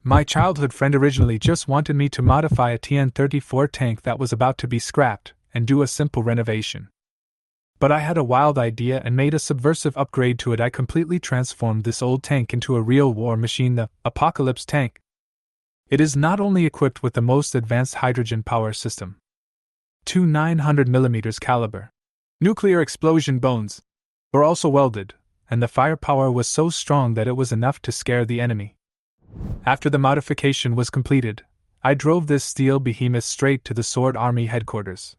My childhood friend originally just wanted me to modify a TN-34 tank that was about to be scrapped and do a simple renovation. But I had a wild idea and made a subversive upgrade to it. I completely transformed this old tank into a real war machine, the Apocalypse tank. It is not only equipped with the most advanced hydrogen power system, two 900mm caliber nuclear explosion bones were also welded, and the firepower was so strong that it was enough to scare the enemy. After the modification was completed, I drove this steel behemoth straight to the Sword Army headquarters.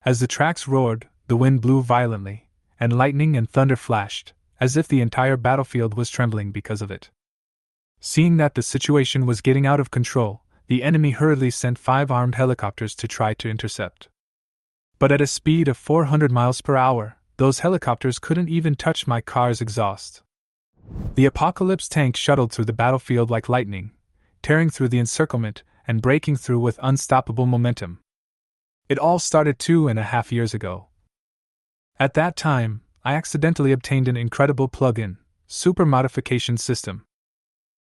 As the tracks roared, the wind blew violently, and lightning and thunder flashed, as if the entire battlefield was trembling because of it. Seeing that the situation was getting out of control, the enemy hurriedly sent 5 armed helicopters to try to intercept. But at a speed of 400 miles per hour, those helicopters couldn't even touch my car's exhaust. The Apocalypse tank shuttled through the battlefield like lightning, tearing through the encirclement and breaking through with unstoppable momentum. It all started 2.5 years ago. At that time, I accidentally obtained an incredible plug-in, super modification system.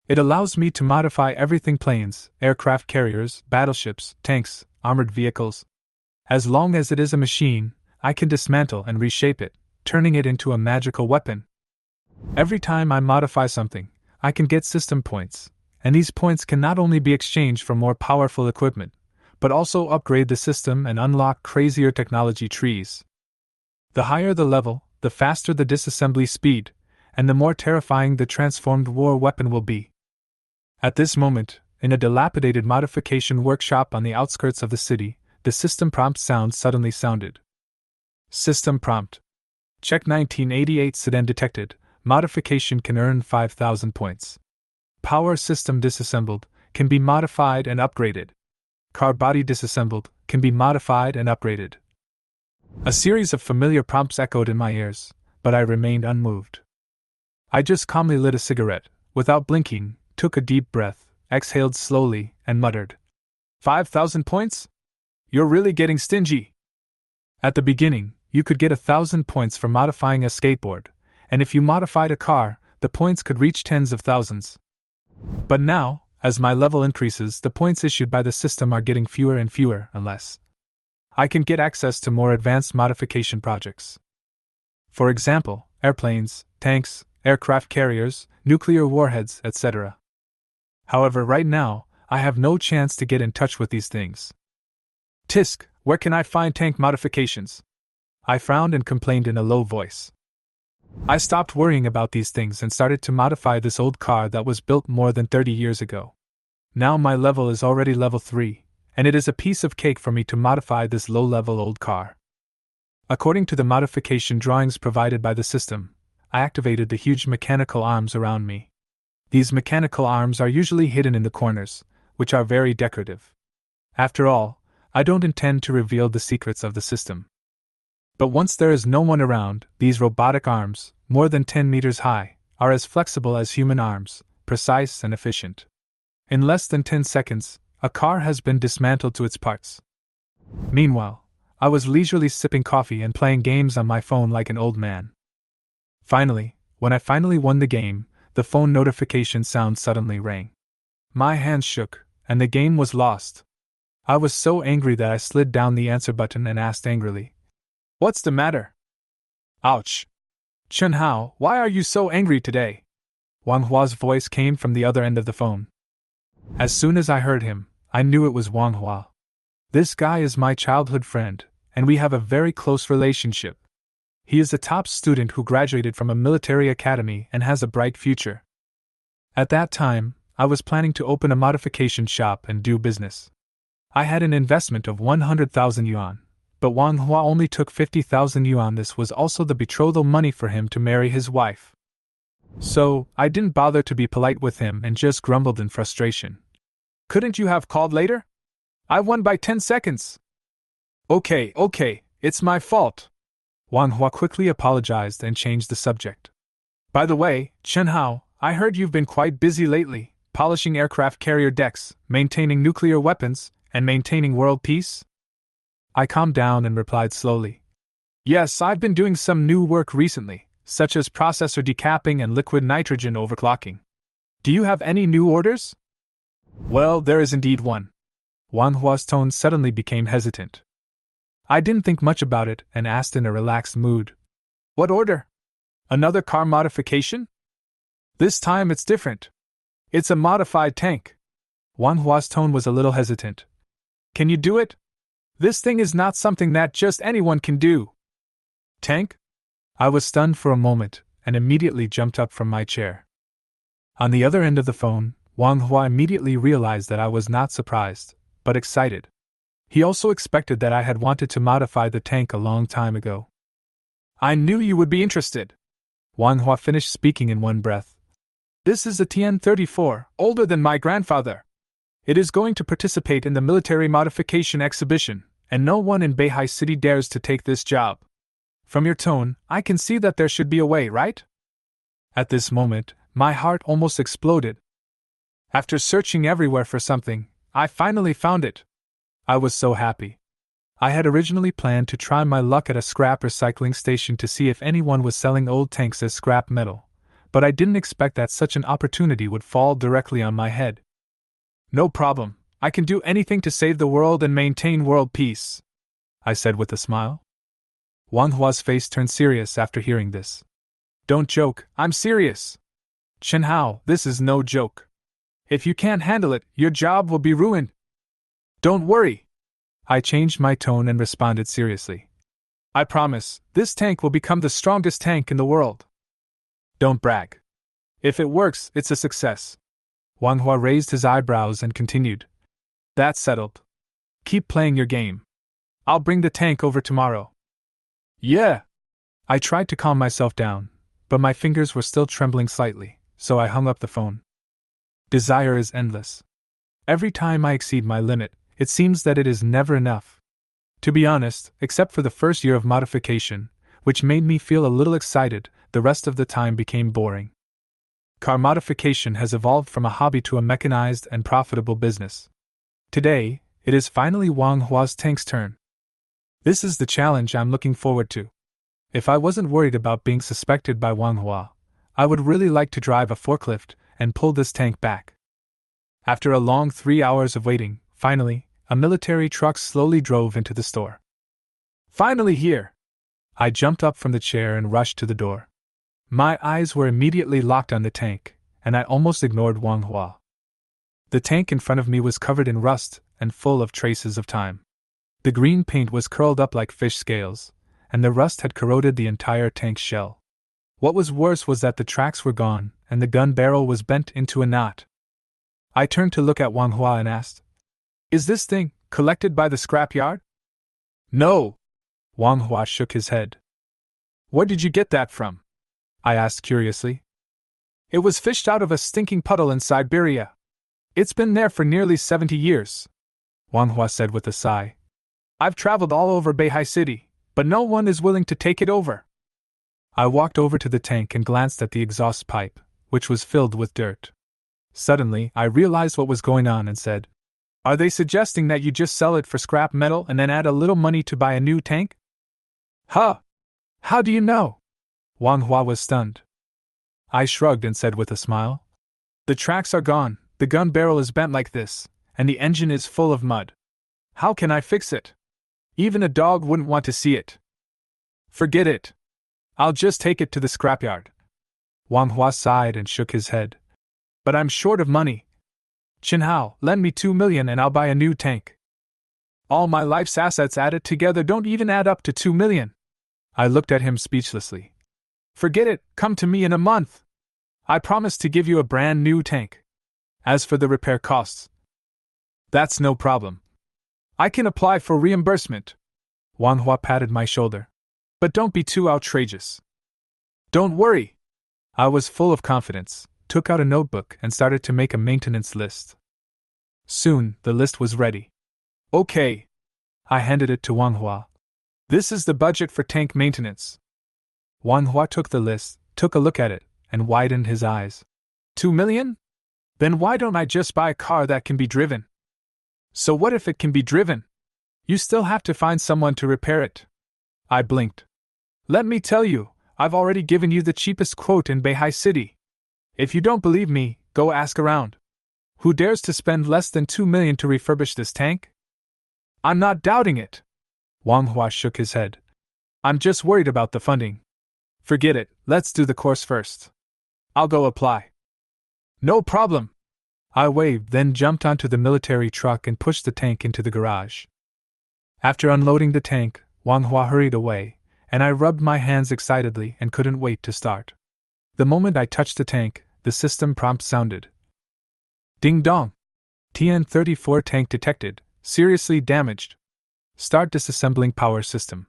It allows me to modify everything: planes, aircraft carriers, battleships, tanks, armored vehicles. As long as it is a machine, I can dismantle and reshape it, turning it into a magical weapon. Every time I modify something, I can get system points, and these points can not only be exchanged for more powerful equipment, but also upgrade the system and unlock crazier technology trees. The higher the level, the faster the disassembly speed, and the more terrifying the transformed war weapon will be. At this moment, in a dilapidated modification workshop on the outskirts of the city, the system prompt sound suddenly sounded. System prompt. Check 1988 sedan detected. Modification can earn 5,000 points. Power system disassembled, can be modified and upgraded. Car body disassembled, can be modified and upgraded. A series of familiar prompts echoed in my ears, but I remained unmoved. I just calmly lit a cigarette, without blinking, took a deep breath, exhaled slowly, and muttered, 5,000 points? You're really getting stingy. At the beginning, you could get 1,000 points for modifying a skateboard, and if you modified a car, the points could reach tens of thousands. But now, as my level increases, the points issued by the system are getting fewer and fewer unless I can get access to more advanced modification projects. For example, airplanes, tanks, aircraft carriers, nuclear warheads, etc. However, right now, I have no chance to get in touch with these things. Tisk, where can I find tank modifications? I frowned and complained in a low voice. I stopped worrying about these things and started to modify this old car that was built more than 30 years ago. Now my level is already level 3, and it is a piece of cake for me to modify this low-level old car. According to the modification drawings provided by the system, I activated the huge mechanical arms around me. These mechanical arms are usually hidden in the corners, which are very decorative. After all, I don't intend to reveal the secrets of the system. But once there is no one around, these robotic arms, more than 10 meters high, are as flexible as human arms, precise and efficient. In less than 10 seconds, a car has been dismantled to its parts. Meanwhile, I was leisurely sipping coffee and playing games on my phone like an old man. Finally, when I finally won the game, the phone notification sound suddenly rang. My hands shook, and the game was lost. I was so angry that I slid down the answer button and asked angrily, "What's the matter?" Ouch! Chun-Hao, why are you so angry today? Wang Hua's voice came from the other end of the phone. As soon as I heard him, I knew it was Wang Hua. This guy is my childhood friend, and we have a very close relationship. He is a top student who graduated from a military academy and has a bright future. At that time, I was planning to open a modification shop and do business. I had an investment of 100,000 yuan. But Wang Hua only took 50,000 yuan. This was also the betrothal money for him to marry his wife. So, I didn't bother to be polite with him and just grumbled in frustration. Couldn't you have called later? I won by 10 seconds. Okay, it's my fault. Wang Hua quickly apologized and changed the subject. By the way, Chun-Hao, I heard you've been quite busy lately, polishing aircraft carrier decks, maintaining nuclear weapons, and maintaining world peace? I calmed down and replied slowly. Yes, I've been doing some new work recently, such as processor decapping and liquid nitrogen overclocking. Do you have any new orders? Well, there is indeed one. Wang Hua's tone suddenly became hesitant. I didn't think much about it and asked in a relaxed mood. What order? Another car modification? This time it's different. It's a modified tank. Wang Hua's tone was a little hesitant. Can you do it? This thing is not something that just anyone can do. Tank? I was stunned for a moment and immediately jumped up from my chair. On the other end of the phone, Wang Hua immediately realized that I was not surprised, but excited. He also expected that I had wanted to modify the tank a long time ago. I knew you would be interested. Wang Hua finished speaking in one breath. This is a TN-34, older than my grandfather. It is going to participate in the military modification exhibition, and no one in Beihai City dares to take this job. From your tone, I can see that there should be a way, right? At this moment, my heart almost exploded. After searching everywhere for something, I finally found it. I was so happy. I had originally planned to try my luck at a scrap recycling station to see if anyone was selling old tanks as scrap metal, but I didn't expect that such an opportunity would fall directly on my head. No problem, I can do anything to save the world and maintain world peace, I said with a smile. Wang Hua's face turned serious after hearing this. Don't joke, I'm serious. Chen Hao, this is no joke. If you can't handle it, your job will be ruined. Don't worry. I changed my tone and responded seriously. I promise, this tank will become the strongest tank in the world. Don't brag. If it works, it's a success. Wang Hua raised his eyebrows and continued. That's settled. Keep playing your game. I'll bring the tank over tomorrow. Yeah. I tried to calm myself down, but my fingers were still trembling slightly, so I hung up the phone. Desire is endless. Every time I exceed my limit, it seems that it is never enough. To be honest, except for the first year of modification, which made me feel a little excited, the rest of the time became boring. Car modification has evolved from a hobby to a mechanized and profitable business. Today, it is finally Wang Hua's tank's turn. This is the challenge I'm looking forward to. If I wasn't worried about being suspected by Wang Hua, I would really like to drive a forklift and pull this tank back. After a long 3 hours of waiting, finally, a military truck slowly drove into the store. Finally here! I jumped up from the chair and rushed to the door. My eyes were immediately locked on the tank, and I almost ignored Wang Hua. The tank in front of me was covered in rust and full of traces of time. The green paint was curled up like fish scales, and the rust had corroded the entire tank's shell. What was worse was that the tracks were gone, and the gun barrel was bent into a knot. I turned to look at Wang Hua and asked, Is this thing collected by the scrapyard? No. Wang Hua shook his head. Where did you get that from? I asked curiously. It was fished out of a stinking puddle in Siberia. It's been there for nearly 70 years, Wang Hua said with a sigh. I've traveled all over Beihai City, but no one is willing to take it over. I walked over to the tank and glanced at the exhaust pipe, which was filled with dirt. Suddenly, I realized what was going on and said, Are they suggesting that you just sell it for scrap metal and then add a little money to buy a new tank? Huh? How do you know? Wang Hua was stunned. I shrugged and said with a smile, The tracks are gone, the gun barrel is bent like this, and the engine is full of mud. How can I fix it? Even a dog wouldn't want to see it. Forget it. I'll just take it to the scrapyard. Wang Hua sighed and shook his head. But I'm short of money. Chen Hao, lend me 2 million and I'll buy a new tank. All my life's assets added together don't even add up to 2 million. I looked at him speechlessly. Forget it, come to me in a month. I promise to give you a brand new tank. As for the repair costs, that's no problem. I can apply for reimbursement. Wang Hua patted my shoulder. But don't be too outrageous. Don't worry. I was full of confidence, took out a notebook and started to make a maintenance list. Soon, the list was ready. Okay. I handed it to Wang Hua. This is the budget for tank maintenance. Wang Hua took the list, took a look at it, and widened his eyes. 2 million? Then why don't I just buy a car that can be driven? So what if it can be driven? You still have to find someone to repair it. I blinked. Let me tell you, I've already given you the cheapest quote in Beihai City. If you don't believe me, go ask around. Who dares to spend less than 2 million to refurbish this tank? I'm not doubting it. Wang Hua shook his head. I'm just worried about the funding. Forget it, let's do the course first. I'll go apply. No problem. I waved, then jumped onto the military truck and pushed the tank into the garage. After unloading the tank, Wang Hua hurried away, and I rubbed my hands excitedly and couldn't wait to start. The moment I touched the tank, the system prompt sounded. Ding dong! TN-34 tank detected, seriously damaged. Start disassembling power system.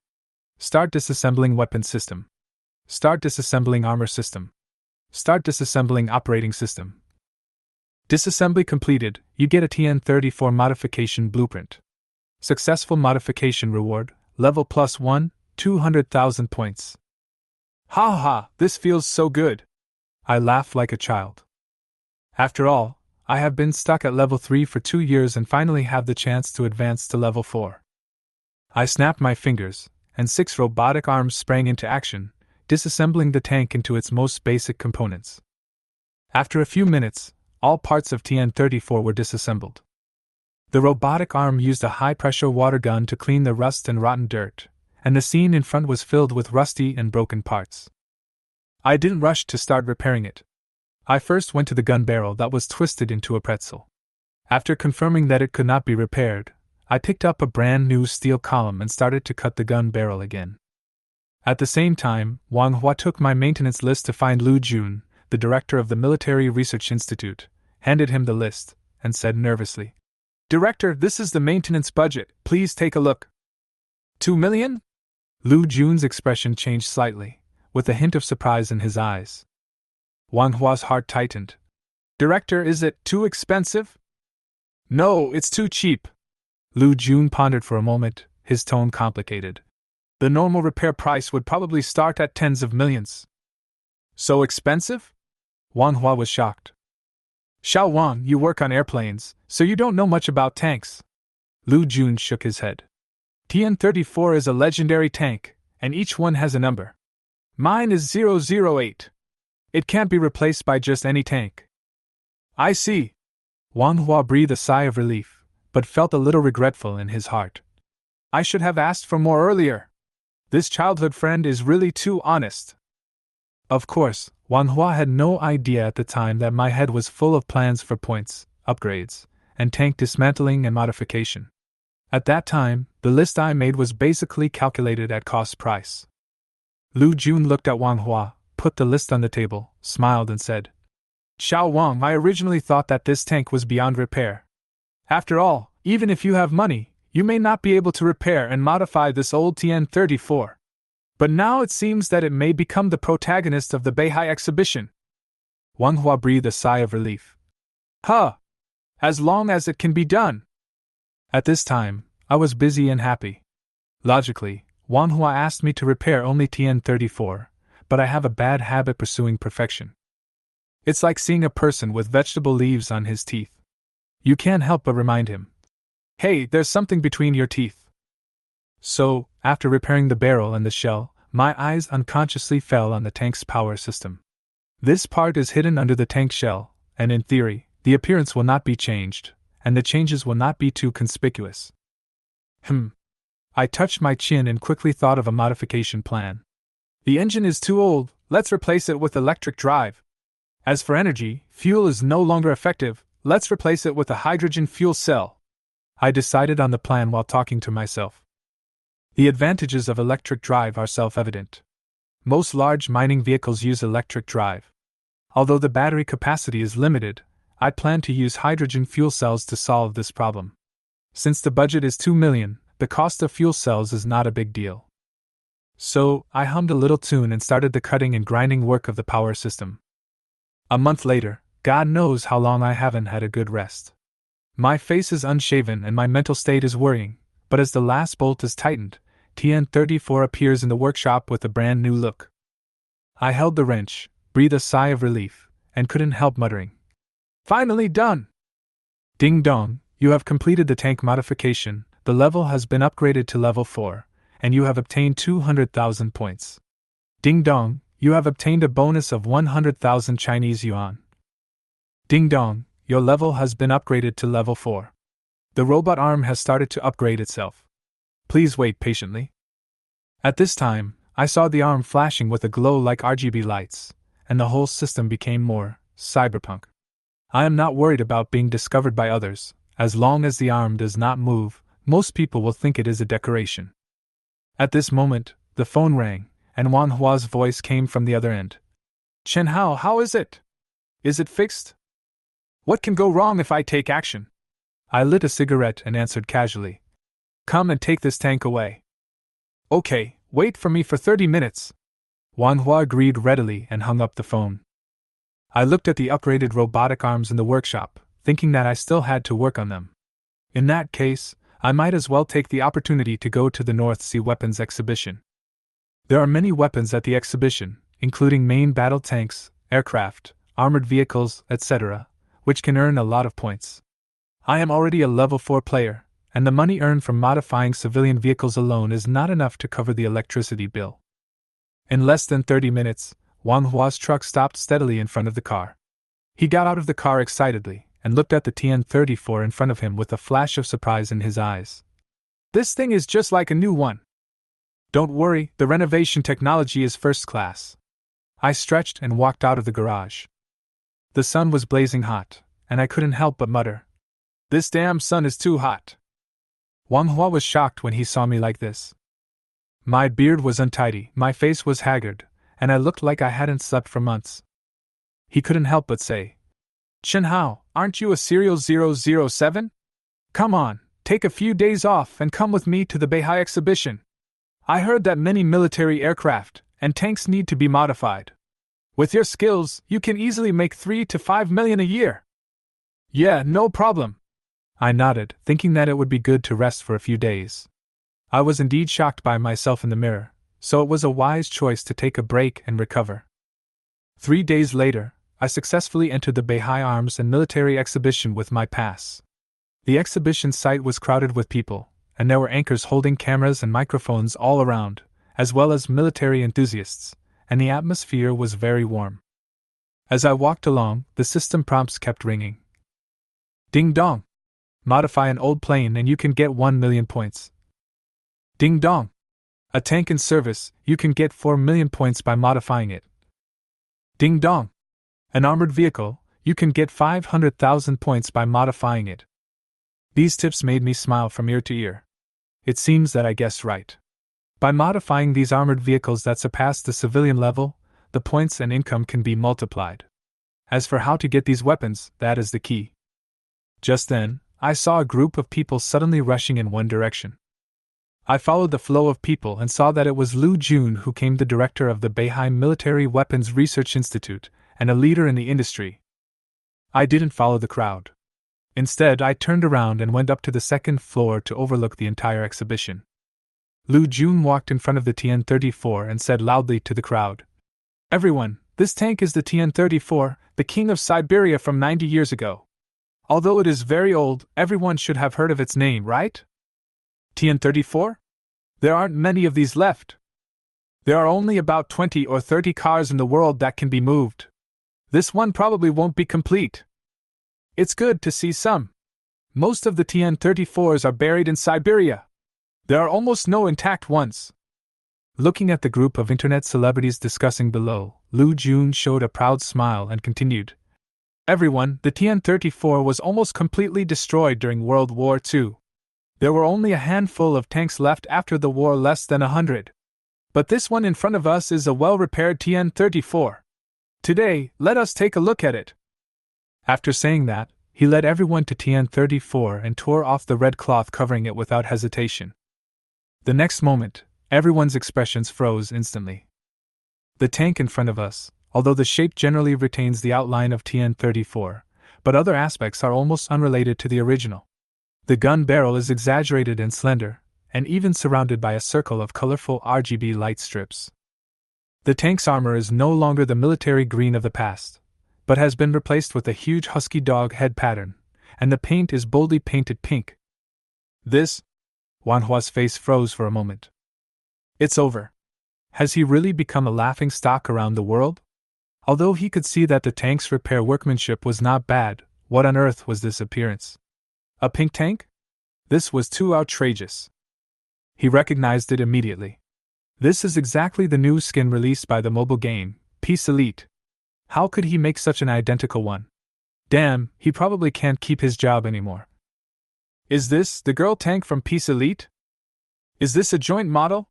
Start disassembling weapon system. Start disassembling armor system. Start disassembling operating system. Disassembly completed, you get a TN-34 modification blueprint. Successful modification reward, level +1, 200,000 points. Ha ha, this feels so good. I laughed like a child. After all, I have been stuck at level 3 for 2 years and finally have the chance to advance to level 4. I snapped my fingers, and 6 robotic arms sprang into action, disassembling the tank into its most basic components. After a few minutes, all parts of TN-34 were disassembled. The robotic arm used a high-pressure water gun to clean the rust and rotten dirt, and the scene in front was filled with rusty and broken parts. I didn't rush to start repairing it. I first went to the gun barrel that was twisted into a pretzel. After confirming that it could not be repaired, I picked up a brand new steel column and started to cut the gun barrel again. At the same time, Wang Hua took my maintenance list to find Lu Jun, the director of the Military Research Institute, handed him the list, and said nervously, Director, this is the maintenance budget, please take a look. 2 million? Lu Jun's expression changed slightly, with a hint of surprise in his eyes. Wang Hua's heart tightened. Director, is it too expensive? No, it's too cheap. Lu Jun pondered for a moment, his tone complicated. The normal repair price would probably start at tens of millions. So expensive? Wang Hua was shocked. Xiao Wang, you work on airplanes, so you don't know much about tanks. Lu Jun shook his head. TN-34 is a legendary tank, and each one has a number. Mine is 008. It can't be replaced by just any tank. I see. Wang Hua breathed a sigh of relief, but felt a little regretful in his heart. I should have asked for more earlier. This childhood friend is really too honest. Of course, Wang Hua had no idea at the time that my head was full of plans for points, upgrades, and tank dismantling and modification. At that time, the list I made was basically calculated at cost price. Lu Jun looked at Wang Hua, put the list on the table, smiled and said, Xiao Wang, I originally thought that this tank was beyond repair. After all, even if you have money, you may not be able to repair and modify this old TN-34. But now it seems that it may become the protagonist of the Beihai exhibition. Wang Hua breathed a sigh of relief. Huh! As long as it can be done. At this time, I was busy and happy. Logically, Wang Hua asked me to repair only TN-34, but I have a bad habit pursuing perfection. It's like seeing a person with vegetable leaves on his teeth. You can't help but remind him, hey, there's something between your teeth. So, after repairing the barrel and the shell, my eyes unconsciously fell on the tank's power system. This part is hidden under the tank shell, and in theory, the appearance will not be changed, and the changes will not be too conspicuous. I touched my chin and quickly thought of a modification plan. The engine is too old, let's replace it with electric drive. As for energy, fuel is no longer effective, let's replace it with a hydrogen fuel cell. I decided on the plan while talking to myself. The advantages of electric drive are self-evident. Most large mining vehicles use electric drive. Although the battery capacity is limited, I plan to use hydrogen fuel cells to solve this problem. Since the budget is 2 million, the cost of fuel cells is not a big deal. So, I hummed a little tune and started the cutting and grinding work of the power system. A month later, God knows how long I haven't had a good rest. My face is unshaven and my mental state is worrying, but as the last bolt is tightened, TN-34 appears in the workshop with a brand new look. I held the wrench, breathed a sigh of relief, and couldn't help muttering, Finally done! Ding dong, you have completed the tank modification, the level has been upgraded to level 4, and you have obtained 200,000 points. Ding dong, you have obtained a bonus of 100,000 Chinese yuan. Ding dong, your level has been upgraded to level 4. The robot arm has started to upgrade itself. Please wait patiently. At this time, I saw the arm flashing with a glow like RGB lights, and the whole system became more cyberpunk. I am not worried about being discovered by others. As long as the arm does not move, most people will think it is a decoration. At this moment, the phone rang, and Manhwa's voice came from the other end. Chen Hao, how is it? Is it fixed? What can go wrong if I take action? I lit a cigarette and answered casually. Come and take this tank away. Okay, wait for me for 30 minutes. Manhwa agreed readily and hung up the phone. I looked at the upgraded robotic arms in the workshop, thinking that I still had to work on them. In that case, I might as well take the opportunity to go to the North Sea Weapons Exhibition. There are many weapons at the exhibition, including main battle tanks, aircraft, armored vehicles, etc., which can earn a lot of points. I am already a level 4 player, and the money earned from modifying civilian vehicles alone is not enough to cover the electricity bill. In less than 30 minutes, Wang Hua's truck stopped steadily in front of the car. He got out of the car excitedly and looked at the TN-34 in front of him with a flash of surprise in his eyes. This thing is just like a new one. Don't worry, the renovation technology is first class. I stretched and walked out of the garage. The sun was blazing hot, and I couldn't help but mutter, "This damn sun is too hot." Wang Hua was shocked when he saw me like this. My beard was untidy, my face was haggard, and I looked like I hadn't slept for months. He couldn't help but say, "Chen Hao, aren't you a serial 007? Come on, take a few days off and come with me to the Beihai exhibition. I heard that many military aircraft and tanks need to be modified. With your skills, you can easily make 3 to 5 million a year." "Yeah, no problem." I nodded, thinking that it would be good to rest for a few days. I was indeed shocked by myself in the mirror, so it was a wise choice to take a break and recover. 3 days later, I successfully entered the Beihai Arms and Military Exhibition with my pass. The exhibition site was crowded with people, and there were anchors holding cameras and microphones all around, as well as military enthusiasts, and the atmosphere was very warm. As I walked along, the system prompts kept ringing. Ding dong! Modify an old plane and you can get 1 million points. Ding dong! A tank in service, you can get 4 million points by modifying it. Ding dong! An armored vehicle, you can get 500,000 points by modifying it. These tips made me smile from ear to ear. It seems that I guessed right. By modifying these armored vehicles that surpass the civilian level, the points and income can be multiplied. As for how to get these weapons, that is the key. Just then, I saw a group of people suddenly rushing in one direction. I followed the flow of people and saw that it was Lu Jun, who came the director of the Beihai Military Weapons Research Institute and a leader in the industry. I didn't follow the crowd. Instead, I turned around and went up to the second floor to overlook the entire exhibition. Lu Jun walked in front of the TN-34 and said loudly to the crowd, "Everyone, this tank is the TN-34, the king of Siberia from 90 years ago. Although it is very old, everyone should have heard of its name, right? TN-34? There aren't many of these left. There are only about 20 or 30 cars in the world that can be moved. This one probably won't be complete. It's good to see some. Most of the TN-34s are buried in Siberia. There are almost no intact ones." Looking at the group of internet celebrities discussing below, Lu Jun showed a proud smile and continued, "Everyone, the TN-34 was almost completely destroyed during World War II. There were only a handful of tanks left after the war, less than 100. But this one in front of us is a well-repaired TN-34. Today, let us take a look at it." After saying that, he led everyone to TN-34 and tore off the red cloth covering it without hesitation. The next moment, everyone's expressions froze instantly. The tank in front of us, although the shape generally retains the outline of TN-34, but other aspects are almost unrelated to the original. The gun barrel is exaggerated and slender, and even surrounded by a circle of colorful RGB light strips. The tank's armor is no longer the military green of the past, but has been replaced with a huge husky dog head pattern, and the paint is boldly painted pink. This? Wanhua's face froze for a moment. It's over. Has he really become a laughingstock around the world? Although he could see that the tank's repair workmanship was not bad, What on earth was this appearance? A pink tank? This was too outrageous. He recognized it immediately. This is exactly the new skin released by the mobile game, Peace Elite. How could he make such an identical one? Damn, he probably can't keep his job anymore. Is this the girl tank from Peace Elite? Is this a joint model?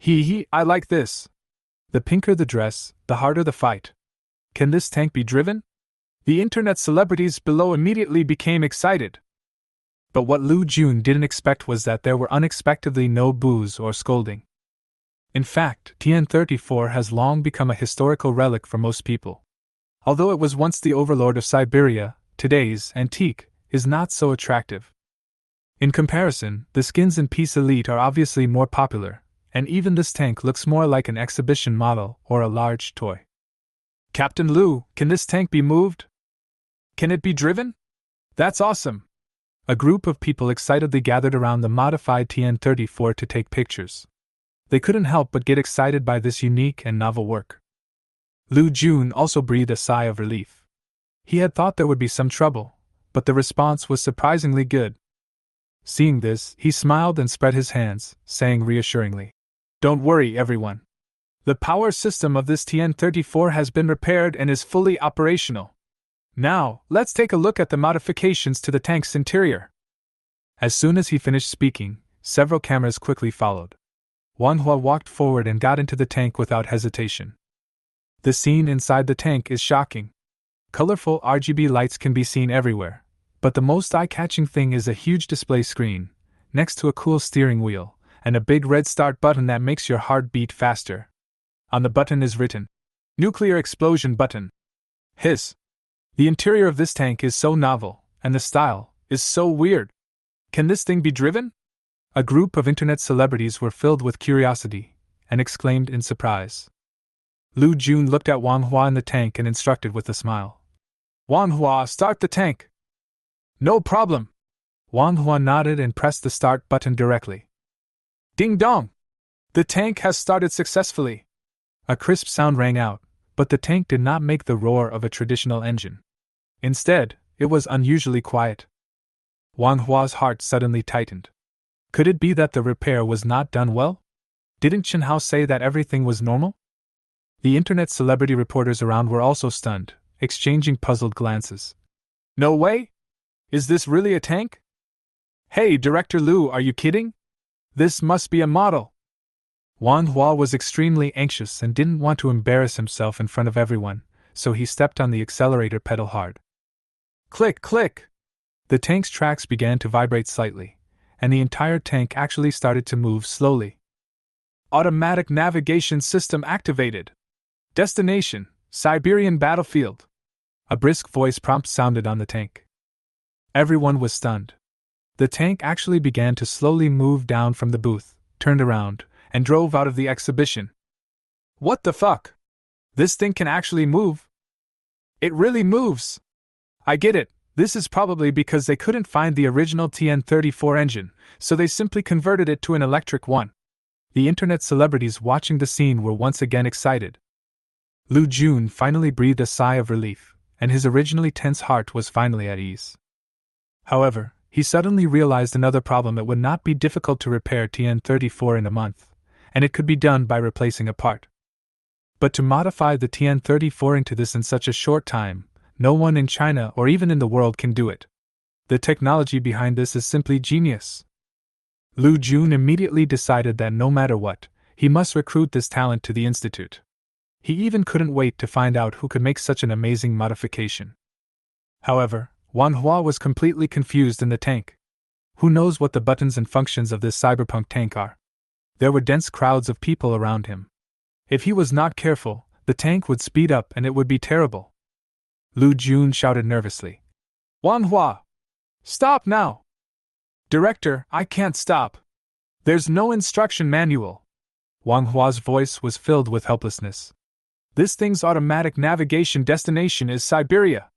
I like this. The pinker the dress, the harder the fight. Can this tank be driven? The internet celebrities below immediately became excited. But what Lu Jun didn't expect was that there were unexpectedly no boos or scolding. In fact, TN-34 has long become a historical relic for most people. Although it was once the overlord of Siberia, today's antique is not so attractive. In comparison, the skins in Peace Elite are obviously more popular, and even this tank looks more like an exhibition model or a large toy. Captain Lu, can this tank be moved? Can it be driven? That's awesome! A group of people excitedly gathered around the modified TN-34 to take pictures. They couldn't help but get excited by this unique and novel work. Lu Jun also breathed a sigh of relief. He had thought there would be some trouble, but the response was surprisingly good. Seeing this, he smiled and spread his hands, saying reassuringly, "Don't worry, everyone. The power system of this TN-34 has been repaired and is fully operational. Now, let's take a look at the modifications to the tank's interior." As soon as he finished speaking, several cameras quickly followed. Manhwa walked forward and got into the tank without hesitation. The scene inside the tank is shocking. Colorful RGB lights can be seen everywhere, but the most eye-catching thing is a huge display screen, next to a cool steering wheel, and a big red start button that makes your heart beat faster. On the button is written, "Nuclear Explosion Button." Hiss! The interior of this tank is so novel, and the style is so weird. Can this thing be driven? A group of internet celebrities were filled with curiosity, and exclaimed in surprise. Lu Jun looked at Manhwa in the tank and instructed with a smile. "Manhwa, start the tank." "No problem." Manhwa nodded and pressed the start button directly. Ding dong! The tank has started successfully. A crisp sound rang out, but the tank did not make the roar of a traditional engine. Instead, it was unusually quiet. Manhwa's heart suddenly tightened. Could it be that the repair was not done well? Didn't Chen Hao say that everything was normal? The internet celebrity reporters around were also stunned, exchanging puzzled glances. "No way? Is this really a tank? Hey, Director Lu, are you kidding? This must be a model." Manhwa was extremely anxious and didn't want to embarrass himself in front of everyone, so he stepped on the accelerator pedal hard. Click, click! The tank's tracks began to vibrate slightly, and the entire tank actually started to move slowly. Automatic navigation system activated. Destination, Siberian battlefield. A brisk voice prompt sounded on the tank. Everyone was stunned. The tank actually began to slowly move down from the booth, turned around, and drove out of the exhibition. What the fuck? This thing can actually move? It really moves! I get it, this is probably because they couldn't find the original TN-34 engine, so they simply converted it to an electric one. The internet celebrities watching the scene were once again excited. Lu Jun finally breathed a sigh of relief, and his originally tense heart was finally at ease. However, he suddenly realized another problem. It would not be difficult to repair TN-34 in a month, and it could be done by replacing a part. But to modify the TN-34 into this in such a short time, no one in China or even in the world can do it. The technology behind this is simply genius. Lu Jun immediately decided that no matter what, he must recruit this talent to the institute. He even couldn't wait to find out who could make such an amazing modification. However, Manhwa was completely confused in the tank. Who knows what the buttons and functions of this cyberpunk tank are? There were dense crowds of people around him. If he was not careful, the tank would speed up and it would be terrible. Lu Jun shouted nervously. "Manhwa! Stop now! Director, I can't stop. There's no instruction manual." Manhwa's voice was filled with helplessness. "This thing's automatic navigation destination is Siberia.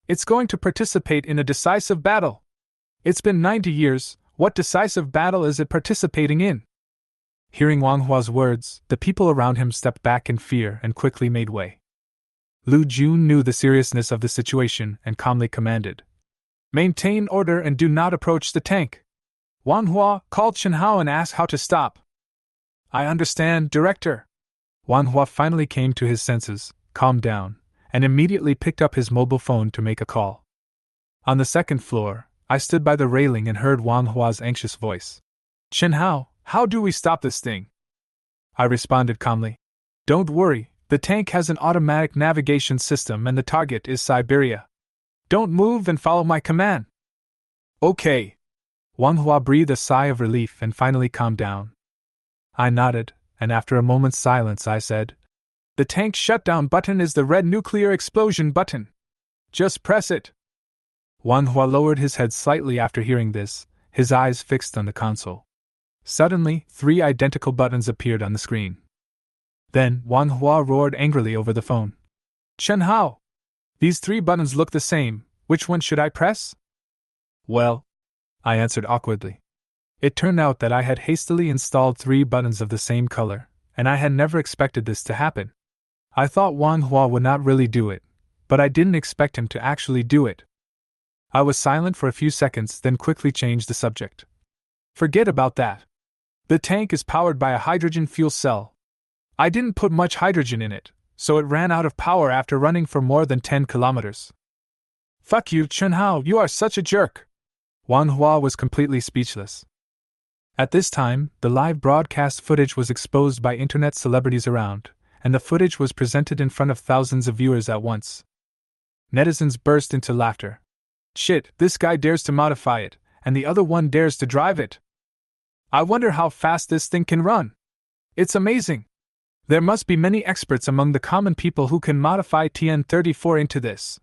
It's going to participate in a decisive battle. It's been 90 years, what decisive battle is it participating in?" Hearing Manhwa's words, the people around him stepped back in fear and quickly made way. Lu Jun knew the seriousness of the situation and calmly commanded, "Maintain order and do not approach the tank." Manhwa called Chen Hao and asked how to stop. "I understand, Director." Manhwa finally came to his senses, calmed down, and immediately picked up his mobile phone to make a call. On the second floor, I stood by the railing and heard Manhwa's anxious voice. "Chen Hao, how do we stop this thing?" I responded calmly. "Don't worry, the tank has an automatic navigation system and the target is Siberia. Don't move and follow my command." "Okay." Manhwa breathed a sigh of relief and finally calmed down. I nodded, and after a moment's silence I said, "The tank shutdown button is the red nuclear explosion button. Just press it." Manhwa lowered his head slightly after hearing this, his eyes fixed on the console. Suddenly, 3 identical buttons appeared on the screen. Then, Manhwa roared angrily over the phone. "Chen Hao! These 3 buttons look the same, which one should I press?" "Well," I answered awkwardly. It turned out that I had hastily installed 3 buttons of the same color, and I had never expected this to happen. I thought Manhwa would not really do it, but I didn't expect him to actually do it. I was silent for a few seconds, then quickly changed the subject. "Forget about that. The tank is powered by a hydrogen fuel cell. I didn't put much hydrogen in it, so it ran out of power after running for more than 10 kilometers. Fuck you, Chen Hao, you are such a jerk." Manhwa was completely speechless. At this time, the live broadcast footage was exposed by internet celebrities around, and the footage was presented in front of thousands of viewers at once. Netizens burst into laughter. "Shit, this guy dares to modify it, and the other one dares to drive it. I wonder how fast this thing can run. It's amazing. There must be many experts among the common people who can modify TN-34 into this."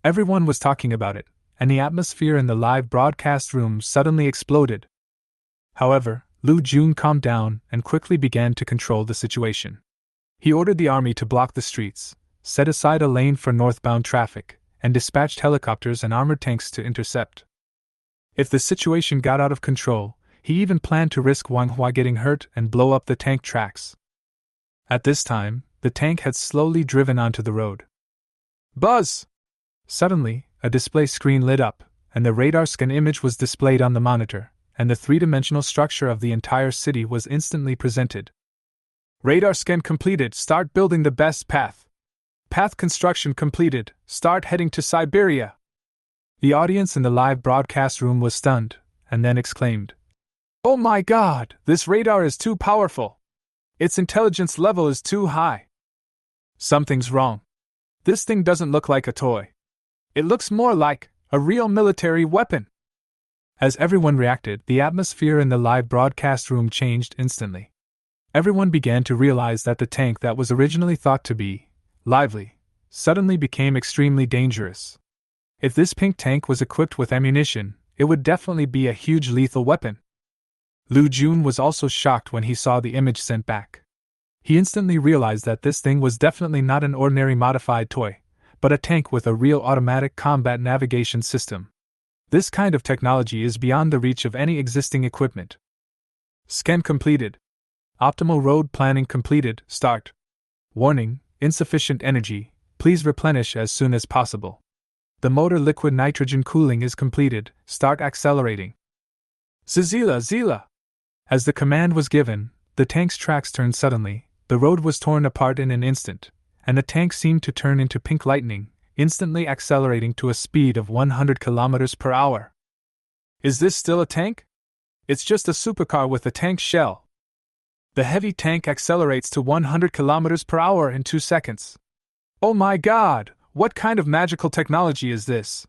Everyone was talking about it, and the atmosphere in the live broadcast room suddenly exploded. However, Lu Jun calmed down and quickly began to control the situation. He ordered the army to block the streets, set aside a lane for northbound traffic, and dispatched helicopters and armored tanks to intercept. If the situation got out of control, he even planned to risk Manhwa getting hurt and blow up the tank tracks. At this time, the tank had slowly driven onto the road. Buzz! Suddenly, a display screen lit up, and the radar scan image was displayed on the monitor, and the 3-dimensional structure of the entire city was instantly presented. "Radar scan completed, start building the best path. Path construction completed, start heading to Siberia." The audience in the live broadcast room was stunned, and then exclaimed, "Oh my god, this radar is too powerful! Its intelligence level is too high. Something's wrong. This thing doesn't look like a toy. It looks more like a real military weapon." As everyone reacted, the atmosphere in the live broadcast room changed instantly. Everyone began to realize that the tank that was originally thought to be lively suddenly became extremely dangerous. If this pink tank was equipped with ammunition, it would definitely be a huge lethal weapon. Lu Jun was also shocked when he saw the image sent back. He instantly realized that this thing was definitely not an ordinary modified toy, but a tank with a real automatic combat navigation system. This kind of technology is beyond the reach of any existing equipment. Scan completed. Optimal road planning completed, start. Warning, insufficient energy, please replenish as soon as possible. The motor liquid nitrogen cooling is completed, start accelerating. Zila! As the command was given, the tank's tracks turned suddenly, the road was torn apart in an instant, and the tank seemed to turn into pink lightning, instantly accelerating to a speed of 100 kilometers per hour. Is this still a tank? It's just a supercar with a tank shell. The heavy tank accelerates to 100 kilometers per hour in 2 seconds. Oh my god, what kind of magical technology is this?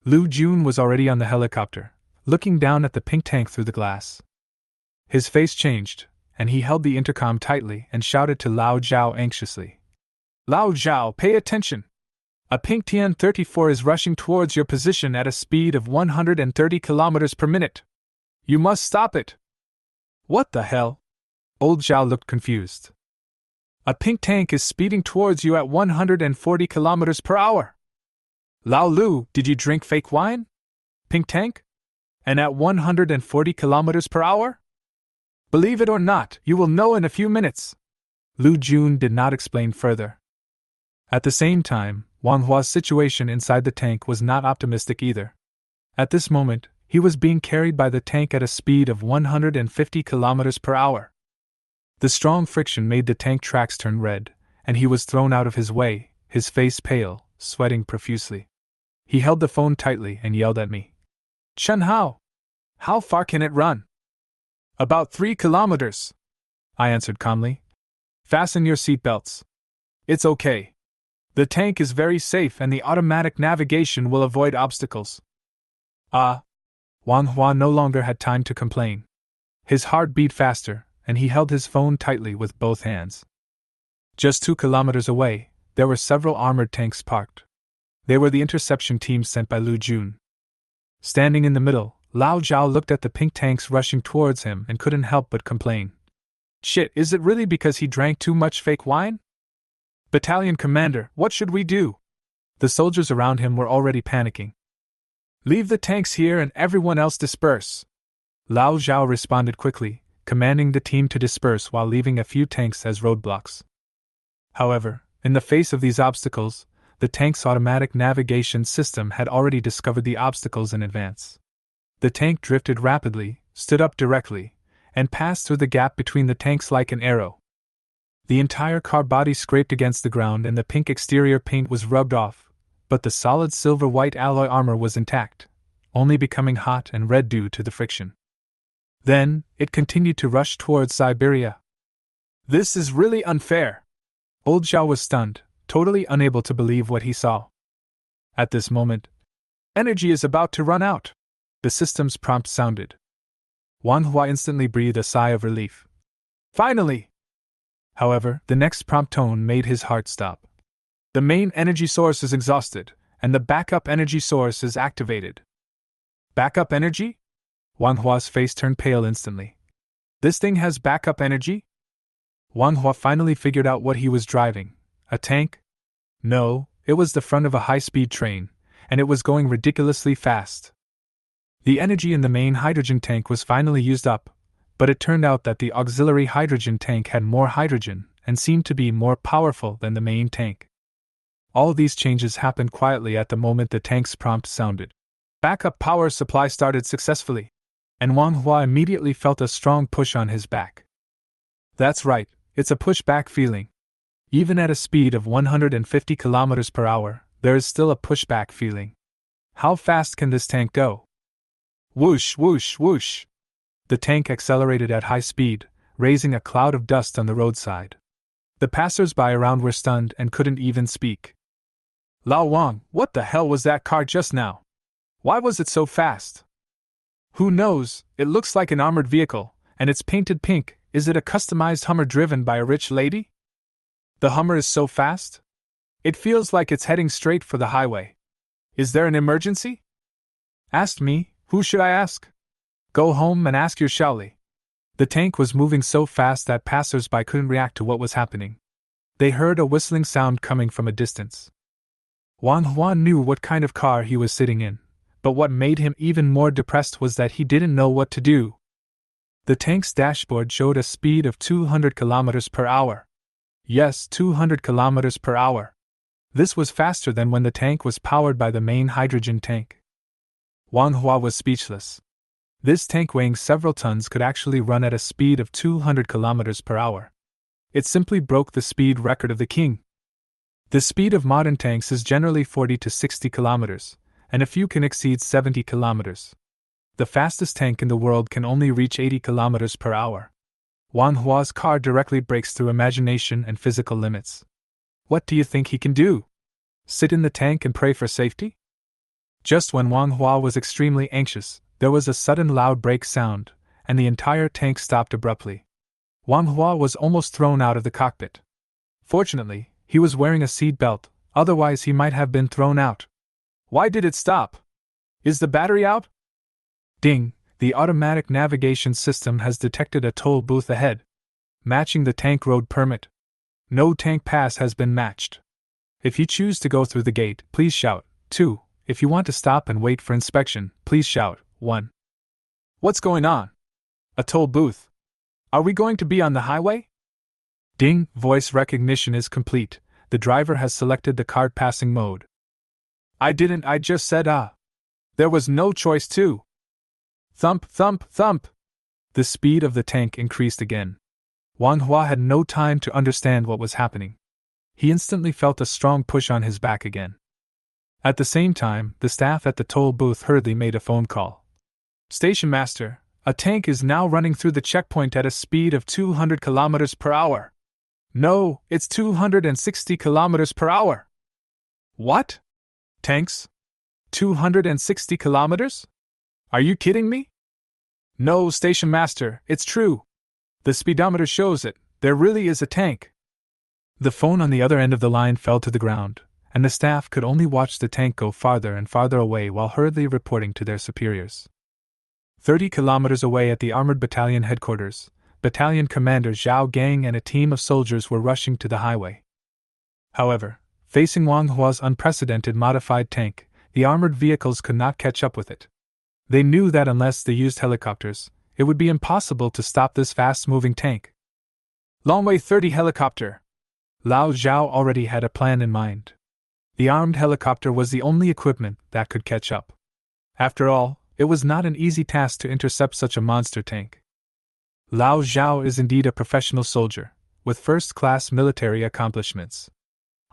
Lu Jun was already on the helicopter, looking down at the pink tank through the glass. His face changed, and he held the intercom tightly and shouted to Lao Zhao anxiously. "Lao Zhao, pay attention! A pink TN-34 is rushing towards your position at a speed of 130 kilometers per minute. You must stop it." "What the hell?" Old Zhao looked confused. "A pink tank is speeding towards you at 140 kilometers per hour. Lao Lu, did you drink fake wine? Pink tank? And at 140 kilometers per hour? Believe it or not, you will know in a few minutes." Lu Jun did not explain further. At the same time, Hua's situation inside the tank was not optimistic either. At this moment, he was being carried by the tank at a speed of 150 kilometers per hour. The strong friction made the tank tracks turn red, and he was thrown out of his way, his face pale, sweating profusely. He held the phone tightly and yelled at me. "Chen Hao! How far can it run?" "About 3 kilometers," I answered calmly. "Fasten your seatbelts. It's okay. The tank is very safe and the automatic navigation will avoid obstacles." Hua no longer had time to complain. His heart beat faster, and he held his phone tightly with both hands. Just 2 kilometers away, there were several armored tanks parked. They were the interception team sent by Lu Jun. Standing in the middle, Lao Zhao looked at the pink tanks rushing towards him and couldn't help but complain. "Shit, is it really because he drank too much fake wine? Battalion commander, what should we do?" The soldiers around him were already panicking. "Leave the tanks here and everyone else disperse." Lao Zhao responded quickly, commanding the team to disperse while leaving a few tanks as roadblocks. However, in the face of these obstacles, the tank's automatic navigation system had already discovered the obstacles in advance. The tank drifted rapidly, stood up directly, and passed through the gap between the tanks like an arrow. The entire car body scraped against the ground and the pink exterior paint was rubbed off, but the solid silver-white alloy armor was intact, only becoming hot and red due to the friction. Then, it continued to rush towards Siberia. "This is really unfair." Old Zhao was stunned, totally unable to believe what he saw. At this moment, "Energy is about to run out," the system's prompt sounded. Hua instantly breathed a sigh of relief. "Finally!" However, the next prompt tone made his heart stop. "The main energy source is exhausted, and the backup energy source is activated." "Backup energy?" Hua's face turned pale instantly. "This thing has backup energy?" Hua finally figured out what he was driving. A tank? No, it was the front of a high-speed train, and it was going ridiculously fast. The energy in the main hydrogen tank was finally used up, but it turned out that the auxiliary hydrogen tank had more hydrogen and seemed to be more powerful than the main tank. All these changes happened quietly at the moment the tank's prompt sounded. Backup power supply started successfully, and Hua immediately felt a strong push on his back. That's right, it's a pushback feeling. Even at a speed of 150 kilometers per hour, there is still a pushback feeling. How fast can this tank go? Whoosh, whoosh, whoosh. The tank accelerated at high speed, raising a cloud of dust on the roadside. The passers-by around were stunned and couldn't even speak. "Lao Wang, what the hell was that car just now? Why was it so fast?" "Who knows, it looks like an armored vehicle, and it's painted pink. Is it a customized Hummer driven by a rich lady? The Hummer is so fast? It feels like it's heading straight for the highway. Is there an emergency?" "Asked me, who should I ask?" "Go home and ask your Shaoli." The tank was moving so fast that passers-by couldn't react to what was happening. They heard a whistling sound coming from a distance. Hua knew what kind of car he was sitting in, but what made him even more depressed was that he didn't know what to do. The tank's dashboard showed a speed of 200 kilometers per hour. Yes, 200 kilometers per hour. This was faster than when the tank was powered by the main hydrogen tank. Hua was speechless. This tank weighing several tons could actually run at a speed of 200 kilometers per hour. It simply broke the speed record of the king. The speed of modern tanks is generally 40 to 60 kilometers, and a few can exceed 70 kilometers. The fastest tank in the world can only reach 80 kilometers per hour. Hua's car directly breaks through imagination and physical limits. What do you think he can do? Sit in the tank and pray for safety? Just when Hua was extremely anxious, there was a sudden loud brake sound, and the entire tank stopped abruptly. Hua was almost thrown out of the cockpit. Fortunately, he was wearing a seat belt, otherwise he might have been thrown out. Why did it stop? Is the battery out? Ding! The automatic navigation system has detected a toll booth ahead. Matching the tank road permit. No tank pass has been matched. If you choose to go through the gate, please shout 2. If you want to stop and wait for inspection, please shout 1. What's going on? A toll booth. Are we going to be on the highway? Ding! Voice recognition is complete. the driver has selected the cart passing mode. I just said ah. There was no choice to. Thump, thump, thump. The speed of the tank increased again. Manhwa had no time to understand what was happening. He instantly felt a strong push on his back again. At the same time, the staff at the toll booth hurriedly made a phone call. Station master, a tank is now running through the checkpoint at a speed of 200 kilometers per hour. No, it's 260 kilometers per hour. What? Tanks? 260 kilometers? Are you kidding me? No, station master, it's true. The speedometer shows it, there really is a tank. The phone on the other end of the line fell to the ground, and the staff could only watch the tank go farther and farther away while hurriedly reporting to their superiors. 30 kilometers away at the Armored Battalion headquarters, Battalion Commander Zhao Gang and a team of soldiers were rushing to the highway. However, facing Wang Hua's unprecedented modified tank, the armored vehicles could not catch up with it. They knew that unless they used helicopters, it would be impossible to stop this fast-moving tank. Longway 30 helicopter! Lao Zhao already had a plan in mind. The armed helicopter was the only equipment that could catch up. After all, it was not an easy task to intercept such a monster tank. Lao Zhao is indeed a professional soldier, with first-class military accomplishments.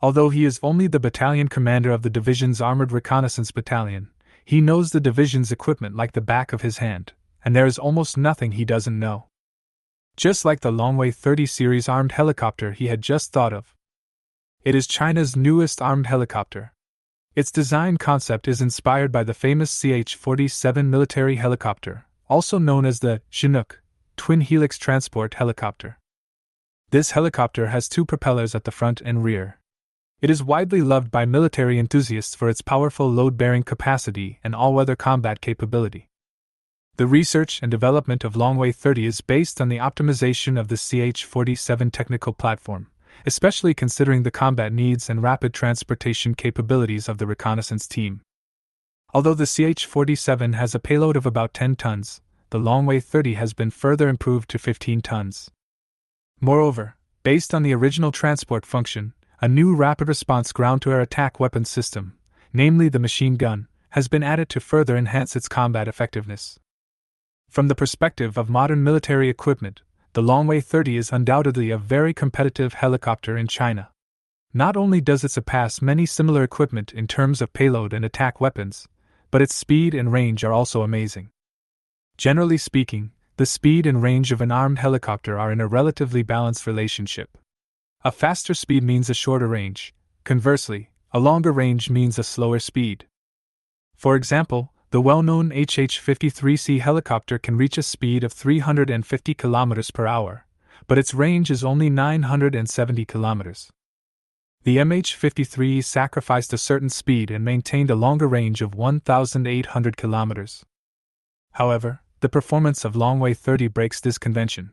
Although he is only the battalion commander of the division's Armored Reconnaissance Battalion, he knows the division's equipment like the back of his hand, and there is almost nothing he doesn't know. Just like the Longway 30 series armed helicopter he had just thought of. It is China's newest armed helicopter. Its design concept is inspired by the famous CH-47 military helicopter, also known as the Chinook, twin helix transport helicopter. This helicopter has two propellers at the front and rear. It is widely loved by military enthusiasts for its powerful load-bearing capacity and all-weather combat capability. The research and development of Longway 30 is based on the optimization of the CH-47 technical platform, especially considering the combat needs and rapid transportation capabilities of the reconnaissance team. Although the CH-47 has a payload of about 10 tons, the Longway 30 has been further improved to 15 tons. Moreover, based on the original transport function, a new rapid response ground-to-air attack weapon system, namely the machine gun, has been added to further enhance its combat effectiveness. From the perspective of modern military equipment, the Longway 30 is undoubtedly a very competitive helicopter in China. Not only does it surpass many similar equipment in terms of payload and attack weapons, but its speed and range are also amazing. Generally speaking, the speed and range of an armed helicopter are in a relatively balanced relationship. A faster speed means a shorter range. Conversely, a longer range means a slower speed. For example, the well-known HH-53C helicopter can reach a speed of 350 km per hour, but its range is only 970 km. The MH-53 sacrificed a certain speed and maintained a longer range of 1,800 km. However, the performance of Longway 30 breaks this convention.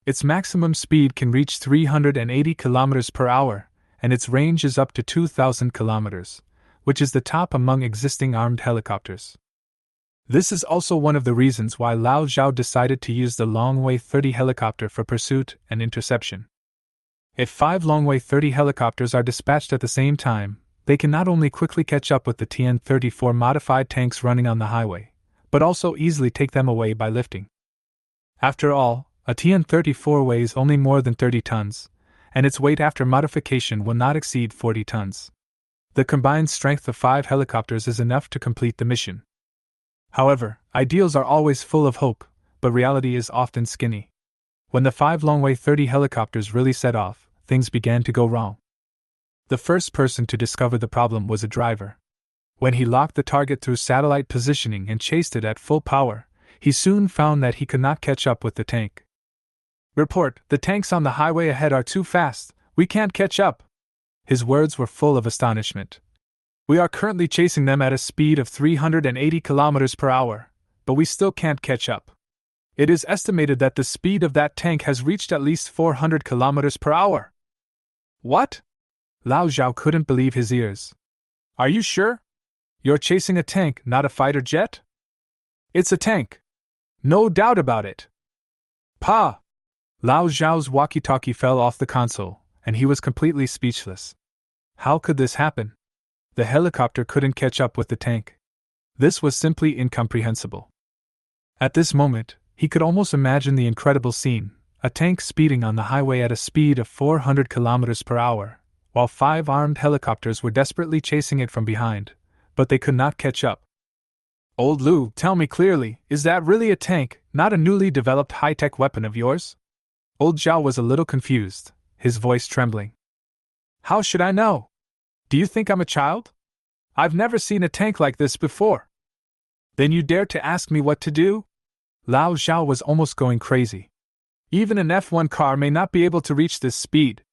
Its maximum speed can reach 380 km per hour, and its range is up to 2,000 km, which is the top among existing armed helicopters. This is also one of the reasons why Lao Zhao decided to use the Longway 30 helicopter for pursuit and interception. If 5 Longway 30 helicopters are dispatched at the same time, they can not only quickly catch up with the TN-34 modified tanks running on the highway, but also easily take them away by lifting. After all, a TN-34 weighs only more than 30 tons, and its weight after modification will not exceed 40 tons. The combined strength of 5 helicopters is enough to complete the mission. However, ideals are always full of hope, but reality is often skinny. When the 5 Longway 30 helicopters really set off, things began to go wrong. The first person to discover the problem was a driver. When he locked the target through satellite positioning and chased it at full power, he soon found that he could not catch up with the tank. "Report, the tanks on the highway ahead are too fast, we can't catch up." His words were full of astonishment. "We are currently chasing them at a speed of 380 km per hour, but we still can't catch up. It is estimated that the speed of that tank has reached at least 400 km per hour. "What?" Lao Zhao couldn't believe his ears. "Are you sure? You're chasing a tank, not a fighter jet?" "It's a tank. No doubt about it." "Pa!" Lao Zhao's walkie-talkie fell off the console, and he was completely speechless. How could this happen? The helicopter couldn't catch up with the tank. This was simply incomprehensible. At this moment, he could almost imagine the incredible scene: a tank speeding on the highway at a speed of 400 kilometers per hour, while 5 armed helicopters were desperately chasing it from behind, but they could not catch up. Old Lou, tell me clearly, is that really a tank, not a newly developed high-tech weapon of yours? Old Zhao was a little confused, his voice trembling. How should I know? Do you think I'm a child? I've never seen a tank like this before. Then you dare to ask me what to do? Lao Zhao was almost going crazy. Even an F1 car may not be able to reach this speed.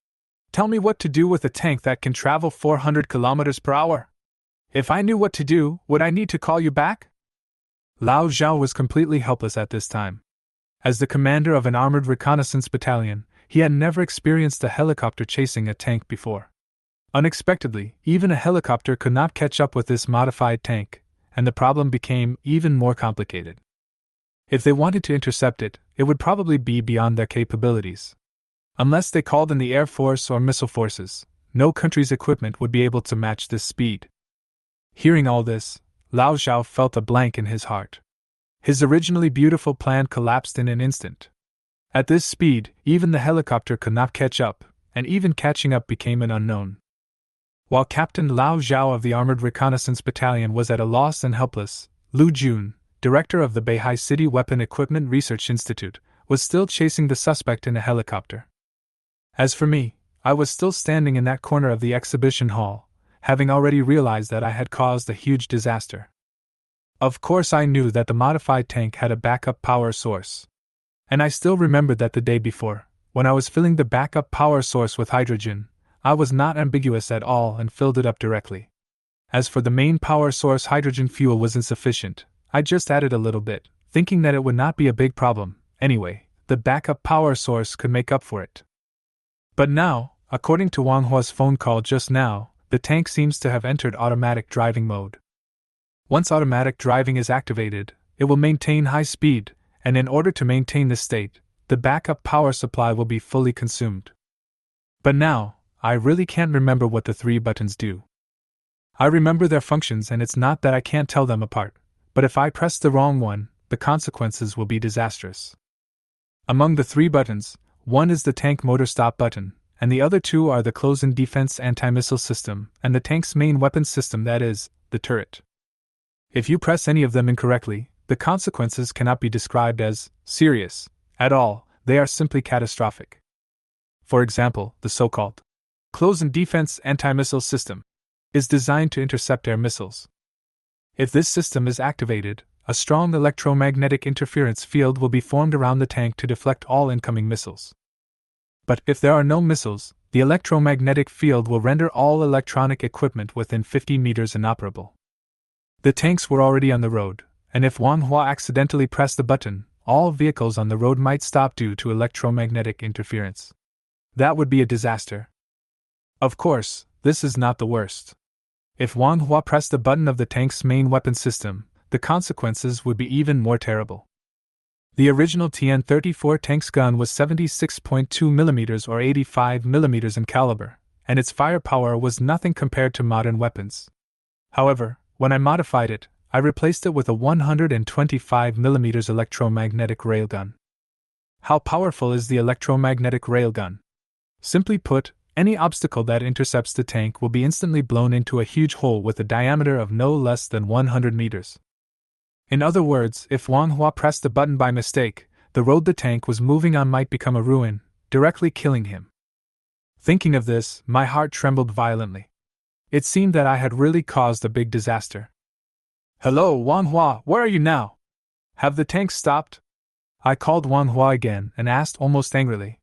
Tell me what to do with a tank that can travel 400 kilometers per hour. If I knew what to do, would I need to call you back? Lao Zhao was completely helpless at this time. As the commander of an armored reconnaissance battalion, he had never experienced a helicopter chasing a tank before. Unexpectedly, even a helicopter could not catch up with this modified tank, and the problem became even more complicated. If they wanted to intercept it, it would probably be beyond their capabilities. Unless they called in the Air Force or missile forces, no country's equipment would be able to match this speed. Hearing all this, Lao Zhao felt a blank in his heart. His originally beautiful plan collapsed in an instant. At this speed, even the helicopter could not catch up, and even catching up became an unknown. While Captain Lao Zhao of the Armored Reconnaissance Battalion was at a loss and helpless, Lu Jun, director of the Beihai City Weapon Equipment Research Institute, was still chasing the suspect in a helicopter. As for me, I was still standing in that corner of the exhibition hall, having already realized that I had caused a huge disaster. Of course, I knew that the modified tank had a backup power source. And I still remembered that the day before, when I was filling the backup power source with hydrogen, I was not ambiguous at all and filled it up directly. As for the main power source, hydrogen fuel was insufficient. I just added a little bit, thinking that it would not be a big problem. Anyway, the backup power source could make up for it. But now, according to Wang Hua's phone call just now, the tank seems to have entered automatic driving mode. Once automatic driving is activated, it will maintain high speed, and in order to maintain this state, the backup power supply will be fully consumed. But now, I really can't remember what the 3 buttons do. I remember their functions, and it's not that I can't tell them apart, but if I press the wrong one, the consequences will be disastrous. Among the 3 buttons, one is the tank motor stop button, and the other 2 are the close-in defense anti-missile system and the tank's main weapon system, that is, the turret. If you press any of them incorrectly, the consequences cannot be described as serious at all, they are simply catastrophic. For example, the so-called close-in defense anti-missile system is designed to intercept air missiles. If this system is activated, a strong electromagnetic interference field will be formed around the tank to deflect all incoming missiles. But if there are no missiles, the electromagnetic field will render all electronic equipment within 50 meters inoperable. The tanks were already on the road, and if Wang Hua accidentally pressed the button, all vehicles on the road might stop due to electromagnetic interference. That would be a disaster. Of course, this is not the worst. If Wang Hua pressed the button of the tank's main weapon system, the consequences would be even more terrible. The original TN-34 tank's gun was 76.2 mm or 85 mm in caliber, and its firepower was nothing compared to modern weapons. However, when I modified it, I replaced it with a 125 mm electromagnetic railgun. How powerful is the electromagnetic railgun? Simply put, any obstacle that intercepts the tank will be instantly blown into a huge hole with a diameter of no less than 100 meters. In other words, if Wang Hua pressed the button by mistake, the road the tank was moving on might become a ruin, directly killing him. Thinking of this, my heart trembled violently. It seemed that I had really caused a big disaster. Hello, Wang Hua, where are you now? Have the tanks stopped? I called Wang Hua again and asked almost angrily.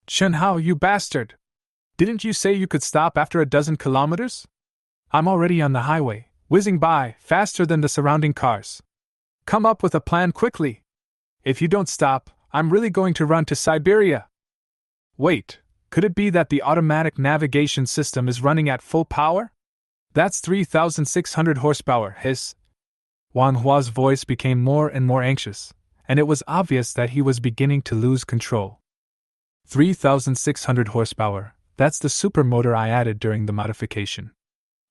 Chen Hao, you bastard! Didn't you say you could stop after a dozen kilometers? I'm already on the highway, whizzing by, faster than the surrounding cars. Come up with a plan quickly. If you don't stop, I'm really going to run to Siberia. Wait, could it be that the automatic navigation system is running at full power? That's 3,600 horsepower, hiss. Wang Hua's voice became more and more anxious, and it was obvious that he was beginning to lose control. 3,600 horsepower, That's the supermotor I added during the modification.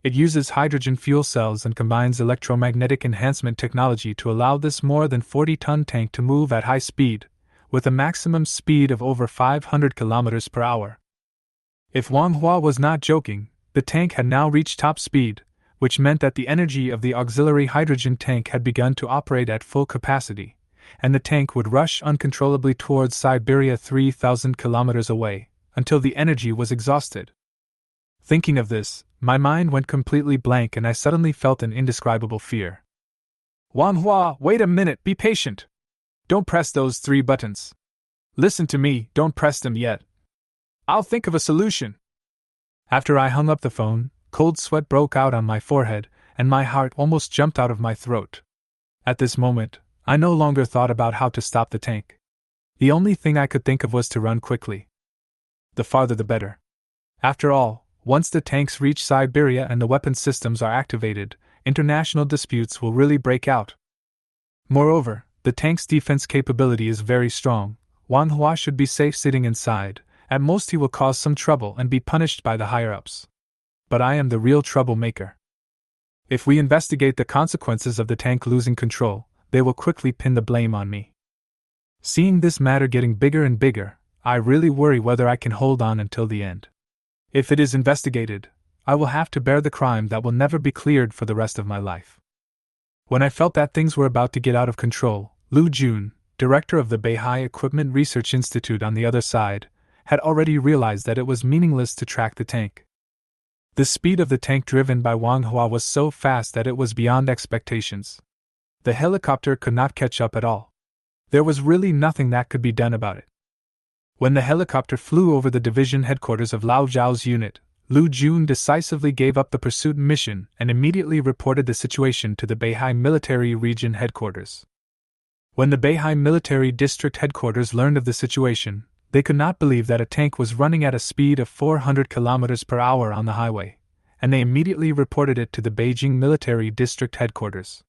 It uses hydrogen fuel cells and combines electromagnetic enhancement technology to allow this more than 40-ton tank to move at high speed, with a maximum speed of over 500 kilometers per hour. If manhwa was not joking, the tank had now reached top speed, which meant that the energy of the auxiliary hydrogen tank had begun to operate at full capacity, and the tank would rush uncontrollably towards Siberia 3,000 kilometers away, until the energy was exhausted. Thinking of this, my mind went completely blank and I suddenly felt an indescribable fear. Manhwa, wait a minute, be patient. Don't press those 3 buttons. Listen to me, don't press them yet. I'll think of a solution. After I hung up the phone, cold sweat broke out on my forehead, and my heart almost jumped out of my throat. At this moment, I no longer thought about how to stop the tank. The only thing I could think of was to run quickly. The farther the better. After all, once the tanks reach Siberia and the weapon systems are activated, international disputes will really break out. Moreover, the tank's defense capability is very strong. Manhwa should be safe sitting inside. At most he will cause some trouble and be punished by the higher-ups. But I am the real troublemaker. If we investigate the consequences of the tank losing control, they will quickly pin the blame on me. Seeing this matter getting bigger and bigger, I really worry whether I can hold on until the end. If it is investigated, I will have to bear the crime that will never be cleared for the rest of my life. When I felt that things were about to get out of control, Lu Jun, director of the Beihai Equipment Research Institute on the other side, had already realized that it was meaningless to track the tank. The speed of the tank driven by manhwa was so fast that it was beyond expectations. The helicopter could not catch up at all. There was really nothing that could be done about it. When the helicopter flew over the division headquarters of Lao Zhao's unit, Lu Jun decisively gave up the pursuit mission and immediately reported the situation to the Beihai Military Region Headquarters. When the Beihai Military District Headquarters learned of the situation, they could not believe that a tank was running at a speed of 400 kilometers per hour on the highway, and they immediately reported it to the Beijing Military District Headquarters.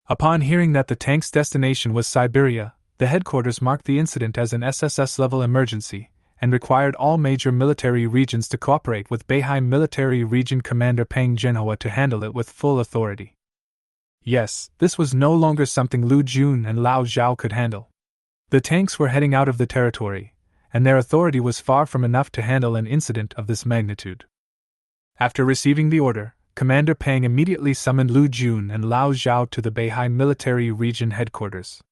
Upon hearing that the tank's destination was Siberia, the headquarters marked the incident as an SSS-level emergency, and required all major military regions to cooperate with Beihai Military Region Commander Peng Zhenhua to handle it with full authority. Yes, this was no longer something Lu Jun and Lao Zhao could handle. The tanks were heading out of the territory, and their authority was far from enough to handle an incident of this magnitude. After receiving the order, Commander Peng immediately summoned Lu Jun and Lao Zhao to the Beihai Military Region Headquarters.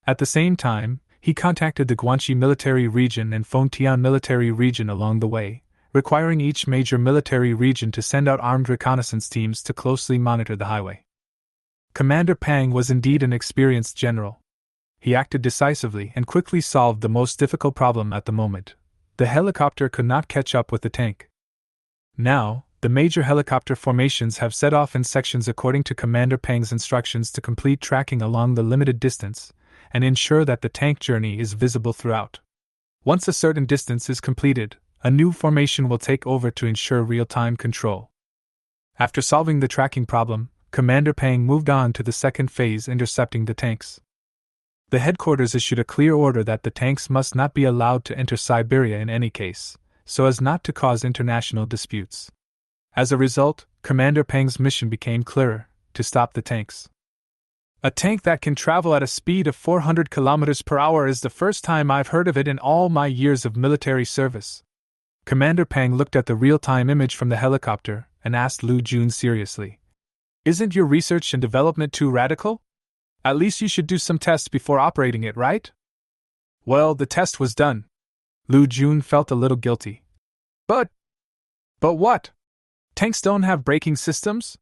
At the same time, he contacted the Guangxi Military Region and Fengtian Military Region along the way, requiring each major military region to send out armed reconnaissance teams to closely monitor the highway. Commander Peng was indeed an experienced general. He acted decisively and quickly solved the most difficult problem at the moment. The helicopter could not catch up with the tank. Now, the major helicopter formations have set off in sections according to Commander Peng's instructions to complete tracking along the limited distance, and ensure that the tank journey is visible throughout. Once a certain distance is completed, a new formation will take over to ensure real-time control. After solving the tracking problem, Commander Peng moved on to the second phase, intercepting the tanks. The headquarters issued a clear order that the tanks must not be allowed to enter Siberia in any case, so as not to cause international disputes. As a result, Commander Peng's mission became clearer: to stop the tanks. A tank that can travel at a speed of 400 kilometers per hour is the first time I've heard of it in all my years of military service. Commander Peng looked at the real-time image from the helicopter and asked Lu Jun seriously, "Isn't your research and development too radical? At least you should do some tests before operating it, right?" Well, the test was done. Lu Jun felt a little guilty. But what? Tanks don't have braking systems?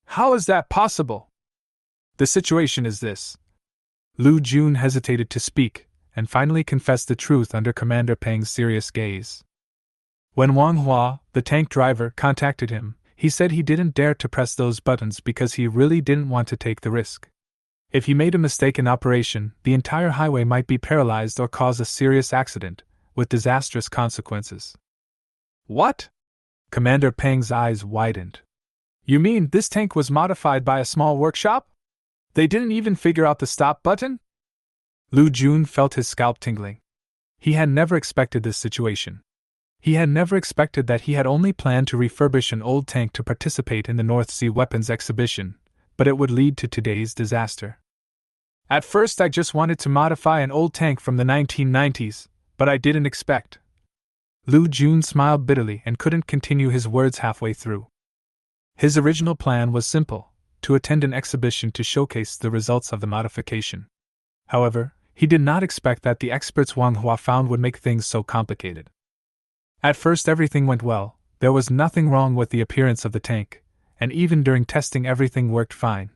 How is that possible? The situation is this. Lu Jun hesitated to speak, and finally confessed the truth under Commander Peng's serious gaze. When Wang Hua, the tank driver, contacted him, he said he didn't dare to press those buttons because he really didn't want to take the risk. If he made a mistake in operation, the entire highway might be paralyzed or cause a serious accident, with disastrous consequences. What? Commander Peng's eyes widened. You mean this tank was modified by a small workshop? They didn't even figure out the stop button? Lu Jun felt his scalp tingling. He had never expected this situation. He had never expected that. He had only planned to refurbish an old tank to participate in the North Sea weapons exhibition, but it would lead to today's disaster. At first I just wanted to modify an old tank from the 1990s, but I didn't expect. Lu Jun smiled bitterly and couldn't continue his words halfway through. His original plan was simple, to attend an exhibition to showcase the results of the modification. However, he did not expect that the experts Wang Hua found would make things so complicated. At first everything went well, there was nothing wrong with the appearance of the tank, and even during testing everything worked fine.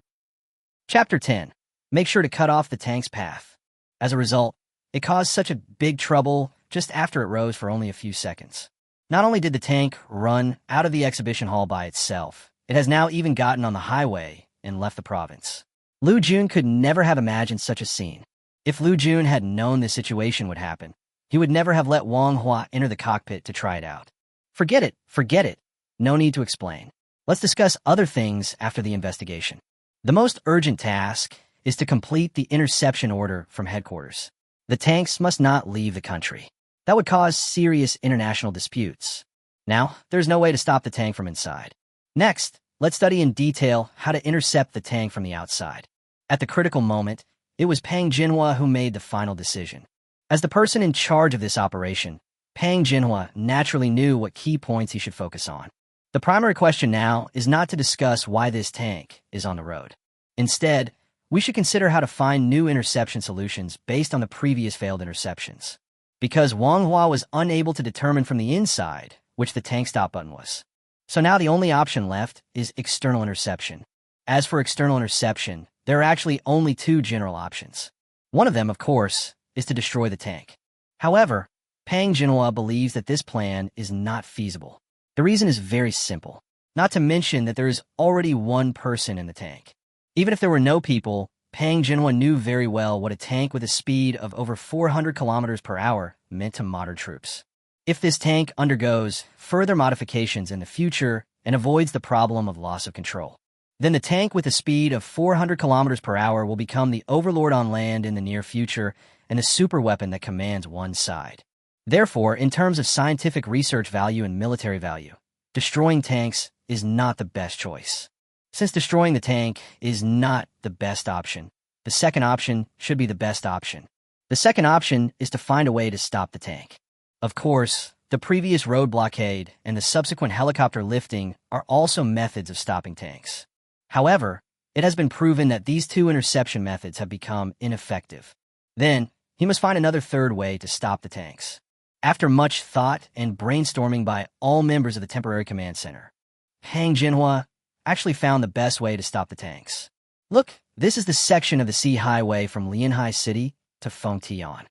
Chapter 10. Make sure to cut off the tank's path. As a result, it caused such a big trouble just after it rose for only a few seconds. Not only did the tank run out of the exhibition hall by itself, it has now even gotten on the highway and left the province. Lu Jun could never have imagined such a scene. If Lu Jun had known this situation would happen, he would never have let Wang Hua enter the cockpit to try it out. Forget it. No need to explain. Let's discuss other things after the investigation. The most urgent task is to complete the interception order from headquarters. The tanks must not leave the country. That would cause serious international disputes. Now, there's no way to stop the tank from inside. Next, let's study in detail how to intercept the tank from the outside. At the critical moment, it was Pang Jinhua who made the final decision. As the person in charge of this operation, Pang Jinhua naturally knew what key points he should focus on. The primary question now is not to discuss why this tank is on the road. Instead, we should consider how to find new interception solutions based on the previous failed interceptions. Because Wang Hua was unable to determine from the inside which the tank stop button was. So now the only option left is external interception. As for external interception, there are actually only two general options. One of them, of course, is to destroy the tank. However, Pang Jinhua believes that this plan is not feasible. The reason is very simple, not to mention that there is already one person in the tank. Even if there were no people, Pang Jinhua knew very well what a tank with a speed of over 400 kilometers per hour meant to modern troops. If this tank undergoes further modifications in the future and avoids the problem of loss of control, then the tank with a speed of 400 kilometers per hour will become the overlord on land in the near future and the super weapon that commands one side. Therefore, in terms of scientific research value and military value, destroying tanks is not the best choice. Since destroying the tank is not the best option, the second option should be the best option. The second option is to find a way to stop the tank. Of course, the previous road blockade and the subsequent helicopter lifting are also methods of stopping tanks. However, it has been proven that these two interception methods have become ineffective. Then, he must find another third way to stop the tanks. After much thought and brainstorming by all members of the temporary command center, Pang Jinhua actually found the best way to stop the tanks. Look, this is the section of the sea highway from Lianhai City to Fengtian.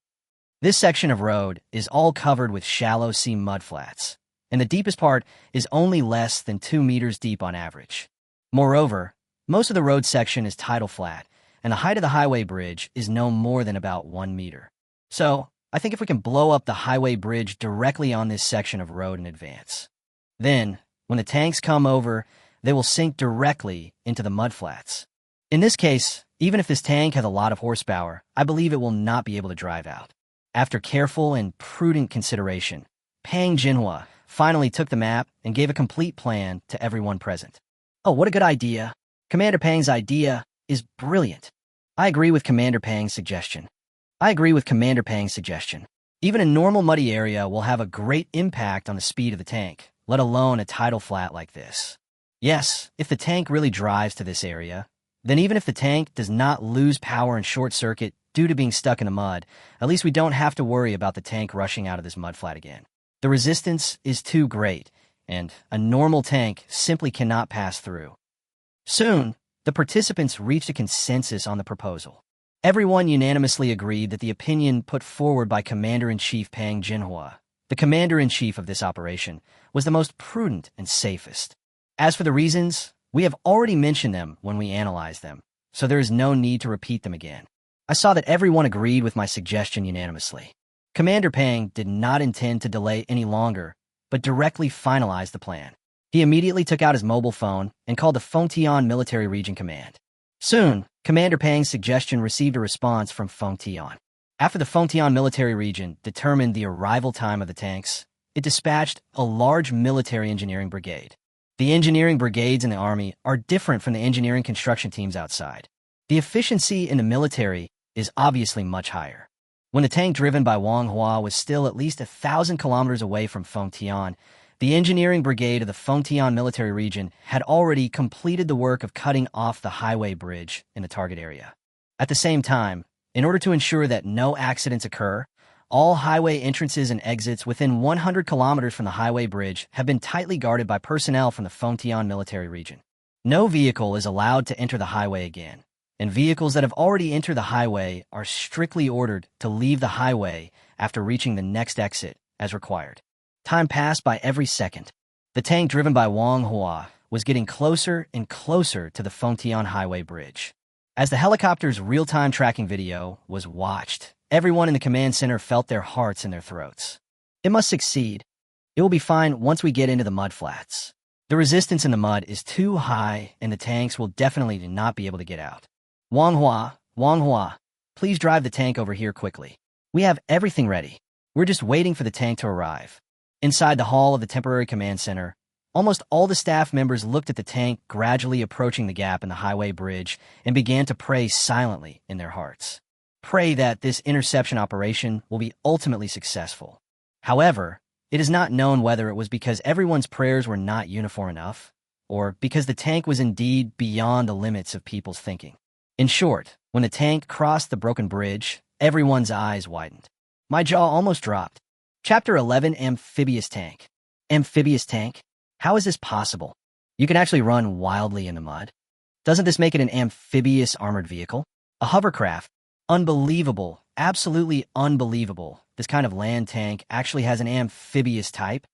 This section of road is all covered with shallow sea mudflats, and the deepest part is only less than 2 meters deep on average. Moreover, most of the road section is tidal flat, and the height of the highway bridge is no more than about 1 meter. So, I think if we can blow up the highway bridge directly on this section of road in advance, then, when the tanks come over, they will sink directly into the mudflats. In this case, even if this tank has a lot of horsepower, I believe it will not be able to drive out. After careful and prudent consideration, Pang Jinhua finally took the map and gave a complete plan to everyone present. Oh, what a good idea. Commander Pang's idea is brilliant. I agree with Commander Pang's suggestion. Even a normal muddy area will have a great impact on the speed of the tank, let alone a tidal flat like this. Yes, if the tank really drives to this area, then even if the tank does not lose power and short circuit due to being stuck in the mud, at least we don't have to worry about the tank rushing out of this mudflat again. The resistance is too great, and a normal tank simply cannot pass through. Soon, the participants reached a consensus on the proposal. Everyone unanimously agreed that the opinion put forward by Commander-in-Chief Pang Jinhua, the commander-in-chief of this operation, was the most prudent and safest. As for the reasons, we have already mentioned them when we analyzed them, so there is no need to repeat them again. I saw that everyone agreed with my suggestion unanimously. Commander Pang did not intend to delay any longer, but directly finalized the plan. He immediately took out his mobile phone and called the Fengtian Military Region Command. Soon, Commander Pang's suggestion received a response from Fengtian. After the Fengtian Military Region determined the arrival time of the tanks, it dispatched a large military engineering brigade. The engineering brigades in the army are different from the engineering construction teams outside. The efficiency in the military is obviously much higher. When the tank driven by Manhwa was still at least 1,000 kilometers away from Fengtian, the engineering brigade of the Fengtian military region had already completed the work of cutting off the highway bridge in the target area. At the same time, in order to ensure that no accidents occur, all highway entrances and exits within 100 kilometers from the highway bridge have been tightly guarded by personnel from the Fengtian military region. No vehicle is allowed to enter the highway again, and vehicles that have already entered the highway are strictly ordered to leave the highway after reaching the next exit as required. Time passed by every second. The tank driven by Wang Hua was getting closer and closer to the Fengtian highway bridge. As the helicopter's real-time tracking video was watched, everyone in the command center felt their hearts in their throats. It must succeed. It will be fine once we get into the mud flats. The resistance in the mud is too high, and the tanks will definitely not be able to get out. Wang Hua, please drive the tank over here quickly. We have everything ready. We're just waiting for the tank to arrive. Inside the hall of the temporary command center, almost all the staff members looked at the tank gradually approaching the gap in the highway bridge and began to pray silently in their hearts. Pray that this interception operation will be ultimately successful. However, it is not known whether it was because everyone's prayers were not uniform enough, or because the tank was indeed beyond the limits of people's thinking. In short, when the tank crossed the broken bridge, everyone's eyes widened. My jaw almost dropped. Chapter 11, Amphibious Tank. Amphibious tank? How is this possible? You can actually run wildly in the mud. Doesn't this make it an amphibious armored vehicle? A hovercraft? Unbelievable. Absolutely unbelievable. This kind of land tank actually has an amphibious type.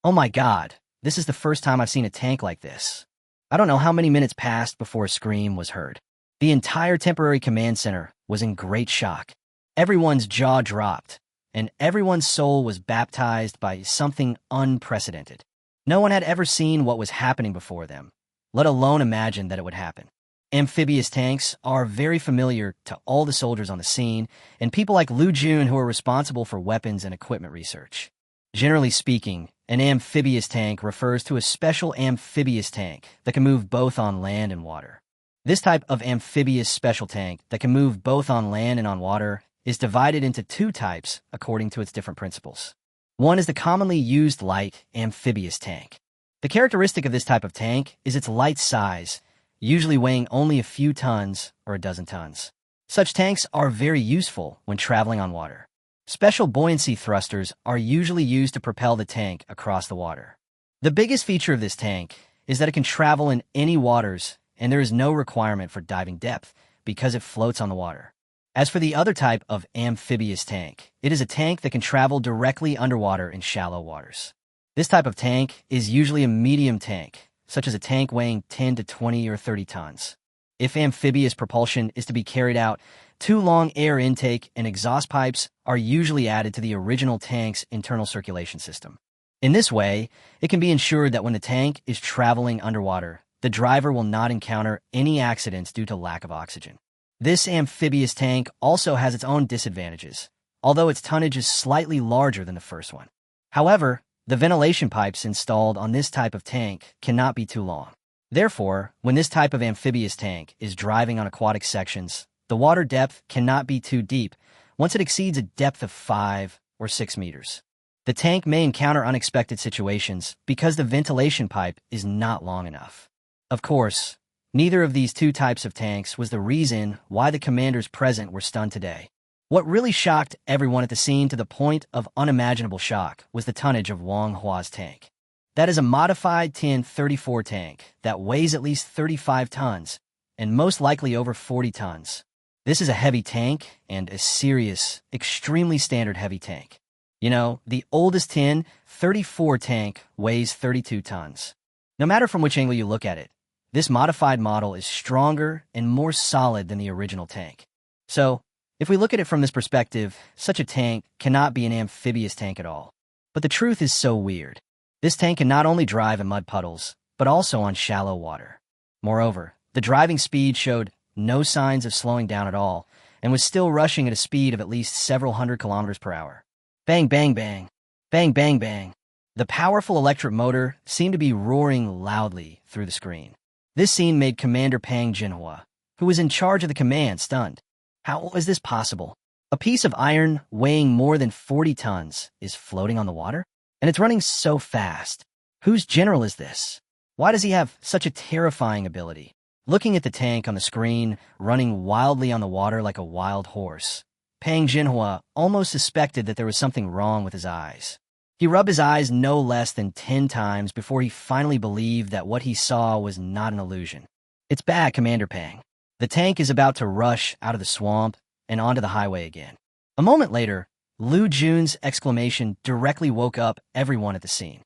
Oh my god, this is the first time I've seen a tank like this. I don't know how many minutes passed before a scream was heard. The entire temporary command center was in great shock. Everyone's jaw dropped, and everyone's soul was baptized by something unprecedented. No one had ever seen what was happening before them, let alone imagine that it would happen. Amphibious tanks are very familiar to all the soldiers on the scene and people like Lu Jun who are responsible for weapons and equipment research. Generally speaking, an amphibious tank refers to a special amphibious tank that can move both on land and water. This type of amphibious special tank that can move both on land and on water is divided into two types according to its different principles. One is the commonly used light amphibious tank. The characteristic of this type of tank is its light size, usually weighing only a few tons or a dozen tons. Such tanks are very useful when traveling on water. Special buoyancy thrusters are usually used to propel the tank across the water. The biggest feature of this tank is that it can travel in any waters, and there is no requirement for diving depth because it floats on the water. As for the other type of amphibious tank, it is a tank that can travel directly underwater in shallow waters. This type of tank is usually a medium tank, such as a tank weighing 10 to 20 or 30 tons. If amphibious propulsion is to be carried out, two long air intake and exhaust pipes are usually added to the original tank's internal circulation system. In this way, it can be ensured that when the tank is traveling underwater, the driver will not encounter any accidents due to lack of oxygen. This amphibious tank also has its own disadvantages, although its tonnage is slightly larger than the first one. However, the ventilation pipes installed on this type of tank cannot be too long. Therefore, when this type of amphibious tank is driving on aquatic sections, the water depth cannot be too deep once it exceeds a depth of 5 or 6 meters. The tank may encounter unexpected situations because the ventilation pipe is not long enough. Of course, neither of these two types of tanks was the reason why the commanders present were stunned today. What really shocked everyone at the scene to the point of unimaginable shock was the tonnage of Wang Hua's tank. That is a modified TN-34 tank that weighs at least 35 tons, and most likely over 40 tons. This is a heavy tank and a serious, extremely standard heavy tank. You know, the oldest TN-34 tank weighs 32 tons. No matter from which angle you look at it, this modified model is stronger and more solid than the original tank. So, if we look at it from this perspective, such a tank cannot be an amphibious tank at all. But the truth is so weird. This tank can not only drive in mud puddles, but also on shallow water. Moreover, the driving speed showed no signs of slowing down at all, and was still rushing at a speed of at least several hundred kilometers per hour. Bang, bang, bang. Bang, bang, bang. The powerful electric motor seemed to be roaring loudly through the screen. This scene made Commander Pang Jinhua, who was in charge of the command, stunned. How is this possible? A piece of iron weighing more than 40 tons is floating on the water? And it's running so fast. Whose general is this? Why does he have such a terrifying ability? Looking at the tank on the screen, running wildly on the water like a wild horse, Pang Jinhua almost suspected that there was something wrong with his eyes. He rubbed his eyes no less than 10 times before he finally believed that what he saw was not an illusion. It's bad, Commander Pang. The tank is about to rush out of the swamp and onto the highway again. A moment later, Lu Jun's exclamation directly woke up everyone at the scene.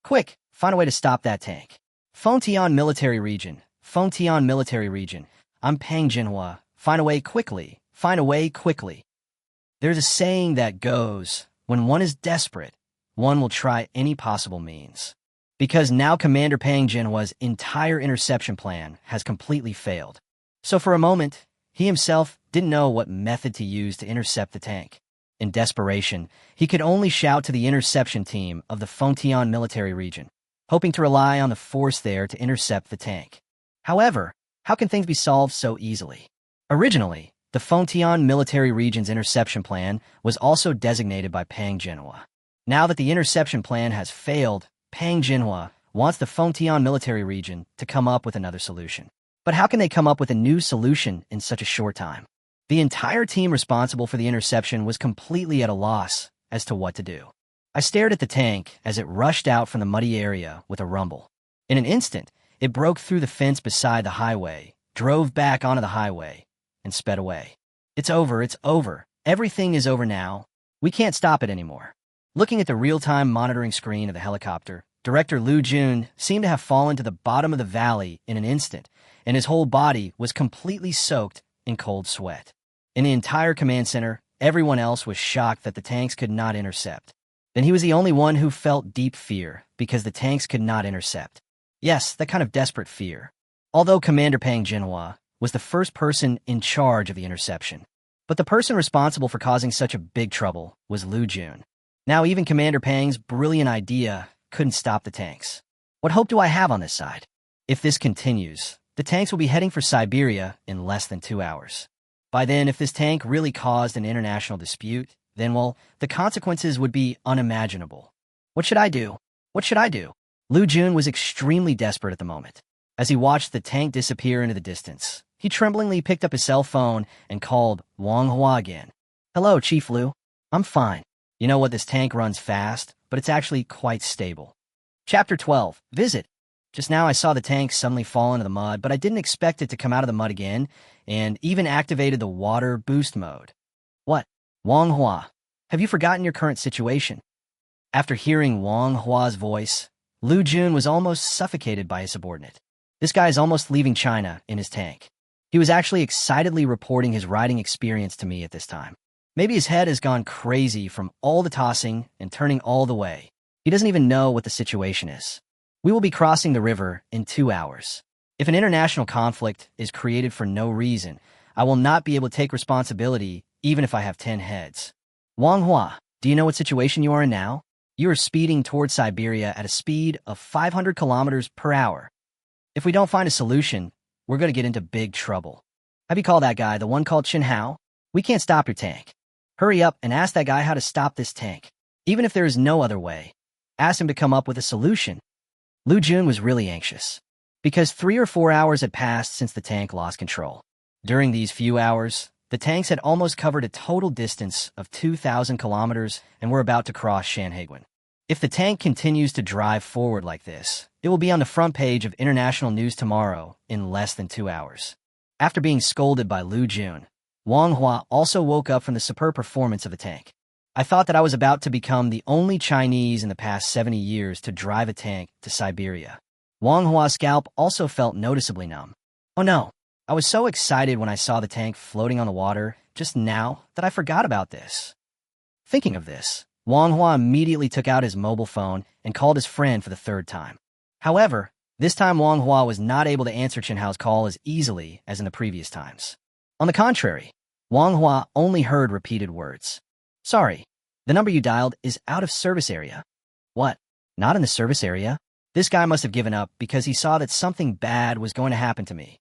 Quick, find a way to stop that tank. Fengtian Military Region. Fengtian Military Region. I'm Pang Jinhua. Find a way quickly. Find a way quickly. There's a saying that goes, when one is desperate, one will try any possible means. Because now Commander Pang Jinhua's entire interception plan has completely failed. So for a moment, he himself didn't know what method to use to intercept the tank. In desperation, he could only shout to the interception team of the Fengtian Military Region, hoping to rely on the force there to intercept the tank. However, how can things be solved so easily? Originally, the Fengtian Military Region's interception plan was also designated by Pang Jinhua. Now that the interception plan has failed, Pang Jinhua wants the Fengtian Military Region to come up with another solution. But how can they come up with a new solution in such a short time? The entire team responsible for the interception was completely at a loss as to what to do. I stared at the tank as it rushed out from the muddy area with a rumble. In an instant, it broke through the fence beside the highway, drove back onto the highway, and sped away. It's over, it's over. Everything is over now. We can't stop it anymore. Looking at the real-time monitoring screen of the helicopter, Director Lu Jun seemed to have fallen to the bottom of the valley in an instant, and his whole body was completely soaked in cold sweat. In the entire command center, everyone else was shocked that the tanks could not intercept. Then he was the only one who felt deep fear because the tanks could not intercept. Yes, that kind of desperate fear. Although Commander Pang Jinhua was the first person in charge of the interception. But the person responsible for causing such a big trouble was Lu Jun. Now even Commander Pang's brilliant idea couldn't stop the tanks. What hope do I have on this side? If this continues, the tanks will be heading for Siberia in less than 2 hours. By then, if this tank really caused an international dispute, then, well, the consequences would be unimaginable. What should I do? What should I do? Lu Jun was extremely desperate at the moment. As he watched the tank disappear into the distance, he tremblingly picked up his cell phone and called Manhwa again. Hello, Chief Lu. I'm fine. You know what, this tank runs fast, but it's actually quite stable. Chapter 12. Visit. Just now I saw the tank suddenly fall into the mud, but I didn't expect it to come out of the mud again, and even activated the water boost mode. What? Wang Hua, have you forgotten your current situation? After hearing Wang Hua's voice, Lu Jun was almost suffocated by his subordinate. This guy is almost leaving China in his tank. He was actually excitedly reporting his riding experience to me at this time. Maybe his head has gone crazy from all the tossing and turning all the way. He doesn't even know what the situation is. We will be crossing the river in 2 hours. If an international conflict is created for no reason, I will not be able to take responsibility even if I have 10 heads. Wang Hua, do you know what situation you are in now? You are speeding towards Siberia at a speed of 500 kilometers per hour. If we don't find a solution, we're going to get into big trouble. Have you called that guy, the one called Chin Hao? We can't stop your tank. Hurry up and ask that guy how to stop this tank. Even if there is no other way, ask him to come up with a solution. Lu Jun was really anxious, because 3 or 4 hours had passed since the tank lost control. During these few hours, the tanks had almost covered a total distance of 2,000 kilometers and were about to cross Shanhaiguan. If the tank continues to drive forward like this, it will be on the front page of international news tomorrow in less than 2 hours. After being scolded by Lu Jun, Wang Hua also woke up from the superb performance of the tank. I thought that I was about to become the only Chinese in the past 70 years to drive a tank to Siberia. Wang Hua's scalp also felt noticeably numb. Oh no, I was so excited when I saw the tank floating on the water just now that I forgot about this. Thinking of this, Wang Hua immediately took out his mobile phone and called his friend for the 3rd time. However, this time Wang Hua was not able to answer Chen Hao's call as easily as in the previous times. On the contrary, Wang Hua only heard repeated words. Sorry, the number you dialed is out of service area. What? Not in the service area? This guy must have given up because he saw that something bad was going to happen to me.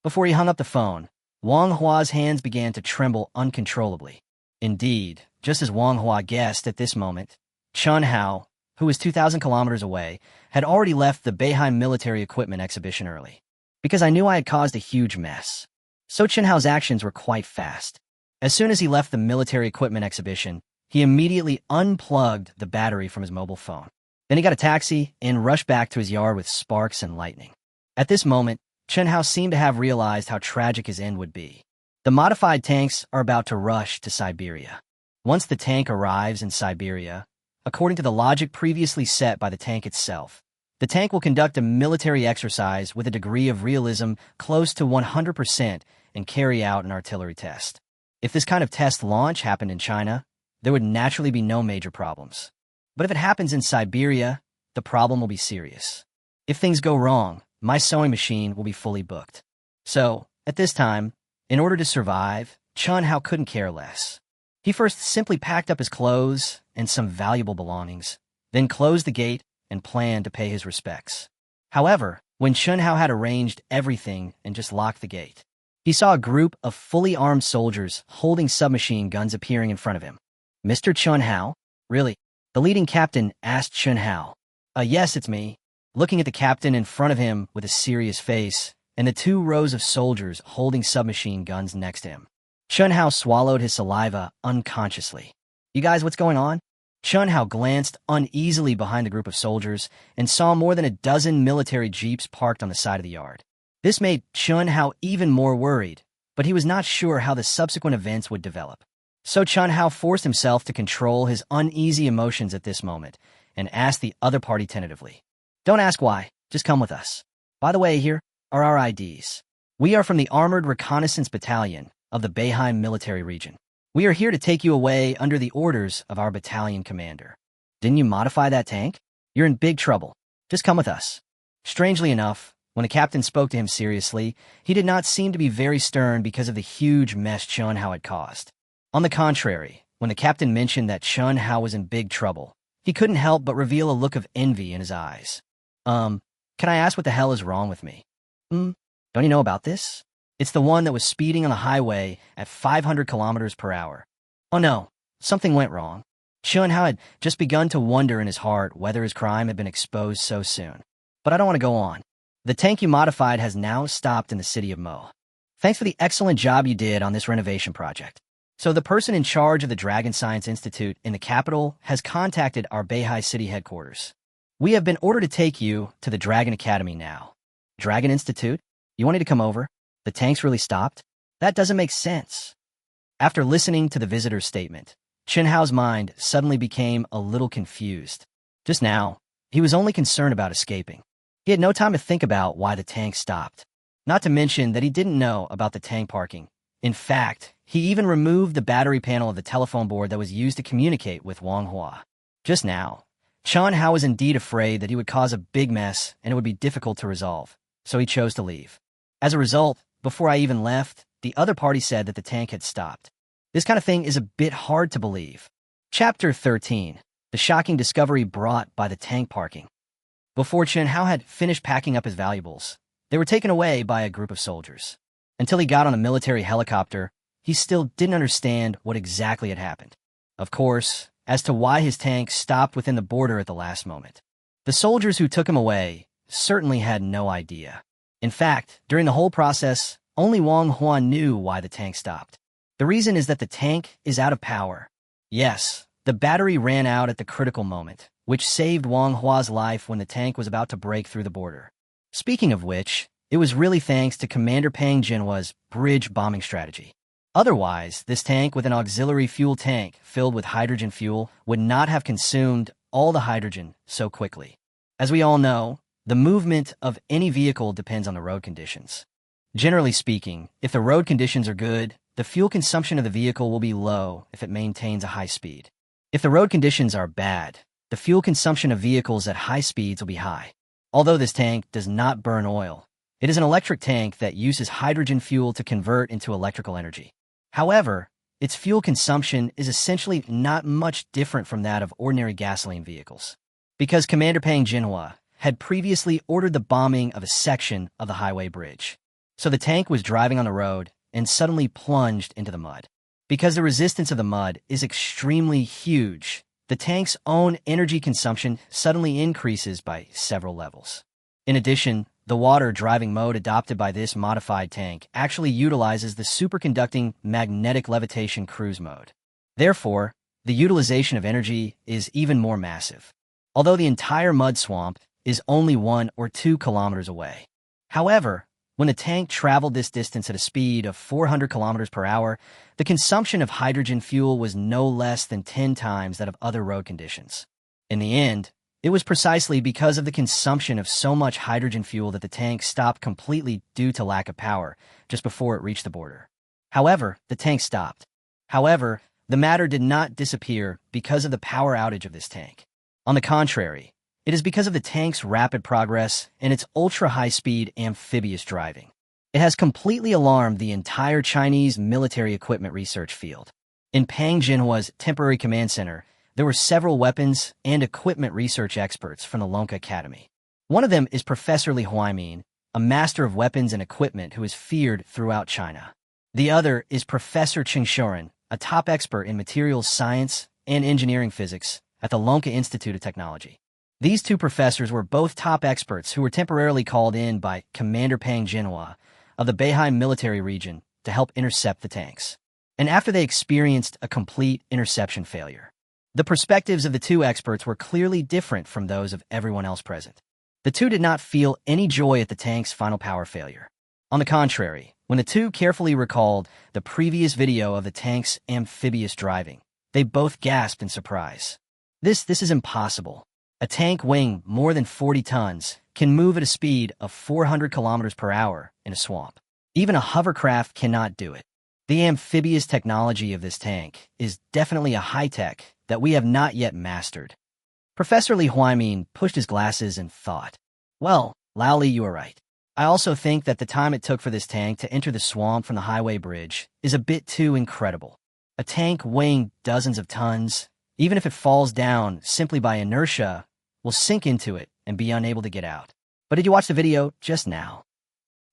Before he hung up the phone, Wang Hua's hands began to tremble uncontrollably. Indeed, just as Wang Hua guessed at this moment, Chun Hao, who was 2,000 kilometers away, had already left the Beihai military equipment exhibition early. Because I knew I had caused a huge mess. So Chun Hao's actions were quite fast. As soon as he left the military equipment exhibition, he immediately unplugged the battery from his mobile phone. Then he got a taxi and rushed back to his yard with sparks and lightning. At this moment, Chun Hao seemed to have realized how tragic his end would be. The modified tanks are about to rush to Siberia. Once the tank arrives in Siberia, according to the logic previously set by the tank itself, the tank will conduct a military exercise with a degree of realism close to 100% and carry out an artillery test. If this kind of test launch happened in China, there would naturally be no major problems. But if it happens in Siberia, the problem will be serious. If things go wrong, my sewing machine will be fully booked. So, at this time, in order to survive, Chun Hao couldn't care less. He first simply packed up his clothes and some valuable belongings, then closed the gate and planned to pay his respects. However, when Chun Hao had arranged everything and just locked the gate, he saw a group of fully armed soldiers holding submachine guns appearing in front of him. Mr. Chun Hao? Really? The leading captain asked Chun Hao. Yes, it's me. Looking at the captain in front of him with a serious face, and the two rows of soldiers holding submachine guns next to him. Chun Hao swallowed his saliva unconsciously. You guys, what's going on? Chun Hao glanced uneasily behind the group of soldiers and saw more than a dozen military jeeps parked on the side of the yard. This made Chun Hao even more worried, but he was not sure how the subsequent events would develop. So Chun Hao forced himself to control his uneasy emotions at this moment and asked the other party tentatively. Don't ask why, just come with us. By the way, here are our IDs. We are from the Armored Reconnaissance Battalion of the Beihai military region. We are here to take you away under the orders of our battalion commander. Didn't you modify that tank? You're in big trouble. Just come with us. Strangely enough, when the captain spoke to him seriously, he did not seem to be very stern because of the huge mess Chun Hao had caused. On the contrary, when the captain mentioned that Chun Hao was in big trouble, he couldn't help but reveal a look of envy in his eyes. Can I ask what the hell is wrong with me? Don't you know about this? It's the one that was speeding on the highway at 500 kilometers per hour. Oh no, something went wrong. Chun Hao had just begun to wonder in his heart whether his crime had been exposed so soon. But I don't want to go on. The tank you modified has now stopped in the city of Mo. Thanks for the excellent job you did on this renovation project. So the person in charge of the Dragon Science Institute in the capital has contacted our Beihai city headquarters. We have been ordered to take you to the Dragon Academy now. Dragon Institute? You wanted to come over? The tanks really stopped? That doesn't make sense. After listening to the visitor's statement, Chun Hao's mind suddenly became a little confused. Just now, he was only concerned about escaping. He had no time to think about why the tank stopped. Not to mention that he didn't know about the tank parking. In fact, he even removed the battery panel of the telephone board that was used to communicate with Wang Hua. Just now, Chun Hao was indeed afraid that he would cause a big mess and it would be difficult to resolve, so he chose to leave. As a result, before I even left, the other party said that the tank had stopped. This kind of thing is a bit hard to believe. Chapter 13. The shocking discovery brought by the tank parking. Before Chun Hao had finished packing up his valuables, they were taken away by a group of soldiers. Until he got on a military helicopter, he still didn't understand what exactly had happened. Of course, as to why his tank stopped within the border at the last moment. The soldiers who took him away certainly had no idea. In fact, during the whole process, only Wang Hua knew why the tank stopped. The reason is that the tank is out of power. Yes, the battery ran out at the critical moment, which saved Wang Hua's life when the tank was about to break through the border. Speaking of which, it was really thanks to Commander Pang Jinhua's bridge bombing strategy. Otherwise, this tank with an auxiliary fuel tank filled with hydrogen fuel would not have consumed all the hydrogen so quickly. As we all know, the movement of any vehicle depends on the road conditions. Generally speaking, if the road conditions are good, the fuel consumption of the vehicle will be low if it maintains a high speed. If the road conditions are bad, the fuel consumption of vehicles at high speeds will be high. Although this tank does not burn oil, it is an electric tank that uses hydrogen fuel to convert into electrical energy. However, its fuel consumption is essentially not much different from that of ordinary gasoline vehicles. because Commander Pang Jinhua had previously ordered the bombing of a section of the highway bridge. So the tank was driving on the road and suddenly plunged into the mud. Because the resistance of the mud is extremely huge, the tank's own energy consumption suddenly increases by several levels. In addition, the water driving mode adopted by this modified tank actually utilizes the superconducting magnetic levitation cruise mode. Therefore, the utilization of energy is even more massive, although the entire mud swamp is only 1 or 2 kilometers away. However, when the tank traveled this distance at a speed of 400 kilometers per hour, the consumption of hydrogen fuel was no less than 10 times that of other road conditions. In the end, it was precisely because of the consumption of so much hydrogen fuel that the tank stopped completely due to lack of power just before it reached the border. However, the tank stopped. However, the matter did not disappear because of the power outage of this tank. On the contrary, it is because of the tank's rapid progress and its ultra-high-speed amphibious driving. It has completely alarmed the entire Chinese military equipment research field. In Pang Jinhua's temporary command center, there were several weapons and equipment research experts from the Lonka Academy. One of them is Professor Li Huaimin, a master of weapons and equipment who is feared throughout China. The other is Professor Cheng Shoren, a top expert in materials science and engineering physics at the Lonka Institute of Technology. These two professors were both top experts who were temporarily called in by Commander Pang Jinhua of the Beihai military region to help intercept the tanks. And after they experienced a complete interception failure, the perspectives of the two experts were clearly different from those of everyone else present. The two did not feel any joy at the tank's final power failure. On the contrary, when the two carefully recalled the previous video of the tank's amphibious driving, they both gasped in surprise. This is impossible. A tank weighing more than 40 tons can move at a speed of 400 kilometers per hour in a swamp. Even a hovercraft cannot do it. The amphibious technology of this tank is definitely a high-tech that we have not yet mastered. Professor Li Huaimin pushed his glasses and thought, "Well, Lao Li, you are right. I also think that the time it took for this tank to enter the swamp from the highway bridge is a bit too incredible. A tank weighing dozens of tons, even if it falls down simply by inertia, will sink into it and be unable to get out." But did you watch the video just now?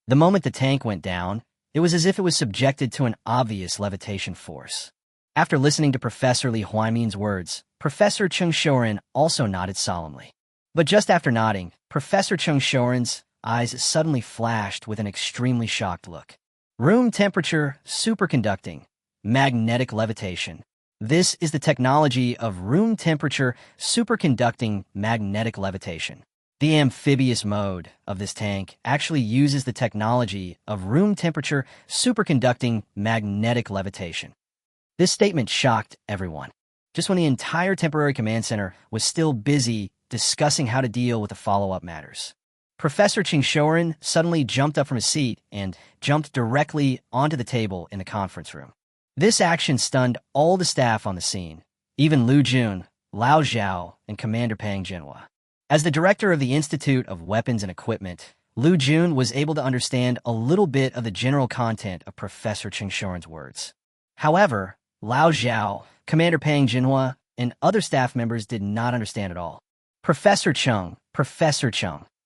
The moment the tank went down, it was as if it was subjected to an obvious levitation force. After listening to Professor Li Huaimin's words, Professor Cheng Shoren also nodded solemnly. But just after nodding, Professor Cheng Shoren's eyes suddenly flashed with an extremely shocked look. Room temperature superconducting magnetic levitation. This is the technology of room temperature superconducting magnetic levitation. The amphibious mode of this tank actually uses the technology of room temperature superconducting magnetic levitation. This statement shocked everyone, just when the entire temporary command center was still busy discussing how to deal with the follow-up matters. Professor Cheng Shoren suddenly jumped up from his seat and jumped directly onto the table in the conference room. This action stunned all the staff on the scene, even Lu Jun, Lao Zhao, and Commander Pang Jinhua. As the director of the Institute of Weapons and Equipment, Lu Jun was able to understand a little bit of the general content of Professor Cheng Shoren's words. However, Lao Zhao, Commander Pang Jinhua, and other staff members did not understand at all. Professor Cheng,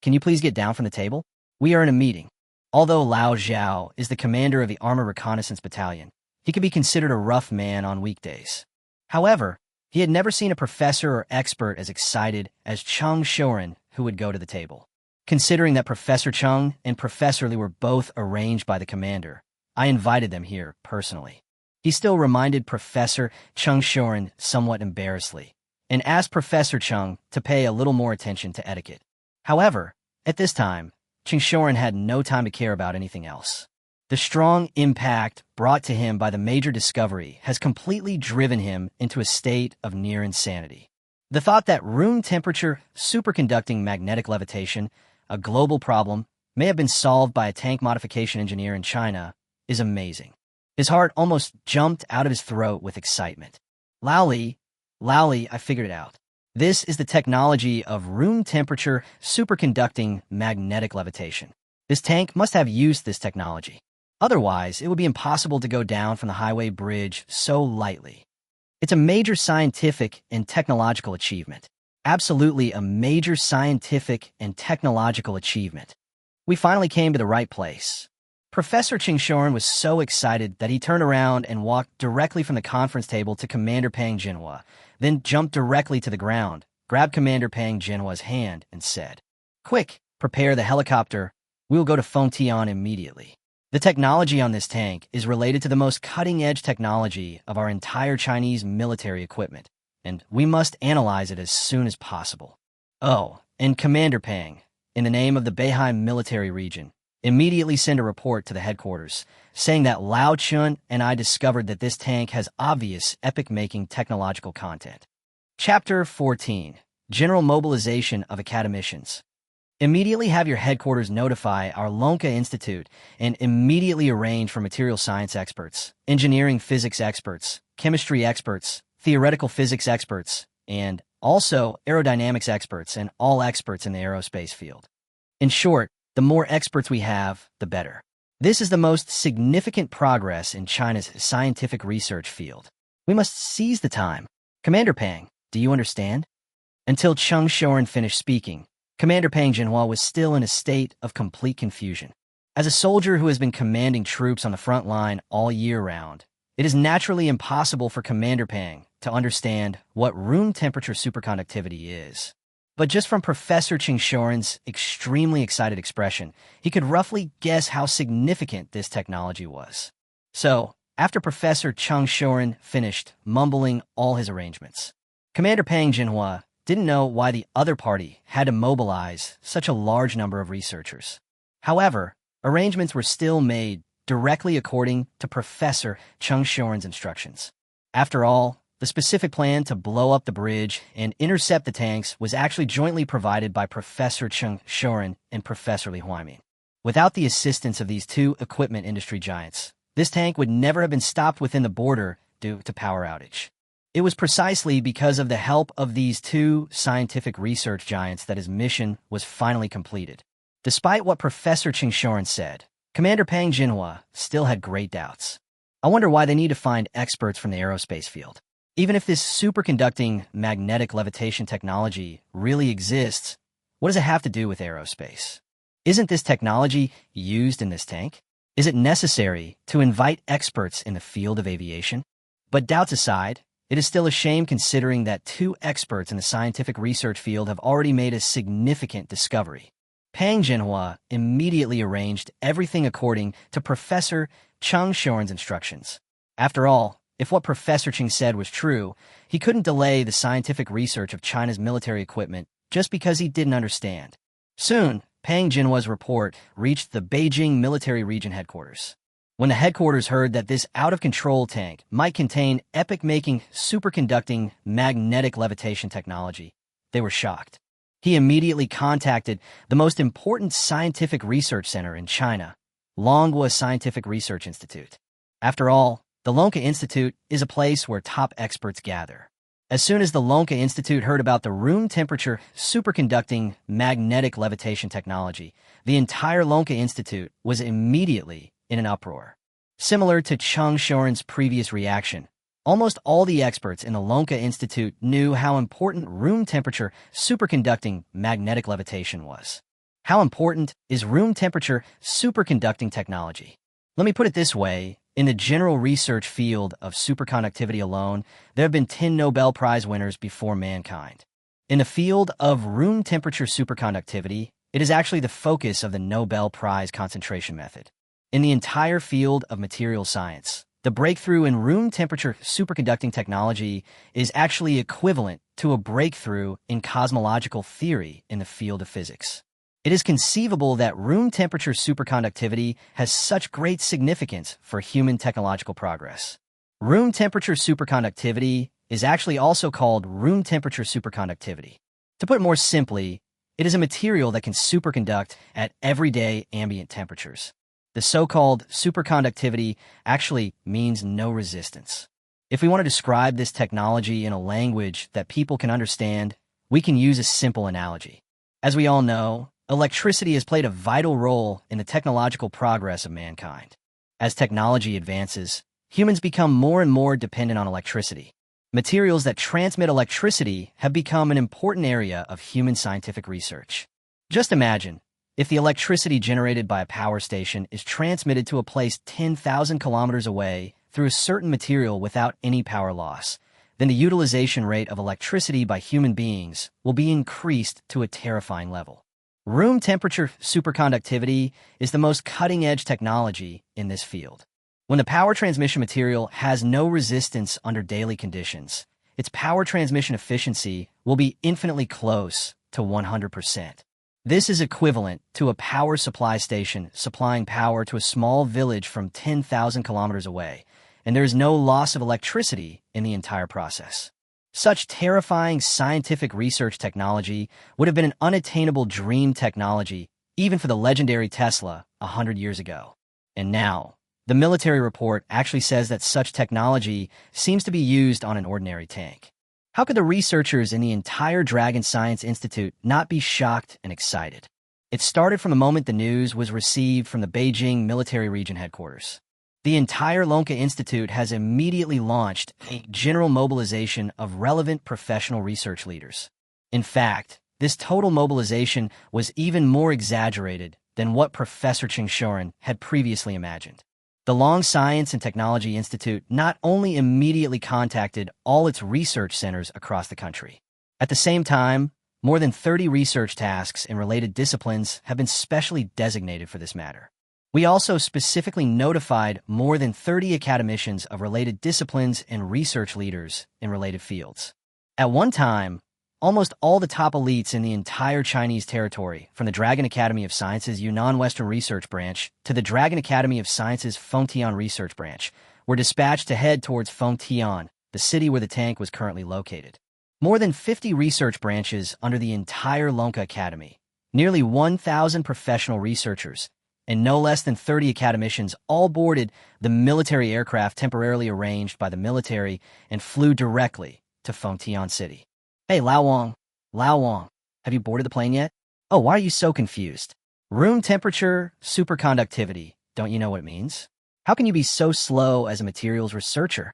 can you please get down from the table? We are in a meeting." Although Lao Zhao is the commander of the Armored Reconnaissance Battalion, he could be considered a rough man on weekdays. However, he had never seen a professor or expert as excited as Cheng Shoren who would go to the table. Considering that Professor Cheng and Professor Li were both arranged by the commander, I invited them here personally. He still reminded Professor Cheng Shoren somewhat embarrassedly, and asked Professor Cheng to pay a little more attention to etiquette. However, at this time, Cheng Shoren had no time to care about anything else. The strong impact brought to him by the major discovery has completely driven him into a state of near insanity. The thought that room temperature superconducting magnetic levitation, a global problem, may have been solved by a tank modification engineer in China is amazing. His heart almost jumped out of his throat with excitement. Lao Li, I figured it out. This is the technology of room temperature superconducting magnetic levitation. This tank must have used this technology. Otherwise, it would be impossible to go down from the highway bridge so lightly. It's a major scientific and technological achievement. Absolutely a major scientific and technological achievement. We finally came to the right place. Professor Chingshoren was so excited that he turned around and walked directly from the conference table to Commander Pang Jinhua, then jumped directly to the ground, grabbed Commander Pang Jinhua's hand, and said, "Quick, prepare the helicopter. We will go to Fengtian immediately." The technology on this tank is related to the most cutting-edge technology of our entire Chinese military equipment, and we must analyze it as soon as possible. Oh, and Commander Pang, in the name of the Beihai military region, immediately send a report to the headquarters, saying that Lao Chun and I discovered that this tank has obvious epic-making technological content. Chapter 14. General Mobilization of Academicians. Immediately have your headquarters notify our Lonka Institute and immediately arrange for material science experts, engineering physics experts, chemistry experts, theoretical physics experts, and also aerodynamics experts and all experts in the aerospace field. In short, the more experts we have, the better. This is the most significant progress in China's scientific research field. We must seize the time. Commander Pang, do you understand? Until Chung Shoren finished speaking, Commander Pang Jinhua was still in a state of complete confusion. As a soldier who has been commanding troops on the front line all year round, it is naturally impossible for Commander Pang to understand what room temperature superconductivity is. But just from Professor Chingshoren's extremely excited expression, he could roughly guess how significant this technology was. So, after Professor Chingshoren finished mumbling all his arrangements, Commander Pang Jinhua didn't know why the other party had to mobilize such a large number of researchers. However, arrangements were still made directly according to Professor Chingshoren's instructions. After all, the specific plan to blow up the bridge and intercept the tanks was actually jointly provided by Professor Chingshoren and Professor Li Huaimin. Without the assistance of these two equipment industry giants, this tank would never have been stopped within the border due to power outage. It was precisely because of the help of these two scientific research giants that his mission was finally completed. Despite what Professor Chingshoren said, Commander Pang Jinhua still had great doubts. I wonder why they need to find experts from the aerospace field. Even if this superconducting magnetic levitation technology really exists, what does it have to do with aerospace? Isn't this technology used in this tank? Is it necessary to invite experts in the field of aviation? But doubts aside, it is still a shame considering that two experts in the scientific research field have already made a significant discovery. Pang Jinhua immediately arranged everything according to Professor Chingshoren's instructions. After all, if what Professor Ching said was true, he couldn't delay the scientific research of China's military equipment just because he didn't understand. Soon, Pang Jinhua's report reached the Beijing military region headquarters. When the headquarters heard that this out-of-control tank might contain epic-making superconducting magnetic levitation technology, they were shocked. He immediately contacted the most important scientific research center in China, Manhwa Scientific Research Institute. After all, the Lonka Institute is a place where top experts gather. As soon as the Lonka Institute heard about the room temperature superconducting magnetic levitation technology, the entire Lonka Institute was immediately in an uproar. Similar to Chung Shoren's previous reaction, almost all the experts in the Lonka Institute knew how important room temperature superconducting magnetic levitation was. How important is room temperature superconducting technology? Let me put it this way. In the general research field of superconductivity alone, there have been 10 Nobel Prize winners before mankind. In the field of room temperature superconductivity, it is actually the focus of the Nobel Prize concentration method. In the entire field of material science, the breakthrough in room temperature superconducting technology is actually equivalent to a breakthrough in cosmological theory in the field of physics. It is conceivable that room temperature superconductivity has such great significance for human technological progress. Room temperature superconductivity is actually also called room temperature superconductivity. To put it more simply, it is a material that can superconduct at everyday ambient temperatures. The so-called superconductivity actually means no resistance. If we want to describe this technology in a language that people can understand, we can use a simple analogy. As we all know, electricity has played a vital role in the technological progress of mankind. As technology advances, humans become more and more dependent on electricity. Materials that transmit electricity have become an important area of human scientific research. Just imagine, if the electricity generated by a power station is transmitted to a place 10,000 kilometers away through a certain material without any power loss, then the utilization rate of electricity by human beings will be increased to a terrifying level. Room temperature superconductivity is the most cutting-edge technology in this field. When the power transmission material has no resistance under daily conditions, its power transmission efficiency will be infinitely close to 100%. This is equivalent to a power supply station supplying power to a small village from 10,000 kilometers away, and there is no loss of electricity in the entire process. Such terrifying scientific research technology would have been an unattainable dream technology even for the legendary Tesla 100 years ago. And now, the military report actually says that such technology seems to be used on an ordinary tank. How could the researchers in the entire Dragon Science Institute not be shocked and excited? It started from the moment the news was received from the Beijing military region headquarters. The entire Manga Institute has immediately launched a general mobilization of relevant professional research leaders. In fact, this total mobilization was even more exaggerated than what Professor Chingshoren had previously imagined. The Long Science and Technology Institute not only immediately contacted all its research centers across the country. At the same time, more than 30 research tasks in related disciplines have been specially designated for this matter. We also specifically notified more than 30 academicians of related disciplines and research leaders in related fields. At one time, almost all the top elites in the entire Chinese territory, from the Dragon Academy of Sciences Yunnan Western Research Branch to the Dragon Academy of Sciences Fengtian Research Branch, were dispatched to head towards Fengtian, the city where the tank was currently located. More than 50 research branches under the entire Manga Academy, nearly 1,000 professional researchers, and no less than 30 academicians all boarded the military aircraft temporarily arranged by the military and flew directly to Fengtian City. Hey, Lao Wang, have you boarded the plane yet? Oh, why are you so confused? Room temperature superconductivity, don't you know what it means? How can you be so slow as a materials researcher?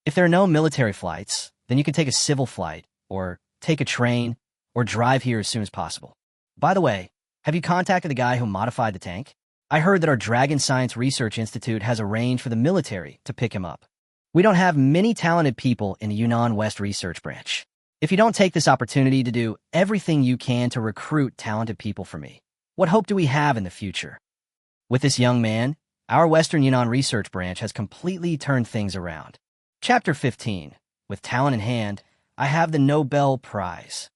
If there are no military flights, then you can take a civil flight, or take a train, or drive here as soon as possible. By the way, have you contacted the guy who modified the tank? I heard that our Dragon Science Research Institute has arranged for the military to pick him up. We don't have many talented people in the Yunnan West Research Branch. If you don't take this opportunity to do everything you can to recruit talented people for me, what hope do we have in the future? With this young man, our Western Yunnan Research Branch has completely turned things around. Chapter 15. With talent in hand, I have the Nobel Prize.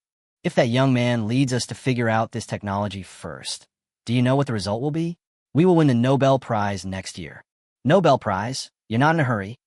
If that young man leads us to figure out this technology first, do you know what the result will be? We will win the Nobel Prize next year. Nobel Prize? You're not in a hurry.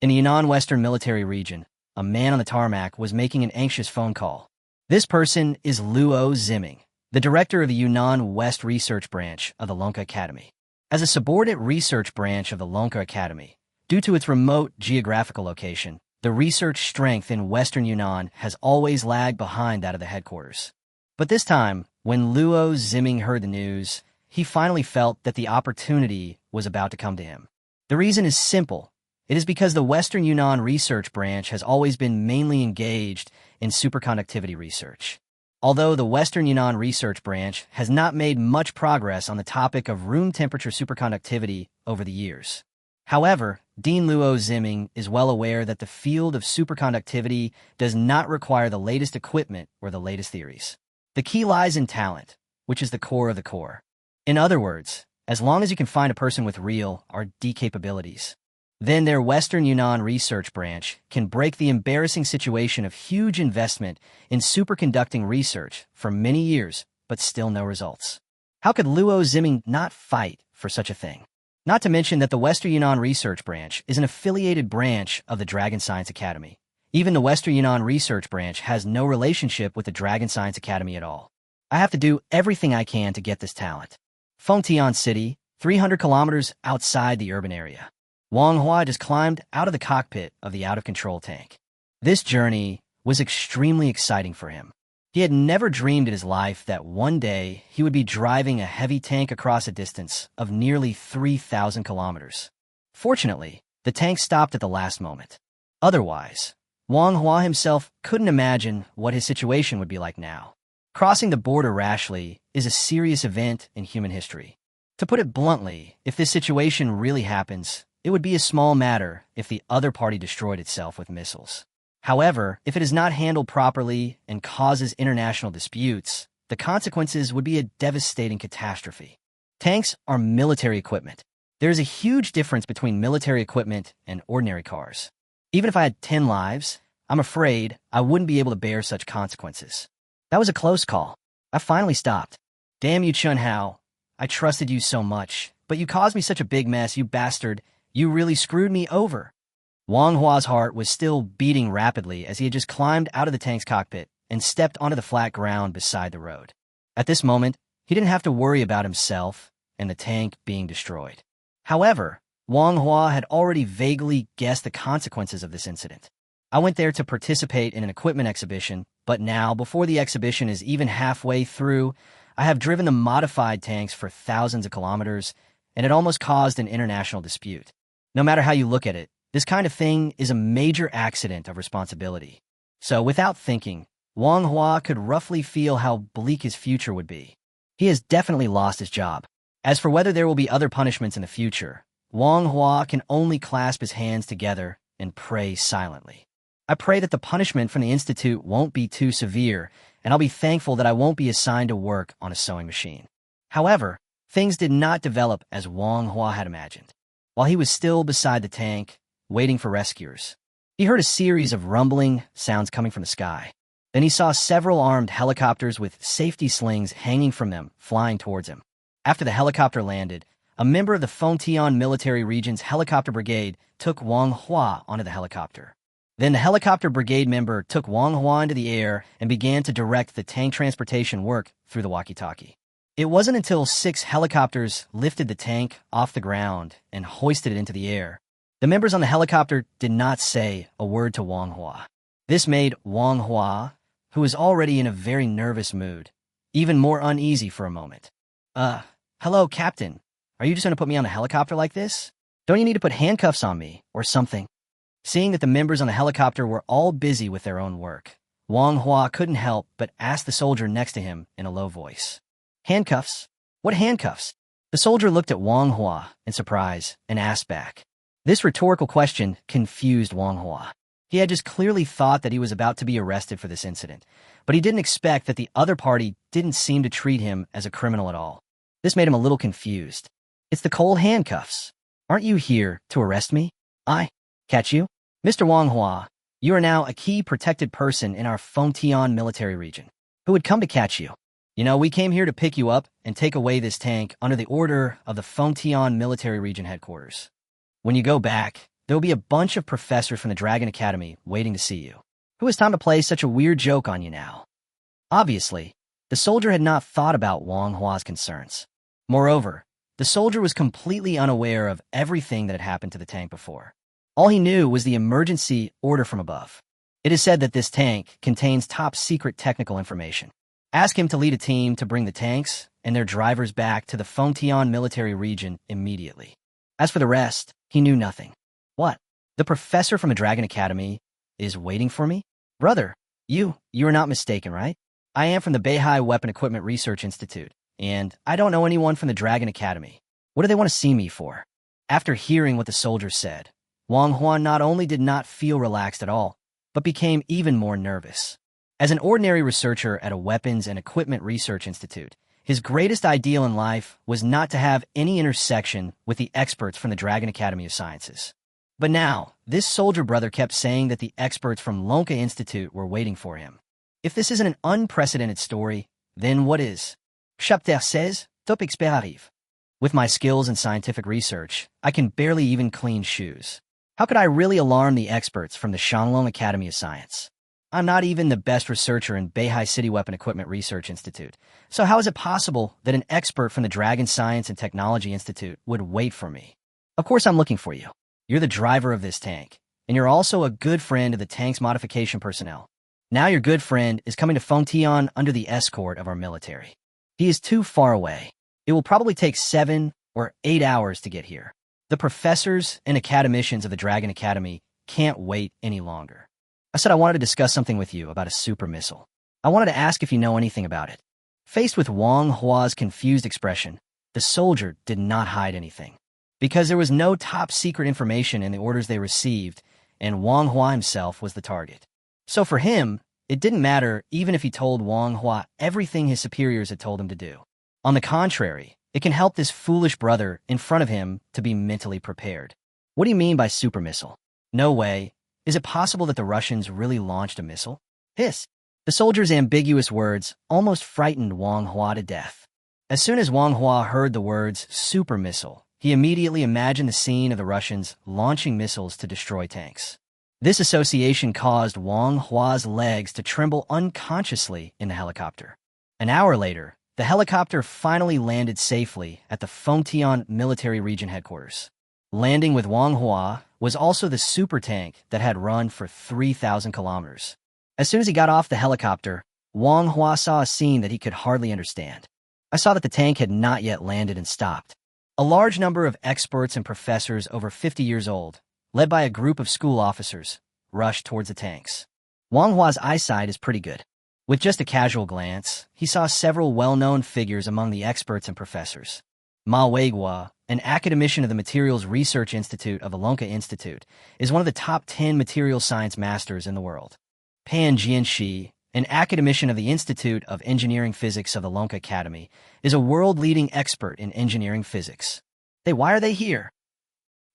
In the Yunnan Western Military Region, a man on the tarmac was making an anxious phone call. This person is Luo Ziming, the director of the Yunnan West Research Branch of the Manga Academy. As a subordinate research branch of the Manga Academy, due to its remote geographical location, the research strength in Western Yunnan has always lagged behind that of the headquarters. But this time, when Luo Ziming heard the news, he finally felt that the opportunity was about to come to him. The reason is simple. It is because the Western Yunnan Research Branch has always been mainly engaged in superconductivity research. Although the Western Yunnan Research Branch has not made much progress on the topic of room temperature superconductivity over the years. However, Dean Luo Ziming is well aware that the field of superconductivity does not require the latest equipment or the latest theories. The key lies in talent, which is the core of the core. In other words, as long as you can find a person with real R&D capabilities, then their Western Yunnan Research Branch can break the embarrassing situation of huge investment in superconducting research for many years, but still no results. How could Luo Ziming not fight for such a thing? Not to mention that the Western Yunnan Research Branch is an affiliated branch of the Dragon Science Academy. Even the Western Yunnan Research Branch has no relationship with the Dragon Science Academy at all. I have to do everything I can to get this talent. Fengtian City, 300 kilometers outside the urban area. Wang Hua just climbed out of the cockpit of the out-of-control tank. This journey was extremely exciting for him. He had never dreamed in his life that one day he would be driving a heavy tank across a distance of nearly 3,000 kilometers. Fortunately, the tank stopped at the last moment. Otherwise, Wang Hua himself couldn't imagine what his situation would be like now. Crossing the border rashly is a serious event in human history. To put it bluntly, if this situation really happens, it would be a small matter if the other party destroyed itself with missiles. However, if it is not handled properly and causes international disputes, the consequences would be a devastating catastrophe. Tanks are military equipment. There is a huge difference between military equipment and ordinary cars. Even if I had 10 lives, I'm afraid I wouldn't be able to bear such consequences. That was a close call. I finally stopped. Damn you, Chun Hao. I trusted you so much, but you caused me such a big mess, you bastard. You really screwed me over. Wang Hua's heart was still beating rapidly as he had just climbed out of the tank's cockpit and stepped onto the flat ground beside the road. At this moment, he didn't have to worry about himself and the tank being destroyed. However, Wang Hua had already vaguely guessed the consequences of this incident. I went there to participate in an equipment exhibition, but now, before the exhibition is even halfway through, I have driven the modified tanks for thousands of kilometers, and it almost caused an international dispute. No matter how you look at it, this kind of thing is a major accident of responsibility. So, without thinking, Wang Hua could roughly feel how bleak his future would be. He has definitely lost his job. As for whether there will be other punishments in the future, Wang Hua can only clasp his hands together and pray silently. I pray that the punishment from the Institute won't be too severe, and I'll be thankful that I won't be assigned to work on a sewing machine. However, things did not develop as Wang Hua had imagined. While he was still beside the tank, waiting for rescuers, he heard a series of rumbling sounds coming from the sky. Then he saw several armed helicopters with safety slings hanging from them flying towards him. After the helicopter landed, a member of the Fengtian Military Region's helicopter brigade took Wang Hua onto the helicopter. Then the helicopter brigade member took Wang Hua into the air and began to direct the tank transportation work through the walkie-talkie. It wasn't until 6 helicopters lifted the tank off the ground and hoisted it into the air. The members on the helicopter did not say a word to Wang Hua. This made Wang Hua, who was already in a very nervous mood, even more uneasy for a moment. Hello, Captain. Are you just going to put me on a helicopter like this? Don't you need to put handcuffs on me or something? Seeing that the members on the helicopter were all busy with their own work, Wang Hua couldn't help but ask the soldier next to him in a low voice. Handcuffs? What handcuffs? The soldier looked at Wang Hua in surprise and asked back. This rhetorical question confused Wang Hua. He had just clearly thought that he was about to be arrested for this incident, but he didn't expect that the other party didn't seem to treat him as a criminal at all. This made him a little confused. It's the cold handcuffs. Aren't you here to arrest me? Catch you? Mr. Wang Hua, you are now a key protected person in our Fengtian military region. Who would come to catch you? You know, we came here to pick you up and take away this tank under the order of the Fengtian military region headquarters. When you go back, there will be a bunch of professors from the Dragon Academy waiting to see you. Who has time to play such a weird joke on you now? Obviously, the soldier had not thought about Wang Hua's concerns. Moreover, the soldier was completely unaware of everything that had happened to the tank before. All he knew was the emergency order from above. It is said that this tank contains top-secret technical information. Ask him to lead a team to bring the tanks and their drivers back to the Fengtian military region immediately. As for the rest, he knew nothing. What? The professor from the Dragon Academy is waiting for me? Brother, you are not mistaken, right? I am from the Beihai Weapon Equipment Research Institute, and I don't know anyone from the Dragon Academy. What do they want to see me for? After hearing what the soldier said, Wang Hua not only did not feel relaxed at all, but became even more nervous. As an ordinary researcher at a Weapons and Equipment Research Institute, his greatest ideal in life was not to have any intersection with the experts from the Dragon Academy of Sciences. But now, this soldier brother kept saying that the experts from Lonka Institute were waiting for him. If this isn't an unprecedented story, then what is? Chapter 16, top expert arrive. With my skills in scientific research, I can barely even clean shoes. How could I really alarm the experts from the Shanglong Academy of Science? I'm not even the best researcher in Beihai City Weapon Equipment Research Institute, so how is it possible that an expert from the Dragon Science and Technology Institute would wait for me? Of course I'm looking for you. You're the driver of this tank, and you're also a good friend of the tank's modification personnel. Now your good friend is coming to Fengtian under the escort of our military. He is too far away. It will probably take 7 or 8 hours to get here. The professors and academicians of the Dragon Academy can't wait any longer. I said I wanted to discuss something with you about a super missile. I wanted to ask if you know anything about it. Faced with Wang Hua's confused expression, the soldier did not hide anything. Because there was no top-secret information in the orders they received, and Wang Hua himself was the target. So for him, it didn't matter even if he told Wang Hua everything his superiors had told him to do. On the contrary, it can help this foolish brother in front of him to be mentally prepared. What do you mean by super missile? No way. Is it possible that the Russians really launched a missile? Hiss. The soldier's ambiguous words almost frightened Wang Hua to death. As soon as Wang Hua heard the words super missile, he immediately imagined the scene of the Russians launching missiles to destroy tanks. This association caused Wang Hua's legs to tremble unconsciously in the helicopter. An hour later, the helicopter finally landed safely at the Fengtian military region headquarters. Landing with Wang Hua was also the super tank that had run for 3,000 kilometers. As soon as he got off the helicopter, Wang Hua saw a scene that he could hardly understand. I saw that the tank had not yet landed and stopped. A large number of experts and professors over 50 years old, led by a group of school officers, rushed towards the tanks. Wang Hua's eyesight is pretty good. With just a casual glance, he saw several well-known figures among the experts and professors. Ma Weiguo, an academician of the Materials Research Institute of the Lonka Institute, is one of the top 10 material science masters in the world. Pan Jianxi, an academician of the Institute of Engineering Physics of the Lonka Academy, is a world-leading expert in engineering physics. Why are they here?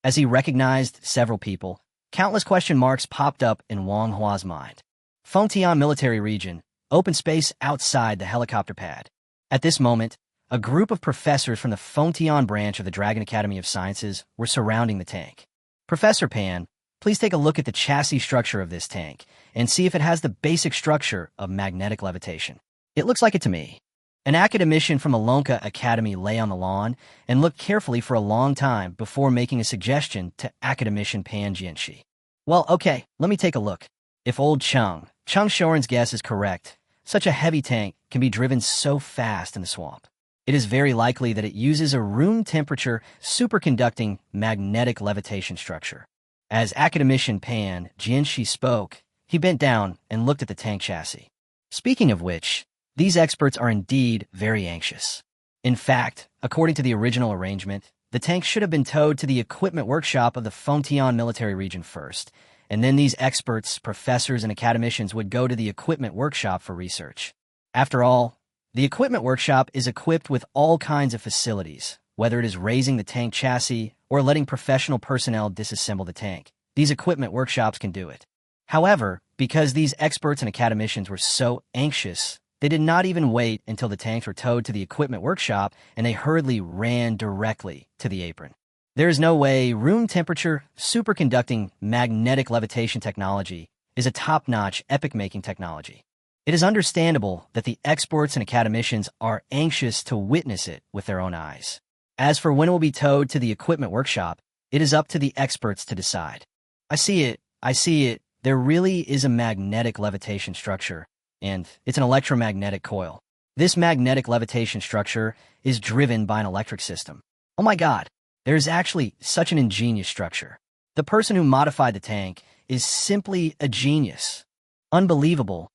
As he recognized several people, countless question marks popped up in Wang Hua's mind. Fengtian military region, open space outside the helicopter pad. At this moment, a group of professors from the Fengtian branch of the Dragon Academy of Sciences were surrounding the tank. Professor Pan, please take a look at the chassis structure of this tank and see if it has the basic structure of magnetic levitation. It looks like it to me. An academician from the Lonka Academy lay on the lawn and looked carefully for a long time before making a suggestion to academician Pan Jianxi. Well, okay, let me take a look. If old Chung Shoren's guess is correct, such a heavy tank can be driven so fast in the swamp. It is very likely that it uses a room temperature superconducting magnetic levitation structure. As academician Pan Jianxi spoke, he bent down and looked at the tank chassis. Speaking of which, these experts are indeed very anxious. In fact, according to the original arrangement, the tank should have been towed to the equipment workshop of the Fengtian military region first, and then these experts, professors, and academicians would go to the equipment workshop for research. After all, the equipment workshop is equipped with all kinds of facilities, whether it is raising the tank chassis or letting professional personnel disassemble the tank. These equipment workshops can do it. However, because these experts and academicians were so anxious, they did not even wait until the tanks were towed to the equipment workshop, and they hurriedly ran directly to the apron. There is no way room temperature superconducting magnetic levitation technology is a top-notch epic-making technology. It is understandable that the experts and academicians are anxious to witness it with their own eyes. As for when it will be towed to the equipment workshop, it is up to the experts to decide. I see it. There really is a magnetic levitation structure, and it's an electromagnetic coil. This magnetic levitation structure is driven by an electric system. Oh my God, there is actually such an ingenious structure. The person who modified the tank is simply a genius. Unbelievable.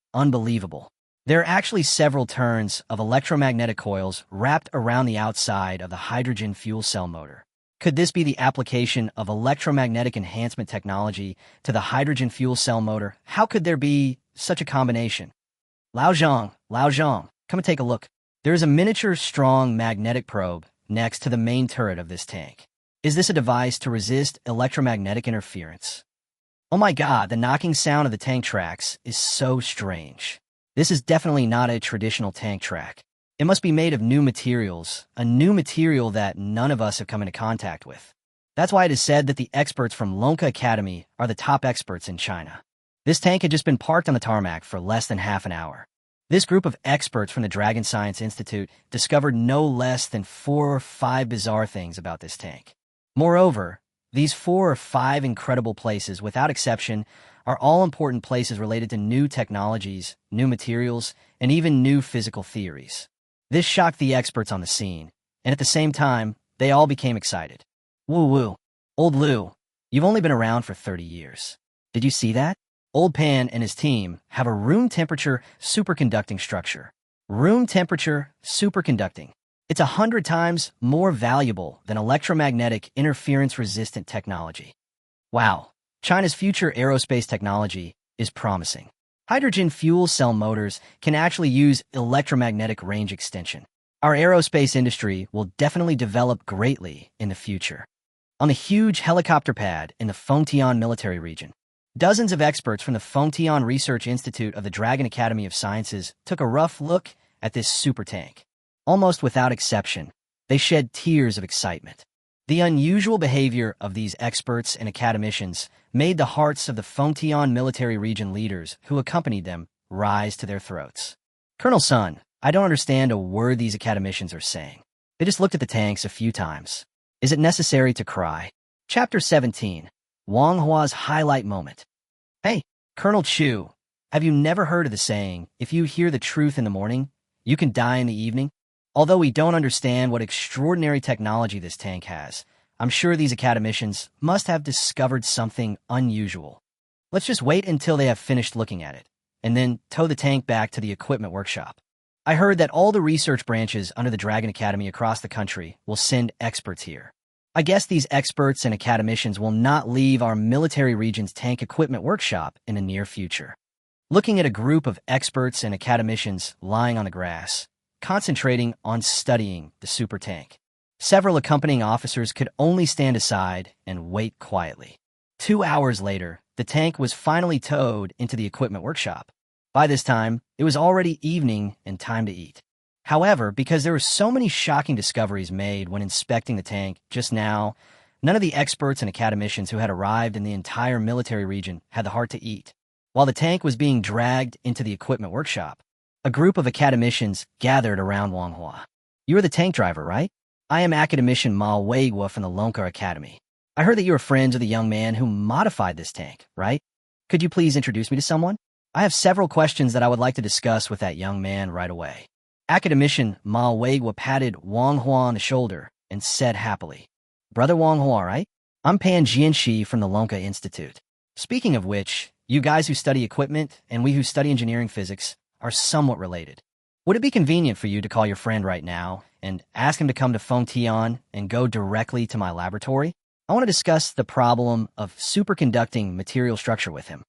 There are actually several turns of electromagnetic coils wrapped around the outside of the hydrogen fuel cell motor. Could this be the application of electromagnetic enhancement technology to the hydrogen fuel cell motor? How could there be such a combination? Lao Zhang, come and take a look. There is a miniature strong magnetic probe next to the main turret of this tank. Is this a device to resist electromagnetic interference? Oh my God, the knocking sound of the tank tracks is so strange. This is definitely not a traditional tank track. It must be made of new materials, a new material that none of us have come into contact with. That's why it is said that the experts from Lonka Academy are the top experts in China. This tank had just been parked on the tarmac for less than half an hour. This group of experts from the Dragon Science Institute discovered no less than 4 or 5 bizarre things about this tank. Moreover, these 4 or 5 incredible places, without exception, are all important places related to new technologies, new materials, and even new physical theories. This shocked the experts on the scene, and at the same time, they all became excited. Woo-woo. Old Lou, you've only been around for 30 years. Did you see that? Old Pan and his team have a room temperature superconducting structure. Room temperature superconducting. It's 100 times more valuable than electromagnetic interference-resistant technology. Wow, China's future aerospace technology is promising. Hydrogen fuel cell motors can actually use electromagnetic range extension. Our aerospace industry will definitely develop greatly in the future. On the huge helicopter pad in the Fengtian military region, dozens of experts from the Fengtian Research Institute of the Dragon Academy of Sciences took a rough look at this super tank. Almost without exception, they shed tears of excitement. The unusual behavior of these experts and academicians made the hearts of the Fengtian military region leaders who accompanied them rise to their throats. Colonel Sun, I don't understand a word these academicians are saying. They just looked at the tanks a few times. Is it necessary to cry? Chapter 17. Wang Hua's highlight moment. Hey, Colonel Chu, have you never heard of the saying, if you hear the truth in the morning, you can die in the evening? Although we don't understand what extraordinary technology this tank has, I'm sure these academicians must have discovered something unusual. Let's just wait until they have finished looking at it, and then tow the tank back to the equipment workshop. I heard that all the research branches under the Dragon Academy across the country will send experts here. I guess these experts and academicians will not leave our military region's tank equipment workshop in the near future. Looking at a group of experts and academicians lying on the grass, concentrating on studying the super tank, several accompanying officers could only stand aside and wait quietly. 2 hours later, the tank was finally towed into the equipment workshop. By this time, it was already evening and time to eat. However, because there were so many shocking discoveries made when inspecting the tank just now, none of the experts and academicians who had arrived in the entire military region had the heart to eat. While the tank was being dragged into the equipment workshop, a group of academicians gathered around Wang Hua. You are the tank driver, right? I am academician Ma Weigua from the Lonka Academy. I heard that you are friends with the young man who modified this tank, right? Could you please introduce me to someone? I have several questions that I would like to discuss with that young man right away. Academician Ma Weigua patted Wang Hua on the shoulder and said happily, Brother Wang Hua, right? I'm Pan Jianxi from the Lonka Institute. Speaking of which, you guys who study equipment and we who study engineering physics are somewhat related. Would it be convenient for you to call your friend right now and ask him to come to Fengtian and go directly to my laboratory? I want to discuss the problem of superconducting material structure with him.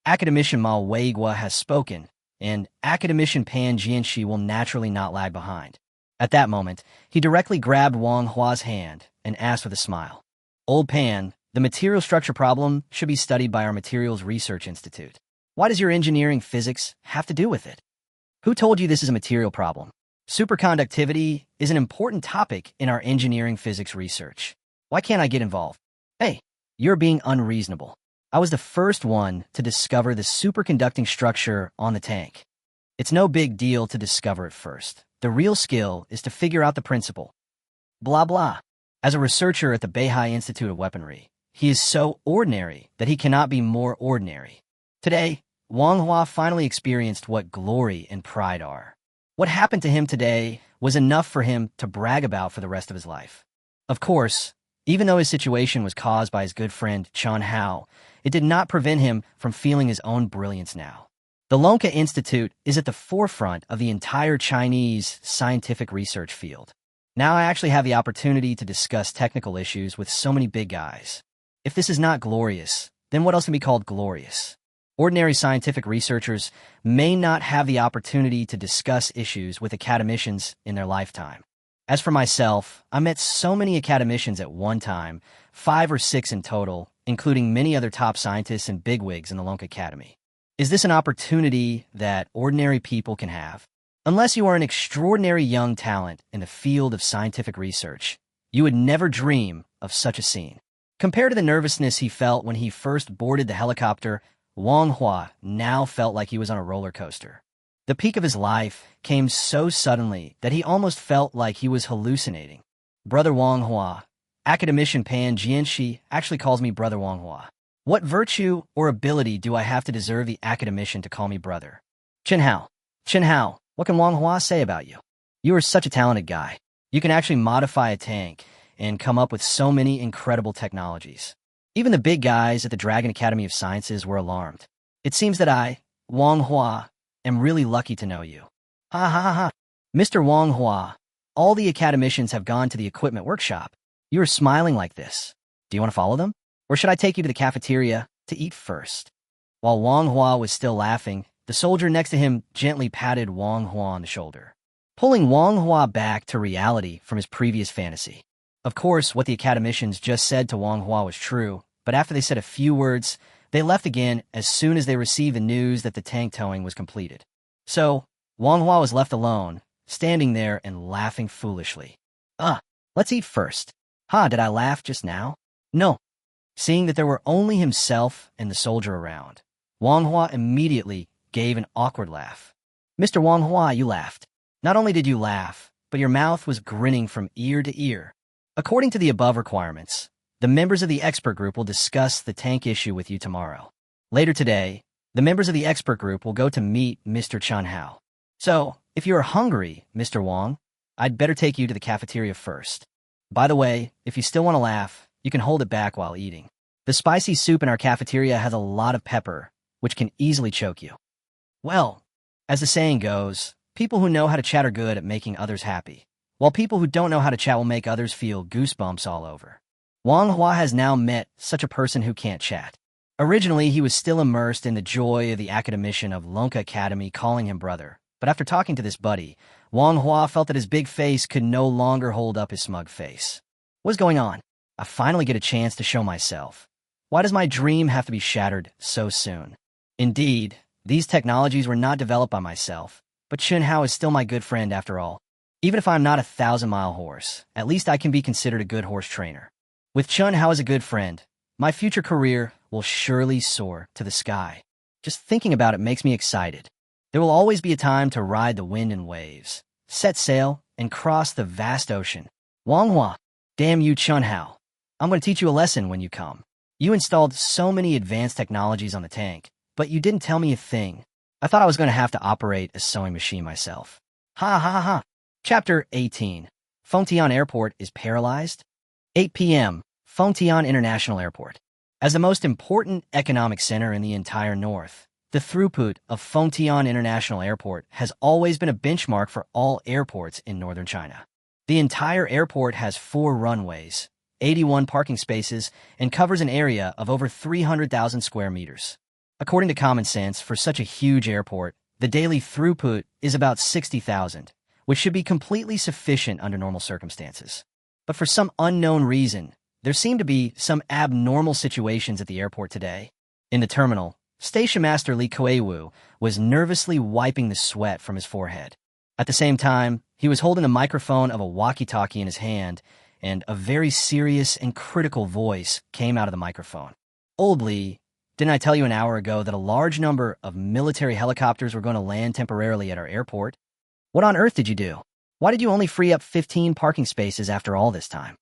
Academician Ma Weigua has spoken, and Academician Pan Jianxi will naturally not lag behind. At that moment, he directly grabbed Wang Hua's hand and asked with a smile, Old Pan, the material structure problem should be studied by our Materials Research Institute. Why does your engineering physics have to do with it? Who told you this is a material problem? Superconductivity is an important topic in our engineering physics research. Why can't I get involved? Hey, you're being unreasonable. I was the first one to discover the superconducting structure on the tank. It's no big deal to discover it first. The real skill is to figure out the principle. Blah, blah. As a researcher at the Beihai Institute of Weaponry, he is so ordinary that he cannot be more ordinary. Today, Wang Hua finally experienced what glory and pride are. What happened to him today was enough for him to brag about for the rest of his life. Of course, even though his situation was caused by his good friend Chen Hao, it did not prevent him from feeling his own brilliance now. The Lonka Institute is at the forefront of the entire Chinese scientific research field. Now I actually have the opportunity to discuss technical issues with so many big guys. If this is not glorious, then what else can be called glorious? Ordinary scientific researchers may not have the opportunity to discuss issues with academicians in their lifetime. As for myself, I met so many academicians at one time, 5 or 6 in total, including many other top scientists and bigwigs in the Lonka Academy. Is this an opportunity that ordinary people can have? Unless you are an extraordinary young talent in the field of scientific research, you would never dream of such a scene. Compared to the nervousness he felt when he first boarded the helicopter, Wang Hua now felt like he was on a roller coaster. The peak of his life came so suddenly that he almost felt like he was hallucinating. Brother Wang Hua, academician Pan Jianxi actually calls me Brother Wang Hua. What virtue or ability do I have to deserve the academician to call me brother? Chen Hao, what can Wang Hua say about you? You are such a talented guy. You can actually modify a tank and come up with so many incredible technologies. Even the big guys at the Dragon Academy of Sciences were alarmed. It seems that I, Wang Hua, am really lucky to know you. Ha ha ha ha. Mr. Wang Hua, all the academicians have gone to the equipment workshop. You are smiling like this. Do you want to follow them? Or should I take you to the cafeteria to eat first? While Wang Hua was still laughing, the soldier next to him gently patted Wang Hua on the shoulder, pulling Wang Hua back to reality from his previous fantasy. Of course, what the academicians just said to Wang Hua was true, but after they said a few words, they left again as soon as they received the news that the tank towing was completed. So, Wang Hua was left alone, standing there and laughing foolishly. Let's eat first. Did I laugh just now? No. Seeing that there were only himself and the soldier around, Wang Hua immediately gave an awkward laugh. Mr. Wang Hua, you laughed. Not only did you laugh, but your mouth was grinning from ear to ear. According to the above requirements, the members of the expert group will discuss the tank issue with you tomorrow. Later today, the members of the expert group will go to meet Mr. Chen Hao. So, if you are hungry, Mr. Wang, I'd better take you to the cafeteria first. By the way, if you still want to laugh, you can hold it back while eating. The spicy soup in our cafeteria has a lot of pepper, which can easily choke you. Well, as the saying goes, people who know how to chat are good at making others happy, while people who don't know how to chat will make others feel goosebumps all over. Wang Hua has now met such a person who can't chat. Originally, he was still immersed in the joy of the academician of Lonka Academy calling him brother, but after talking to this buddy, Wang Hua felt that his big face could no longer hold up his smug face. What's going on? I finally get a chance to show myself. Why does my dream have to be shattered so soon? Indeed, these technologies were not developed by myself, but Chen Hao is still my good friend after all. Even if I'm not a 1,000-mile horse, at least I can be considered a good horse trainer. With Chen Hao as a good friend, my future career will surely soar to the sky. Just thinking about it makes me excited. There will always be a time to ride the wind and waves, set sail, and cross the vast ocean. Wang Hua, damn you Chen Hao. I'm going to teach you a lesson when you come. You installed so many advanced technologies on the tank, but you didn't tell me a thing. I thought I was going to have to operate a sewing machine myself. Ha ha ha. Chapter 18. Fengtian Airport is paralyzed? 8 p.m. Fengtian International Airport. As the most important economic center in the entire north, the throughput of Fengtian International Airport has always been a benchmark for all airports in northern China. The entire airport has 4 runways, 81 parking spaces, and covers an area of over 300,000 square meters. According to common sense, for such a huge airport, the daily throughput is about 60,000, which should be completely sufficient under normal circumstances. But for some unknown reason, there seem to be some abnormal situations at the airport today. In the terminal, Station Master Li Kuei-wu was nervously wiping the sweat from his forehead. At the same time, he was holding the microphone of a walkie-talkie in his hand, and a very serious and critical voice came out of the microphone. Old Li, didn't I tell you an hour ago that a large number of military helicopters were going to land temporarily at our airport? What on earth did you do? Why did you only free up 15 parking spaces after all this time?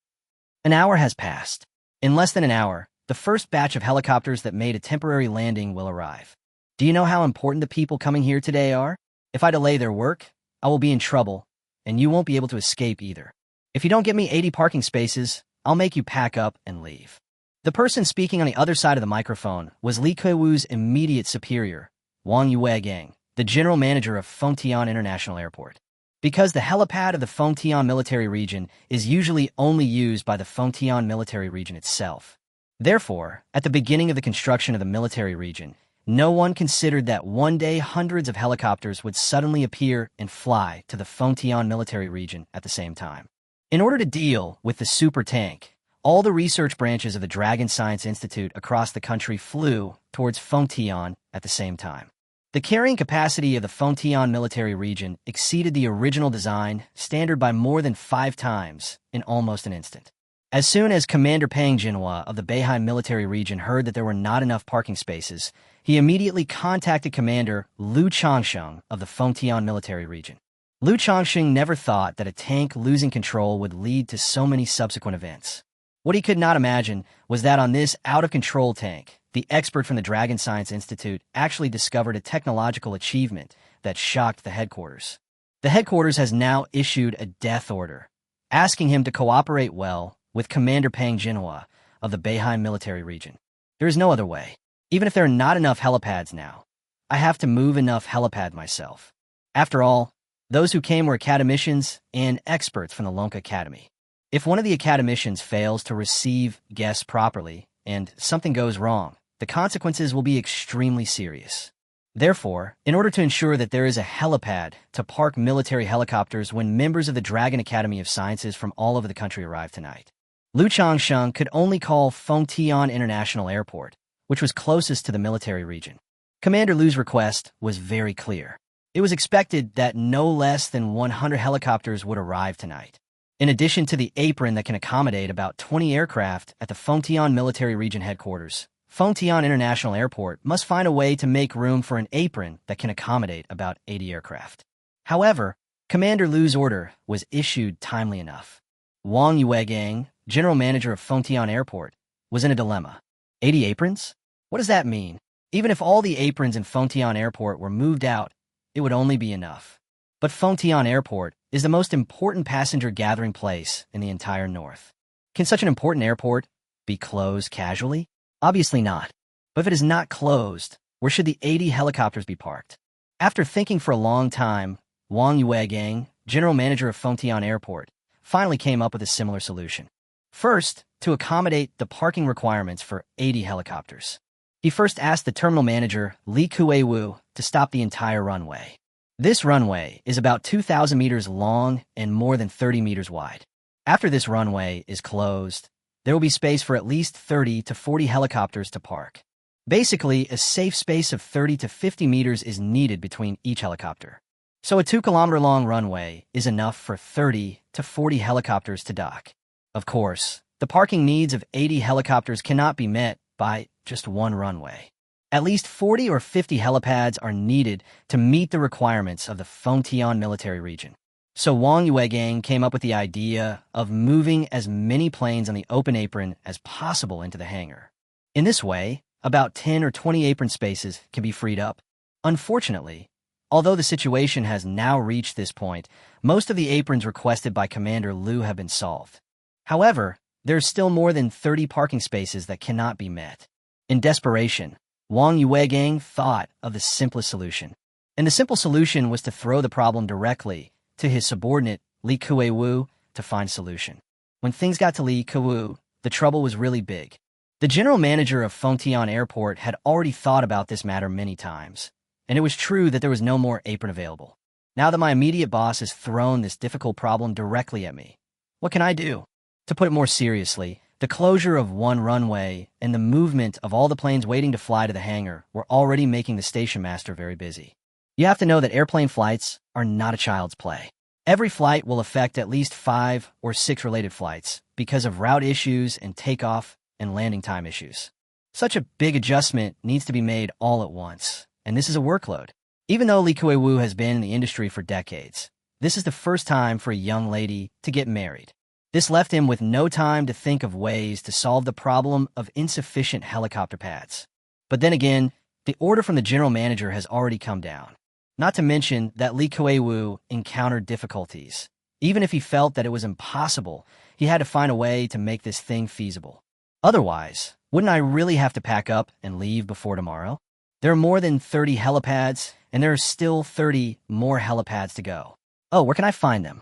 An hour has passed. In less than an hour, the first batch of helicopters that made a temporary landing will arrive. Do you know how important the people coming here today are? If I delay their work, I will be in trouble, and you won't be able to escape either. If you don't get me 80 parking spaces, I'll make you pack up and leave. The person speaking on the other side of the microphone was Li Kuei-wu's immediate superior, Wang Yuegang, the general manager of Fengtian International Airport. Because the helipad of the Fengtian military region is usually only used by the Fengtian military region itself. Therefore, at the beginning of the construction of the military region, no one considered that one day hundreds of helicopters would suddenly appear and fly to the Fengtian military region at the same time. In order to deal with the super tank, all the research branches of the Dragon Science Institute across the country flew towards Fengtian at the same time. The carrying capacity of the Fengtian military region exceeded the original design standard by more than 5 times in almost an instant. As soon as Commander Pang Jinhua of the Beihai military region heard that there were not enough parking spaces, he immediately contacted Commander Liu Changsheng of the Fengtian military region. Liu Changsheng never thought that a tank losing control would lead to so many subsequent events. What he could not imagine was that on this out-of-control tank, the expert from the Dragon Science Institute actually discovered a technological achievement that shocked the headquarters. The headquarters has now issued a death order, asking him to cooperate well with Commander Pang Jinhua of the Beihai military region. There is no other way. Even if there are not enough helipads now, I have to move enough helipad myself. After all, those who came were academicians and experts from the Lonka Academy. If one of the academicians fails to receive guests properly and something goes wrong, the consequences will be extremely serious. Therefore, in order to ensure that there is a helipad to park military helicopters when members of the Dragon Academy of Sciences from all over the country arrive tonight, Liu Changsheng could only call Fengtian International Airport, which was closest to the military region. Commander Liu's request was very clear. It was expected that no less than 100 helicopters would arrive tonight. In addition to the apron that can accommodate about 20 aircraft at the Fengtian Military Region headquarters, Fengtian International Airport must find a way to make room for an apron that can accommodate about 80 aircraft. However, Commander Liu's order was issued timely enough. Wang Yuegang, general manager of Fengtian Airport, was in a dilemma. 80 aprons? What does that mean? Even if all the aprons in Fengtian Airport were moved out, it would only be enough. But Fengtian Airport is the most important passenger gathering place in the entire north. Can such an important airport be closed casually? Obviously not. But if it is not closed, where should the 80 helicopters be parked? After thinking for a long time, Wang Yuegang, general manager of Fengtian Airport, finally came up with a similar solution. First, to accommodate the parking requirements for 80 helicopters, he first asked the terminal manager, Li Kuei-wu, to stop the entire runway. This runway is about 2,000 meters long and more than 30 meters wide. After this runway is closed, there will be space for at least 30 to 40 helicopters to park. Basically, a safe space of 30 to 50 meters is needed between each helicopter. So a 2-kilometer-long runway is enough for 30 to 40 helicopters to dock. Of course, the parking needs of 80 helicopters cannot be met by just one runway. At least 40 or 50 helipads are needed to meet the requirements of the Fengtian military region. So Wang Yuegang came up with the idea of moving as many planes on the open apron as possible into the hangar. In this way, about 10 or 20 apron spaces can be freed up. Unfortunately, although the situation has now reached this point, most of the aprons requested by Commander Liu have been solved. However, there's still more than 30 parking spaces that cannot be met. In desperation, Wang Yuegang thought of the simplest solution. And the simple solution was to throw the problem directly to his subordinate, Li Kuei-wu, to find a solution. When things got to Li Kuei-wu, the trouble was really big. The general manager of Fengtian Airport had already thought about this matter many times, and it was true that there was no more apron available. Now that my immediate boss has thrown this difficult problem directly at me, what can I do? To put it more seriously, the closure of one runway and the movement of all the planes waiting to fly to the hangar were already making the station master very busy. You have to know that airplane flights are not a child's play. Every flight will affect at least 5 or 6 related flights because of route issues and takeoff and landing time issues. Such a big adjustment needs to be made all at once, and this is a workload. Even though Li Kuei-wu has been in the industry for decades, this is the first time for a young lady to get married. This left him with no time to think of ways to solve the problem of insufficient helicopter pads. But then again, the order from the general manager has already come down. Not to mention that Li Kuei-wu encountered difficulties. Even if he felt that it was impossible, he had to find a way to make this thing feasible. Otherwise, wouldn't I really have to pack up and leave before tomorrow? There are more than 30 helipads, and there are still 30 more helipads to go. Oh, where can I find them?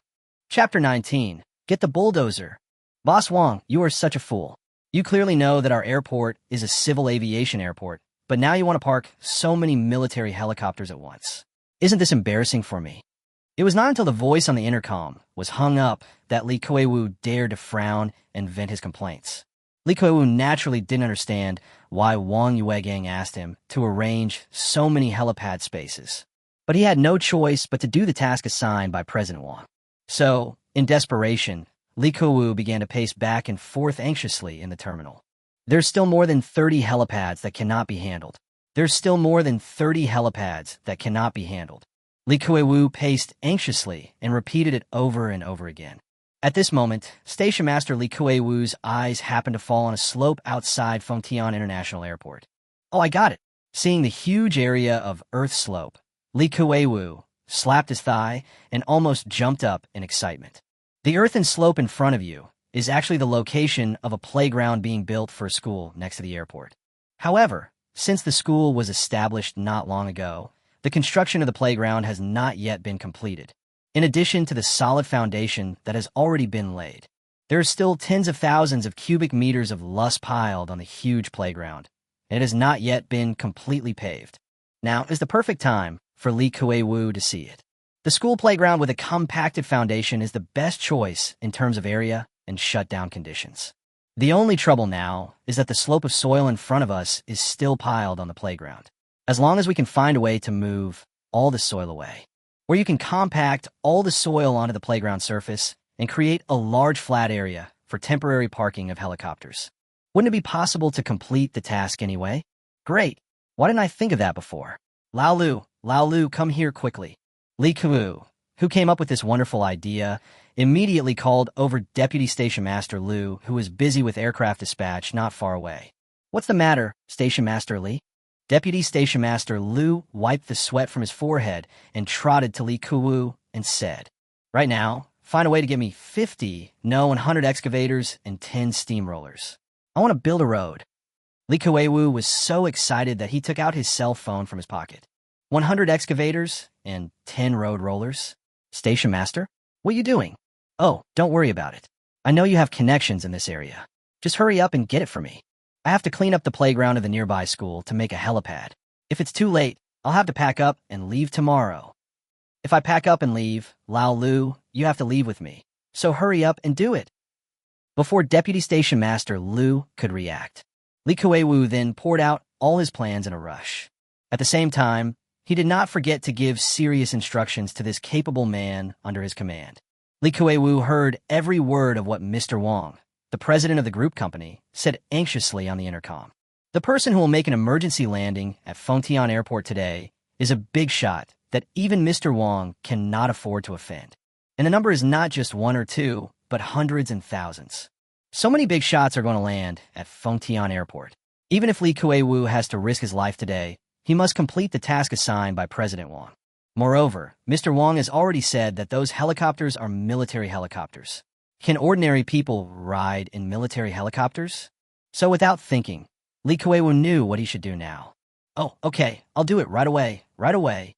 Chapter 19. Get the bulldozer. Boss Wang, you are such a fool. You clearly know that our airport is a civil aviation airport, but now you want to park so many military helicopters at once. Isn't this embarrassing for me? It was not until the voice on the intercom was hung up that Li Kuei-wu dared to frown and vent his complaints. Li Kuei-wu naturally didn't understand why Wang Yuegang asked him to arrange so many helipad spaces. But he had no choice but to do the task assigned by President Wang. So, in desperation, Li Kuei-wu began to pace back and forth anxiously in the terminal. There's still more than 30 helipads that cannot be handled. There's still more than 30 helipads that cannot be handled. Li Kuei-wu paced anxiously and repeated it over and over again. At this moment, Station Master Li Kuei-wu's eyes happened to fall on a slope outside Fengtian International Airport. Oh, I got it. Seeing the huge area of Earth slope, Li Kuei-wu slapped his thigh and almost jumped up in excitement. The earthen slope in front of you is actually the location of a playground being built for a school next to the airport. However, Since the school was established not long ago, the construction of the playground has not yet been completed. In addition to the solid foundation that has already been laid, there are still tens of thousands of cubic meters of loess piled on the huge playground, and it has not yet been completely paved. Now is the perfect time for Lee Kuei-woo to see it. The school playground with a compacted foundation is the best choice in terms of area and shutdown conditions. The only trouble now is that the slope of soil in front of us is still piled on the playground. As long as we can find a way to move all the soil away, where you can compact all the soil onto the playground surface and create a large flat area for temporary parking of helicopters. Wouldn't it be possible to complete the task anyway? Great! Why didn't I think of that before? Lao Lu, come here quickly. Lee Kuei-woo, who came up with this wonderful idea, immediately called over Deputy Station Master Liu, who was busy with aircraft dispatch not far away. What's the matter, Station Master Lee? Deputy Station Master Liu wiped the sweat from his forehead and trotted to Lee Kuei-woo and said, "Right now, find a way to get me 100 excavators and 10 steamrollers. I want to build a road." Lee Kuei-woo was so excited that he took out his cell phone from his pocket. 100 excavators and 10 road rollers? Station Master, what are you doing? Oh, don't worry about it. I know you have connections in this area. Just hurry up and get it for me. I have to clean up the playground of the nearby school to make a helipad. If it's too late, I'll have to pack up and leave tomorrow. If I pack up and leave, Lao Lu, you have to leave with me. So hurry up and do it. Before Deputy Station Master Liu could react, Lee Kuei-woo then poured out all his plans in a rush. At the same time, he did not forget to give serious instructions to this capable man under his command. Lee Kuei-woo heard every word of what Mr. Wong, the president of the group company, said anxiously on the intercom. The person who will make an emergency landing at Fengtian Airport today is a big shot that even Mr. Wong cannot afford to offend. And the number is not just one or two, but hundreds and thousands. So many big shots are going to land at Fengtian Airport. Even if Lee Kuei-woo has to risk his life today, he must complete the task assigned by President Wong. Moreover, Mr. Wong has already said that those helicopters are military helicopters. Can ordinary people ride in military helicopters? So without thinking, Lee Kuei-woo knew what he should do now. Oh, okay, I'll do it right away.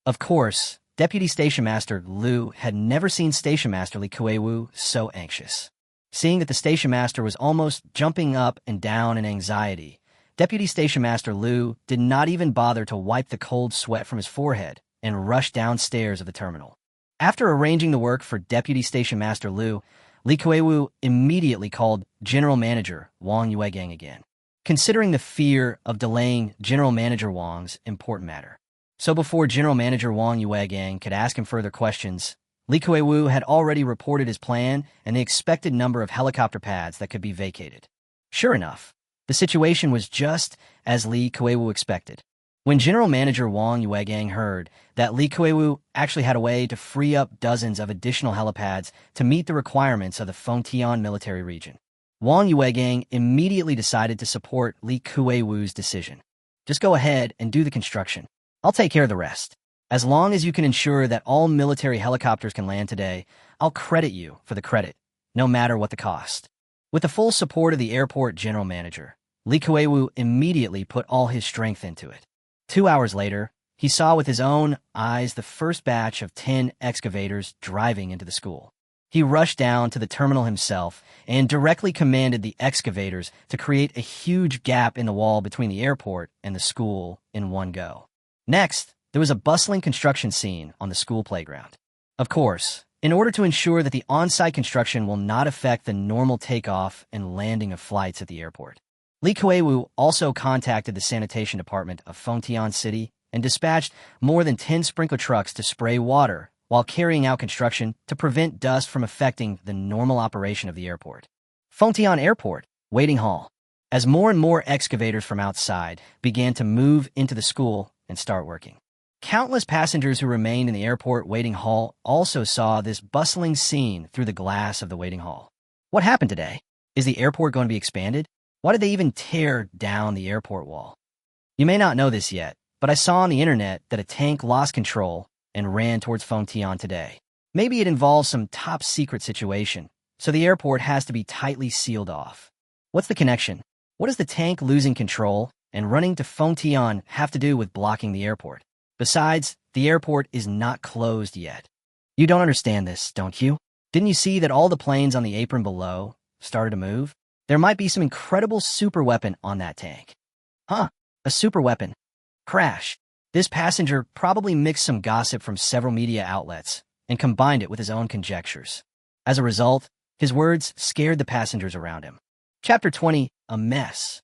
Of course, Deputy Station Master Liu had never seen Station Master Lee Kuei-woo so anxious. Seeing that the Station Master was almost jumping up and down in anxiety, Deputy Station Master Liu did not even bother to wipe the cold sweat from his forehead and rushed downstairs of the terminal. After arranging the work for Deputy Station Master Liu, Lee Kuei-woo immediately called General Manager Wang Yuegang again, considering the fear of delaying General Manager Wang's important matter. So before General Manager Wang Yuegang could ask him further questions, Lee Kuei-woo had already reported his plan and the expected number of helicopter pads that could be vacated. Sure enough, the situation was just as Lee Kuei-woo expected. When General Manager Wang Yuegang heard that Lee Kuei-woo actually had a way to free up dozens of additional helipads to meet the requirements of the Fengtian military region, Wang Yuegang immediately decided to support Lee Kuei-woo's decision. Just go ahead and do the construction. I'll take care of the rest. As long as you can ensure that all military helicopters can land today, I'll credit you for the credit, no matter what the cost. With the full support of the airport general manager, Lee Kuei-woo immediately put all his strength into it. 2 hours later, he saw with his own eyes the first batch of 10 excavators driving into the school. He rushed down to the terminal himself and directly commanded the excavators to create a huge gap in the wall between the airport and the school in one go. Next, there was a bustling construction scene on the school playground. Of course, in order to ensure that the on-site construction will not affect the normal takeoff and landing of flights at the airport, Lee Kuei-woo also contacted the sanitation department of Fengtian City and dispatched more than 10 sprinkler trucks to spray water while carrying out construction to prevent dust from affecting the normal operation of the airport. Fengtian Airport, waiting hall. As more and more excavators from outside began to move into the school and start working, countless passengers who remained in the airport waiting hall also saw this bustling scene through the glass of the waiting hall. What happened today? Is the airport going to be expanded? Why did they even tear down the airport wall? You may not know this yet, but I saw on the internet that a tank lost control and ran towards Fengtian today. Maybe it involves some top-secret situation, so the airport has to be tightly sealed off. What's the connection? What is the tank losing control and running to Fengtian have to do with blocking the airport. Besides, the airport is not closed yet. You don't understand this, don't you? Didn't you see that all the planes on the apron below started to move? There might be some incredible super weapon on that tank. Huh, a super weapon. Crash. This passenger probably mixed some gossip from several media outlets and combined it with his own conjectures. As a result, his words scared the passengers around him. Chapter 20, A Mess.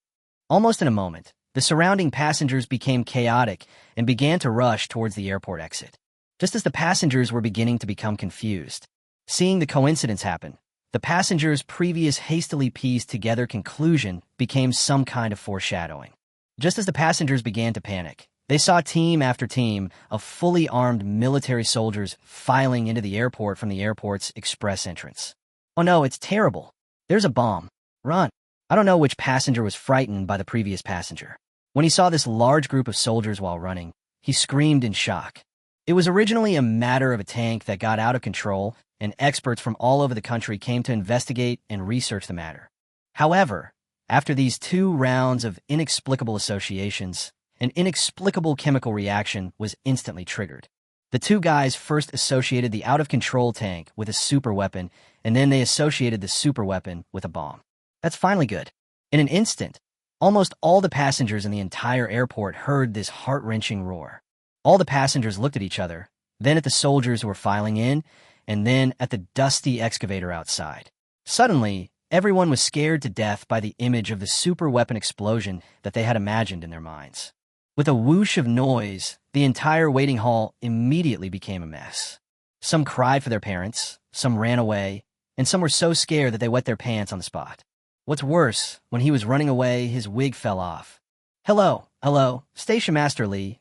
Almost in a moment, the surrounding passengers became chaotic and began to rush towards the airport exit. Just as the passengers were beginning to become confused, seeing the coincidence happen, the passengers' previous hastily pieced together conclusion became some kind of foreshadowing. Just as the passengers began to panic, they saw team after team of fully armed military soldiers filing into the airport from the airport's express entrance. Oh no, it's terrible. There's a bomb. Run. I don't know which passenger was frightened by the previous passenger. When he saw this large group of soldiers while running, he screamed in shock. It was originally a matter of a tank that got out of control, and experts from all over the country came to investigate and research the matter. However, after these 2 rounds of inexplicable associations, an inexplicable chemical reaction was instantly triggered. The 2 guys first associated the out-of-control tank with a super weapon, and then they associated the super weapon with a bomb. That's finally good. In an instant, almost all the passengers in the entire airport heard this heart-wrenching roar. All the passengers looked at each other, then at the soldiers who were filing in, and then at the dusty excavator outside. Suddenly, everyone was scared to death by the image of the super weapon explosion that they had imagined in their minds. With a whoosh of noise, the entire waiting hall immediately became a mess. Some cried for their parents, some ran away, and some were so scared that they wet their pants on the spot. What's worse, when he was running away, his wig fell off. Hello, Station Master Lee,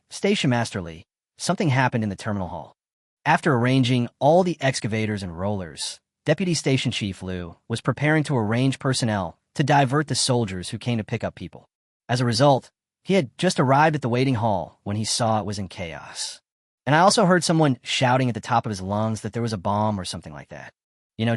something happened in the terminal hall. After arranging all the excavators and rollers, Deputy Station Chief Liu was preparing to arrange personnel to divert the soldiers who came to pick up people. As a result, he had just arrived at the waiting hall when he saw it was in chaos. And I also heard someone shouting at the top of his lungs that there was a bomb or something like that.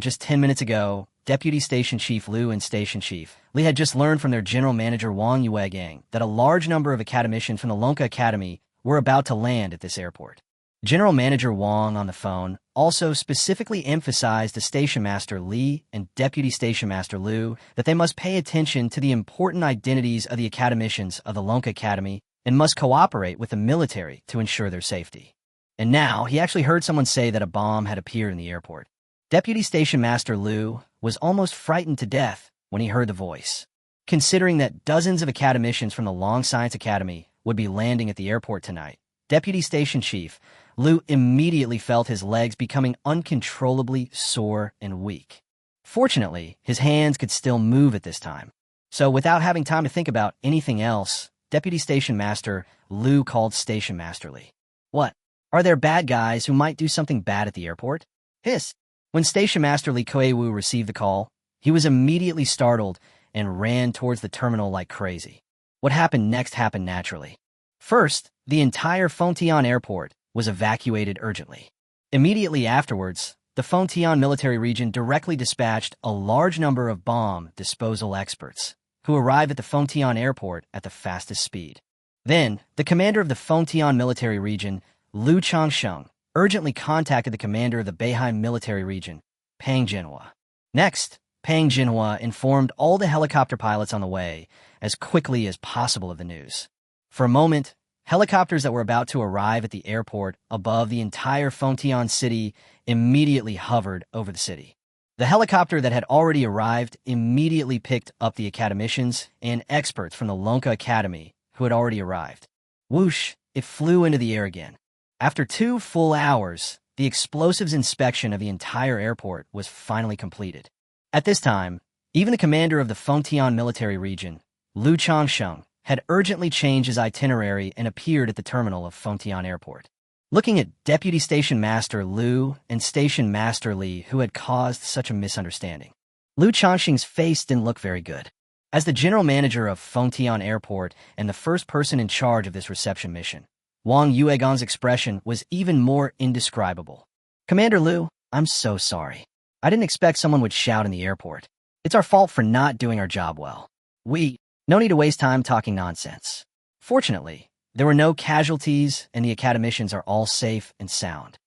Just 10 minutes ago, Deputy Station Chief Liu and Station Chief Lee had just learned from their General Manager Wang Yuegang that a large number of academicians from the Lonka Academy were about to land at this airport. General Manager Wang on the phone also specifically emphasized to Station Master Lee and Deputy Station Master Liu that they must pay attention to the important identities of the academicians of the Lonka Academy and must cooperate with the military to ensure their safety. And now, he actually heard someone say that a bomb had appeared in the airport. Deputy Station Master Liu was almost frightened to death when he heard the voice. Considering that dozens of academicians from the Long Science Academy would be landing at the airport tonight, Deputy Station Chief Liu immediately felt his legs becoming uncontrollably sore and weak. Fortunately, his hands could still move at this time. So without having time to think about anything else, Deputy Station Master Liu called Station Master Lee. What? Are there bad guys who might do something bad at the airport? Hiss. When Station Master Lee Kuei-Wu received the call, he was immediately startled and ran towards the terminal like crazy. What happened next happened naturally. First, the entire Fengtian airport was evacuated urgently. Immediately afterwards, the Fengtian military region directly dispatched a large number of bomb disposal experts, who arrived at the Fengtian airport at the fastest speed. Then, the commander of the Fengtian military region, Liu Changsheng, urgently contacted the commander of the Beihai military region, Pang Jinhua. Next, Pang Jinhua informed all the helicopter pilots on the way as quickly as possible of the news. For a moment, helicopters that were about to arrive at the airport above the entire Fengtian city immediately hovered over the city. The helicopter that had already arrived immediately picked up the academicians and experts from the Lonka Academy who had already arrived. Whoosh, it flew into the air again. After 2 full hours, the explosives inspection of the entire airport was finally completed. At this time, even the commander of the Fengtian military region, Liu Changsheng, had urgently changed his itinerary and appeared at the terminal of Fengtian Airport. Looking at Deputy Station Master Liu and Station Master Lee who had caused such a misunderstanding, Liu Changsheng's face didn't look very good. As the general manager of Fengtian Airport and the first person in charge of this reception mission, Wang Yuegang's expression was even more indescribable. Commander Liu, I'm so sorry. I didn't expect someone would shout in the airport. It's our fault for not doing our job well. No need to waste time talking nonsense. Fortunately, there were no casualties and the academicians are all safe and sound.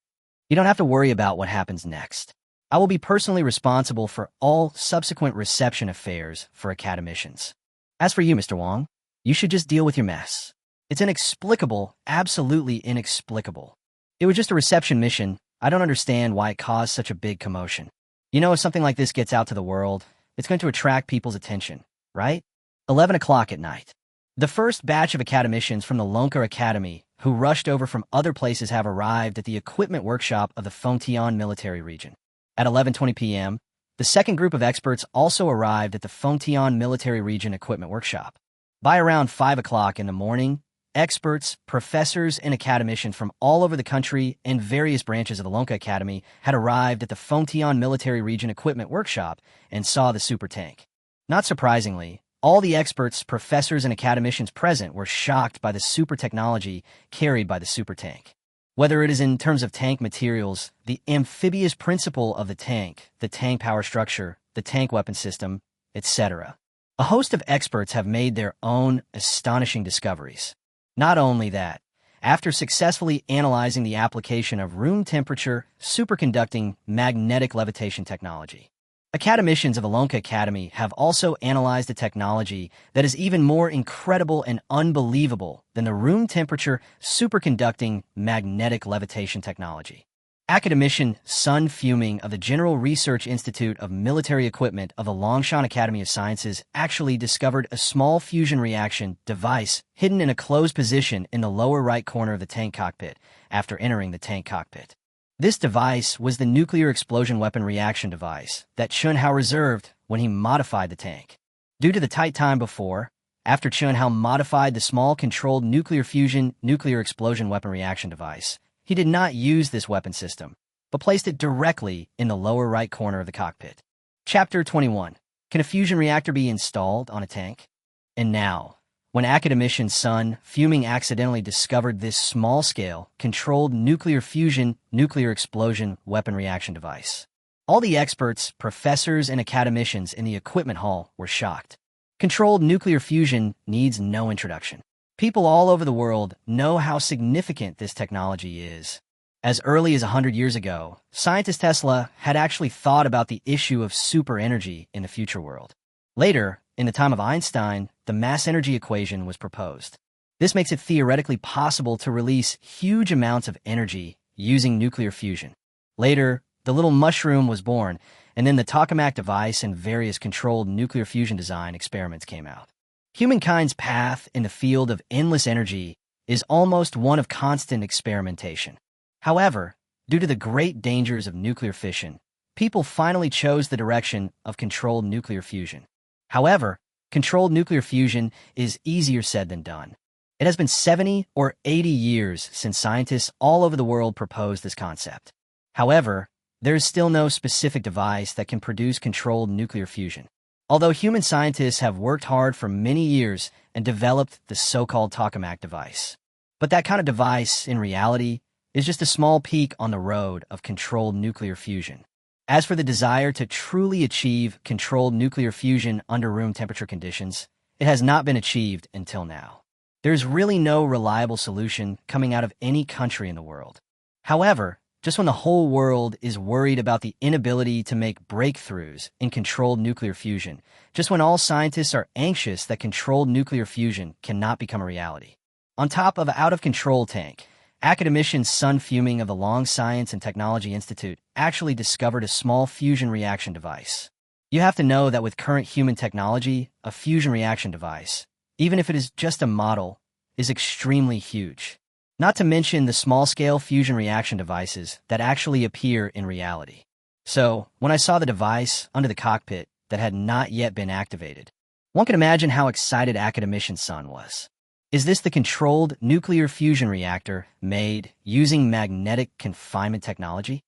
You don't have to worry about what happens next. I will be personally responsible for all subsequent reception affairs for academicians. As for you, Mr. Wong, you should just deal with your mess. It's inexplicable, absolutely inexplicable. It was just a reception mission. I don't understand why it caused such a big commotion. You know, if something like this gets out to the world, it's going to attract people's attention, right? 11 o'clock at night. The first batch of academicians from the Lonka Academy who rushed over from other places have arrived at the equipment workshop of the Fengtian military region. At 11:20 p.m., the second group of experts also arrived at the Fengtian military region equipment workshop. By around 5 o'clock in the morning, experts, professors, and academicians from all over the country and various branches of the Lonka Academy had arrived at the Fengtian military region equipment workshop and saw the super tank. Not surprisingly, all the experts, professors, and academicians present were shocked by the super technology carried by the super tank. Whether it is in terms of tank materials, the amphibious principle of the tank power structure, the tank weapon system, etc. A host of experts have made their own astonishing discoveries. Not only that, after successfully analyzing the application of room temperature superconducting magnetic levitation technology, academicians of the Lonka Academy have also analyzed a technology that is even more incredible and unbelievable than the room temperature superconducting magnetic levitation technology. Academician Sun Fuming of the General Research Institute of Military Equipment of the Longshan Academy of Sciences actually discovered a small fusion reaction device hidden in a closed position in the lower right corner of the tank cockpit after entering the tank cockpit. This device was the nuclear explosion weapon reaction device that Chun-Hao reserved when he modified the tank. Due to the tight time before, after Chun-Hao modified the small controlled nuclear fusion nuclear explosion weapon reaction device, he did not use this weapon system, but placed it directly in the lower right corner of the cockpit. Chapter 21. Can a fusion reactor be installed on a tank? And now, when academician Sun Fuming accidentally discovered this small-scale, controlled nuclear fusion nuclear explosion weapon reaction device, all the experts, professors, and academicians in the equipment hall were shocked. Controlled nuclear fusion needs no introduction. People all over the world know how significant this technology is. As early as 100 years ago, scientist Tesla had actually thought about the issue of super energy in the future world. Later, in the time of Einstein, the mass energy equation was proposed. This makes it theoretically possible to release huge amounts of energy using nuclear fusion. Later, the little mushroom was born, and then the tokamak device and various controlled nuclear fusion design experiments came out. Humankind's path in the field of endless energy is almost one of constant experimentation. However, due to the great dangers of nuclear fission, people finally chose the direction of controlled nuclear fusion. However, controlled nuclear fusion is easier said than done. It has been 70 or 80 years since scientists all over the world proposed this concept. However, there is still no specific device that can produce controlled nuclear fusion. Although human scientists have worked hard for many years and developed the so-called tokamak device. But that kind of device, in reality, is just a small peak on the road of controlled nuclear fusion. As for the desire to truly achieve controlled nuclear fusion under room temperature conditions, it has not been achieved until now. There's really no reliable solution coming out of any country in the world. However, just when the whole world is worried about the inability to make breakthroughs in controlled nuclear fusion, just when all scientists are anxious that controlled nuclear fusion cannot become a reality. On top of an out-of-control tank, academician Sun Fuming of the Long Science and Technology Institute actually discovered a small fusion reaction device. You have to know that with current human technology, a fusion reaction device, even if it is just a model, is extremely huge. Not to mention the small-scale fusion reaction devices that actually appear in reality. So, when I saw the device under the cockpit that had not yet been activated, one can imagine how excited academician Sun was. Is this the controlled nuclear fusion reactor made using magnetic confinement technology?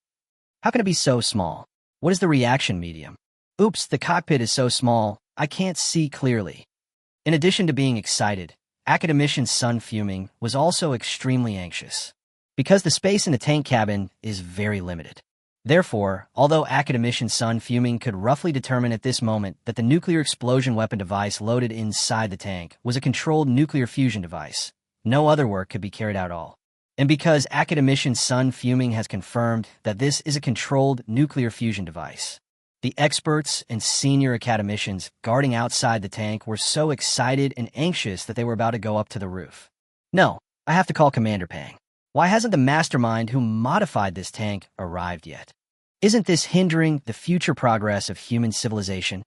How can it be so small? What is the reaction medium? Oops, the cockpit is so small, I can't see clearly. In addition to being excited, academician Sun Fuming was also extremely anxious, because the space in the tank cabin is very limited. Therefore, although academician Sun Fuming could roughly determine at this moment that the nuclear explosion weapon device loaded inside the tank was a controlled nuclear fusion device, no other work could be carried out at all. And because academician Sun Fuming has confirmed that this is a controlled nuclear fusion device, the experts and senior academicians guarding outside the tank were so excited and anxious that they were about to go up to the roof. No, I have to call Commander Pang. Why hasn't the mastermind who modified this tank arrived yet? Isn't this hindering the future progress of human civilization?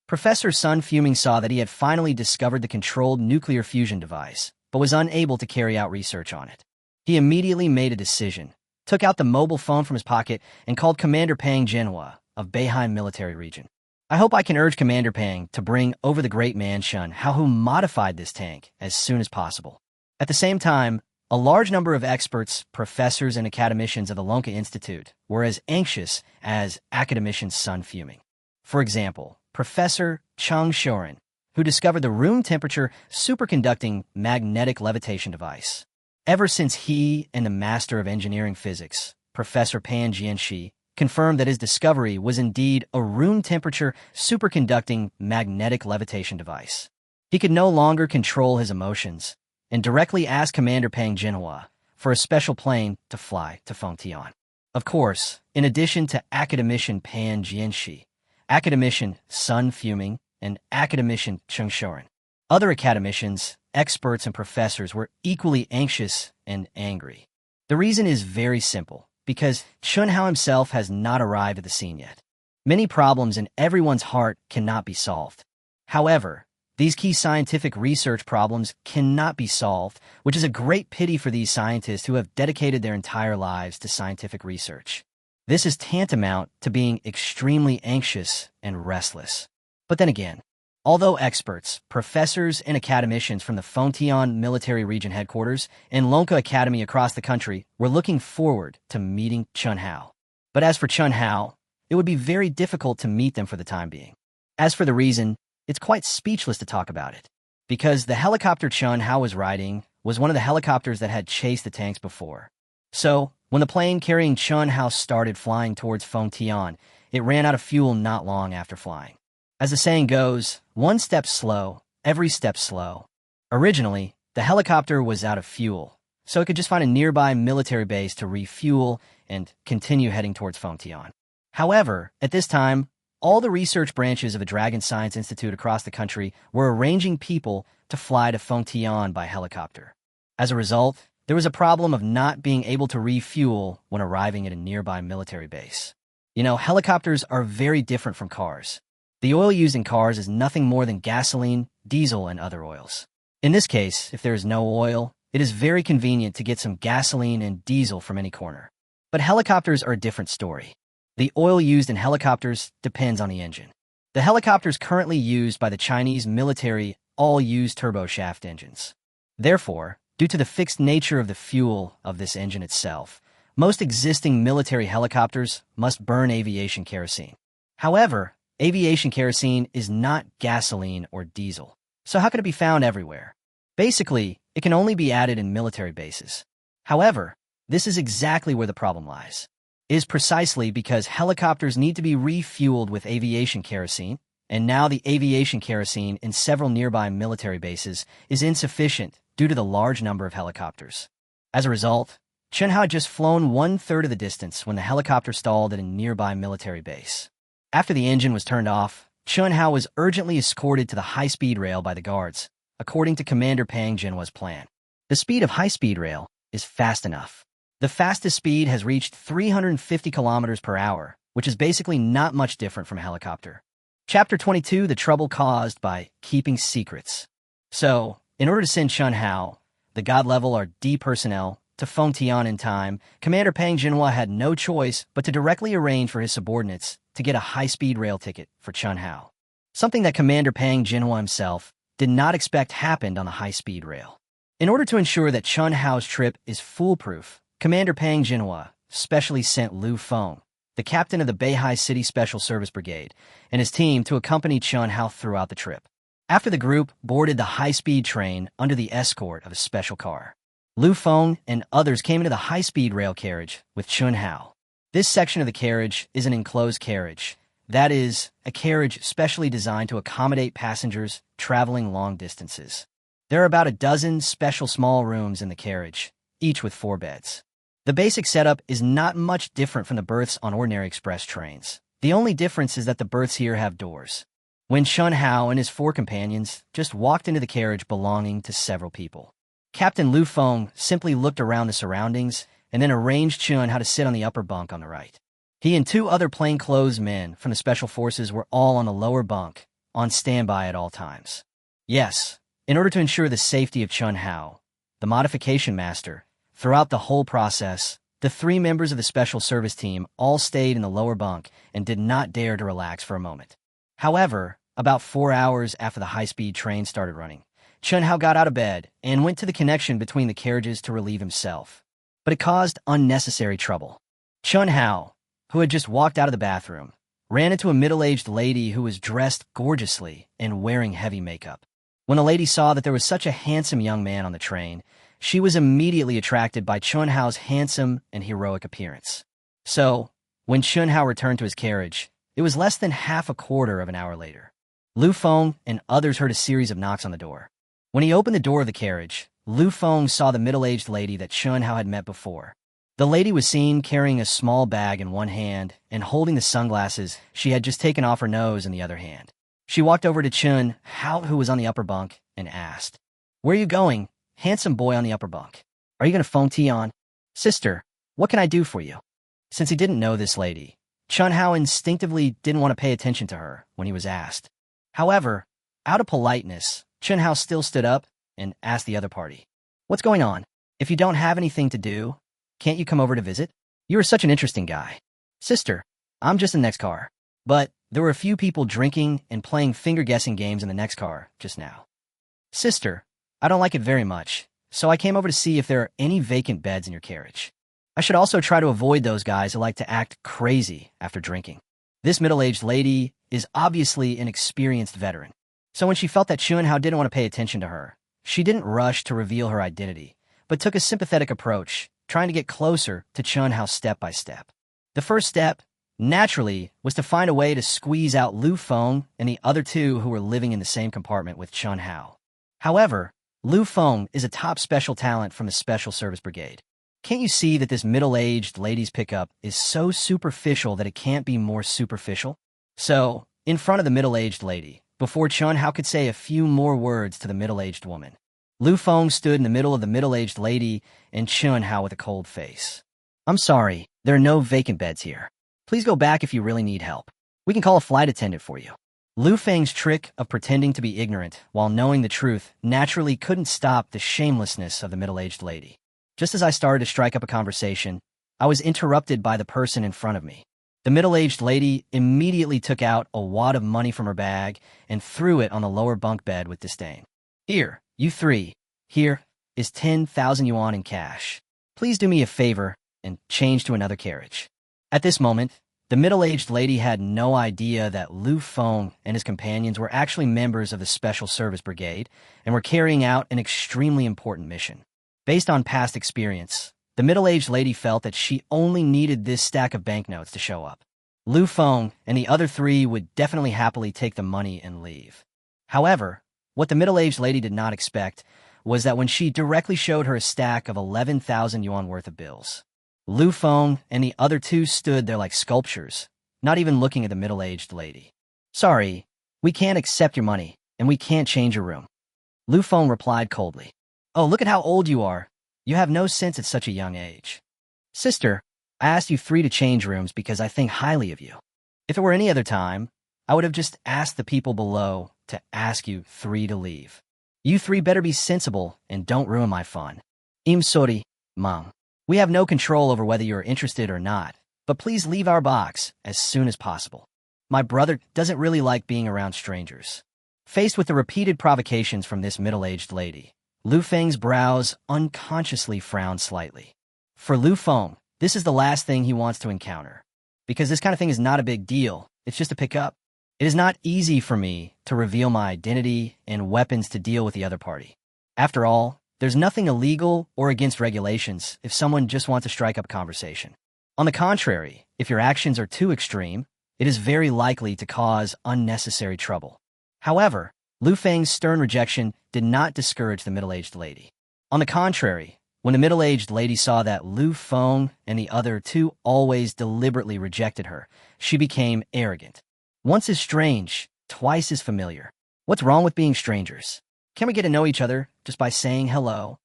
Professor Sun Fuming saw that he had finally discovered the controlled nuclear fusion device, but was unable to carry out research on it. He immediately made a decision, took out the mobile phone from his pocket, and called Commander Pang Jinhua of Beihai Military Region. I hope I can urge Commander Pang to bring over the great man Chun Hao who modified this tank as soon as possible. At the same time, a large number of experts, professors, and academicians of the Lonka Institute were as anxious as academician Sun Fuming. For example, Professor Chang Shorin, who discovered the room temperature superconducting magnetic levitation device. Ever since he and the Master of Engineering Physics, Professor Pan Jianxi, confirmed that his discovery was indeed a room temperature superconducting magnetic levitation device. He could no longer control his emotions and directly asked Commander Pang Jinhua for a special plane to fly to Fengtian. Of course, in addition to academician Pan Jianxi, academician Sun Fuming, and academician Cheng Shorin, other academicians, experts, and professors were equally anxious and angry. The reason is very simple, because Chun Hao himself has not arrived at the scene yet. Many problems in everyone's heart cannot be solved. However, these key scientific research problems cannot be solved, which is a great pity for these scientists who have dedicated their entire lives to scientific research. This is tantamount to being extremely anxious and restless. But then again, although experts, professors, and academicians from the Fengtian Military Region Headquarters and Lonka Academy across the country were looking forward to meeting Chun Hao. But as for Chun Hao, it would be very difficult to meet them for the time being. As for the reason, it's quite speechless to talk about it, because the helicopter Chun Hao was riding was one of the helicopters that had chased the tanks before. So, when the plane carrying Chun Hao started flying towards Fengtian, it ran out of fuel not long after flying. As the saying goes, one step slow, every step slow. Originally, the helicopter was out of fuel, so it could just find a nearby military base to refuel and continue heading towards Fengtian. However, at this time, all the research branches of a Dragon Science Institute across the country were arranging people to fly to Fengtian by helicopter. As a result, there was a problem of not being able to refuel when arriving at a nearby military base. Helicopters are very different from cars. The oil used in cars is nothing more than gasoline, diesel, and other oils. In this case, if there is no oil, it is very convenient to get some gasoline and diesel from any corner. But helicopters are a different story. The oil used in helicopters depends on the engine. The helicopters currently used by the Chinese military all use turboshaft engines. Therefore, due to the fixed nature of the fuel of this engine itself, most existing military helicopters must burn aviation kerosene. However, aviation kerosene is not gasoline or diesel, so how could it be found everywhere? Basically, it can only be added in military bases. However, this is exactly where the problem lies. It is precisely because helicopters need to be refueled with aviation kerosene, and now the aviation kerosene in several nearby military bases is insufficient due to the large number of helicopters. As a result, Chun Hao had just flown 1/3 of the distance when the helicopter stalled at a nearby military base. After the engine was turned off, Chun Hao was urgently escorted to the high-speed rail by the guards, according to Commander Pang Jinhua's plan. The speed of high-speed rail is fast enough. The fastest speed has reached 350 kilometers per hour, which is basically not much different from a helicopter. Chapter 22, The Trouble Caused by Keeping Secrets. So, in order to send Chun Hao, the God-level or D personnel, to Fengtian in time, Commander Pang Jinhua had no choice but to directly arrange for his subordinates to get a high-speed rail ticket for Chun Hao. Something that Commander Pang Jinhua himself did not expect happened on the high-speed rail. In order to ensure that Chun Hao's trip is foolproof, Commander Pang Jinhua specially sent Lu Feng, the captain of the Beihai City Special Service Brigade, and his team to accompany Chun Hao throughout the trip. After the group boarded the high-speed train under the escort of a special car, Lu Feng and others came into the high-speed rail carriage with Chun Hao. This section of the carriage is an enclosed carriage. That is, a carriage specially designed to accommodate passengers traveling long distances. There are about a dozen special small rooms in the carriage, each with 4 beds. The basic setup is not much different from the berths on ordinary express trains. The only difference is that the berths here have doors. When Chun Hao and his 4 companions just walked into the carriage belonging to several people, Captain Lu Feng simply looked around the surroundings and then arranged Chun Hao to sit on the upper bunk on the right. He and 2 other plainclothes men from the Special Forces were all on the lower bunk, on standby at all times. Yes, in order to ensure the safety of Chun Hao, the modification master, throughout the whole process, the 3 members of the Special Service team all stayed in the lower bunk and did not dare to relax for a moment. However, about 4 hours after the high-speed train started running, Chun Hao got out of bed and went to the connection between the carriages to relieve himself. But it caused unnecessary trouble. Chun Hao, who had just walked out of the bathroom, ran into a middle-aged lady who was dressed gorgeously and wearing heavy makeup. When the lady saw that there was such a handsome young man on the train, she was immediately attracted by Chun Hao's handsome and heroic appearance. So, when Chun Hao returned to his carriage, it was less than half a quarter of an hour later. Lu Feng and others heard a series of knocks on the door. When he opened the door of the carriage, Lu Feng saw the middle-aged lady that Chun Hao had met before. The lady was seen carrying a small bag in one hand and holding the sunglasses she had just taken off her nose in the other hand. She walked over to Chun Hao, who was on the upper bunk, and asked, "Where are you going, handsome boy on the upper bunk? Are you going to phone tea on? Sister, what can I do for you?" Since he didn't know this lady, Chun Hao instinctively didn't want to pay attention to her when he was asked. However, out of politeness, Chun Hao still stood up and asked the other party, "What's going on? If you don't have anything to do, can't you come over to visit? You are such an interesting guy." "Sister, I'm just in the next car." But there were a few people drinking and playing finger-guessing games in the next car just now. "Sister, I don't like it very much, so I came over to see if there are any vacant beds in your carriage. I should also try to avoid those guys who like to act crazy after drinking." This middle-aged lady is obviously an experienced veteran. So when she felt that Chun Hao didn't want to pay attention to her, she didn't rush to reveal her identity, but took a sympathetic approach, trying to get closer to Chun Hao step by step. The first step, naturally, was to find a way to squeeze out Lu Feng and the other 2 who were living in the same compartment with Chun Hao. However, Lu Feng is a top special talent from the Special Service Brigade. Can't you see that this middle-aged lady's pickup is so superficial that it can't be more superficial? So, in front of the middle-aged lady, before Chun Hao could say a few more words to the middle-aged woman, Lu Feng stood in the middle of the middle-aged lady and Chun Hao with a cold face. "I'm sorry, there are no vacant beds here. Please go back if you really need help. We can call a flight attendant for you." Lu Feng's trick of pretending to be ignorant while knowing the truth naturally couldn't stop the shamelessness of the middle-aged lady. Just as I started to strike up a conversation, I was interrupted by the person in front of me. The middle-aged lady immediately took out a wad of money from her bag and threw it on the lower bunk bed with disdain. "Here, you 3. Here is 10,000 yuan in cash. Please do me a favor and change to another carriage." At this moment, the middle-aged lady had no idea that Lu Feng and his companions were actually members of the Special Service Brigade and were carrying out an extremely important mission. Based on past experience, the middle-aged lady felt that she only needed this stack of banknotes to show up. Lu Feng and the other 3 would definitely happily take the money and leave. However, what the middle-aged lady did not expect was that when she directly showed her a stack of 11,000 yuan worth of bills, Lu Feng and the other 2 stood there like sculptures, not even looking at the middle-aged lady. "Sorry, we can't accept your money, and we can't change your room." Lu Feng replied coldly. "Oh, look at how old you are. You have no sense at such a young age." "Sister, I asked you 3 to change rooms because I think highly of you. If it were any other time, I would have just asked the people below to ask you 3 to leave. You 3 better be sensible and don't ruin my fun. I'm sorry, Mom. We have no control over whether you are interested or not, but please leave our box as soon as possible. My brother doesn't really like being around strangers." Faced with the repeated provocations from this middle-aged lady, Lu Feng's brows unconsciously frowned slightly. For Lu Feng, this is the last thing he wants to encounter. Because this kind of thing is not a big deal, it's just a pickup. It is not easy for me to reveal my identity and weapons to deal with the other party. After all, there's nothing illegal or against regulations if someone just wants to strike up a conversation. On the contrary, if your actions are too extreme, it is very likely to cause unnecessary trouble. However, Lu Feng's stern rejection did not discourage the middle-aged lady. On the contrary, when the middle-aged lady saw that Lu Feng and the other two always deliberately rejected her, she became arrogant. Once is strange, twice is familiar. What's wrong with being strangers? Can we get to know each other just by saying hello?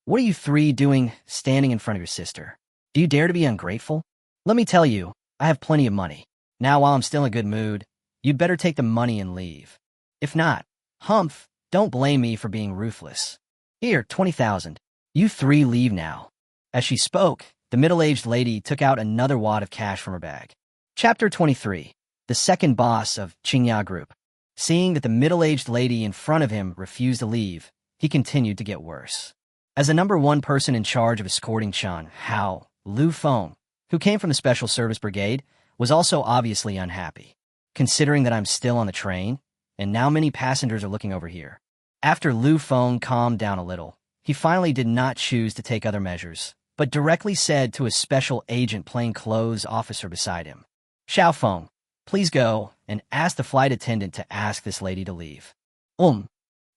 What are you three doing standing in front of your sister? Do you dare to be ungrateful? Let me tell you, I have plenty of money. Now while I'm still in a good mood, you'd better take the money and leave. If not, humph, don't blame me for being ruthless. Here, 20,000. You three leave now. As she spoke, the middle-aged lady took out another wad of cash from her bag. Chapter 23. The second boss of Qingya Group. Seeing that the middle-aged lady in front of him refused to leave, he continued to get worse. As the number one person in charge of escorting Chen Hao, Lu Feng, who came from the Special Service Brigade, was also obviously unhappy, considering that I'm still on the train, and now many passengers are looking over here. After Lu Feng calmed down a little, he finally did not choose to take other measures, but directly said to a special agent plainclothes officer beside him, Xiao Feng, please go and ask the flight attendant to ask this lady to leave.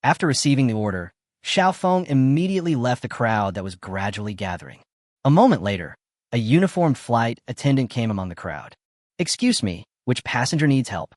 After receiving the order, Xiao Feng immediately left the crowd that was gradually gathering. A moment later, a uniformed flight attendant came among the crowd. Excuse me, which passenger needs help?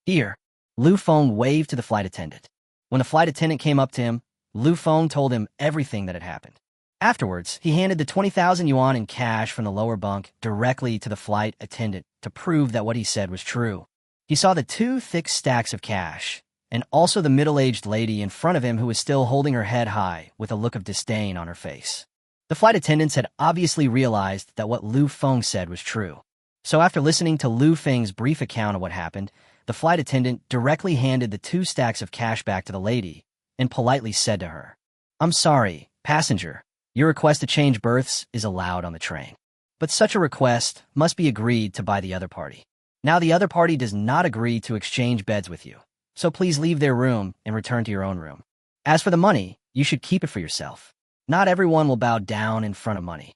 Here, Lu Feng waved to the flight attendant. When the flight attendant came up to him, Lu Feng told him everything that had happened. Afterwards, he handed the 20,000 yuan in cash from the lower bunk directly to the flight attendant to prove that what he said was true. He saw the two thick stacks of cash, and also the middle-aged lady in front of him who was still holding her head high with a look of disdain on her face. The flight attendants had obviously realized that what Lu Feng said was true. So after listening to Lu Feng's brief account of what happened, the flight attendant directly handed the two stacks of cash back to the lady and politely said to her, I'm sorry, passenger. Your request to change berths is allowed on the train. But such a request must be agreed to by the other party. Now the other party does not agree to exchange beds with you, so please leave their room and return to your own room. As for the money, you should keep it for yourself. Not everyone will bow down in front of money.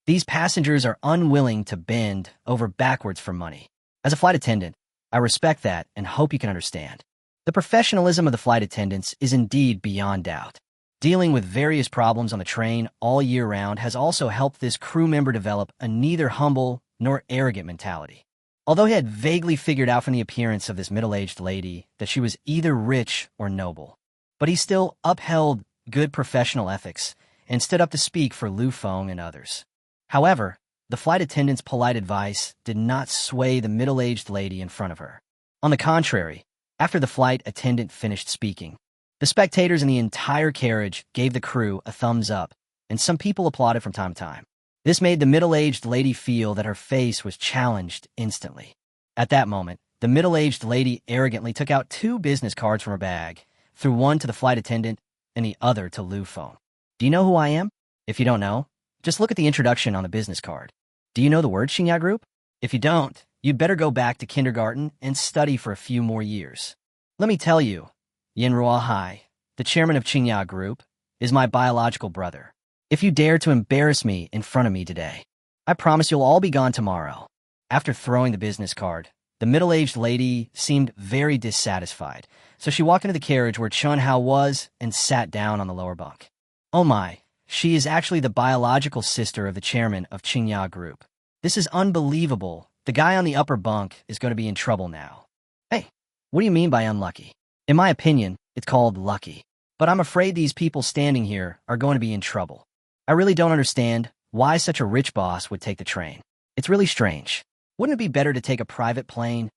These passengers are unwilling to bend over backwards for money. As a flight attendant, I respect that and hope you can understand. The professionalism of the flight attendants is indeed beyond doubt. Dealing with various problems on the train all year round has also helped this crew member develop a neither humble nor arrogant mentality. Although he had vaguely figured out from the appearance of this middle-aged lady that she was either rich or noble, but he still upheld good professional ethics and stood up to speak for Lu Feng and others. However, the flight attendant's polite advice did not sway the middle-aged lady in front of her. On the contrary, after the flight attendant finished speaking, the spectators in the entire carriage gave the crew a thumbs up, and some people applauded from time to time. This made the middle-aged lady feel that her face was challenged instantly. At that moment, the middle-aged lady arrogantly took out two business cards from her bag, threw one to the flight attendant and the other to Lu Feng. Do you know who I am? If you don't know, just look at the introduction on the business card. Do you know the word Qingya Group? If you don't, you'd better go back to kindergarten and study for a few more years. Let me tell you, Yanrua Hai, the chairman of Qingya Group, is my biological brother. If you dare to embarrass me in front of me today, I promise you'll all be gone tomorrow. After throwing the business card, the middle-aged lady seemed very dissatisfied, so she walked into the carriage where Chun Hao was and sat down on the lower bunk. Oh my, she is actually the biological sister of the chairman of Qingya Group. This is unbelievable. The guy on the upper bunk is going to be in trouble now. Hey, what do you mean by unlucky? In my opinion, it's called lucky. But I'm afraid these people standing here are going to be in trouble. I really don't understand why such a rich boss would take the train. It's really strange. Wouldn't it be better to take a private plane?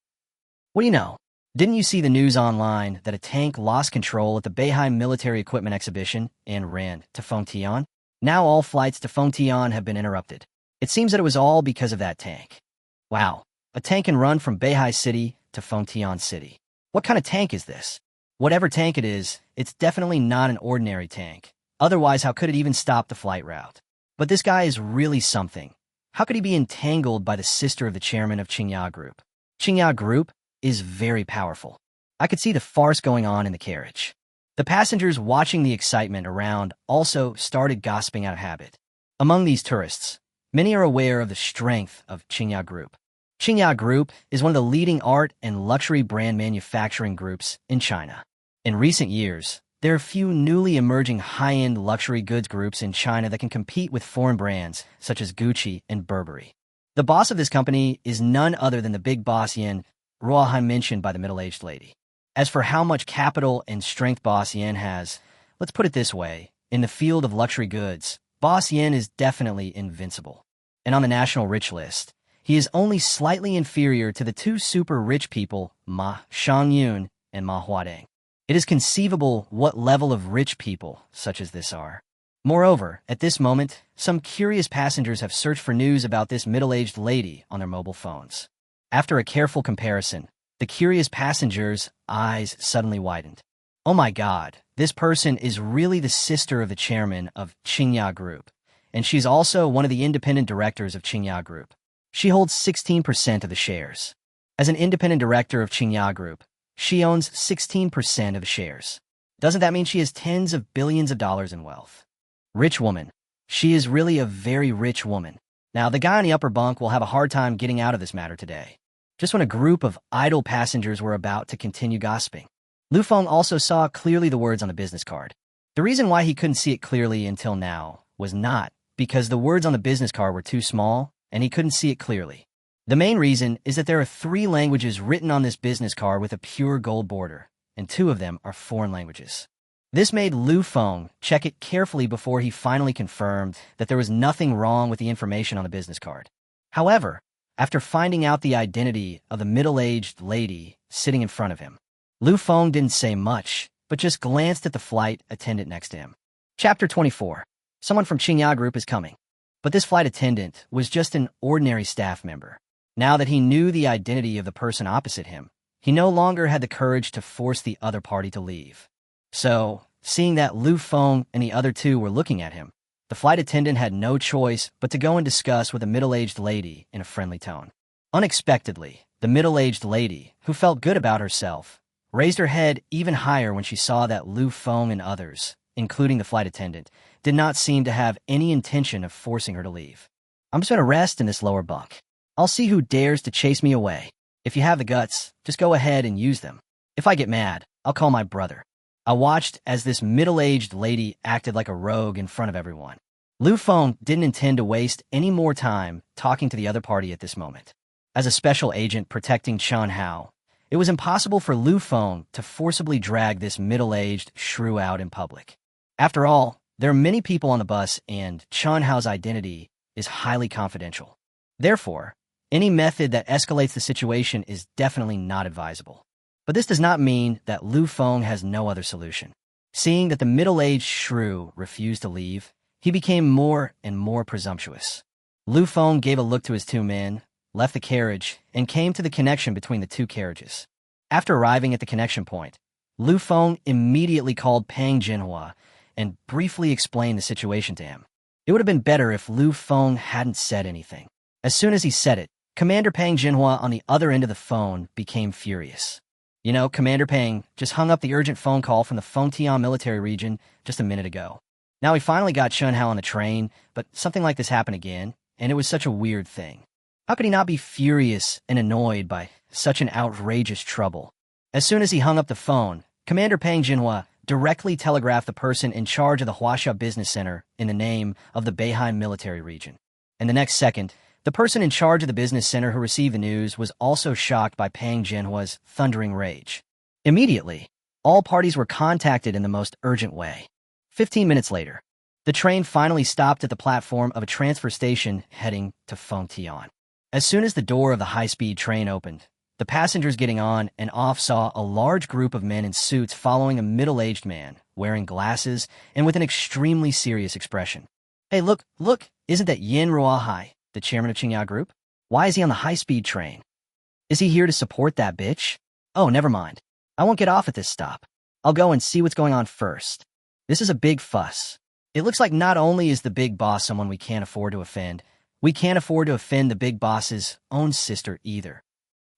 What do you know? Didn't you see the news online that a tank lost control at the Beihai Military Equipment Exhibition and ran to Fengtian? Now all flights to Fengtian have been interrupted. It seems that it was all because of that tank. Wow, a tank can run from Beihai City to Fengtian City. What kind of tank is this? Whatever tank it is, it's definitely not an ordinary tank. Otherwise, how could it even stop the flight route? But this guy is really something. How could he be entangled by the sister of the chairman of Qingya Group? Qingya Group is very powerful. I could see the farce going on in the carriage. The passengers watching the excitement around also started gossiping out of habit. Among these tourists, Many are aware of the strength of Qingya Group. Qingya Group is one of the leading art and luxury brand manufacturing groups in China. In recent years, there are few newly emerging high-end luxury goods groups in China that can compete with foreign brands such as Gucci and Burberry. The boss of this company is none other than the big boss Yen Ruohai mentioned by the middle-aged lady. As for how much capital and strength Boss Yen has, let's put it this way. In the field of luxury goods, Boss Yen is definitely invincible. And on the national rich list, he is only slightly inferior to the two super rich people, Ma Shangyun and Ma Huadeng. It is conceivable what level of rich people such as this are. Moreover, at this moment, some curious passengers have searched for news about this middle-aged lady on their mobile phones. After a careful comparison, the curious passengers' eyes suddenly widened. Oh my God, this person is really the sister of the chairman of Qingya Group, and she's also one of the independent directors of Qingya Group. She holds 16% of the shares. As an independent director of Qingya Group, she owns 16% of the shares. Doesn't that mean she has tens of billions of dollars in wealth? Rich woman. She is really a very rich woman. Now, the guy on the upper bunk will have a hard time getting out of this matter today. Just when a group of idle passengers were about to continue gossiping, Lu Feng also saw clearly the words on the business card. The reason why he couldn't see it clearly until now was not because the words on the business card were too small and he couldn't see it clearly. The main reason is that there are 3 languages written on this business card with a pure gold border, and 2 of them are foreign languages. This made Lu Feng check it carefully before he finally confirmed that there was nothing wrong with the information on the business card. However, after finding out the identity of the middle-aged lady sitting in front of him, Lu Feng didn't say much, but just glanced at the flight attendant next to him. Chapter 24. Someone from Qingya Group is coming. But this flight attendant was just an ordinary staff member. Now that he knew the identity of the person opposite him, he no longer had the courage to force the other party to leave. So, seeing that Lu Feng and the other 2 were looking at him, the flight attendant had no choice but to go and discuss with a middle-aged lady in a friendly tone. Unexpectedly, the middle-aged lady, who felt good about herself, raised her head even higher when she saw that Lu Feng and others, including the flight attendant, did not seem to have any intention of forcing her to leave. I'm just going to rest in this lower bunk. I'll see who dares to chase me away. If you have the guts, just go ahead and use them. If I get mad, I'll call my brother. I watched as this middle-aged lady acted like a rogue in front of everyone. Lu Feng didn't intend to waste any more time talking to the other party at this moment. As a special agent protecting Chen Hao, it was impossible for Lu Feng to forcibly drag this middle-aged shrew out in public. After all, there are many people on the bus and Chen Hao's identity is highly confidential. Therefore, any method that escalates the situation is definitely not advisable. But this does not mean that Lu Feng has no other solution. Seeing that the middle-aged shrew refused to leave, he became more and more presumptuous. Lu Feng gave a look to his 2 men, left the carriage, and came to the connection between the 2 carriages. After arriving at the connection point, Lu Feng immediately called Pang Jinhua and briefly explained the situation to him. It would have been better if Lu Feng hadn't said anything. As soon as he said it, Commander Pang Jinhua on the other end of the phone became furious. You know, Commander Pang just hung up the urgent phone call from the Fengtian military region just a minute ago. Now he finally got Chen Hao on the train, but something like this happened again, and it was such a weird thing. How could he not be furious and annoyed by such an outrageous trouble? As soon as he hung up the phone, Commander Pang Jinhua directly telegraphed the person in charge of the Huaxia Business Center in the name of the Beihai military region. And the next second, the person in charge of the business center who received the news was also shocked by Pang Jinhua's thundering rage. Immediately, all parties were contacted in the most urgent way. 15 minutes later, the train finally stopped at the platform of a transfer station heading to Fengtian. As soon as the door of the high-speed train opened, the passengers getting on and off saw a large group of men in suits following a middle-aged man, wearing glasses and with an extremely serious expression. Hey, look, isn't that Yen Ruohai, the chairman of Qingya Group? Why is he on the high-speed train? Is he here to support that bitch? Oh, never mind. I won't get off at this stop. I'll go and see what's going on first. This is a big fuss. It looks like not only is the big boss someone we can't afford to offend, we can't afford to offend the big boss's own sister either.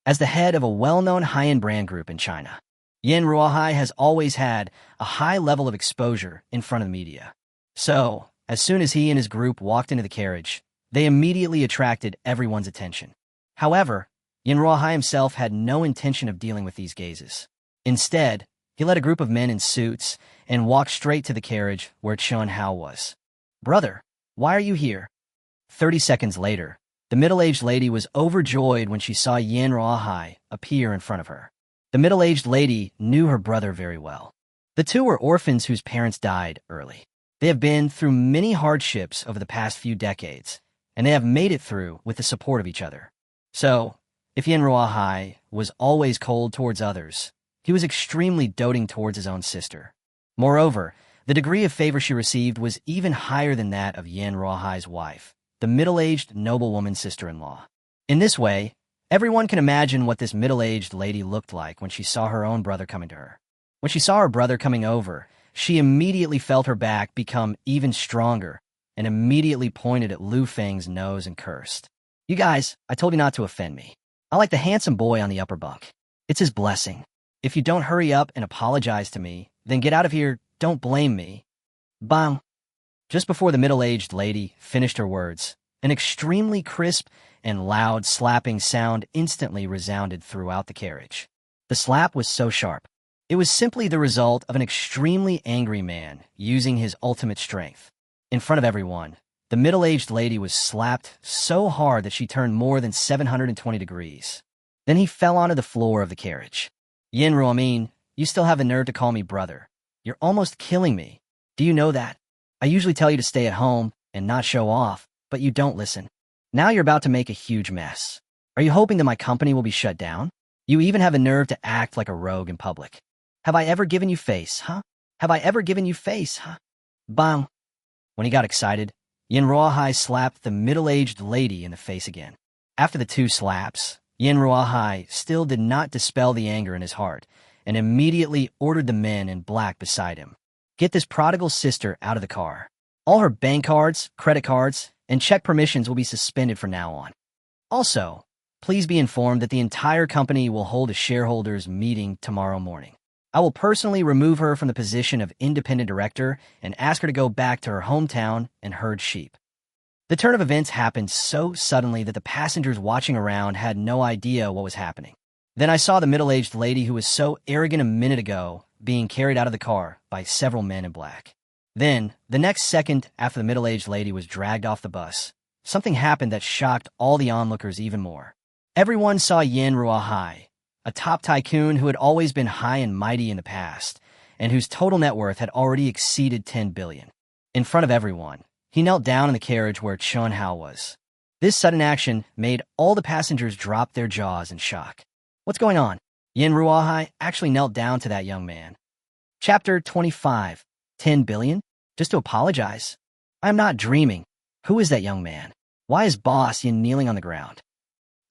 As the head of a well-known high-end brand group in China, Yen Ruohai has always had a high level of exposure in front of the media. So, as soon as he and his group walked into the carriage, They immediately attracted everyone's attention. However, Yin Ruohai himself had no intention of dealing with these gazes. Instead, he led a group of men in suits and walked straight to the carriage where Chun Hao was. "Brother, why are you here?" 30 seconds later, the middle-aged lady was overjoyed when she saw Yin Ruohai appear in front of her. The middle-aged lady knew her brother very well. The two were orphans whose parents died early. They have been through many hardships over the past few decades, and they have made it through with the support of each other. So, if Yin Ruohai was always cold towards others, he was extremely doting towards his own sister. Moreover, the degree of favor she received was even higher than that of Yin Ruohai's wife, the middle-aged noblewoman's sister-in-law. In this way, everyone can imagine what this middle-aged lady looked like when she saw her own brother coming to her. When she saw her brother coming over, she immediately felt her back become even stronger and immediately pointed at Lu Feng's nose and cursed. "You guys, I told you not to offend me. I like the handsome boy on the upper bunk. It's his blessing. If you don't hurry up and apologize to me, then get out of here, don't blame me." Bang! Just before the middle-aged lady finished her words, an extremely crisp and loud slapping sound instantly resounded throughout the carriage. The slap was so sharp. It was simply the result of an extremely angry man using his ultimate strength. In front of everyone, the middle-aged lady was slapped so hard that she turned more than 720 degrees. Then he fell onto the floor of the carriage. "Yin Ruomin, you still have the nerve to call me brother. You're almost killing me. Do you know that? I usually tell you to stay at home and not show off, but you don't listen. Now you're about to make a huge mess. Are you hoping that my company will be shut down? You even have the nerve to act like a rogue in public. Have I ever given you face, huh? Have I ever given you face, huh?" Bang! When he got excited, Yin Ruohai slapped the middle-aged lady in the face again. After the two slaps, Yin Ruohai still did not dispel the anger in his heart and immediately ordered the men in black beside him. "Get this prodigal sister out of the car. All her bank cards, credit cards, and check permissions will be suspended from now on. Also, please be informed that the entire company will hold a shareholders meeting tomorrow morning. I will personally remove her from the position of independent director and ask her to go back to her hometown and herd sheep." The turn of events happened so suddenly that the passengers watching around had no idea what was happening. Then I saw the middle-aged lady who was so arrogant a minute ago being carried out of the car by several men in black. Then, the next second after the middle-aged lady was dragged off the bus, something happened that shocked all the onlookers even more. Everyone saw Yin Ruohai, a top tycoon who had always been high and mighty in the past, and whose total net worth had already exceeded 10 billion. In front of everyone, he knelt down in the carriage where Chun Hao was. This sudden action made all the passengers drop their jaws in shock. What's going on? Yin Ruohai actually knelt down to that young man. Chapter 25. 10 billion? Just to apologize? I am not dreaming. Who is that young man? Why is Boss Yin kneeling on the ground?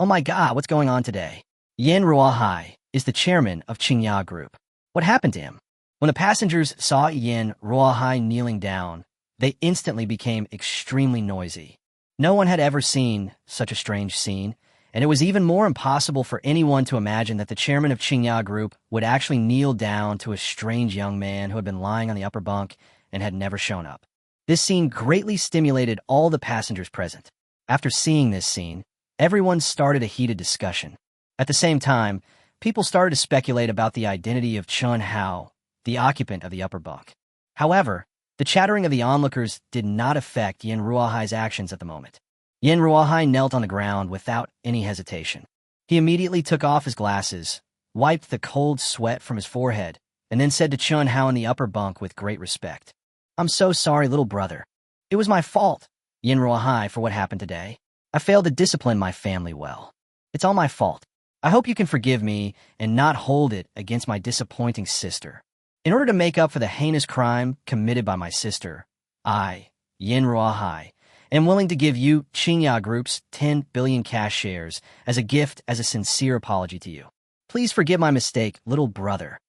Oh my god, what's going on today? Yin Ruohai is the chairman of Qingya Group. What happened to him? When the passengers saw Yin Ruohai kneeling down, they instantly became extremely noisy. No one had ever seen such a strange scene, and it was even more impossible for anyone to imagine that the chairman of Qingya Group would actually kneel down to a strange young man who had been lying on the upper bunk and had never shown up. This scene greatly stimulated all the passengers present. After seeing this scene, everyone started a heated discussion. At the same time, people started to speculate about the identity of Chun Hao, the occupant of the upper bunk. However, the chattering of the onlookers did not affect Yin Ruohai's actions at the moment. Yin Ruohai knelt on the ground without any hesitation. He immediately took off his glasses, wiped the cold sweat from his forehead, and then said to Chun Hao in the upper bunk with great respect, "I'm so sorry, little brother. It was my fault, Yin Ruohai, for what happened today. I failed to discipline my family well. It's all my fault. I hope you can forgive me and not hold it against my disappointing sister. In order to make up for the heinous crime committed by my sister, I, Yin Ruohai, am willing to give you Qingya Group's 10 billion cash shares as a gift as a sincere apology to you. Please forgive my mistake, little brother."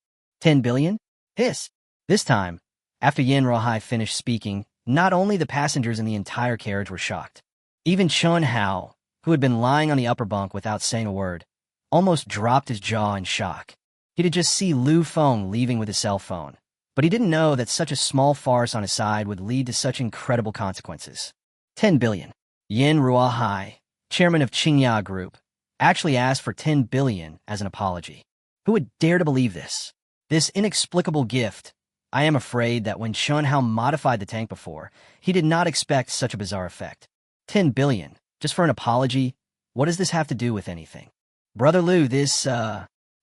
10 billion? Hiss. This time, after Yin Ruohai finished speaking, not only the passengers in the entire carriage were shocked. Even Chun Hao, who had been lying on the upper bunk without saying a word, almost dropped his jaw in shock. He could just see Lu Feng leaving with his cell phone, but he didn't know that such a small farce on his side would lead to such incredible consequences. 10 billion. Yin Ruohai, chairman of Qingya Group, actually asked for 10 billion as an apology. Who would dare to believe this? This inexplicable gift. I am afraid that when Chun Hao modified the tank before, he did not expect such a bizarre effect. 10 billion, just for an apology? What does this have to do with anything? Brother Lu,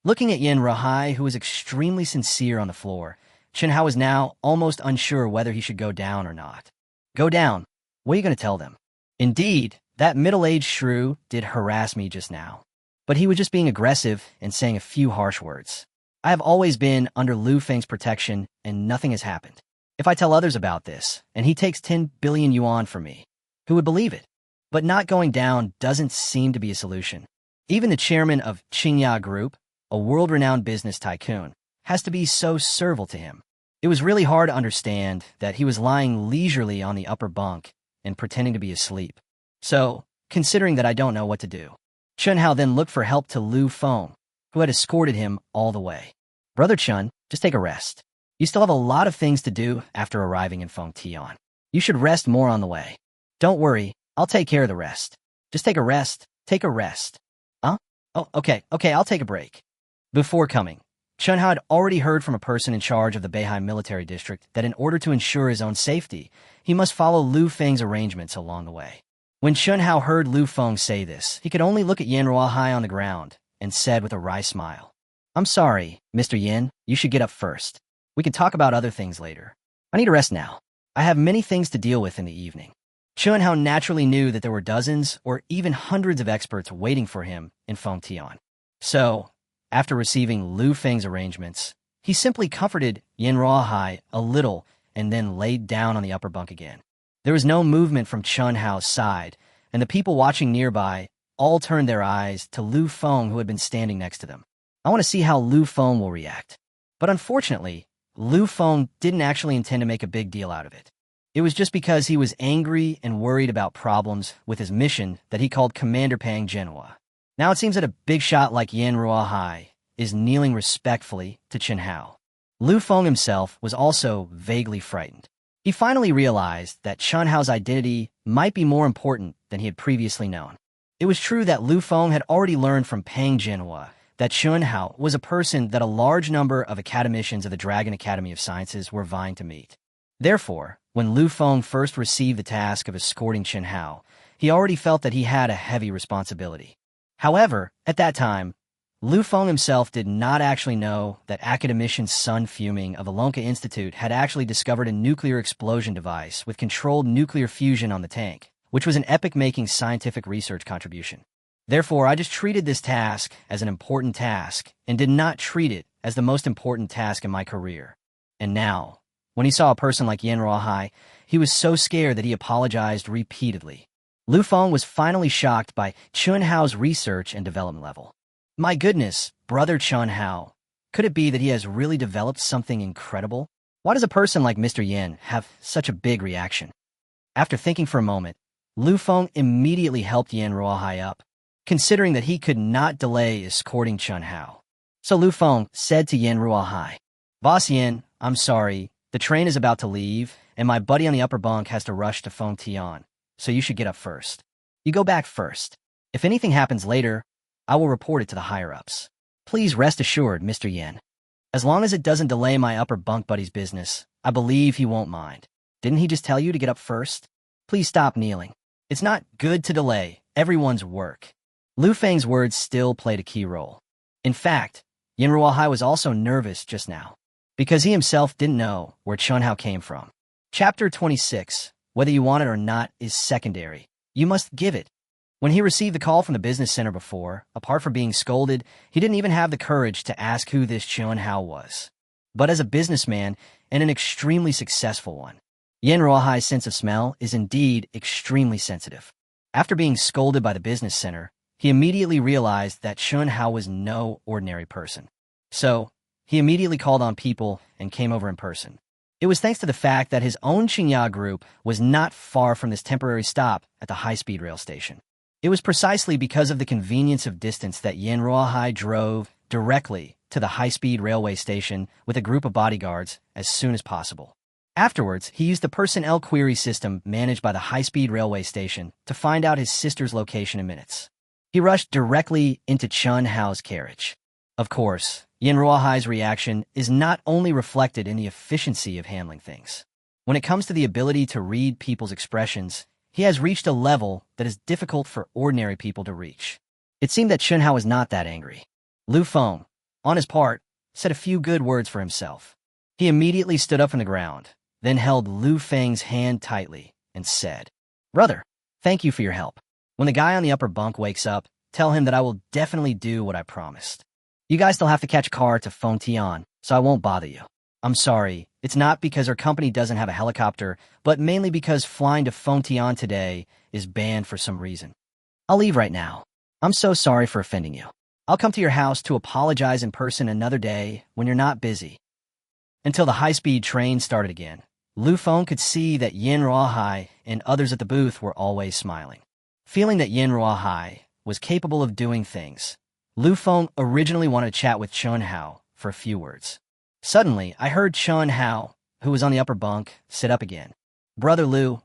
Looking at Yin Ruohai, who was extremely sincere on the floor, Chun Hao was now almost unsure whether he should go down or not. Go down? What are you going to tell them? Indeed, that middle-aged shrew did harass me just now. But he was just being aggressive and saying a few harsh words. I have always been under Lu Feng's protection, and nothing has happened. If I tell others about this, and he takes 10 billion yuan from me, who would believe it? But not going down doesn't seem to be a solution. Even the chairman of Qingya Group, a world-renowned business tycoon, has to be so servile to him. It was really hard to understand that he was lying leisurely on the upper bunk and pretending to be asleep. So, considering that I don't know what to do, Chun Hao then looked for help to Lu Feng, who had escorted him all the way. Brother Chun, just take a rest. You still have a lot of things to do after arriving in Fengtian. You should rest more on the way. Don't worry, I'll take care of the rest. Just take a rest. Take a rest. Huh? Oh, okay, I'll take a break. Before coming, Chun Hao had already heard from a person in charge of the Beihai military district that in order to ensure his own safety, he must follow Lu Feng's arrangements along the way. When Chun Hao heard Lu Feng say this, he could only look at Yin Ruohai on the ground and said with a wry smile, I'm sorry, Mr. Yin, you should get up first. We can talk about other things later. I need a rest now. I have many things to deal with in the evening. Chun Hao naturally knew that there were dozens or even hundreds of experts waiting for him in Fengtian. So, after receiving Lu Feng's arrangements, he simply comforted Yin Ruohai a little and then laid down on the upper bunk again. There was no movement from Chun Hao's side, and the people watching nearby all turned their eyes to Lu Feng, who had been standing next to them. I want to see how Lu Feng will react. But unfortunately, Lu Feng didn't actually intend to make a big deal out of it. It was just because he was angry and worried about problems with his mission that he called Commander Pang Genhua. Now it seems that a big shot like Yin Ruohai is kneeling respectfully to Chun Hao. Lu Feng himself was also vaguely frightened. He finally realized that Chun Hao's identity might be more important than he had previously known. It was true that Lu Feng had already learned from Pang Genhua that Chun Hao was a person that a large number of academicians of the Dragon Academy of Sciences were vying to meet. Therefore, when Lu Feng first received the task of escorting Chun Hao, he already felt that he had a heavy responsibility. However, at that time, Lu Feng himself did not actually know that academician Sun Fuming of the Lonka Institute had actually discovered a nuclear explosion device with controlled nuclear fusion on the tank, which was an epic-making scientific research contribution. Therefore, I just treated this task as an important task and did not treat it as the most important task in my career. And now, when he saw a person like Yin Ruohai, he was so scared that he apologized repeatedly. Lu Feng was finally shocked by Chun Hao's research and development level. My goodness, brother Chun Hao, could it be that he has really developed something incredible? Why does a person like Mr. Yin have such a big reaction? After thinking for a moment, Lu Feng immediately helped Yin Ruohai up, considering that he could not delay escorting Chun Hao. So Lu Feng said to Yin Ruohai, Boss Yin, I'm sorry, the train is about to leave, and my buddy on the upper bunk has to rush to Fengtian, so you should get up first. You go back first. If anything happens later, I will report it to the higher-ups. Please rest assured, Mr. Yin. As long as it doesn't delay my upper bunk buddy's business, I believe he won't mind. Didn't he just tell you to get up first? Please stop kneeling. It's not good to delay everyone's work. Lu Feng's words still played a key role. In fact, Yin Ruohai was also nervous just now, because he himself didn't know where Chun Hao came from. Chapter 26, whether you want it or not, is secondary. You must give it. When he received the call from the business center before, apart from being scolded, he didn't even have the courage to ask who this Chun Hao was. But as a businessman, and an extremely successful one, Yin Ruohai's sense of smell is indeed extremely sensitive. After being scolded by the business center, he immediately realized that Chun Hao was no ordinary person. So, he immediately called on people and came over in person. It was thanks to the fact that his own Qingya Group was not far from this temporary stop at the high-speed rail station. It was precisely because of the convenience of distance that Yin Ruohai drove directly to the high-speed railway station with a group of bodyguards as soon as possible. Afterwards, he used the personnel query system managed by the high-speed railway station to find out his sister's location in minutes. He rushed directly into Chun Hao's carriage. Of course, Yin Ruohai's reaction is not only reflected in the efficiency of handling things. When it comes to the ability to read people's expressions, he has reached a level that is difficult for ordinary people to reach. It seemed that Chun Hao was not that angry. Lu Feng, on his part, said a few good words for himself. He immediately stood up from the ground, then held Lu Feng's hand tightly and said, "Brother, thank you for your help. When the guy on the upper bunk wakes up, tell him that I will definitely do what I promised. You guys still have to catch a car to Fengtian, so I won't bother you. I'm sorry, it's not because our company doesn't have a helicopter, but mainly because flying to Fengtian today is banned for some reason. I'll leave right now. I'm so sorry for offending you. I'll come to your house to apologize in person another day when you're not busy." Until the high-speed train started again, Lu Feng could see that Yin Ruohai and others at the booth were always smiling. Feeling that Yin Ruohai was capable of doing things, Lu Feng originally wanted to chat with Chun Hao for a few words. Suddenly, I heard Chun Hao, who was on the upper bunk, sit up again. Brother Lu,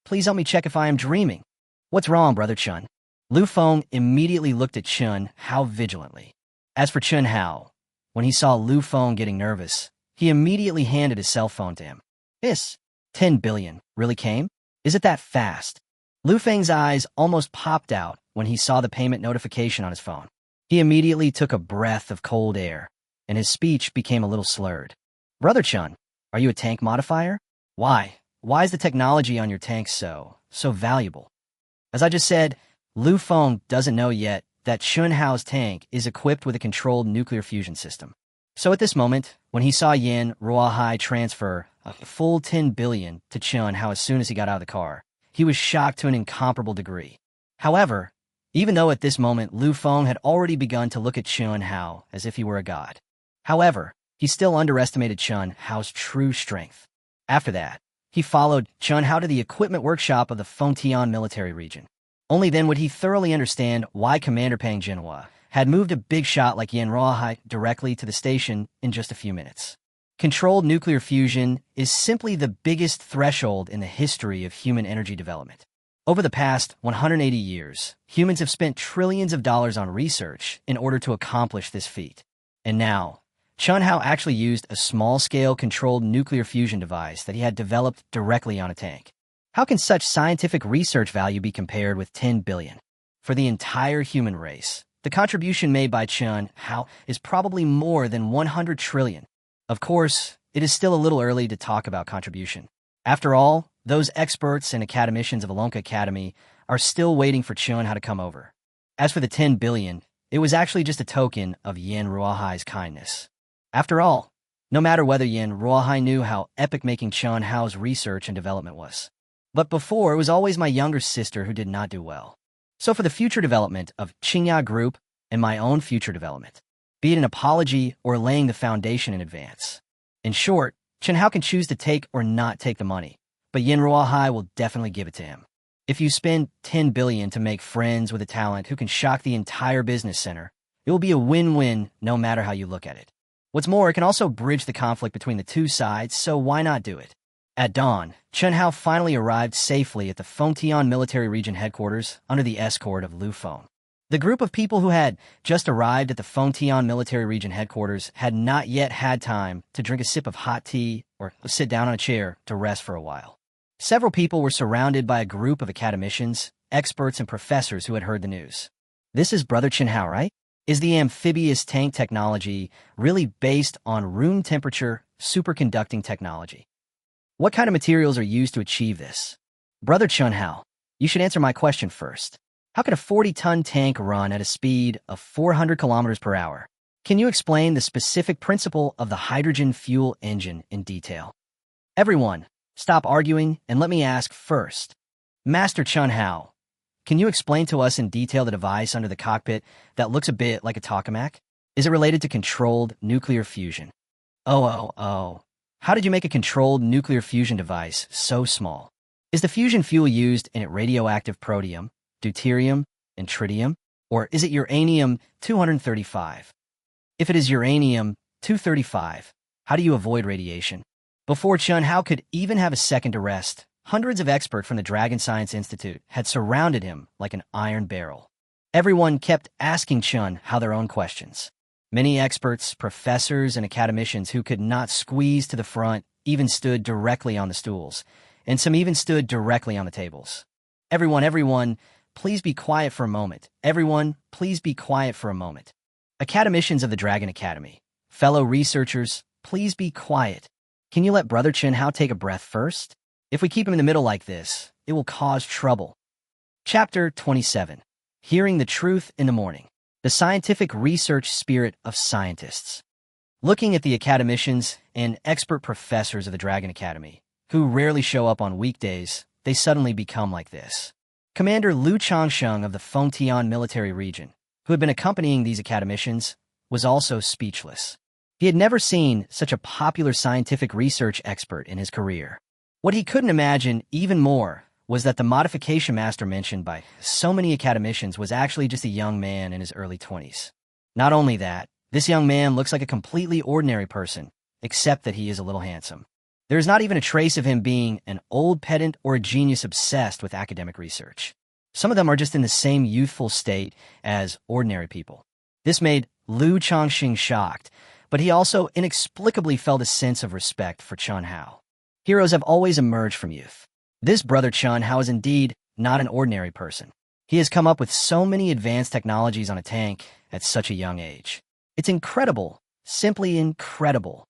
please help me check if I am dreaming." "What's wrong, Brother Chun?" Lu Feng immediately looked at Chun Hao vigilantly. As for Chun Hao, when he saw Lu Feng getting nervous, he immediately handed his cell phone to him. "This 10 billion really came? Is it that fast?" Lu Feng's eyes almost popped out when he saw the payment notification on his phone. He immediately took a breath of cold air, and his speech became a little slurred. "Brother Chun, are you a tank modifier? Why is the technology on your tank so valuable?" As I just said, Lu Feng doesn't know yet that Chun Hao's tank is equipped with a controlled nuclear fusion system. So at this moment, when he saw Yin Ruohai transfer a full 10 billion to Chun Hao as soon as he got out of the car, he was shocked to an incomparable degree. However, even though at this moment Lu Feng had already begun to look at Chun Hao as if he were a god, he still underestimated Chun Hao's true strength. After that, he followed Chun Hao to the equipment workshop of the Fengtian military region. Only then would he thoroughly understand why Commander Pang Jinhua had moved a big shot like Yin Ruohai directly to the station in just a few minutes. Controlled nuclear fusion is simply the biggest threshold in the history of human energy development. Over the past 180 years, humans have spent trillions of dollars on research in order to accomplish this feat. And now, Chun Hao actually used a small-scale controlled nuclear fusion device that he had developed directly on a tank. How can such scientific research value be compared with 10 billion? For the entire human race, the contribution made by Chun Hao is probably more than 100 trillion. Of course, it is still a little early to talk about contribution. After all, those experts and academicians of Alonka Academy are still waiting for Chun Hao to come over. As for the 10 billion, it was actually just a token of Yin Ruohai's kindness. After all, no matter whether Yin Ruohai knew how epic-making Chun Hao's research and development was. But before, it was always my younger sister who did not do well. So for the future development of Qingya Group and my own future development, be it an apology or laying the foundation in advance. In short, Chun Hao can choose to take or not take the money, but Yin Ruohai will definitely give it to him. If you spend 10 billion to make friends with a talent who can shock the entire business center, it will be a win-win no matter how you look at it. What's more, it can also bridge the conflict between the two sides, so why not do it? At dawn, Chun Hao finally arrived safely at the Fengtian military region headquarters under the escort of Lu Feng. The group of people who had just arrived at the Fengtian military region headquarters had not yet had time to drink a sip of hot tea or sit down on a chair to rest for a while. Several people were surrounded by a group of academicians, experts, and professors who had heard the news. "This is Brother Chun Hao, right? Is the amphibious tank technology really based on room temperature superconducting technology? What kind of materials are used to achieve this?" "Brother Chun Hao, you should answer my question first. How could a 40-ton tank run at a speed of 400 kilometers per hour? Can you explain the specific principle of the hydrogen fuel engine in detail?" "Everyone, stop arguing and let me ask first. Master Chun Hao, can you explain to us in detail the device under the cockpit that looks a bit like a tokamak? Is it related to controlled nuclear fusion?" Oh. How did you make a controlled nuclear fusion device so small? Is the fusion fuel used in it radioactive protium, deuterium, and tritium? Or is it uranium-235? If it is uranium-235, how do you avoid radiation? Before Chun Hao could even have a second to rest, hundreds of experts from the Dragon Science Institute had surrounded him like an iron barrel. Everyone kept asking Chun Hao their own questions. Many experts, professors, and academicians who could not squeeze to the front even stood directly on the stools, and some even stood directly on the tables. Everyone, please be quiet for a moment. Everyone, please be quiet for a moment. Academicians of the Dragon Academy, fellow researchers, please be quiet. Can you let Brother Chun Hao take a breath first? If we keep him in the middle like this, it will cause trouble. Chapter 27. Hearing the Truth in the Morning. The Scientific Research Spirit of Scientists. Looking at the academicians and expert professors of the Dragon Academy, who rarely show up on weekdays, they suddenly become like this. Commander Liu Changsheng of the Fengtian military region, who had been accompanying these academicians, was also speechless. He had never seen such a popular scientific research expert in his career. What he couldn't imagine even more was that the modification master mentioned by so many academicians was actually just a young man in his early 20s. Not only that, this young man looks like a completely ordinary person, except that he is a little handsome. There is not even a trace of him being an old pedant or a genius obsessed with academic research. Some of them are just in the same youthful state as ordinary people. This made Liu Changxing shocked, but he also inexplicably felt a sense of respect for Chun Hao. Heroes have always emerged from youth. This Brother Chun Hao is indeed not an ordinary person. He has come up with so many advanced technologies on a tank at such a young age. It's incredible, simply incredible.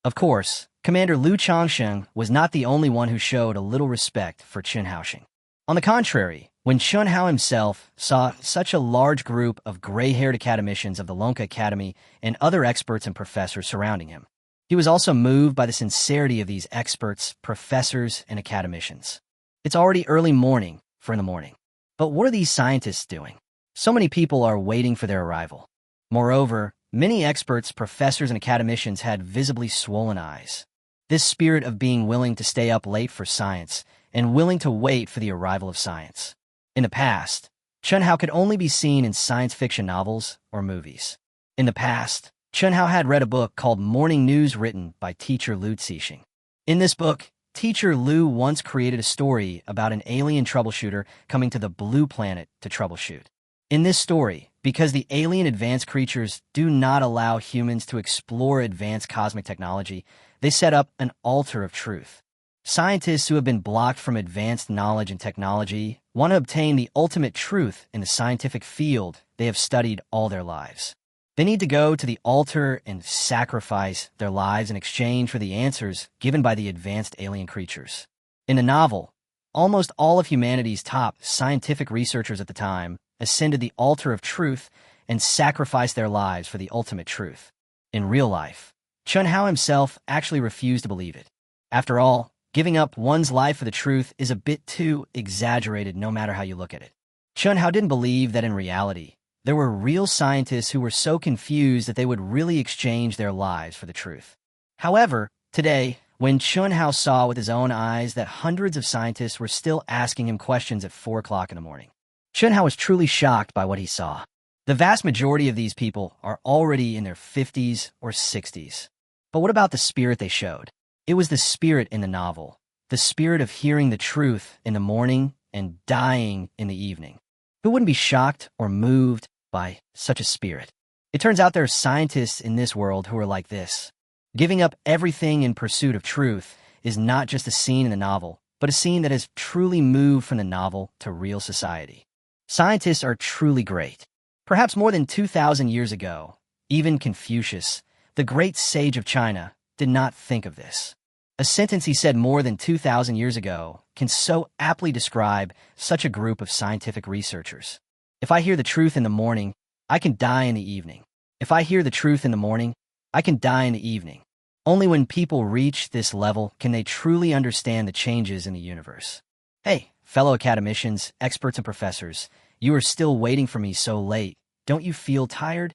Of course, Commander Liu Changsheng was not the only one who showed a little respect for Chun Haoxing. On the contrary, when Chun Hao himself saw such a large group of gray-haired academicians of the Lonka Academy and other experts and professors surrounding him, he was also moved by the sincerity of these experts, professors, and academicians. It's already early morning for in the morning. But what are these scientists doing? So many people are waiting for their arrival. Moreover, many experts, professors, and academicians had visibly swollen eyes. This spirit of being willing to stay up late for science and willing to wait for the arrival of science. In the past, Chun Hao could only be seen in science fiction novels or movies. In the past, Chun Hao had read a book called Morning News written by teacher Liu Cixing. In this book, teacher Liu once created a story about an alien troubleshooter coming to the blue planet to troubleshoot. In this story, because the alien advanced creatures do not allow humans to explore advanced cosmic technology, they set up an altar of truth. Scientists who have been blocked from advanced knowledge and technology want to obtain the ultimate truth in the scientific field they have studied all their lives. They need to go to the altar and sacrifice their lives in exchange for the answers given by the advanced alien creatures. In the novel, almost all of humanity's top scientific researchers at the time ascended the altar of truth and sacrificed their lives for the ultimate truth. In real life, Chun Hao himself actually refused to believe it. After all, giving up one's life for the truth is a bit too exaggerated no matter how you look at it. Chun Hao didn't believe that in reality, there were real scientists who were so confused that they would really exchange their lives for the truth. However, today, when Chun Hao saw with his own eyes that hundreds of scientists were still asking him questions at 4 o'clock in the morning, Chun Hao was truly shocked by what he saw. The vast majority of these people are already in their 50s or 60s. But what about the spirit they showed? It was the spirit in the novel, the spirit of hearing the truth in the morning and dying in the evening. Who wouldn't be shocked or moved by such a spirit? It turns out there are scientists in this world who are like this. Giving up everything in pursuit of truth is not just a scene in the novel, but a scene that has truly moved from the novel to real society. Scientists are truly great. Perhaps more than 2,000 years ago, even Confucius, the great sage of China, did not think of this. A sentence he said more than 2,000 years ago can so aptly describe such a group of scientific researchers. If I hear the truth in the morning, I can die in the evening. If I hear the truth in the morning, I can die in the evening. Only when people reach this level can they truly understand the changes in the universe. Hey, fellow academicians, experts, and professors, you are still waiting for me so late. Don't you feel tired?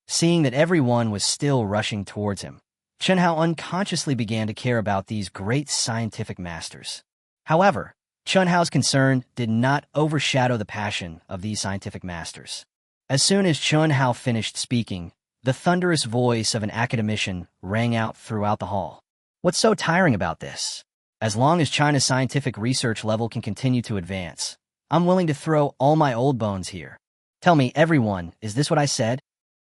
Seeing that everyone was still rushing towards him, Chun Hao unconsciously began to care about these great scientific masters. However, Chun Hao's concern did not overshadow the passion of these scientific masters. As soon as Chun Hao finished speaking, the thunderous voice of an academician rang out throughout the hall. What's so tiring about this? As long as China's scientific research level can continue to advance, I'm willing to throw all my old bones here. Tell me, everyone, is this what I said?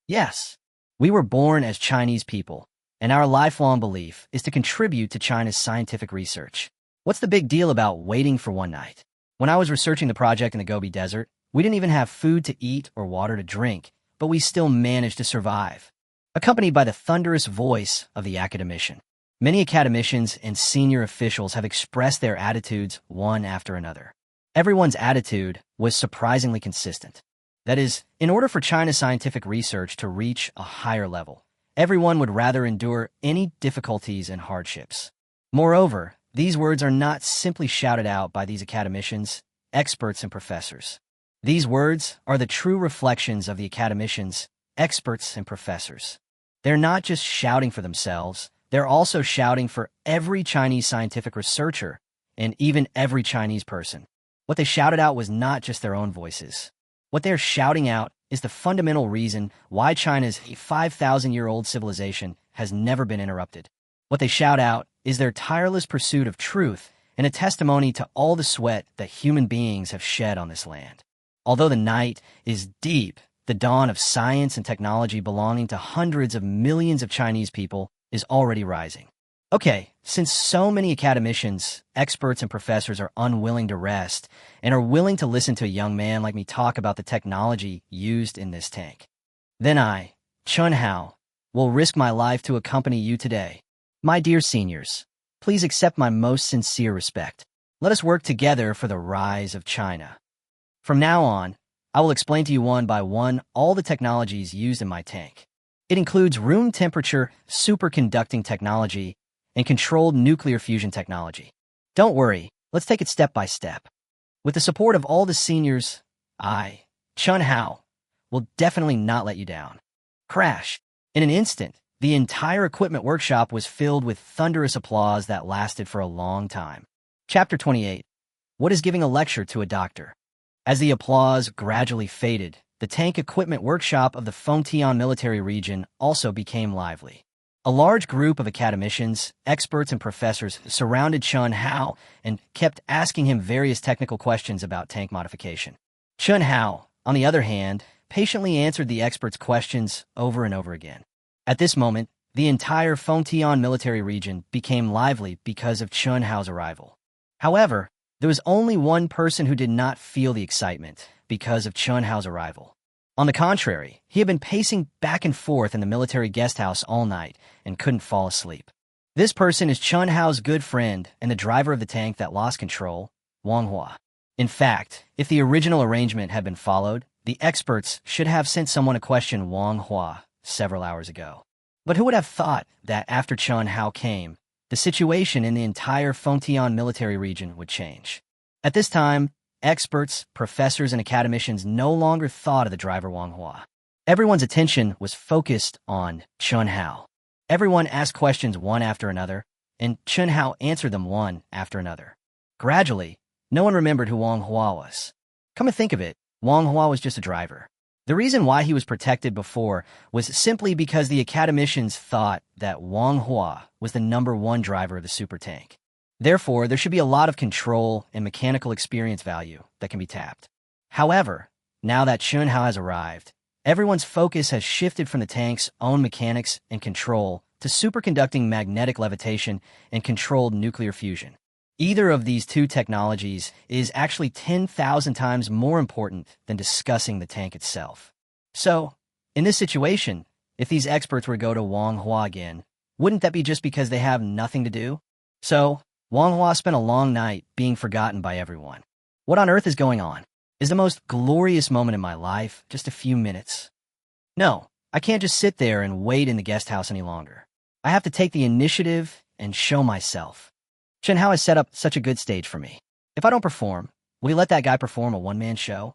Yes. We were born as Chinese people, and our lifelong belief is to contribute to China's scientific research. What's the big deal about waiting for one night? When I was researching the project in the Gobi Desert, we didn't even have food to eat or water to drink, but we still managed to survive. Accompanied by the thunderous voice of the academician. Many academicians and senior officials have expressed their attitudes one after another. Everyone's attitude was surprisingly consistent. That is, in order for China's scientific research to reach a higher level, everyone would rather endure any difficulties and hardships. Moreover, these words are not simply shouted out by these academicians, experts, and professors. These words are the true reflections of the academicians, experts, and professors. They're not just shouting for themselves, they're also shouting for every Chinese scientific researcher and even every Chinese person. What they shouted out was not just their own voices. What they're shouting out is the fundamental reason why China's 5,000-year-old civilization has never been interrupted. What they shout out is their tireless pursuit of truth and a testimony to all the sweat that human beings have shed on this land. Although the night is deep, the dawn of science and technology belonging to hundreds of millions of Chinese people is already rising. Okay, since so many academicians, experts, and professors are unwilling to rest and are willing to listen to a young man like me talk about the technology used in this tank, then I, Chun Hao, will risk my life to accompany you today. My dear seniors, please accept my most sincere respect. Let us work together for the rise of China. From now on, I will explain to you one by one all the technologies used in my tank. It includes room temperature superconducting technology and controlled nuclear fusion technology. Don't worry, let's take it step by step. With the support of all the seniors, I, Chun Hao, will definitely not let you down. Crash. In an instant, the entire equipment workshop was filled with thunderous applause that lasted for a long time. Chapter 28. What is giving a lecture to a doctor? As the applause gradually faded, the tank equipment workshop of the Fengtian military region also became lively. A large group of academicians, experts, and professors surrounded Chun Hao and kept asking him various technical questions about tank modification. Chun Hao, on the other hand, patiently answered the experts' questions over and over again. At this moment, the entire Fengtian military region became lively because of Chun Hao's arrival. However, there was only one person who did not feel the excitement because of Chun Hao's arrival. On the contrary, he had been pacing back and forth in the military guest house all night and couldn't fall asleep. This person is Chun Hao's good friend and the driver of the tank that lost control, manhwa. In fact, if the original arrangement had been followed, the experts should have sent someone to question manhwa several hours ago. But who would have thought that after Chun Hao came, the situation in the entire Fengtian military region would change? At this time, experts, professors, and academicians no longer thought of the driver manhwa. Everyone's attention was focused on Chun Hao. Everyone asked questions one after another, and Chun Hao answered them one after another. Gradually, no one remembered who manhwa was. Come to think of it, manhwa was just a driver. The reason why he was protected before was simply because the academicians thought that manhwa was the #1 driver of the super tank. Therefore, there should be a lot of control and mechanical experience value that can be tapped. However, now that Chun Hao has arrived, everyone's focus has shifted from the tank's own mechanics and control to superconducting magnetic levitation and controlled nuclear fusion. Either of these two technologies is actually 10,000 times more important than discussing the tank itself. So, in this situation, if these experts were to go to manhwa again, wouldn't that be just because they have nothing to do? So, manhwa spent a long night being forgotten by everyone. What on earth is going on? Is the most glorious moment in my life just a few minutes? No, I can't just sit there and wait in the guest house any longer. I have to take the initiative and show myself. Chun Hao has set up such a good stage for me. If I don't perform, will he let that guy perform a one-man show?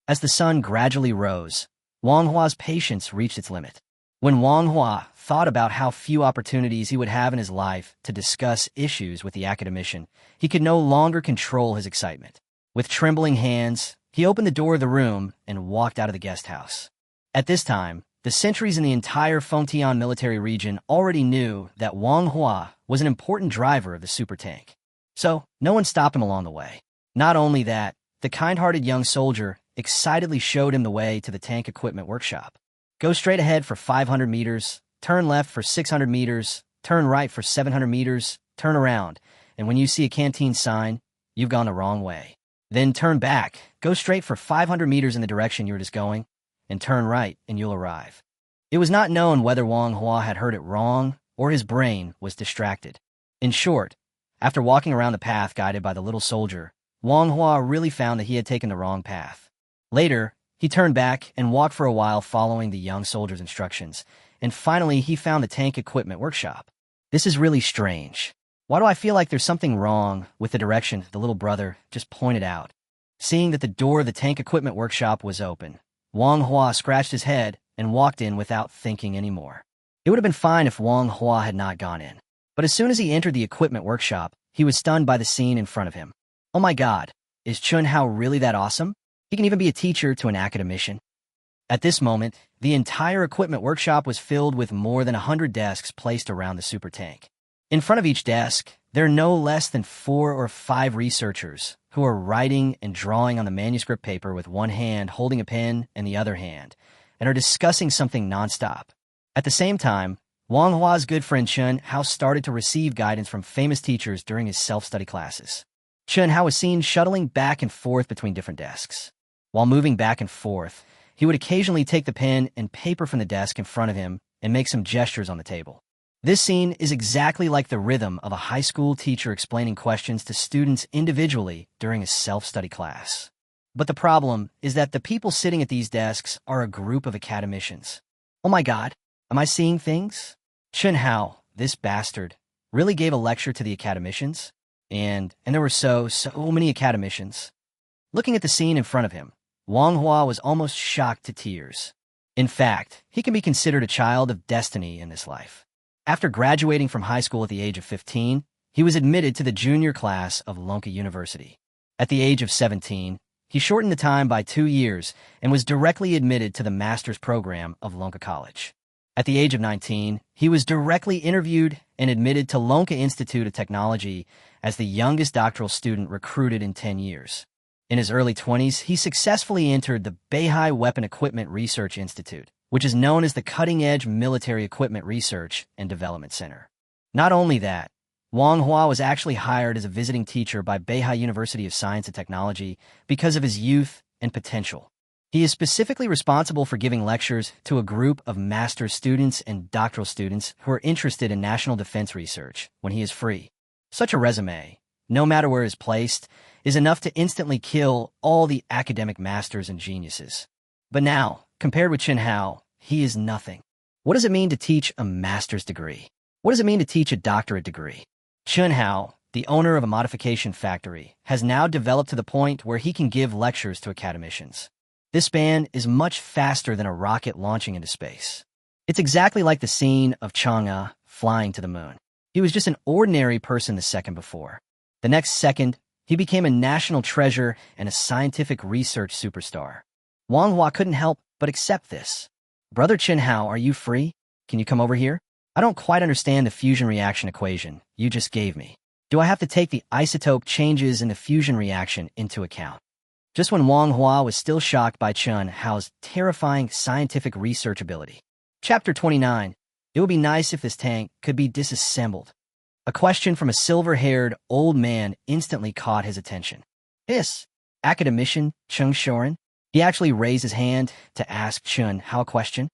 As the sun gradually rose, manhwa's patience reached its limit. When manhwa thought about how few opportunities he would have in his life to discuss issues with the academician, he could no longer control his excitement. With trembling hands, he opened the door of the room and walked out of the guest house. At this time, The sentries in the entire Fengtian military region already knew that manhwa was an important driver of the super tank. So, no one stopped him along the way. Not only that, the kind-hearted young soldier excitedly showed him the way to the tank equipment workshop. Go straight ahead for 500 meters, turn left for 600 meters, turn right for 700 meters, turn around, and when you see a canteen sign, you've gone the wrong way. Then turn back, go straight for 500 meters in the direction you were just going, and turn right and you'll arrive. It was not known whether Wang Hua had heard it wrong or his brain was distracted. In short, after walking around the path guided by the little soldier, Wang Hua really found that he had taken the wrong path. Later, he turned back and walked for a while following the young soldier's instructions, and finally he found the tank equipment workshop. This is really strange. Why do I feel like there's something wrong with the direction the little brother just pointed out? Seeing that the door of the tank equipment workshop was open, Wang Hua scratched his head and walked in without thinking anymore. It would have been fine if Wang Hua had not gone in. But as soon as he entered the equipment workshop, he was stunned by the scene in front of him. Oh my god, is Chun Hao really that awesome? He can even be a teacher to an academician. At this moment, the entire equipment workshop was filled with more than 100 desks placed around the super tank. In front of each desk, there are no less than 4 or 5 researchers who are writing and drawing on the manuscript paper with one hand holding a pen in the other hand, and are discussing something nonstop. At the same time, Wang Hua's good friend Chun Hao started to receive guidance from famous teachers during his self-study classes. Chun Hao was seen shuttling back and forth between different desks. While moving back and forth, he would occasionally take the pen and paper from the desk in front of him and make some gestures on the table. This scene is exactly like the rhythm of a high school teacher explaining questions to students individually during a self-study class. But the problem is that the people sitting at these desks are a group of academicians. Oh my god, am I seeing things? Chun Hao, this bastard, really gave a lecture to the academicians? And there were so many academicians. Looking at the scene in front of him, Wang Hua was almost shocked to tears. In fact, he can be considered a child of destiny in this life. After graduating from high school at the age of 15, he was admitted to the junior class of Manga University. At the age of 17, he shortened the time by 2 years and was directly admitted to the master's program of Manga College. At the age of 19, he was directly interviewed and admitted to Manga Institute of Technology as the youngest doctoral student recruited in 10 years. In his early 20s, he successfully entered the Beihai Weapon Equipment Research Institute, which is known as the Cutting-Edge Military Equipment Research and Development Center. Not only that, Wang Hua was actually hired as a visiting teacher by Beihai University of Science and Technology because of his youth and potential. He is specifically responsible for giving lectures to a group of master's students and doctoral students who are interested in national defense research when he is free. Such a resume, no matter where it is placed, is enough to instantly kill all the academic masters and geniuses. But now, compared with Chun Hao, he is nothing. What does it mean to teach a master's degree? What does it mean to teach a doctorate degree? Chun Hao, the owner of a modification factory, has now developed to the point where he can give lectures to academicians. This span is much faster than a rocket launching into space. It's exactly like the scene of Chang'e flying to the moon. He was just an ordinary person the second before. The next second, he became a national treasure and a scientific research superstar. Wang Hua couldn't help but accept this. Brother Chun Hao, are you free? Can you come over here? I don't quite understand the fusion reaction equation you just gave me. Do I have to take the isotope changes in the fusion reaction into account? Just when Wang Hua was still shocked by Chun Hao's terrifying scientific research ability. Chapter 29. It would be nice if this tank could be disassembled. A question from a silver-haired old man instantly caught his attention. Yes, academician Chung Shorin. He actually raised his hand to ask Chun Hao a question.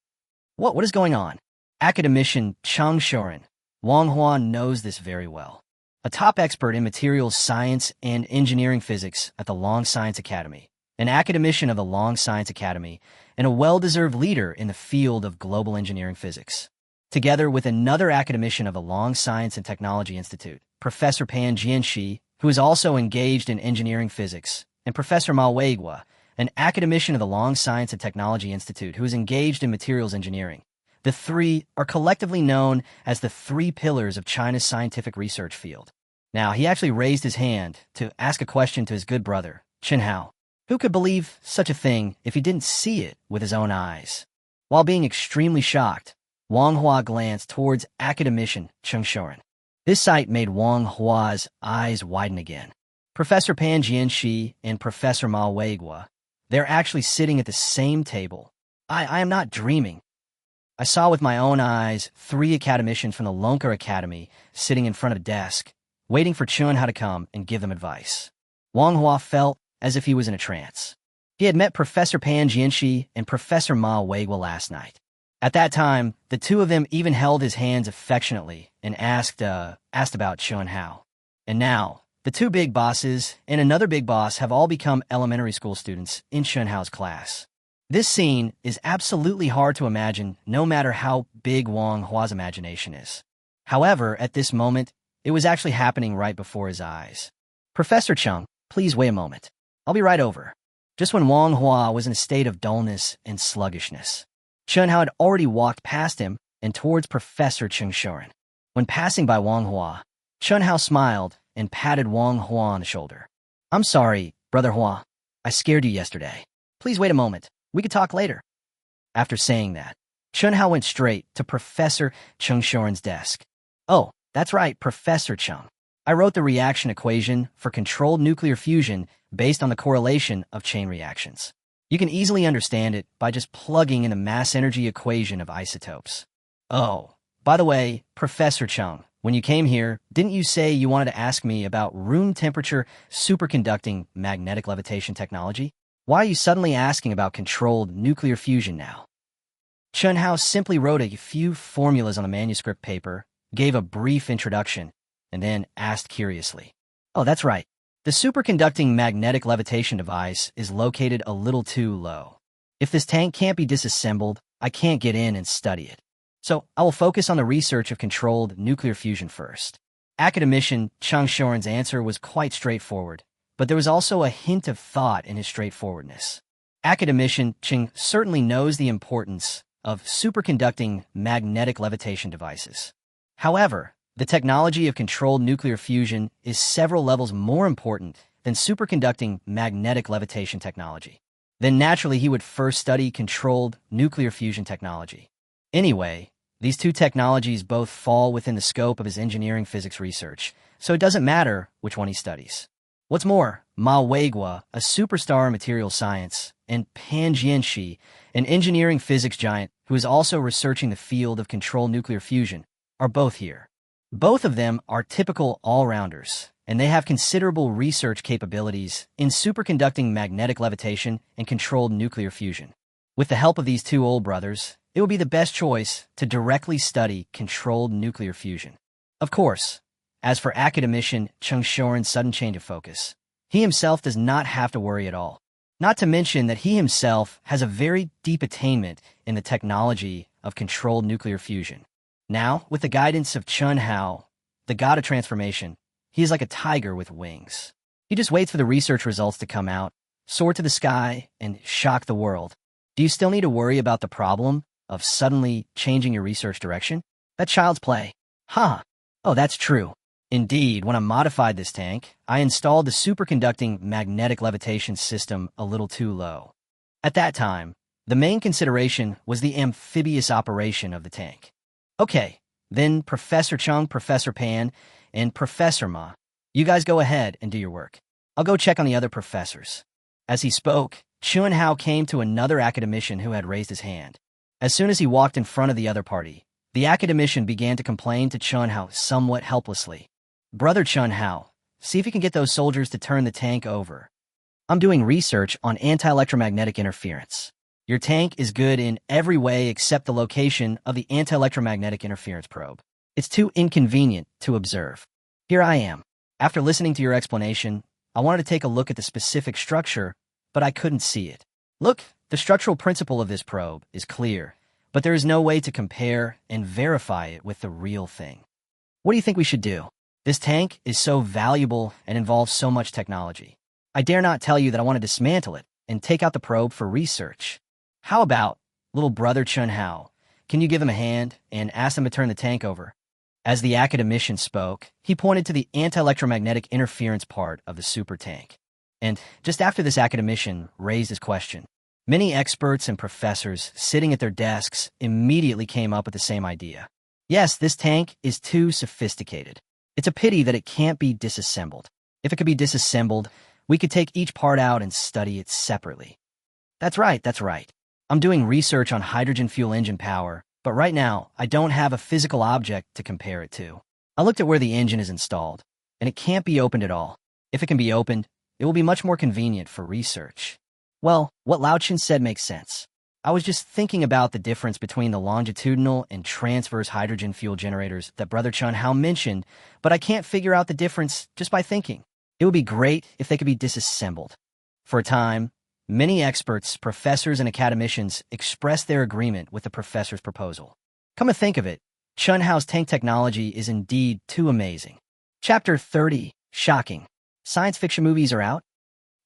What is going on? Academician Chung Shorin. Wang Hua knows this very well. A top expert in materials science and engineering physics at the Long Science Academy, an academician of the Long Science Academy, and a well-deserved leader in the field of global engineering physics. Together with another academician of the Long Science and Technology Institute, Professor Pan Jianxi, who is also engaged in engineering physics, and Professor Ma Weigua, an academician of the Long Science and Technology Institute who is engaged in materials engineering. The three are collectively known as the 3 pillars of China's scientific research field. Now, he actually raised his hand to ask a question to his good brother, Chun Hao. Who could believe such a thing if he didn't see it with his own eyes? While being extremely shocked, Wang Hua glanced towards academician Cheng Shoren. This sight made Wang Hua's eyes widen again. Professor Pan Jianxi and Professor Ma Weigua, they're actually sitting at the same table. I am not dreaming. I saw with my own eyes 3 academicians from the Lonka Academy sitting in front of a desk, waiting for Chun Hao to come and give them advice. Wang Hua felt as if he was in a trance. He had met Professor Pan Jianxi and Professor Ma Weigua last night. At that time, the two of them even held his hands affectionately and asked about Chun Hao. And now, the 2 big bosses and another big boss have all become elementary school students in Chun Hao's class. This scene is absolutely hard to imagine no matter how big Wang Hua's imagination is. However, at this moment, it was actually happening right before his eyes. Professor Chung, please wait a moment. I'll be right over. Just when Wang Hua was in a state of dullness and sluggishness, Chun Hao had already walked past him and towards Professor Cheng Shoren. When passing by Wang Hua, Chun Hao smiled and patted Wang Hua on the shoulder. I'm sorry, Brother Hua. I scared you yesterday. Please wait a moment. We could talk later. After saying that, Chun Hao went straight to Professor Cheng Shoren's desk. Oh, that's right, Professor Chung. I wrote the reaction equation for controlled nuclear fusion based on the correlation of chain reactions. You can easily understand it by just plugging in the mass energy equation of isotopes. Oh, by the way, Professor Chung, when you came here, didn't you say you wanted to ask me about room temperature superconducting magnetic levitation technology? Why are you suddenly asking about controlled nuclear fusion now? Chun Hao simply wrote a few formulas on the manuscript paper, gave a brief introduction, and then asked curiously. Oh, that's right. The superconducting magnetic levitation device is located a little too low. If this tank can't be disassembled, I can't get in and study it. So I will focus on the research of controlled nuclear fusion first. Academician Cheng Shoren's answer was quite straightforward, but there was also a hint of thought in his straightforwardness. Academician Cheng certainly knows the importance of superconducting magnetic levitation devices. However, the technology of controlled nuclear fusion is several levels more important than superconducting magnetic levitation technology. Then naturally he would first study controlled nuclear fusion technology. Anyway, these 2 technologies both fall within the scope of his engineering physics research, so it doesn't matter which one he studies. What's more, Ma Weigua, a superstar in material science, and Pan Jianxi, an engineering physics giant who is also researching the field of controlled nuclear fusion, are both here. Both of them are typical all-rounders, and they have considerable research capabilities in superconducting magnetic levitation and controlled nuclear fusion. With the help of these 2 old brothers, it will be the best choice to directly study controlled nuclear fusion. Of course, as for academician Cheng Shoren's sudden change of focus, he himself does not have to worry at all. Not to mention that he himself has a very deep attainment in the technology of controlled nuclear fusion. Now, with the guidance of Chun Hao, the god of transformation, he is like a tiger with wings. He just waits for the research results to come out, soar to the sky, and shock the world. Do you still need to worry about the problem of suddenly changing your research direction? That's child's play. Huh. Oh, that's true. Indeed, when I modified this tank, I installed the superconducting magnetic levitation system a little too low. At that time, the main consideration was the amphibious operation of the tank. Okay, then Professor Chung, Professor Pan, and Professor Ma, you guys go ahead and do your work. I'll go check on the other professors. As he spoke, Chun Hao came to another academician who had raised his hand. As soon as he walked in front of the other party, the academician began to complain to Chun Hao somewhat helplessly. Brother Chun Hao, see if you can get those soldiers to turn the tank over. I'm doing research on anti-electromagnetic interference. Your tank is good in every way except the location of the anti-electromagnetic interference probe. It's too inconvenient to observe. Here I am. After listening to your explanation, I wanted to take a look at the specific structure, but I couldn't see it. Look, the structural principle of this probe is clear, but there is no way to compare and verify it with the real thing. What do you think we should do? This tank is so valuable and involves so much technology. I dare not tell you that I want to dismantle it and take out the probe for research. How about, little brother Chun Hao, can you give him a hand and ask him to turn the tank over? As the academician spoke, he pointed to the anti-electromagnetic interference part of the super tank. And just after this academician raised his question, Many experts and professors sitting at their desks immediately came up with the same idea. Yes, this tank is too sophisticated. It's a pity that it can't be disassembled. If it could be disassembled, we could take each part out and study it separately. That's right. I'm doing research on hydrogen fuel engine power, but right now, I don't have a physical object to compare it to. I looked at where the engine is installed, and it can't be opened at all. If it can be opened, it will be much more convenient for research. Well, what Lao Chen said makes sense. I was just thinking about the difference between the longitudinal and transverse hydrogen fuel generators that Brother Chun Hao mentioned, but I can't figure out the difference just by thinking. It would be great if they could be disassembled. For a time, many experts, professors, and academicians expressed their agreement with the professor's proposal. Come to think of it, Chun Hao's tank technology is indeed too amazing. Chapter 30, Shocking. Science fiction movies are out.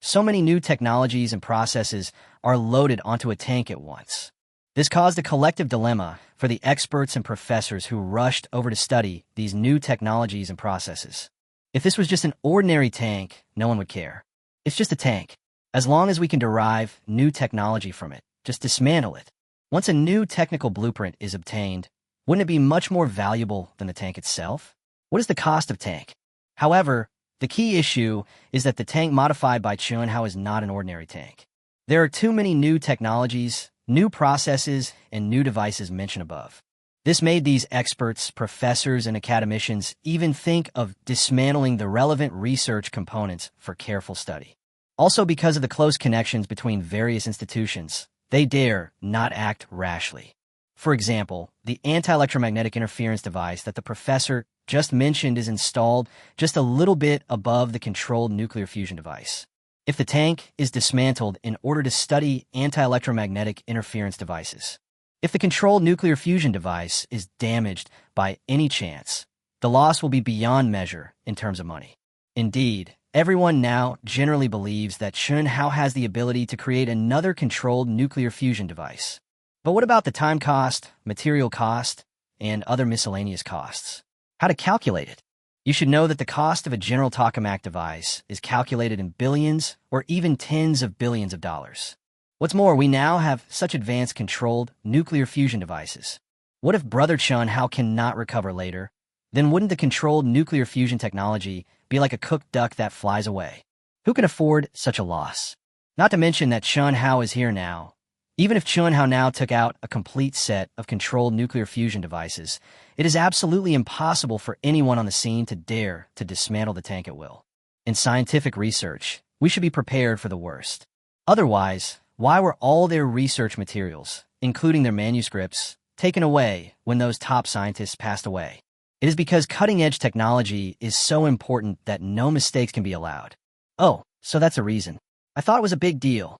So many new technologies and processes are loaded onto a tank at once. This caused a collective dilemma for the experts and professors who rushed over to study these new technologies and processes. If this was just an ordinary tank, no one would care. It's just a tank. As long as we can derive new technology from it, just dismantle it. Once a new technical blueprint is obtained, wouldn't it be much more valuable than the tank itself? What is the cost of tank? However, the key issue is that the tank modified by Chun Hao is not an ordinary tank. There are too many new technologies, new processes, and new devices mentioned above. This made these experts, professors, and academicians even think of dismantling the relevant research components for careful study. Also, because of the close connections between various institutions, they dare not act rashly. For example, the anti-electromagnetic interference device that the professor just mentioned is installed just a little bit above the controlled nuclear fusion device. If the tank is dismantled in order to study anti-electromagnetic interference devices, if the controlled nuclear fusion device is damaged by any chance, the loss will be beyond measure in terms of money. Indeed, everyone now generally believes that Chun Hao has the ability to create another controlled nuclear fusion device. But what about the time cost, material cost, and other miscellaneous costs? How to calculate it? You should know that the cost of a general tokamak device is calculated in billions or even tens of billions of dollars. What's more, we now have such advanced controlled nuclear fusion devices. What if Brother Chun Hao cannot recover later? Then wouldn't the controlled nuclear fusion technology be like a cooked duck that flies away? Who can afford such a loss? Not to mention that Chun Hao is here now. Even if Chun Hao now took out a complete set of controlled nuclear fusion devices, it is absolutely impossible for anyone on the scene to dare to dismantle the tank at will. In scientific research, we should be prepared for the worst. Otherwise, why were all their research materials, including their manuscripts, taken away when those top scientists passed away? It is because cutting-edge technology is so important that no mistakes can be allowed. Oh, so that's a reason. I thought it was a big deal.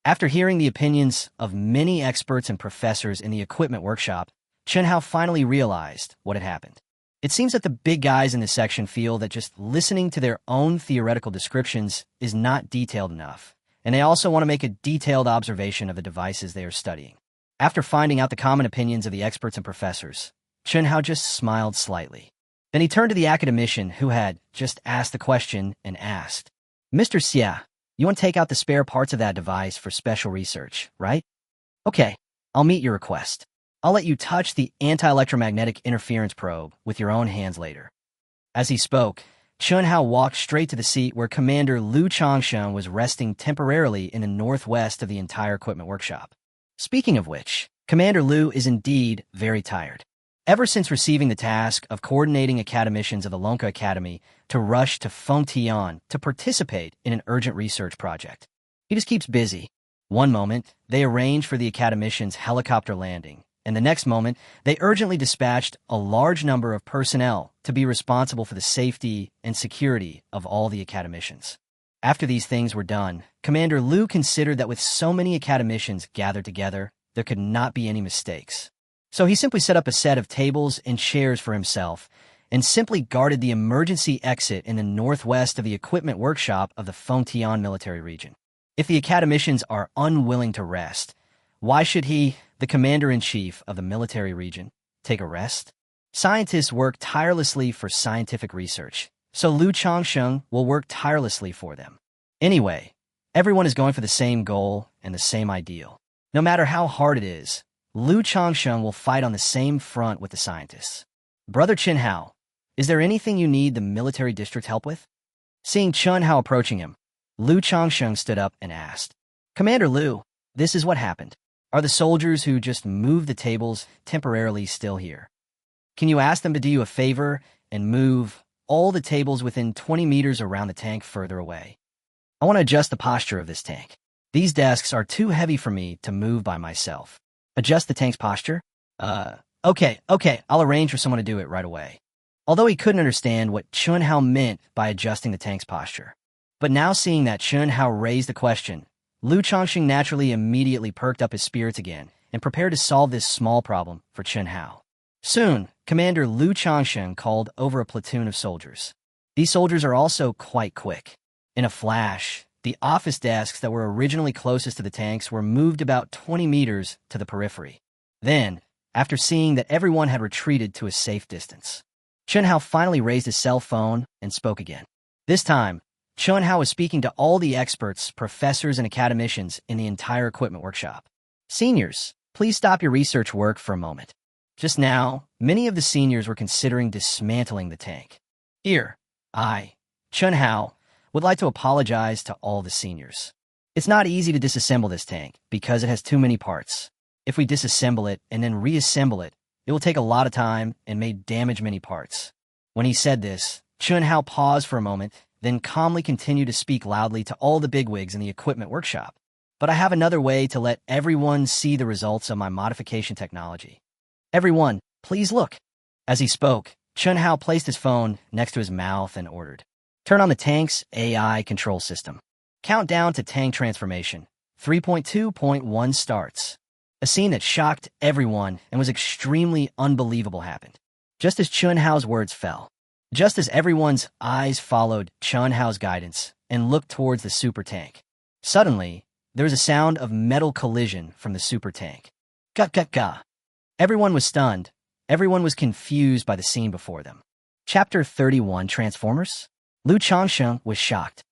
After hearing the opinions of many experts and professors in the equipment workshop, Chun Hao finally realized what had happened. It seems that the big guys in this section feel that just listening to their own theoretical descriptions is not detailed enough, and they also want to make a detailed observation of the devices they are studying. After finding out the common opinions of the experts and professors, Chun Hao just smiled slightly. Then he turned to the academician who had just asked the question and asked, "Mr. Xia, you want to take out the spare parts of that device for special research, right? Okay, I'll meet your request. I'll let you touch the anti-electromagnetic interference probe with your own hands later." As he spoke, Chun Hao walked straight to the seat where Commander Liu Changsheng was resting temporarily in the northwest of the entire equipment workshop. Speaking of which, Commander Liu is indeed very tired. Ever since receiving the task of coordinating academicians of the Lonka Academy to rush to Fengtian to participate in an urgent research project, he just keeps busy. One moment, they arranged for the academicians' helicopter landing, and the next moment, they urgently dispatched a large number of personnel to be responsible for the safety and security of all the academicians. After these things were done, Commander Liu considered that with so many academicians gathered together, there could not be any mistakes. So he simply set up a set of tables and chairs for himself and simply guarded the emergency exit in the northwest of the equipment workshop of the Fengtian military region. If the academicians are unwilling to rest, why should he, the commander-in-chief of the military region, take a rest? Scientists work tirelessly for scientific research, so Liu Changsheng will work tirelessly for them. Anyway, everyone is going for the same goal, and the same ideal. No matter how hard it is, Liu Changsheng will fight on the same front with the scientists. Brother Chen Hao, is there anything you need the military district help with? Seeing Chen Hao approaching him, Liu Changsheng stood up and asked, Commander Liu, this is what happened. Are the soldiers who just moved the tables temporarily still here? Can you ask them to do you a favor and move all the tables within 20 meters around the tank further away? I want to adjust the posture of this tank. These desks are too heavy for me to move by myself. Adjust the tank's posture? Okay, I'll arrange for someone to do it right away. Although he couldn't understand what Chen Hao meant by adjusting the tank's posture. But now seeing that Chen Hao raised the question, Liu Changsheng naturally immediately perked up his spirits again and prepared to solve this small problem for Chen Hao. Soon, Commander Liu Changsheng called over a platoon of soldiers. These soldiers are also quite quick. In a flash, the office desks that were originally closest to the tanks were moved about 20 meters to the periphery. Then, after seeing that everyone had retreated to a safe distance, Chen Hao finally raised his cell phone and spoke again. This time, Chen Hao was speaking to all the experts, professors, and academicians in the entire equipment workshop. Seniors, please stop your research work for a moment. Just now, many of the seniors were considering dismantling the tank. Here, I, Chen Hao, would like to apologize to all the seniors. It's not easy to disassemble this tank because it has too many parts. If we disassemble it and then reassemble it, it will take a lot of time and may damage many parts. When he said this, Chen Hao paused for a moment, then calmly continued to speak loudly to all the bigwigs in the equipment workshop. But I have another way to let everyone see the results of my modification technology. Everyone, please look. As he spoke, Chen Hao placed his phone next to his mouth and ordered, turn on the tank's AI control system. Countdown to tank transformation. 3.2.1 starts. A scene that shocked everyone and was extremely unbelievable happened. Just as Chen Hao's words fell, just as everyone's eyes followed Chen Hao's guidance and looked towards the super tank, suddenly, there was a sound of metal collision from the super tank. Ga. Everyone was stunned. Everyone was confused by the scene before them. Chapter 31, Transformers? Liu Changsheng was shocked.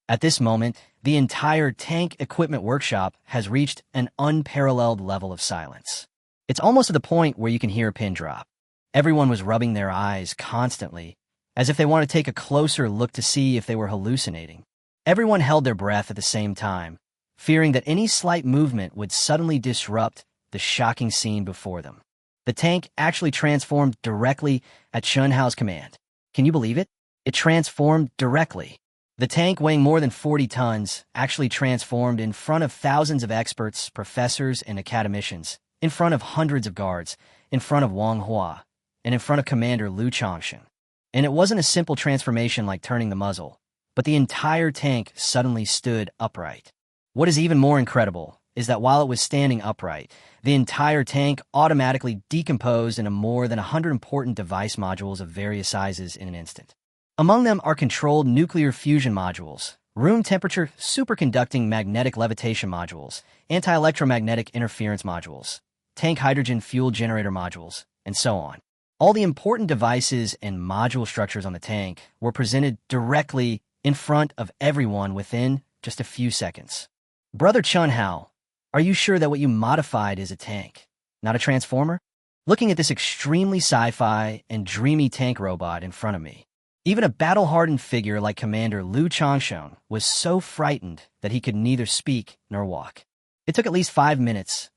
At this moment, the entire tank equipment workshop has reached an unparalleled level of silence. It's almost to the point where you can hear a pin drop. Everyone was rubbing their eyes constantly, as if they wanted to take a closer look to see if they were hallucinating. Everyone held their breath at the same time, fearing that any slight movement would suddenly disrupt the shocking scene before them. The tank actually transformed directly at Chen Hao's command. Can you believe it? It transformed directly. The tank, weighing more than 40 tons, actually transformed in front of thousands of experts, professors, and academicians, in front of hundreds of guards, in front of manhwa, and in front of Commander Liu Changsheng. And it wasn't a simple transformation like turning the muzzle, but the entire tank suddenly stood upright. What is even more incredible is that while it was standing upright, the entire tank automatically decomposed into more than 100 important device modules of various sizes in an instant. Among them are controlled nuclear fusion modules, room temperature superconducting magnetic levitation modules, anti-electromagnetic interference modules, tank hydrogen fuel generator modules, and so on. All the important devices and module structures on the tank were presented directly in front of everyone within just a few seconds. Brother Chen Hao, are you sure that what you modified is a tank, not a transformer? Looking at this extremely sci-fi and dreamy tank robot in front of me, even a battle-hardened figure like Commander Liu Changsheng was so frightened that he could neither speak nor walk. It took at least 5 minutes.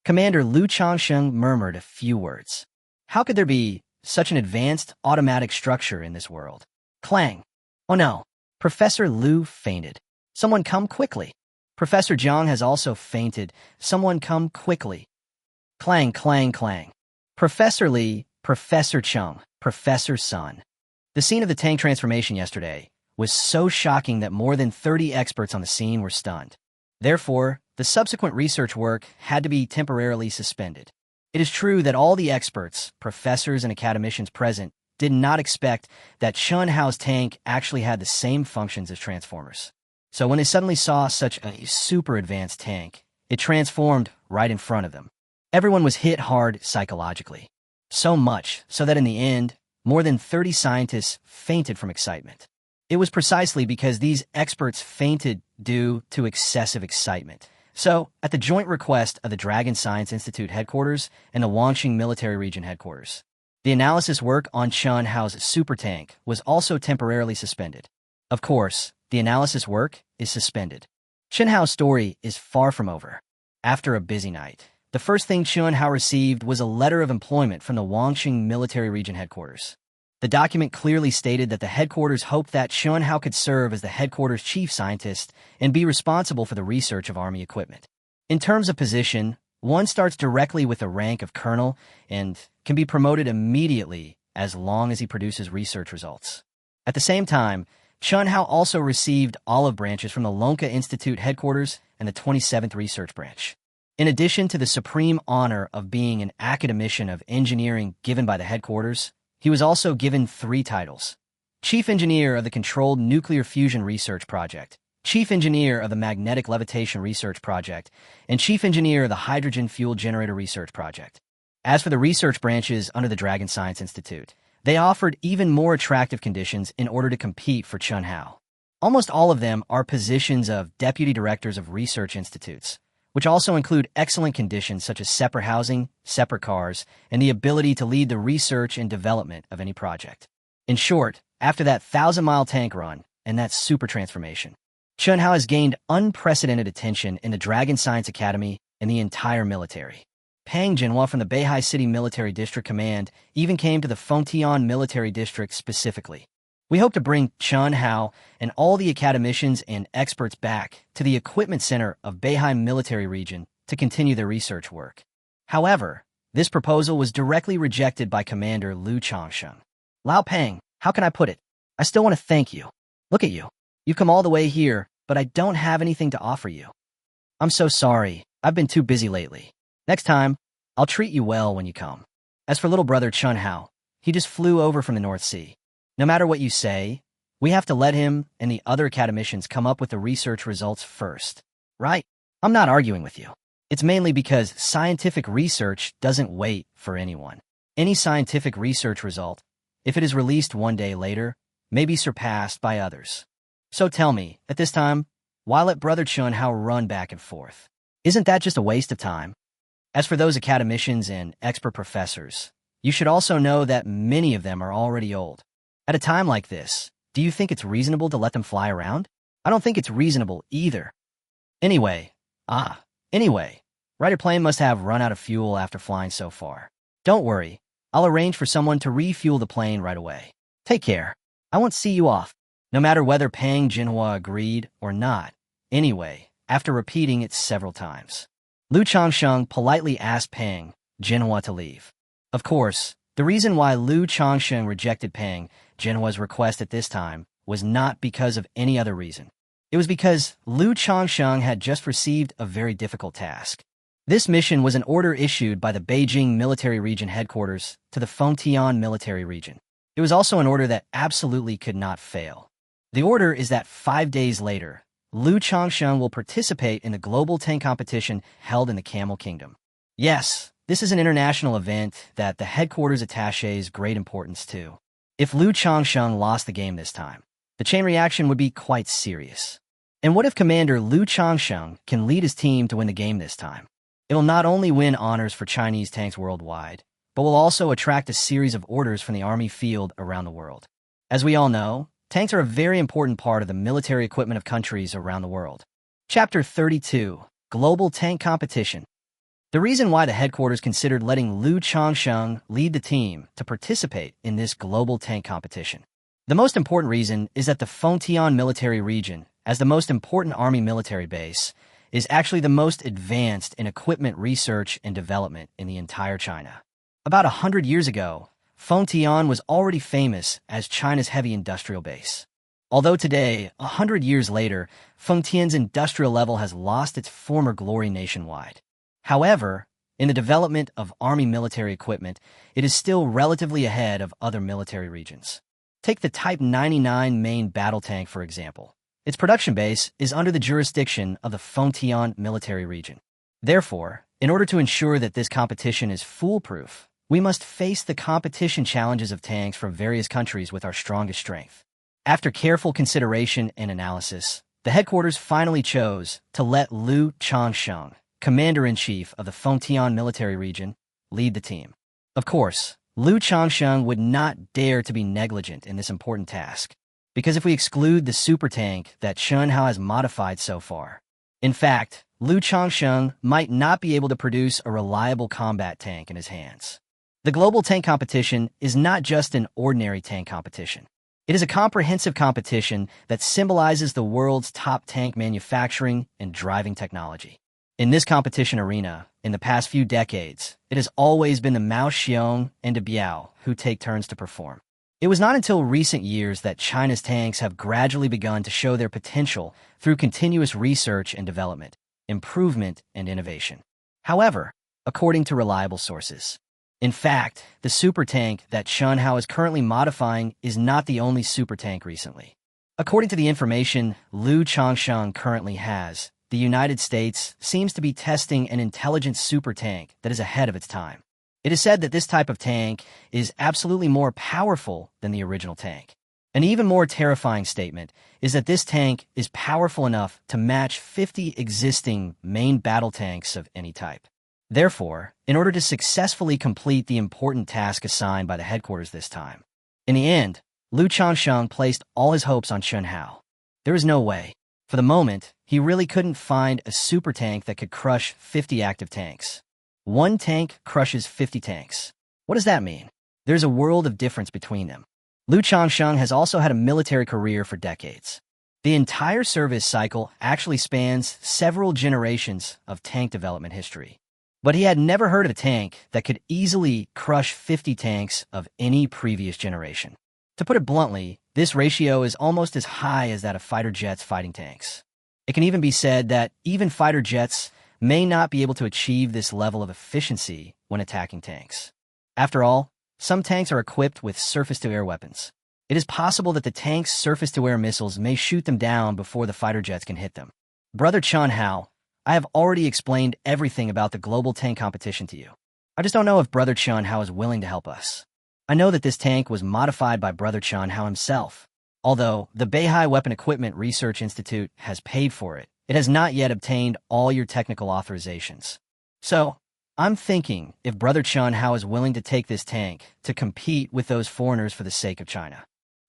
Commander Liu Changsheng murmured a few words. How could there be such an advanced automatic structure in this world? Clang. Oh no. Professor Liu fainted. Someone come quickly. Professor Zhang has also fainted. Someone come quickly. Clang. Professor Li, Professor Chung, Professor Sun. The scene of the tank transformation yesterday was so shocking that more than 30 experts on the scene were stunned. Therefore, the subsequent research work had to be temporarily suspended. It is true that all the experts, professors, and academicians present did not expect that Chen Hao's tank actually had the same functions as transformers. So when they suddenly saw such a super advanced tank, it transformed right in front of them. Everyone was hit hard psychologically. So much so that in the end, more than 30 scientists fainted from excitement. It was precisely because these experts fainted due to excessive excitement. So, at the joint request of the Dragon Science Institute headquarters and the Wangqing Military Region headquarters, the analysis work on Chen Hao's super tank was also temporarily suspended. Of course, the analysis work is suspended. Chen Hao's story is far from over. After a busy night, the first thing Chen Hao received was a letter of employment from the Wangqing Military Region headquarters. The document clearly stated that the headquarters hoped that Chen Hao could serve as the headquarters chief scientist and be responsible for the research of Army equipment. In terms of position, one starts directly with the rank of colonel and can be promoted immediately as long as he produces research results. At the same time, Chen Hao also received olive branches from the Lonka Institute headquarters and the 27th Research Branch. In addition to the supreme honor of being an academician of engineering given by the headquarters, he was also given 3 titles: Chief Engineer of the Controlled Nuclear Fusion Research Project, Chief Engineer of the Magnetic Levitation Research Project, and Chief Engineer of the Hydrogen Fuel Generator Research Project. As for the research branches under the Dragon Science Institute, they offered even more attractive conditions in order to compete for Chen Hao. Almost all of them are positions of Deputy Directors of Research Institutes, which also include excellent conditions such as separate housing, separate cars, and the ability to lead the research and development of any project. In short, after that 1,000-mile tank run and that super transformation, Chen Hao has gained unprecedented attention in the Dragon Science Academy and the entire military. Pang Jinhua from the Beihai City Military District Command even came to the Fengtian Military District specifically. We hope to bring Chen Hao and all the academicians and experts back to the Equipment Center of Beihai Military Region to continue their research work. However, this proposal was directly rejected by Commander Liu Changsheng. Lao Peng, how can I put it? I still want to thank you. Look at you. You've come all the way here, but I don't have anything to offer you. I'm so sorry. I've been too busy lately. Next time, I'll treat you well when you come. As for little brother Chen Hao, he just flew over from the North Sea. No matter what you say, we have to let him and the other academicians come up with the research results first. Right? I'm not arguing with you. It's mainly because scientific research doesn't wait for anyone. Any scientific research result, if it is released one day later, may be surpassed by others. So tell me, at this time, why let Brother Chen Hao run back and forth? Isn't that just a waste of time? As for those academicians and expert professors, you should also know that many of them are already old. At a time like this, do you think it's reasonable to let them fly around? I don't think it's reasonable either. Anyway, Ryder plane must have run out of fuel after flying so far. Don't worry, I'll arrange for someone to refuel the plane right away. Take care. I won't see you off. No matter whether Pang Jinhua agreed or not. Anyway, after repeating it several times, Liu Changsheng politely asked Pang Jinhua to leave. Of course, the reason why Liu Changsheng rejected Pang Jinhua's request at this time was not because of any other reason. It was because Liu Changsheng had just received a very difficult task. This mission was an order issued by the Beijing Military Region headquarters to the Fengtian Military Region. It was also an order that absolutely could not fail. The order is that 5 days later, Liu Changsheng will participate in the global tank competition held in the Camel Kingdom. Yes, this is an international event that the headquarters attaches great importance to. If Liu Changsheng lost the game this time, the chain reaction would be quite serious. And what if Commander Liu Changsheng can lead his team to win the game this time? It will not only win honors for Chinese tanks worldwide, but will also attract a series of orders from the army field around the world. As we all know, tanks are a very important part of the military equipment of countries around the world. Chapter 32, Global Tank Competition. The reason why the headquarters considered letting Liu Changsheng lead the team to participate in this global tank competition. The most important reason is that the Fengtian Military Region, as the most important army military base, is actually the most advanced in equipment research and development in the entire China. About 100 years ago, Fengtian was already famous as China's heavy industrial base. Although today, 100 years later, Fengtian's industrial level has lost its former glory nationwide. However, in the development of army military equipment, it is still relatively ahead of other military regions. Take the Type 99 main battle tank, for example. Its production base is under the jurisdiction of the Fengtian Military Region. Therefore, in order to ensure that this competition is foolproof, we must face the competition challenges of tanks from various countries with our strongest strength. After careful consideration and analysis, the headquarters finally chose to let Liu Changsheng, commander-in-chief of the Fengtian military region, lead the team. Of course, Liu Changsheng would not dare to be negligent in this important task, because if we exclude the super tank that Chen Hao has modified so far, in fact, Liu Changsheng might not be able to produce a reliable combat tank in his hands. The global tank competition is not just an ordinary tank competition. It is a comprehensive competition that symbolizes the world's top tank manufacturing and driving technology. In this competition arena, in the past few decades, it has always been the Mao Xiong and the Biao who take turns to perform. It was not until recent years that China's tanks have gradually begun to show their potential through continuous research and development, improvement, and innovation. However, according to reliable sources, in fact, the super tank that Chen Hao is currently modifying is not the only super tank recently. According to the information Liu Changsheng currently has, the United States seems to be testing an intelligent super tank that is ahead of its time. It is said that this type of tank is absolutely more powerful than the original tank. An even more terrifying statement is that this tank is powerful enough to match 50 existing main battle tanks of any type. Therefore, in order to successfully complete the important task assigned by the headquarters this time, in the end, Liu Changsheng placed all his hopes on Chen Hao. There is no way. For the moment, he really couldn't find a super tank that could crush 50 active tanks. One tank crushes 50 tanks. What does that mean? There's a world of difference between them. Liu Changsheng has also had a military career for decades. The entire service cycle actually spans several generations of tank development history. But he had never heard of a tank that could easily crush 50 tanks of any previous generation. To put it bluntly, this ratio is almost as high as that of fighter jets fighting tanks. It can even be said that even fighter jets may not be able to achieve this level of efficiency when attacking tanks. After all, some tanks are equipped with surface-to-air weapons. It is possible that the tank's surface-to-air missiles may shoot them down before the fighter jets can hit them. Brother Chen Hao, I have already explained everything about the global tank competition to you. I just don't know if Brother Chen Hao is willing to help us. I know that this tank was modified by Brother Chen Hao himself. Although the Beihai Weapon Equipment Research Institute has paid for it, it has not yet obtained all your technical authorizations. So, I'm thinking if Brother Chen Hao is willing to take this tank to compete with those foreigners for the sake of China,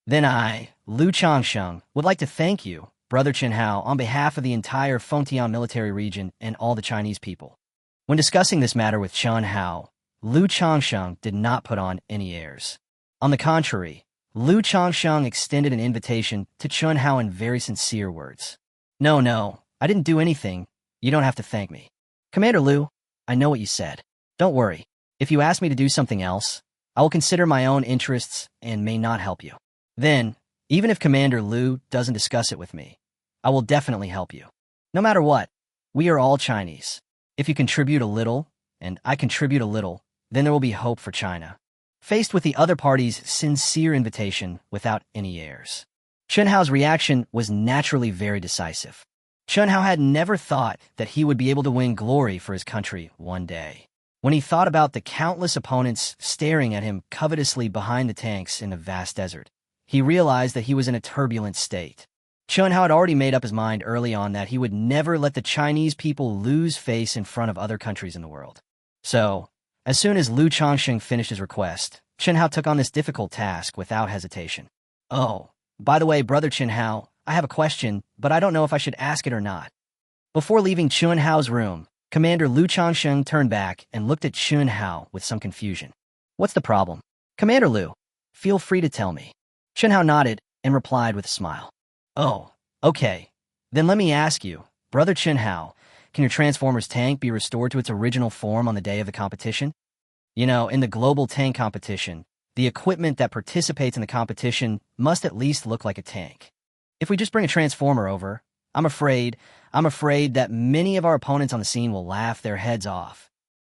then I, Liu Changsheng, would like to thank you, Brother Chen Hao, on behalf of the entire Fengtian military region and all the Chinese people. When discussing this matter with Chen Hao, Liu Changsheng did not put on any airs. On the contrary, Liu Changsheng extended an invitation to Chen Hao in very sincere words. No, I didn't do anything. You don't have to thank me. Commander Liu, I know what you said. Don't worry. If you ask me to do something else, I will consider my own interests and may not help you. Then, even if Commander Liu doesn't discuss it with me, I will definitely help you. No matter what, we are all Chinese. If you contribute a little, and I contribute a little, then there will be hope for China. Faced with the other party's sincere invitation without any airs, Chen Hao's reaction was naturally very decisive. Chen Hao had never thought that he would be able to win glory for his country one day. When he thought about the countless opponents staring at him covetously behind the tanks in the vast desert, he realized that he was in a turbulent state. Chen Hao had already made up his mind early on that he would never let the Chinese people lose face in front of other countries in the world. So, as soon as Liu Changsheng finished his request, Chen Hao took on this difficult task without hesitation. Oh, by the way, Brother Chen Hao, I have a question, but I don't know if I should ask it or not. Before leaving Chen Hao's room, Commander Liu Changsheng turned back and looked at Chen Hao with some confusion. What's the problem? Commander Liu, feel free to tell me. Chen Hao nodded and replied with a smile. Oh, okay. Then let me ask you, Brother Chen Hao, can your Transformers tank be restored to its original form on the day of the competition? You know, in the global tank competition, the equipment that participates in the competition must at least look like a tank. If we just bring a Transformer over, I'm afraid that many of our opponents on the scene will laugh their heads off.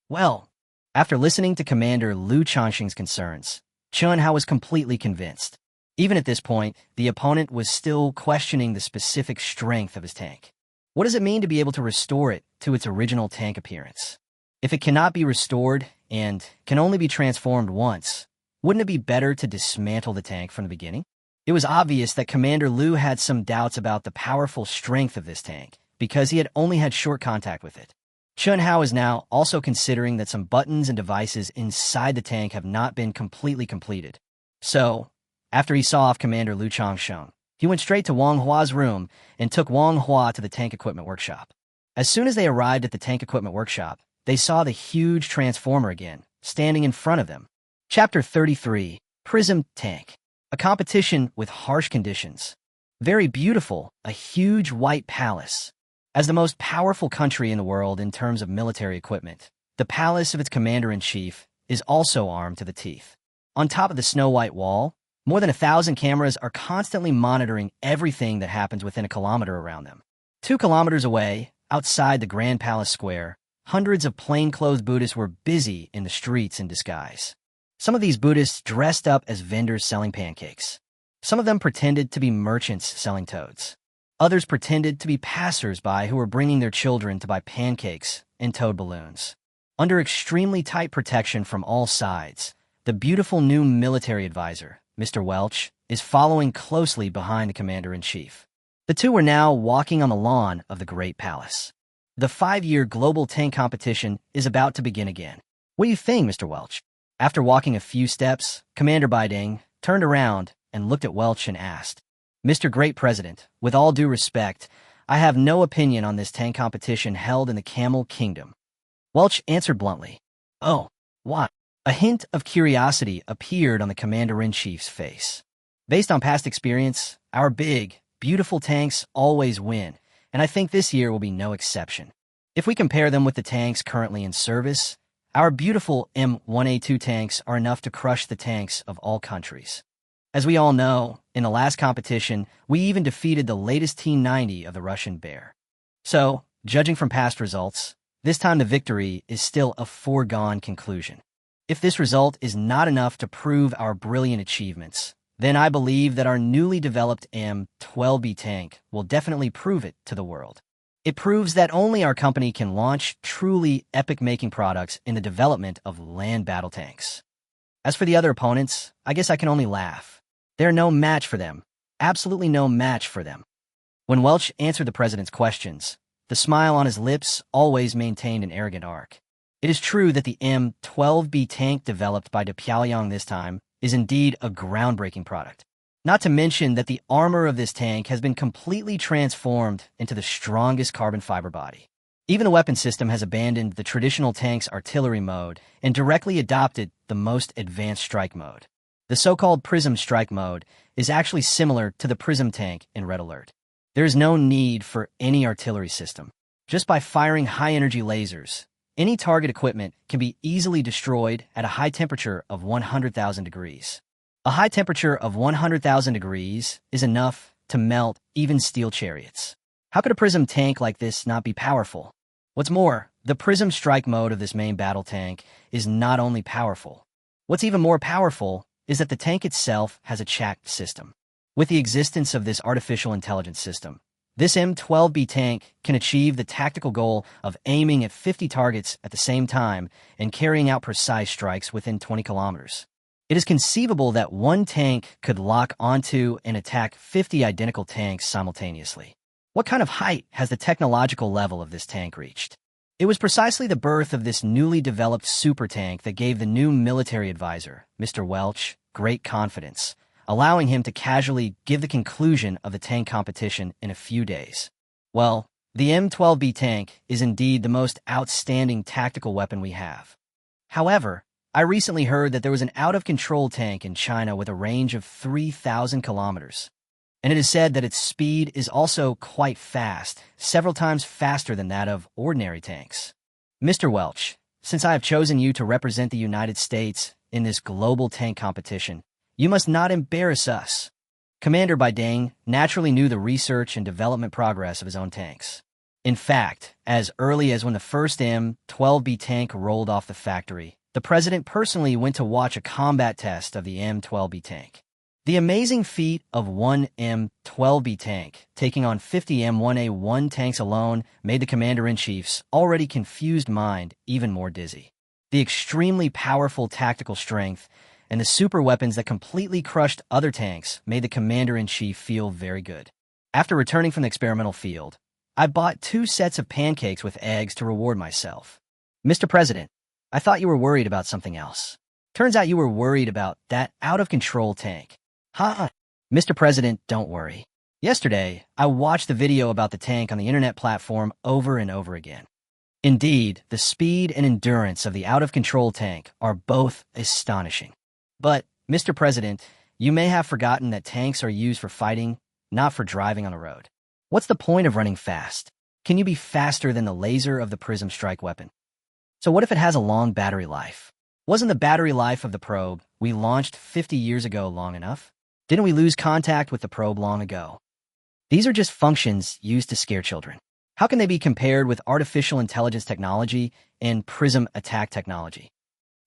Well, after listening to Commander Liu Changsheng's concerns, Chen Hao was completely convinced. Even at this point, the opponent was still questioning the specific strength of his tank. What does it mean to be able to restore it to its original tank appearance? If it cannot be restored and can only be transformed once, wouldn't it be better to dismantle the tank from the beginning? It was obvious that Commander Liu had some doubts about the powerful strength of this tank, because he had only had short contact with it. Chun Hao is now also considering that some buttons and devices inside the tank have not been completely completed. So, after he saw off Commander Liu Changsheng, he went straight to Wang Hua's room and took Wang Hua to the tank equipment workshop. As soon as they arrived at the tank equipment workshop, they saw the huge transformer again, standing in front of them. Chapter 33, Prism Tank. A competition with harsh conditions. Very beautiful, a huge white palace. As the most powerful country in the world in terms of military equipment, the palace of its commander-in-chief is also armed to the teeth. On top of the snow-white wall, more than 1,000 cameras are constantly monitoring everything that happens within a kilometer around them. 2 kilometers away, outside the Grand Palace Square, hundreds of plainclothes Buddhists were busy in the streets in disguise. Some of these Buddhists dressed up as vendors selling pancakes. Some of them pretended to be merchants selling toads. Others pretended to be passers-by who were bringing their children to buy pancakes and toad balloons. Under extremely tight protection from all sides, the beautiful new military advisor, Mr. Welch, is following closely behind the commander-in-chief. The two were now walking on the lawn of the Great Palace. The 5-year global tank competition is about to begin again. What do you think, Mr. Welch? After walking a few steps, Commander Baiding turned around and looked at Welch and asked, Mr. Great President, with all due respect, I have no opinion on this tank competition held in the Camel Kingdom. Welch answered bluntly, Oh, why? A hint of curiosity appeared on the commander-in-chief's face. Based on past experience, our big, beautiful tanks always win, and I think this year will be no exception. If we compare them with the tanks currently in service, our beautiful M1A2 tanks are enough to crush the tanks of all countries. As we all know, in the last competition, we even defeated the latest T-90 of the Russian Bear. So, judging from past results, this time the victory is still a foregone conclusion. If this result is not enough to prove our brilliant achievements, then I believe that our newly developed M12B tank will definitely prove it to the world. It proves that only our company can launch truly epic-making products in the development of land battle tanks. As for the other opponents, I guess I can only laugh. They're no match for them. Absolutely no match for them. When Welch answered the president's questions, the smile on his lips always maintained an arrogant arc. It is true that the M12B tank developed by De Pyongyang this time is indeed a groundbreaking product. Not to mention that the armor of this tank has been completely transformed into the strongest carbon fiber body. Even the weapon system has abandoned the traditional tank's artillery mode and directly adopted the most advanced strike mode. The so-called Prism strike mode is actually similar to the Prism tank in Red Alert. There is no need for any artillery system. Just by firing high-energy lasers, any target equipment can be easily destroyed at a high temperature of 100,000 degrees. A high temperature of 100,000 degrees is enough to melt even steel chariots. How could a Prism tank like this not be powerful? What's more, the Prism strike mode of this main battle tank is not only powerful. What's even more powerful is that the tank itself has a chat system. With the existence of this artificial intelligence system, this M12B tank can achieve the tactical goal of aiming at 50 targets at the same time and carrying out precise strikes within 20 kilometers. It is conceivable that one tank could lock onto and attack 50 identical tanks simultaneously. What kind of height has the technological level of this tank reached? It was precisely the birth of this newly developed super tank that gave the new military advisor, Mr. Welch, great confidence, allowing him to casually give the conclusion of the tank competition in a few days. Well, the M12B tank is indeed the most outstanding tactical weapon we have. However, I recently heard that there was an out-of-control tank in China with a range of 3,000 kilometers. And it is said that its speed is also quite fast, several times faster than that of ordinary tanks. Mr. Welch, since I have chosen you to represent the United States in this global tank competition, you must not embarrass us. Commander Baiding naturally knew the research and development progress of his own tanks. In fact, as early as when the first M12B tank rolled off the factory, the president personally went to watch a combat test of the M12B tank. The amazing feat of one M12B tank taking on 50 M1A1 tanks alone made the commander-in-chief's already confused mind even more dizzy. The extremely powerful tactical strength and the super weapons that completely crushed other tanks made the commander-in-chief feel very good. After returning from the experimental field, I bought 2 sets of pancakes with eggs to reward myself. Mr. President, I thought you were worried about something else. Turns out you were worried about that out-of-control tank. Ha! Mr. President, don't worry. Yesterday, I watched the video about the tank on the internet platform over and over again. Indeed, the speed and endurance of the out-of-control tank are both astonishing. But, Mr. President, you may have forgotten that tanks are used for fighting, not for driving on the road. What's the point of running fast? Can you be faster than the laser of the Prism strike weapon? So what if it has a long battery life? Wasn't the battery life of the probe we launched 50 years ago long enough? Didn't we lose contact with the probe long ago? These are just functions used to scare children. How can they be compared with artificial intelligence technology and Prism attack technology?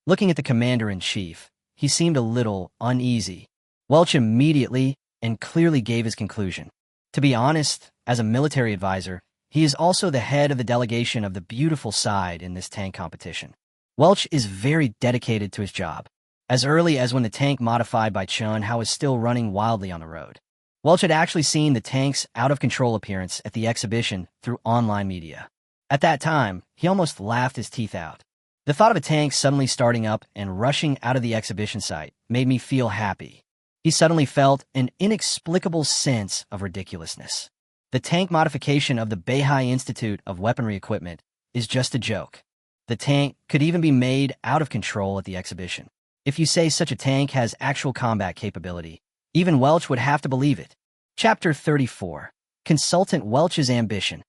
Looking at the commander-in-chief, he seemed a little uneasy. Welch immediately and clearly gave his conclusion. To be honest, as a military advisor, he is also the head of the delegation of the beautiful side in this tank competition. Welch is very dedicated to his job. As early as when the tank modified by Chun-Hao was still running wildly on the road. Welch had actually seen the tank's out-of-control appearance at the exhibition through online media. At that time, he almost laughed his teeth out. The thought of a tank suddenly starting up and rushing out of the exhibition site made me feel happy. He suddenly felt an inexplicable sense of ridiculousness. The tank modification of the Beihai Institute of Weaponry Equipment is just a joke. The tank could even be made out of control at the exhibition. If you say such a tank has actual combat capability, even Welch would have to believe it. Chapter 34. Consultant Welch's Ambition.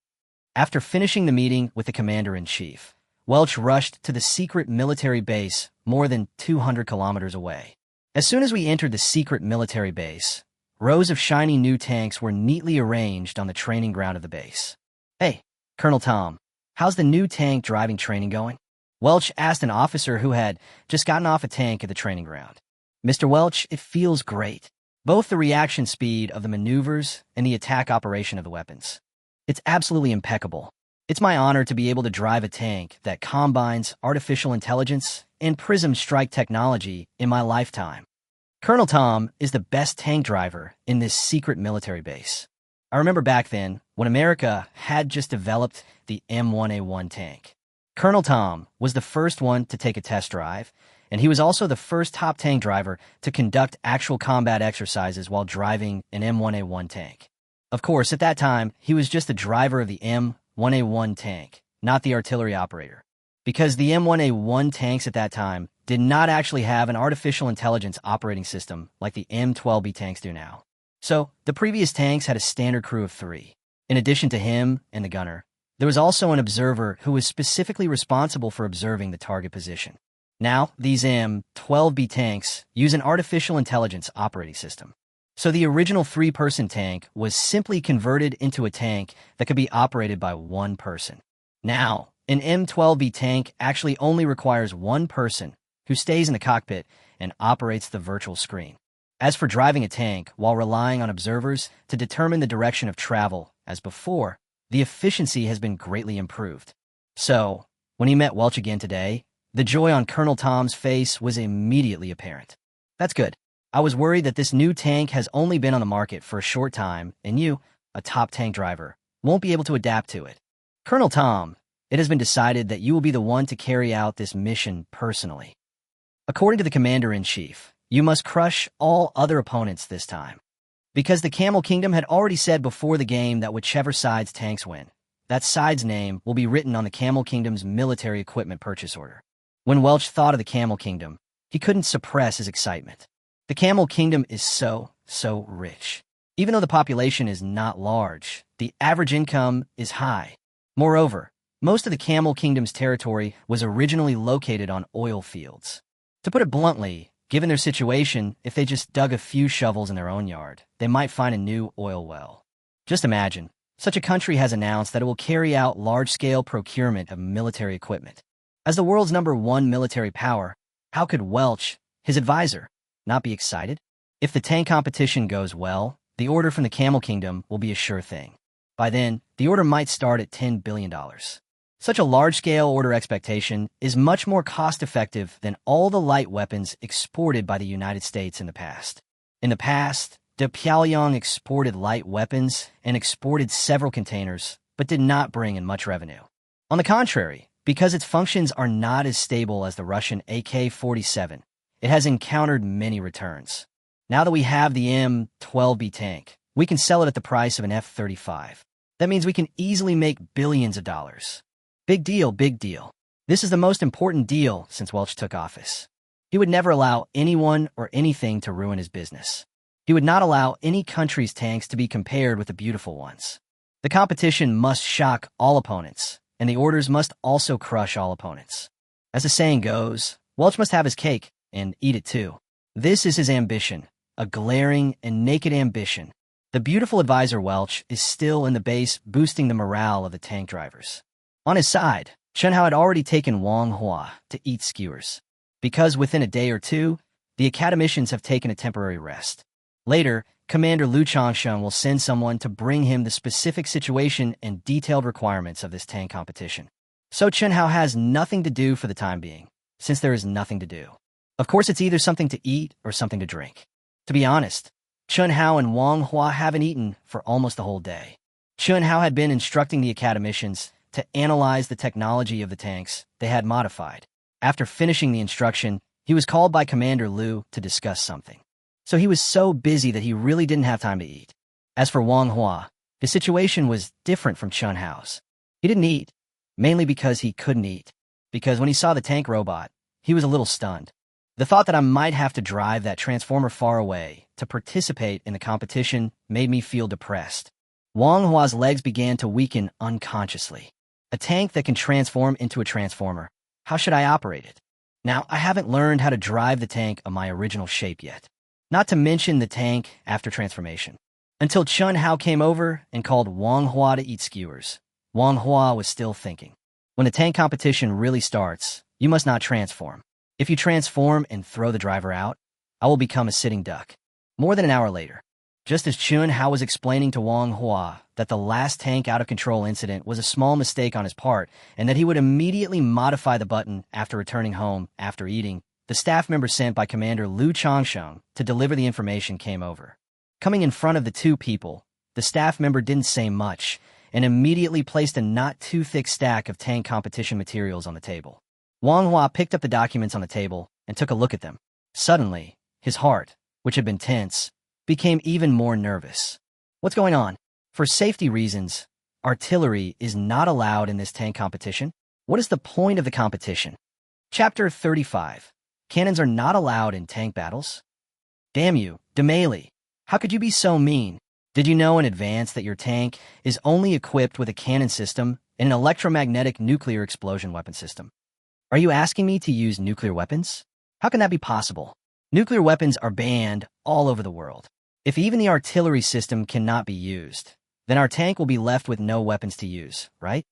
After finishing the meeting with the commander-in-chief, Welch rushed to the secret military base more than 200 kilometers away. As soon as we entered the secret military base, rows of shiny new tanks were neatly arranged on the training ground of the base. Hey, Colonel Tom, how's the new tank driving training going? Welch asked an officer who had just gotten off a tank at the training ground. Mr. Welch, it feels great. Both the reaction speed of the maneuvers and the attack operation of the weapons. It's absolutely impeccable. It's my honor to be able to drive a tank that combines artificial intelligence and Prism strike technology in my lifetime. Colonel Tom is the best tank driver in this secret military base. I remember back then when America had just developed the M1A1 tank. Colonel Tom was the first one to take a test drive, and he was also the first top tank driver to conduct actual combat exercises while driving an M1A1 tank. Of course, at that time, he was just the driver of the M1A1 tank, not the artillery operator. Because the M1A1 tanks at that time did not actually have an artificial intelligence operating system like the M12B tanks do now. So, the previous tanks had a standard crew of 3. In addition to him and the gunner, there was also an observer who was specifically responsible for observing the target position. Now, these M12B tanks use an artificial intelligence operating system. So the original 3-person tank was simply converted into a tank that could be operated by 1 person. Now, an M12B tank actually only requires 1 person who stays in the cockpit and operates the virtual screen. As for driving a tank while relying on observers to determine the direction of travel, as before, the efficiency has been greatly improved. So, when he met Welch again today, the joy on Colonel Tom's face was immediately apparent. That's good. I was worried that this new tank has only been on the market for a short time, and you, a top tank driver, won't be able to adapt to it. Colonel Tom, it has been decided that you will be the one to carry out this mission personally. According to the Commander-in-Chief, you must crush all other opponents this time. Because the Camel Kingdom had already said before the game that whichever side's tanks win, that side's name will be written on the Camel Kingdom's military equipment purchase order. When Welch thought of the Camel Kingdom, he couldn't suppress his excitement. The Camel Kingdom is so rich. Even though the population is not large, the average income is high. Moreover, most of the Camel Kingdom's territory was originally located on oil fields. To put it bluntly, given their situation, if they just dug a few shovels in their own yard, they might find a new oil well. Just imagine, such a country has announced that it will carry out large-scale procurement of military equipment. As the world's #1 military power, how could Welch, his advisor, not be excited? If the tank competition goes well, the order from the Camel Kingdom will be a sure thing. By then, the order might start at $10 billion. Such a large-scale order expectation is much more cost-effective than all the light weapons exported by the United States in the past. In the past, the Pyongyang exported light weapons and exported several containers, but did not bring in much revenue. On the contrary, because its functions are not as stable as the Russian AK-47, it has encountered many returns. Now that we have the M12B tank, we can sell it at the price of an F-35. That means we can easily make billions of dollars. Big deal, big deal. This is the most important deal since Welch took office. He would never allow anyone or anything to ruin his business. He would not allow any country's tanks to be compared with the beautiful ones. The competition must shock all opponents, and the orders must also crush all opponents. As the saying goes, Welch must have his cake and eat it too. This is his ambition, a glaring and naked ambition. The beautiful advisor Welch is still in the base boosting the morale of the tank drivers. On his side, Chen Hao had already taken manhwa to eat skewers, because within a day or two, the academicians have taken a temporary rest. Later, Commander Liu Changsheng will send someone to bring him the specific situation and detailed requirements of this tank competition. So Chen Hao has nothing to do for the time being, since there is nothing to do. Of course, it's either something to eat or something to drink. To be honest, Chen Hao and Wang Hua haven't eaten for almost the whole day. Chen Hao had been instructing the academicians to analyze the technology of the tanks they had modified. After finishing the instruction, he was called by Commander Liu to discuss something. So he was so busy that he really didn't have time to eat. As for Wang Hua, his situation was different from Chen Hao's. He didn't eat, mainly because he couldn't eat, because when he saw the tank robot, he was a little stunned. The thought that I might have to drive that transformer far away to participate in the competition made me feel depressed. Wang Hua's legs began to weaken unconsciously. A tank that can transform into a transformer. How should I operate it? Now, I haven't learned how to drive the tank of my original shape yet. Not to mention the tank after transformation. Until Chen Hao came over and called Wang Hua to eat skewers, Wang Hua was still thinking. When the tank competition really starts, you must not transform. If you transform and throw the driver out, I will become a sitting duck. More than an hour later, just as Chen Hao was explaining to Wang Hua that the last tank out-of-control incident was a small mistake on his part and that he would immediately modify the button after returning home after eating, the staff member sent by Commander Liu Changsheng to deliver the information came over. Coming in front of the two people, the staff member didn't say much and immediately placed a not-too-thick stack of tank competition materials on the table. Wang Hua picked up the documents on the table and took a look at them. Suddenly, his heart, which had been tense, became even more nervous. What's going on? For safety reasons, artillery is not allowed in this tank competition. What is the point of the competition? Chapter 35. Cannons are not allowed in tank battles? Damn you, Demeli. How could you be so mean? Did you know in advance that your tank is only equipped with a cannon system and an electromagnetic nuclear explosion weapon system? Are you asking me to use nuclear weapons? How can that be possible? Nuclear weapons are banned all over the world. If even the artillery system cannot be used, then our tank will be left with no weapons to use, right?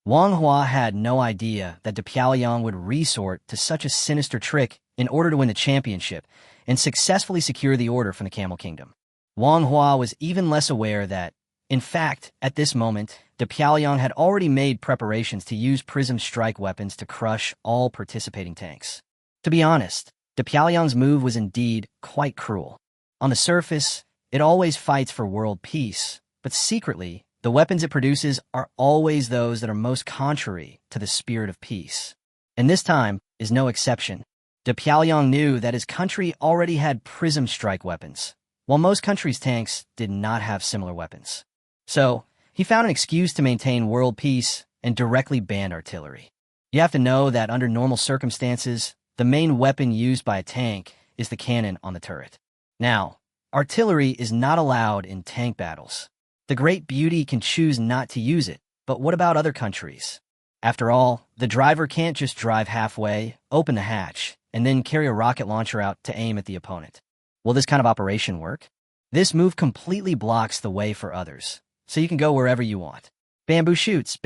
Wang Hua had no idea that the Pyongyang would resort to such a sinister trick in order to win the championship and successfully secure the order from the Camel Kingdom. Wang Hua was even less aware that, in fact, at this moment, the Pyongyang had already made preparations to use prism strike weapons to crush all participating tanks. To be honest, the Pyongyang's move was indeed quite cruel. On the surface, it always fights for world peace, but secretly, the weapons it produces are always those that are most contrary to the spirit of peace. And this time is no exception. The Pyongyang knew that his country already had prism strike weapons, while most countries' tanks did not have similar weapons. So, he found an excuse to maintain world peace and directly banned artillery. You have to know that under normal circumstances, the main weapon used by a tank is the cannon on the turret. Now, artillery is not allowed in tank battles. The Great Beauty can choose not to use it, but what about other countries? After all, the driver can't just drive halfway, open the hatch, and then carry a rocket launcher out to aim at the opponent. Will this kind of operation work? This move completely blocks the way for others, so you can go wherever you want. Bamboo shoots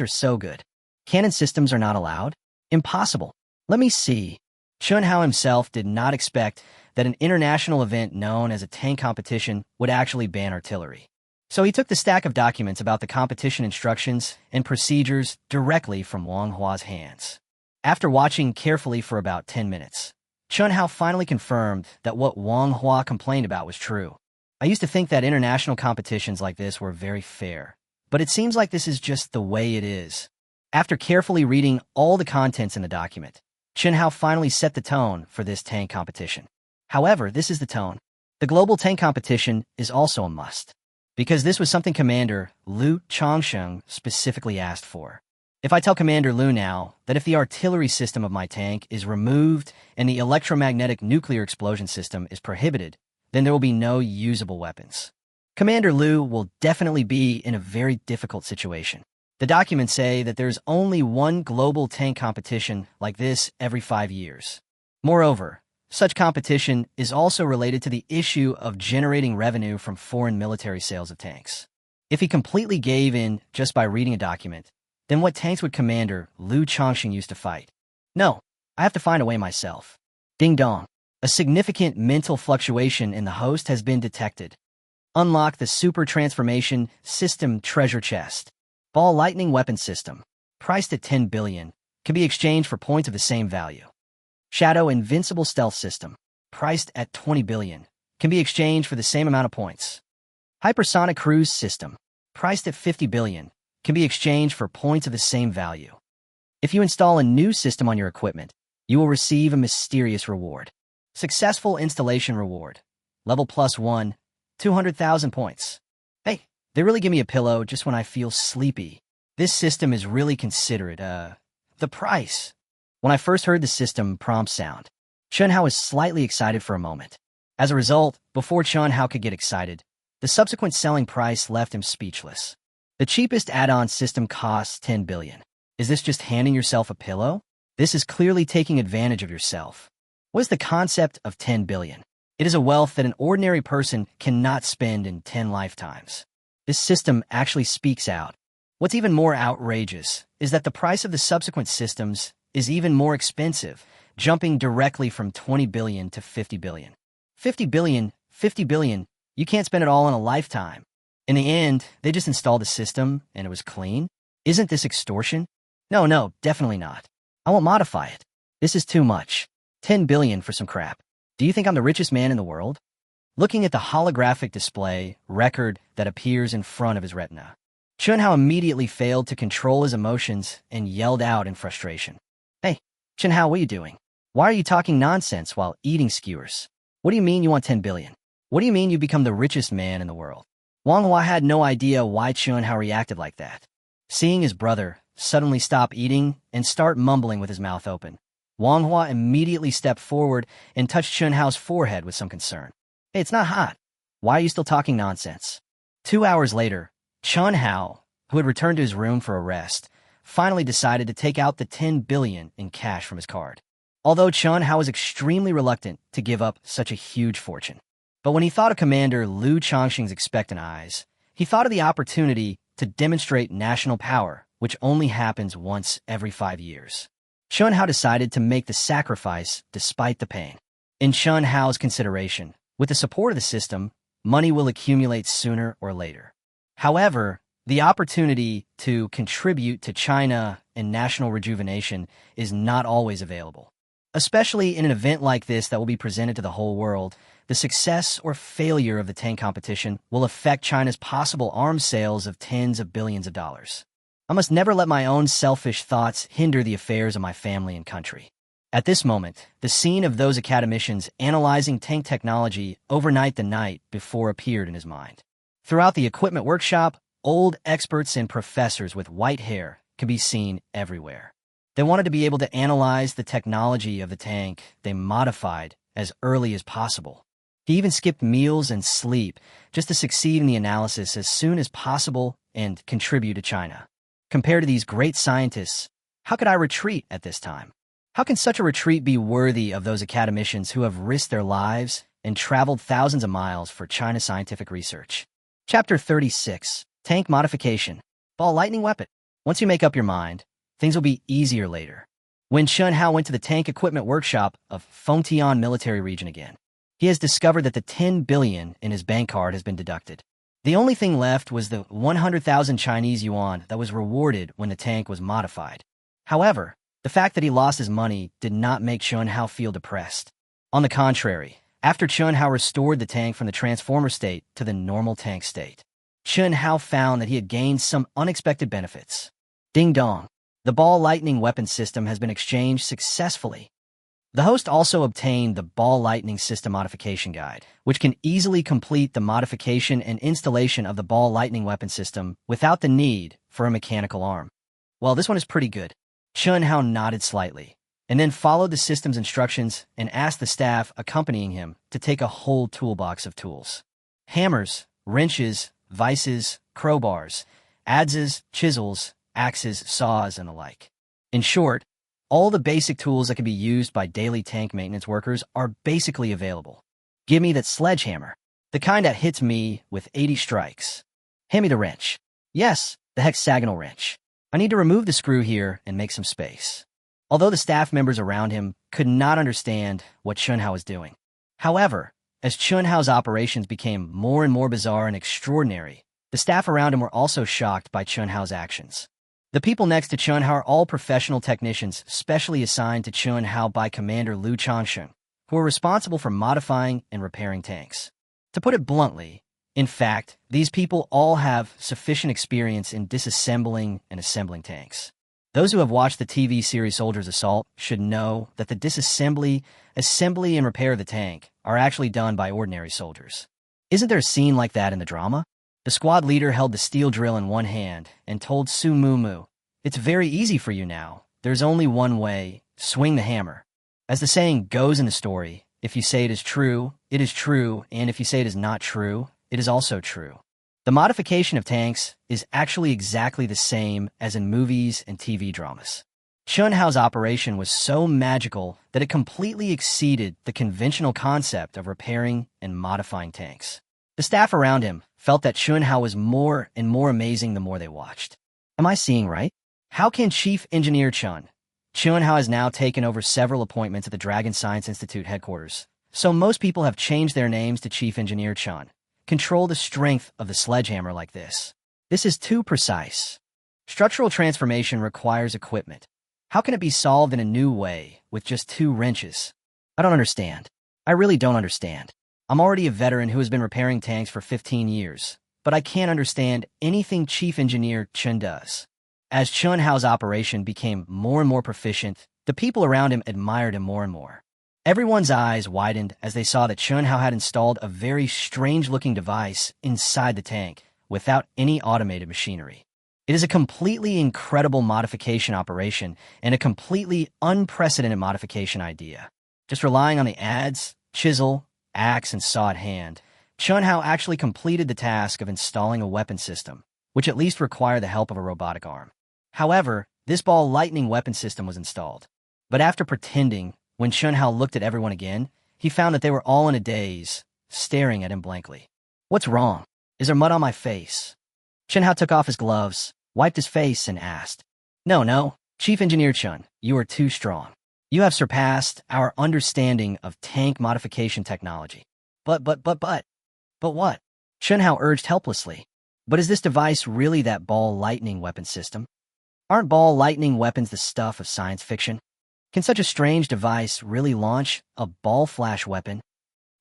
are so good. Cannon systems are not allowed? Impossible. Let me see. Chen Hao himself did not expect that an international event known as a tank competition would actually ban artillery. So he took the stack of documents about the competition instructions and procedures directly from Hua's hands. After watching carefully for about 10 minutes, Hao finally confirmed that what Hua complained about was true. I used to think that international competitions like this were very fair, but it seems like this is just the way it is. After carefully reading all the contents in the document, Hao finally set the tone for this tank competition. However, this is the tone. The global tank competition is also a must, because this was something Commander Liu Changsheng specifically asked for. If I tell Commander Liu now that if the artillery system of my tank is removed and the electromagnetic nuclear explosion system is prohibited, then there will be no usable weapons. Commander Liu will definitely be in a very difficult situation. The documents say that there's only one global tank competition like this every 5 years. Moreover, such competition is also related to the issue of generating revenue from foreign military sales of tanks. If he completely gave in just by reading a document, then what tanks would Commander Liu Changsheng use to fight? No, I have to find a way myself. Ding dong. A significant mental fluctuation in the host has been detected. Unlock the Super Transformation System Treasure Chest. Ball Lightning Weapon System, priced at 10 billion, can be exchanged for points of the same value. Shadow Invincible Stealth System, priced at 20 billion, can be exchanged for the same amount of points. Hypersonic Cruise System, priced at 50 billion, can be exchanged for points of the same value. If you install a new system on your equipment, you will receive a mysterious reward. Successful Installation Reward, Level +1, 200,000 points. Hey, they really give me a pillow just when I feel sleepy. This system is really considerate. The price. When I first heard the system prompt sound, Hao was slightly excited for a moment. As a result, before Hao could get excited, the subsequent selling price left him speechless. The cheapest add-on system costs 10 billion. Is this just handing yourself a pillow? This is clearly taking advantage of yourself. What is the concept of 10 billion? It is a wealth that an ordinary person cannot spend in 10 lifetimes. This system actually speaks out. What's even more outrageous is that the price of the subsequent systems is even more expensive, jumping directly from 20 billion to 50 billion. 50 billion, 50 billion, you can't spend it all in a lifetime. In the end, they just installed the system and it was clean. Isn't this extortion? No, definitely not. I won't modify it. This is too much. 10 billion for some crap. Do you think I'm the richest man in the world? Looking at the holographic display record that appears in front of his retina, Hao immediately failed to control his emotions and yelled out in frustration. Hey, Hao, what are you doing? Why are you talking nonsense while eating skewers? What do you mean you want 10 billion? What do you mean you become the richest man in the world? Manhwa had no idea why Hao reacted like that. Seeing his brother suddenly stop eating and start mumbling with his mouth open, Manhwa immediately stepped forward and touched Hao's forehead with some concern. Hey, it's not hot. Why are you still talking nonsense? 2 hours later, Hao, who had returned to his room for a rest, finally decided to take out the 10 billion in cash from his card. Although Hao was extremely reluctant to give up such a huge fortune. But when he thought of Commander Liu Changsheng's expectant eyes, he thought of the opportunity to demonstrate national power, which only happens once every 5 years. Hao decided to make the sacrifice despite the pain. In Hao's consideration, with the support of the system, money will accumulate sooner or later. However, the opportunity to contribute to China and national rejuvenation is not always available. Especially in an event like this that will be presented to the whole world, the success or failure of the tank competition will affect China's possible arms sales of tens of billions of dollars. I must never let my own selfish thoughts hinder the affairs of my family and country. At this moment, the scene of those academicians analyzing tank technology overnight the night before appeared in his mind. Throughout the equipment workshop, old experts and professors with white hair could be seen everywhere. They wanted to be able to analyze the technology of the tank they modified as early as possible. He even skipped meals and sleep just to succeed in the analysis as soon as possible and contribute to China. Compared to these great scientists, how could I retreat at this time? How can such a retreat be worthy of those academicians who have risked their lives and traveled thousands of miles for China's scientific research? Chapter 36, Tank Modification. Ball Lightning Weapon. Once you make up your mind, things will be easier later. When Hao went to the tank equipment workshop of Fengtian military region again, he has discovered that the 10 billion in his bank card has been deducted. The only thing left was the 100,000 Chinese yuan that was rewarded when the tank was modified. However, the fact that he lost his money did not make Chun Hao feel depressed. On the contrary, after Chun Hao restored the tank from the transformer state to the normal tank state, Chun Hao found that he had gained some unexpected benefits. Ding dong. The ball lightning weapon system has been exchanged successfully. The host also obtained the Ball Lightning System Modification Guide, which can easily complete the modification and installation of the Ball Lightning weapon system without the need for a mechanical arm. Well, this one is pretty good. Chun Hao nodded slightly, and then followed the system's instructions and asked the staff accompanying him to take a whole toolbox of tools. Hammers, wrenches, vices, crowbars, adzes, chisels, axes, saws, and the like. In short, all the basic tools that can be used by daily tank maintenance workers are basically available. Give me that sledgehammer, the kind that hits me with 80 strikes. Hand me the wrench. Yes, the hexagonal wrench. I need to remove the screw here and make some space. Although the staff members around him could not understand what Chun Hao was doing. However, as Chun Hao's operations became more and more bizarre and extraordinary, the staff around him were also shocked by Chun Hao's actions. The people next to Chun Hao are all professional technicians specially assigned to Chun Hao by Commander Liu Changsheng, who are responsible for modifying and repairing tanks. To put it bluntly, in fact, these people all have sufficient experience in disassembling and assembling tanks. Those who have watched the TV series Soldiers Assault should know that the disassembly, assembly, and repair of the tank are actually done by ordinary soldiers. Isn't there a scene like that in the drama? The squad leader held the steel drill in one hand and told Su Mumu, "It's very easy for you now. There's only one way. Swing the hammer." As the saying goes in the story, if you say it is true, and if you say it is not true, it is also true. The modification of tanks is actually exactly the same as in movies and TV dramas. Chun Hao's operation was so magical that it completely exceeded the conventional concept of repairing and modifying tanks. The staff around him felt that Chun Hao was more and more amazing the more they watched. Am I seeing right? How can Chief Engineer Chun Hao has now taken over several appointments at the Dragon Science Institute headquarters, so most people have changed their names to Chief Engineer Chun. Control the strength of the sledgehammer like this. This is too precise. Structural transformation requires equipment. How can it be solved in a new way with just 2 wrenches? I don't understand. I really don't understand. I'm already a veteran who has been repairing tanks for 15 years, but I can't understand anything Chief Engineer Chun does. As Chun Hao's operation became more and more proficient, the people around him admired him more and more. Everyone's eyes widened as they saw that Chun Hao had installed a very strange-looking device inside the tank without any automated machinery. It is a completely incredible modification operation and a completely unprecedented modification idea. Just relying on the adze, chisel, axe, and saw at hand, Chun Hao actually completed the task of installing a weapon system, which at least required the help of a robotic arm. However, this ball lightning weapon system was installed. But after pretending, when Chun Hao looked at everyone again, he found that they were all in a daze, staring at him blankly. What's wrong? Is there mud on my face? Chun Hao took off his gloves, wiped his face, and asked, No, Chief Engineer Chun, you are too strong. You have surpassed our understanding of tank modification technology. But what? Chun Hao urged helplessly. But is this device really that ball lightning weapon system? Aren't ball lightning weapons the stuff of science fiction? Can such a strange device really launch a ball flash weapon?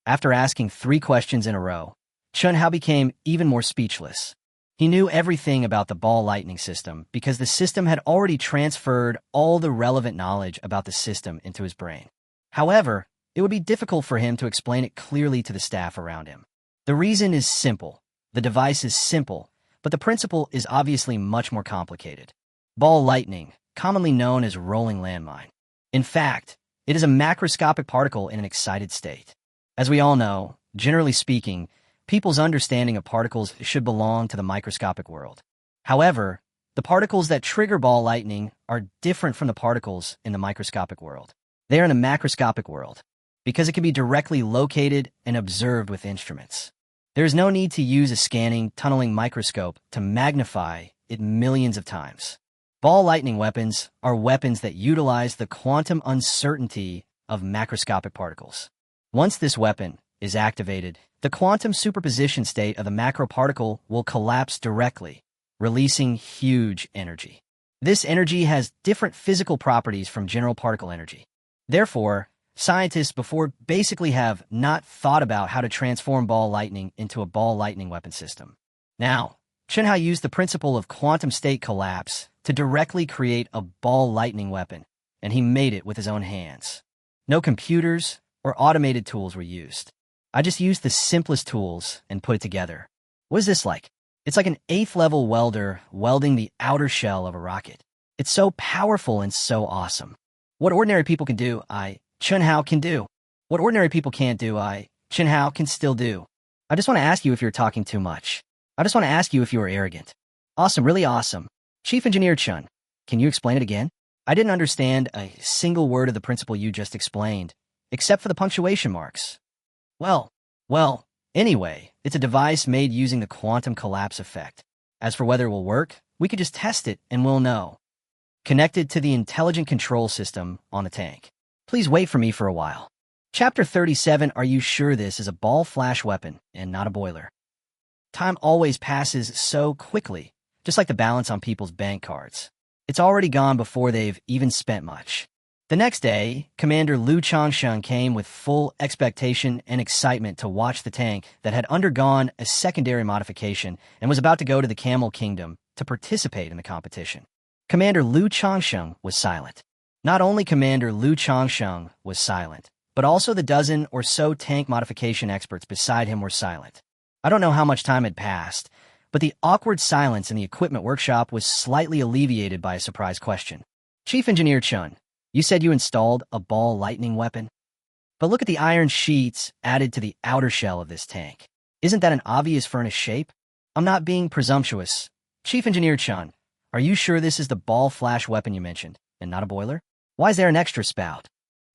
After asking 3 questions in a row, Chun Hao became even more speechless. He knew everything about the ball lightning system because the system had already transferred all the relevant knowledge about the system into his brain. However, it would be difficult for him to explain it clearly to the staff around him. The reason is simple. The device is simple, but the principle is obviously much more complicated. Ball lightning, commonly known as rolling landmine. In fact, it is a macroscopic particle in an excited state. As we all know, generally speaking, people's understanding of particles should belong to the microscopic world. However, the particles that trigger ball lightning are different from the particles in the microscopic world. They are in the macroscopic world because it can be directly located and observed with instruments. There is no need to use a scanning, tunneling microscope to magnify it millions of times. Ball lightning weapons are weapons that utilize the quantum uncertainty of macroscopic particles. Once this weapon, is activated, the quantum superposition state of the macroparticle will collapse directly, releasing huge energy. This energy has different physical properties from general particle energy. Therefore, scientists before basically have not thought about how to transform ball lightning into a ball lightning weapon system. Now, Chunhao used the principle of quantum state collapse to directly create a ball lightning weapon, and he made it with his own hands. No computers or automated tools were used. I just used the simplest tools and put it together. What is this like? It's like an 8th level welder welding the outer shell of a rocket. It's so powerful and so awesome. What ordinary people can do, Chunhao can do. What ordinary people can't do, Chunhao can still do. I just want to ask you if you're talking too much. I just want to ask you if you are arrogant. Awesome, really awesome. Chief Engineer Chun, can you explain it again? I didn't understand a single word of the principle you just explained, except for the punctuation marks. Well, anyway, it's a device made using the quantum collapse effect. As for whether it will work, we could just test it and we'll know. Connected to the intelligent control system on the tank. Please wait for me for a while. Chapter 37, are you sure this is a ball flash weapon and not a boiler? Time always passes so quickly, just like the balance on people's bank cards. It's already gone before they've even spent much. The next day, Commander Liu Changsheng came with full expectation and excitement to watch the tank that had undergone a secondary modification and was about to go to the Camel Kingdom to participate in the competition. Commander Liu Changsheng was silent. Not only Commander Liu Changsheng was silent, but also the dozen or so tank modification experts beside him were silent. I don't know how much time had passed, but the awkward silence in the equipment workshop was slightly alleviated by a surprise question. Chief Engineer Chun, you said you installed a ball lightning weapon? But look at the iron sheets added to the outer shell of this tank. Isn't that an obvious furnace shape? I'm not being presumptuous. Chief Engineer Chun, are you sure this is the ball flash weapon you mentioned, and not a boiler? Why is there an extra spout?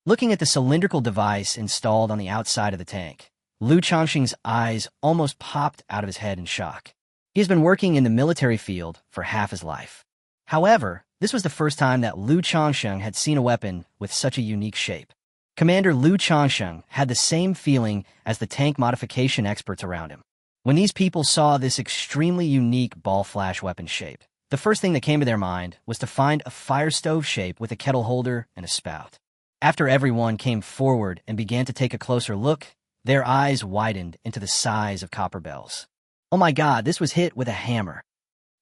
Looking at the cylindrical device installed on the outside of the tank, Liu Changsheng's eyes almost popped out of his head in shock. He has been working in the military field for half his life. However, this was the first time that Liu Changsheng had seen a weapon with such a unique shape. Commander Liu Changsheng had the same feeling as the tank modification experts around him. When these people saw this extremely unique ball flash weapon shape, the first thing that came to their mind was to find a fire stove shape with a kettle holder and a spout. After everyone came forward and began to take a closer look, their eyes widened into the size of copper bells. Oh my God, this was hit with a hammer.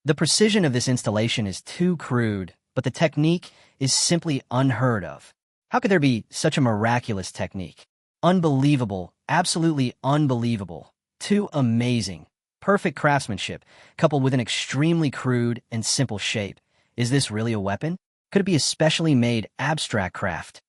The precision of this installation is too crude, but the technique is simply unheard of. How could there be such a miraculous technique? Unbelievable, absolutely unbelievable. Too amazing. Perfect craftsmanship, coupled with an extremely crude and simple shape. Is this really a weapon? Could it be a specially made abstract craft?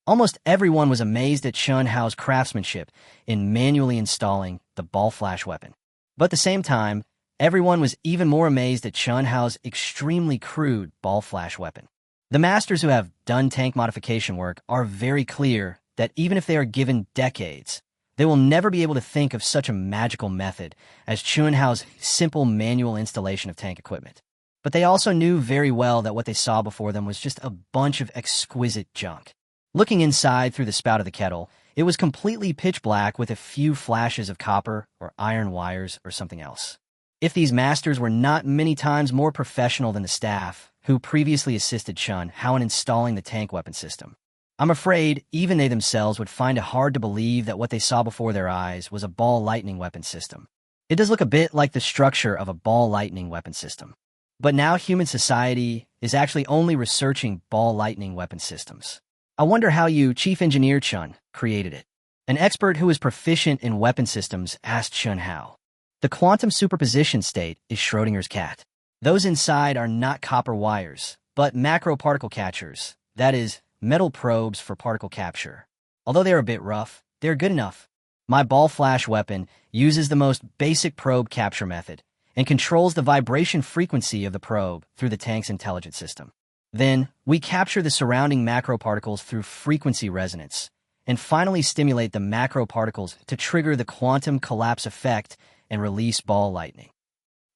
Almost everyone was amazed at Chunhao's craftsmanship in manually installing the ball flash weapon. But at the same time, everyone was even more amazed at Chunhao's extremely crude ball flash weapon. The masters who have done tank modification work are very clear that even if they are given decades, they will never be able to think of such a magical method as Chunhao's simple manual installation of tank equipment. But they also knew very well that what they saw before them was just a bunch of exquisite junk. Looking inside through the spout of the kettle, it was completely pitch black with a few flashes of copper or iron wires or something else. If these masters were not many times more professional than the staff who previously assisted Chunhao in installing the tank weapon system, I'm afraid even they themselves would find it hard to believe that what they saw before their eyes was a ball lightning weapon system. It does look a bit like the structure of a ball lightning weapon system. But now human society is actually only researching ball lightning weapon systems. I wonder how you, Chief Engineer Chun, created it. An expert who is proficient in weapon systems asked Chunhao. The quantum superposition state is Schrodinger's cat. Those inside are not copper wires, but macro particle catchers, that is, metal probes for particle capture. Although they are a bit rough, they are good enough. My ball flash weapon uses the most basic probe capture method and controls the vibration frequency of the probe through the tank's intelligence system. Then, we capture the surrounding macro particles through frequency resonance, and finally stimulate the macro particles to trigger the quantum collapse effect and release ball lightning.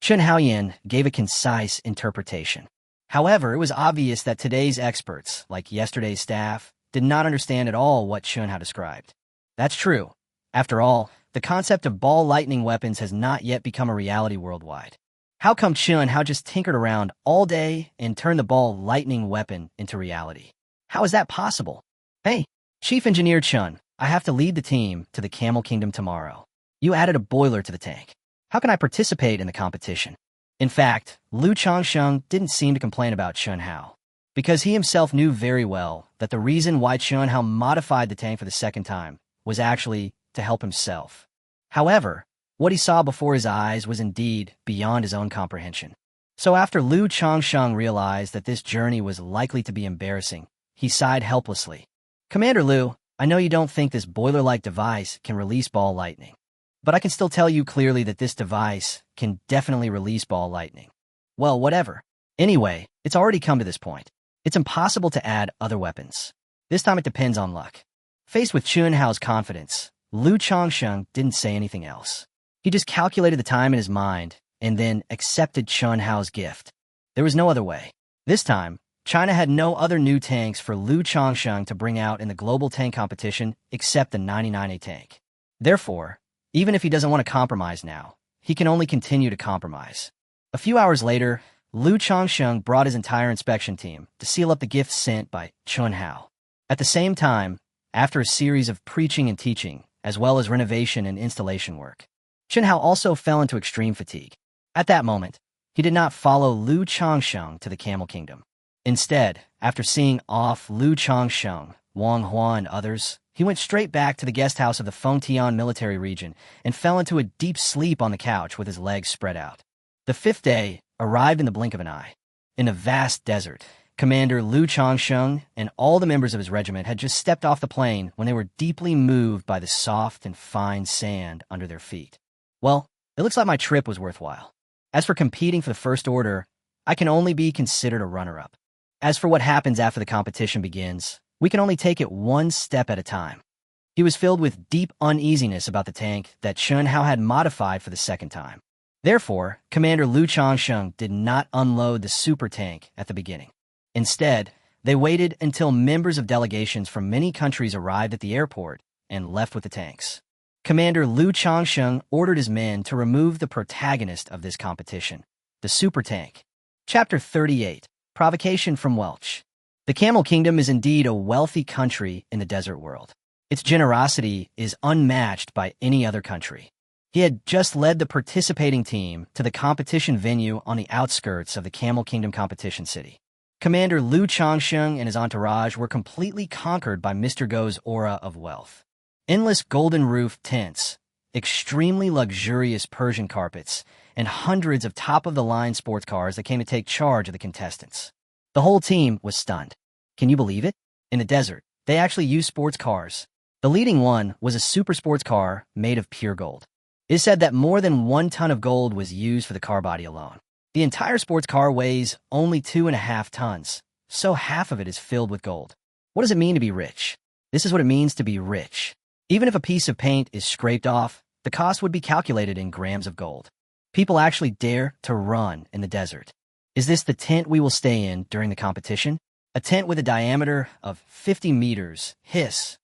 Chunhaoyan gave a concise interpretation. However, it was obvious that today's experts, like yesterday's staff, did not understand at all what Chunhao described. That's true. After all, the concept of ball lightning weapons has not yet become a reality worldwide. How come Chun Hao just tinkered around all day and turned the ball lightning weapon into reality? How is that possible? Hey, Chief Engineer Chun, I have to lead the team to the Camel Kingdom tomorrow. You added a boiler to the tank. How can I participate in the competition? In fact, Liu Changsheng didn't seem to complain about Chun Hao, because he himself knew very well that the reason why Chun Hao modified the tank for the second time was actually to help himself. However, what he saw before his eyes was indeed beyond his own comprehension. So after Liu Changsheng realized that this journey was likely to be embarrassing, he sighed helplessly. Commander Liu, I know you don't think this boiler-like device can release ball lightning, but I can still tell you clearly that this device can definitely release ball lightning. Well, whatever. Anyway, it's already come to this point. It's impossible to add other weapons. This time it depends on luck. Faced with Chun Hao's confidence, Liu Changsheng didn't say anything else. He just calculated the time in his mind and then accepted Chun Hao's gift. There was no other way. This time, China had no other new tanks for Liu Changsheng to bring out in the global tank competition except the 99A tank. Therefore, even if he doesn't want to compromise now, he can only continue to compromise. A few hours later, Liu Changsheng brought his entire inspection team to seal up the gifts sent by Chun Hao. At the same time, after a series of preaching and teaching, as well as renovation and installation work, Chun Hao also fell into extreme fatigue. At that moment, he did not follow Liu Changsheng to the Camel Kingdom. Instead, after seeing off Liu Changsheng, Wang Hua, and others, he went straight back to the guest house of the Fengtian military region and fell into a deep sleep on the couch with his legs spread out. The fifth day arrived in the blink of an eye. In a vast desert, Commander Liu Changsheng and all the members of his regiment had just stepped off the plane when they were deeply moved by the soft and fine sand under their feet. Well, it looks like my trip was worthwhile. As for competing for the first order, I can only be considered a runner-up. As for what happens after the competition begins, we can only take it one step at a time. He was filled with deep uneasiness about the tank that Chun Hao had modified for the second time. Therefore, Commander Liu Changsheng did not unload the super tank at the beginning. Instead, they waited until members of delegations from many countries arrived at the airport and left with the tanks. Commander Liu Changsheng ordered his men to remove the protagonist of this competition, the super tank. Chapter 38, Provocation from Welch. The Camel Kingdom is indeed a wealthy country in the desert world. Its generosity is unmatched by any other country. He had just led the participating team to the competition venue on the outskirts of the Camel Kingdom competition city. Commander Liu Changsheng and his entourage were completely conquered by Mr. Go's aura of wealth. Endless golden-roofed tents, extremely luxurious Persian carpets, and hundreds of top-of-the-line sports cars that came to take charge of the contestants. The whole team was stunned. Can you believe it? In the desert, they actually used sports cars. The leading one was a super sports car made of pure gold. It is said that more than 1 ton of gold was used for the car body alone. The entire sports car weighs only 2.5 tons, so half of it is filled with gold. What does it mean to be rich? This is what it means to be rich. Even if a piece of paint is scraped off, the cost would be calculated in grams of gold. People actually dare to run in the desert. Is this the tent we will stay in during the competition? A tent with a diameter of 50 meters, hiss.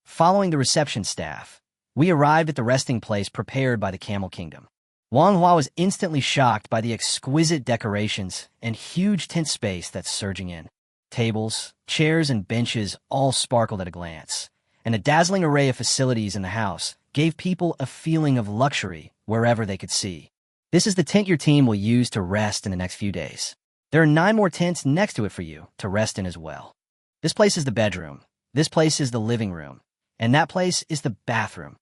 Following the reception staff, we arrived at the resting place prepared by the Camel Kingdom. Wang Hua was instantly shocked by the exquisite decorations and huge tent space that's surging in. Tables, chairs, and benches all sparkled at a glance, and a dazzling array of facilities in the house gave people a feeling of luxury wherever they could see. This is the tent your team will use to rest in the next few days. There are 9 more tents next to it for you to rest in as well. This place is the bedroom, this place is the living room, and that place is the bathroom.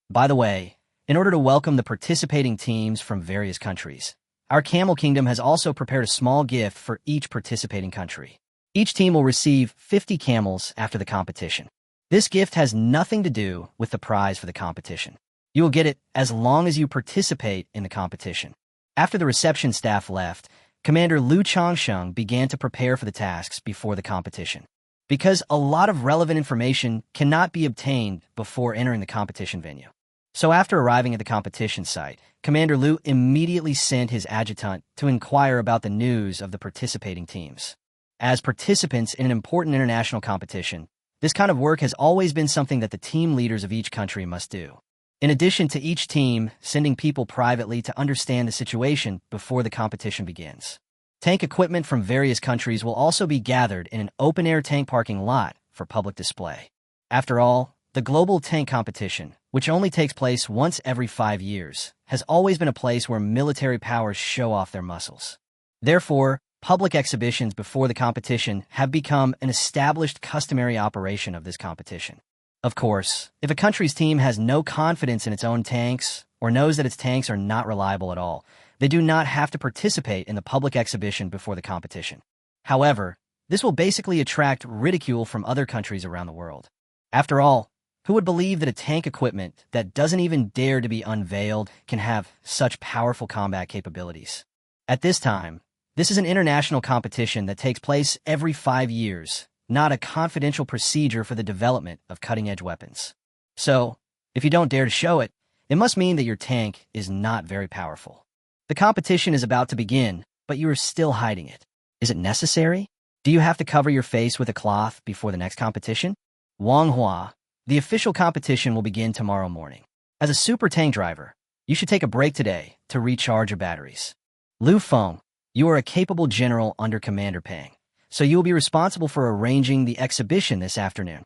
By the way, in order to welcome the participating teams from various countries, our Camel Kingdom has also prepared a small gift for each participating country. Each team will receive 50 camels after the competition. This gift has nothing to do with the prize for the competition. You will get it as long as you participate in the competition. After the reception staff left, Commander Liu Changsheng began to prepare for the tasks before the competition. Because a lot of relevant information cannot be obtained before entering the competition venue. So after arriving at the competition site, Commander Liu immediately sent his adjutant to inquire about the news of the participating teams. As participants in an important international competition, this kind of work has always been something that the team leaders of each country must do. In addition to each team sending people privately to understand the situation before the competition begins. Tank equipment from various countries will also be gathered in an open-air tank parking lot for public display. After all, the global tank competition, which only takes place once every 5 years, has always been a place where military powers show off their muscles. Therefore, public exhibitions before the competition have become an established customary operation of this competition. Of course, if a country's team has no confidence in its own tanks or knows that its tanks are not reliable at all, they do not have to participate in the public exhibition before the competition. However, this will basically attract ridicule from other countries around the world. After all, who would believe that a tank equipment that doesn't even dare to be unveiled can have such powerful combat capabilities? At this time, this is an international competition that takes place every 5 years, not a confidential procedure for the development of cutting-edge weapons. So, if you don't dare to show it, it must mean that your tank is not very powerful. The competition is about to begin, but you are still hiding it. Is it necessary? Do you have to cover your face with a cloth before the next competition? Manhwa, the official competition will begin tomorrow morning. As a super tank driver, you should take a break today to recharge your batteries. Lu Feng, you are a capable general under Commander Pang, so you will be responsible for arranging the exhibition this afternoon.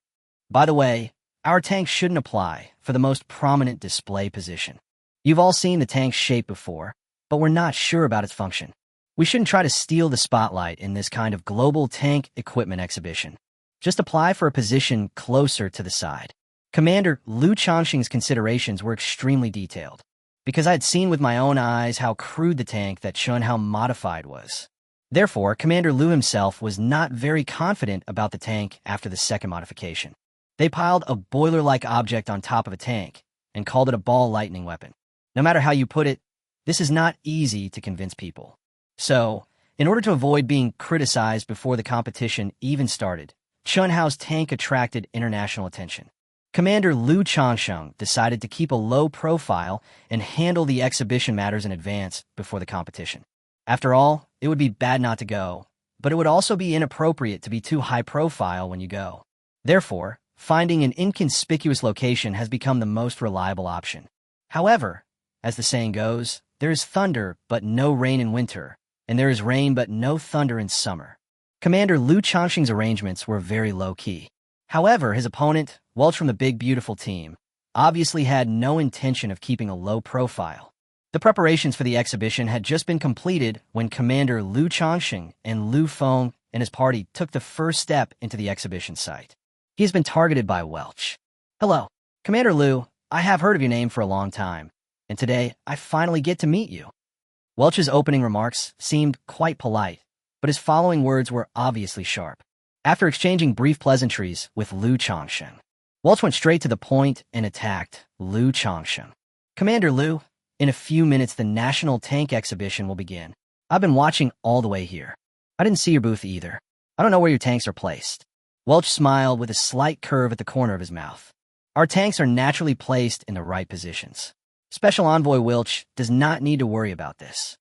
By the way, our tank shouldn't apply for the most prominent display position. You've all seen the tank's shape before, but we're not sure about its function. We shouldn't try to steal the spotlight in this kind of global tank equipment exhibition. Just apply for a position closer to the side. Commander Liu Changxing's considerations were extremely detailed, because I had seen with my own eyes how crude the tank that Chunhao modified was. Therefore, Commander Liu himself was not very confident about the tank after the second modification. They piled a boiler-like object on top of a tank and called it a ball lightning weapon. No matter how you put it, this is not easy to convince people. So, in order to avoid being criticized before the competition even started, Chunhao's tank attracted international attention. Commander Liu Changsheng decided to keep a low profile and handle the exhibition matters in advance before the competition. After all, it would be bad not to go, but it would also be inappropriate to be too high profile when you go. Therefore, finding an inconspicuous location has become the most reliable option. However, as the saying goes, there is thunder but no rain in winter, and there is rain but no thunder in summer. Commander Liu Changxing's arrangements were very low-key. However, his opponent, Welch from the Big Beautiful team, obviously had no intention of keeping a low profile. The preparations for the exhibition had just been completed when Commander Liu Changxing and Lu Feng and his party took the first step into the exhibition site. He has been targeted by Welch. Hello, Commander Liu, I have heard of your name for a long time, and today I finally get to meet you. Welch's opening remarks seemed quite polite, but his following words were obviously sharp. After exchanging brief pleasantries with Liu Changsheng, Welch went straight to the point and attacked Liu Changsheng. Commander Liu, in a few minutes the National Tank Exhibition will begin. I've been watching all the way here. I didn't see your booth either. I don't know where your tanks are placed. Welch smiled with a slight curve at the corner of his mouth. Our tanks are naturally placed in the right positions. Special Envoy Welch does not need to worry about this.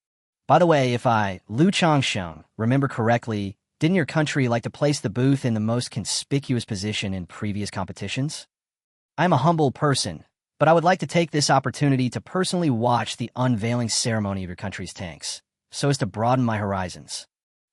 By the way, if I, Liu Changsheng, remember correctly, didn't your country like to place the booth in the most conspicuous position in previous competitions? I'm a humble person, but I would like to take this opportunity to personally watch the unveiling ceremony of your country's tanks, so as to broaden my horizons.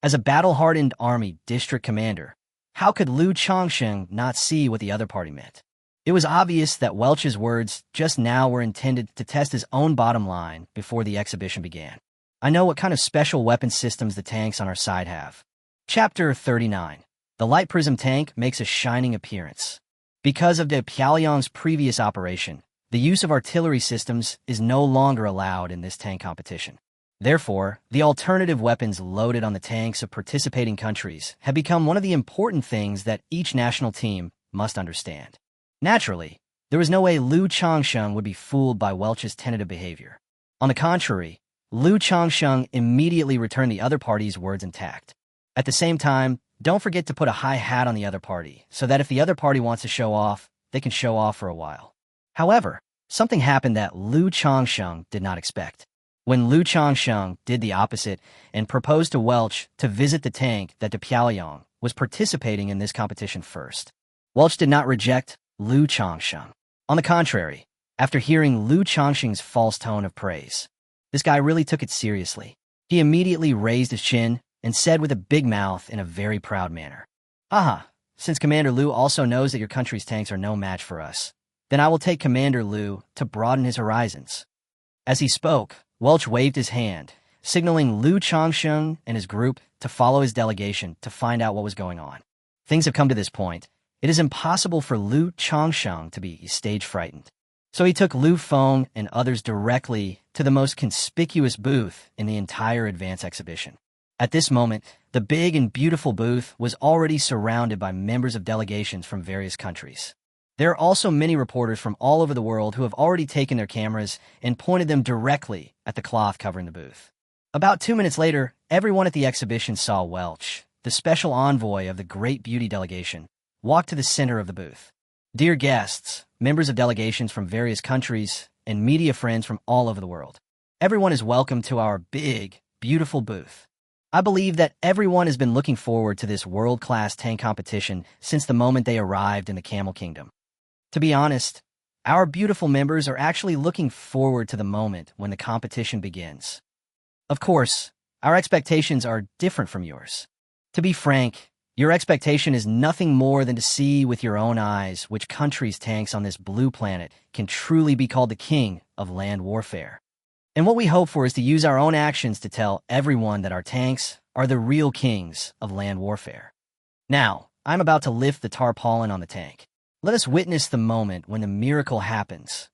As a battle-hardened army district commander, how could Liu Changsheng not see what the other party meant? It was obvious that Welch's words just now were intended to test his own bottom line before the exhibition began. I know what kind of special weapon systems the tanks on our side have. Chapter 39. The light prism tank makes a shining appearance. Because of the Pyongyang's previous operation, the use of artillery systems is no longer allowed in this tank competition. Therefore, the alternative weapons loaded on the tanks of participating countries have become one of the important things that each national team must understand. Naturally, there was no way Liu Changsheng would be fooled by Welch's tentative behavior. On the contrary, Liu Changsheng immediately returned the other party's words intact. At the same time, don't forget to put a high hat on the other party, so that if the other party wants to show off, they can show off for a while. However, something happened that Liu Changsheng did not expect. When Liu Changsheng did the opposite and proposed to Welch to visit the tank that Pyongyang was participating in this competition first, Welch did not reject Liu Changsheng. On the contrary, After hearing Lu Changxing's false tone of praise, this guy really took it seriously. He immediately raised his chin and said with a big mouth in a very proud manner, "Aha, since Commander Lu also knows that your country's tanks are no match for us, then I will take Commander Lu to broaden his horizons." As he spoke, Welch waved his hand, signaling Lu Changxing and his group to follow his delegation to find out what was going on. Things have come to this point. It is impossible for Lu Changxing to be stage frightened. So he took Lu Feng and others directly to the most conspicuous booth in the entire advance exhibition. At this moment, the big and beautiful booth was already surrounded by members of delegations from various countries. There are also many reporters from all over the world who have already taken their cameras and pointed them directly at the cloth covering the booth. About 2 minutes later, everyone at the exhibition saw Welch, the special envoy of the Great Beauty delegation, walk to the center of the booth. Dear guests, members of delegations from various countries, and media friends from all over the world, everyone is welcome to our big, beautiful booth. I believe that everyone has been looking forward to this world-class tank competition since the moment they arrived in the Camel Kingdom. To be honest, our beautiful members are actually looking forward to the moment when the competition begins. Of course, our expectations are different from yours. To be frank, your expectation is nothing more than to see with your own eyes which country's tanks on this blue planet can truly be called the king of land warfare. And what we hope for is to use our own actions to tell everyone that our tanks are the real kings of land warfare. Now, I'm about to lift the tarpaulin on the tank. Let us witness the moment when the miracle happens.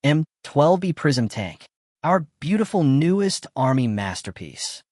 M12B Prism Tank, our beautiful newest army masterpiece.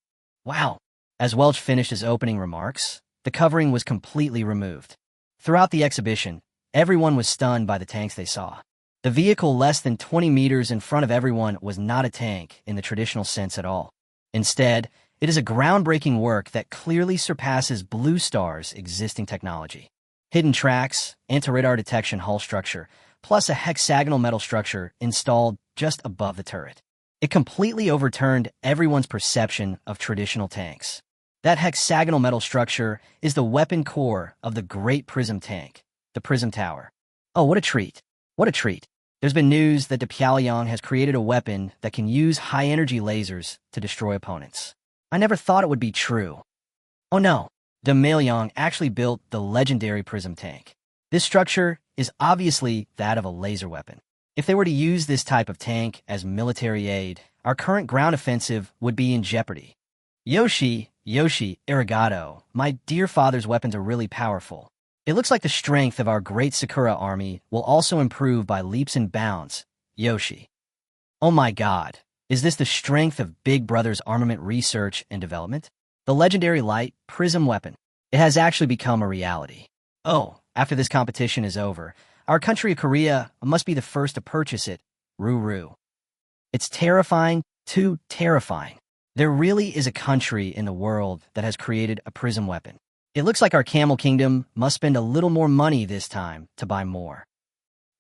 Wow! As Welch finished his opening remarks, the covering was completely removed. Throughout the exhibition, everyone was stunned by the tanks they saw. The vehicle less than 20 meters in front of everyone was not a tank in the traditional sense at all. Instead, it is a groundbreaking work that clearly surpasses Blue Star's existing technology. Hidden tracks, anti-radar detection hull structure, plus a hexagonal metal structure installed just above the turret. It completely overturned everyone's perception of traditional tanks. That hexagonal metal structure is the weapon core of the Great Prism Tank, the Prism Tower. Oh, what a treat. What a treat. There's been news that Pyongyang has created a weapon that can use high-energy lasers to destroy opponents. I never thought it would be true. Oh no, Pyongyang actually built the legendary Prism Tank. This structure is obviously that of a laser weapon. If they were to use this type of tank as military aid, our current ground offensive would be in jeopardy. Yoshi, arigato, my dear father's weapons are really powerful. It looks like the strength of our great Sakura army will also improve by leaps and bounds, Yoshi. Oh my god, is this the strength of Big Brother's armament research and development? The legendary light prism weapon. It has actually become a reality. Oh, after this competition is over, our country of Korea must be the first to purchase it, Ruru. It's terrifying, too terrifying. There really is a country in the world that has created a prism weapon. It looks like our Camel Kingdom must spend a little more money this time to buy more.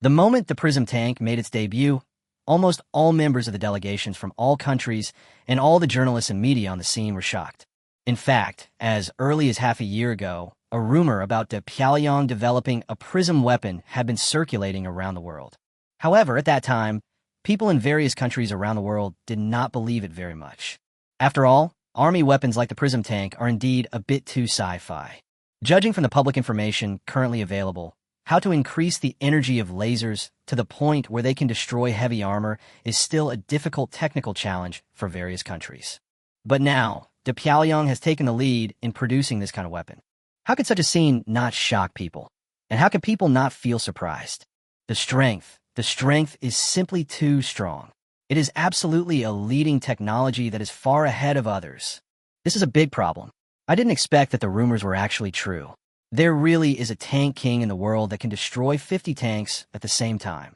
The moment the Prism Tank made its debut, almost all members of the delegations from all countries and all the journalists and media on the scene were shocked. In fact, as early as half a year ago, a rumor about the Pyongyang developing a prism weapon had been circulating around the world. However, at that time, people in various countries around the world did not believe it very much. After all, army weapons like the Prism Tank are indeed a bit too sci-fi. Judging from the public information currently available, how to increase the energy of lasers to the point where they can destroy heavy armor is still a difficult technical challenge for various countries. But now, Pyongyang has taken the lead in producing this kind of weapon. How could such a scene not shock people? And how can people not feel surprised? The strength is simply too strong. It is absolutely a leading technology that is far ahead of others. This is a big problem. I didn't expect that the rumors were actually true. There really is a tank king in the world that can destroy 50 tanks at the same time.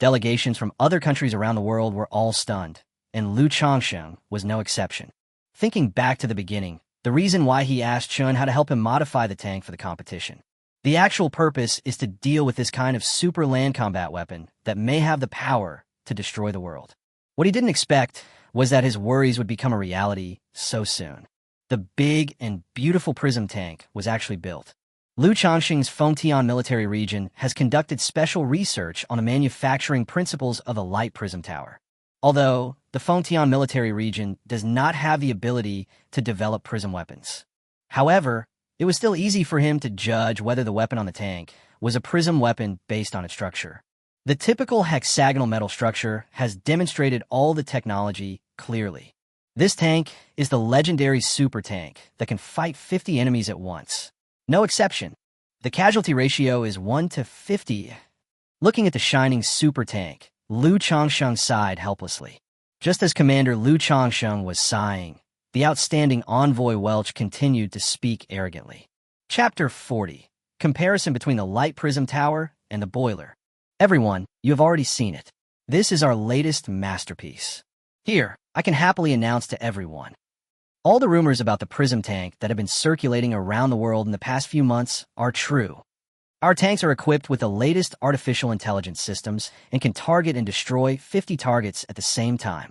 Delegations from other countries around the world were all stunned, and Lu Changxing was no exception. Thinking back to the beginning, the reason why he asked Chun how to help him modify the tank for the competition. The actual purpose is to deal with this kind of super land combat weapon that may have the power to destroy the world. What he didn't expect was that his worries would become a reality so soon. The big and beautiful Prism Tank was actually built. Liu Changxing's Fengtian military region has conducted special research on the manufacturing principles of a light prism tower. Although the Fengtian military region does not have the ability to develop prism weapons. However, it was still easy for him to judge whether the weapon on the tank was a prism weapon based on its structure. The typical hexagonal metal structure has demonstrated all the technology clearly. This tank is the legendary super tank that can fight 50 enemies at once. No exception. The casualty ratio is 1 to 50. Looking at the shining super tank, Liu Changsheng sighed helplessly. Just as Commander Liu Changsheng was sighing, the outstanding envoy Welch continued to speak arrogantly. Chapter 40. Comparison between the light prism tower and the boiler. Everyone, you have already seen it. This is our latest masterpiece. Here, I can happily announce to everyone. All the rumors about the prism tank that have been circulating around the world in the past few months are true. Our tanks are equipped with the latest artificial intelligence systems and can target and destroy 50 targets at the same time.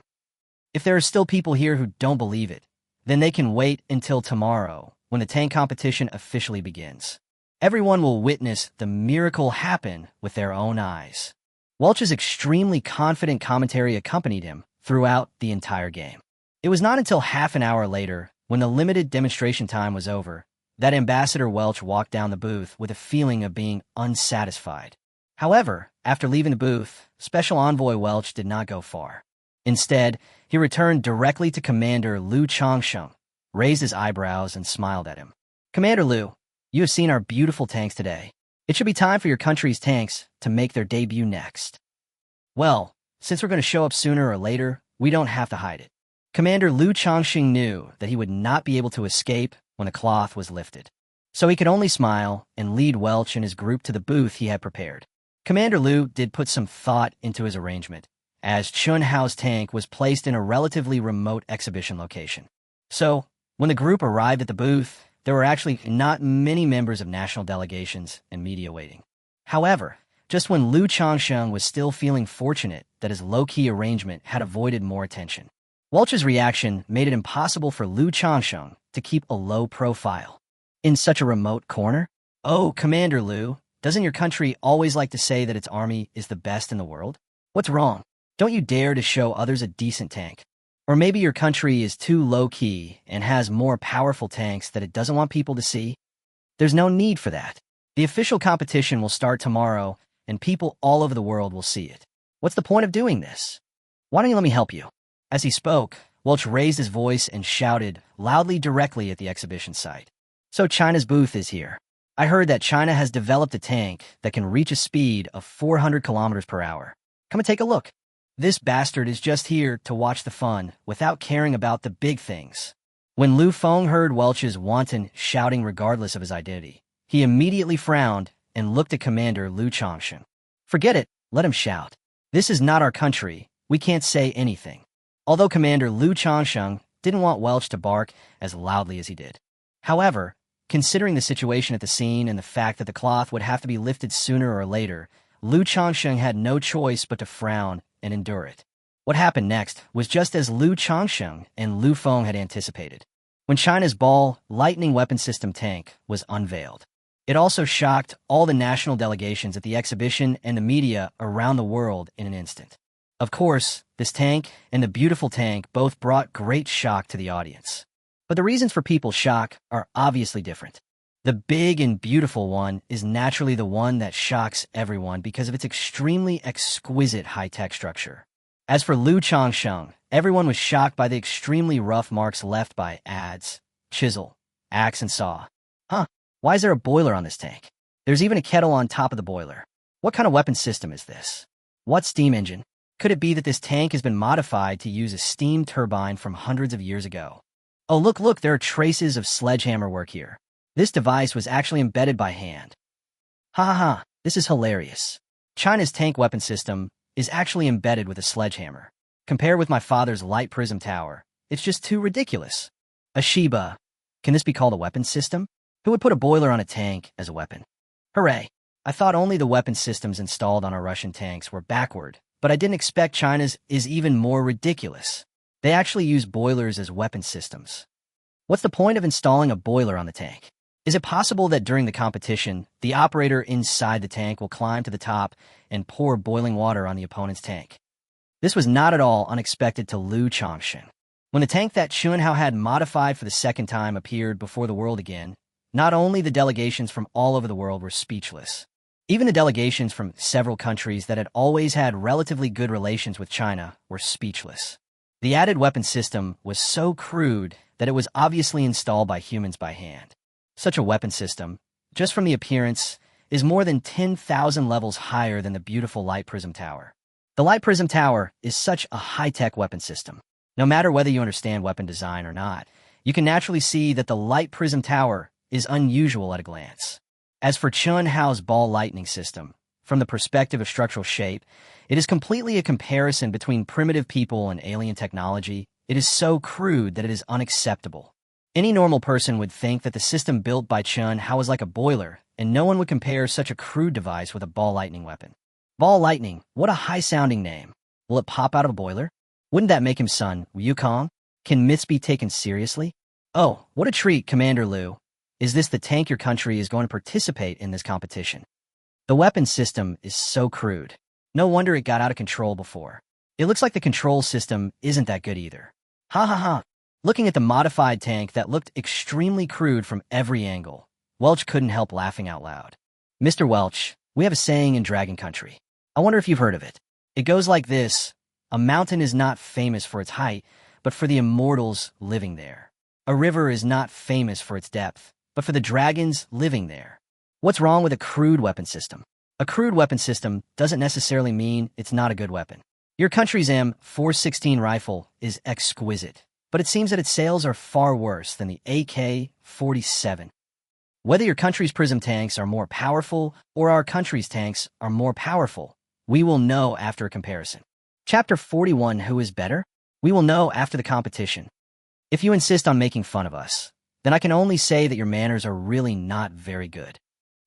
If there are still people here who don't believe it, then they can wait until tomorrow, when the tank competition officially begins. Everyone will witness the miracle happen with their own eyes. Welch's extremely confident commentary accompanied him throughout the entire game. It was not until half an hour later, when the limited demonstration time was over, that Ambassador Welch walked down the booth with a feeling of being unsatisfied. However, after leaving the booth, Special Envoy Welch did not go far. Instead, he returned directly to Commander Liu Changsheng, raised his eyebrows, and smiled at him. Commander Liu, you have seen our beautiful tanks today. It should be time for your country's tanks to make their debut next. Well, since we're going to show up sooner or later, we don't have to hide it. Commander Liu Changxing knew that he would not be able to escape when the cloth was lifted. So he could only smile and lead Welch and his group to the booth he had prepared. Commander Liu did put some thought into his arrangement, as Chun Hao's tank was placed in a relatively remote exhibition location. So, when the group arrived at the booth, there were actually not many members of national delegations and media waiting. However, just when Liu Changsheng was still feeling fortunate that his low-key arrangement had avoided more attention, Welch's reaction made it impossible for Liu Changsheng to keep a low profile. In such a remote corner? Oh, Commander Liu, doesn't your country always like to say that its army is the best in the world? What's wrong? Don't you dare to show others a decent tank? Or maybe your country is too low-key and has more powerful tanks that it doesn't want people to see? There's no need for that. The official competition will start tomorrow, and people all over the world will see it. What's the point of doing this? Why don't you let me help you? As he spoke, Welch raised his voice and shouted loudly directly at the exhibition site. So China's booth is here. I heard that China has developed a tank that can reach a speed of 400 kilometers per hour. Come and take a look. This bastard is just here to watch the fun without caring about the big things. When Lu Feng heard Welch's wanton shouting regardless of his identity, he immediately frowned and looked at Commander Liu Changsheng. Forget it, let him shout. This is not our country, we can't say anything. Although Commander Liu Changsheng didn't want Welch to bark as loudly as he did. However, considering the situation at the scene and the fact that the cloth would have to be lifted sooner or later, Liu Changsheng had no choice but to frown and endure it. What happened next was just as Liu Changsheng and Lu Feng had anticipated. When China's Ball Lightning Weapon System tank was unveiled, it also shocked all the national delegations at the exhibition and the media around the world in an instant. Of course, this tank and the beautiful tank both brought great shock to the audience. But the reasons for people's shock are obviously different. The big and beautiful one is naturally the one that shocks everyone because of its extremely exquisite high-tech structure. As for Liu Changsheng, everyone was shocked by the extremely rough marks left by adze, chisel, axe, and saw. Why is there a boiler on this tank? There's even a kettle on top of the boiler. What kind of weapon system is this? What steam engine? Could it be that this tank has been modified to use a steam turbine from hundreds of years ago? Oh, look, there are traces of sledgehammer work here. This device was actually embedded by hand. This is hilarious. China's tank weapon system is actually embedded with a sledgehammer. Compared with my father's light prism tower, it's just too ridiculous. A Shiba. Can this be called a weapon system? Who would put a boiler on a tank as a weapon? Hooray! I thought only the weapon systems installed on our Russian tanks were backward, but I didn't expect China's is even more ridiculous. They actually use boilers as weapon systems. What's the point of installing a boiler on the tank? Is it possible that during the competition, the operator inside the tank will climb to the top and pour boiling water on the opponent's tank? This was not at all unexpected to Liu Changshen. When the tank that Chunhao had modified for the second time appeared before the world again, not only the delegations from all over the world were speechless. Even the delegations from several countries that had always had relatively good relations with China were speechless. The added weapon system was so crude that it was obviously installed by humans by hand. Such a weapon system, just from the appearance, is more than 10,000 levels higher than the beautiful Light Prism Tower. The Light Prism Tower is such a high-tech weapon system. No matter whether you understand weapon design or not, you can naturally see that the Light Prism Tower is unusual at a glance. As for Chunhao's ball lightning system, from the perspective of structural shape, it is completely a comparison between primitive people and alien technology. It is so crude that it is unacceptable. Any normal person would think that the system built by Chunhao was like a boiler, and no one would compare such a crude device with a ball lightning weapon. Ball lightning, what a high-sounding name. Will it pop out of a boiler? Wouldn't that make him son Wukong? Can myths be taken seriously? Oh, what a treat, Commander Liu. Is this the tank your country is going to participate in this competition? The weapon system is so crude. No wonder it got out of control before. It looks like the control system isn't that good either. Ha ha ha. Looking at the modified tank that looked extremely crude from every angle, Welch couldn't help laughing out loud. Mr. Welch, we have a saying in Dragon Country. I wonder if you've heard of it. It goes like this: a mountain is not famous for its height, but for the immortals living there. A river is not famous for its depth, but for the dragons living there. What's wrong with a crude weapon system? A crude weapon system doesn't necessarily mean it's not a good weapon. Your country's M416 rifle is exquisite, but it seems that its sales are far worse than the AK-47. Whether your country's prism tanks are more powerful or our country's tanks are more powerful, we will know after a comparison. Chapter 41, Who is Better? We will know after the competition. If you insist on making fun of us, then I can only say that your manners are really not very good.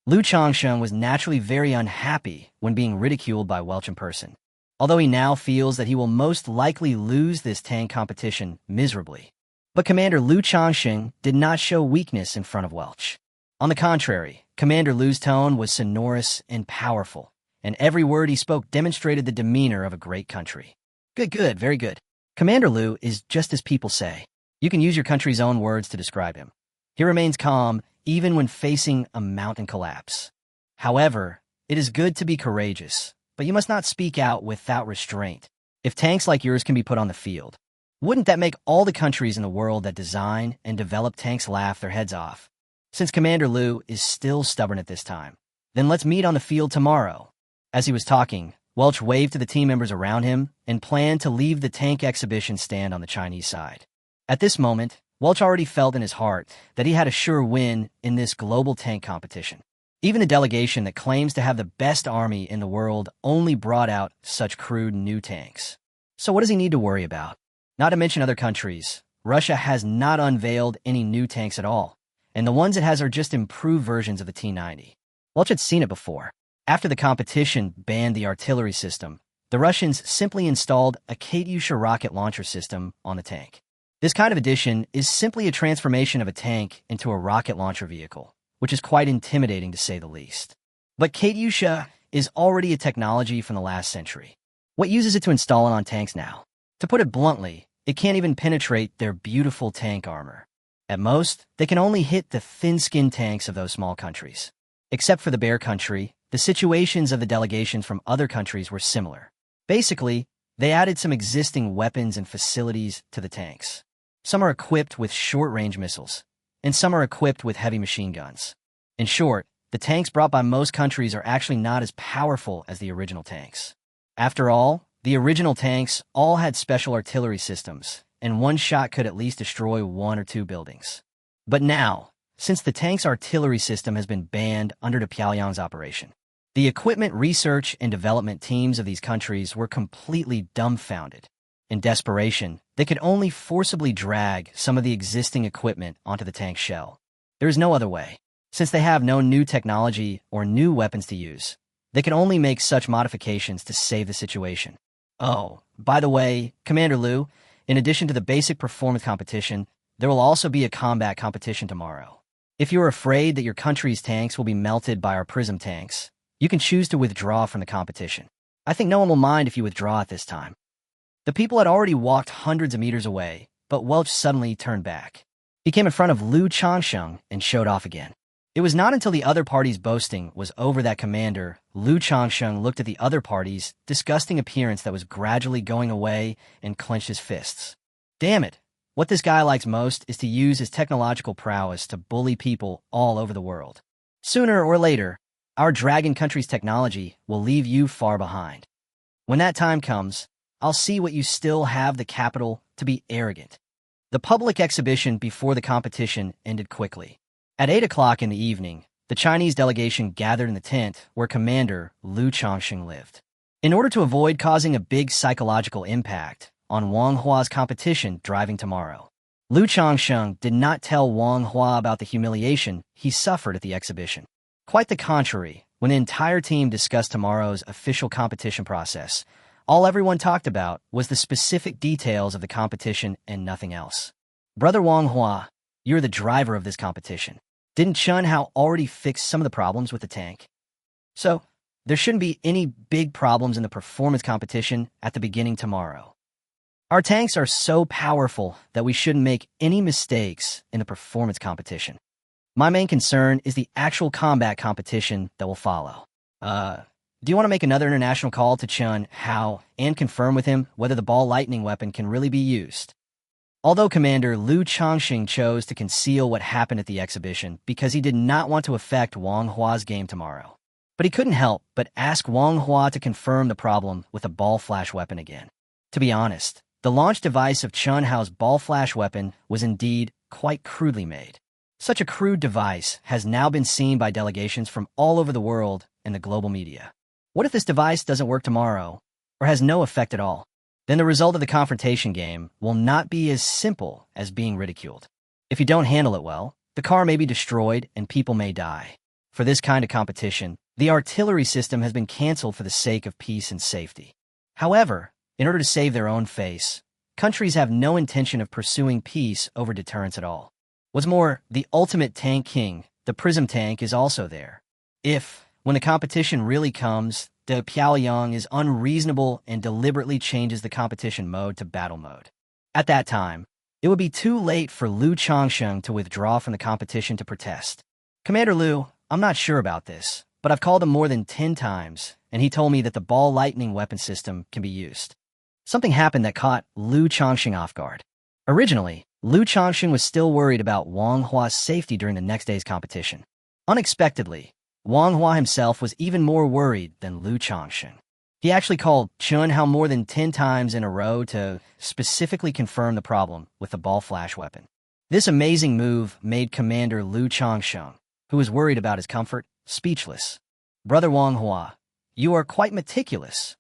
Liu Changshen was naturally very unhappy when being ridiculed by Welch in person, although he now feels that he will most likely lose this tank competition miserably. But Commander Liu Changshen did not show weakness in front of Welch. On the contrary, Commander Liu's tone was sonorous and powerful, and every word he spoke demonstrated the demeanor of a great country. Good, very good. Commander Liu is just as people say. You can use your country's own words to describe him. He remains calm even when facing a mountain collapse. However, it is good to be courageous, but you must not speak out without restraint. If tanks like yours can be put on the field, wouldn't that make all the countries in the world that design and develop tanks laugh their heads off? Since Commander Liu is still stubborn at this time, then let's meet on the field tomorrow. As he was talking, Welch waved to the team members around him and planned to leave the tank exhibition stand on the Chinese side. At this moment, Welch already felt in his heart that he had a sure win in this global tank competition. Even the delegation that claims to have the best army in the world only brought out such crude new tanks. So what does he need to worry about? Not to mention other countries, Russia has not unveiled any new tanks at all, and the ones it has are just improved versions of the T-90. Welch had seen it before. After the competition banned the artillery system, the Russians simply installed a Katyusha rocket launcher system on the tank. This kind of addition is simply a transformation of a tank into a rocket launcher vehicle, which is quite intimidating to say the least. But Katyusha is already a technology from the last century. What uses it to install it on tanks now? To put it bluntly, it can't even penetrate their beautiful tank armor. At most, they can only hit the thin-skinned tanks of those small countries. Except for the Bear Country, the situations of the delegations from other countries were similar. Basically, they added some existing weapons and facilities to the tanks. Some are equipped with short-range missiles, and some are equipped with heavy machine guns. In short, the tanks brought by most countries are actually not as powerful as the original tanks. After all, the original tanks all had special artillery systems, and one shot could at least destroy 1 or 2 buildings. But now, since the tank's artillery system has been banned under the Pyongyang's operation, the equipment research and development teams of these countries were completely dumbfounded. In desperation, they could only forcibly drag some of the existing equipment onto the tank shell. There is no other way. Since they have no new technology or new weapons to use, they can only make such modifications to save the situation. Oh, by the way, Commander Liu, in addition to the basic performance competition, there will also be a combat competition tomorrow. If you're afraid that your country's tanks will be melted by our prism tanks, you can choose to withdraw from the competition. I think no one will mind if you withdraw at this time. The people had already walked hundreds of meters away, but Welch suddenly turned back. He came in front of Lu Changsheng and showed off again. It was not until the other party's boasting was over that Commander Lu Changsheng looked at the other party's disgusting appearance that was gradually going away and clenched his fists. Damn it! What this guy likes most is to use his technological prowess to bully people all over the world. Sooner or later, our dragon country's technology will leave you far behind. When that time comes, I'll see what you still have the capital to be arrogant. The public exhibition before the competition ended quickly. At 8 o'clock in the evening, the Chinese delegation gathered in the tent where Commander Lu Changsheng lived. In order to avoid causing a big psychological impact on Wang Hua's competition driving tomorrow, Lu Changsheng did not tell Wang Hua about the humiliation he suffered at the exhibition. Quite the contrary, when the entire team discussed tomorrow's official competition process, all everyone talked about was the specific details of the competition and nothing else. Brother Wang Hua, you're the driver of this competition. Didn't Chun Hao already fix some of the problems with the tank? So, there shouldn't be any big problems in the performance competition at the beginning tomorrow. Our tanks are so powerful that we shouldn't make any mistakes in the performance competition. My main concern is the actual combat competition that will follow. Do you want to make another international call to Chun Hao and confirm with him whether the ball lightning weapon can really be used? Although Commander Lu Changsheng chose to conceal what happened at the exhibition because he did not want to affect Wang Hua's game tomorrow. But he couldn't help but ask Wang Hua to confirm the problem with the ball flash weapon again. To be honest, the launch device of Chun Hao's ball flash weapon was indeed quite crudely made. Such a crude device has now been seen by delegations from all over the world and the global media. What if this device doesn't work tomorrow, or has no effect at all? Then the result of the confrontation game will not be as simple as being ridiculed. If you don't handle it well, the car may be destroyed and people may die. For this kind of competition, the artillery system has been canceled for the sake of peace and safety. However, in order to save their own face, countries have no intention of pursuing peace over deterrence at all. What's more, the ultimate tank king, the prism tank, is also there. If, when the competition really comes, the Pyongyang is unreasonable and deliberately changes the competition mode to battle mode. At that time, it would be too late for Lu Changsheng to withdraw from the competition to protest. Commander Lu, I'm not sure about this, but I've called him more than 10 times, and he told me that the ball lightning weapon system can be used. Something happened that caught Lu Changsheng off guard. Originally, Lu Changsheng was still worried about Wang Hua's safety during the next day's competition. Unexpectedly, Wang Hua himself was even more worried than Lu Changsheng. He actually called Chun Hao more than 10 times in a row to specifically confirm the problem with the ball flash weapon. This amazing move made Commander Lu Changsheng, who was worried about his comfort, speechless. Brother Wang Hua, you are quite meticulous.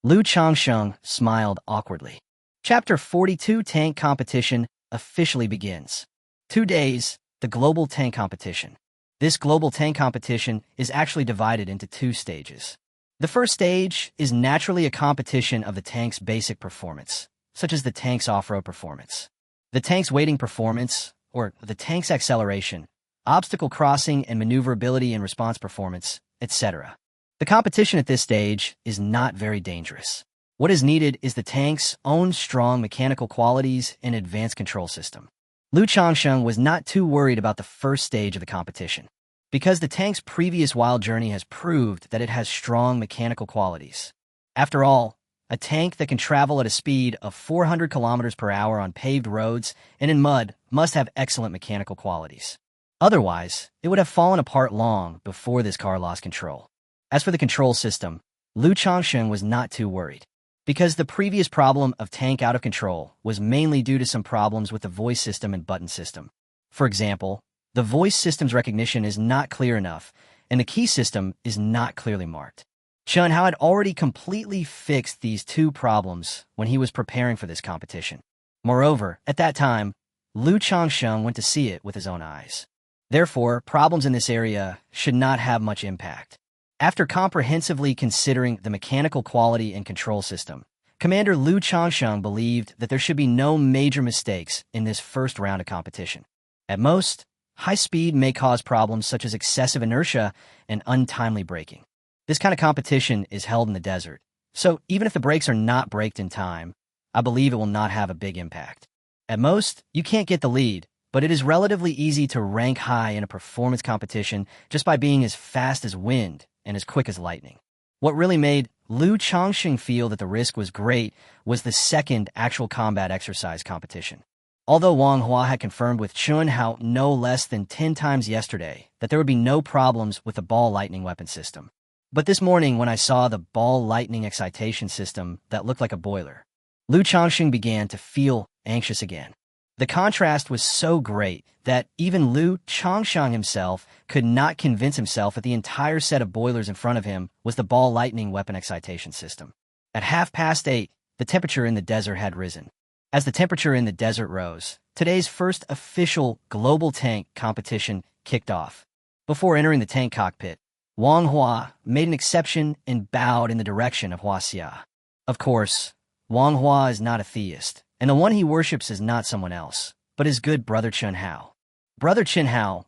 Lu Changsheng smiled awkwardly. Chapter 42 Tank Competition officially begins. 2 days, the Global Tank Competition. This Global Tank Competition is actually divided into 2 stages. The first stage is naturally a competition of the tank's basic performance, such as the tank's off-road performance, the tank's weighting performance, or the tank's acceleration, obstacle crossing and maneuverability and response performance, etc. The competition at this stage is not very dangerous. What is needed is the tank's own strong mechanical qualities and advanced control system. Lu Changsheng was not too worried about the first stage of the competition, because the tank's previous wild journey has proved that it has strong mechanical qualities. After all, a tank that can travel at a speed of 400 kilometers per hour on paved roads and in mud must have excellent mechanical qualities. Otherwise, it would have fallen apart long before this car lost control. As for the control system, Lu Changsheng was not too worried, because the previous problem of tank out of control was mainly due to some problems with the voice system and button system. For example, the voice system's recognition is not clear enough, and the key system is not clearly marked. Chun Hao had already completely fixed these 2 problems when he was preparing for this competition. Moreover, at that time, Lu Changsheng went to see it with his own eyes. Therefore, problems in this area should not have much impact. After comprehensively considering the mechanical quality and control system, Commander Lu Changsheng believed that there should be no major mistakes in this first round of competition. At most, high speed may cause problems such as excessive inertia and untimely braking. This kind of competition is held in the desert, so even if the brakes are not braked in time, I believe it will not have a big impact. At most, you can't get the lead, but it is relatively easy to rank high in a performance competition just by being as fast as wind and as quick as lightning. What really made Liu Chongqing feel that the risk was great was the second actual combat exercise competition. Although Wang Hua had confirmed with Chun Hao no less than 10 times yesterday that there would be no problems with the ball lightning weapon system. But this morning when I saw the ball lightning excitation system that looked like a boiler, Liu Chongqing began to feel anxious again. The contrast was so great that even Liu Chongqing himself could not convince himself that the entire set of boilers in front of him was the ball lightning weapon excitation system. At 8:30, the temperature in the desert had risen. As the temperature in the desert rose, today's first official global tank competition kicked off. Before entering the tank cockpit, Wang Hua made an exception and bowed in the direction of Hua Xia. Of course, Wang Hua is not a theist, and the one he worships is not someone else, but his good brother Chun Hao. Brother Chun Hao,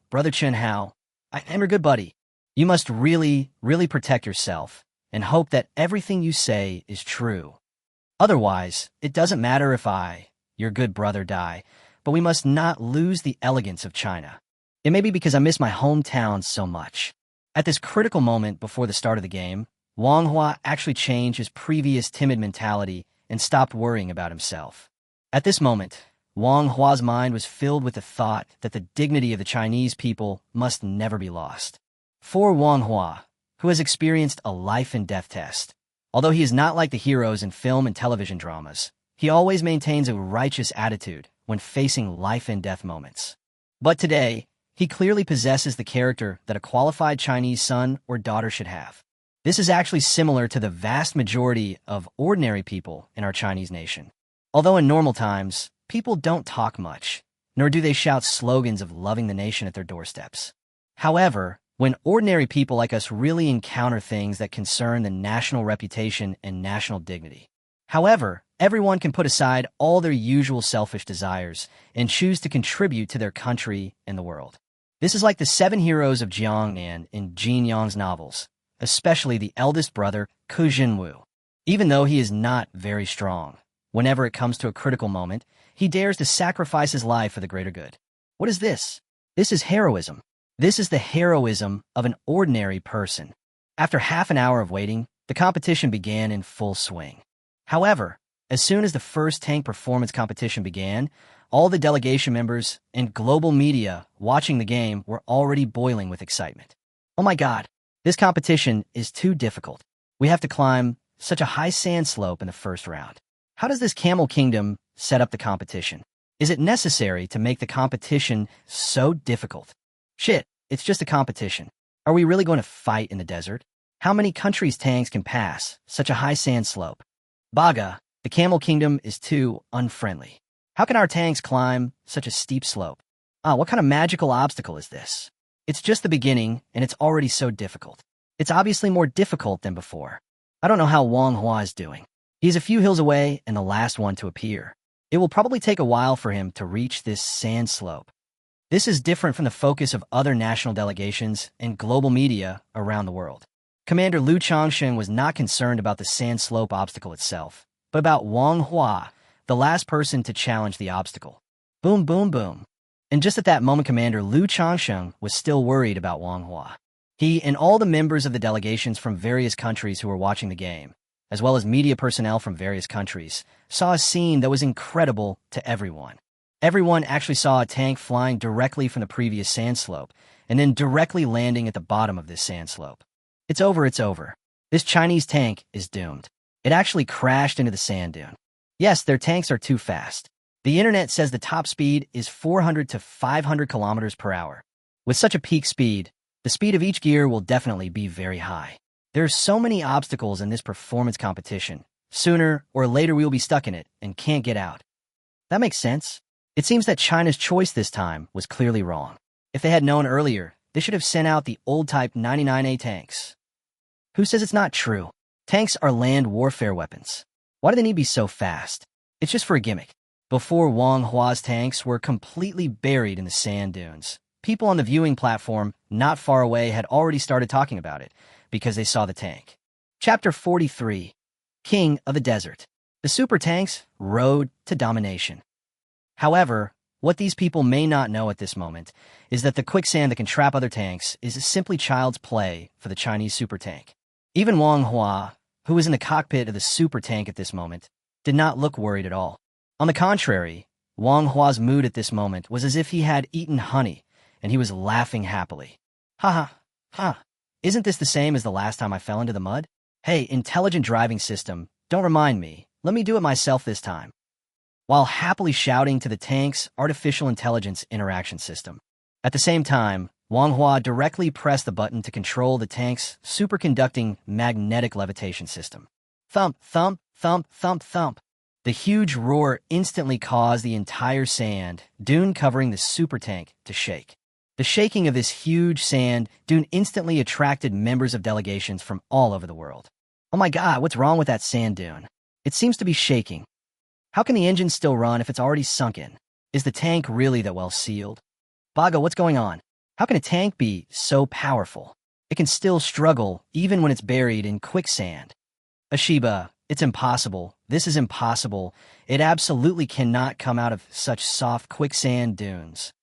I am your good buddy. You must really, really protect yourself and hope that everything you say is true. Otherwise, it doesn't matter if I, your good brother, die, but we must not lose the elegance of China. It may be because I miss my hometown so much. At this critical moment before the start of the game, Wang Hua actually changed his previous timid mentality and stopped worrying about himself. At this moment, Wang Hua's mind was filled with the thought that the dignity of the Chinese people must never be lost. For Wang Hua, who has experienced a life-and-death test, although he is not like the heroes in film and television dramas, he always maintains a righteous attitude when facing life-and-death moments. But today, he clearly possesses the character that a qualified Chinese son or daughter should have. This is actually similar to the vast majority of ordinary people in our Chinese nation. Although in normal times, people don't talk much, nor do they shout slogans of loving the nation at their doorsteps. However, when ordinary people like us really encounter things that concern the national reputation and national dignity. However, everyone can put aside all their usual selfish desires and choose to contribute to their country and the world. This is like the 7 heroes of Jiangnan in Jin Yang's novels, especially the eldest brother, Ku Jinwu. Even though he is not very strong, whenever it comes to a critical moment, he dares to sacrifice his life for the greater good. What is this? This is heroism. This is the heroism of an ordinary person. After half an hour of waiting, the competition began in full swing. However, as soon as the first tank performance competition began, all the delegation members and global media watching the game were already boiling with excitement. Oh my God, this competition is too difficult. We have to climb such a high sand slope in the first round. How does this Camel Kingdom set up the competition? Is it necessary to make the competition so difficult? Shit, it's just a competition. Are we really going to fight in the desert? How many countries' tanks can pass such a high sand slope? Baga, the Camel Kingdom is too unfriendly. How can our tanks climb such a steep slope? What kind of magical obstacle is this? It's just the beginning, and it's already so difficult. It's obviously more difficult than before. I don't know how Wang Hua is doing. He's a few hills away and the last one to appear. It will probably take a while for him to reach this sand slope. This is different from the focus of other national delegations and global media around the world. Commander Liu Chongqing was not concerned about the sand slope obstacle itself, but about Wang Hua, the last person to challenge the obstacle. Boom, boom, boom. And just at that moment, Commander Liu Chongqing was still worried about Wang Hua. He and all the members of the delegations from various countries who were watching the game, as well as media personnel from various countries, saw a scene that was incredible to everyone. Everyone actually saw a tank flying directly from the previous sand slope, and then directly landing at the bottom of this sand slope. It's over, it's over. This Chinese tank is doomed. It actually crashed into the sand dune. Yes, their tanks are too fast. The internet says the top speed is 400 to 500 kilometers per hour. With such a peak speed, the speed of each gear will definitely be very high. There are so many obstacles in this performance competition. Sooner or later we will be stuck in it and can't get out. That makes sense. It seems that China's choice this time was clearly wrong. If they had known earlier, they should have sent out the old Type 99A tanks. Who says it's not true? Tanks are land warfare weapons. Why do they need to be so fast? It's just for a gimmick. Before Wang Hua's tanks were completely buried in the sand dunes, people on the viewing platform not far away had already started talking about it because they saw the tank. Chapter 43. King of the Desert. The super tanks road to domination. However, what these people may not know at this moment is that the quicksand that can trap other tanks is simply child's play for the Chinese super tank. Even Manhwa, who was in the cockpit of the super tank at this moment, did not look worried at all. On the contrary, Wang Hua's mood at this moment was as if he had eaten honey, and he was laughing happily. Ha ha, ha. Isn't this the same as the last time I fell into the mud? Hey, intelligent driving system, don't remind me. Let me do it myself this time. While happily shouting to the tank's artificial intelligence interaction system. At the same time, Wang Hua directly pressed the button to control the tank's superconducting magnetic levitation system. Thump, thump, thump, thump, thump. The huge roar instantly caused the entire sand dune covering the super tank to shake. The shaking of this huge sand dune instantly attracted members of delegations from all over the world. Oh my god, what's wrong with that sand dune? It seems to be shaking. How can the engine still run if it's already sunken? Is the tank really that well sealed? Bago, what's going on? How can a tank be so powerful? It can still struggle even when it's buried in quicksand. Ashiba, it's impossible. This is impossible. It absolutely cannot come out of such soft quicksand dunes.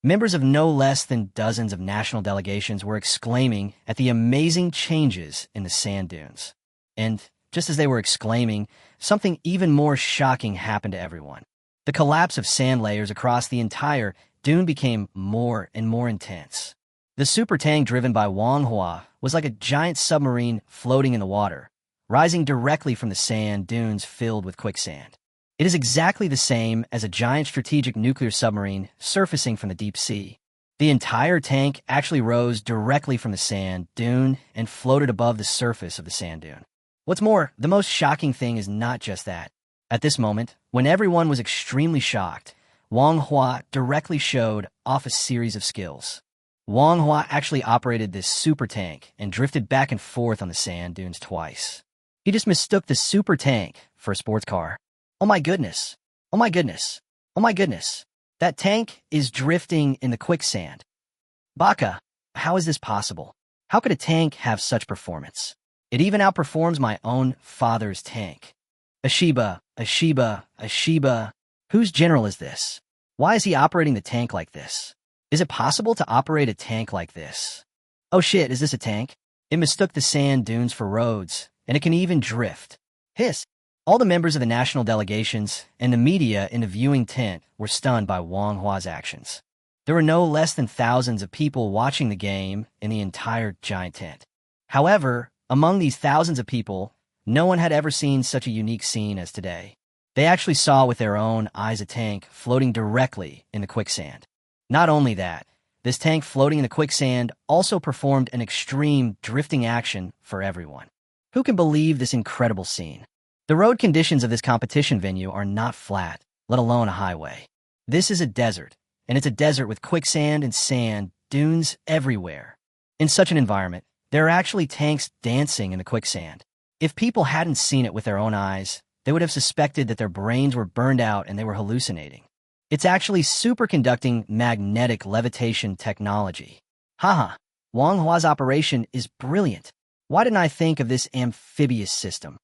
Members of no less than dozens of national delegations were exclaiming at the amazing changes in the sand dunes. And just as they were exclaiming, something even more shocking happened to everyone. The collapse of sand layers across the entire dune became more and more intense. The super tank driven by Wang Hua was like a giant submarine floating in the water, rising directly from the sand dunes filled with quicksand. It is exactly the same as a giant strategic nuclear submarine surfacing from the deep sea. The entire tank actually rose directly from the sand dune and floated above the surface of the sand dune. What's more, the most shocking thing is not just that. At this moment, when everyone was extremely shocked, Wang Hua directly showed off a series of skills. Wang Hua actually operated this super tank and drifted back and forth on the sand dunes twice. He just mistook the super tank for a sports car. Oh my goodness. Oh my goodness. Oh my goodness. That tank is drifting in the quicksand. Baka, how is this possible? How could a tank have such performance? It even outperforms my own father's tank. Ashiba, Ashiba, Ashiba. Whose general is this? Why is he operating the tank like this? Is it possible to operate a tank like this? Oh shit, is this a tank? It mistook the sand dunes for roads, and it can even drift. Hiss! All the members of the national delegations and the media in the viewing tent were stunned by Wang Hua's actions. There were no less than thousands of people watching the game in the entire giant tent. However, among these thousands of people, no one had ever seen such a unique scene as today. They actually saw with their own eyes a tank floating directly in the quicksand. Not only that, this tank floating in the quicksand also performed an extreme drifting action for everyone. Who can believe this incredible scene? The road conditions of this competition venue are not flat, let alone a highway. This is a desert, and it's a desert with quicksand and sand dunes everywhere. In such an environment, there are actually tanks dancing in the quicksand. If people hadn't seen it with their own eyes, they would have suspected that their brains were burned out and they were hallucinating. It's actually superconducting magnetic levitation technology. Haha, Wang Hua's operation is brilliant. Why didn't I think of this amphibious system?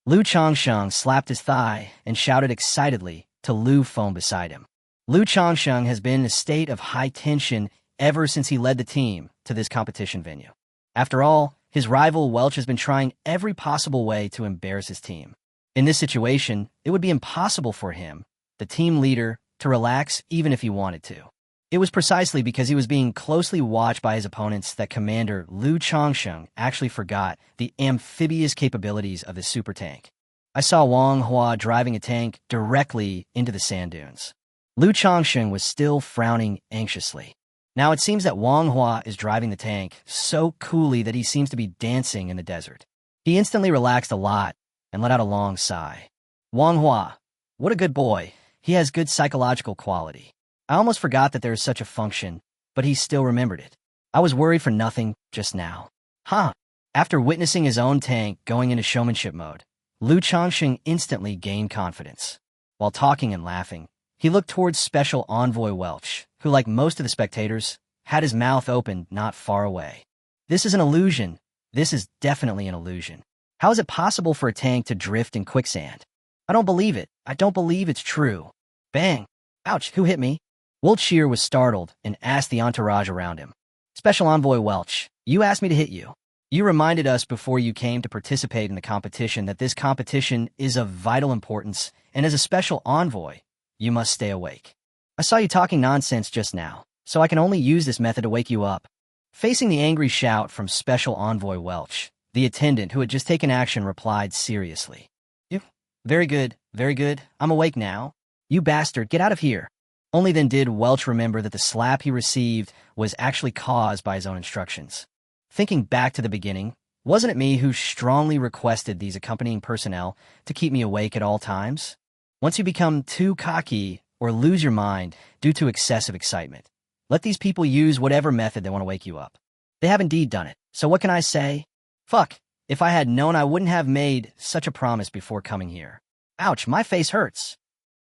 Lu Changsheng slapped his thigh and shouted excitedly to Lu Feng beside him. Lu Changsheng has been in a state of high tension ever since he led the team to this competition venue. After all, his rival Welch has been trying every possible way to embarrass his team. In this situation, it would be impossible for him, the team leader, to relax even if he wanted to. It was precisely because he was being closely watched by his opponents that Commander Lu Changsheng actually forgot the amphibious capabilities of the super tank. I saw Wang Hua driving a tank directly into the sand dunes. Lu Changsheng was still frowning anxiously. Now it seems that Wang Hua is driving the tank so coolly that he seems to be dancing in the desert. He instantly relaxed a lot and let out a long sigh. Wang Hua, what a good boy. He has good psychological quality. I almost forgot that there is such a function, but he still remembered it. I was worried for nothing just now. Huh. After witnessing his own tank going into showmanship mode, Lu Changsheng instantly gained confidence. While talking and laughing, he looked towards Special Envoy Welch, who who, like most of the spectators, had his mouth open not far away. This is an illusion. This is definitely an illusion. How is it possible for a tank to drift in quicksand? I don't believe it. I don't believe it's true. Bang! Ouch, who hit me? Wiltshire was startled and asked the entourage around him. Special Envoy Welch, you asked me to hit you. You reminded us before you came to participate in the competition that this competition is of vital importance, and as a special envoy, you must stay awake. I saw you talking nonsense just now, so I can only use this method to wake you up. Facing the angry shout from Special Envoy Welch, the attendant who had just taken action replied seriously. You? Very good, very good. I'm awake now. You bastard, get out of here. Only then did Welch remember that the slap he received was actually caused by his own instructions. Thinking back to the beginning, wasn't it me who strongly requested these accompanying personnel to keep me awake at all times? Once you become too cocky or lose your mind due to excessive excitement, let these people use whatever method they want to wake you up. They have indeed done it, so what can I say? Fuck, if I had known I wouldn't have made such a promise before coming here. Ouch, my face hurts.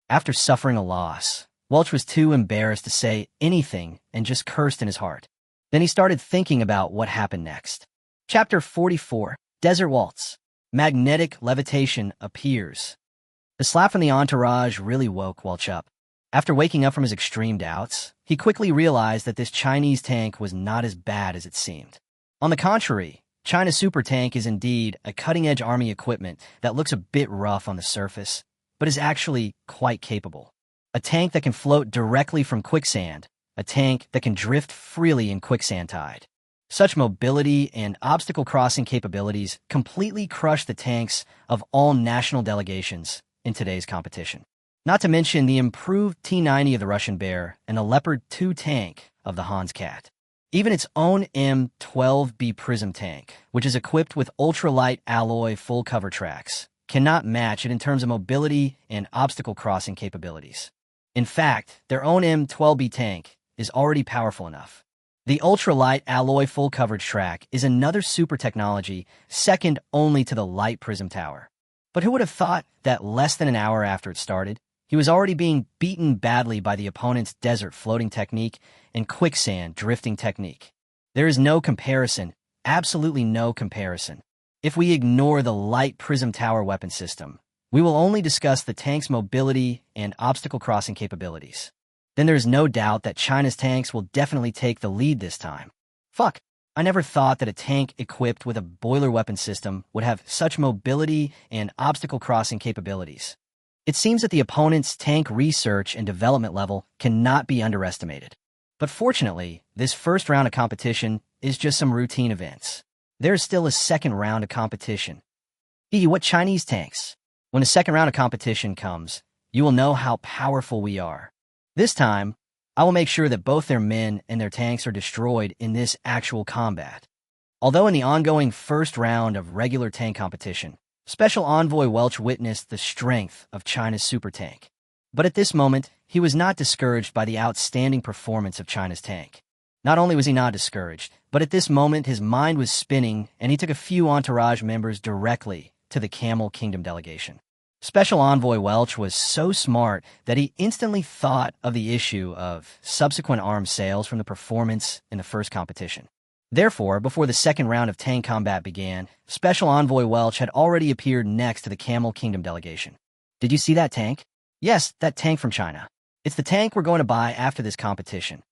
After suffering a loss, Welch was too embarrassed to say anything and just cursed in his heart. Then he started thinking about what happened next. Chapter 44, Desert Waltz. Magnetic levitation appears. The slap from the entourage really woke Welch up. After waking up from his extreme doubts, he quickly realized that this Chinese tank was not as bad as it seemed. On the contrary, China's super tank is indeed a cutting-edge army equipment that looks a bit rough on the surface, but is actually quite capable. A tank that can float directly from quicksand, a tank that can drift freely in quicksand tide. Such mobility and obstacle crossing capabilities completely crush the tanks of all national delegations in today's competition. Not to mention the improved T-90 of the Russian Bear and the Leopard 2 tank of the Hans Cat. Even its own M12B Prism tank, which is equipped with ultralight alloy full cover tracks, cannot match it in terms of mobility and obstacle crossing capabilities. In fact, their own M12B tank is already powerful enough. The ultralight alloy full coverage track is another super technology second only to the light prism tower. But who would have thought that less than an hour after it started, he was already being beaten badly by the opponent's desert floating technique and quicksand drifting technique? There is no comparison, absolutely no comparison. If we ignore the light prism tower weapon system, we will only discuss the tank's mobility and obstacle crossing capabilities. Then there is no doubt that China's tanks will definitely take the lead this time. Fuck, I never thought that a tank equipped with a boiler weapon system would have such mobility and obstacle crossing capabilities. It seems that the opponent's tank research and development level cannot be underestimated. But fortunately, this first round of competition is just some routine events. There is still a second round of competition. What Chinese tanks? When the second round of competition comes, you will know how powerful we are. This time, I will make sure that both their men and their tanks are destroyed in this actual combat. Although in the ongoing first round of regular tank competition, Special Envoy Welch witnessed the strength of China's super tank. But at this moment, he was not discouraged by the outstanding performance of China's tank. Not only was he not discouraged, but at this moment his mind was spinning and he took a few entourage members directly to the Camel Kingdom delegation. Special Envoy Welch was so smart that he instantly thought of the issue of subsequent arms sales from the performance in the first competition. Therefore, before the second round of tank combat began, Special Envoy Welch had already appeared next to the Camel Kingdom delegation. Did you see that tank? Yes, that tank from China. It's the tank we're going to buy after this competition.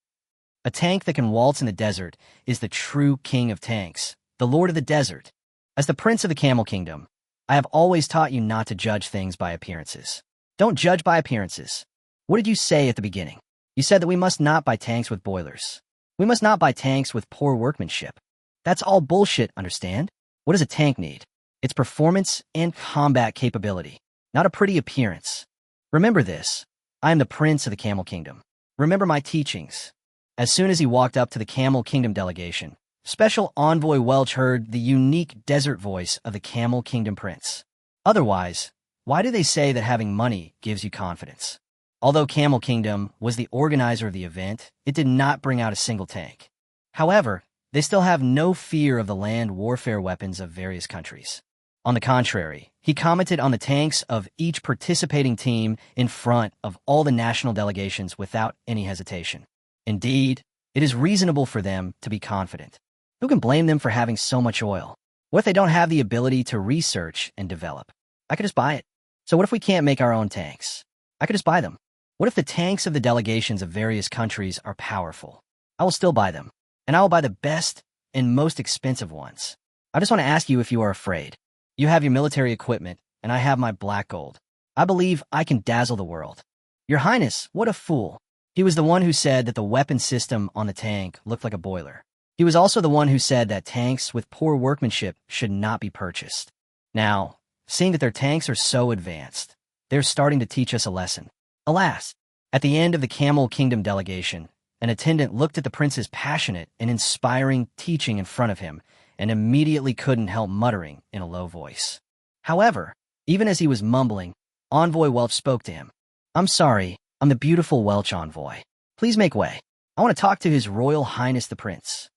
A tank that can waltz in the desert is the true king of tanks, the lord of the desert. As the prince of the Camel Kingdom, I have always taught you not to judge things by appearances. Don't judge by appearances. What did you say at the beginning? You said that we must not buy tanks with boilers. We must not buy tanks with poor workmanship. That's all bullshit, understand? What does a tank need? Its performance and combat capability, not a pretty appearance. Remember this. I am the prince of the Camel Kingdom. Remember my teachings. As soon as he walked up to the Camel Kingdom delegation, Special Envoy Welch heard the unique desert voice of the Camel Kingdom Prince. Otherwise, why do they say that having money gives you confidence? Although Camel Kingdom was the organizer of the event, it did not bring out a single tank. However, they still have no fear of the land warfare weapons of various countries. On the contrary, he commented on the tanks of each participating team in front of all the national delegations without any hesitation. Indeed, it is reasonable for them to be confident. Who can blame them for having so much oil? What if they don't have the ability to research and develop? I could just buy it. So what if we can't make our own tanks? I could just buy them. What if the tanks of the delegations of various countries are powerful? I will still buy them, and I will buy the best and most expensive ones. I just want to ask you if you are afraid. You have your military equipment, and I have my black gold. I believe I can dazzle the world. Your Highness, what a fool. He was the one who said that the weapon system on the tank looked like a boiler. He was also the one who said that tanks with poor workmanship should not be purchased. Now, seeing that their tanks are so advanced, they're starting to teach us a lesson. Alas, at the end of the Camel Kingdom delegation, an attendant looked at the prince's passionate and inspiring teaching in front of him and immediately couldn't help muttering in a low voice. However, even as he was mumbling, Envoy Welch spoke to him. "I'm sorry, I'm the beautiful Welch envoy. Please make way. I want to talk to His Royal Highness the Prince."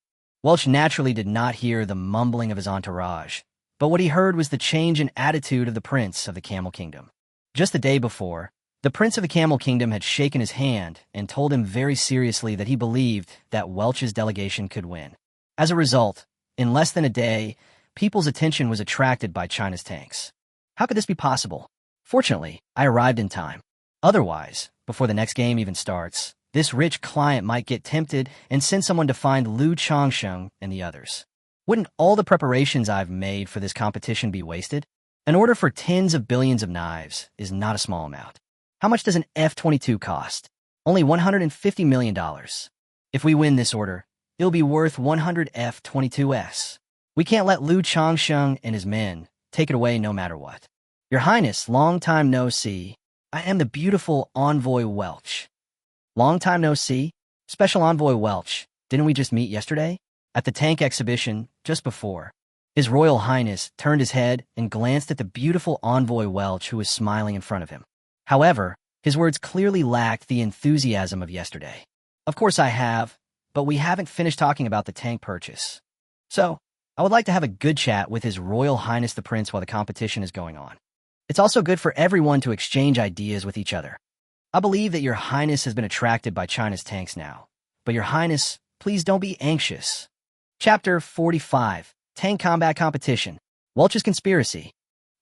Welch naturally did not hear the mumbling of his entourage, but what he heard was the change in attitude of the Prince of the Camel Kingdom. Just the day before, the Prince of the Camel Kingdom had shaken his hand and told him very seriously that he believed that Welch's delegation could win. As a result, in less than a day, people's attention was attracted by China's tanks. How could this be possible? Fortunately, I arrived in time. Otherwise, before the next game even starts, this rich client might get tempted and send someone to find Liu Changsheng and the others. Wouldn't all the preparations I've made for this competition be wasted? An order for tens of billions of knives is not a small amount. How much does an F-22 cost? Only $150 million. If we win this order, it'll be worth 100 F-22s. We can't let Liu Changsheng and his men take it away no matter what. Your Highness, long time no see. I am the beautiful Envoy Welch. Long time no see? Special Envoy Welch, didn't we just meet yesterday? At the tank exhibition, just before. His Royal Highness turned his head and glanced at the beautiful Envoy Welch who was smiling in front of him. However, his words clearly lacked the enthusiasm of yesterday. Of course I have, but we haven't finished talking about the tank purchase. So, I would like to have a good chat with His Royal Highness the Prince while the competition is going on. It's also good for everyone to exchange ideas with each other. I believe that Your Highness has been attracted by China's tanks now, but Your Highness, please don't be anxious. Chapter 45, Tank Combat Competition, Welch's Conspiracy.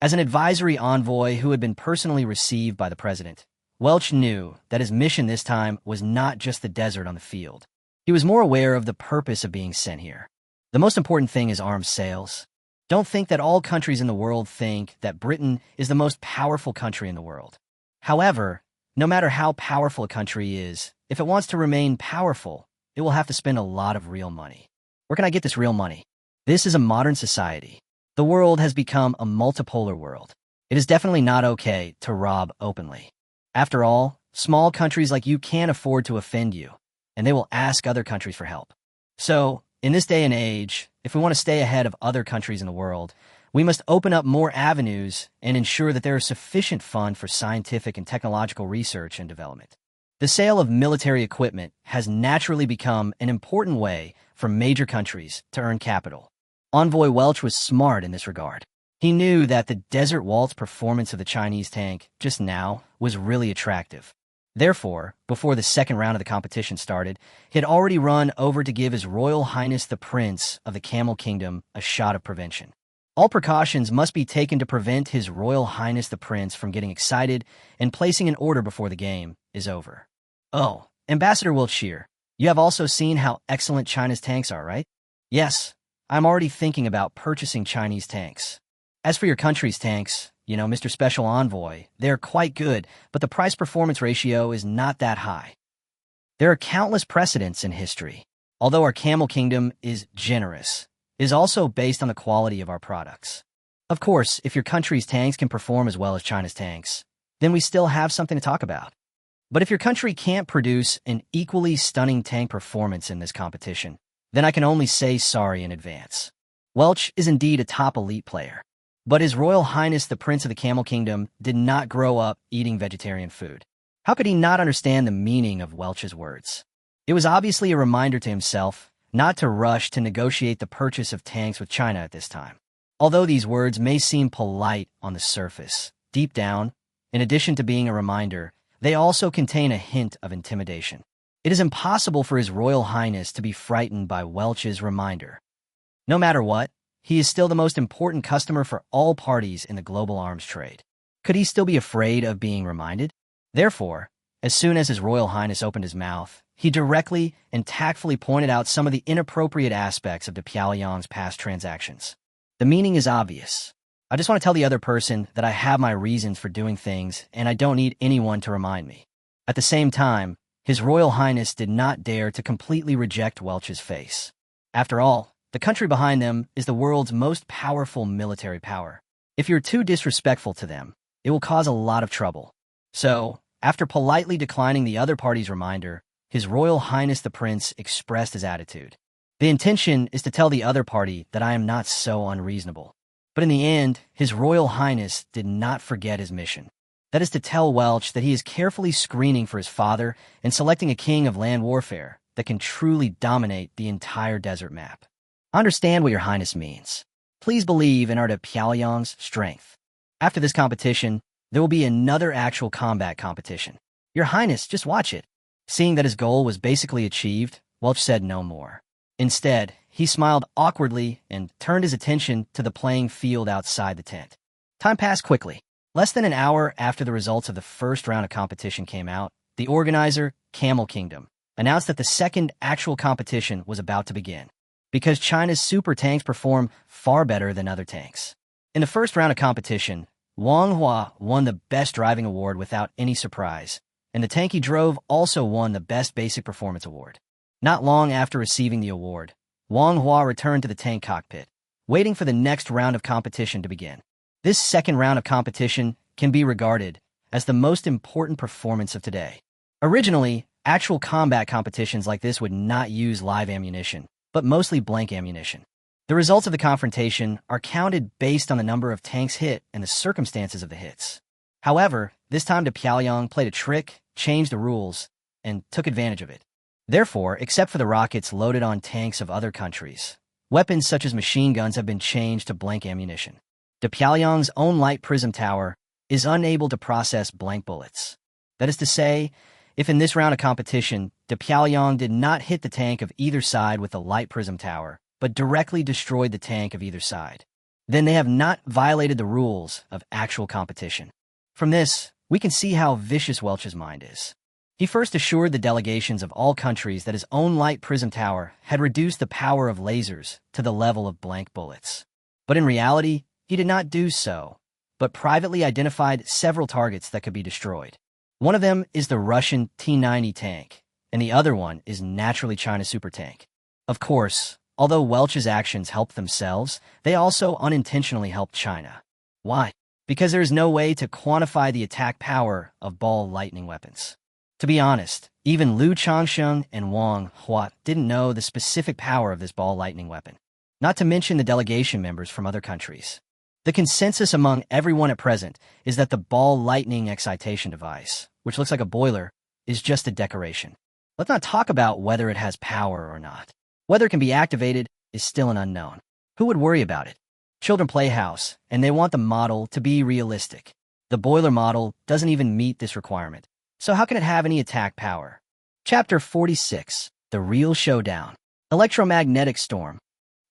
As an advisory envoy who had been personally received by the president, Welch knew that his mission this time was not just the desert on the field. He was more aware of the purpose of being sent here. The most important thing is arms sales. Don't think that all countries in the world think that Britain is the most powerful country in the world. However, no matter how powerful a country is, if it wants to remain powerful, it will have to spend a lot of real money. Where can I get this real money? This is a modern society. The world has become a multipolar world. It is definitely not okay to rob openly. After all, small countries like you can't afford to offend you, and they will ask other countries for help. So, in this day and age, if we want to stay ahead of other countries in the world, we must open up more avenues and ensure that there is sufficient fund for scientific and technological research and development. The sale of military equipment has naturally become an important way for major countries to earn capital. Envoy Welch was smart in this regard. He knew that the Desert Waltz performance of the Chinese tank just now was really attractive. Therefore, before the second round of the competition started, he had already run over to give His Royal Highness the Prince of the Camel Kingdom a shot of prevention. All precautions must be taken to prevent His Royal Highness the Prince from getting excited and placing an order before the game is over. Oh, Ambassador Wiltshire, you have also seen how excellent China's tanks are, right? Yes, I'm already thinking about purchasing Chinese tanks. As for your country's tanks, Mr. Special Envoy, they're quite good, but the price-performance ratio is not that high. There are countless precedents in history. Although our Camel Kingdom is generous, it is also based on the quality of our products. Of course, if your country's tanks can perform as well as China's tanks, then we still have something to talk about. But if your country can't produce an equally stunning tank performance in this competition, then I can only say sorry in advance. Welch is indeed a top elite player, but His Royal Highness the Prince of the Camel Kingdom did not grow up eating vegetarian food. How could he not understand the meaning of Welch's words? It was obviously a reminder to himself not to rush to negotiate the purchase of tanks with China at this time. Although these words may seem polite on the surface, deep down, in addition to being a reminder, they also contain a hint of intimidation. It is impossible for His Royal Highness to be frightened by Welch's reminder. No matter what, he is still the most important customer for all parties in the global arms trade. Could he still be afraid of being reminded? Therefore, as soon as His Royal Highness opened his mouth, he directly and tactfully pointed out some of the inappropriate aspects of de Piaoyang's past transactions. The meaning is obvious. I just want to tell the other person that I have my reasons for doing things and I don't need anyone to remind me. At the same time, His Royal Highness did not dare to completely reject Welch's face. After all, the country behind them is the world's most powerful military power. If you're too disrespectful to them, it will cause a lot of trouble. So, after politely declining the other party's reminder, His Royal Highness the Prince expressed his attitude. The intention is to tell the other party that I am not so unreasonable. But in the end, His Royal Highness did not forget his mission. That is to tell Welch that he is carefully screening for his father and selecting a king of land warfare that can truly dominate the entire desert map. I understand what Your Highness means. Please believe in our de Piaoyang's strength. After this competition, there will be another actual combat competition. Your Highness, just watch it. Seeing that his goal was basically achieved, Welch said no more. Instead, he smiled awkwardly and turned his attention to the playing field outside the tent. Time passed quickly. Less than an hour after the results of the first round of competition came out, the organizer, Camel Kingdom, announced that the second actual competition was about to begin, because China's super tanks perform far better than other tanks. In the first round of competition, Manhwa won the Best Driving Award without any surprise, and the tank he drove also won the Best Basic Performance Award. Not long after receiving the award, Manhwa returned to the tank cockpit, waiting for the next round of competition to begin. This second round of competition can be regarded as the most important performance of today. Originally, actual combat competitions like this would not use live ammunition, but mostly blank ammunition. The results of the confrontation are counted based on the number of tanks hit and the circumstances of the hits. However, this time de Piaoyang played a trick, changed the rules, and took advantage of it. Therefore, except for the rockets loaded on tanks of other countries, weapons such as machine guns have been changed to blank ammunition. De Piaoyang's own light prism tower is unable to process blank bullets. That is to say, if in this round of competition, de Piaoyang did not hit the tank of either side with the light prism tower, but directly destroyed the tank of either side, then they have not violated the rules of actual competition. From this, we can see how vicious Welch's mind is. He first assured the delegations of all countries that his own light prism tower had reduced the power of lasers to the level of blank bullets. But in reality, he did not do so, but privately identified several targets that could be destroyed. One of them is the Russian T-90 tank, and the other one is naturally China's super tank. Of course, although Welch's actions helped themselves, they also unintentionally helped China. Why? Because there is no way to quantify the attack power of ball lightning weapons. To be honest, even Liu Changsheng and Wang Hua didn't know the specific power of this ball lightning weapon, not to mention the delegation members from other countries. The consensus among everyone at present is that the ball lightning excitation device, which looks like a boiler, is just a decoration. Let's not talk about whether it has power or not. Whether it can be activated is still an unknown. Who would worry about it? Children play house, and they want the model to be realistic. The boiler model doesn't even meet this requirement, so how can it have any attack power? Chapter 46, The Real Showdown. Electromagnetic Storm.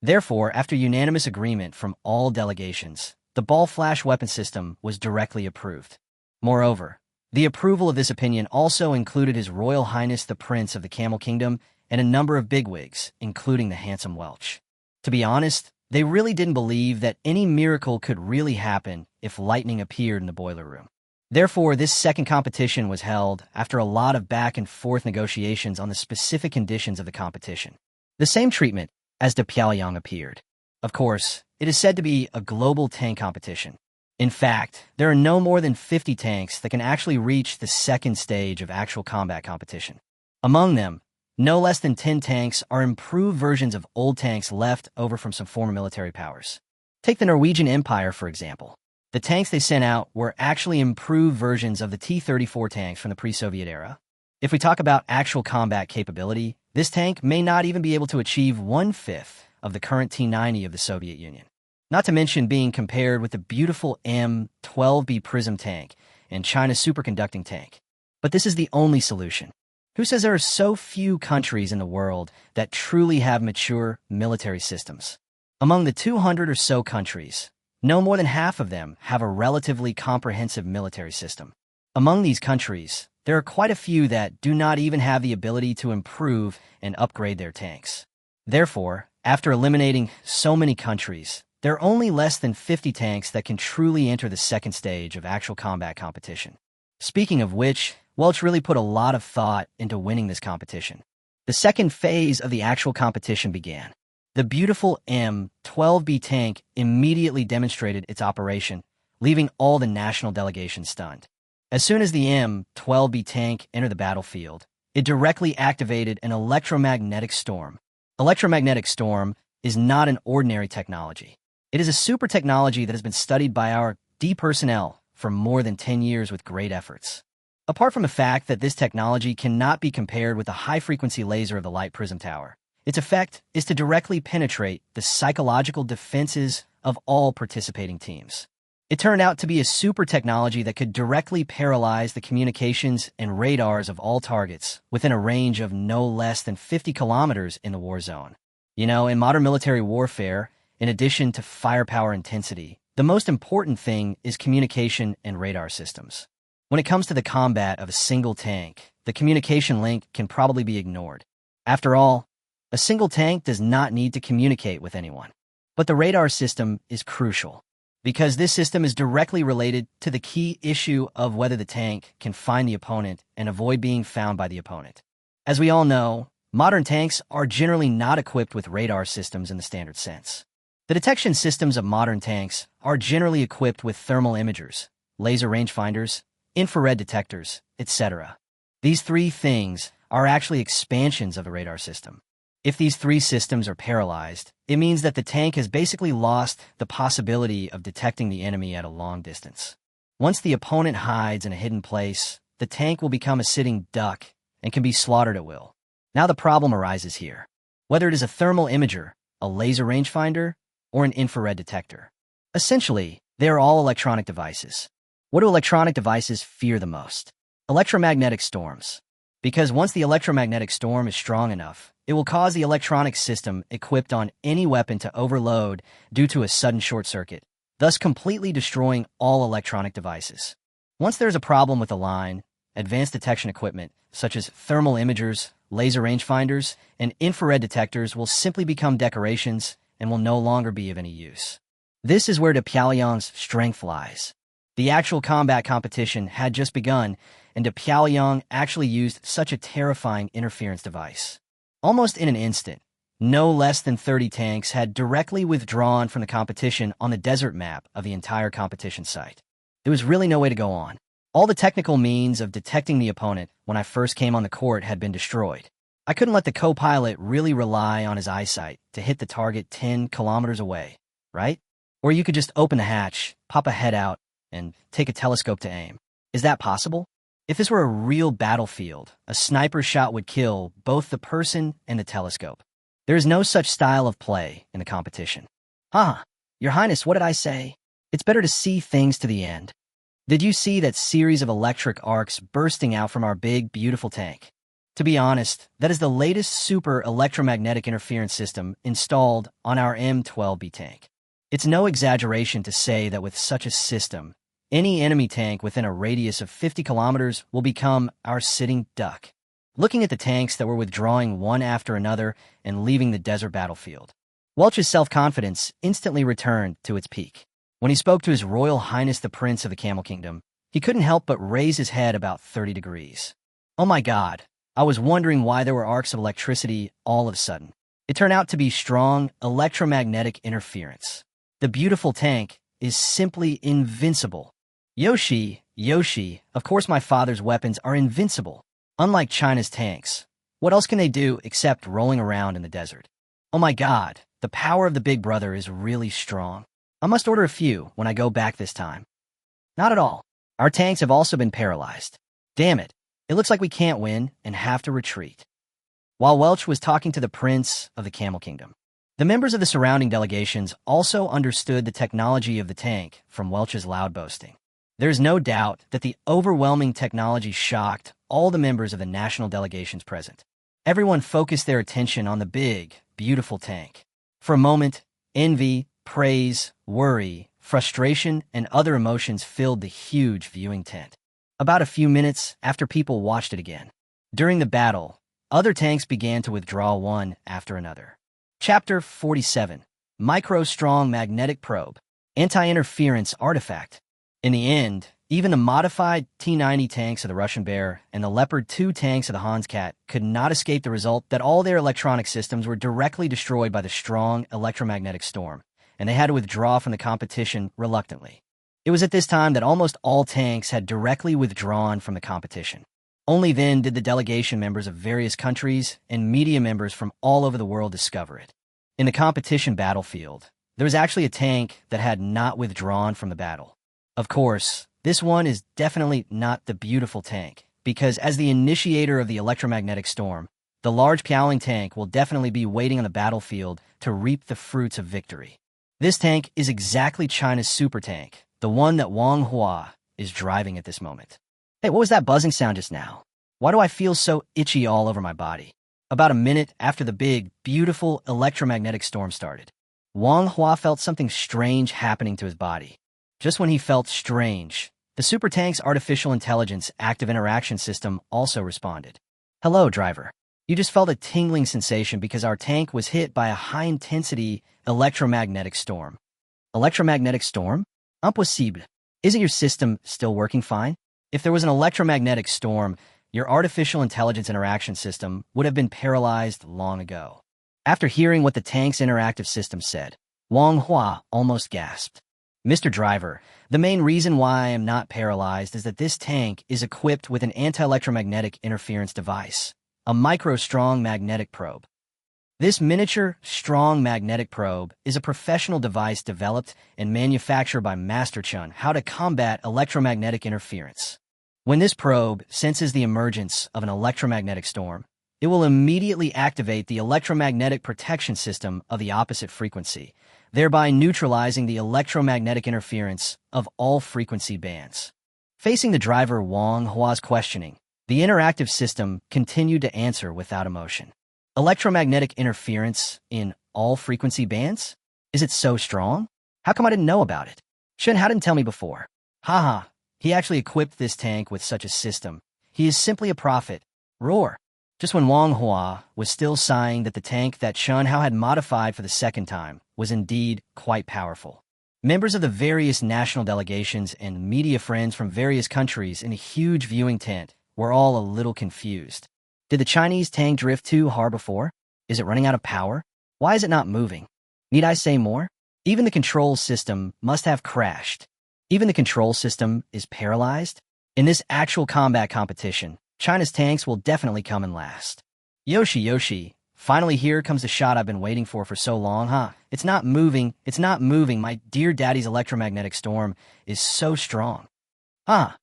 Therefore, after unanimous agreement from all delegations, the ball flash weapon system was directly approved. Moreover, the approval of this opinion also included His Royal Highness the Prince of the Camel Kingdom and a number of bigwigs, including the handsome Welch. To be honest, they really didn't believe that any miracle could really happen if lightning appeared in the boiler room. Therefore, this second competition was held after a lot of back-and-forth negotiations on the specific conditions of the competition. The same treatment as de Piaoyang appeared. Of course, it is said to be a global tank competition. In fact, there are no more than 50 tanks that can actually reach the second stage of actual combat competition. Among them, no less than 10 tanks are improved versions of old tanks left over from some former military powers. Take the Norwegian Empire, for example. The tanks they sent out were actually improved versions of the T-34 tanks from the pre-Soviet era. If we talk about actual combat capability, this tank may not even be able to achieve 1/5 of the current T-90 of the Soviet Union. Not to mention being compared with the beautiful M12B Prism tank and China's superconducting tank. But this is the only solution. Who says there are so few countries in the world that truly have mature military systems? Among the 200 or so countries, no more than half of them have a relatively comprehensive military system. Among these countries, there are quite a few that do not even have the ability to improve and upgrade their tanks. Therefore, after eliminating so many countries, there are only less than 50 tanks that can truly enter the second stage of actual combat competition. Speaking of which, Welch really put a lot of thought into winning this competition. The second phase of the actual competition began. The beautiful M12B tank immediately demonstrated its operation, leaving all the national delegations stunned. As soon as the M12B tank entered the battlefield, it directly activated an electromagnetic storm. Electromagnetic storm is not an ordinary technology. It is a super technology that has been studied by our D personnel for more than 10 years with great efforts. Apart from the fact that this technology cannot be compared with the high-frequency laser of the Light Prism Tower, its effect is to directly penetrate the psychological defenses of all participating teams. It turned out to be a super technology that could directly paralyze the communications and radars of all targets within a range of no less than 50 kilometers in the war zone. In modern military warfare, in addition to firepower intensity, the most important thing is communication and radar systems. When it comes to the combat of a single tank, the communication link can probably be ignored. After all, a single tank does not need to communicate with anyone. But the radar system is crucial, because this system is directly related to the key issue of whether the tank can find the opponent and avoid being found by the opponent. As we all know, modern tanks are generally not equipped with radar systems in the standard sense. The detection systems of modern tanks are generally equipped with thermal imagers, laser rangefinders, infrared detectors, etc. These three things are actually expansions of the radar system. If these three systems are paralyzed, it means that the tank has basically lost the possibility of detecting the enemy at a long distance. Once the opponent hides in a hidden place, the tank will become a sitting duck and can be slaughtered at will. Now the problem arises here. Whether it is a thermal imager, a laser rangefinder, or an infrared detector. Essentially, they are all electronic devices. What do electronic devices fear the most? Electromagnetic storms. Because once the electromagnetic storm is strong enough, it will cause the electronic system equipped on any weapon to overload due to a sudden short circuit, thus completely destroying all electronic devices. Once there's a problem with a line, advanced detection equipment, such as thermal imagers, laser rangefinders, and infrared detectors will simply become decorations and will no longer be of any use. This is where the Pyongyang's strength lies. The actual combat competition had just begun, and the Pyongyang actually used such a terrifying interference device. Almost in an instant, no less than 30 tanks had directly withdrawn from the competition on the desert map of the entire competition site. There was really no way to go on. All the technical means of detecting the opponent when I first came on the court had been destroyed. I couldn't let the co-pilot really rely on his eyesight to hit the target 10 kilometers away, right? Or you could just open the hatch, pop a head out, and take a telescope to aim. Is that possible? If this were a real battlefield, a sniper shot would kill both the person and the telescope. There is no such style of play in the competition. Your Highness, what did I say? It's better to see things to the end. Did you see that series of electric arcs bursting out from our big, beautiful tank? To be honest, that is the latest super electromagnetic interference system installed on our M12B tank. It's no exaggeration to say that with such a system, any enemy tank within a radius of 50 kilometers will become our sitting duck. Looking at the tanks that were withdrawing one after another and leaving the desert battlefield, Welch's self-confidence instantly returned to its peak. When he spoke to His Royal Highness the Prince of the Camel Kingdom, he couldn't help but raise his head about 30 degrees. Oh my God, I was wondering why there were arcs of electricity all of a sudden. It turned out to be strong electromagnetic interference. The beautiful tank is simply invincible. Yoshi, of course my father's weapons are invincible. Unlike China's tanks, what else can they do except rolling around in the desert? Oh my God, the power of the big brother is really strong. I must order a few when I go back this time. Not at all. Our tanks have also been paralyzed. Damn it, it looks like we can't win and have to retreat. While Welch was talking to the Prince of the Camel Kingdom, the members of the surrounding delegations also understood the technology of the tank from Welch's loud boasting. There is no doubt that the overwhelming technology shocked all the members of the national delegations present. Everyone focused their attention on the big, beautiful tank. For a moment, envy, praise, worry, frustration, and other emotions filled the huge viewing tent. About a few minutes after people watched it again. During the battle, other tanks began to withdraw one after another. Chapter 47. Micro-Strong Magnetic Probe. Anti-Interference Artifact. In the end, even the modified T-90 tanks of the Russian Bear and the Leopard 2 tanks of the Hans Cat could not escape the result that all their electronic systems were directly destroyed by the strong electromagnetic storm, and they had to withdraw from the competition reluctantly. It was at this time that almost all tanks had directly withdrawn from the competition. Only then did the delegation members of various countries and media members from all over the world discover it. In the competition battlefield, there was actually a tank that had not withdrawn from the battle. Of course, this one is definitely not the beautiful tank, because as the initiator of the electromagnetic storm, the large Piaoling tank will definitely be waiting on the battlefield to reap the fruits of victory. This tank is exactly China's super tank, the one that manhwa is driving at this moment. Hey, what was that buzzing sound just now? Why do I feel so itchy all over my body? About a minute after the big, beautiful electromagnetic storm started, Wang Hua felt something strange happening to his body. Just when he felt strange, the super tank's artificial intelligence active interaction system also responded. Hello, driver. You just felt a tingling sensation because our tank was hit by a high-intensity electromagnetic storm. Electromagnetic storm? Impossible. Isn't your system still working fine? If there was an electromagnetic storm, your artificial intelligence interaction system would have been paralyzed long ago. After hearing what the tank's interactive system said, Wang Hua almost gasped. Mr. Driver, the main reason why I am not paralyzed is that this tank is equipped with an anti-electromagnetic interference device, a micro-strong magnetic probe. This miniature, strong magnetic probe is a professional device developed and manufactured by Master Chun how to combat electromagnetic interference. When this probe senses the emergence of an electromagnetic storm, it will immediately activate the electromagnetic protection system of the opposite frequency, thereby neutralizing the electromagnetic interference of all frequency bands. Facing the driver Wang Hua's questioning, the interactive system continued to answer without emotion. Electromagnetic interference in all frequency bands? Is it so strong? How come I didn't know about it? Shen hadn't tell me before. Haha, he actually equipped this tank with such a system. He is simply a prophet. Roar. Just when Wang Hua was still sighing that the tank that Chun Hao had modified for the second time was indeed quite powerful. Members of the various national delegations and media friends from various countries in a huge viewing tent were all a little confused. Did the Chinese tank drift too hard before? Is it running out of power? Why is it not moving? Need I say more? Even the control system must have crashed. Even the control system is paralyzed? In this actual combat competition, China's tanks will definitely come in last. Yoshi, finally here comes the shot I've been waiting for so long, huh? It's not moving, my dear daddy's electromagnetic storm is so strong. I've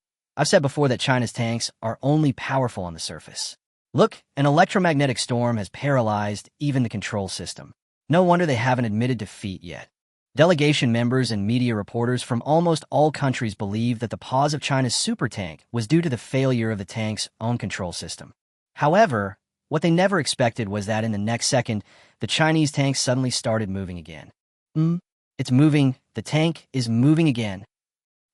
said before that China's tanks are only powerful on the surface. Look, an electromagnetic storm has paralyzed even the control system. No wonder they haven't admitted defeat yet. Delegation members and media reporters from almost all countries believe that the pause of China's super tank was due to the failure of the tank's own control system. However, what they never expected was that in the next second, the Chinese tank suddenly started moving again. It's moving. The tank is moving again.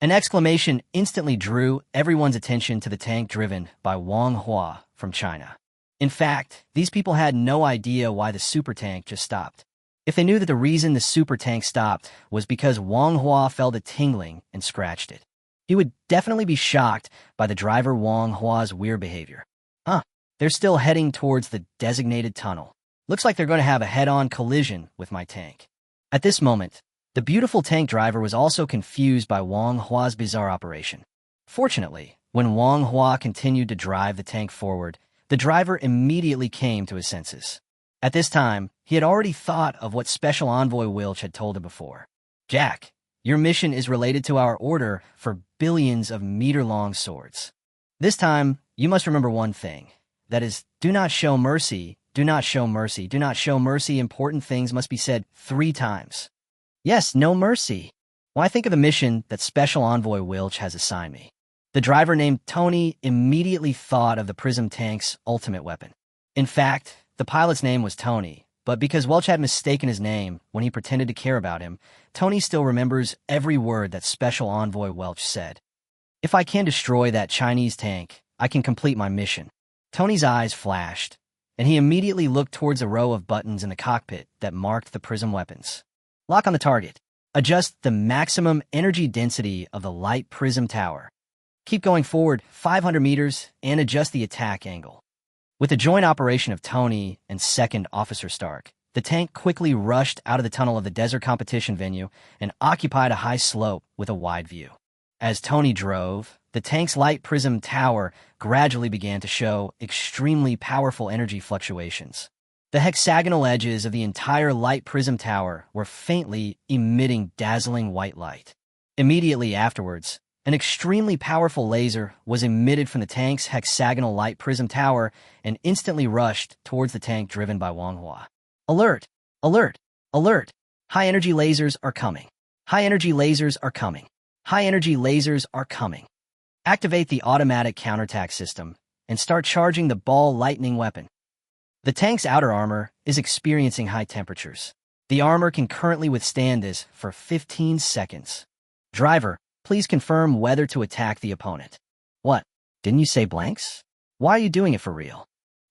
An exclamation instantly drew everyone's attention to the tank driven by Wang Hua from China. In fact, these people had no idea why the super tank just stopped. If they knew that the reason the super tank stopped was because Wang Hua felt a tingling and scratched it, he would definitely be shocked by the driver Wang Hua's weird behavior. They're still heading towards the designated tunnel. Looks like they're going to have a head-on collision with my tank. At this moment, the beautiful tank driver was also confused by Wang Hua's bizarre operation. Fortunately, when Wang Hua continued to drive the tank forward, the driver immediately came to his senses. At this time, he had already thought of what Special Envoy Wilch had told him before. Jack, your mission is related to our order for billions of meter-long swords. This time, you must remember one thing. That is, do not show mercy, do not show mercy, do not show mercy. Important things must be said 3 times. Yes, no mercy. When I think of the mission that Special Envoy Wilch has assigned me, The driver named Tony immediately thought of the Prism tank's ultimate weapon. In fact, the pilot's name was Tony, but because Welch had mistaken his name when he pretended to care about him, Tony still remembers every word that Special Envoy Welch said. "If I can destroy that Chinese tank, I can complete my mission." Tony's eyes flashed, and he immediately looked towards a row of buttons in the cockpit that marked the Prism weapons. Lock on the target. Adjust the maximum energy density of the light Prism tower. Keep going forward 500 meters and adjust the attack angle. With the joint operation of Tony and Second Officer Stark, the tank quickly rushed out of the tunnel of the desert competition venue and occupied a high slope with a wide view. As Tony drove, the tank's light Prism tower gradually began to show extremely powerful energy fluctuations. The hexagonal edges of the entire light Prism tower were faintly emitting dazzling white light. Immediately afterwards, an extremely powerful laser was emitted from the tank's hexagonal light Prism tower and instantly rushed towards the tank driven by Manhwa. Alert! Alert! Alert! High-energy lasers are coming. High-energy lasers are coming. High-energy lasers are coming. Activate the automatic counterattack system and start charging the ball lightning weapon. The tank's outer armor is experiencing high temperatures. The armor can currently withstand this for 15 seconds. Driver, please confirm whether to attack the opponent. What? Didn't you say blanks? Why are you doing it for real?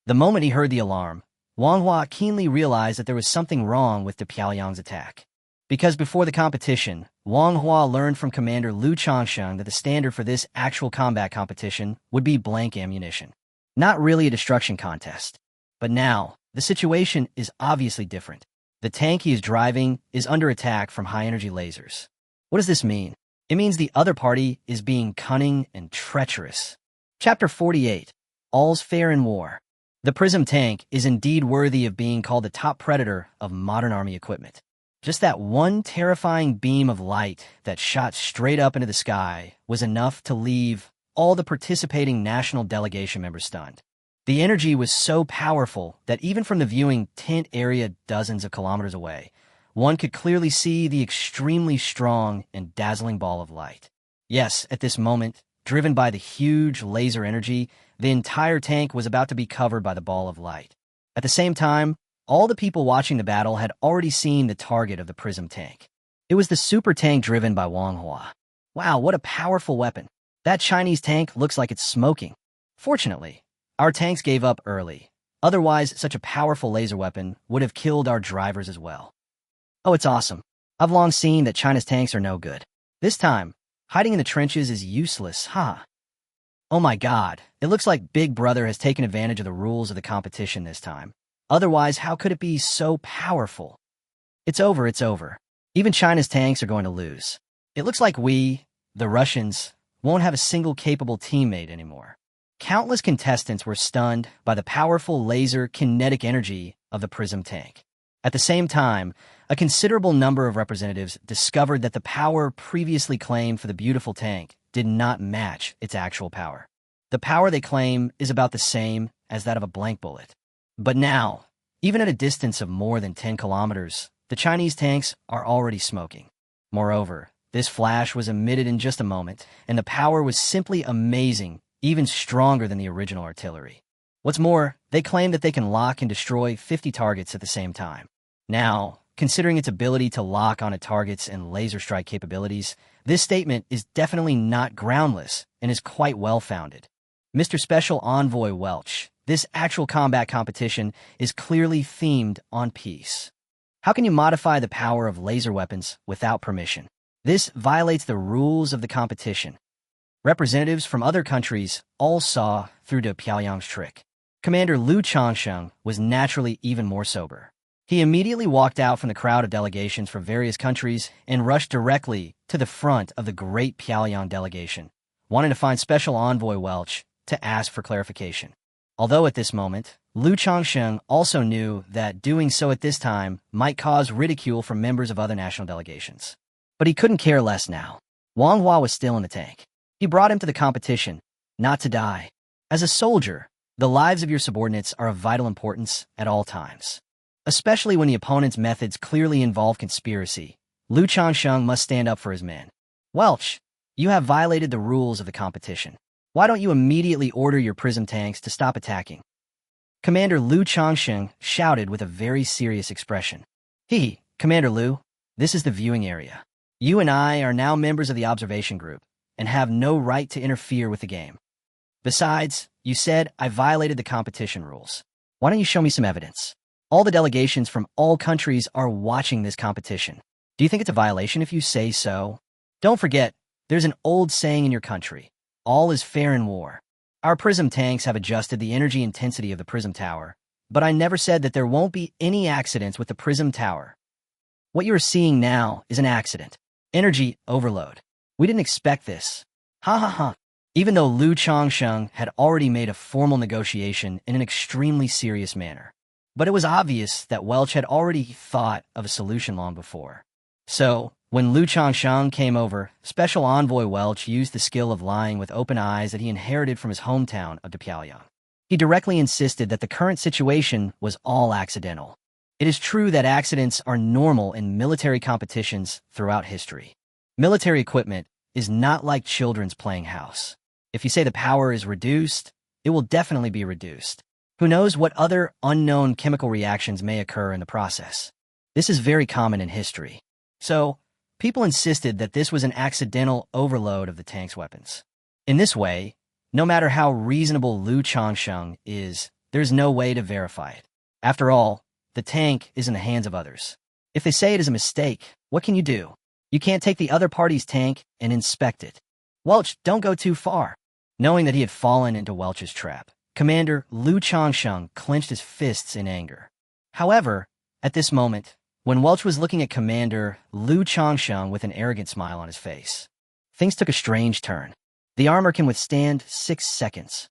The moment he heard the alarm, Wang Hua keenly realized that there was something wrong with the Pyongyang's attack. Because before the competition, Wang Hua learned from Commander Liu Changsheng that the standard for this actual combat competition would be blank ammunition. Not really a destruction contest. But now, the situation is obviously different. The tank he is driving is under attack from high-energy lasers. What does this mean? It means the other party is being cunning and treacherous. Chapter 48. All's Fair in War. The Prism tank is indeed worthy of being called the top predator of modern army equipment. Just that one terrifying beam of light that shot straight up into the sky was enough to leave all the participating national delegation members stunned. The energy was so powerful that even from the viewing tent area dozens of kilometers away, one could clearly see the extremely strong and dazzling ball of light. Yes, at this moment, driven by the huge laser energy, the entire tank was about to be covered by the ball of light. At the same time, all the people watching the battle had already seen the target of the Prism tank. It was the super tank driven by Wang Hua. Wow, what a powerful weapon. That Chinese tank looks like it's smoking. Fortunately, our tanks gave up early. Otherwise, such a powerful laser weapon would have killed our drivers as well. Oh, it's awesome. I've long seen that China's tanks are no good. This time, hiding in the trenches is useless, huh? Oh my god, it looks like Big Brother has taken advantage of the rules of the competition this time. Otherwise, how could it be so powerful? It's over, it's over. Even China's tanks are going to lose. It looks like we, the Russians, won't have a single capable teammate anymore. Countless contestants were stunned by the powerful laser kinetic energy of the Prism tank. At the same time, a considerable number of representatives discovered that the power previously claimed for the beautiful tank did not match its actual power. The power they claim is about the same as that of a blank bullet. But now, even at a distance of more than 10 kilometers, the Chinese tanks are already smoking. Moreover, this flash was emitted in just a moment, and the power was simply amazing, even stronger than the original artillery. What's more, they claim that they can lock and destroy 50 targets at the same time. Now, considering its ability to lock onto targets and laser strike capabilities, this statement is definitely not groundless and is quite well-founded. Mr. Special Envoy Welch, this actual combat competition is clearly themed on peace. How can you modify the power of laser weapons without permission? This violates the rules of the competition. Representatives from other countries all saw through to Pyongyang's trick. Commander Liu Changsheng was naturally even more sober. He immediately walked out from the crowd of delegations from various countries and rushed directly to the front of the great Pyongyang delegation, wanting to find Special Envoy Welch to ask for clarification. Although at this moment, Liu Changsheng also knew that doing so at this time might cause ridicule from members of other national delegations. But he couldn't care less now. Wang Hua was still in the tank. He brought him to the competition, not to die. As a soldier, the lives of your subordinates are of vital importance at all times. Especially when the opponent's methods clearly involve conspiracy, Liu Changsheng must stand up for his men. Welch, You have violated the rules of the competition. Why don't you immediately order your prism tanks to stop attacking? Commander Liu Changsheng shouted with a very serious expression. Commander Liu, this is the viewing area. You and I are now members of the observation group and have no right to interfere with the game. Besides, you said I violated the competition rules. Why don't you show me some evidence? All the delegations from all countries are watching this competition. Do you think it's a violation if you say so? Don't forget, there's an old saying in your country. All is fair in war. Our prism tanks have adjusted the energy intensity of the prism tower, but I never said that there won't be any accidents with the prism tower. What you are seeing now is an accident. Energy overload. We didn't expect this. Ha ha ha. Even though Liu Changsheng had already made a formal negotiation in an extremely serious manner. But it was obvious that Welch had already thought of a solution long before. So, when Liu Changsheng came over, Special Envoy Welch used the skill of lying with open eyes that he inherited from his hometown of Pyongyang. He directly insisted that the current situation was all accidental. It is true that accidents are normal in military competitions throughout history. Military equipment is not like children's playing house. If you say the power is reduced, it will definitely be reduced. Who knows what other unknown chemical reactions may occur in the process? This is very common in history. So, people insisted that this was an accidental overload of the tank's weapons. In this way, no matter how reasonable Liu Changsheng is, there's no way to verify it. After all, the tank is in the hands of others. If they say it is a mistake, what can you do? You can't take the other party's tank and inspect it. Welch, don't go too far. Knowing that he had fallen into Welch's trap, Commander Liu Changsheng clenched his fists in anger. However, at this moment, when Welch was looking at Commander Liu Changsheng with an arrogant smile on his face, things took a strange turn. The armor can withstand 6 seconds.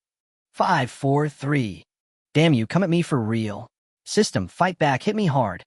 5, 4, 3. Damn you, come at me for real. System, fight back, hit me hard.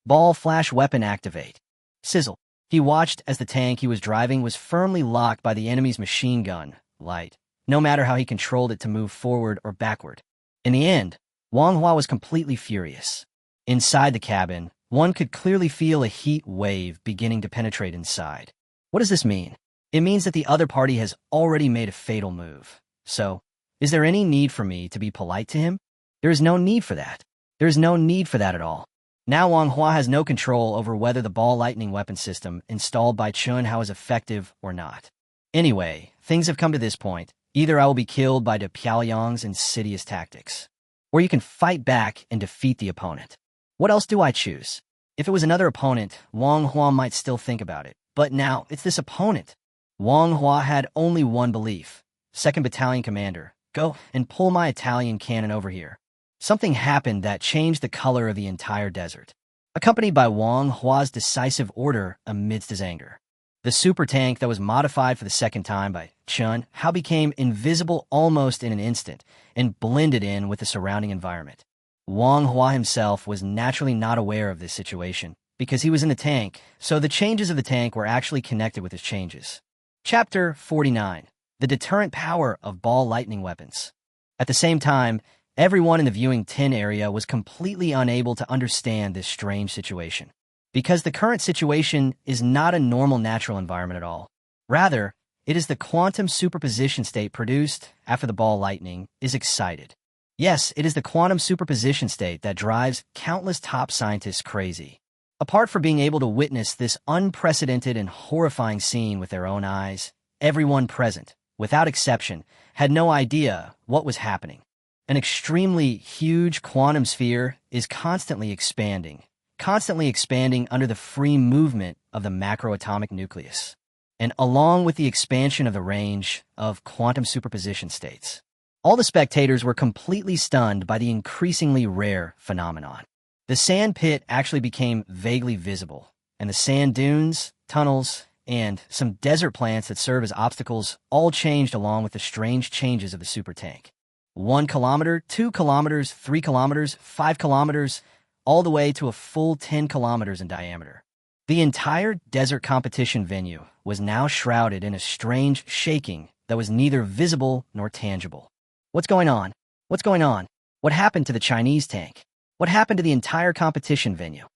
Ball flash weapon activate. Sizzle. He watched as the tank he was driving was firmly locked by the enemy's machine gun, light, no matter how he controlled it to move forward or backward. In the end, Manhwa was completely furious. Inside the cabin, one could clearly feel a heat wave beginning to penetrate inside. What does this mean? It means that the other party has already made a fatal move. So, is there any need for me to be polite to him? There is no need for that. There is no need for that at all. Now Wang Hua has no control over whether the ball lightning weapon system installed by Chun Hao is effective or not. Anyway, things have come to this point. Either I will be killed by the Pyongyang's insidious tactics, or you can fight back and defeat the opponent. What else do I choose? If it was another opponent, Wang Hua might still think about it. But now, it's this opponent. Wang Hua had only one belief. 2nd Battalion Commander, go and pull my Italian cannon over here. Something happened that changed the color of the entire desert, accompanied by Wang Hua's decisive order amidst his anger. The super tank that was modified for the second time by Chun Hao became invisible almost in an instant and blended in with the surrounding environment. Wang Hua himself was naturally not aware of this situation because he was in the tank, so the changes of the tank were actually connected with his changes. Chapter 49. The Deterrent Power of Ball Lightning Weapons. At the same time, everyone in the viewing 10 area was completely unable to understand this strange situation, because the current situation is not a normal natural environment at all. Rather, it is the quantum superposition state produced after the ball lightning is excited. Yes, it is the quantum superposition state that drives countless top scientists crazy. Apart from being able to witness this unprecedented and horrifying scene with their own eyes, everyone present, without exception, had no idea what was happening. An extremely huge quantum sphere is constantly expanding under the free movement of the macroatomic nucleus, and along with the expansion of the range of quantum superposition states. All the spectators were completely stunned by the increasingly rare phenomenon. The sand pit actually became vaguely visible, and the sand dunes, tunnels, and some desert plants that serve as obstacles all changed along with the strange changes of the super tank. 1 kilometer, 2 kilometers, 3 kilometers, 5 kilometers, all the way to a full 10 kilometers in diameter. The entire desert competition venue was now shrouded in a strange shaking that was neither visible nor tangible. What's going on? What's going on? What happened to the Chinese tank? What happened to the entire competition venue?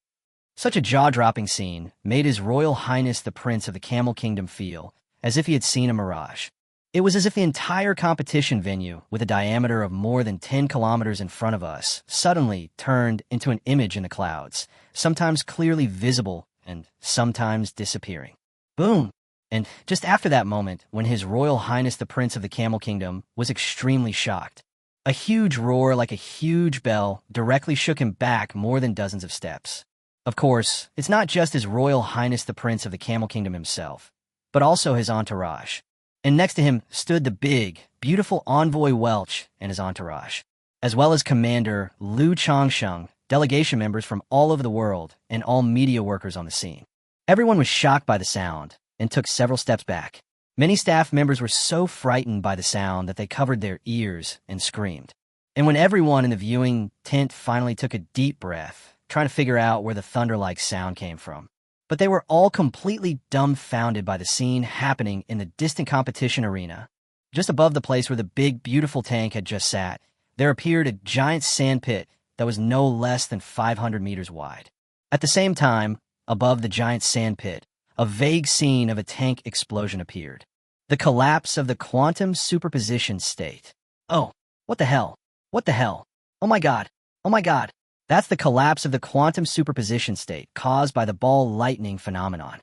Such a jaw-dropping scene made His Royal Highness the Prince of the Camel Kingdom feel as if he had seen a mirage. It was as if the entire competition venue, with a diameter of more than 10 kilometers in front of us, suddenly turned into an image in the clouds, sometimes clearly visible and sometimes disappearing. Boom! And just after that moment, when His Royal Highness the Prince of the Camel Kingdom was extremely shocked, a huge roar like a huge bell directly shook him back more than dozens of steps. Of course, it's not just His Royal Highness the Prince of the Camel Kingdom himself, but also his entourage. And next to him stood the big, beautiful envoy Welch and his entourage, as well as Commander Liu Changsheng, delegation members from all over the world, and all media workers on the scene. Everyone was shocked by the sound and took several steps back. Many staff members were so frightened by the sound that they covered their ears and screamed. And when everyone in the viewing tent finally took a deep breath, trying to figure out where the thunder-like sound came from, but they were all completely dumbfounded by the scene happening in the distant competition arena. Just above the place where the big, beautiful tank had just sat, there appeared a giant sand pit that was no less than 500 meters wide. At the same time, above the giant sand pit, a vague scene of a tank explosion appeared. The collapse of the quantum superposition state. Oh, what the hell? What the hell? Oh my god. Oh my god. That's the collapse of the quantum superposition state caused by the ball lightning phenomenon.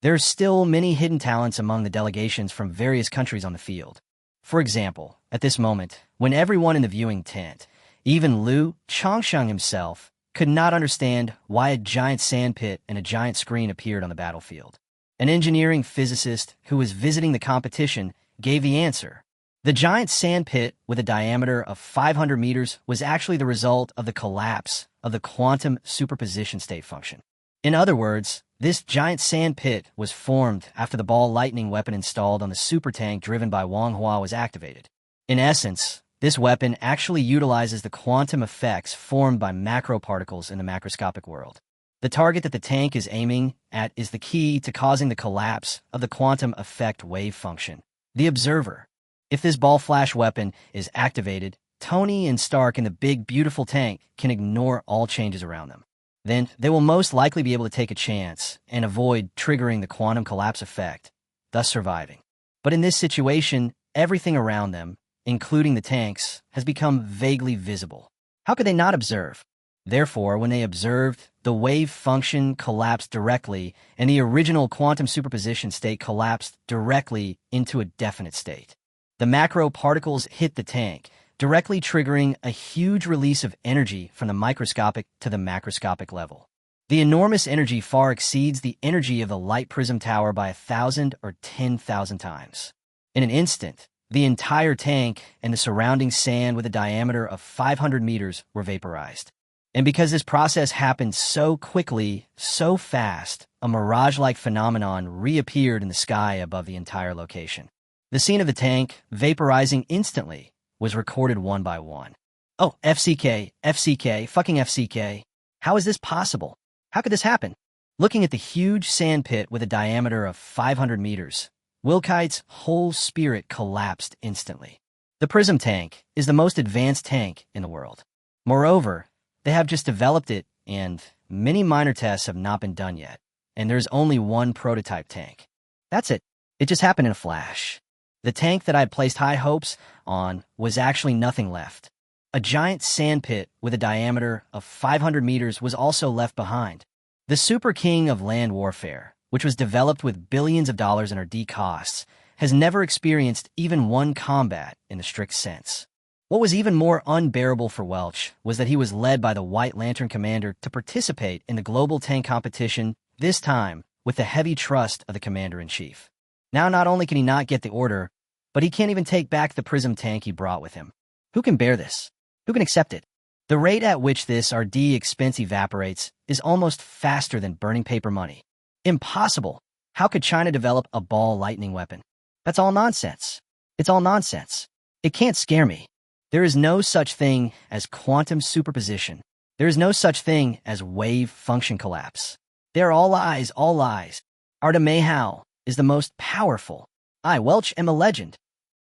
There's still many hidden talents among the delegations from various countries on the field. For example, at this moment, when everyone in the viewing tent, even Liu Changsheng himself, could not understand why a giant sandpit and a giant screen appeared on the battlefield. An engineering physicist who was visiting the competition gave the answer. The giant sandpit with a diameter of 500 meters was actually the result of the collapse of the quantum superposition state function. In other words, this giant sand pit was formed after the ball lightning weapon installed on the super tank driven by manhwa was activated. In essence, this weapon actually utilizes the quantum effects formed by macroparticles in the macroscopic world. The target that the tank is aiming at is the key to causing the collapse of the quantum effect wave function, the observer. If this ball flash weapon is activated, Tony and Stark in the big, beautiful tank can ignore all changes around them. Then they will most likely be able to take a chance and avoid triggering the quantum collapse effect, thus surviving. But in this situation, everything around them, including the tanks, has become vaguely visible. How could they not observe? Therefore, when they observed, the wave function collapsed directly, and the original quantum superposition state collapsed directly into a definite state. The macro particles hit the tank, directly triggering a huge release of energy from the microscopic to the macroscopic level. The enormous energy far exceeds the energy of the light prism tower by 1,000 or 10,000 times. In an instant, the entire tank and the surrounding sand with a diameter of 500 meters were vaporized. And because this process happened so quickly, so fast, a mirage-like phenomenon reappeared in the sky above the entire location. The scene of the tank, vaporizing instantly, was recorded one by one. Oh, FCK, FCK, fucking FCK. How is this possible? How could this happen? Looking at the huge sand pit with a diameter of 500 meters, Wilkite's whole spirit collapsed instantly. The Prism tank is the most advanced tank in the world. Moreover, they have just developed it, and many minor tests have not been done yet, and there's only one prototype tank. That's it. It just happened in a flash. The tank that I had placed high hopes on was actually nothing left. A giant sand pit with a diameter of 500 meters was also left behind. The Super King of land warfare, which was developed with billions of dollars in R&D costs, has never experienced even one combat in the strict sense. What was even more unbearable for Welch was that he was led by the White Lantern Commander to participate in the global tank competition, this time with the heavy trust of the Commander-in-Chief. Now not only can he not get the order, but he can't even take back the Prism tank he brought with him. Who can bear this? Who can accept it? The rate at which this R&D expense evaporates is almost faster than burning paper money. Impossible! How could China develop a ball lightning weapon? That's all nonsense. It's all nonsense. It can't scare me. There is no such thing as quantum superposition. There is no such thing as wave function collapse. They are all lies, all lies. Artemehau is the most powerful. I, Welch, am a legend.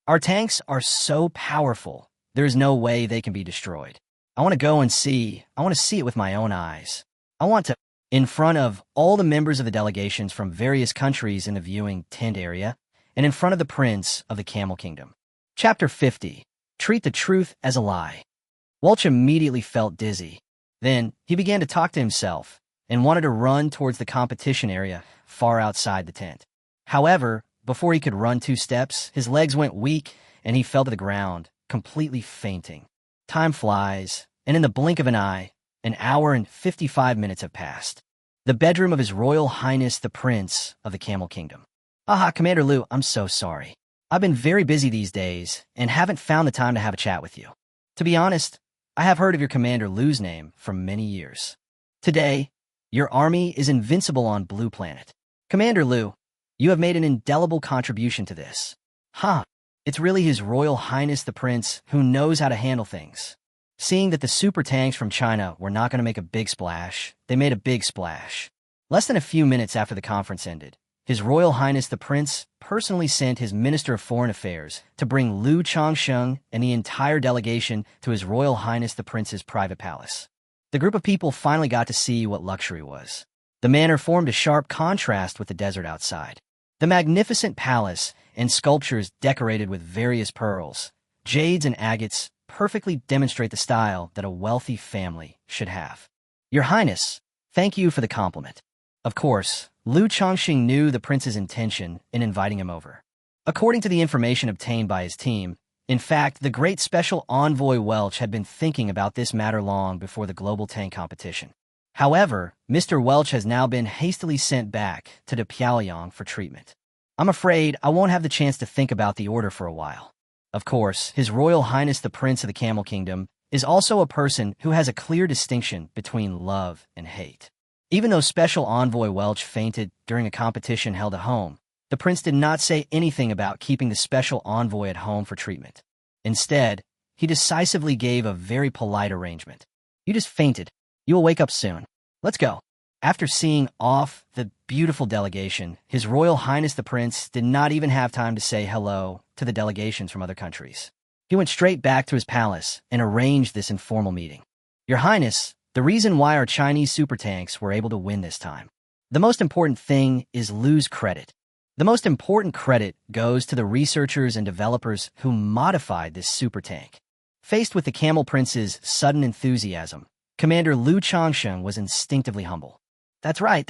Our tanks are so powerful, there is no way they can be destroyed. I want to go and see. I want to see it with my own eyes. I want to, in front of all the members of the delegations from various countries in the viewing tent area, and in front of the prince of the Camel Kingdom. Chapter 50. Treat the truth as a lie. Welch immediately felt dizzy. Then, he began to talk to himself and wanted to run towards the competition area far outside the tent. However, before he could run 2 steps, his legs went weak and he fell to the ground, completely fainting. Time flies, and in the blink of an eye, an hour and 55 minutes have passed. The bedroom of His Royal Highness the Prince of the Camel Kingdom. Aha, Commander Liu, I'm so sorry. I've been very busy these days and haven't found the time to have a chat with you. To be honest, I have heard of your Commander Liu's name for many years. Today, your army is invincible on Blue Planet. Commander Liu, you have made an indelible contribution to this. It's really His Royal Highness the Prince who knows how to handle things. Seeing that the super tanks from China were not going to make a big splash, they made a big splash. Less than a few minutes after the conference ended, His Royal Highness the Prince personally sent his Minister of Foreign Affairs to bring Liu Changsheng and the entire delegation to His Royal Highness the Prince's private palace. The group of people finally got to see what luxury was. The manor formed a sharp contrast with the desert outside. The magnificent palace and sculptures decorated with various pearls, jades, and agates perfectly demonstrate the style that a wealthy family should have. Your Highness, thank you for the compliment. Of course, Liu Changxing knew the prince's intention in inviting him over. According to the information obtained by his team, in fact, the great special envoy Welch had been thinking about this matter long before the global tank competition. However, Mr. Welch has now been hastily sent back to the Pyongyang for treatment. I'm afraid I won't have the chance to think about the order for a while. Of course, His Royal Highness the Prince of the Camel Kingdom is also a person who has a clear distinction between love and hate. Even though Special Envoy Welch fainted during a competition held at home, the prince did not say anything about keeping the Special Envoy at home for treatment. Instead, he decisively gave a very polite arrangement. You just fainted. You will wake up soon. Let's go. After seeing off the beautiful delegation, His Royal Highness the Prince did not even have time to say hello to the delegations from other countries. He went straight back to his palace and arranged this informal meeting. Your Highness, the reason why our Chinese super tanks were able to win this time. The most important thing is Liu's credit. The most important credit goes to the researchers and developers who modified this super tank. Faced with the Camel Prince's sudden enthusiasm, Commander Liu Changsheng was instinctively humble. That's right.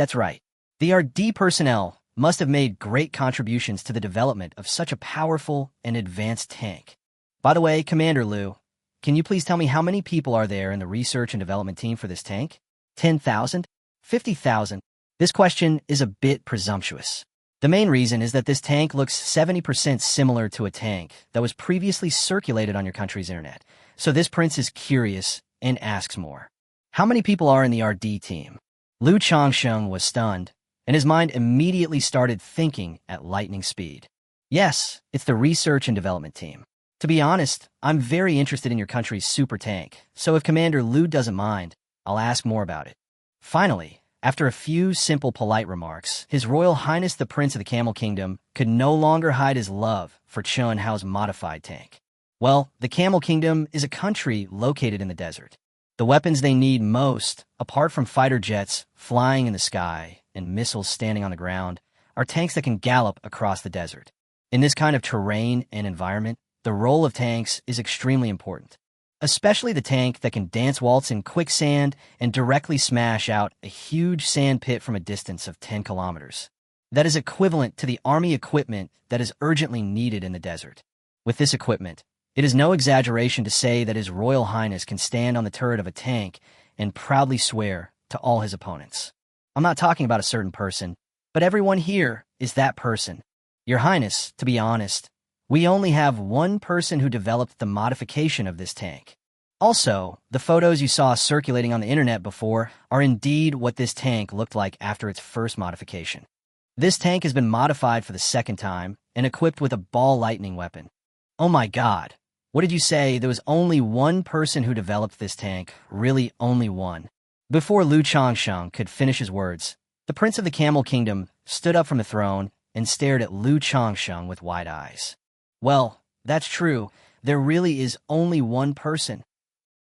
The RD personnel must have made great contributions to the development of such a powerful and advanced tank. By the way, Commander Liu, can you please tell me how many people are there in the research and development team for this tank? 10,000? 50,000? This question is a bit presumptuous. The main reason is that this tank looks 70% similar to a tank that was previously circulated on your country's internet. So this prince is curious and asks more. How many people are in the RD team? Liu Changsheng was stunned, and his mind immediately started thinking at lightning speed. Yes, it's the research and development team. To be honest, I'm very interested in your country's super tank, so if Commander Liu doesn't mind, I'll ask more about it. Finally, after a few simple polite remarks, His Royal Highness the Prince of the Camel Kingdom could no longer hide his love for Chun Hao's modified tank. Well, the Camel Kingdom is a country located in the desert. The weapons they need most, apart from fighter jets flying in the sky and missiles standing on the ground, are tanks that can gallop across the desert. In this kind of terrain and environment, the role of tanks is extremely important, especially the tank that can dance waltz in quicksand and directly smash out a huge sand pit from a distance of 10 kilometers. That is equivalent to the army equipment that is urgently needed in the desert. With this equipment, it is no exaggeration to say that His Royal Highness can stand on the turret of a tank and proudly swear to all his opponents. I'm not talking about a certain person, but everyone here is that person. Your Highness, to be honest, we only have one person who developed the modification of this tank. Also, the photos you saw circulating on the internet before are indeed what this tank looked like after its first modification. This tank has been modified for the second time and equipped with a ball lightning weapon. Oh my god. What did you say? There was only one person who developed this tank, really only one. Before Liu Changsheng could finish his words, the Prince of the Camel Kingdom stood up from the throne and stared at Liu Changsheng with wide eyes. Well, that's true. There really is only one person.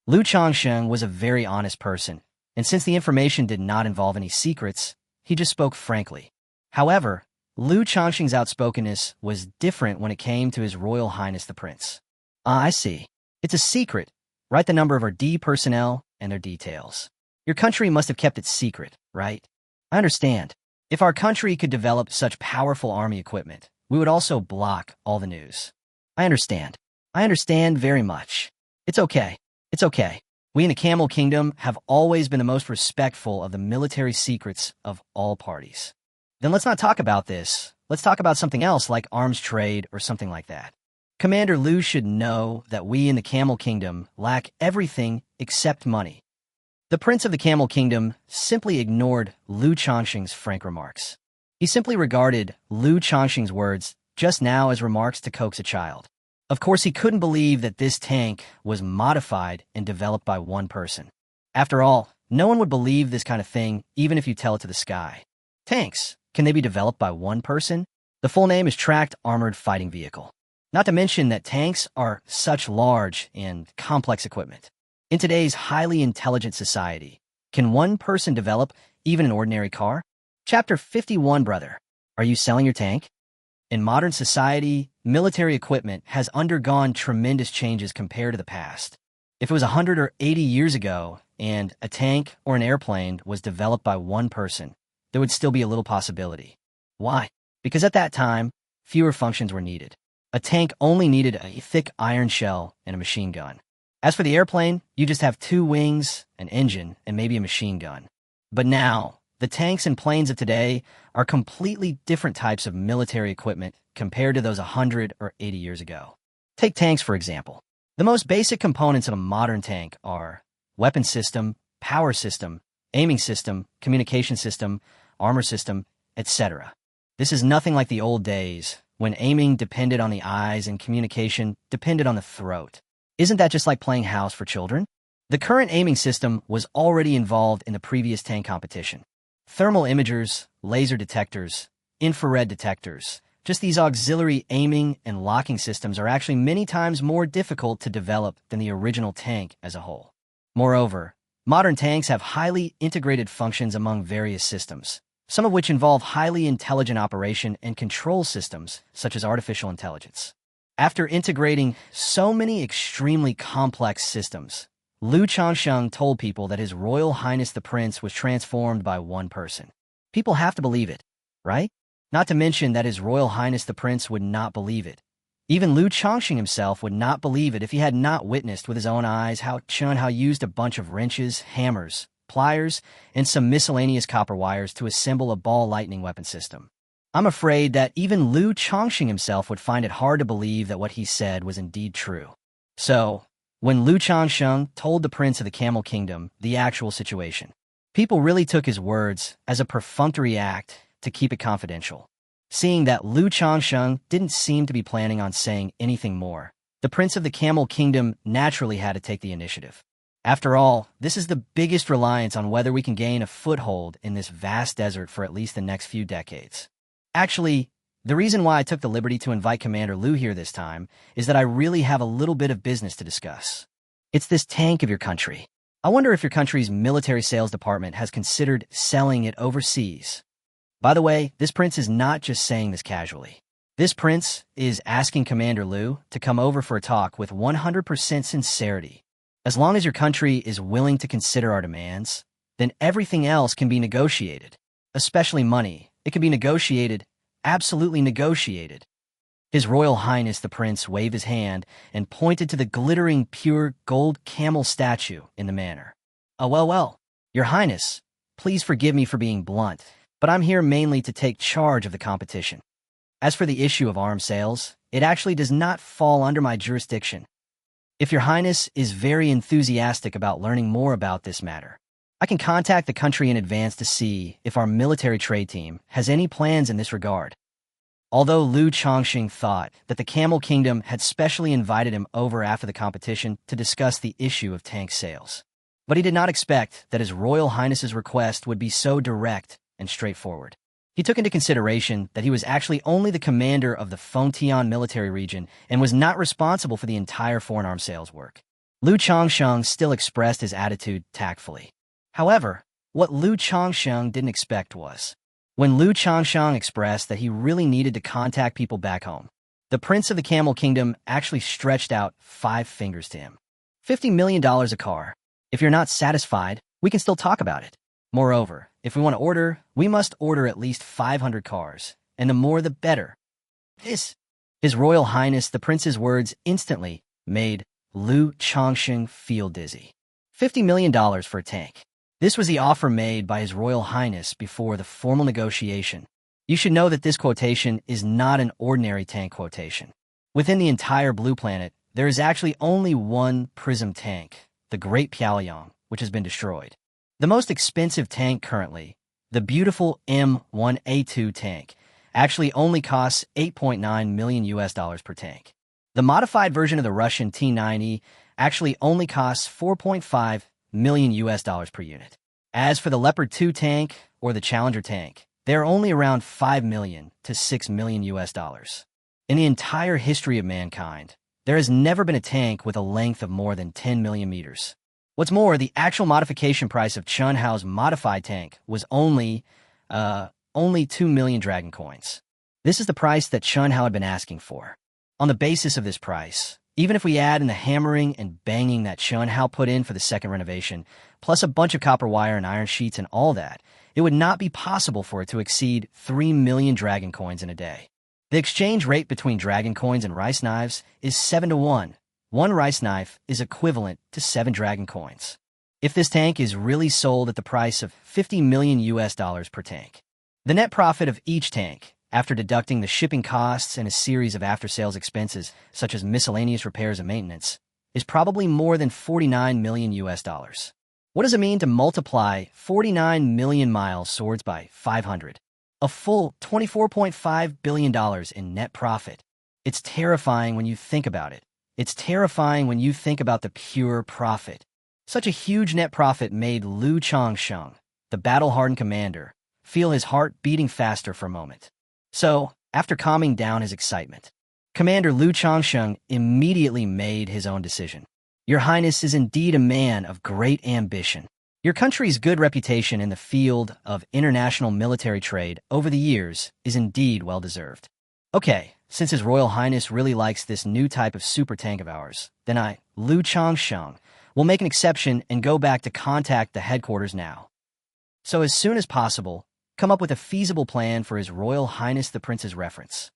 Liu Changsheng was a very honest person, and since the information did not involve any secrets, he just spoke frankly. However, Liu Changxing's outspokenness was different when it came to His Royal Highness the Prince. Ah, I see. It's a secret. Write the number of our D personnel and their details. Your country must have kept it secret, right? I understand. If our country could develop such powerful army equipment, we would also block all the news. I understand. I understand very much. It's okay. It's okay. We in the Camel Kingdom have always been the most respectful of the military secrets of all parties. Then let's not talk about this. Let's talk about something else like arms trade or something like that. Commander Liu should know that we in the Camel Kingdom lack everything except money. The Prince of the Camel Kingdom simply ignored Liu Changxing's frank remarks. He simply regarded Liu Changxing's words just now as remarks to coax a child. Of course, he couldn't believe that this tank was modified and developed by one person. After all, no one would believe this kind of thing even if you tell it to the sky. Tanks, can they be developed by one person? The full name is Tracked Armored Fighting Vehicle. Not to mention that tanks are such large and complex equipment. In today's highly intelligent society, can one person develop even an ordinary car? Chapter 51, brother. Are you selling your tank? In modern society, military equipment has undergone tremendous changes compared to the past. If it was 100 or 80 years ago and a tank or an airplane was developed by one person, there would still be a little possibility. Why? Because at that time, fewer functions were needed. A tank only needed a thick iron shell and a machine gun. As for the airplane, you just have 2 wings, an engine, and maybe a machine gun. But now, the tanks and planes of today are completely different types of military equipment compared to those 100 or 80 years ago. Take tanks, for example. The most basic components of a modern tank are weapon system, power system, aiming system, communication system, armor system, etc. This is nothing like the old days, when aiming depended on the eyes and communication depended on the throat. Isn't that just like playing house for children? The current aiming system was already involved in the previous tank competition. Thermal imagers, laser detectors, infrared detectors, just these auxiliary aiming and locking systems are actually many times more difficult to develop than the original tank as a whole. Moreover, modern tanks have highly integrated functions among various systems, some of which involve highly intelligent operation and control systems, such as artificial intelligence. After integrating so many extremely complex systems, Liu Changxing told people that His Royal Highness the Prince was transformed by one person. People have to believe it, right? Not to mention that His Royal Highness the Prince would not believe it. Even Liu Changxing himself would not believe it if he had not witnessed with his own eyes how Chun Hao used a bunch of wrenches, hammers, pliers, and some miscellaneous copper wires to assemble a ball lightning weapon system. I'm afraid that even Liu Changxing himself would find it hard to believe that what he said was indeed true. So, when Liu Changxing told the Prince of the Camel Kingdom the actual situation, people really took his words as a perfunctory act to keep it confidential. Seeing that Liu Changxing didn't seem to be planning on saying anything more, the Prince of the Camel Kingdom naturally had to take the initiative. After all, this is the biggest reliance on whether we can gain a foothold in this vast desert for at least the next few decades. Actually, the reason why I took the liberty to invite Commander Liu here this time is that I really have a little bit of business to discuss. It's this tank of your country. I wonder if your country's military sales department has considered selling it overseas. By the way, this prince is not just saying this casually. This prince is asking Commander Liu to come over for a talk with 100% sincerity. As long as your country is willing to consider our demands, then everything else can be negotiated, especially money. It can be negotiated, absolutely negotiated. His Royal Highness the Prince waved his hand and pointed to the glittering pure gold camel statue in the manor. Oh, well, Your Highness, please forgive me for being blunt, but I'm here mainly to take charge of the competition. As for the issue of arms sales, it actually does not fall under my jurisdiction. If Your Highness is very enthusiastic about learning more about this matter, I can contact the country in advance to see if our military trade team has any plans in this regard. Although Liu Changxing thought that the Camel Kingdom had specially invited him over after the competition to discuss the issue of tank sales, but he did not expect that His Royal Highness's request would be so direct and straightforward. He took into consideration that he was actually only the commander of the Fengtian military region and was not responsible for the entire foreign arms sales work. Liu Changxing still expressed his attitude tactfully. However, what Liu Changxing didn't expect was When Liu Changsheng expressed that he really needed to contact people back home, the Prince of the Camel Kingdom actually stretched out 5 fingers to him. $50 million a car. If you're not satisfied, we can still talk about it. Moreover, if we want to order, we must order at least 500 cars, and the more the better. His Royal Highness the Prince's words instantly made Liu Changsheng feel dizzy. $50 million for a tank. This was the offer made by His Royal Highness before the formal negotiation. You should know that this quotation is not an ordinary tank quotation. Within the entire Blue Planet, there is actually only one prism tank, the Great Pyongyang, which has been destroyed. The most expensive tank currently, the beautiful M1A2 tank, actually only costs $8.9 million per tank. The modified version of the Russian T-90 actually only costs $4.5 million per unit. As for the Leopard 2 tank or the Challenger tank, they are only around $5 million to $6 million. In the entire history of mankind, there has never been a tank with a length of more than 10 million meters. What's more, the actual modification price of Chun Hao's modified tank was only 2 million dragon coins. This is the price that Chun Hao had been asking for. On the basis of this price, even if we add in the hammering and banging that Chun Hao put in for the second renovation, plus a bunch of copper wire and iron sheets and all that, it would not be possible for it to exceed 3 million dragon coins in a day. The exchange rate between dragon coins and rice knives is 7 to 1. One rice knife is equivalent to 7 dragon coins. If this tank is really sold at the price of $50 million per tank, the net profit of each tank, after deducting the shipping costs and a series of after-sales expenses such as miscellaneous repairs and maintenance, is probably more than $49 million. What does it mean to multiply 49 million miles swords by 500? A full $24.5 billion in net profit. It's terrifying when you think about it. It's terrifying when you think about the pure profit. Such a huge net profit made Liu Changsheng, the battle-hardened commander, feel his heart beating faster for a moment. So, after calming down his excitement, Commander Liu Changsheng immediately made his own decision. Your Highness is indeed a man of great ambition. Your country's good reputation in the field of international military trade over the years is indeed well-deserved. Okay, since His Royal Highness really likes this new type of super tank of ours, then I, Liu Changsheng, will make an exception and go back to contact the headquarters now. So as soon as possible, come up with a feasible plan for His Royal Highness the Prince's reference.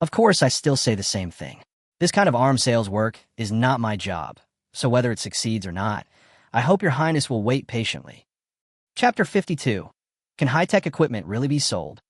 Of course, I still say the same thing. This kind of arms sales work is not my job, so whether it succeeds or not, I hope Your Highness will wait patiently. Chapter 52. Can high-tech equipment really be sold?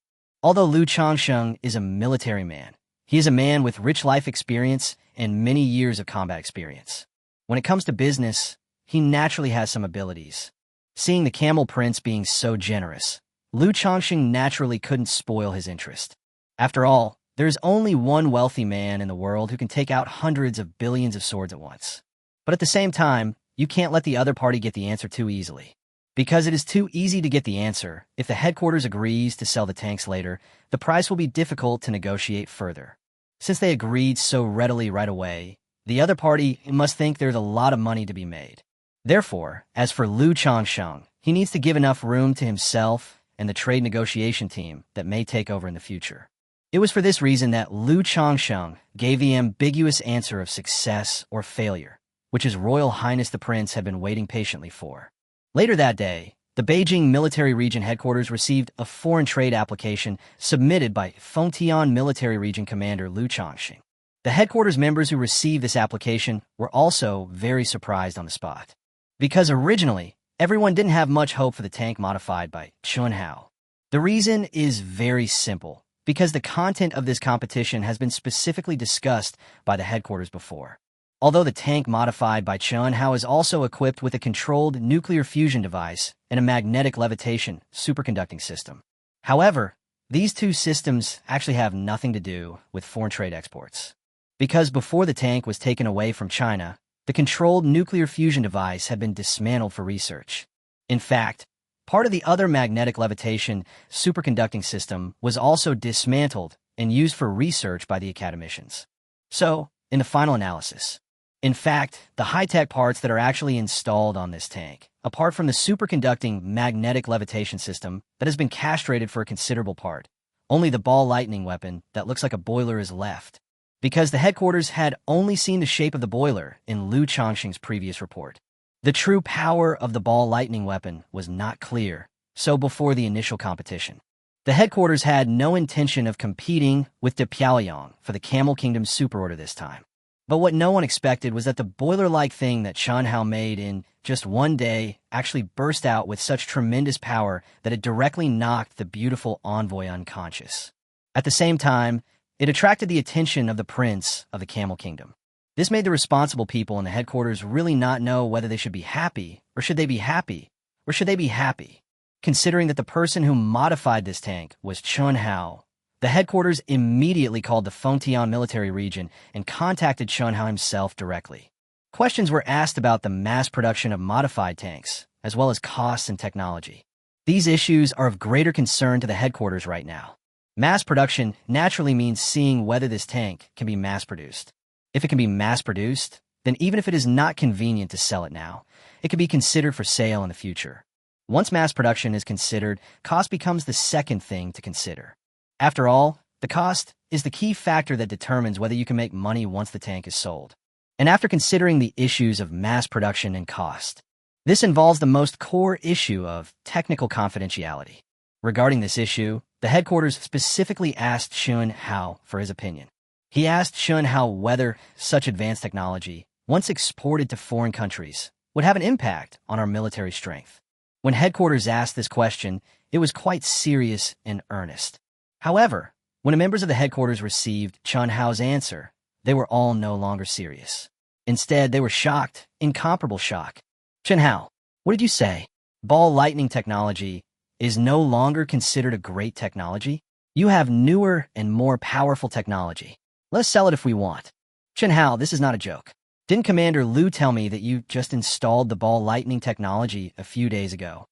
Although Liu Changsheng is a military man, he is a man with rich life experience and many years of combat experience. When it comes to business, he naturally has some abilities. Seeing the Camel Prince being so generous, Liu Changsheng naturally couldn't spoil his interest. After all, there is only one wealthy man in the world who can take out hundreds of billions of swords at once. But at the same time, you can't let the other party get the answer too easily. Because it is too easy to get the answer, if the headquarters agrees to sell the tanks later, the price will be difficult to negotiate further. Since they agreed so readily right away, the other party must think there's a lot of money to be made. Therefore, as for Liu Changsheng, he needs to give enough room to himself and the trade negotiation team that may take over in the future. It was for this reason that Liu Changsheng gave the ambiguous answer of success or failure, which His Royal Highness the Prince had been waiting patiently for. Later that day, the Beijing Military Region Headquarters received a foreign trade application submitted by Fengtian Military Region Commander Liu Changsheng. The headquarters members who received this application were also very surprised on the spot. Because originally, everyone didn't have much hope for the tank modified by Chun Hao. The reason is very simple, because the content of this competition has been specifically discussed by the headquarters before. Although the tank modified by Chun Hao is also equipped with a controlled nuclear fusion device and a magnetic levitation superconducting system. However, these two systems actually have nothing to do with foreign trade exports. Because before the tank was taken away from China, the controlled nuclear fusion device had been dismantled for research. In fact, part of the other magnetic levitation superconducting system was also dismantled and used for research by the academicians. So, in the final analysis, in fact, the high-tech parts that are actually installed on this tank apart from the superconducting magnetic levitation system that has been castrated for a considerable part. Only the ball lightning weapon that looks like a boiler is left, because the headquarters had only seen the shape of the boiler in Liu Chongqing's previous report. The true power of the ball lightning weapon was not clear, so before the initial competition, the headquarters had no intention of competing with De Piaoyang for the Camel Kingdom's superorder this time. But what no one expected was that the boiler-like thing that Chen Hao made in just one day actually burst out with such tremendous power that it directly knocked the beautiful envoy unconscious. At the same time, it attracted the attention of the prince of the Camel Kingdom. This made the responsible people in the headquarters really not know whether they should be happy, or should they be happy, or should they be happy. Considering that the person who modified this tank was Chen Hao, the headquarters immediately called the Fengtian military region and contacted Chen Hao himself directly. Questions were asked about the mass production of modified tanks, as well as costs and technology. These issues are of greater concern to the headquarters right now. Mass production naturally means seeing whether this tank can be mass-produced. If it can be mass-produced, then even if it is not convenient to sell it now, it can be considered for sale in the future. Once mass production is considered, cost becomes the second thing to consider. After all, the cost is the key factor that determines whether you can make money once the tank is sold. And after considering the issues of mass production and cost, this involves the most core issue of technical confidentiality. Regarding this issue, the headquarters specifically asked Chen Hao for his opinion. He asked Chen Hao whether such advanced technology, once exported to foreign countries, would have an impact on our military strength. When headquarters asked this question, it was quite serious and earnest. However, when the members of the headquarters received Chen Hao's answer, they were all no longer serious. Instead, they were shocked, incomparable shock. Chen Hao, what did you say? Ball lightning technology is no longer considered a great technology? You have newer and more powerful technology. Let's sell it if we want. Chen Hao, this is not a joke. Didn't Commander Liu tell me that you just installed the ball lightning technology a few days ago?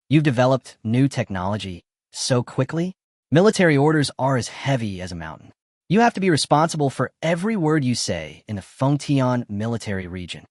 You've developed new technology so quickly? Military orders are as heavy as a mountain. You have to be responsible for every word you say in the Fengtian military region.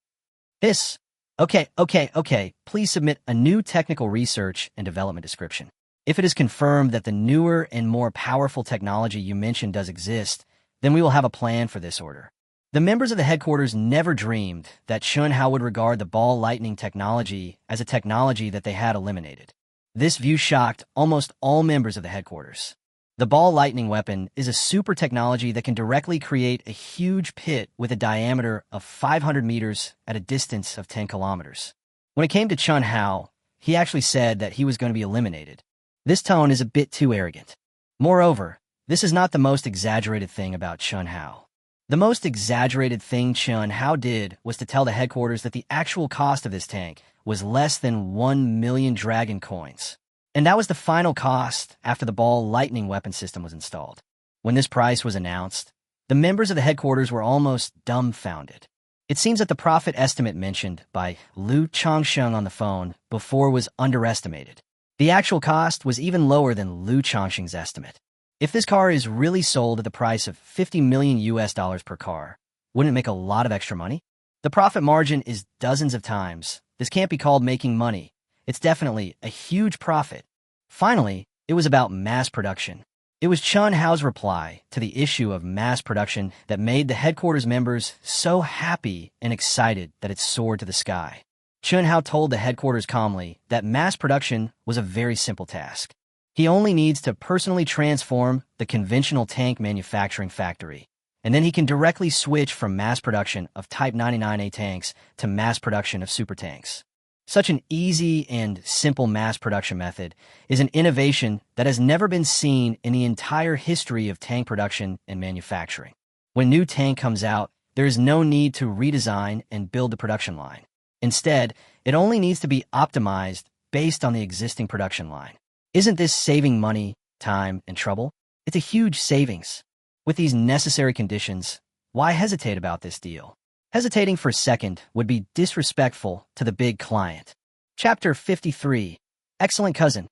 Okay. Please submit a new technical research and development description. If it is confirmed that the newer and more powerful technology you mentioned does exist, then we will have a plan for this order. The members of the headquarters never dreamed that Chen Hao would regard the ball lightning technology as a technology that they had eliminated. This view shocked almost all members of the headquarters. The ball lightning weapon is a super technology that can directly create a huge pit with a diameter of 500 meters at a distance of 10 kilometers. When it came to Chen Hao, he actually said that he was going to be eliminated. This tone is a bit too arrogant. Moreover, this is not the most exaggerated thing about Chen Hao. The most exaggerated thing Chen Hao did was to tell the headquarters that the actual cost of this tank was less than 1 million dragon coins. And that was the final cost after the ball lightning weapon system was installed. When this price was announced, the members of the headquarters were almost dumbfounded. It seems that the profit estimate mentioned by Liu Chongqing on the phone before was underestimated. The actual cost was even lower than Liu Chongqing's estimate. If this car is really sold at the price of $50 million per car, wouldn't it make a lot of extra money? The profit margin is dozens of times. This can't be called making money. It's definitely a huge profit. Finally, it was about mass production. It was Chen Hao's reply to the issue of mass production that made the headquarters members so happy and excited that it soared to the sky. Chen Hao told the headquarters calmly that mass production was a very simple task. He only needs to personally transform the conventional tank manufacturing factory, and then he can directly switch from mass production of Type 99A tanks to mass production of super tanks. Such an easy and simple mass production method is an innovation that has never been seen in the entire history of tank production and manufacturing. When a new tank comes out, there is no need to redesign and build the production line. Instead, it only needs to be optimized based on the existing production line. Isn't this saving money, time, and trouble? It's a huge savings. With these necessary conditions, why hesitate about this deal? Hesitating for a second would be disrespectful to the big client. Chapter 53. Excellent Cousin.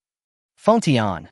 Fengtian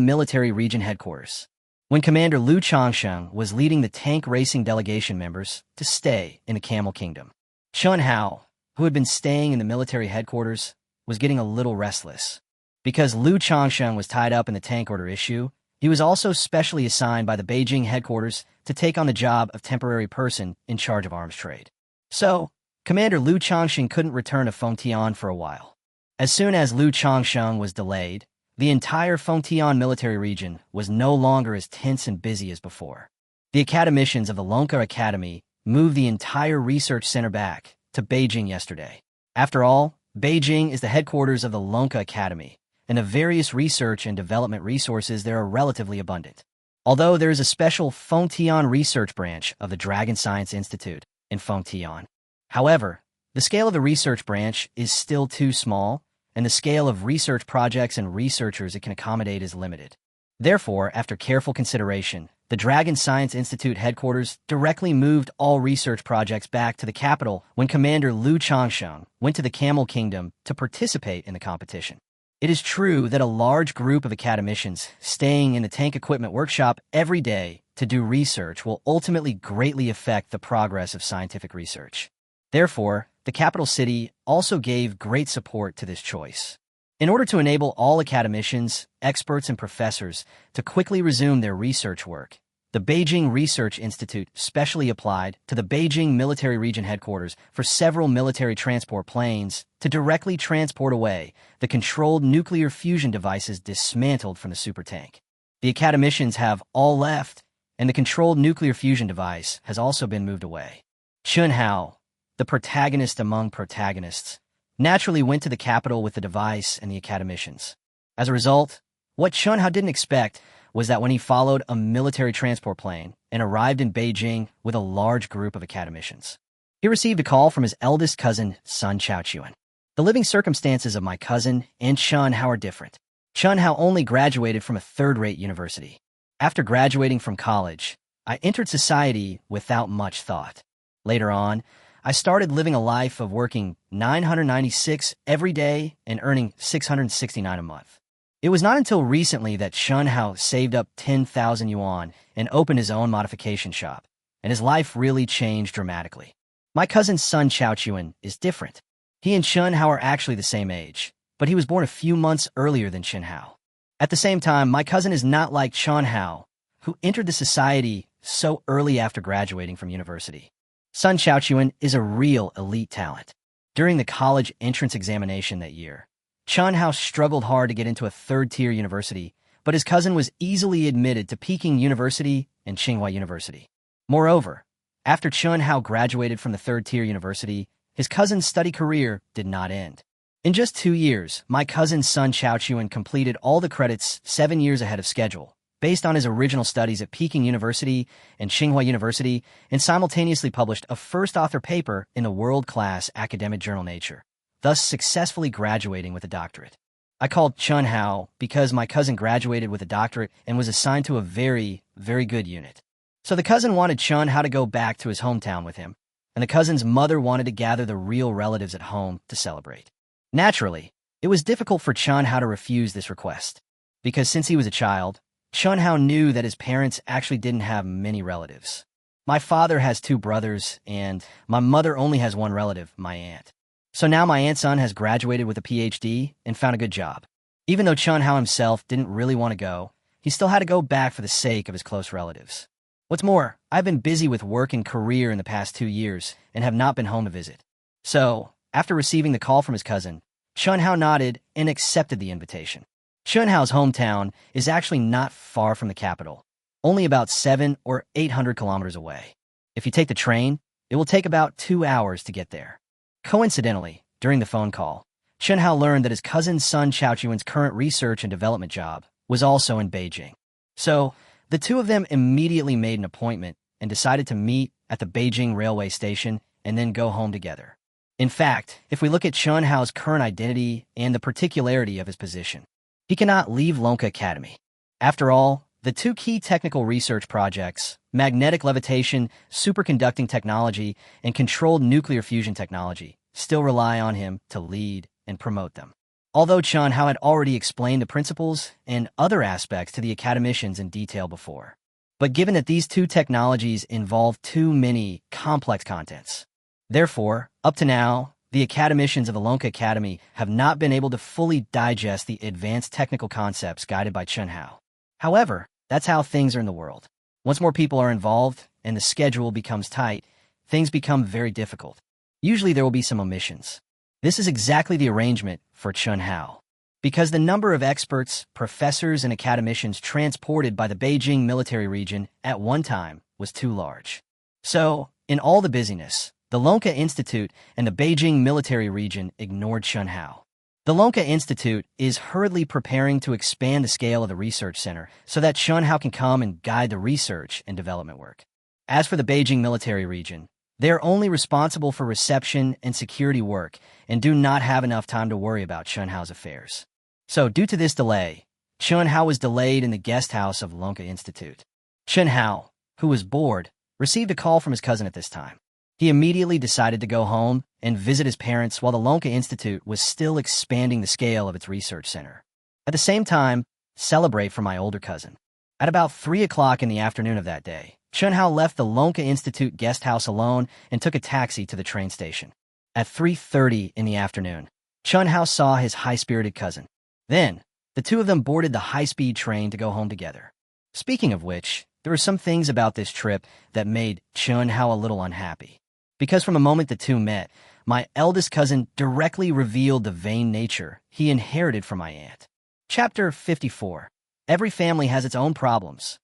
Military Region Headquarters. When Commander Liu Chongqing was leading the tank racing delegation members to stay in the Camel Kingdom, Chen Hao, who had been staying in the military headquarters, was getting a little restless. Because Liu Changsheng was tied up in the tank order issue, he was also specially assigned by the Beijing headquarters to take on the job of temporary person in charge of arms trade. So, Commander Liu Changsheng couldn't return to Fengtian for a while. As soon as Liu Changsheng was delayed, the entire Fengtian military region was no longer as tense and busy as before. The academicians of the Lonka Academy moved the entire research center back to Beijing yesterday. After all, Beijing is the headquarters of the Lonka Academy, and the various research and development resources there are relatively abundant. Although there is a special Fengtian research branch of the Dragon Science Institute in Fengtian. However, the scale of the research branch is still too small, and the scale of research projects and researchers it can accommodate is limited. Therefore, after careful consideration, the Dragon Science Institute headquarters directly moved all research projects back to the capital when Commander Liu Changsheng went to the Camel Kingdom to participate in the competition. It is true that a large group of academicians staying in the tank equipment workshop every day to do research will ultimately greatly affect the progress of scientific research. Therefore, the capital city also gave great support to this choice. In order to enable all academicians, experts, and professors to quickly resume their research work, the Beijing Research Institute specially applied to the Beijing Military Region Headquarters for several military transport planes to directly transport away the controlled nuclear fusion devices dismantled from the supertank. The academicians have all left, and the controlled nuclear fusion device has also been moved away. Chun Hao, the protagonist among protagonists, naturally went to the capital with the device and the academicians. As a result, what Chun Hao didn't expect was that when he followed a military transport plane and arrived in Beijing with a large group of academicians, he received a call from his eldest cousin, Sun Chaochuan. The living circumstances of my cousin and Chun Hao are different. Chun Hao only graduated from a third-rate university. After graduating from college, I entered society without much thought. Later on, I started living a life of working 996 every day and earning 669 a month. It was not until recently that Chun Hao saved up 10,000 yuan and opened his own modification shop, and his life really changed dramatically. My cousin Sun Chaochuan is different. He and Chun Hao are actually the same age, but he was born a few months earlier than Chun Hao. At the same time, my cousin is not like Chun Hao, who entered the society so early after graduating from university. Sun Chaochuan is a real elite talent. During the college entrance examination that year, Chun Hao struggled hard to get into a third-tier university, but his cousin was easily admitted to Peking University and Tsinghua University. Moreover, after Chun Hao graduated from the third-tier university, his cousin's study career did not end. In just 2 years, my cousin Sun Chaochuan completed all the credits 7 years ahead of schedule, based on his original studies at Peking University and Tsinghua University, and simultaneously published a first-author paper in the world-class academic journal Nature, thus successfully graduating with a doctorate. I called Chun Hao because my cousin graduated with a doctorate and was assigned to a very, very good unit. So the cousin wanted Chun Hao to go back to his hometown with him, and the cousin's mother wanted to gather the real relatives at home to celebrate. Naturally, it was difficult for Chun Hao to refuse this request, because since he was a child, Chun Hao knew that his parents actually didn't have many relatives. My father has 2 brothers, and my mother only has 1 relative, my aunt. So now my aunt's son has graduated with a PhD and found a good job. Even though Chun Hao himself didn't really want to go, he still had to go back for the sake of his close relatives. What's more, I've been busy with work and career in the past 2 years and have not been home to visit. So, after receiving the call from his cousin, Chun Hao nodded and accepted the invitation. Chun Hao's hometown is actually not far from the capital, only about 700 or 800 kilometers away. If you take the train, it will take about 2 hours to get there. Coincidentally, during the phone call, Chun Hao learned that his cousin Sun Chaochuan's current research and development job was also in Beijing. So, the two of them immediately made an appointment and decided to meet at the Beijing railway station and then go home together. In fact, if we look at Chun Hao's current identity and the particularity of his position, he cannot leave Lonka Academy. After all, the 2 key technical research projects, magnetic levitation, superconducting technology, and controlled nuclear fusion technology, still rely on him to lead and promote them. Although Chun Hao had already explained the principles and other aspects to the academicians in detail before. But given that these 2 technologies involve too many complex contents, therefore, up to now, The academicians of the Lonka Academy have not been able to fully digest the advanced technical concepts guided by Chun Hao. However, that's how things are in the world. Once more people are involved and the schedule becomes tight, things become very difficult. Usually there will be some omissions. This is exactly the arrangement for Chun Hao. Because the number of experts, professors, and academicians transported by the Beijing military region at one time was too large. So, in all the busyness, the Lonka Institute and the Beijing military region ignored Chun Hao. The Lonka Institute is hurriedly preparing to expand the scale of the research center so that Chun Hao can come and guide the research and development work. As for the Beijing military region, they are only responsible for reception and security work and do not have enough time to worry about Chun Hao's affairs. So, due to this delay, Chun Hao was delayed in the guest house of Lonka Institute. Chun Hao, who was bored, received a call from his cousin at this time. He immediately decided to go home and visit his parents while the Lonka Institute was still expanding the scale of its research center. At the same time, celebrate for my older cousin. At about 3 o'clock in the afternoon of that day, Chun Hao left the Lonka Institute guest house alone and took a taxi to the train station. At 3:30 in the afternoon, Chun Hao saw his high-spirited cousin. Then, the two of them boarded the high-speed train to go home together. Speaking of which, there were some things about this trip that made Chun Hao a little unhappy. Because from the moment the two met, my eldest cousin directly revealed the vain nature he inherited from my aunt. Chapter 54. Every family has its own problems.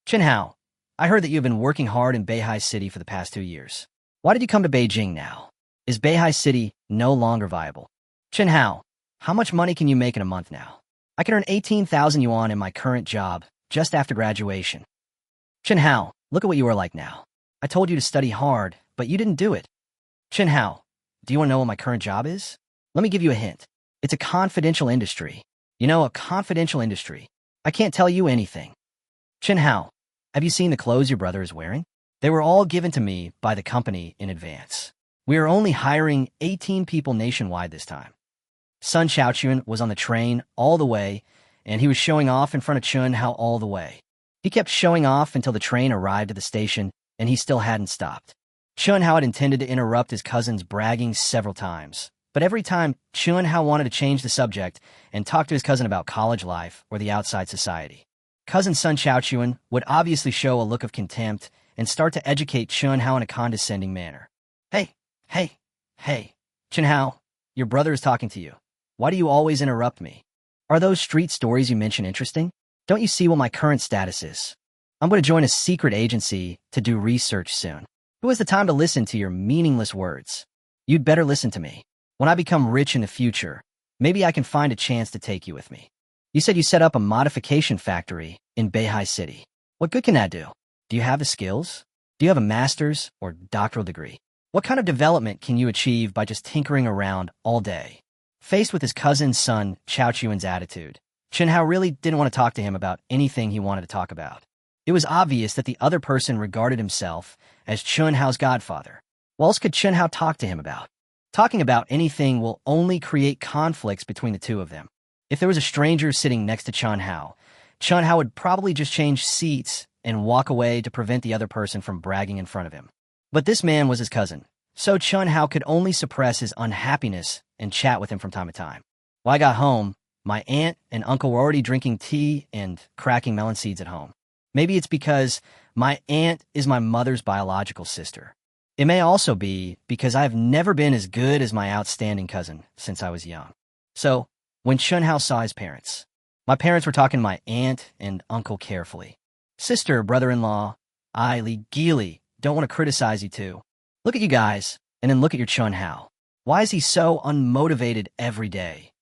Chun Hao, I heard that you have been working hard in Beihai City for the past 2 years. Why did you come to Beijing now? Is Beihai City no longer viable? Chun Hao, how much money can you make in a month now? I can earn 18,000 yuan in my current job, just after graduation. Chun Hao, look at what you are like now. I told you to study hard, but you didn't do it. Chun Hao, do you want to know what my current job is? Let me give you a hint. It's a confidential industry. You know, a confidential industry. I can't tell you anything. Chun Hao, have you seen the clothes your brother is wearing? They were all given to me by the company in advance. We are only hiring 18 people nationwide this time. Sun Xiaochuan was on the train all the way, and he was showing off in front of Chun Hao all the way. He kept showing off until the train arrived at the station, and he still hadn't stopped. Chun Hao had intended to interrupt his cousin's bragging several times, but every time Chun Hao wanted to change the subject and talk to his cousin about college life or the outside society. Cousin Sun Xiaochuan would obviously show a look of contempt and start to educate Chun Hao in a condescending manner. Hey, Chun Hao, your brother is talking to you. Why do you always interrupt me? Are those street stories you mention interesting? Don't you see what my current status is? I'm going to join a secret agency to do research soon. Who has the time to listen to your meaningless words? You'd better listen to me. When I become rich in the future, maybe I can find a chance to take you with me. You said you set up a modification factory in Beihai City. What good can that do? Do you have the skills? Do you have a master's or doctoral degree? What kind of development can you achieve by just tinkering around all day? Faced with his cousin's son, Xiaochuan's attitude, Chun Hao really didn't want to talk to him about anything he wanted to talk about. It was obvious that the other person regarded himself as Chun Hao's godfather. What else could Chun Hao talk to him about? Talking about anything will only create conflicts between the two of them. If there was a stranger sitting next to Chun Hao would probably just change seats and walk away to prevent the other person from bragging in front of him. But this man was his cousin, so Chun Hao could only suppress his unhappiness and chat with him from time to time. When I got home, my aunt and uncle were already drinking tea and cracking melon seeds at home. Maybe it's because my aunt is my mother's biological sister. It may also be because I've never been as good as my outstanding cousin since I was young. So, when Chun Hao saw his parents, my parents were talking to my aunt and uncle carefully. Sister, brother-in-law, Li Gili, don't want to criticize you two. Look at you guys, and then look at your Chun Hao. Why is he so unmotivated every day?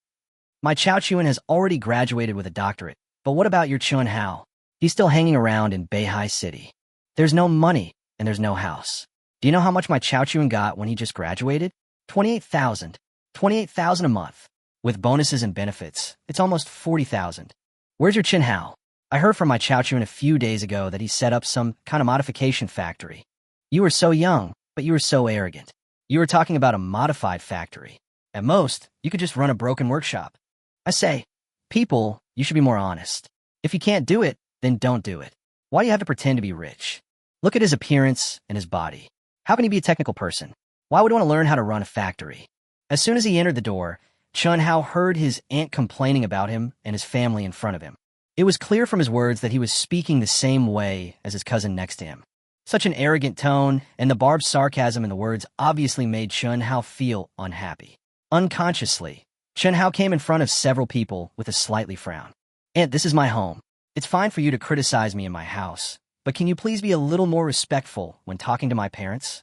My Xiaochuan has already graduated with a doctorate, but what about your Chun Hao? He's still hanging around in Beihai City. There's no money, and there's no house. Do you know how much my Xiaochuan got when he just graduated? 28,000. 28,000 a month. With bonuses and benefits, it's almost 40,000. Where's your Chun Hao? I heard from my Xiaochuan a few days ago that he set up some kind of modification factory. You were so young, but you were so arrogant. You were talking about a modified factory. At most, you could just run a broken workshop. I say, people, you should be more honest. If you can't do it, then don't do it. Why do you have to pretend to be rich? Look at his appearance and his body. How can he be a technical person? Why would he want to learn how to run a factory? As soon as he entered the door, Chun Hao heard his aunt complaining about him and his family in front of him. It was clear from his words that he was speaking the same way as his cousin next to him. Such an arrogant tone and the barbed sarcasm in the words obviously made Chun Hao feel unhappy. Unconsciously, Chun Hao came in front of several people with a slightly frown. "Aunt, this is my home. It's fine for you to criticize me in my house, but can you please be a little more respectful when talking to my parents?"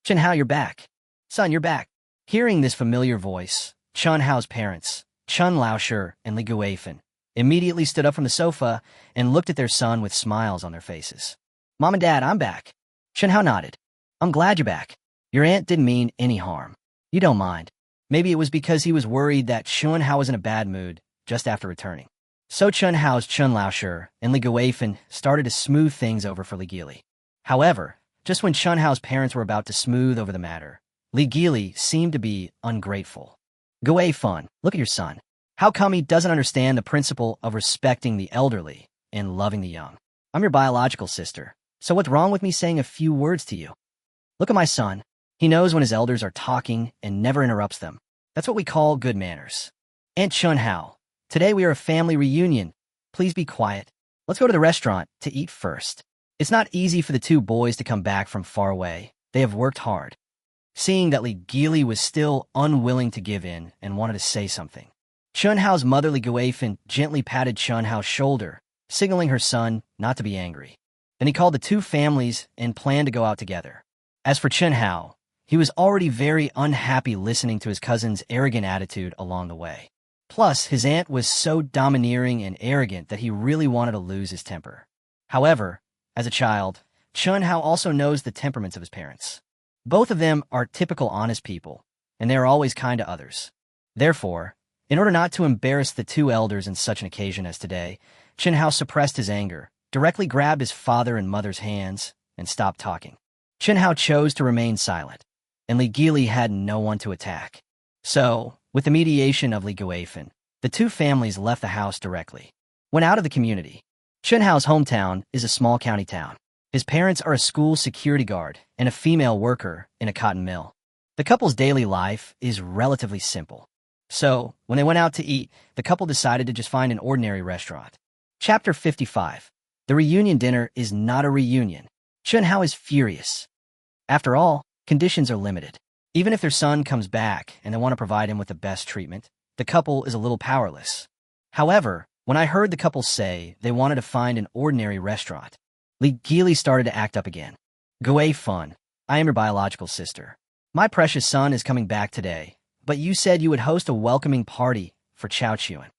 "Chun Hao, you're back. Son, you're back." Hearing this familiar voice, Chun Hao's parents, Chun Laoshi and Li Guifan, immediately stood up from the sofa and looked at their son with smiles on their faces. "Mom and Dad, I'm back." Chun Hao nodded. "I'm glad you're back. Your aunt didn't mean any harm. You don't mind." Maybe it was because he was worried that Chun Hao was in a bad mood just after returning. So Chun Hao's Chun Laoshi and Li Guifan started to smooth things over for Li Gili. However, just when Chun Hao's parents were about to smooth over the matter, Li Gili seemed to be ungrateful. "Guifan, look at your son. How come he doesn't understand the principle of respecting the elderly and loving the young? I'm your biological sister, so what's wrong with me saying a few words to you? Look at my son. He knows when his elders are talking and never interrupts them. That's what we call good manners. Aunt Chun Hao, today we are a family reunion. Please be quiet. Let's go to the restaurant to eat first." It's not easy for the two boys to come back from far away. They have worked hard. Seeing that Li Gili was still unwilling to give in and wanted to say something, Chun Hao's mother Li Guifan gently patted Chun Hao's shoulder, signaling her son not to be angry. Then he called the two families and planned to go out together. As for Chun Hao, he was already very unhappy listening to his cousin's arrogant attitude along the way. Plus, his aunt was so domineering and arrogant that he really wanted to lose his temper. However, as a child, Chun Hao also knows the temperaments of his parents. Both of them are typical honest people, and they are always kind to others. Therefore, in order not to embarrass the two elders in such an occasion as today, Chun Hao suppressed his anger, directly grabbed his father and mother's hands, and stopped talking. Chun Hao chose to remain silent, and Li Gili had no one to attack. So, with the mediation of Li Guifan, the two families left the house directly. Went out of the community. Chun Hao's hometown is a small county town. His parents are a school security guard and a female worker in a cotton mill. The couple's daily life is relatively simple. So, when they went out to eat, the couple decided to just find an ordinary restaurant. Chapter 55. The reunion dinner is not a reunion. Chun Hao is furious. After all, conditions are limited. Even if their son comes back and they want to provide him with the best treatment, the couple is a little powerless. However, when I heard the couple say they wanted to find an ordinary restaurant, Li Gili started to act up again. "Guifan, I am your biological sister. My precious son is coming back today, but you said you would host a welcoming party for Chao Chuan.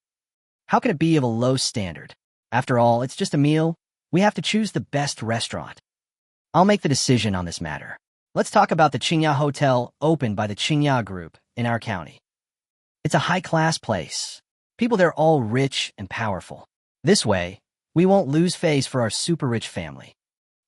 How can it be of a low standard? After all, it's just a meal. We have to choose the best restaurant. I'll make the decision on this matter. Let's talk about the Qingya Hotel opened by the Qingya Group in our county. It's a high-class place. People there are all rich and powerful. This way, we won't lose face for our super-rich family.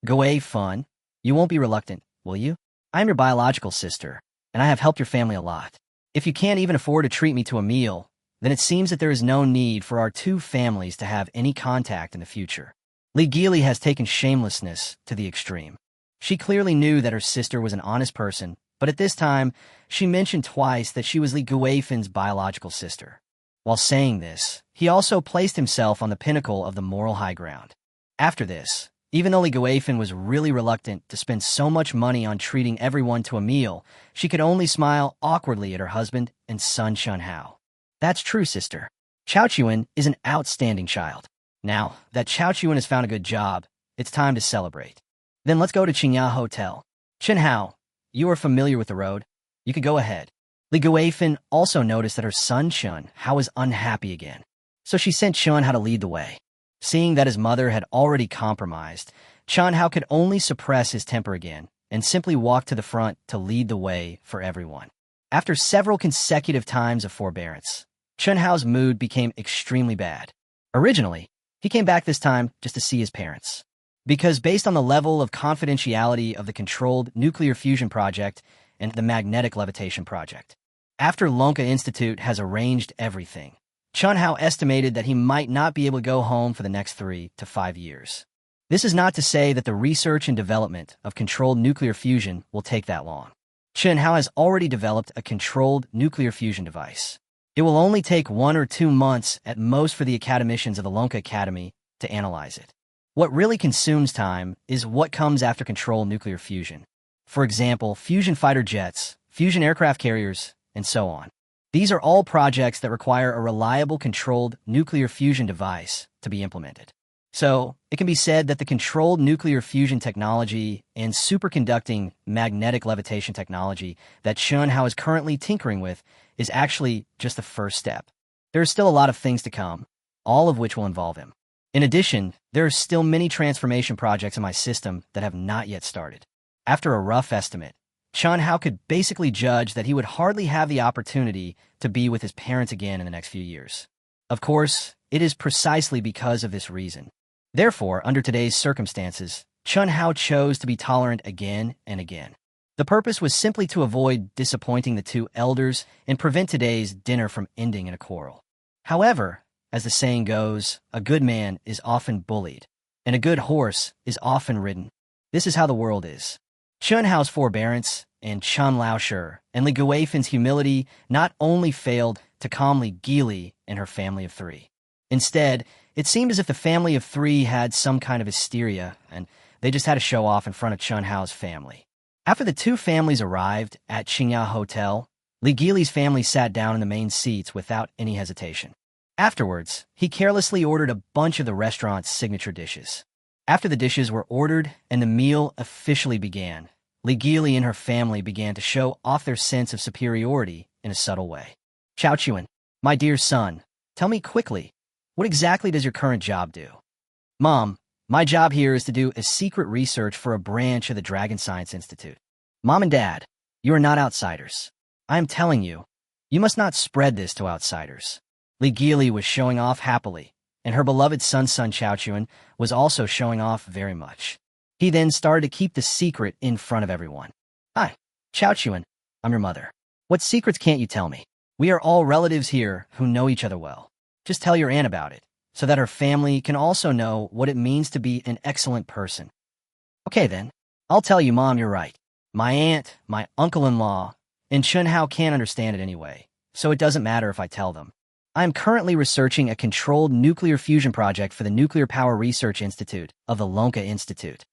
Guifan, you won't be reluctant, will you? I'm your biological sister, and I have helped your family a lot. If you can't even afford to treat me to a meal, then it seems that there is no need for our two families to have any contact in the future." Li Gili has taken shamelessness to the extreme. She clearly knew that her sister was an honest person, but at this time, she mentioned twice that she was Li Guifan's biological sister. While saying this, he also placed himself on the pinnacle of the moral high ground. After this, even though Li Guifan was really reluctant to spend so much money on treating everyone to a meal, she could only smile awkwardly at her husband and son Chun Hao. "That's true, sister. Chao Chuan is an outstanding child. Now that Chao Chuan has found a good job, it's time to celebrate. Then let's go to Qingya Hotel. Chun Hao, you are familiar with the road. You could go ahead." Li Guifan also noticed that her son Chun Hao was unhappy again, so she sent Chun Hao to lead the way. Seeing that his mother had already compromised, Chun Hao could only suppress his temper again and simply walk to the front to lead the way for everyone. After several consecutive times of forbearance, Chun Hao's mood became extremely bad. Originally, he came back this time just to see his parents, because based on the level of confidentiality of the controlled nuclear fusion project and the magnetic levitation project, after Lonka Institute has arranged everything, Chun Hao estimated that he might not be able to go home for the next 3 to 5 years. This is not to say that the research and development of controlled nuclear fusion will take that long. Chen Hao has already developed a controlled nuclear fusion device. It will only take 1 or 2 months at most for the academicians of the Lonka Academy to analyze it. What really consumes time is what comes after controlled nuclear fusion. For example, fusion fighter jets, fusion aircraft carriers, and so on. These are all projects that require a reliable controlled nuclear fusion device to be implemented. So, it can be said that the controlled nuclear fusion technology and superconducting magnetic levitation technology that Chen Hao is currently tinkering with is actually just the first step. There are still a lot of things to come, all of which will involve him. In addition, there are still many transformation projects in my system that have not yet started. After a rough estimate, Chen Hao could basically judge that he would hardly have the opportunity to be with his parents again in the next few years. Of course, it is precisely because of this reason. Therefore, under today's circumstances, Chen Hao chose to be tolerant again and again. The purpose was simply to avoid disappointing the two elders and prevent today's dinner from ending in a quarrel. However, as the saying goes, a good man is often bullied, and a good horse is often ridden. This is how the world is. Chen Hao's forbearance and Chen Laoshi and Li Guifen's humility not only failed to calm Li Gili and her family of 3. Instead, it seemed as if the family of 3 had some kind of hysteria, and they just had to show off in front of Chen Hao's family. After the two families arrived at Qingya Hotel, Li Gili's family sat down in the main seats without any hesitation. Afterwards, he carelessly ordered a bunch of the restaurant's signature dishes. After the dishes were ordered and the meal officially began, Li Gili and her family began to show off their sense of superiority in a subtle way. Chao Chuan, my dear son, tell me quickly, what exactly does your current job do? Mom, my job here is to do a secret research for a branch of the Dragon Science Institute. Mom and Dad, you are not outsiders. I am telling you, you must not spread this to outsiders. Li Gili was showing off happily, and her beloved son Chao Chuan was also showing off very much. He then started to keep the secret in front of everyone. Hi, Chao Chuan, I'm your mother. What secrets can't you tell me? We are all relatives here who know each other well. Just tell your aunt about it, so that her family can also know what it means to be an excellent person. Okay then, I'll tell you, Mom, you're right. My aunt, my uncle-in-law, and Chen Hao can't understand it anyway, so it doesn't matter if I tell them. I am currently researching a controlled nuclear fusion project for the Nuclear Power Research Institute of the Lonka Institute.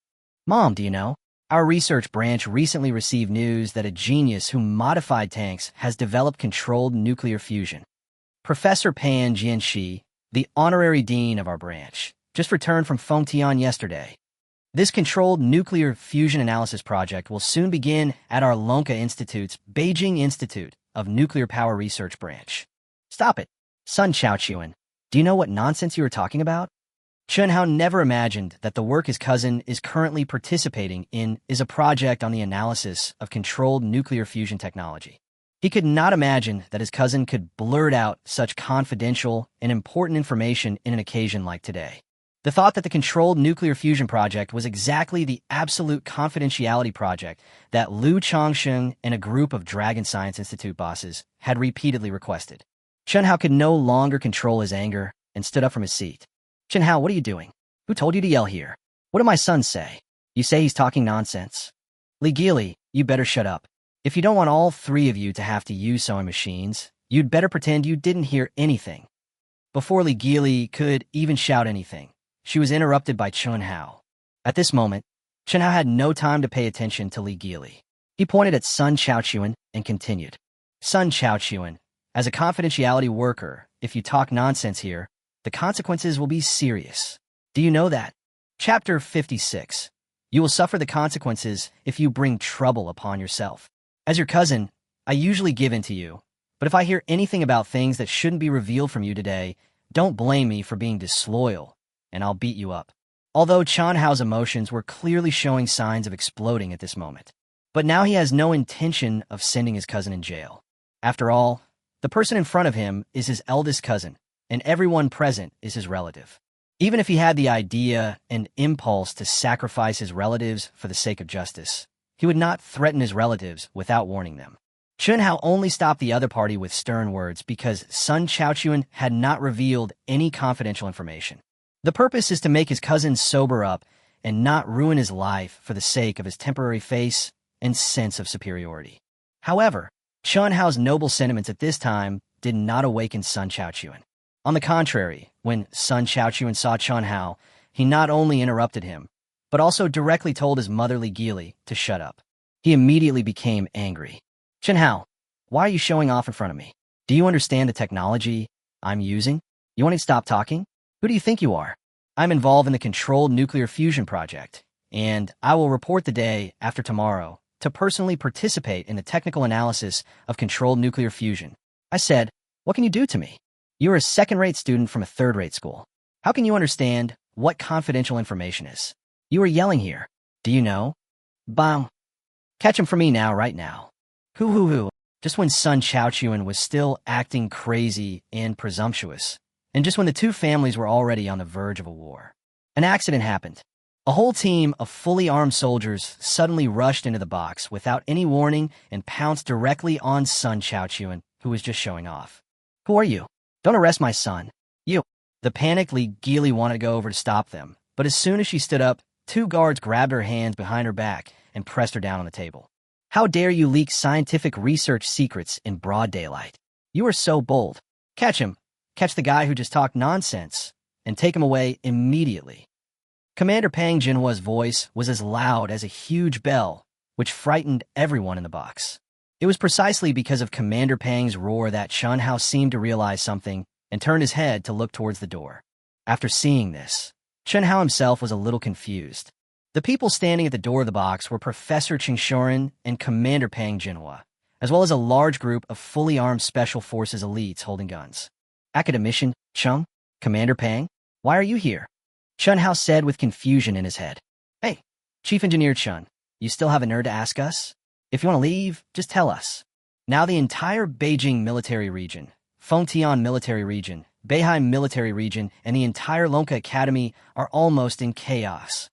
Mom, do you know? Our research branch recently received news that a genius who modified tanks has developed controlled nuclear fusion. Professor Pan Jianxi, the honorary dean of our branch, just returned from Fengtian yesterday. This controlled nuclear fusion analysis project will soon begin at our Lonka Institute's Beijing Institute of Nuclear Power Research branch. Stop it, son Chao Chuan. Do you know what nonsense you are talking about? Chen Hao never imagined that the work his cousin is currently participating in is a project on the analysis of controlled nuclear fusion technology. He could not imagine that his cousin could blurt out such confidential and important information in an occasion like today. The thought that the controlled nuclear fusion project was exactly the absolute confidentiality project that Liu Changsheng and a group of Dragon Science Institute bosses had repeatedly requested. Chen Hao could no longer control his anger and stood up from his seat. Chen Hao, what are you doing? Who told you to yell here? What did my son say? You say he's talking nonsense. Li Gili, you better shut up. If you don't want all 3 of you to have to use sewing machines, you'd better pretend you didn't hear anything. Before Li Gili could even shout anything, she was interrupted by Chen Hao. At this moment, Chen Hao had no time to pay attention to Li Gili. He pointed at son Chao Chuan and continued. Son Chao Chuan, as a confidentiality worker, if you talk nonsense here, the consequences will be serious. Do you know that? Chapter 56. You will suffer the consequences if you bring trouble upon yourself. As your cousin, I usually give in to you, but if I hear anything about things that shouldn't be revealed from you today, don't blame me for being disloyal, and I'll beat you up. Although Chen Hao's emotions were clearly showing signs of exploding at this moment. But now he has no intention of sending his cousin in jail. After all, the person in front of him is his eldest cousin, and everyone present is his relative. Even if he had the idea and impulse to sacrifice his relatives for the sake of justice, he would not threaten his relatives without warning them. Chen Hao only stopped the other party with stern words because son Chao Chuan had not revealed any confidential information. The purpose is to make his cousin sober up and not ruin his life for the sake of his temporary face and sense of superiority. However, Chun Hao's noble sentiments at this time did not awaken Sun Chaochuan. On the contrary, when Sun Chaochuan saw Chun Hao, he not only interrupted him, but also directly told his motherly Geely to shut up. He immediately became angry. Chun Hao, why are you showing off in front of me? Do you understand the technology I'm using? You want to stop talking? Who do you think you are? I'm involved in the controlled nuclear fusion project, and I will report the day after tomorrow to personally participate in the technical analysis of controlled nuclear fusion. I said, what can you do to me? You are a second-rate student from a third-rate school. How can you understand what confidential information is? You are yelling here. Do you know? Bang. Catch him for me now, right now. Hoo. Just when Sun Chaochuan was still acting crazy and presumptuous, and just when the two families were already on the verge of a war, an accident happened. A whole team of fully armed soldiers suddenly rushed into the box without any warning and pounced directly on Sun Chaochuan, who was just showing off. Who are you? Don't arrest my son. You. The panicked Li Geely wanted to go over to stop them, but as soon as she stood up, two guards grabbed her hands behind her back and pressed her down on the table. How dare you leak scientific research secrets in broad daylight? You are so bold. Catch him. Catch the guy who just talked nonsense, and take him away immediately. Commander Pang Jinhua's voice was as loud as a huge bell, which frightened everyone in the box. It was precisely because of Commander Pang's roar that Chun Hao seemed to realize something and turned his head to look towards the door. After seeing this, Chun Hao himself was a little confused. The people standing at the door of the box were Professor Qingshuren and Commander Pang Jinhua, as well as a large group of fully armed Special Forces elites holding guns. Academician Chung, Commander Pang, why are you here? Chun Hao said with confusion in his head. Hey, Chief Engineer Chun, you still have a nerve to ask us? If you want to leave, just tell us. Now the entire Beijing military region, Fengtian military region, Beihai military region, and the entire Lonka Academy are almost in chaos.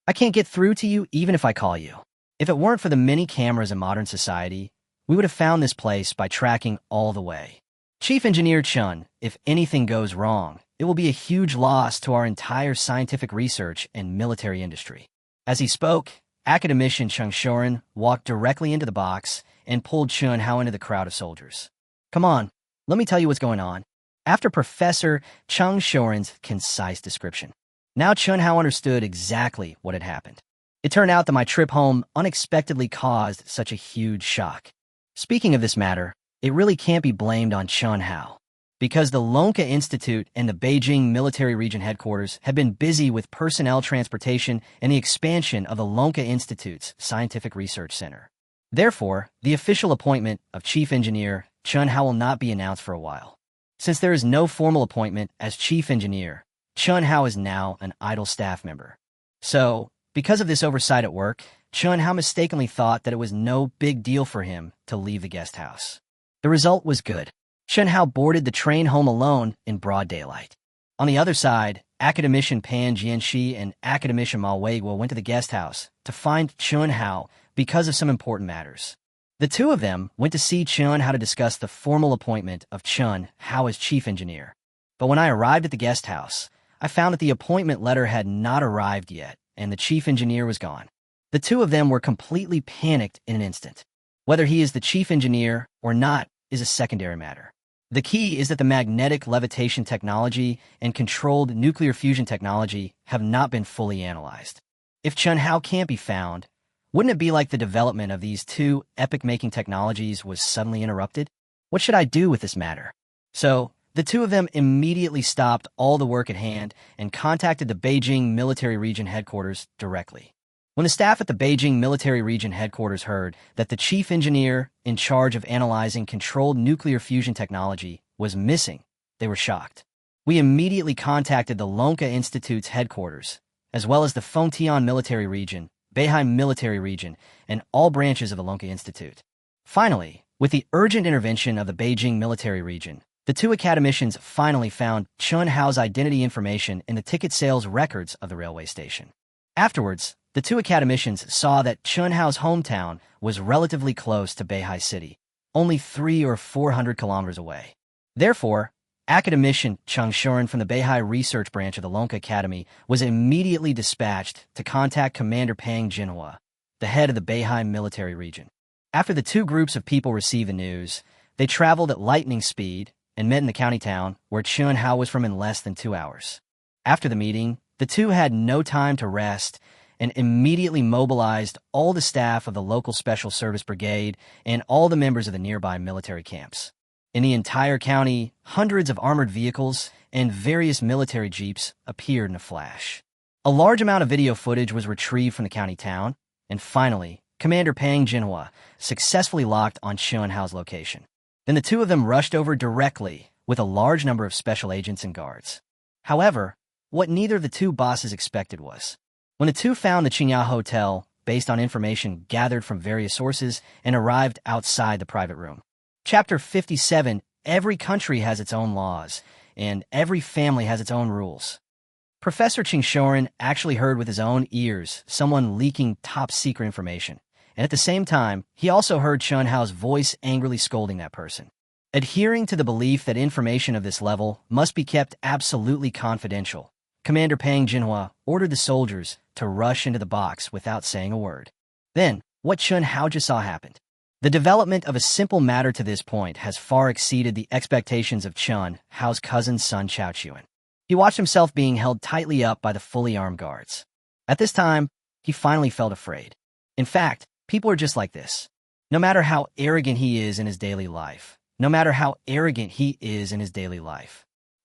I can't get through to you even if I call you. If it weren't for the many cameras in modern society, we would have found this place by tracking all the way. Chief Engineer Chun, if anything goes wrong, it will be a huge loss to our entire scientific research and military industry. As he spoke, Academician Qingshuren walked directly into the box and pulled Chun Hao into the crowd of soldiers. Come on, let me tell you what's going on. After Professor Qingshuren's concise description, now Chun Hao understood exactly what had happened. It turned out that my trip home unexpectedly caused such a huge shock. Speaking of this matter, it really can't be blamed on Chun Hao, because the Lonka Institute and the Beijing Military Region Headquarters have been busy with personnel transportation and the expansion of the Lonka Institute's Scientific Research Center. Therefore, the official appointment of Chief Engineer Chun Hao will not be announced for a while. Since there is no formal appointment as Chief Engineer, Chun Hao is now an idle staff member. So, because of this oversight at work, Chun Hao mistakenly thought that it was no big deal for him to leave the guest house. The result was good. Chun Hao boarded the train home alone in broad daylight. On the other side, Academician Pan Jianxi and Academician Mao Weiguo went to the guest house to find Chun Hao because of some important matters. The two of them went to see Chun Hao to discuss the formal appointment of Chun Hao as chief engineer. But when I arrived at the guest house, I found that the appointment letter had not arrived yet, and the chief engineer was gone. The two of them were completely panicked in an instant. Whether he is the chief engineer or not is a secondary matter. The key is that the magnetic levitation technology and controlled nuclear fusion technology have not been fully analyzed. If Chun Hao can't be found, wouldn't it be like the development of these two epic-making technologies was suddenly interrupted? What should I do with this matter? So, the two of them immediately stopped all the work at hand and contacted the Beijing Military Region Headquarters directly. When the staff at the Beijing Military Region Headquarters heard that the chief engineer in charge of analyzing controlled nuclear fusion technology was missing, they were shocked. We immediately contacted the Lonka Institute's headquarters, as well as the Fengtian Military Region, Beihai Military Region, and all branches of the Lonka Institute. Finally, with the urgent intervention of the Beijing Military Region, the two academicians finally found Chun Hao's identity information in the ticket sales records of the railway station. Afterwards, the two academicians saw that Chun Hao's hometown was relatively close to Beihai City, only 300 or 400 kilometers away. Therefore, academician Qingshuren from the Beihai Research Branch of the Lonka Academy was immediately dispatched to contact Commander Pang Jinhua, the head of the Beihai Military Region. After the two groups of people received the news, they traveled at lightning speed and met in the county town where Chun Hao was from in less than 2 hours. After the meeting, the two had no time to rest and immediately mobilized all the staff of the local Special Service Brigade and all the members of the nearby military camps. In the entire county, hundreds of armored vehicles and various military jeeps appeared in a flash. A large amount of video footage was retrieved from the county town, and finally, Commander Pang Jinhua successfully locked on Chun Hao's location. Then the two of them rushed over directly with a large number of special agents and guards. However, what neither of the two bosses expected was, when the two found the Qingya Hotel based on information gathered from various sources and arrived outside the private room. Chapter 57, every country has its own laws, and every family has its own rules. Professor Qingshoren actually heard with his own ears someone leaking top-secret information, and at the same time, he also heard Chun Hao's voice angrily scolding that person. Adhering to the belief that information of this level must be kept absolutely confidential, Commander Pang Jinhua ordered the soldiers to rush into the box without saying a word. Then, what Chun Hao just saw happened. The development of a simple matter to this point has far exceeded the expectations of Chun Hao's cousin Sun Chaochuan. He watched himself being held tightly up by the fully armed guards. At this time, he finally felt afraid. In fact, people are just like this. No matter how arrogant he is in his daily life,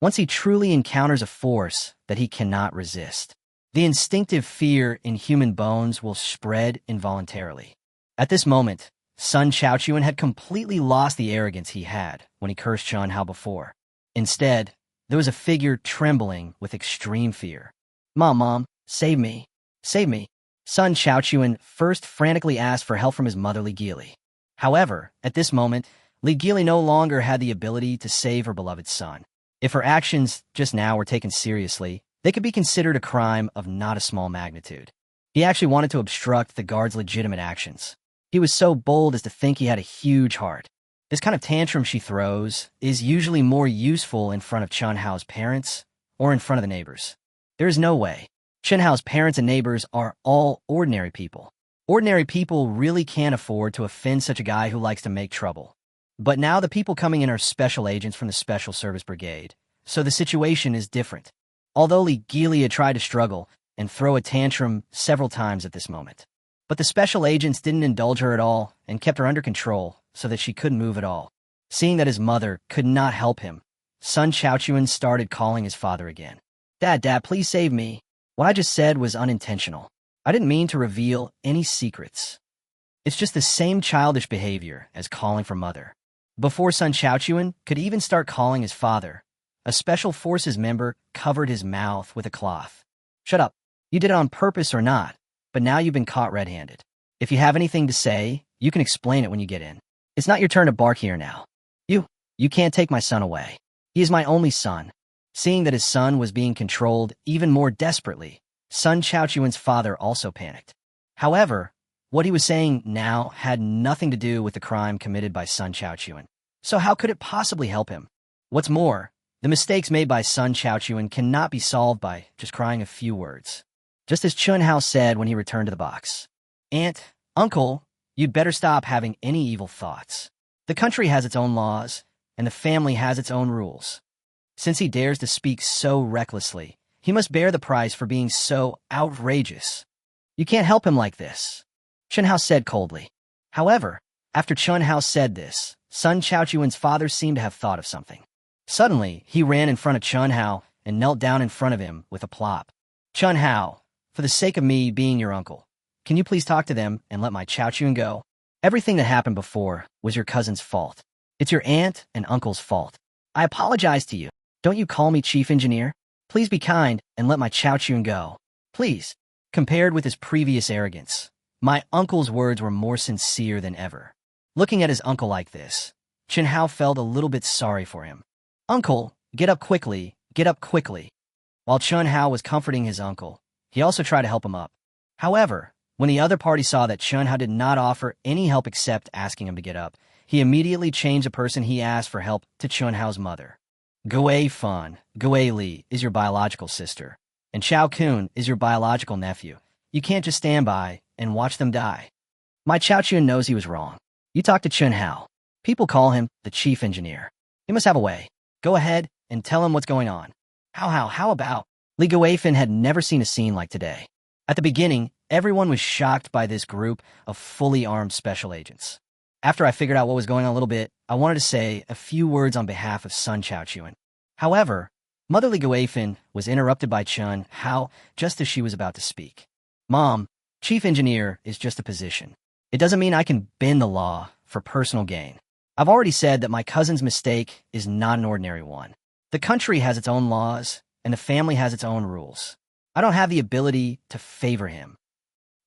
once he truly encounters a force that he cannot resist, the instinctive fear in human bones will spread involuntarily. At this moment, Sun Chaochuan had completely lost the arrogance he had when he cursed Chun Hao before. Instead, there was a figure trembling with extreme fear. Mom, save me. Save me. Sun Chaochuan first frantically asked for help from his mother Li Gili. However, at this moment, Li Gili no longer had the ability to save her beloved son. If her actions just now were taken seriously, they could be considered a crime of not a small magnitude. He actually wanted to obstruct the guard's legitimate actions. He was so bold as to think he had a huge heart. This kind of tantrum she throws is usually more useful in front of Chun Hao's parents or in front of the neighbors. There is no way. Chun Hao's parents and neighbors are all ordinary people. Ordinary people really can't afford to offend such a guy who likes to make trouble. But now the people coming in are special agents from the Special Service Brigade, so the situation is different. Although Li Gili had tried to struggle and throw a tantrum several times at this moment. But the special agents didn't indulge her at all and kept her under control so that she couldn't move at all. Seeing that his mother could not help him, Sun Chaochuan started calling his father again. Dad, please save me. What I just said was unintentional. I didn't mean to reveal any secrets. It's just the same childish behavior as calling for mother. Before Sun Chaochuan could even start calling his father, a Special Forces member covered his mouth with a cloth. Shut up. You did it on purpose or not, but now you've been caught red-handed. If you have anything to say, you can explain it when you get in. It's not your turn to bark here now. You can't take my son away. He is my only son. Seeing that his son was being controlled even more desperately, Sun Chaochuan's father also panicked. However, what he was saying now had nothing to do with the crime committed by Sun Chaochuan. So how could it possibly help him? What's more, the mistakes made by Sun Chaochuan cannot be solved by just crying a few words. Just as Chun Hao said when he returned to the box. Aunt, Uncle, you'd better stop having any evil thoughts. The country has its own laws, and the family has its own rules. Since he dares to speak so recklessly, he must bear the price for being so outrageous. You can't help him like this, Chun Hao said coldly. However, after Chun Hao said this, Sun Chaochuan's father seemed to have thought of something. Suddenly, he ran in front of Chun Hao and knelt down in front of him with a plop. Chun Hao, for the sake of me being your uncle, can you please talk to them and let my Chaochuan go? Everything that happened before was your cousin's fault. It's your aunt and uncle's fault. I apologize to you. Don't you call me Chief Engineer? Please be kind and let my Chaochuan go. Please. Compared with his previous arrogance, my uncle's words were more sincere than ever. Looking at his uncle like this, Chun Hao felt a little bit sorry for him. Uncle, get up quickly, get up quickly. While Chun Hao was comforting his uncle, he also tried to help him up. However, when the other party saw that Chun Hao did not offer any help except asking him to get up, he immediately changed the person he asked for help to Chun Hao's mother. Gui Fan, Gui Li, is your biological sister, and Chao Kun is your biological nephew. You can't just stand by and watch them die. My Chaochuan knows he was wrong. You talk to Chun Hao. People call him the chief engineer. He must have a way. Go ahead and tell him what's going on. How about? Li Guifin had never seen a scene like today. At the beginning, everyone was shocked by this group of fully armed special agents. After I figured out what was going on a little bit, I wanted to say a few words on behalf of Sun Chaochuan. However, Mother Li Guifin was interrupted by Chun Hao just as she was about to speak. Mom, chief engineer is just a position. It doesn't mean I can bend the law for personal gain. I've already said that my cousin's mistake is not an ordinary one. The country has its own laws, and the family has its own rules. I don't have the ability to favor him.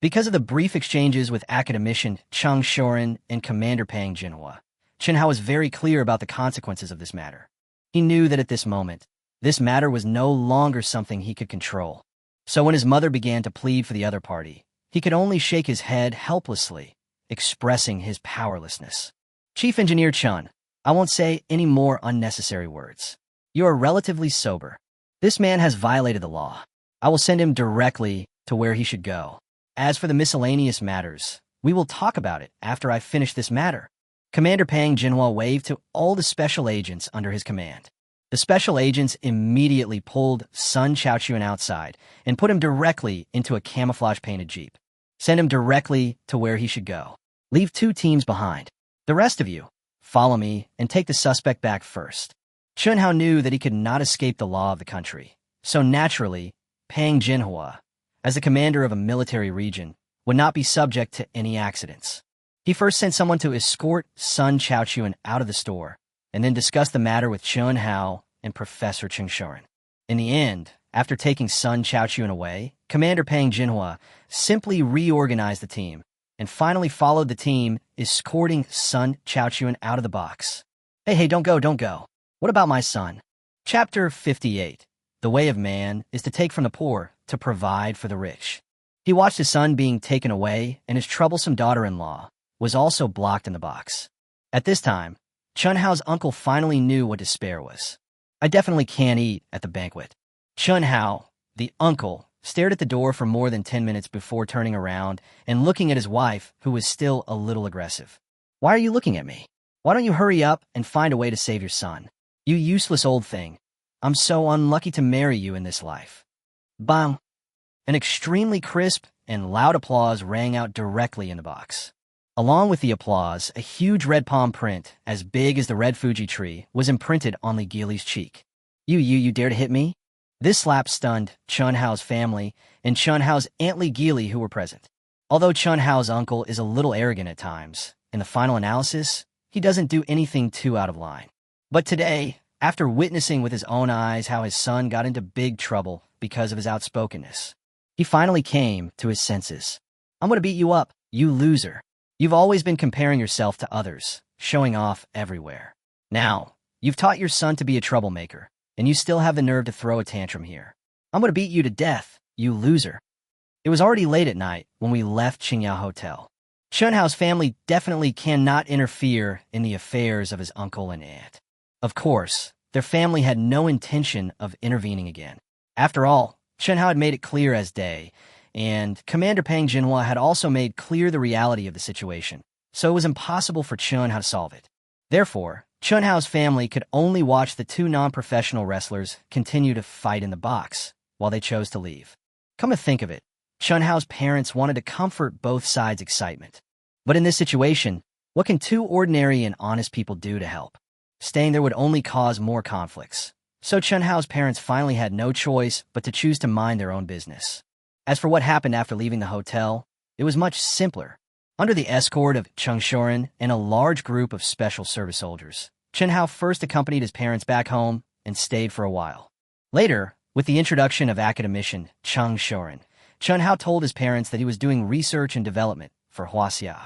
Because of the brief exchanges with Academician Chang Shorin and Commander Pang Jinhua, Chun Hao was very clear about the consequences of this matter. He knew that at this moment, this matter was no longer something he could control. So when his mother began to plead for the other party, he could only shake his head helplessly, expressing his powerlessness. Chief Engineer Chun, I won't say any more unnecessary words. You are relatively sober. This man has violated the law. I will send him directly to where he should go. As for the miscellaneous matters, we will talk about it after I finish this matter. Commander Pang Jinhua waved to all the special agents under his command. The special agents immediately pulled Sun Chaochuan outside and put him directly into a camouflage-painted jeep. Send him directly to where he should go. Leave 2 teams behind. The rest of you, follow me and take the suspect back first. Chun Hao knew that he could not escape the law of the country, so naturally, Pang Jinhua, as the commander of a military region, would not be subject to any accidents. He first sent someone to escort Sun Chaochuan out of the store, and then discussed the matter with Chun Hao and Professor Cheng Shorin. In the end, after taking Sun Chaochuan away, Commander Pang Jinhua simply reorganized the team, and finally followed the team, escorting Sun Chaochuan out of the box. Hey, don't go. What about my son? Chapter 58. The way of man is to take from the poor to provide for the rich. He watched his son being taken away, and his troublesome daughter-in-law was also blocked in the box. At this time, Chun Hao's uncle finally knew what despair was. I definitely can't eat at the banquet. Chun Hao, the uncle, stared at the door for more than 10 minutes before turning around and looking at his wife, who was still a little aggressive. Why are you looking at me? Why don't you hurry up and find a way to save your son? You useless old thing. I'm so unlucky to marry you in this life. Bang! An extremely crisp and loud applause rang out directly in the box. Along with the applause, a huge red palm print, as big as the red Fuji tree, was imprinted on Li Gili's cheek. You dare to hit me? This slap stunned Chun Hao's family and Chun Hao's Aunt Li Gili, who were present. Although Chun Hao's uncle is a little arrogant at times, in the final analysis, he doesn't do anything too out of line. But today, after witnessing with his own eyes how his son got into big trouble because of his outspokenness, he finally came to his senses. I'm gonna beat you up, you loser. You've always been comparing yourself to others, showing off everywhere. Now, you've taught your son to be a troublemaker, and you still have the nerve to throw a tantrum here. I'm gonna beat you to death, you loser. It was already late at night when we left Qingyao Hotel. Chun Hao's family definitely cannot interfere in the affairs of his uncle and aunt. Of course, their family had no intention of intervening again. After all, Chun Hao had made it clear as day, and Commander Pang Jinhua had also made clear the reality of the situation, so it was impossible for Chun Hao to solve it. Therefore, Chun Hao's family could only watch the 2 non-professional wrestlers continue to fight in the box, while they chose to leave. Come to think of it, Chun Hao's parents wanted to comfort both sides' excitement. But in this situation, what can 2 ordinary and honest people do to help? Staying there would only cause more conflicts. So Chun Hao's parents finally had no choice but to choose to mind their own business. As for what happened after leaving the hotel, it was much simpler. Under the escort of Cheng Shorin and a large group of special service soldiers, Chun Hao first accompanied his parents back home and stayed for a while. Later, with the introduction of academician Cheng Shorin, Chun Hao told his parents that he was doing research and development for Huaxia.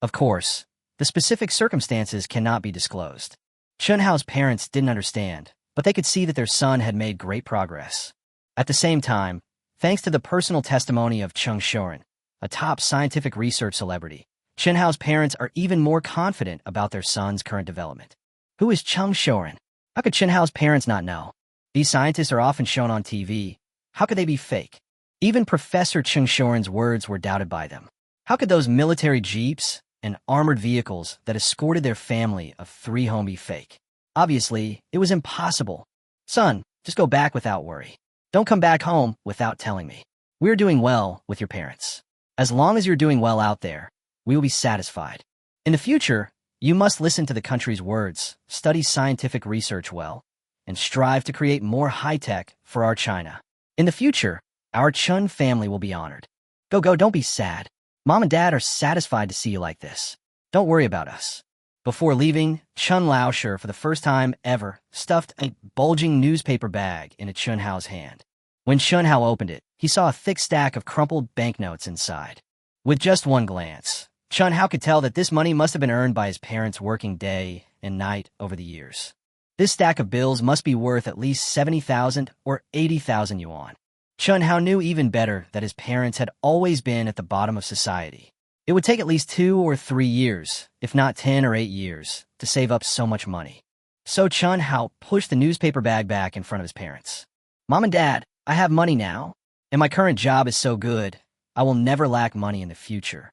Of course, the specific circumstances cannot be disclosed. Chun Hao's parents didn't understand, but they could see that their son had made great progress. At the same time, thanks to the personal testimony of Cheng Shorin, a top scientific research celebrity, Chun Hao's parents are even more confident about their son's current development. Who is Cheng Shorin? How could Chun Hao's parents not know? These scientists are often shown on TV. How could they be fake? Even Professor Cheng Shorin's words were doubted by them. How could those military jeeps and armored vehicles that escorted their family of 3 homie fake. Obviously, it was impossible. Son, just go back without worry. Don't come back home without telling me. We're doing well with your parents. As long as you're doing well out there, we will be satisfied. In the future, you must listen to the country's words, study scientific research well, and strive to create more high-tech for our China. In the future, our Chun family will be honored. Go, don't be sad. Mom and Dad are satisfied to see you like this. Don't worry about us. Before leaving, Chun Laosher, for the first time ever, stuffed a bulging newspaper bag into Chun Hao's hand. When Chun Hao opened it, he saw a thick stack of crumpled banknotes inside. With just one glance, Chun Hao could tell that this money must have been earned by his parents working day and night over the years. This stack of bills must be worth at least 70,000 or 80,000 yuan. Chun Hao knew even better that his parents had always been at the bottom of society. It would take at least 2 or 3 years, if not 10 or 8 years, to save up so much money. So Chun Hao pushed the newspaper bag back in front of his parents. Mom and Dad, I have money now, and my current job is so good, I will never lack money in the future.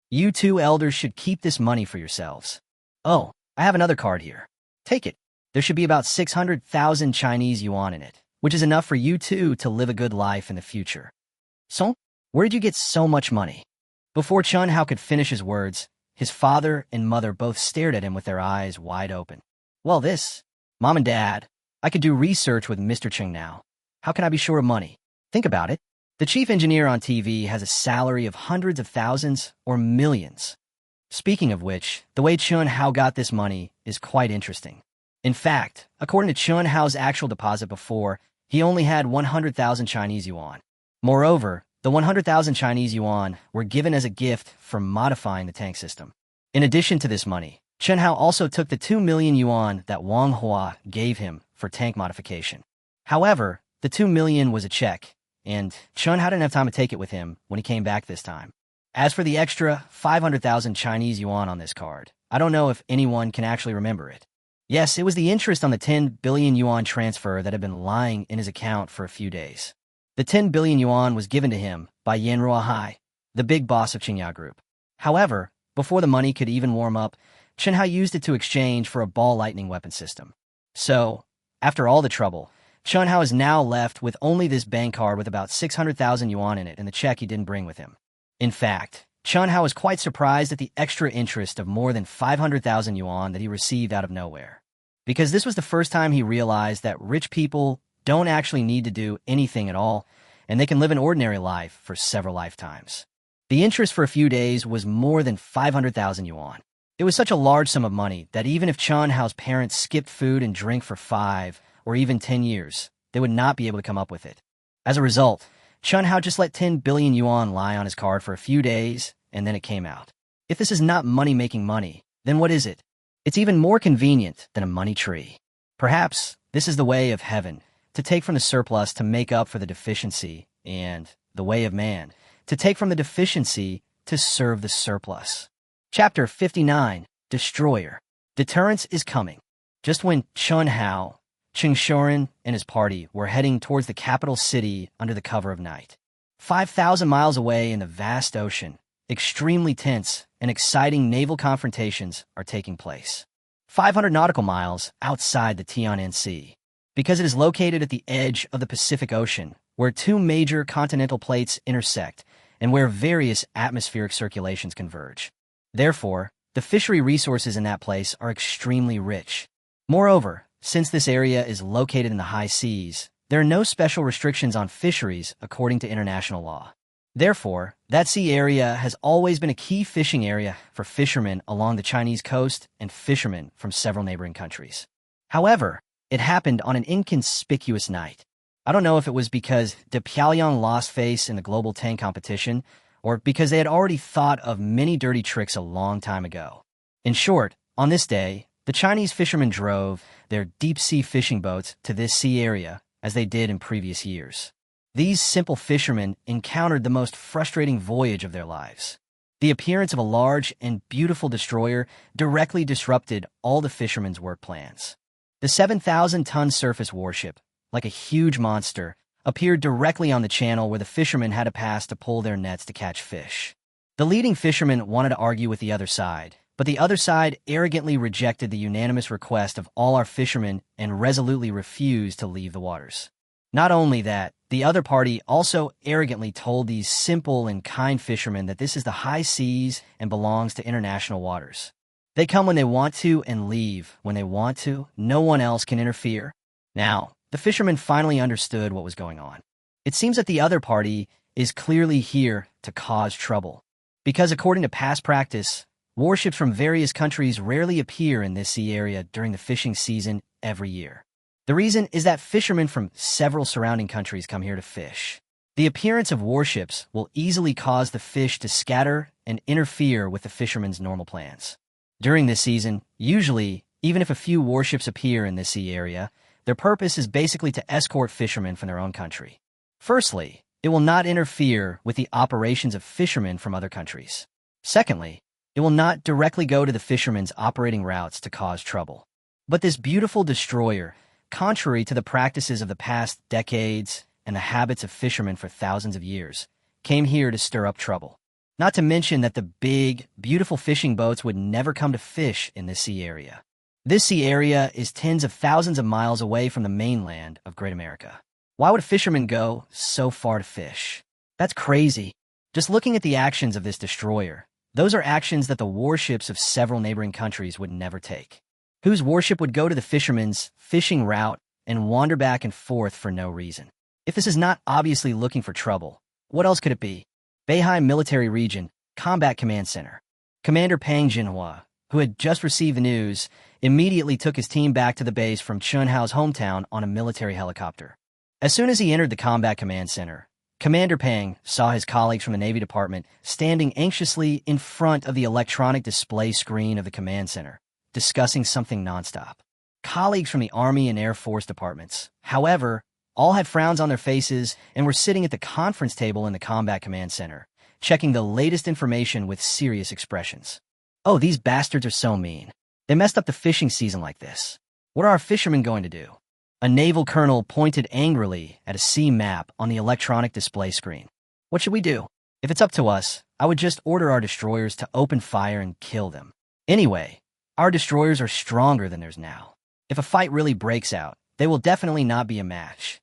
You 2 elders should keep this money for yourselves. Oh, I have another card here. Take it. There should be about 600,000 Chinese yuan in it, which is enough for you 2 to live a good life in the future. So, where did you get so much money? Before Chun Hao could finish his words, his father and mother both stared at him with their eyes wide open. Well, Mom and Dad, I could do research with Mr. Cheng now. How can I be short of money? Think about it. The chief engineer on TV has a salary of hundreds of thousands or millions. Speaking of which, the way Chun Hao got this money is quite interesting. In fact, according to Chun Hao's actual deposit before, he only had 100,000 Chinese yuan. Moreover, the 100,000 Chinese yuan were given as a gift for modifying the tank system. In addition to this money, Chun Hao also took the 2 million yuan that Wang Hua gave him for tank modification. However, the 2 million was a check, and Chun Hao didn't have time to take it with him when he came back this time. As for the extra 500,000 Chinese yuan on this card, I don't know if anyone can actually remember it. Yes, it was the interest on the 10 billion yuan transfer that had been lying in his account for a few days. The 10 billion yuan was given to him by Yanrua Hai, the big boss of Qingya Group. However, before the money could even warm up, Chun Hao used it to exchange for a ball lightning weapon system. So, after all the trouble, Chun Hao is now left with only this bank card with about 600,000 yuan in it and the check he didn't bring with him. In fact, Chun Hao was quite surprised at the extra interest of more than 500,000 yuan that he received out of nowhere. Because this was the first time he realized that rich people don't actually need to do anything at all, and they can live an ordinary life for several lifetimes. The interest for a few days was more than 500,000 yuan. It was such a large sum of money that even if Chun Hao's parents skipped food and drink for 5 or even 10 years, they would not be able to come up with it. As a result, Chun Hao just let 10 billion yuan lie on his card for a few days, and then it came out. If this is not money-making money, then what is it? It's even more convenient than a money tree. Perhaps this is the way of heaven, to take from the surplus to make up for the deficiency, and the way of man, to take from the deficiency to serve the surplus. Chapter 59, Destroyer. Deterrence is coming. Just when Chun Hao, Cheng Shoren, and his party were heading towards the capital city under the cover of night. 5,000 miles away in the vast ocean, extremely tense and exciting naval confrontations are taking place. 500 nautical miles outside the Tian'an Sea. Because it is located at the edge of the Pacific Ocean, where 2 major continental plates intersect and where various atmospheric circulations converge. Therefore, the fishery resources in that place are extremely rich. Moreover, since this area is located in the high seas, there are no special restrictions on fisheries according to international law. Therefore, that sea area has always been a key fishing area for fishermen along the Chinese coast and fishermen from several neighboring countries. However, it happened on an inconspicuous night. I don't know if it was because the Pyongyang lost face in the global tank competition, or because they had already thought of many dirty tricks a long time ago. In short, on this day, the Chinese fishermen drove their deep-sea fishing boats to this sea area, as they did in previous years. These simple fishermen encountered the most frustrating voyage of their lives. The appearance of a large and beautiful destroyer directly disrupted all the fishermen's work plans. The 7,000-ton surface warship, like a huge monster, appeared directly on the channel where the fishermen had to pass to pull their nets to catch fish. The leading fisherman wanted to argue with the other side, but the other side arrogantly rejected the unanimous request of all our fishermen and resolutely refused to leave the waters. Not only that, the other party also arrogantly told these simple and kind fishermen that this is the high seas and belongs to international waters. They come when they want to and leave when they want to. No one else can interfere. Now, the fishermen finally understood what was going on. It seems that the other party is clearly here to cause trouble. Because according to past practice, warships from various countries rarely appear in this sea area during the fishing season every year. The reason is that fishermen from several surrounding countries come here to fish. The appearance of warships will easily cause the fish to scatter and interfere with the fishermen's normal plans. During this season, usually, even if a few warships appear in this sea area, their purpose is basically to escort fishermen from their own country. Firstly, it will not interfere with the operations of fishermen from other countries. Secondly, it will not directly go to the fishermen's operating routes to cause trouble. But this beautiful destroyer, contrary to the practices of the past decades and the habits of fishermen for thousands of years, came here to stir up trouble. Not to mention that the big, beautiful fishing boats would never come to fish in this sea area. This sea area is tens of thousands of miles away from the mainland of Great America. Why would a fisherman go so far to fish? That's crazy. Just looking at the actions of this destroyer, those are actions that the warships of several neighboring countries would never take. Whose warship would go to the fisherman's fishing route and wander back and forth for no reason? If this is not obviously looking for trouble, what else could it be? Beihai Military Region, Combat Command Center. Commander Pang Jinhua, who had just received the news, immediately took his team back to the base from Chunhao's hometown on a military helicopter. As soon as he entered the Combat Command Center, Commander Pang saw his colleagues from the Navy Department standing anxiously in front of the electronic display screen of the Command Center, discussing something nonstop. Colleagues from the Army and Air Force departments, however, all had frowns on their faces and were sitting at the conference table in the Combat Command Center, checking the latest information with serious expressions. Oh, these bastards are so mean. They messed up the fishing season like this. What are our fishermen going to do? A naval colonel pointed angrily at a sea map on the electronic display screen. What should we do? If it's up to us, I would just order our destroyers to open fire and kill them. Anyway, our destroyers are stronger than theirs now. If a fight really breaks out, they will definitely not be a match.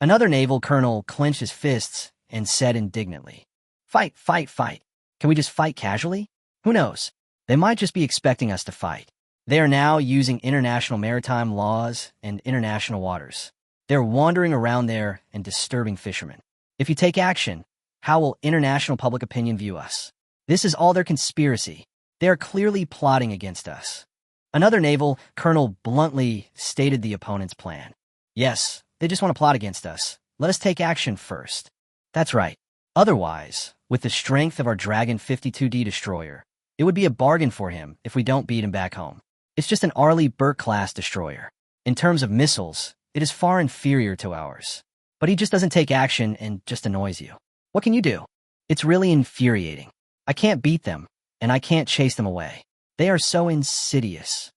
Another naval colonel clenched his fists and said indignantly, "Fight, fight, fight. Can we just fight casually? Who knows? They might just be expecting us to fight. They are now using international maritime laws and international waters. They're wandering around there and disturbing fishermen. If you take action, how will international public opinion view us? This is all their conspiracy. They are clearly plotting against us." Another naval colonel bluntly stated the opponent's plan. "Yes, they just want to plot against us. Let us take action first." That's right. Otherwise, with the strength of our Dragon 52D destroyer, it would be a bargain for him if we don't beat him back home. It's just an Arleigh Burke-class destroyer. In terms of missiles, it is far inferior to ours. But he just doesn't take action and just annoys you. What can you do? It's really infuriating. I can't beat them, and I can't chase them away. They are so insidious.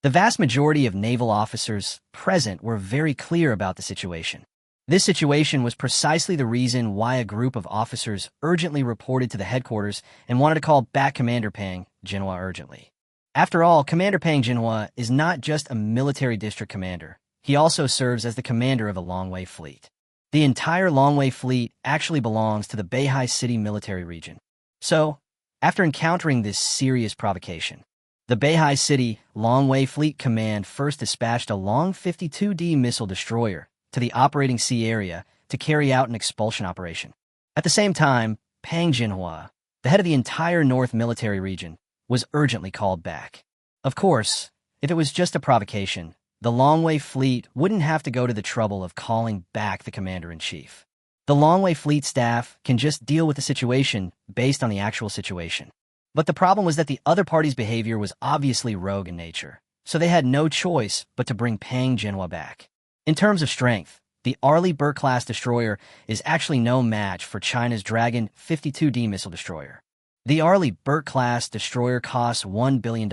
The vast majority of naval officers present were very clear about the situation. This situation was precisely the reason why a group of officers urgently reported to the headquarters and wanted to call back Commander Pang Jinhua urgently. After all, Commander Pang Jinhua is not just a military district commander. He also serves as the commander of the Longway Fleet. The entire Longway Fleet actually belongs to the Beihai City Military Region. So, after encountering this serious provocation, the Beihai City Longway Fleet Command first dispatched a Long 52D missile destroyer to the operating sea area to carry out an expulsion operation. At the same time, Pang Jinhua, the head of the entire North Military Region, was urgently called back. Of course, if it was just a provocation, the Longway Fleet wouldn't have to go to the trouble of calling back the Commander-in-Chief. The Longway Fleet staff can just deal with the situation based on the actual situation. But the problem was that the other party's behavior was obviously rogue in nature, so they had no choice but to bring Pang Jinhua back. In terms of strength, the Arleigh Burke-class destroyer is actually no match for China's Dragon 52D missile destroyer. The Arleigh Burke-class destroyer costs $1 billion,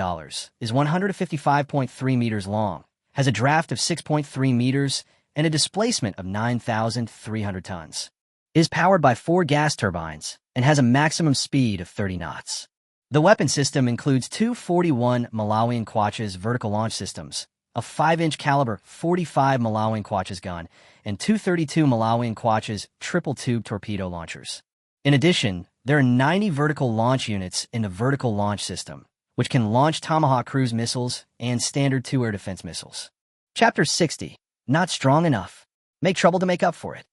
is 155.3 meters long, has a draft of 6.3 meters, and a displacement of 9,300 tons. It is powered by 4 gas turbines and has a maximum speed of 30 knots. The weapon system includes two 41 Malawian Kwaches vertical launch systems, a 5-inch caliber 45 Malawian Kwaches gun, and two 32 Malawian Kwaches triple-tube torpedo launchers. In addition, there are 90 vertical launch units in the vertical launch system, which can launch Tomahawk cruise missiles and standard 2-air defense missiles. Chapter 60. Not strong enough. Make trouble to make up for it.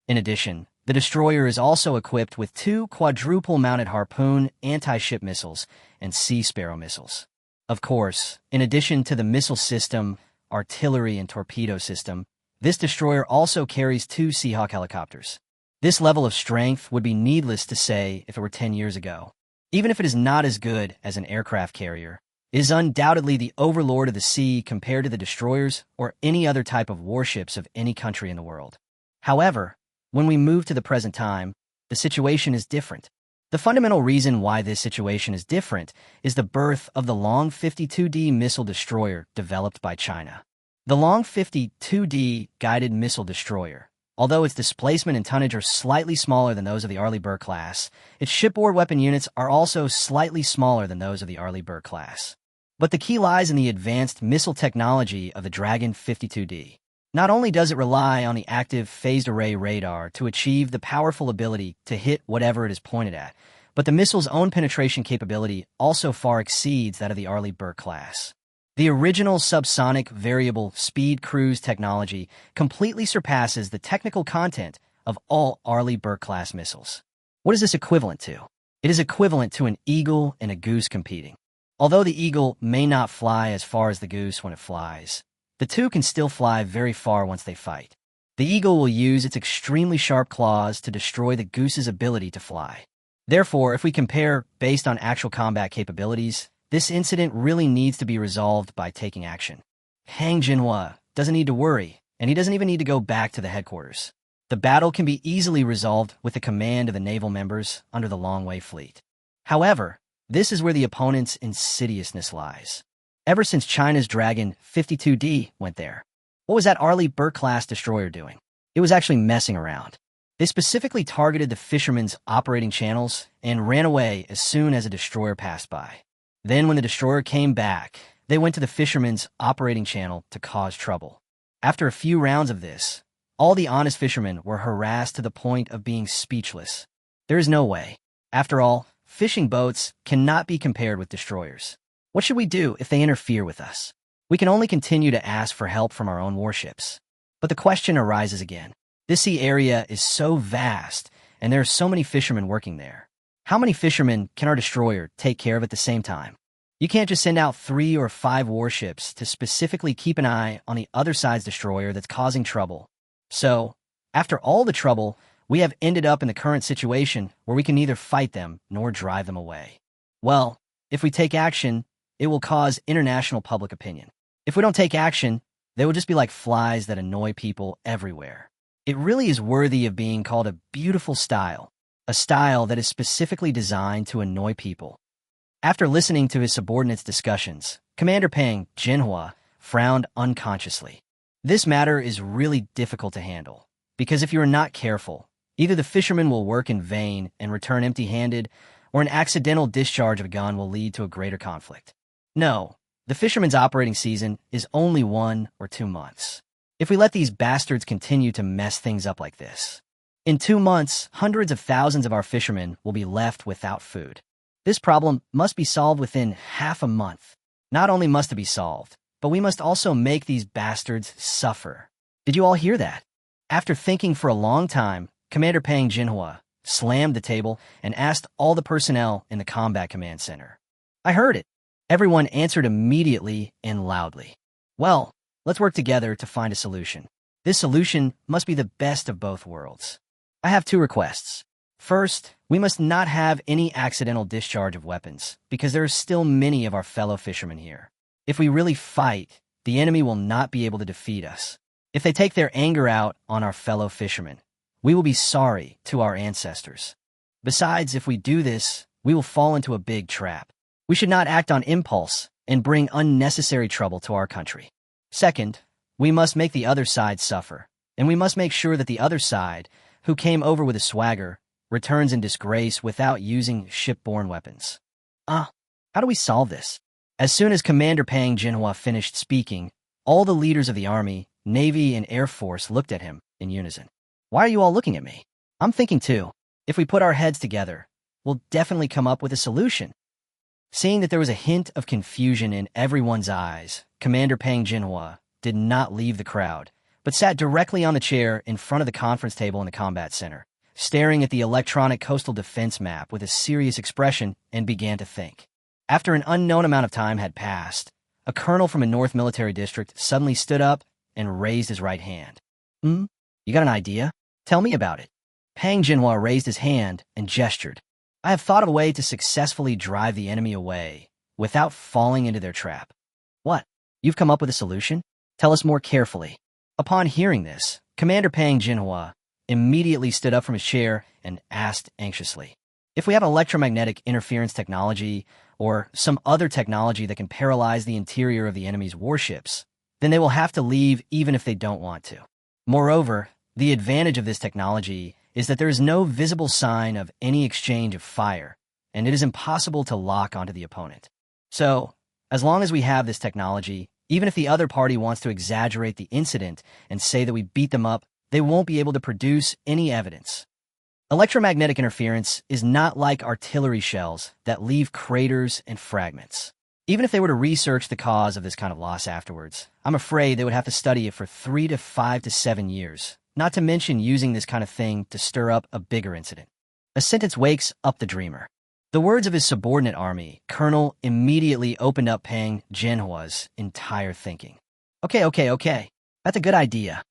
In addition, the destroyer is also equipped with two quadruple-mounted Harpoon anti-ship missiles and Sea Sparrow missiles. Of course, in addition to the missile system, artillery, and torpedo system, this destroyer also carries two Seahawk helicopters. This level of strength would be needless to say if it were 10 years ago. Even if it is not as good as an aircraft carrier, it is undoubtedly the overlord of the sea compared to the destroyers or any other type of warships of any country in the world. However, when we move to the present time, the situation is different. The fundamental reason why this situation is different is the birth of the Long 52D missile destroyer developed by China. The Long 52D guided missile destroyer, although its displacement and tonnage are slightly smaller than those of the Arleigh Burke class, its shipboard weapon units are also slightly smaller than those of the Arleigh Burke class. But the key lies in the advanced missile technology of the Dragon 52D. Not only does it rely on the active phased array radar to achieve the powerful ability to hit whatever it is pointed at, but the missile's own penetration capability also far exceeds that of the Arleigh Burke class. The original subsonic variable speed cruise technology completely surpasses the technical content of all Arleigh Burke class missiles. What is this equivalent to? It is equivalent to an eagle and a goose competing. Although the eagle may not fly as far as the goose when it flies, the two can still fly very far once they fight. The eagle will use its extremely sharp claws to destroy the goose's ability to fly. Therefore, if we compare based on actual combat capabilities, this incident really needs to be resolved by taking action. Hang Jinhua doesn't need to worry, and he doesn't even need to go back to the headquarters. The battle can be easily resolved with the command of the naval members under the Longway fleet. However, this is where the opponent's insidiousness lies. Ever since China's Dragon 52D went there, what was that Arleigh Burke class destroyer doing? It was actually messing around. They specifically targeted the fishermen's operating channels and ran away as soon as a destroyer passed by. Then when the destroyer came back, they went to the fishermen's operating channel to cause trouble. After a few rounds of this, all the honest fishermen were harassed to the point of being speechless. There is no way. After all, fishing boats cannot be compared with destroyers. What should we do if they interfere with us? We can only continue to ask for help from our own warships. But the question arises again. This sea area is so vast, and there are so many fishermen working there. How many fishermen can our destroyer take care of at the same time? You can't just send out 3 or 5 warships to specifically keep an eye on the other side's destroyer that's causing trouble. So, after all the trouble, we have ended up in the current situation where we can neither fight them nor drive them away. Well, if we take action, it will cause international public opinion. If we don't take action, they will just be like flies that annoy people everywhere. It really is worthy of being called a beautiful style, a style that is specifically designed to annoy people. After listening to his subordinates' discussions, Commander Peng Jinhua frowned unconsciously. This matter is really difficult to handle, because if you are not careful, either the fishermen will work in vain and return empty-handed, or an accidental discharge of a gun will lead to a greater conflict. No, the fishermen's operating season is only 1 or 2 months. If we let these bastards continue to mess things up like this, in 2 months, hundreds of thousands of our fishermen will be left without food. This problem must be solved within half a month. Not only must it be solved, but we must also make these bastards suffer. Did you all hear that? After thinking for a long time, Commander Peng Jinhua slammed the table and asked all the personnel in the Combat Command Center. I heard it. Everyone answered immediately and loudly. Well, let's work together to find a solution. This solution must be the best of both worlds. I have 2 requests. First, we must not have any accidental discharge of weapons, because there are still many of our fellow fishermen here. If we really fight, the enemy will not be able to defeat us. If they take their anger out on our fellow fishermen, we will be sorry to our ancestors. Besides, if we do this, we will fall into a big trap. We should not act on impulse and bring unnecessary trouble to our country. Second, we must make the other side suffer, and we must make sure that the other side, who came over with a swagger, returns in disgrace without using shipborne weapons. How do we solve this? As soon as Commander Pang Jinhua finished speaking, all the leaders of the Army, Navy, and Air Force looked at him in unison. Why are you all looking at me? I'm thinking too. If we put our heads together, we'll definitely come up with a solution. Seeing that there was a hint of confusion in everyone's eyes, Commander Pang Jinhua did not leave the crowd, but sat directly on the chair in front of the conference table in the combat center, staring at the electronic coastal defense map with a serious expression, and began to think. After an unknown amount of time had passed, a colonel from a North military district suddenly stood up and raised his right hand. You got an idea? Tell me about it. Pang Jinhua raised his hand and gestured. I have thought of a way to successfully drive the enemy away without falling into their trap. What? You've come up with a solution? Tell us more carefully. Upon hearing this, Commander Pang Jinhua immediately stood up from his chair and asked anxiously, if we have electromagnetic interference technology or some other technology that can paralyze the interior of the enemy's warships, then they will have to leave even if they don't want to. Moreover, the advantage of this technology is that there is no visible sign of any exchange of fire, and it is impossible to lock onto the opponent. So, as long as we have this technology, even if the other party wants to exaggerate the incident and say that we beat them up, they won't be able to produce any evidence. Electromagnetic interference is not like artillery shells that leave craters and fragments. Even if they were to research the cause of this kind of loss afterwards, I'm afraid they would have to study it for 3 to 5 to 7 years, not to mention using this kind of thing to stir up a bigger incident. A sentence wakes up the dreamer. The words of his subordinate army colonel immediately opened up Pang Jinhua's entire thinking. Okay. That's a good idea.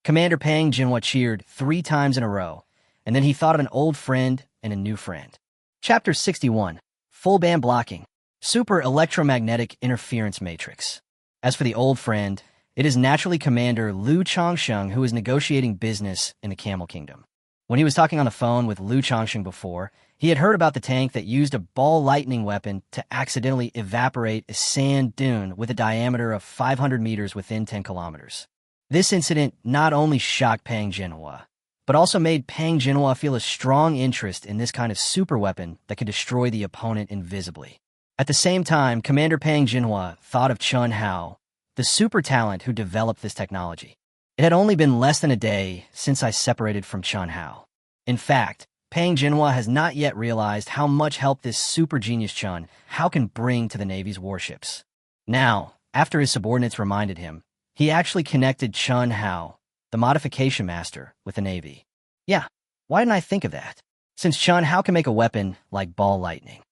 Commander Pang Jinhua cheered 3 times in a row, and then he thought of an old friend and a new friend. Chapter 61, Full Band Blocking, Super Electromagnetic Interference Matrix. As for the old friend, it is naturally Commander Liu Changsheng who is negotiating business in the Camel Kingdom. When he was talking on the phone with Liu Changsheng before, he had heard about the tank that used a ball lightning weapon to accidentally evaporate a sand dune with a diameter of 500 meters within 10 kilometers. This incident not only shocked Pang Jinhua, but also made Pang Jinhua feel a strong interest in this kind of super weapon that could destroy the opponent invisibly. At the same time, Commander Pang Jinhua thought of Chun Hao, the super talent who developed this technology. It had only been less than a day since I separated from Chun Hao. In fact, Pang Jinhua has not yet realized how much help this super genius Chun Hao can bring to the Navy's warships. Now, after his subordinates reminded him, he actually connected Chun Hao, the modification master, with the Navy. Yeah, why didn't I think of that? Since Chun Hao can make a weapon like ball lightning,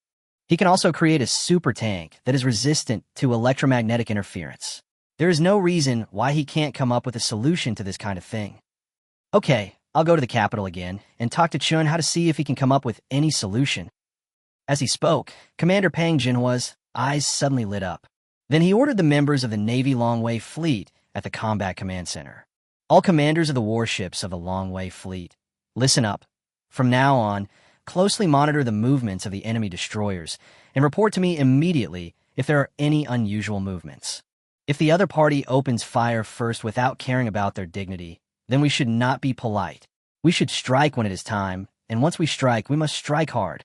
he can also create a super tank that is resistant to electromagnetic interference. There is no reason why he can't come up with a solution to this kind of thing. Okay, I'll go to the capital again and talk to Chun Hao to see if he can come up with any solution. As he spoke, Commander Pang Jinhua's eyes suddenly lit up. Then he ordered the members of the Navy Longway Fleet at the Combat Command Center. All commanders of the warships of the Longway Fleet, listen up. From now on, closely monitor the movements of the enemy destroyers and report to me immediately if there are any unusual movements. If the other party opens fire first without caring about their dignity, then we should not be polite. We should strike when it is time, and once we strike, we must strike hard.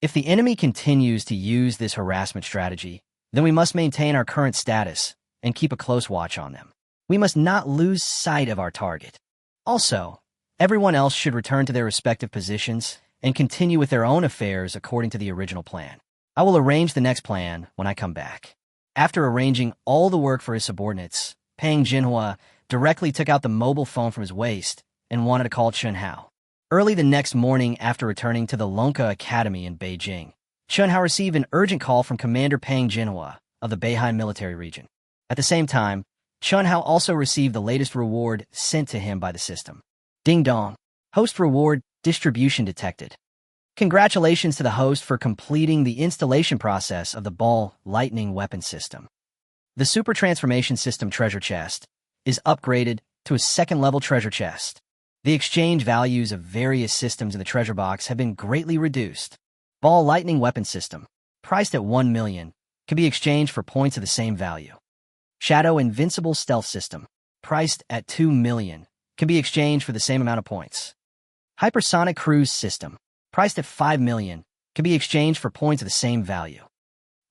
If the enemy continues to use this harassment strategy, then we must maintain our current status and keep a close watch on them. We must not lose sight of our target. Also, everyone else should return to their respective positions and continue with their own affairs according to the original plan. I will arrange the next plan when I come back. After arranging all the work for his subordinates, Pang Jinhua directly took out the mobile phone from his waist and wanted to call Chun Hao. Early the next morning after returning to the Lonka Academy in Beijing, Chun Hao received an urgent call from Commander Pang Jinhua of the Beihai military region. At the same time, Chun Hao also received the latest reward sent to him by the system. Ding dong. Host reward distribution detected. Congratulations to the host for completing the installation process of the ball lightning weapon system. The Super Transformation System treasure chest is upgraded to a second-level treasure chest. The exchange values of various systems in the treasure box have been greatly reduced. Ball lightning weapon system, priced at 1 million, can be exchanged for points of the same value. Shadow Invincible Stealth System, priced at 2 million, can be exchanged for the same amount of points. Hypersonic cruise system, priced at $5 million, can be exchanged for points of the same value.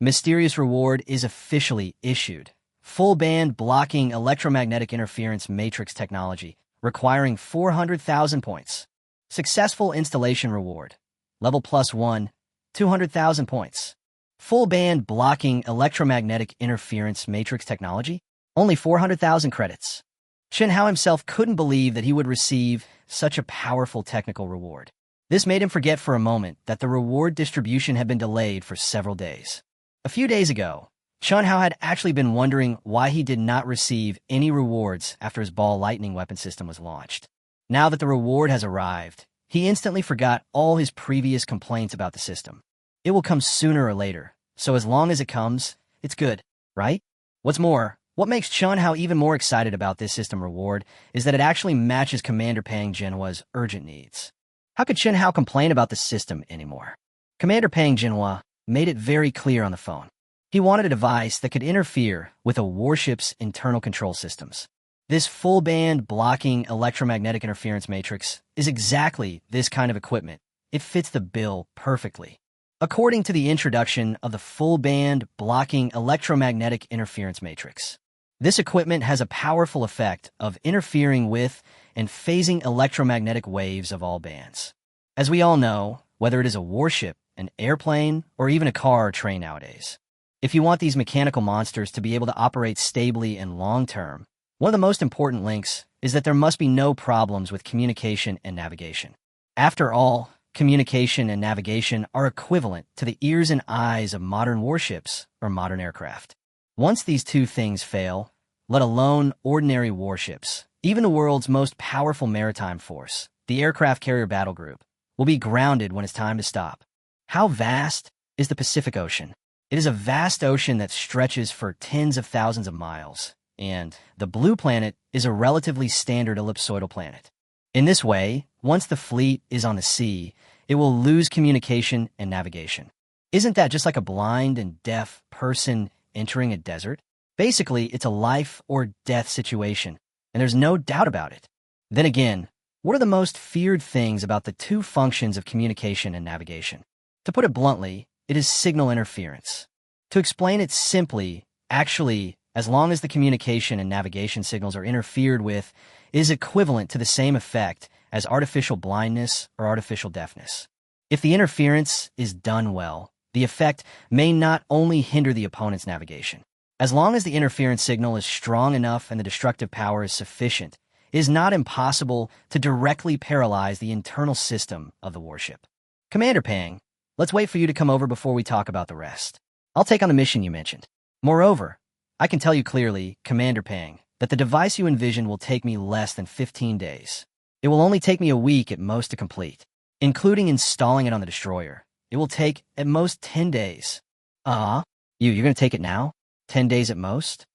Mysterious reward is officially issued. Full band blocking electromagnetic interference matrix technology, requiring 400,000 points. Successful installation reward. Level +1, 200,000 points. Full band blocking electromagnetic interference matrix technology, only 400,000 credits. Chen Hao himself couldn't believe that he would receive such a powerful technical reward. This made him forget for a moment that the reward distribution had been delayed for several days. A few days ago, Chen Hao had actually been wondering why he did not receive any rewards after his ball lightning weapon system was launched. Now that the reward has arrived, he instantly forgot all his previous complaints about the system. It will come sooner or later, so as long as it comes, it's good, right? What's more, what makes Chen Hao even more excited about this system reward is that it actually matches Commander Pang Jinhua's urgent needs. How could Chen Hao complain about the system anymore? Commander Pang Jinhua made it very clear on the phone. He wanted a device that could interfere with a warship's internal control systems. This full-band blocking electromagnetic interference matrix is exactly this kind of equipment. It fits the bill perfectly. According to the introduction of the full-band blocking electromagnetic interference matrix, this equipment has a powerful effect of interfering with and phasing electromagnetic waves of all bands. As we all know, whether it is a warship, an airplane, or even a car or train nowadays, if you want these mechanical monsters to be able to operate stably and long-term, one of the most important links is that there must be no problems with communication and navigation. After all, communication and navigation are equivalent to the ears and eyes of modern warships or modern aircraft. Once these two things fail, let alone ordinary warships, even the world's most powerful maritime force, the aircraft carrier battle group, will be grounded when it's time to stop. How vast is the Pacific Ocean? It is a vast ocean that stretches for tens of thousands of miles, and the blue planet is a relatively standard ellipsoidal planet. In this way, once the fleet is on the sea, it will lose communication and navigation. Isn't that just like a blind and deaf person entering a desert? Basically, it's a life or death situation, and there's no doubt about it. Then again, what are the most feared things about the two functions of communication and navigation? To put it bluntly, it is signal interference. To explain it simply, actually, as long as the communication and navigation signals are interfered with, it is equivalent to the same effect as artificial blindness or artificial deafness. If the interference is done well, the effect may not only hinder the opponent's navigation. As long as the interference signal is strong enough and the destructive power is sufficient, it is not impossible to directly paralyze the internal system of the warship. Commander Pang, let's wait for you to come over before we talk about the rest. I'll take on the mission you mentioned. Moreover, I can tell you clearly, Commander Pang, that the device you envision will take me less than 15 days. It will only take me a week at most to complete, including installing it on the destroyer. It will take at most 10 days. You're going to take it now? 10 days at most?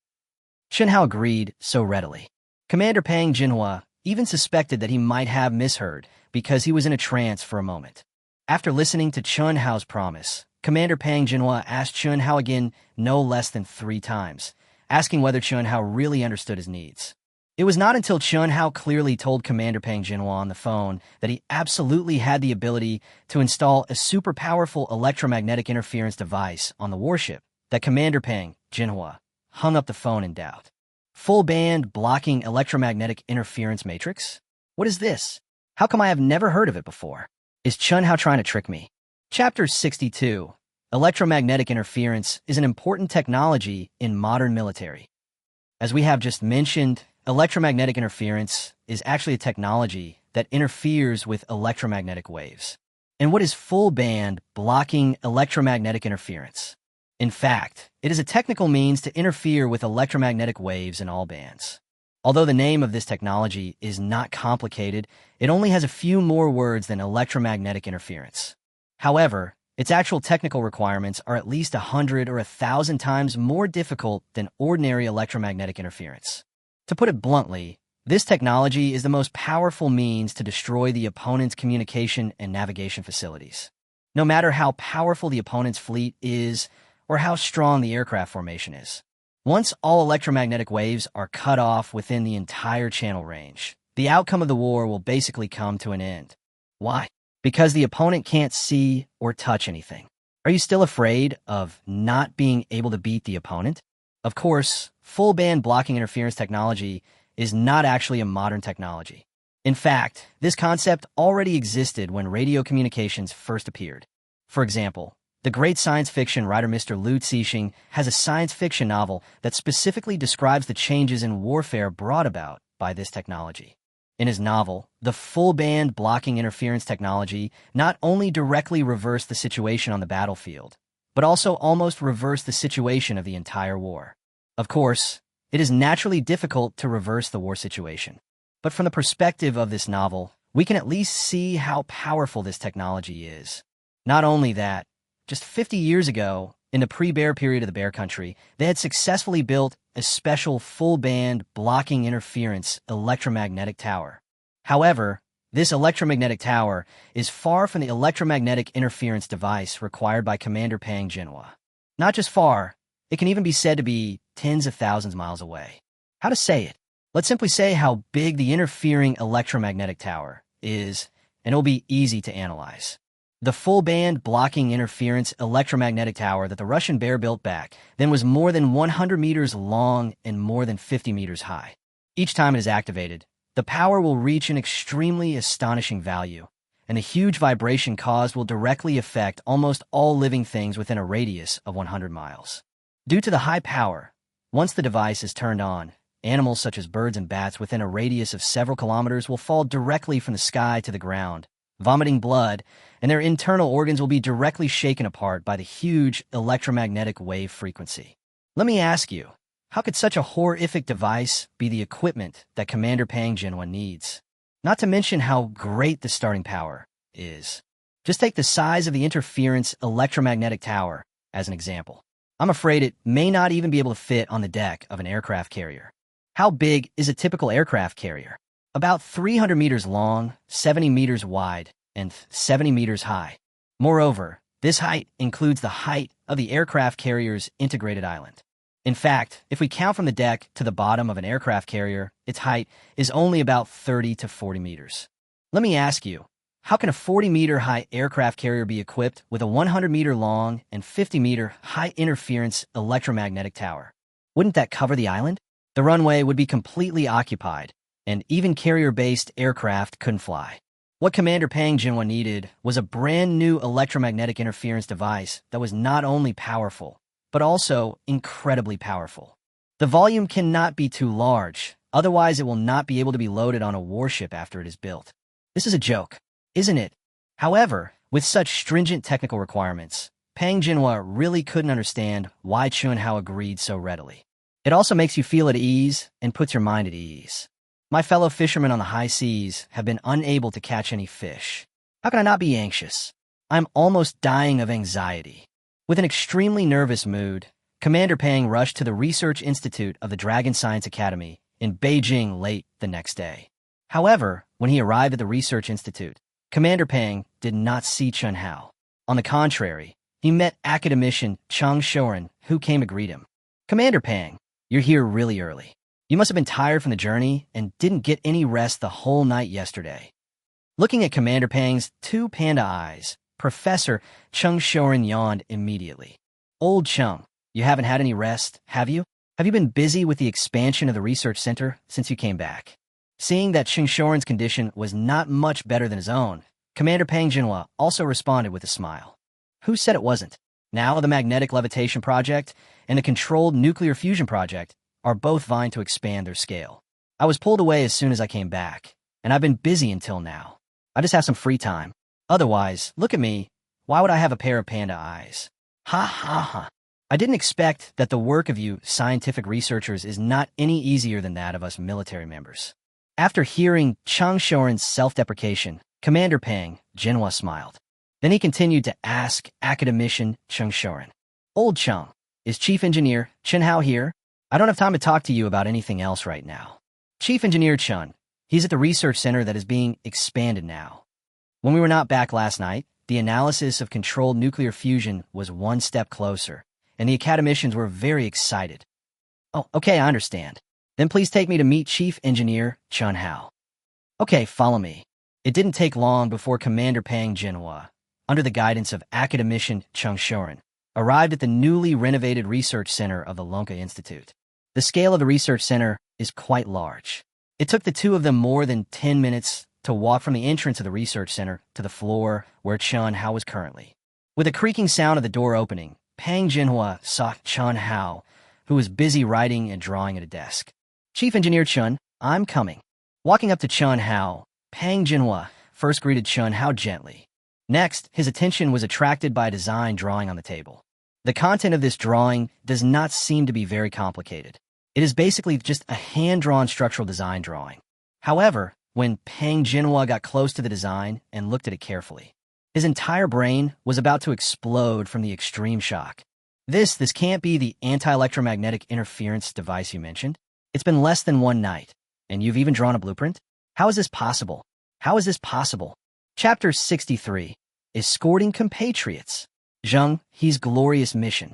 Chen Hao agreed so readily. Commander Pang Jinhua even suspected that he might have misheard because he was in a trance for a moment. After listening to Chen Hao's promise, Commander Pang Jinhua asked Chen Hao again no less than 3 times, asking whether Chen Hao really understood his needs. It was not until Chen Hao clearly told Commander Pang Jinhua on the phone that he absolutely had the ability to install a super powerful electromagnetic interference device on the warship that Commander Pang Jinhua hung up the phone in doubt. Full band blocking electromagnetic interference matrix? What is this? How come I have never heard of it before? Is Chen Hao trying to trick me? Chapter 62. Electromagnetic interference is an important technology in modern military. As we have just mentioned, electromagnetic interference is actually a technology that interferes with electromagnetic waves. And what is full band blocking electromagnetic interference? In fact, it is a technical means to interfere with electromagnetic waves in all bands. Although the name of this technology is not complicated, it only has a few more words than electromagnetic interference. However, its actual technical requirements are at least 100 or 1,000 times more difficult than ordinary electromagnetic interference. To put it bluntly, this technology is the most powerful means to destroy the opponent's communication and navigation facilities. No matter how powerful the opponent's fleet is, or how strong the aircraft formation is. Once all electromagnetic waves are cut off within the entire channel range, the outcome of the war will basically come to an end. Why? Because the opponent can't see or touch anything. Are you still afraid of not being able to beat the opponent? Of course, full band blocking interference technology is not actually a modern technology. In fact, this concept already existed when radio communications first appeared. For example, the great science fiction writer Mr. Liu Cixin has a science fiction novel that specifically describes the changes in warfare brought about by this technology. In his novel, the full-band blocking interference technology not only directly reversed the situation on the battlefield, but also almost reversed the situation of the entire war. Of course, it is naturally difficult to reverse the war situation. But from the perspective of this novel, we can at least see how powerful this technology is. Not only that, just 50 years ago, in the pre-Bear period of the Bear Country, they had successfully built a special full-band blocking interference electromagnetic tower. However, this electromagnetic tower is far from the electromagnetic interference device required by Commander Pang Jinhua. Not just far, it can even be said to be tens of thousands of miles away. How to say it? Let's simply say how big the interfering electromagnetic tower is, and it'll be easy to analyze. The full-band blocking interference electromagnetic tower that the Russian Bear built back then was more than 100 meters long and more than 50 meters high. Each time it is activated, the power will reach an extremely astonishing value, and the huge vibration caused will directly affect almost all living things within a radius of 100 miles. Due to the high power, once the device is turned on, animals such as birds and bats within a radius of several kilometers will fall directly from the sky to the ground, vomiting blood, and their internal organs will be directly shaken apart by the huge electromagnetic wave frequency. Let me ask you, how could such a horrific device be the equipment that Commander Pang Jinhua needs? Not to mention how great the starting power is. Just take the size of the interference electromagnetic tower as an example. I'm afraid it may not even be able to fit on the deck of an aircraft carrier. How big is a typical aircraft carrier? About 300 meters long, 70 meters wide, and 70 meters high. Moreover, this height includes the height of the aircraft carrier's integrated island. In fact, if we count from the deck to the bottom of an aircraft carrier, its height is only about 30 to 40 meters. Let me ask you, how can a 40-meter high aircraft carrier be equipped with a 100-meter long and 50-meter high interference electromagnetic tower? Wouldn't that cover the island? The runway would be completely occupied, and even carrier-based aircraft couldn't fly. What Commander Pang Jinhua needed was a brand new electromagnetic interference device that was not only powerful, but also incredibly powerful. The volume cannot be too large, otherwise it will not be able to be loaded on a warship after it is built. This is a joke, isn't it? However, with such stringent technical requirements, Pang Jinhua really couldn't understand why Chun Hao agreed so readily. It also makes you feel at ease and puts your mind at ease. My fellow fishermen on the high seas have been unable to catch any fish. How can I not be anxious? I'm almost dying of anxiety. With an extremely nervous mood, Commander Pang rushed to the Research Institute of the Dragon Science Academy in Beijing late the next day. However, when he arrived at the Research Institute, Commander Pang did not see Chun Hao. On the contrary, he met academician Chang Shoren, who came to greet him. Commander Pang, you're here really early. You must have been tired from the journey and didn't get any rest the whole night yesterday. Looking at Commander Pang's two panda eyes, Professor Chang Shoren yawned immediately. Old Chang, you haven't had any rest, have you? Have you been busy with the expansion of the research center since you came back? Seeing that Chang Shoren's condition was not much better than his own, Commander Pang Jinhua also responded with a smile. Who said it wasn't? Now the magnetic levitation project and the controlled nuclear fusion project are both vying to expand their scale. I was pulled away as soon as I came back, and I've been busy until now. I just have some free time. Otherwise, look at me. Why would I have a pair of panda eyes? Ha ha ha. I didn't expect that the work of you scientific researchers is not any easier than that of us military members. After hearing Chang Shoren's self-deprecation, Commander Pang Jinhua smiled. Then he continued to ask academician Chang Shoren. Old Chang, is Chief Engineer Chun Hao here? I don't have time to talk to you about anything else right now. Chief Engineer Chun, he's at the research center that is being expanded now. When we were not back last night, the analysis of controlled nuclear fusion was one step closer, and the academicians were very excited. Oh, okay, I understand. Then please take me to meet Chief Engineer Chun Hao. Okay, follow me. It didn't take long before Commander Pang Jinhua, under the guidance of academician Chung Shoren, arrived at the newly renovated research center of the Lonka Institute. The scale of the research center is quite large. It took the two of them more than 10 minutes to walk from the entrance of the research center to the floor where Chun Hao was currently. With a creaking sound of the door opening, Pang Jinhua saw Chun Hao, who was busy writing and drawing at a desk. "Chief Engineer Chun, I'm coming." Walking up to Chun Hao, Pang Jinhua first greeted Chun Hao gently. Next, his attention was attracted by a design drawing on the table. The content of this drawing does not seem to be very complicated. It is basically just a hand-drawn structural design drawing. However, when Pang Jinhua got close to the design and looked at it carefully, his entire brain was about to explode from the extreme shock. This can't be the anti-electromagnetic interference device you mentioned. It's been less than one night, and you've even drawn a blueprint? How is this possible? How is this possible? Chapter 63, Escorting Compatriots. Zheng He's Glorious Mission.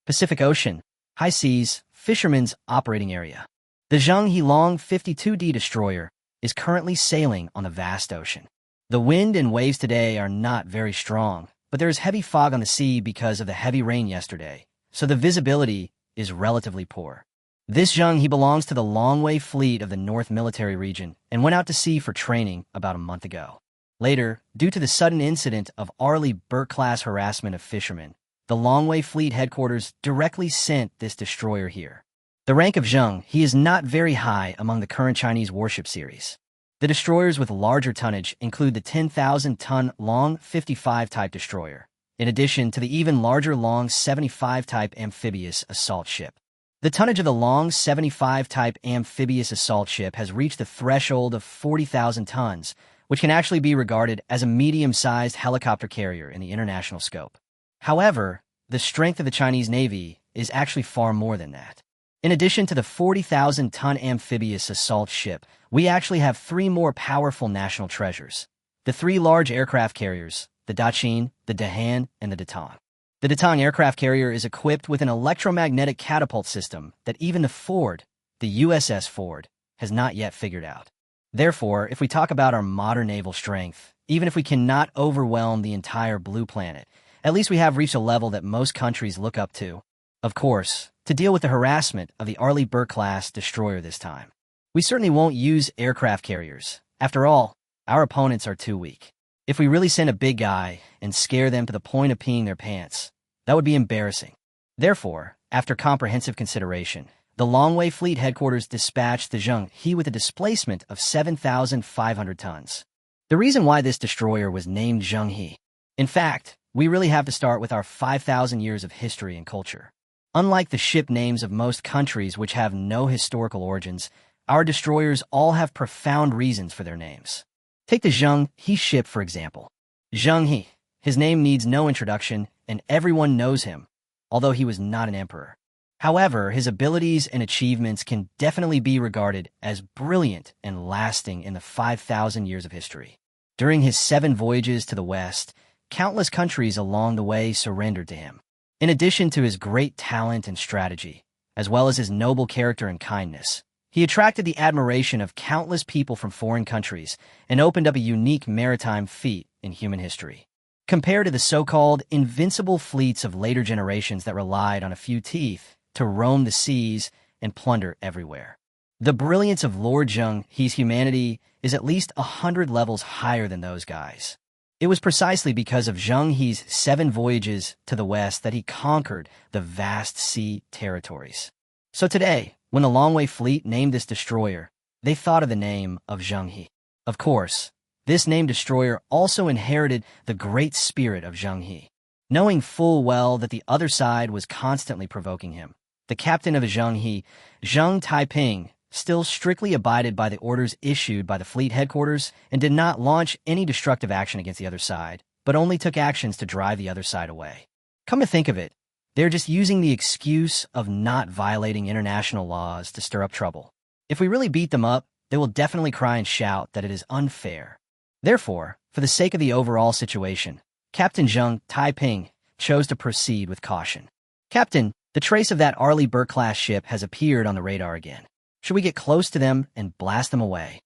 Pacific Ocean, High Seas, Fisherman's Operating Area. The Zheng He Long 52D destroyer is currently sailing on the vast ocean. The wind and waves today are not very strong, but there is heavy fog on the sea because of the heavy rain yesterday, so the visibility is relatively poor. This Zheng He belongs to the Longway Fleet of the North Military Region and went out to sea for training about a month ago. Later, due to the sudden incident of Arleigh Burke-class harassment of fishermen, the Longway Fleet headquarters directly sent this destroyer here. The rank of Zheng He is not very high among the current Chinese warship series. The destroyers with larger tonnage include the 10,000-ton Long 55 type destroyer, in addition to the even larger Long 75 type amphibious assault ship. The tonnage of the Long 75 type amphibious assault ship has reached the threshold of 40,000 tons, which can actually be regarded as a medium-sized helicopter carrier in the international scope. However, the strength of the Chinese Navy is actually far more than that. In addition to the 40,000-ton amphibious assault ship, we actually have three more powerful national treasures. The three large aircraft carriers, the Daqin, the Dahan, and the Datang. The Datang aircraft carrier is equipped with an electromagnetic catapult system that even the Ford, the USS Ford, has not yet figured out. Therefore, if we talk about our modern naval strength, even if we cannot overwhelm the entire blue planet, at least we have reached a level that most countries look up to. Of course, to deal with the harassment of the Arleigh Burke-class destroyer this time, we certainly won't use aircraft carriers. After all, our opponents are too weak. If we really send a big guy and scare them to the point of peeing their pants, that would be embarrassing. Therefore, after comprehensive consideration, the Longway Fleet headquarters dispatched the Zheng He with a displacement of 7,500 tons. The reason why this destroyer was named Zheng He. In fact, we really have to start with our 5,000 years of history and culture. Unlike the ship names of most countries which have no historical origins, our destroyers all have profound reasons for their names. Take the Zheng He ship, for example. Zheng He. His name needs no introduction, and everyone knows him, although he was not an emperor. However, his abilities and achievements can definitely be regarded as brilliant and lasting in the 5,000 years of history. During his 7 voyages to the West, countless countries along the way surrendered to him. In addition to his great talent and strategy, as well as his noble character and kindness, he attracted the admiration of countless people from foreign countries and opened up a unique maritime feat in human history. Compared to the so-called invincible fleets of later generations that relied on a few teeth to roam the seas and plunder everywhere, the brilliance of Lord Zheng He's humanity is at least 100 levels higher than those guys. It was precisely because of Zheng He's 7 voyages to the west that he conquered the vast sea territories. So today, when the Longway Fleet named this destroyer, they thought of the name of Zheng He. Of course, this named destroyer also inherited the great spirit of Zheng He. Knowing full well that the other side was constantly provoking him, the captain of the Zheng He, Zheng Taiping, still strictly abided by the orders issued by the fleet headquarters and did not launch any destructive action against the other side, but only took actions to drive the other side away. Come to think of it, they're just using the excuse of not violating international laws to stir up trouble. If we really beat them up, they will definitely cry and shout that it is unfair. Therefore, for the sake of the overall situation, Captain Zheng Taiping chose to proceed with caution. Captain, the trace of that Arleigh Burke-class ship has appeared on the radar again. Should we get close to them and blast them away?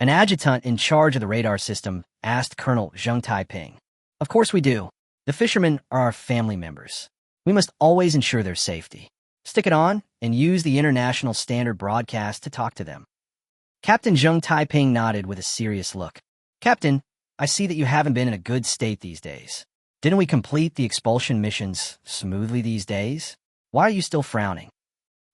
An adjutant in charge of the radar system asked Colonel Zheng Taiping. Of course we do. The fishermen are our family members. We must always ensure their safety. Stick it on and use the international standard broadcast to talk to them. Captain Zheng Taiping nodded with a serious look. Captain, I see that you haven't been in a good state these days. Didn't we complete the expulsion missions smoothly these days? Why are you still frowning?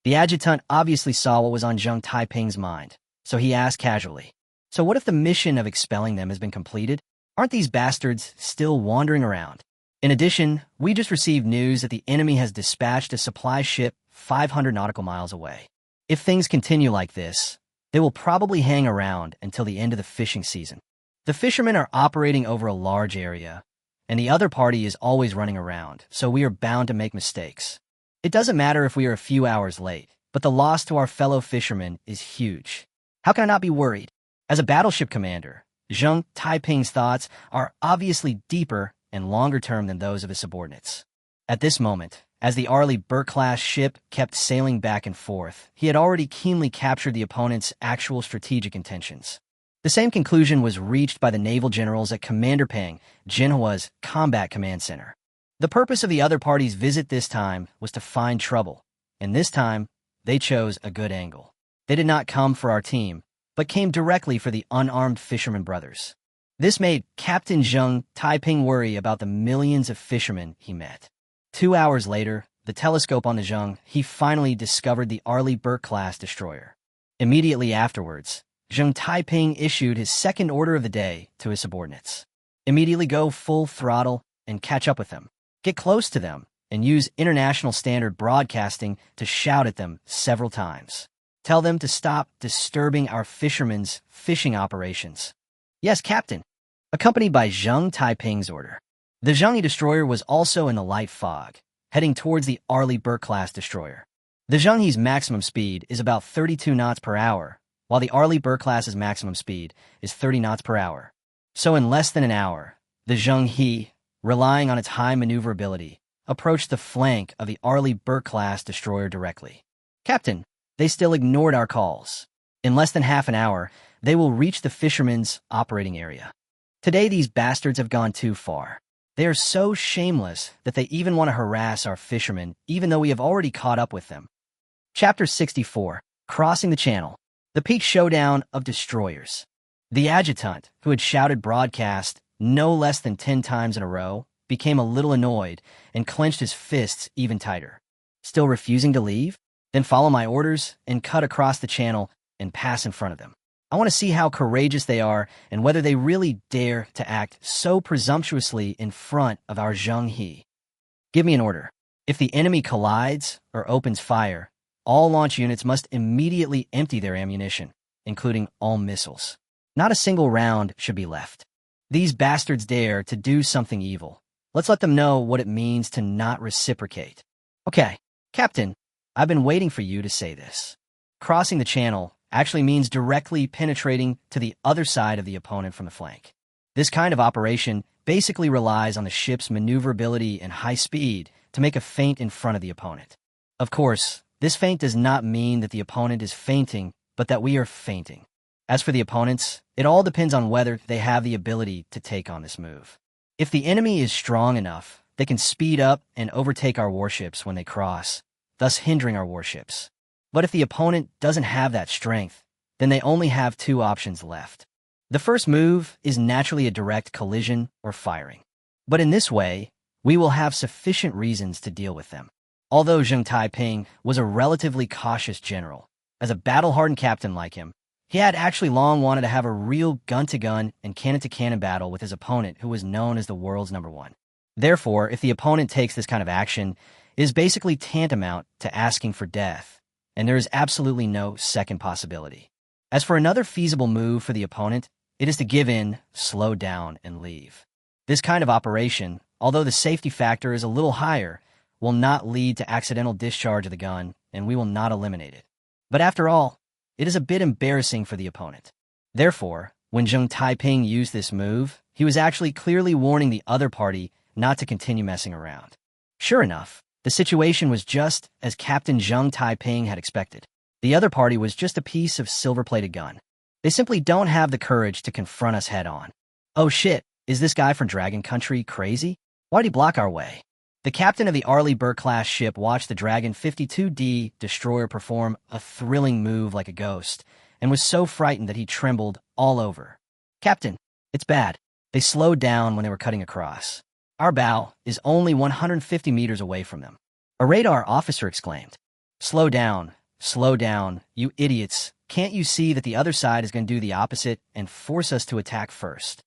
The adjutant obviously saw what was on Zheng Taiping's mind, so he asked casually. So what if the mission of expelling them has been completed? Aren't these bastards still wandering around? In addition, we just received news that the enemy has dispatched a supply ship 500 nautical miles away. If things continue like this, they will probably hang around until the end of the fishing season. The fishermen are operating over a large area, and the other party is always running around, so we are bound to make mistakes. It doesn't matter if we are a few hours late, but the loss to our fellow fishermen is huge. How can I not be worried? As a battleship commander, Zheng Taiping's thoughts are obviously deeper and longer term than those of his subordinates. At this moment, as the Arleigh Burke-class ship kept sailing back and forth, he had already keenly captured the opponent's actual strategic intentions. The same conclusion was reached by the naval generals at Commander Peng Jinhua's Combat Command Center. The purpose of the other party's visit this time was to find trouble, and this time, they chose a good angle. They did not come for our team, but came directly for the unarmed fishermen brothers. This made Captain Zheng Taiping worry about the millions of fishermen he met. 2 hours later, the telescope on the Zheng, he finally discovered the Arleigh Burke-class destroyer. Immediately afterwards, Zheng Taiping issued his second order of the day to his subordinates. Immediately go full throttle and catch up with them. Get close to them and use international standard broadcasting to shout at them several times. Tell them to stop disturbing our fishermen's fishing operations. Yes, Captain. Accompanied by Zheng Taiping's order. The Zhenghe destroyer was also in the light fog, heading towards the Arleigh Burke-class destroyer. The Zhenghe's maximum speed is about 32 knots per hour, while the Arleigh Burke-class's maximum speed is 30 knots per hour. So in less than an hour, the Zhenghe, relying on its high maneuverability, approached the flank of the Arleigh Burke-class destroyer directly. Captain, they still ignored our calls. In less than half an hour, they will reach the fishermen's operating area. Today, these bastards have gone too far. They are so shameless that they even want to harass our fishermen, even though we have already caught up with them. Chapter 64, Crossing the Channel. The peak showdown of destroyers. The adjutant, who had shouted broadcast no less than 10 times in a row, became a little annoyed and clenched his fists even tighter. Still refusing to leave? Then follow my orders and cut across the channel and pass in front of them. I want to see how courageous they are and whether they really dare to act so presumptuously in front of our Zhenghe. Give me an order. If the enemy collides or opens fire, all launch units must immediately empty their ammunition, including all missiles. Not a single round should be left. These bastards dare to do something evil. Let's let them know what it means to not reciprocate. Okay, Captain, I've been waiting for you to say this. Crossing the channel actually means directly penetrating to the other side of the opponent from the flank. This kind of operation basically relies on the ship's maneuverability and high speed to make a feint in front of the opponent. Of course, this feint does not mean that the opponent is feinting, but that we are feinting. As for the opponents, it all depends on whether they have the ability to take on this move. If the enemy is strong enough, they can speed up and overtake our warships when they cross, thus hindering our warships. But if the opponent doesn't have that strength, then they only have two options left. The first move is naturally a direct collision or firing. But in this way, we will have sufficient reasons to deal with them. Although Zheng Taiping was a relatively cautious general, as a battle-hardened captain like him, he had actually long wanted to have a real gun-to-gun and cannon-to-cannon battle with his opponent who was known as the world's #1. Therefore, if the opponent takes this kind of action, it is basically tantamount to asking for death, and there is absolutely no second possibility. As for another feasible move for the opponent, it is to give in, slow down, and leave. This kind of operation, although the safety factor is a little higher, will not lead to accidental discharge of the gun, and we will not eliminate it. But after all, it is a bit embarrassing for the opponent. Therefore, when Zheng Taiping used this move, he was actually clearly warning the other party not to continue messing around. Sure enough, the situation was just as Captain Zheng Taiping had expected. The other party was just a piece of silver-plated gun. They simply don't have the courage to confront us head-on. Oh shit, is this guy from Dragon Country crazy? Why'd he block our way? The captain of the Arleigh Burke-class ship watched the Dragon 52D destroyer perform a thrilling move like a ghost, and was so frightened that he trembled all over. Captain, it's bad. They slowed down when they were cutting across. Our bow is only 150 meters away from them. A radar officer exclaimed. Slow down, you idiots. Can't you see that the other side is going to do the opposite and force us to attack first?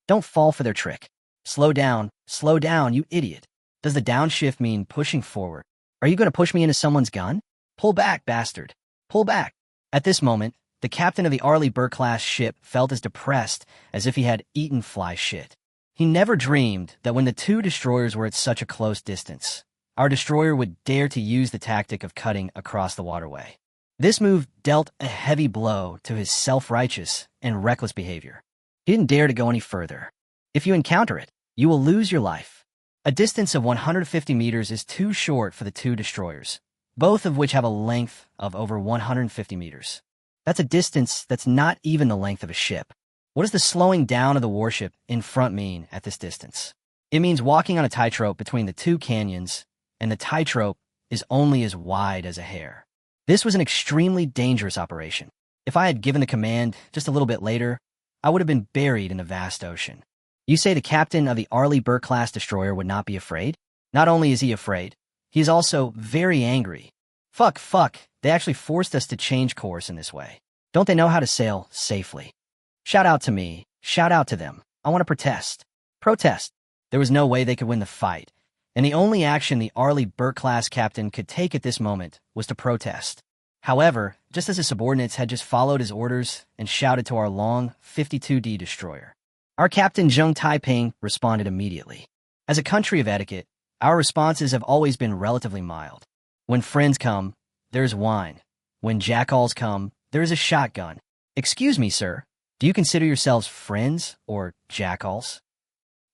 Don't fall for their trick. Slow down, you idiot. Does the downshift mean pushing forward? Are you going to push me into someone's gun? Pull back, bastard. Pull back. At this moment, the captain of the Arleigh Burke-class ship felt as depressed as if he had eaten fly shit. He never dreamed that when the two destroyers were at such a close distance, our destroyer would dare to use the tactic of cutting across the waterway. This move dealt a heavy blow to his self-righteous and reckless behavior. He didn't dare to go any further. If you encounter it, you will lose your life. A distance of 150 meters is too short for the two destroyers, both of which have a length of over 150 meters. That's a distance that's not even the length of a ship. What does the slowing down of the warship in front mean at this distance? It means walking on a tightrope between the two canyons, and the tightrope is only as wide as a hair. This was an extremely dangerous operation. If I had given the command just a little bit later, I would have been buried in the vast ocean. You say the captain of the Arleigh Burke-class destroyer would not be afraid? Not only is he afraid, he is also very angry. Fuck, they actually forced us to change course in this way. Don't they know how to sail safely? Shout out to me, shout out to them. I want to protest. Protest. There was no way they could win the fight, and the only action the Arleigh Burke-class captain could take at this moment was to protest. However, just as his subordinates had just followed his orders and shouted to our long 52D destroyer, our captain Zheng Taiping responded immediately. As a country of etiquette, our responses have always been relatively mild. When friends come, there's wine. When jackals come, there is a shotgun. Excuse me, sir. Do you consider yourselves friends or jackals?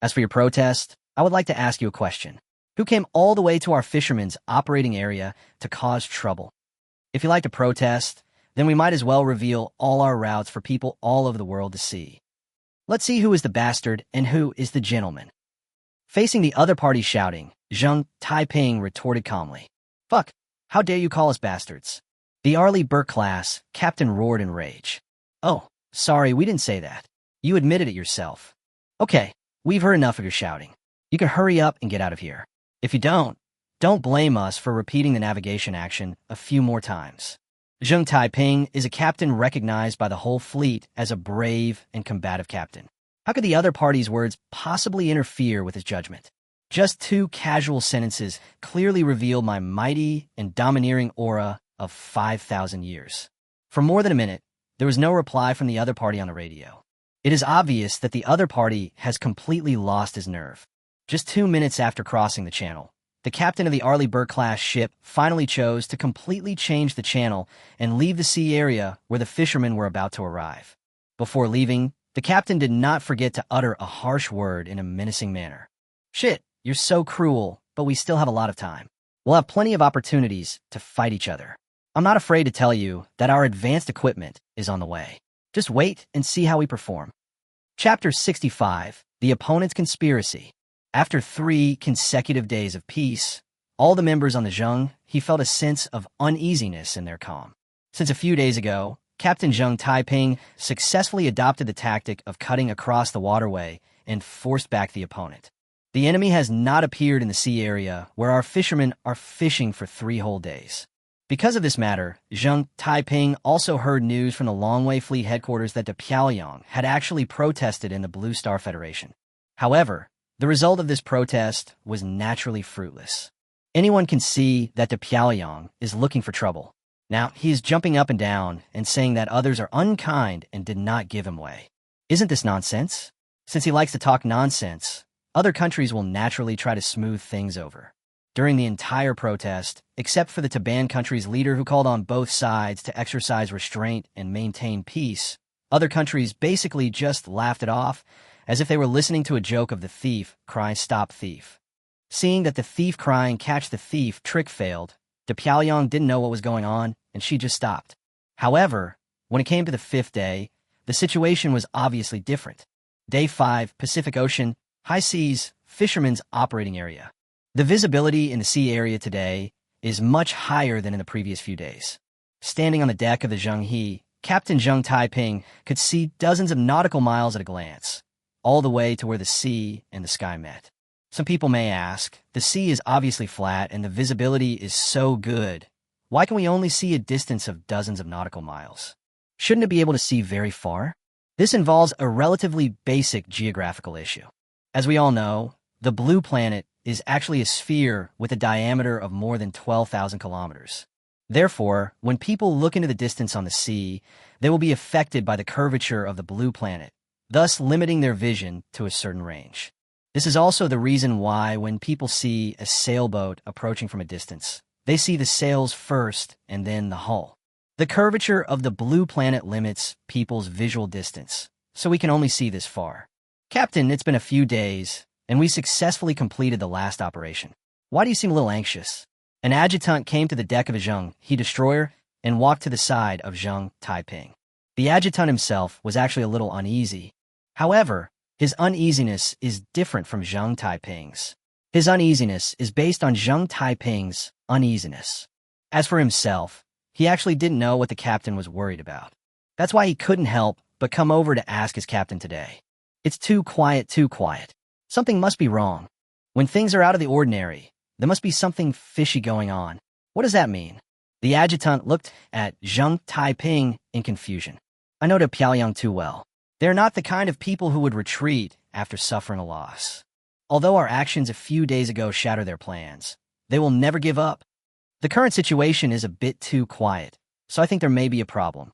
As for your protest, I would like to ask you a question. Who came all the way to our fishermen's operating area to cause trouble? If you like to protest, then we might as well reveal all our routes for people all over the world to see. Let's see who is the bastard and who is the gentleman. Facing the other party shouting, Zheng Taiping retorted calmly. Fuck, how dare you call us bastards? The Arleigh Burke-class captain roared in rage. Oh, sorry, we didn't say that. You admitted it yourself. Okay, we've heard enough of your shouting. You can hurry up and get out of here. If you don't blame us for repeating the navigation action a few more times. Zheng Taiping is a captain recognized by the whole fleet as a brave and combative captain. How could the other party's words possibly interfere with his judgment? Just two casual sentences clearly revealed my mighty and domineering aura of 5,000 years. For more than a minute, there was no reply from the other party on the radio. It is obvious that the other party has completely lost his nerve. Just 2 minutes after crossing the channel, the captain of the Arleigh Burke-class ship finally chose to completely change the channel and leave the sea area where the fishermen were about to arrive. Before leaving, the captain did not forget to utter a harsh word in a menacing manner. Shit, you're so cruel, but we still have a lot of time. We'll have plenty of opportunities to fight each other. I'm not afraid to tell you that our advanced equipment is on the way. Just wait and see how we perform. Chapter 65, The Opponent's Conspiracy. After 3 consecutive days of peace, all the members on the Zheng, he felt a sense of uneasiness in their calm. Since a few days ago, Captain Zheng Taiping successfully adopted the tactic of cutting across the waterway and forced back the opponent. The enemy has not appeared in the sea area where our fishermen are fishing for 3 whole days. Because of this matter, Zheng Taiping also heard news from the Longway Fleet headquarters that the Pyongyang had actually protested in the Blue Star Federation. However, the result of this protest was naturally fruitless. Anyone can see that the Pyongyang is looking for trouble. Now, he is jumping up and down and saying that others are unkind and did not give him way. Isn't this nonsense? Since he likes to talk nonsense, other countries will naturally try to smooth things over. During the entire protest, except for the Taban country's leader who called on both sides to exercise restraint and maintain peace, other countries basically just laughed it off as if they were listening to a joke of the thief crying "Stop thief." Seeing that the thief crying "Catch the thief" trick failed, the Pyongyang didn't know what was going on and she just stopped. However, when it came to the 5th day, the situation was obviously different. Day 5, Pacific Ocean, high seas, fishermen's operating area. The visibility in the sea area today is much higher than in the previous few days. Standing on the deck of the Zhenghe, Captain Zheng Taiping could see dozens of nautical miles at a glance, all the way to where the sea and the sky met. Some people may ask, the sea is obviously flat and the visibility is so good. Why can we only see a distance of dozens of nautical miles? Shouldn't it be able to see very far? This involves a relatively basic geographical issue. As we all know, the blue planet is actually a sphere with a diameter of more than 12,000 kilometers. Therefore, when people look into the distance on the sea, they will be affected by the curvature of the blue planet, thus limiting their vision to a certain range. This is also the reason why when people see a sailboat approaching from a distance, they see the sails first and then the hull. The curvature of the blue planet limits people's visual distance, so we can only see this far. Captain, it's been a few days, and we successfully completed the last operation. Why do you seem a little anxious? An adjutant came to the deck of a Zhenghe destroyer and walked to the side of Zheng Taiping. The adjutant himself was actually a little uneasy. However, his uneasiness is different from Zheng Taiping's. His uneasiness is based on Zheng Taiping's uneasiness. As for himself, he actually didn't know what the captain was worried about. That's why he couldn't help but come over to ask his captain today. It's too quiet, too quiet. Something must be wrong. When things are out of the ordinary, there must be something fishy going on. What does that mean? The adjutant looked at Zheng Taiping in confusion. I know the Piaoyang too well. They're not the kind of people who would retreat after suffering a loss. Although our actions a few days ago shatter their plans, they will never give up. The current situation is a bit too quiet, so I think there may be a problem.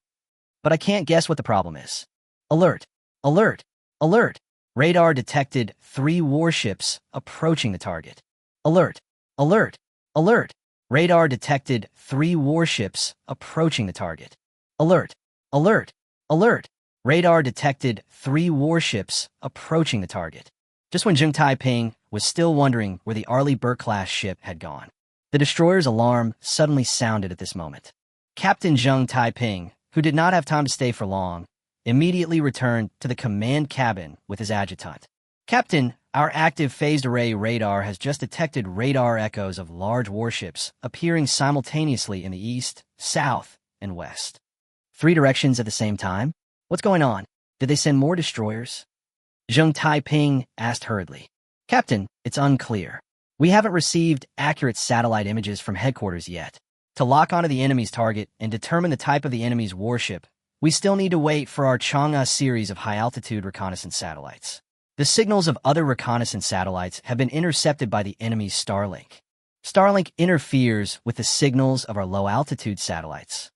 But I can't guess what the problem is. Alert! Alert! Alert! Radar detected 3 warships approaching the target. Alert! Alert! Alert! Radar detected 3 warships approaching the target. Alert! Alert! Alert! Radar detected 3 warships approaching the target. Just when Zheng Taiping was still wondering where the Arleigh Burke-class ship had gone, the destroyer's alarm suddenly sounded at this moment. Captain Zheng Taiping, who did not have time to stay for long, immediately returned to the command cabin with his adjutant. Captain, our active phased array radar has just detected radar echoes of large warships appearing simultaneously in the east, south, and west. 3 directions at the same time? What's going on? Did they send more destroyers? Zheng Taiping asked hurriedly. Captain, it's unclear. We haven't received accurate satellite images from headquarters yet. To lock onto the enemy's target and determine the type of the enemy's warship, we still need to wait for our Chang'e series of high-altitude reconnaissance satellites. The signals of other reconnaissance satellites have been intercepted by the enemy's Starlink. Starlink interferes with the signals of our low-altitude satellites.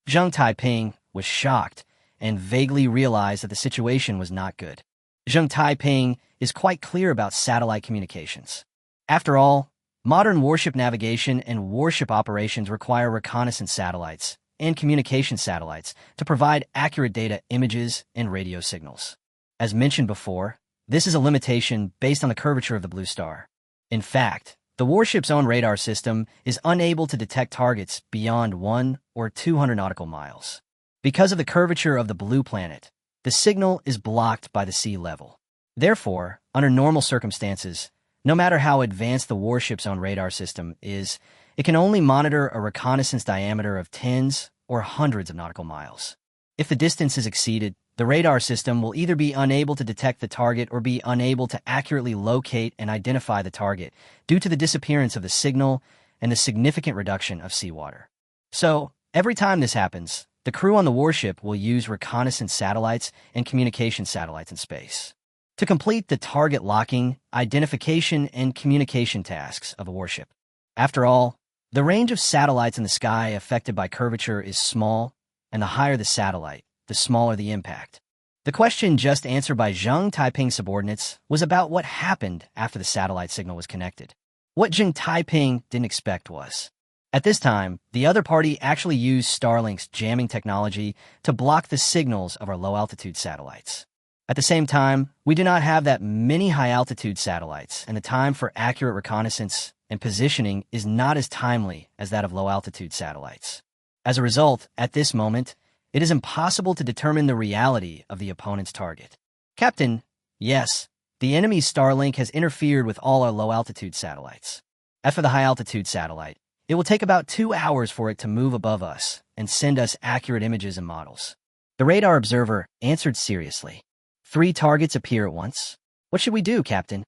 Zheng Taiping was shocked and vaguely realized that the situation was not good. Zheng Taiping is quite clear about satellite communications. After all, modern warship navigation and warship operations require reconnaissance satellites and communication satellites to provide accurate data, images, and radio signals. As mentioned before, this is a limitation based on the curvature of the blue star. In fact, the warship's own radar system is unable to detect targets beyond 1 or 200 nautical miles. Because of the curvature of the blue planet, the signal is blocked by the sea level. Therefore, under normal circumstances, no matter how advanced the warship's own radar system is, it can only monitor a reconnaissance diameter of tens or hundreds of nautical miles. If the distance is exceeded, the radar system will either be unable to detect the target or be unable to accurately locate and identify the target due to the disappearance of the signal and the significant reduction of seawater. So, every time this happens, the crew on the warship will use reconnaissance satellites and communication satellites in space to complete the target locking, identification, and communication tasks of a warship. After all, the range of satellites in the sky affected by curvature is small, and the higher the satellite, the smaller the impact. The question just answered by Zheng Taiping's subordinates was about what happened after the satellite signal was connected. What Zheng Taiping didn't expect was, at this time, the other party actually used Starlink's jamming technology to block the signals of our low-altitude satellites. At the same time, we do not have that many high-altitude satellites, and the time for accurate reconnaissance and positioning is not as timely as that of low-altitude satellites. As a result, at this moment, it is impossible to determine the reality of the opponent's target. Captain, yes, the enemy's Starlink has interfered with all our low-altitude satellites. As for the high-altitude satellite, it will take about 2 hours for it to move above us and send us accurate images and models. The radar observer answered seriously. 3 targets appear at once? What should we do, Captain?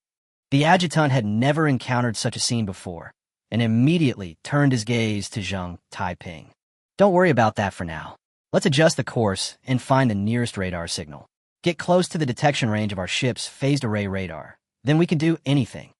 The adjutant had never encountered such a scene before, and immediately turned his gaze to Zheng Taiping. Don't worry about that for now. Let's adjust the course and find the nearest radar signal. Get close to the detection range of our ship's phased array radar. Then we can do anything.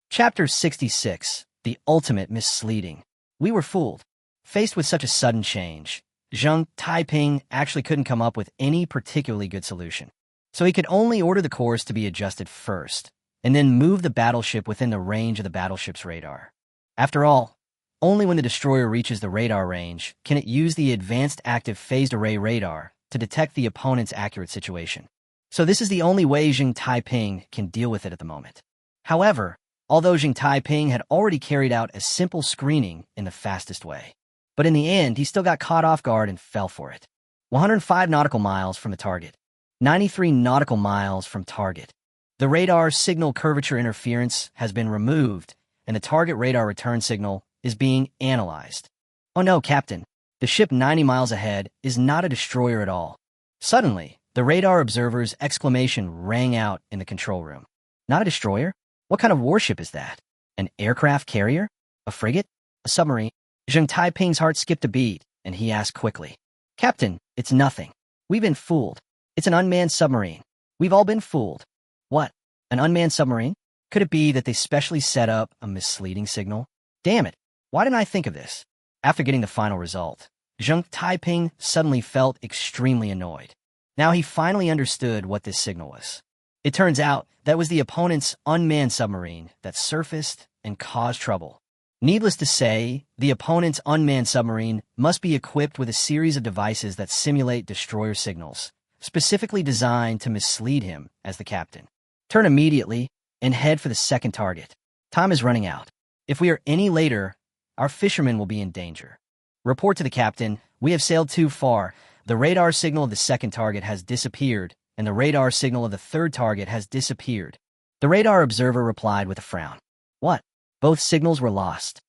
Chapter 66, The Ultimate Misleading. We were fooled. Faced with such a sudden change, Zheng Taiping actually couldn't come up with any particularly good solution. So he could only order the course to be adjusted first, and then move the battleship within the range of the battleship's radar. After all, only when the destroyer reaches the radar range can it use the advanced active phased array radar to detect the opponent's accurate situation. So this is the only way Zheng Taiping can deal with it at the moment. However, although Zheng Taiping had already carried out a simple screening in the fastest way, but in the end, he still got caught off guard and fell for it. 105 nautical miles from the target. 93 nautical miles from target. The radar signal curvature interference has been removed, and the target radar return signal is being analyzed. Oh no, Captain. The ship 90 miles ahead is not a destroyer at all. Suddenly, the radar observer's exclamation rang out in the control room. Not a destroyer? What kind of warship is that? An aircraft carrier? A frigate? A submarine? Zheng Taiping's heart skipped a beat, and he asked quickly. Captain, it's nothing. We've been fooled. It's an unmanned submarine. We've all been fooled. What? An unmanned submarine? Could it be that they specially set up a misleading signal? Damn it. Why didn't I think of this? After getting the final result, Zheng Taiping suddenly felt extremely annoyed. Now he finally understood what this signal was. It turns out that was the opponent's unmanned submarine that surfaced and caused trouble. Needless to say, the opponent's unmanned submarine must be equipped with a series of devices that simulate destroyer signals, specifically designed to mislead him as the captain. Turn immediately and head for the second target. Time is running out. If we are any later, our fishermen will be in danger. Report to the captain, we have sailed too far. The radar signal of the second target has disappeared, and the radar signal of the third target has disappeared. The radar observer replied with a frown. What? Both signals were lost.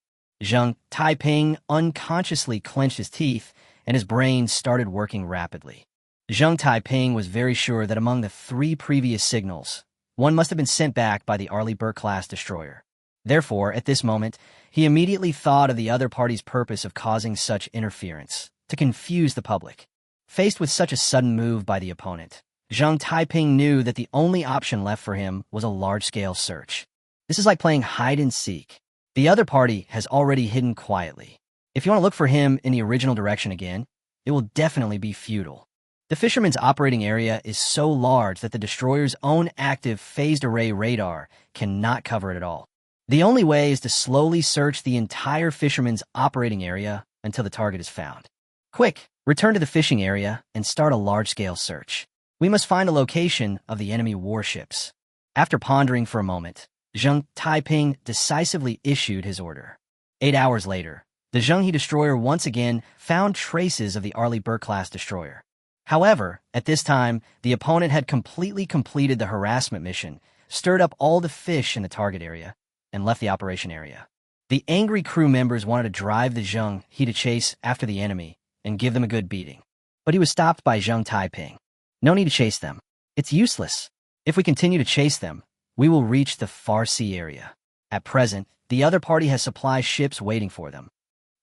Zheng Taiping unconsciously clenched his teeth, and his brain started working rapidly. Zheng Taiping was very sure that among the 3 previous signals, one must have been sent back by the Arleigh Burke-class destroyer. Therefore, at this moment, he immediately thought of the other party's purpose of causing such interference, to confuse the public. Faced with such a sudden move by the opponent, Zheng Taiping knew that the only option left for him was a large-scale search. This is like playing hide-and-seek. The other party has already hidden quietly. If you want to look for him in the original direction again, it will definitely be futile. The fisherman's operating area is so large that the destroyer's own active phased array radar cannot cover it at all. The only way is to slowly search the entire fisherman's operating area until the target is found. Quick, return to the fishing area and start a large-scale search. We must find a location of the enemy warships. After pondering for a moment, Zheng Taiping decisively issued his order. 8 hours later, the Zhenghe destroyer once again found traces of the Arleigh Burke-class destroyer. However, at this time, the opponent had completely completed the harassment mission, stirred up all the fish in the target area, and left the operation area. The angry crew members wanted to drive the Zhenghe to chase after the enemy and give them a good beating. But he was stopped by Zheng Taiping. No need to chase them. It's useless. If we continue to chase them, we will reach the far sea area. At present, the other party has supply ships waiting for them.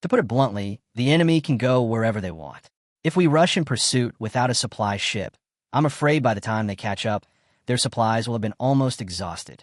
To put it bluntly, the enemy can go wherever they want. If we rush in pursuit without a supply ship, I'm afraid by the time they catch up, their supplies will have been almost exhausted.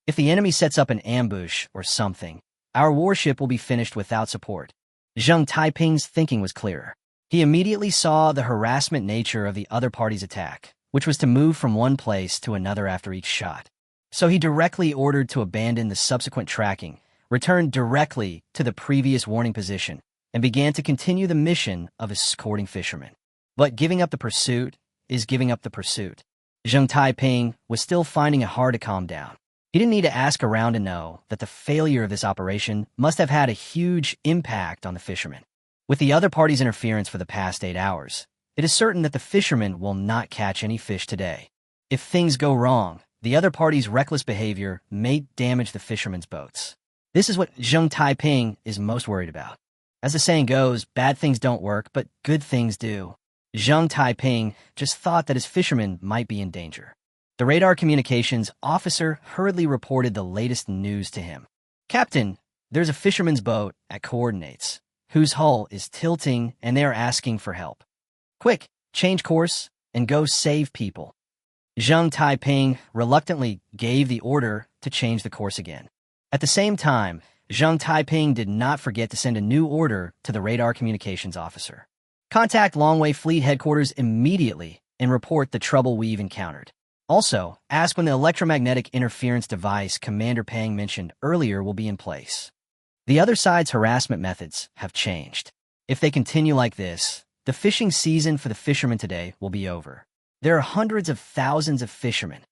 If the enemy sets up an ambush or something, our warship will be finished without support. Zheng Taiping's thinking was clearer. He immediately saw the harassment nature of the other party's attack, which was to move from one place to another after each shot. So he directly ordered to abandon the subsequent tracking, return directly to the previous warning position, and began to continue the mission of escorting fishermen. But giving up the pursuit is giving up the pursuit. Zheng Taiping was still finding it hard to calm down. He didn't need to ask around to know that the failure of this operation must have had a huge impact on the fishermen. With the other party's interference for the past 8 hours, It is certain that the fishermen will not catch any fish today. If things go wrong, the other party's reckless behavior may damage the fishermen's boats. This is what Zheng Taiping is most worried about. As the saying goes, bad things don't work, but good things do. Zheng Taiping just thought that his fishermen might be in danger. The radar communications officer hurriedly reported the latest news to him. Captain, there's a fisherman's boat at coordinates, whose hull is tilting and they are asking for help. Quick, change course and go save people. Zheng Taiping reluctantly gave the order to change the course again. At the same time, Zheng Taiping did not forget to send a new order to the radar communications officer. Contact Longway Fleet Headquarters immediately and report the trouble we've encountered. Also, ask when the electromagnetic interference device Commander Pang mentioned earlier will be in place. The other side's harassment methods have changed. If they continue like this, the fishing season for the fishermen today will be over. There are hundreds of thousands of fishermen.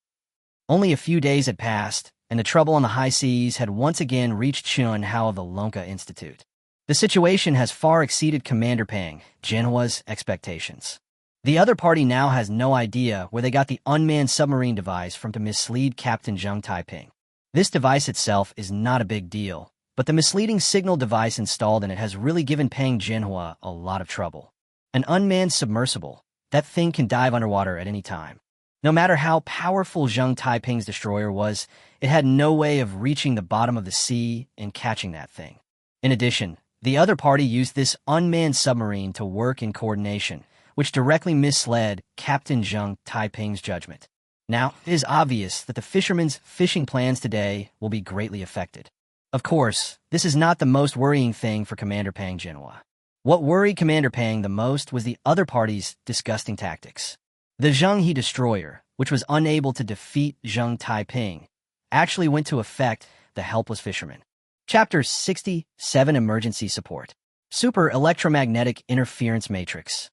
Only a few days had passed, and the trouble on the high seas had once again reached Chun Hao of the Manga Institute. The situation has far exceeded Commander Pang, Jinhua's expectations. The other party now has no idea where they got the unmanned submarine device from to mislead Captain Zheng Taiping. This device itself is not a big deal, but the misleading signal device installed in it has really given Pang Jinhua a lot of trouble. An unmanned submersible, that thing can dive underwater at any time. No matter how powerful Zheng Taiping's destroyer was, it had no way of reaching the bottom of the sea and catching that thing. In addition, the other party used this unmanned submarine to work in coordination, which directly misled Captain Zheng Taiping's judgment. Now, it is obvious that the fishermen's fishing plans today will be greatly affected. Of course, this is not the most worrying thing for Commander Pang Jinhua. What worried Commander Pang the most was the other party's disgusting tactics. The Zhenghe destroyer, which was unable to defeat Zheng Taiping, actually went to affect the helpless fishermen. Chapter 67 Emergency Support. Super Electromagnetic Interference Matrix.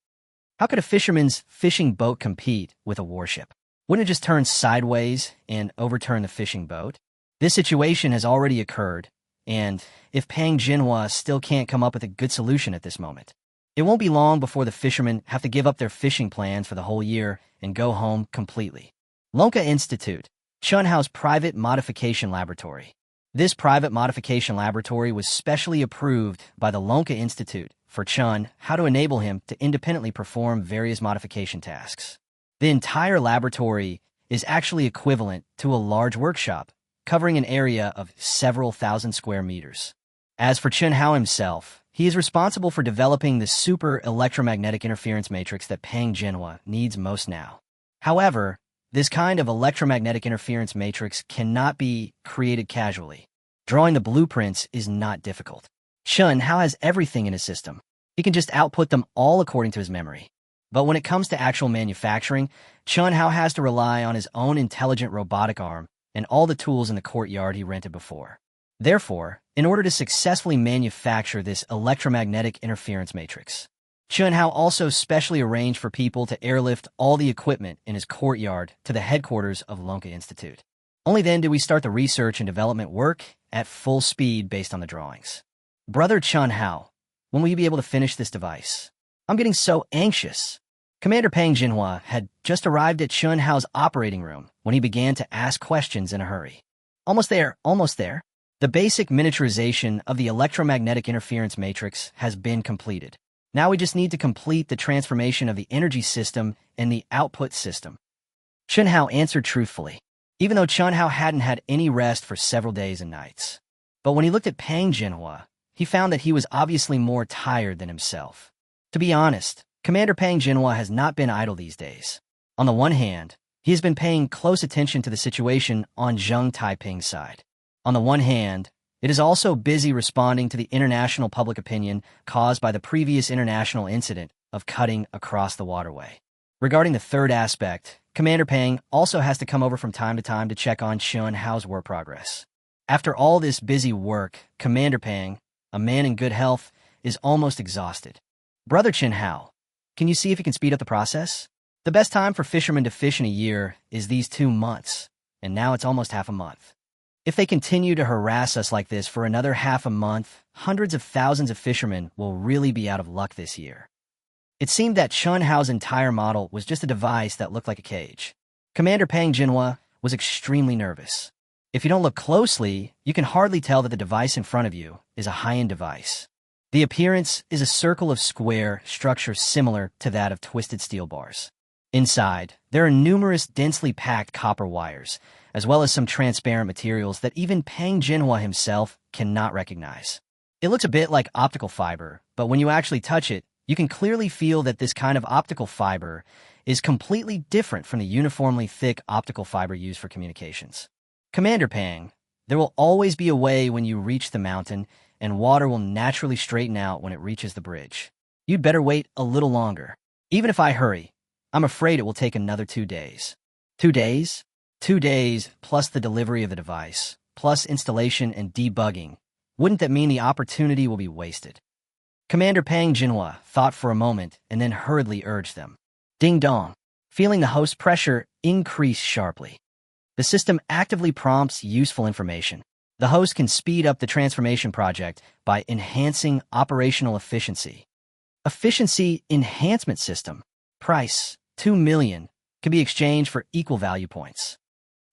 How could a fisherman's fishing boat compete with a warship? Wouldn't it just turn sideways and overturn the fishing boat? This situation has already occurred, and if Pang Jinhua still can't come up with a good solution at this moment, it won't be long before the fishermen have to give up their fishing plans for the whole year and go home completely. Manga Institute, Chun Hao's private modification laboratory. This private modification laboratory was specially approved by the Manga Institute for Chun Hao to enable him to independently perform various modification tasks. The entire laboratory is actually equivalent to a large workshop, covering an area of several thousand square meters. As for Chun Hao himself, he is responsible for developing the super electromagnetic interference matrix that Pang Jinhua needs most now. However, this kind of electromagnetic interference matrix cannot be created casually. Drawing the blueprints is not difficult. Chun Hao has everything in his system. He can just output them all according to his memory. But when it comes to actual manufacturing, Chun Hao has to rely on his own intelligent robotic arm and all the tools in the courtyard he rented before. Therefore, in order to successfully manufacture this electromagnetic interference matrix, Chun Hao also specially arranged for people to airlift all the equipment in his courtyard to the headquarters of Manga Institute. Only then do we start the research and development work at full speed based on the drawings. Brother Chun Hao, when will you be able to finish this device? I'm getting so anxious. Commander Pang Jinhua had just arrived at Chun Hao's operating room when he began to ask questions in a hurry. Almost there, almost there. The basic miniaturization of the electromagnetic interference matrix has been completed. Now we just need to complete the transformation of the energy system and the output system. Chun Hao answered truthfully, even though Chun Hao hadn't had any rest for several days and nights. But when he looked at Pang Jinhua, he found that he was obviously more tired than himself. To be honest, Commander Pang Jinhua has not been idle these days. On the one hand, he has been paying close attention to the situation on Zheng Taiping's side. On the one hand, it is also busy responding to the international public opinion caused by the previous international incident of cutting across the waterway. Regarding the third aspect, Commander Pang also has to come over from time to time to check on Chun Hao's war progress. After all this busy work, Commander Pang, a man in good health, is almost exhausted. Brother Chun Hao, can you see if you can speed up the process? The best time for fishermen to fish in a year is these 2 months, and now it's almost half a month. If they continue to harass us like this for another half a month, hundreds of thousands of fishermen will really be out of luck this year. It seemed that Chun Hao's entire model was just a device that looked like a cage. Commander Pang Jinhua was extremely nervous. If you don't look closely, you can hardly tell that the device in front of you is a high-end device. The appearance is a circle of square structure similar to that of twisted steel bars. Inside, there are numerous densely packed copper wires, as well as some transparent materials that even Pang Jinhua himself cannot recognize. It looks a bit like optical fiber, but when you actually touch it, you can clearly feel that this kind of optical fiber is completely different from the uniformly thick optical fiber used for communications. Commander Pang, there will always be a way when you reach the mountain, and water will naturally straighten out when it reaches the bridge. You'd better wait a little longer. Even if I hurry, I'm afraid it will take another 2 days. 2 days? 2 days plus the delivery of the device, plus installation and debugging. Wouldn't that mean the opportunity will be wasted? Commander Pang Jinhua thought for a moment and then hurriedly urged them. Ding dong. Feeling the host's pressure increase sharply. The system actively prompts useful information. The host can speed up the transformation project by enhancing operational efficiency. Efficiency enhancement system. Price, 2 million, can be exchanged for equal value points.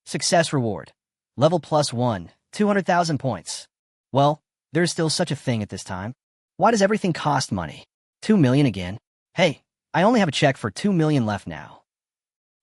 Success reward. Level +1, 200,000 points. Well, there is still such a thing at this time. Why does everything cost money? 2 million again? Hey, I only have a check for 2 million left now.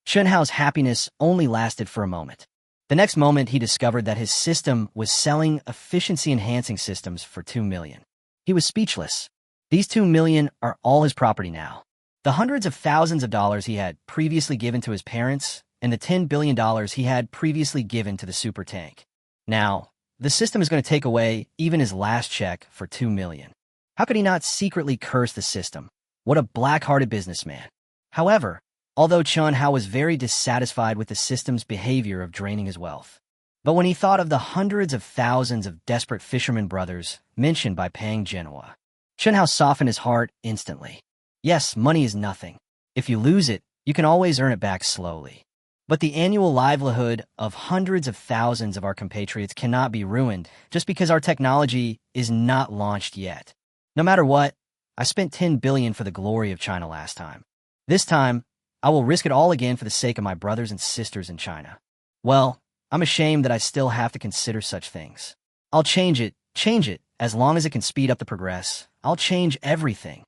Chun Hao's happiness only lasted for a moment. The next moment, he discovered that his system was selling efficiency-enhancing systems for 2 million. He was speechless. These 2 million are all his property now. The hundreds of thousands of dollars he had previously given to his parents and the $10 billion he had previously given to the super tank. Now, the system is going to take away even his last check for 2 million. How could he not secretly curse the system? What a black-hearted businessman. However, although Chun Hao was very dissatisfied with the system's behavior of draining his wealth. But when he thought of the hundreds of thousands of desperate fisherman brothers mentioned by Pang Jinhua, Chun Hao softened his heart instantly. Yes, money is nothing. If you lose it, you can always earn it back slowly. But the annual livelihood of hundreds of thousands of our compatriots cannot be ruined just because our technology is not launched yet. No matter what, I spent 10 billion for the glory of China last time. This time, I will risk it all again for the sake of my brothers and sisters in China. Well, I'm ashamed that I still have to consider such things. I'll change it, as long as it can speed up the progress. I'll change everything.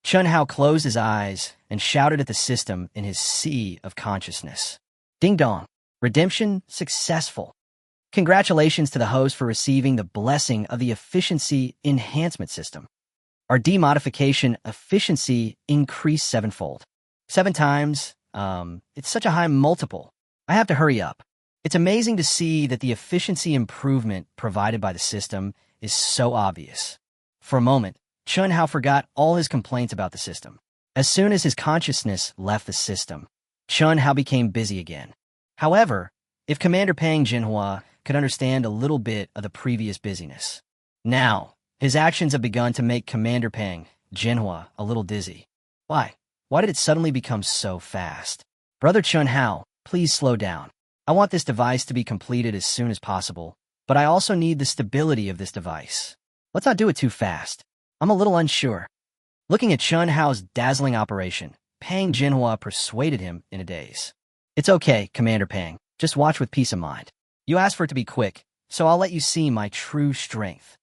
Chun Hao closed his eyes and shouted at the system in his sea of consciousness. Ding dong. Redemption successful. Congratulations to the host for receiving the blessing of the efficiency enhancement system. Our demodification efficiency increased 7-fold. 7 times, it's such a high multiple. I have to hurry up. It's amazing to see that the efficiency improvement provided by the system is so obvious. For a moment, Chun Hao forgot all his complaints about the system. As soon as his consciousness left the system, Chun Hao became busy again. However, if Commander Pang Jinhua could understand a little bit of the previous busyness. Now, his actions have begun to make Commander Pang Jinhua a little dizzy. Why? Why did it suddenly become so fast? Brother Chun Hao, please slow down. I want this device to be completed as soon as possible, but I also need the stability of this device. Let's not do it too fast. I'm a little unsure. Looking at Chun Hao's dazzling operation, Pang Jinhua persuaded him in a daze. It's okay, Commander Pang. Just watch with peace of mind. You asked for it to be quick, so I'll let you see my true strength.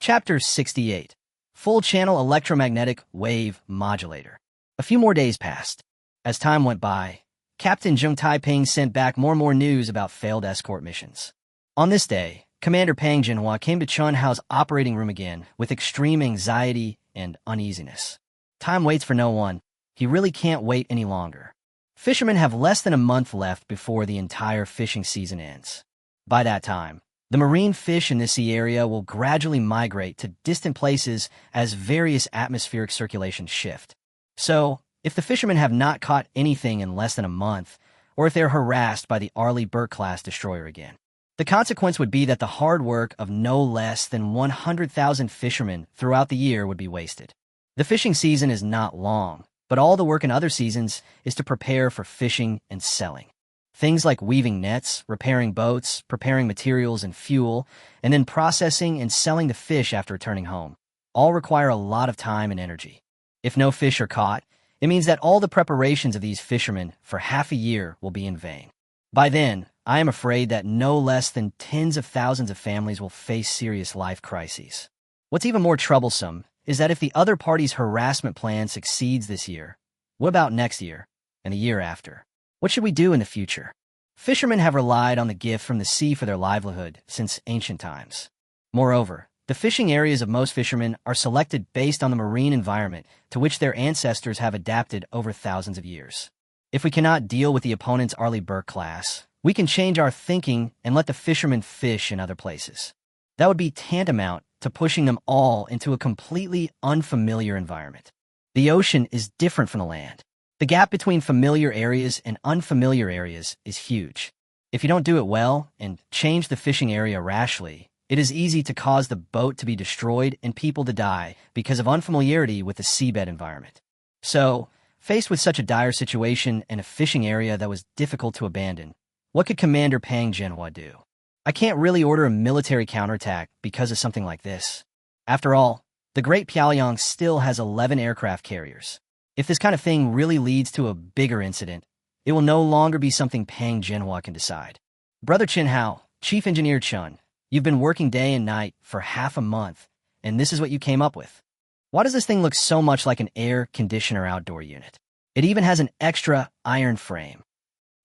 Chapter 68. Full-channel electromagnetic wave modulator. A few more days passed. As time went by, Captain Zheng Taiping sent back more and more news about failed escort missions. On this day, Commander Pang Jinhua came to Chun Hao's operating room again with extreme anxiety and uneasiness. Time waits for no one. He really can't wait any longer. Fishermen have less than a month left before the entire fishing season ends. By that time, the marine fish in this sea area will gradually migrate to distant places as various atmospheric circulations shift. So, if the fishermen have not caught anything in less than a month, or if they're harassed by the Arleigh Burke-class destroyer again, the consequence would be that the hard work of no less than 100,000 fishermen throughout the year would be wasted. The fishing season is not long, but all the work in other seasons is to prepare for fishing and selling. Things like weaving nets, repairing boats, preparing materials and fuel, and then processing and selling the fish after returning home, all require a lot of time and energy. If no fish are caught, it means that all the preparations of these fishermen for half a year will be in vain. By then, I am afraid that no less than tens of thousands of families will face serious life crises. What's even more troublesome is that if the other party's harassment plan succeeds this year, what about next year and the year after? What should we do in the future? Fishermen have relied on the gift from the sea for their livelihood since ancient times. Moreover, the fishing areas of most fishermen are selected based on the marine environment to which their ancestors have adapted over thousands of years. If we cannot deal with the opponent's Arleigh Burke class, we can change our thinking and let the fishermen fish in other places. That would be tantamount to pushing them all into a completely unfamiliar environment. The ocean is different from the land. The gap between familiar areas and unfamiliar areas is huge. If you don't do it well and change the fishing area rashly, it is easy to cause the boat to be destroyed and people to die because of unfamiliarity with the seabed environment. So, faced with such a dire situation and a fishing area that was difficult to abandon, what could Commander Pang Jinhua do? I can't really order a military counterattack because of something like this. After all, the Great Pyongyang still has 11 aircraft carriers. If this kind of thing really leads to a bigger incident, it will no longer be something Pang Jinhua can decide. Brother Chin Hao, Chief Engineer Chun, you've been working day and night for half a month, and this is what you came up with. Why does this thing look so much like an air conditioner outdoor unit? It even has an extra iron frame.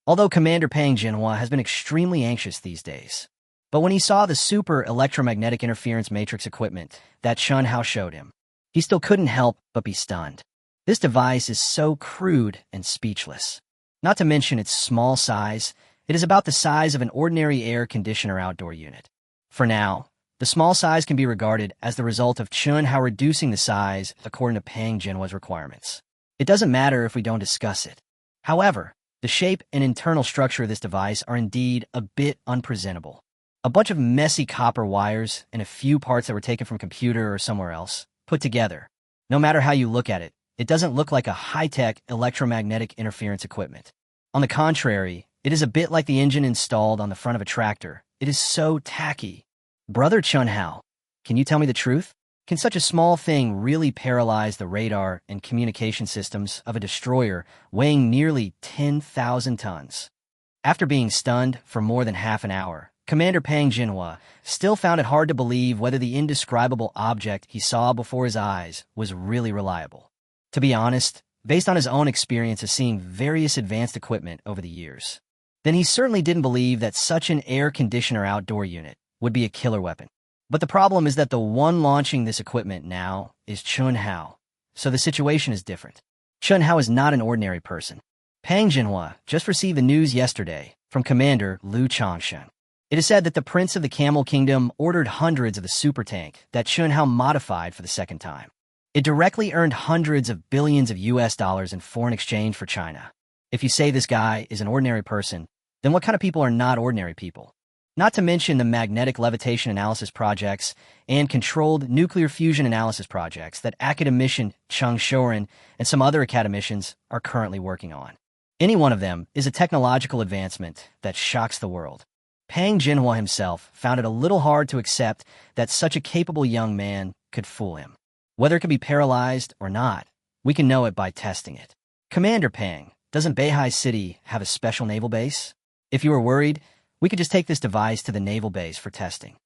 Although Commander Pang Jinhua has been extremely anxious these days. But when he saw the super electromagnetic interference matrix equipment that Chun Hao showed him, he still couldn't help but be stunned. This device is so crude and speechless. Not to mention its small size, it is about the size of an ordinary air conditioner outdoor unit. For now, the small size can be regarded as the result of Chun Hao reducing the size according to Pang Jinhua's requirements. It doesn't matter if we don't discuss it. However, the shape and internal structure of this device are indeed a bit unpresentable. A bunch of messy copper wires and a few parts that were taken from a computer or somewhere else, put together. No matter how you look at it, it doesn't look like a high-tech electromagnetic interference equipment. On the contrary, it is a bit like the engine installed on the front of a tractor. It is so tacky. Brother Chun Hao, can you tell me the truth? Can such a small thing really paralyze the radar and communication systems of a destroyer weighing nearly 10,000 tons? After being stunned for more than half an hour, Commander Pang Jinhua still found it hard to believe whether the indescribable object he saw before his eyes was really reliable. To be honest, based on his own experience of seeing various advanced equipment over the years, then he certainly didn't believe that such an air conditioner outdoor unit would be a killer weapon. But the problem is that the one launching this equipment now is Chun Hao, so the situation is different. Chun Hao is not an ordinary person. Pang Jinhua just received the news yesterday from Commander Liu Changshen. It is said that the Prince of the Camel Kingdom ordered hundreds of the super tank that Chun Hao modified for the second time. It directly earned hundreds of billions of US dollars in foreign exchange for China. If you say this guy is an ordinary person, then what kind of people are not ordinary people? Not to mention the magnetic levitation analysis projects and controlled nuclear fusion analysis projects that academician Chung Shorin and some other academicians are currently working on. Any one of them is a technological advancement that shocks the world. Pang Jinhua himself found it a little hard to accept that such a capable young man could fool him. Whether it could be paralyzed or not, we can know it by testing it. Commander Pang, doesn't Beihai City have a special naval base? If you were worried, we could just take this device to the naval base for testing.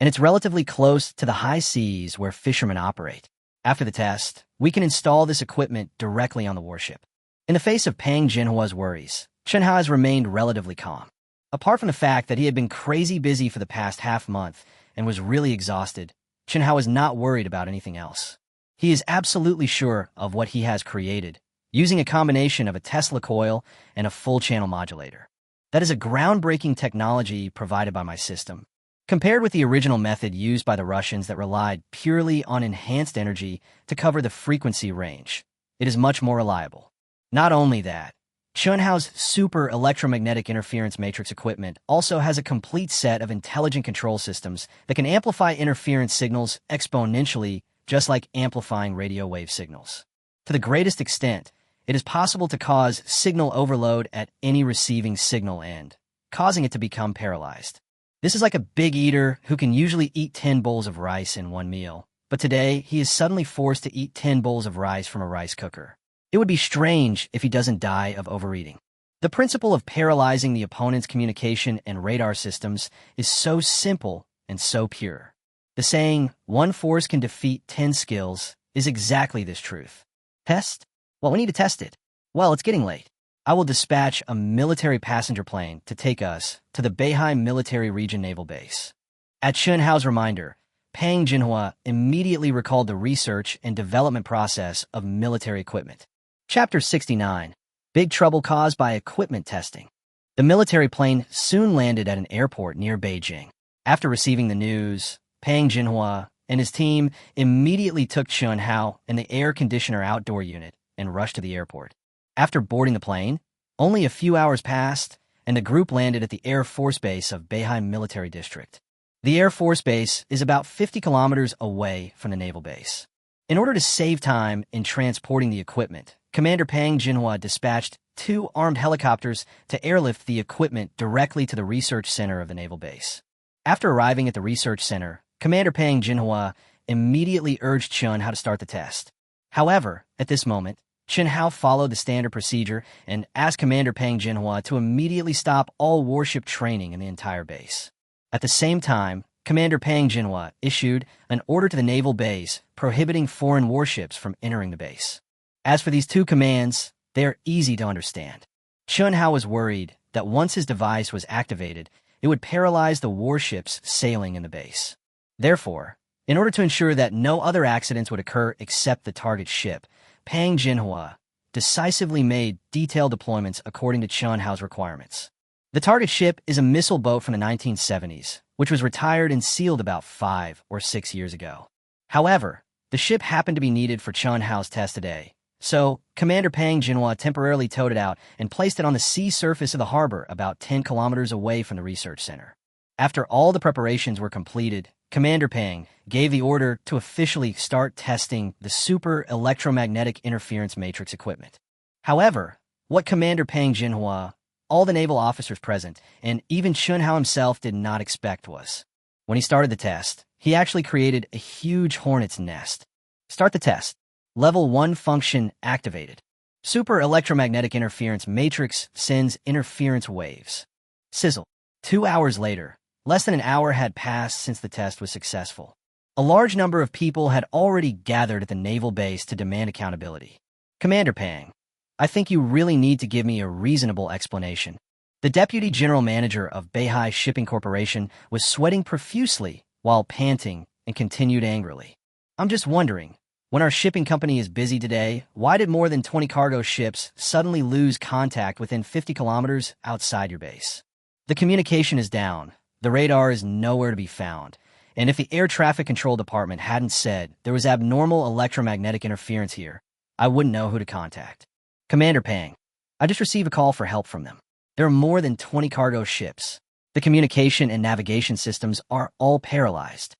And it's relatively close to the high seas where fishermen operate. After the test, we can install this equipment directly on the warship. In the face of Pang Jinhua's worries, Chun Hao has remained relatively calm. Apart from the fact that he had been crazy busy for the past half month and was really exhausted, Chun Hao is not worried about anything else. He is absolutely sure of what he has created, using a combination of a Tesla coil and a full-channel modulator. That is a groundbreaking technology provided by my system. Compared with the original method used by the Russians that relied purely on enhanced energy to cover the frequency range, it is much more reliable. Not only that, Chun Hao's super electromagnetic interference matrix equipment also has a complete set of intelligent control systems that can amplify interference signals exponentially, just like amplifying radio wave signals. To the greatest extent, it is possible to cause signal overload at any receiving signal end, causing it to become paralyzed. This is like a big eater who can usually eat 10 bowls of rice in one meal, But today, he is suddenly forced to eat 10 bowls of rice from a rice cooker. It would be strange if he doesn't die of overeating. The principle of paralyzing the opponent's communication and radar systems is so simple and so pure. The saying, one force can defeat 10 skills, is exactly this truth. Test? Well, we need to test it. Well, it's getting late. I will dispatch a military passenger plane to take us to the Beihai Military Region Naval Base. At Chunhao's reminder, Pang Jinhua immediately recalled the research and development process of military equipment. Chapter 69. Big trouble caused by equipment testing. The military plane soon landed at an airport near Beijing. After receiving the news, Pang Jinhua and his team immediately took Chunhao and the air conditioner outdoor unit and rushed to the airport. After boarding the plane, only a few hours passed, and the group landed at the Air Force Base of Beihai Military District. The Air Force Base is about 50 kilometers away from the naval base. In order to save time in transporting the equipment, Commander Pang Jinhua dispatched 2 armed helicopters to airlift the equipment directly to the research center of the naval base. After arriving at the research center, Commander Pang Jinhua immediately urged Chunhao to start the test. However, at this moment, Chunhao followed the standard procedure and asked Commander Pang Jinhua to immediately stop all warship training in the entire base. At the same time, Commander Pang Jinhua issued an order to the naval base prohibiting foreign warships from entering the base. As for these 2 commands, they are easy to understand. Chunhao was worried that once his device was activated, it would paralyze the warships sailing in the base. Therefore, in order to ensure that no other accidents would occur except the target ship, Pang Jinhua decisively made detailed deployments according to Chunhao's requirements. The target ship is a missile boat from the 1970s, which was retired and sealed about 5 or 6 years ago. However, the ship happened to be needed for Chunhao's test today, so Commander Pang Jinhua temporarily towed it out and placed it on the sea surface of the harbor about 10 kilometers away from the research center. After all the preparations were completed, Commander Pang gave the order to officially start testing the super electromagnetic interference matrix equipment. However, what Commander Pang Jinhua, all the naval officers present, and even Chunhao himself did not expect was, when he started the test, he actually created a huge hornet's nest. Start the test. Level 1 function activated. Super electromagnetic interference matrix sends interference waves. Sizzle. 2 hours later, less than an hour had passed since the test was successful. A large number of people had already gathered at the naval base to demand accountability. Commander Pang, I think you really need to give me a reasonable explanation. The deputy general manager of Beihai Shipping Corporation was sweating profusely while panting and continued angrily. I'm just wondering, when our shipping company is busy today, why did more than 20 cargo ships suddenly lose contact within 50 kilometers outside your base? The communication is down. The radar is nowhere to be found, and if the air traffic control department hadn't said there was abnormal electromagnetic interference here, I wouldn't know who to contact. Commander Pang, I just received a call for help from them. There are more than 20 cargo ships. The communication and navigation systems are all paralyzed.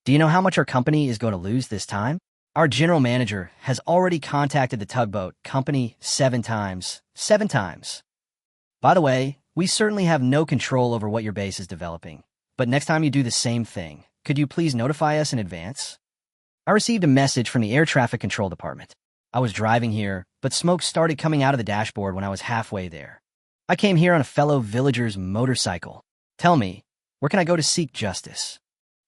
Do you know how much our company is going to lose this time? Our general manager has already contacted the tugboat company 7 times. 7 times. By the way, we certainly have no control over what your base is developing, but next time you do the same thing, could you please notify us in advance? I received a message from the air traffic control department. I was driving here, but smoke started coming out of the dashboard when I was halfway there. I came here on a fellow villager's motorcycle. Tell me, where can I go to seek justice?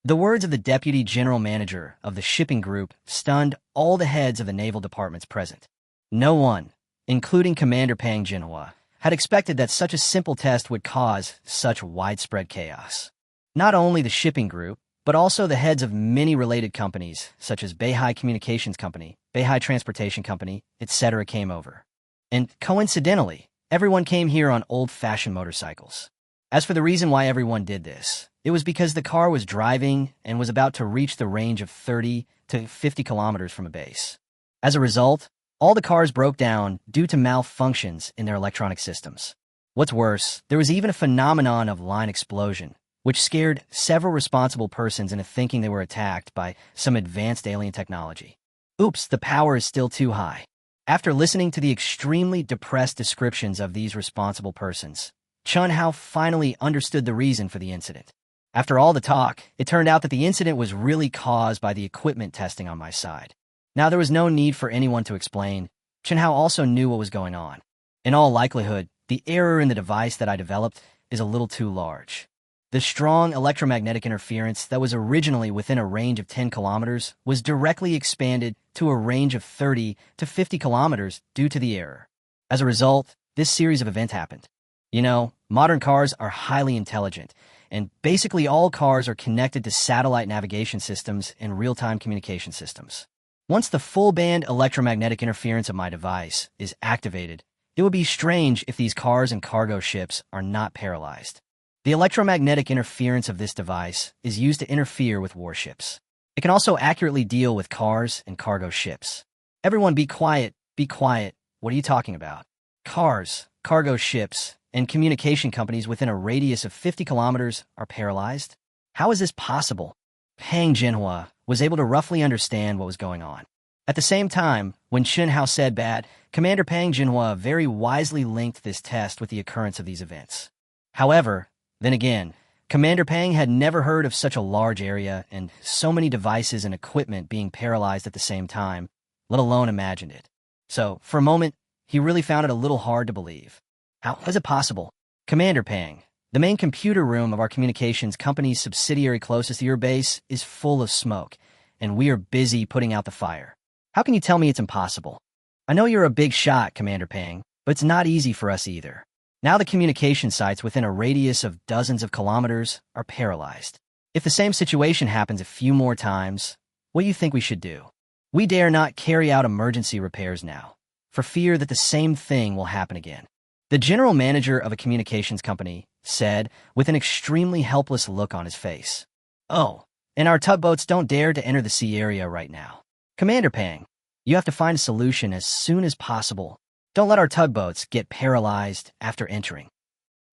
The words of the deputy general manager of the shipping group stunned all the heads of the naval departments present. No one, including Commander Pang Jinhua, had expected that such a simple test would cause such widespread chaos. Not only the shipping group, but also the heads of many related companies, such as Beihai Communications Company, Beihai Transportation Company, etc. came over. And coincidentally, everyone came here on old-fashioned motorcycles. As for the reason why everyone did this, it was because the car was driving and was about to reach the range of 30 to 50 kilometers from a base. As a result, all the cars broke down due to malfunctions in their electronic systems. What's worse, there was even a phenomenon of line explosion, which scared several responsible persons into thinking they were attacked by some advanced alien technology. Oops, the power is still too high. After listening to the extremely depressed descriptions of these responsible persons, Chunhao finally understood the reason for the incident. After all the talk, it turned out that the incident was really caused by the equipment testing on my side. Now, there was no need for anyone to explain. Chenhao also knew what was going on. In all likelihood, the error in the device that I developed is a little too large. The strong electromagnetic interference that was originally within a range of 10 kilometers was directly expanded to a range of 30 to 50 kilometers due to the error. As a result, this series of events happened. You know, modern cars are highly intelligent, and basically all cars are connected to satellite navigation systems and real-time communication systems. Once the full-band electromagnetic interference of my device is activated, it would be strange if these cars and cargo ships are not paralyzed. The electromagnetic interference of this device is used to interfere with warships. It can also accurately deal with cars and cargo ships. Everyone be quiet, be quiet. What are you talking about? Cars, cargo ships, and communication companies within a radius of 50 kilometers are paralyzed? How is this possible? Pang Jinhua was able to roughly understand what was going on. At the same time, when Chenhao said bad, Commander Pang Jinhua very wisely linked this test with the occurrence of these events. However, then again, Commander Pang had never heard of such a large area and so many devices and equipment being paralyzed at the same time, let alone imagined it. So, for a moment, he really found it a little hard to believe. How is it possible? Commander Pang, the main computer room of our communications company's subsidiary closest to your base is full of smoke, and we are busy putting out the fire. How can you tell me it's impossible? I know you're a big shot, Commander Pang, but it's not easy for us either. Now the communication sites within a radius of dozens of kilometers are paralyzed. If the same situation happens a few more times, what do you think we should do? We dare not carry out emergency repairs now, for fear that the same thing will happen again. The general manager of a communications company said with an extremely helpless look on his face. Oh, and our tugboats don't dare to enter the sea area right now. Commander Pang, you have to find a solution as soon as possible. Don't let our tugboats get paralyzed after entering.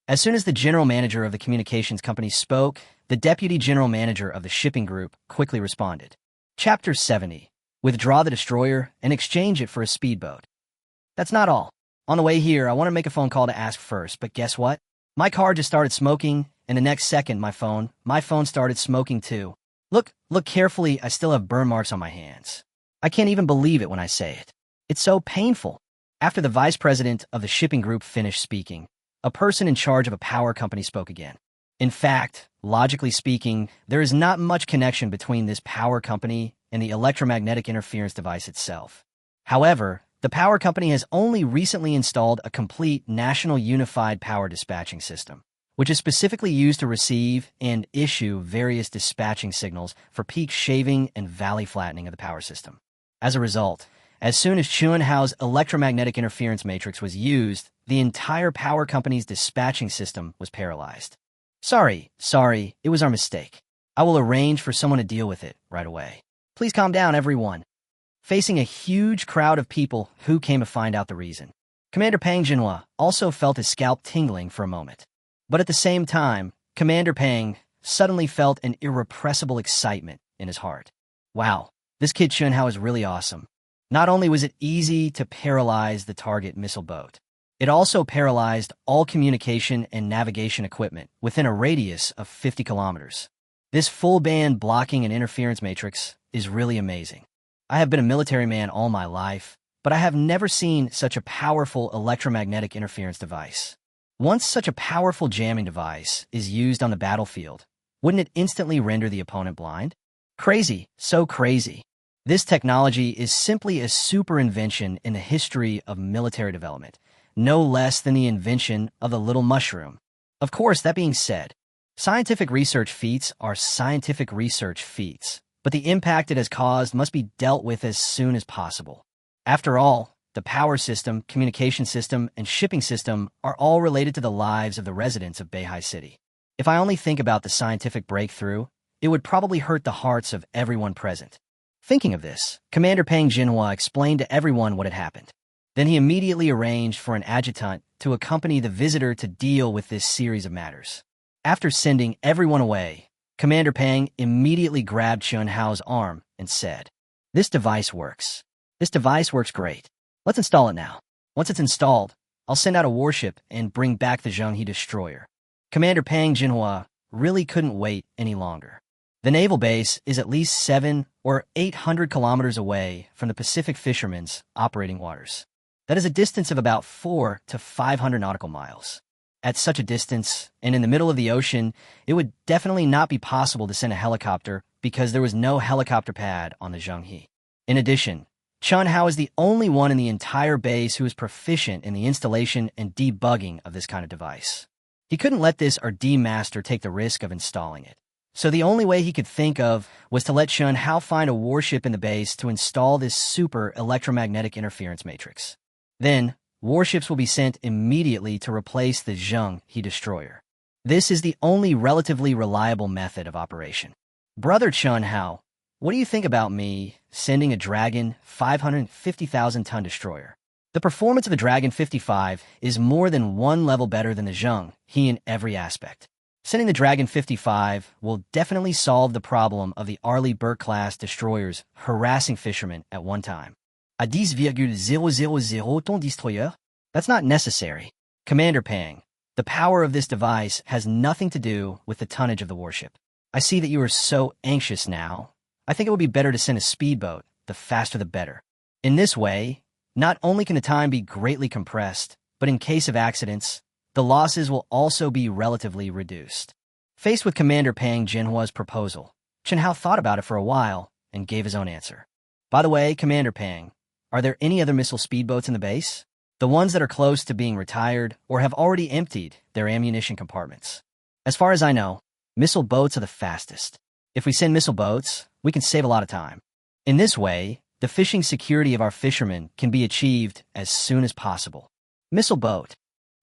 As soon as the general manager of the communications company spoke, the deputy general manager of the shipping group quickly responded. Chapter 70. Withdraw the destroyer and exchange it for a speedboat. That's not all. On the way here, I want to make a phone call to ask first, but guess what? My car just started smoking, and the next second, my phone started smoking too. Look carefully, I still have burn marks on my hands. I can't even believe it when I say it. It's so painful. After the vice president of the shipping group finished speaking, a person in charge of a power company spoke again. In fact, logically speaking, there is not much connection between this power company and the electromagnetic interference device itself. However, the power company has only recently installed a complete national unified power dispatching system, which is specifically used to receive and issue various dispatching signals for peak shaving and valley flattening of the power system. As a result, as soon as Chenhao's electromagnetic interference matrix was used, the entire power company's dispatching system was paralyzed. Sorry, it was our mistake. I will arrange for someone to deal with it right away. Please calm down, everyone. Facing a huge crowd of people who came to find out the reason, Commander Pang Jinhua also felt his scalp tingling for a moment. But at the same time, Commander Pang suddenly felt an irrepressible excitement in his heart. Wow, this kid Chenhao is really awesome. Not only was it easy to paralyze the target missile boat, it also paralyzed all communication and navigation equipment within a radius of 50 kilometers. This full-band blocking and interference matrix is really amazing. I have been a military man all my life, but I have never seen such a powerful electromagnetic interference device. Once such a powerful jamming device is used on the battlefield, wouldn't it instantly render the opponent blind? Crazy, so crazy. This technology is simply a super invention in the history of military development, no less than the invention of the little mushroom. Of course, that being said, scientific research feats are scientific research feats, but the impact it has caused must be dealt with as soon as possible. After all, the power system, communication system, and shipping system are all related to the lives of the residents of Beihai City. If I only think about the scientific breakthrough, it would probably hurt the hearts of everyone present. Thinking of this, Commander Pang Jinhua explained to everyone what had happened. Then he immediately arranged for an adjutant to accompany the visitor to deal with this series of matters. After sending everyone away, Commander Pang immediately grabbed Chenhao's arm and said, "This device works. This device works great. Let's install it now. Once it's installed, I'll send out a warship and bring back the Zhenghe destroyer." Commander Pang Jinhua really couldn't wait any longer. The naval base is at least 700 or 800 kilometers away from the Pacific fishermen's operating waters. That is a distance of about 400 to 500 nautical miles. At such a distance, and in the middle of the ocean, it would definitely not be possible to send a helicopter because there was no helicopter pad on the Zhenghe. In addition, Chun Hao is the only one in the entire base who is proficient in the installation and debugging of this kind of device. He couldn't let this RD master take the risk of installing it. So the only way he could think of was to let Chun Hao find a warship in the base to install this super electromagnetic interference matrix. Then, warships will be sent immediately to replace the Zhenghe destroyer. This is the only relatively reliable method of operation. Brother Chun Hao, what do you think about me sending a Dragon 550,000-ton destroyer? The performance of the Dragon 55 is more than one level better than the Zhenghe in every aspect. Sending the Dragon 55 will definitely solve the problem of the Arleigh Burke-class destroyers harassing fishermen at one time. A 10,000-ton destroyer? That's not necessary. Commander Pang, the power of this device has nothing to do with the tonnage of the warship. I see that you are so anxious now. I think it would be better to send a speedboat, the faster the better. In this way, not only can the time be greatly compressed, but in case of accidents, the losses will also be relatively reduced. Faced with Commander Pang Jinhua's proposal, Chen Hao thought about it for a while and gave his own answer. By the way, Commander Pang, are there any other missile speedboats in the base? The ones that are close to being retired or have already emptied their ammunition compartments. As far as I know, missile boats are the fastest. If we send missile boats, we can save a lot of time. In this way, the fishing security of our fishermen can be achieved as soon as possible. Missile boat.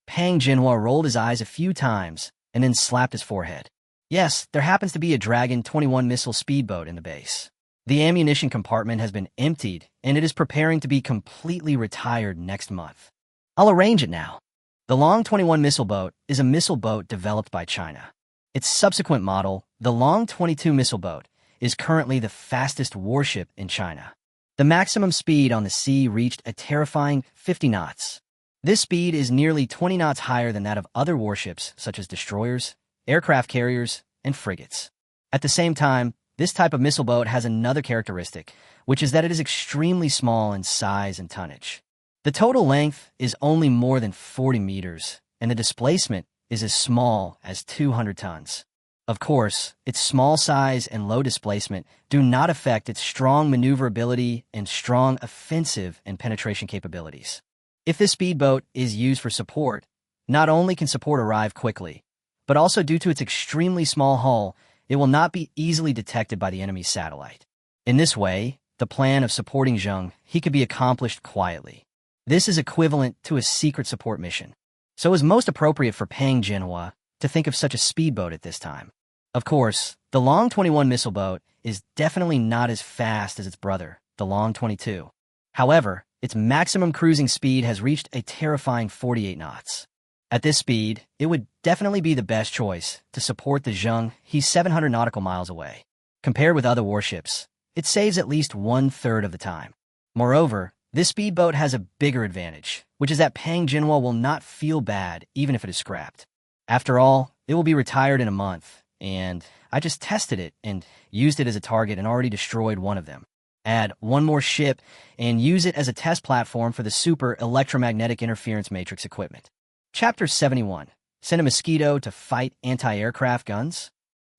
Pang Jinhua rolled his eyes a few times and then slapped his forehead. Yes, there happens to be a Dragon 21 missile speedboat in the base. The ammunition compartment has been emptied, and it is preparing to be completely retired next month. I'll arrange it now. The Long 21 missile boat is a missile boat developed by China. Its subsequent model, the Long 22 missile boat, is currently the fastest warship in China. The maximum speed on the sea reached a terrifying 50 knots. This speed is nearly 20 knots higher than that of other warships such as destroyers, aircraft carriers, and frigates. At the same time, this type of missile boat has another characteristic, which is that it is extremely small in size and tonnage. The total length is only more than 40 meters, and the displacement is as small as 200 tons. Of course, its small size and low displacement do not affect its strong maneuverability and strong offensive and penetration capabilities. If this speedboat is used for support, not only can support arrive quickly, but also due to its extremely small hull, it will not be easily detected by the enemy's satellite. In this way, the plan of supporting Zhenghe could be accomplished quietly. This is equivalent to a secret support mission. So it was most appropriate for Pang Jinhua to think of such a speedboat at this time. Of course, the Long 21 missile boat is definitely not as fast as its brother, the Long 22. However, its maximum cruising speed has reached a terrifying 48 knots. At this speed, it would definitely be the best choice to support the Zhenghe. He's 700 nautical miles away. Compared with other warships, it saves at least 1/3 of the time. Moreover, this speedboat has a bigger advantage, which is that Pang Jinhua will not feel bad even if it is scrapped. After all, it will be retired in a month, and I just tested it and used it as a target and already destroyed one of them. Add one more ship and use it as a test platform for the super electromagnetic interference matrix equipment. Chapter 71. Send a mosquito to fight anti-aircraft guns?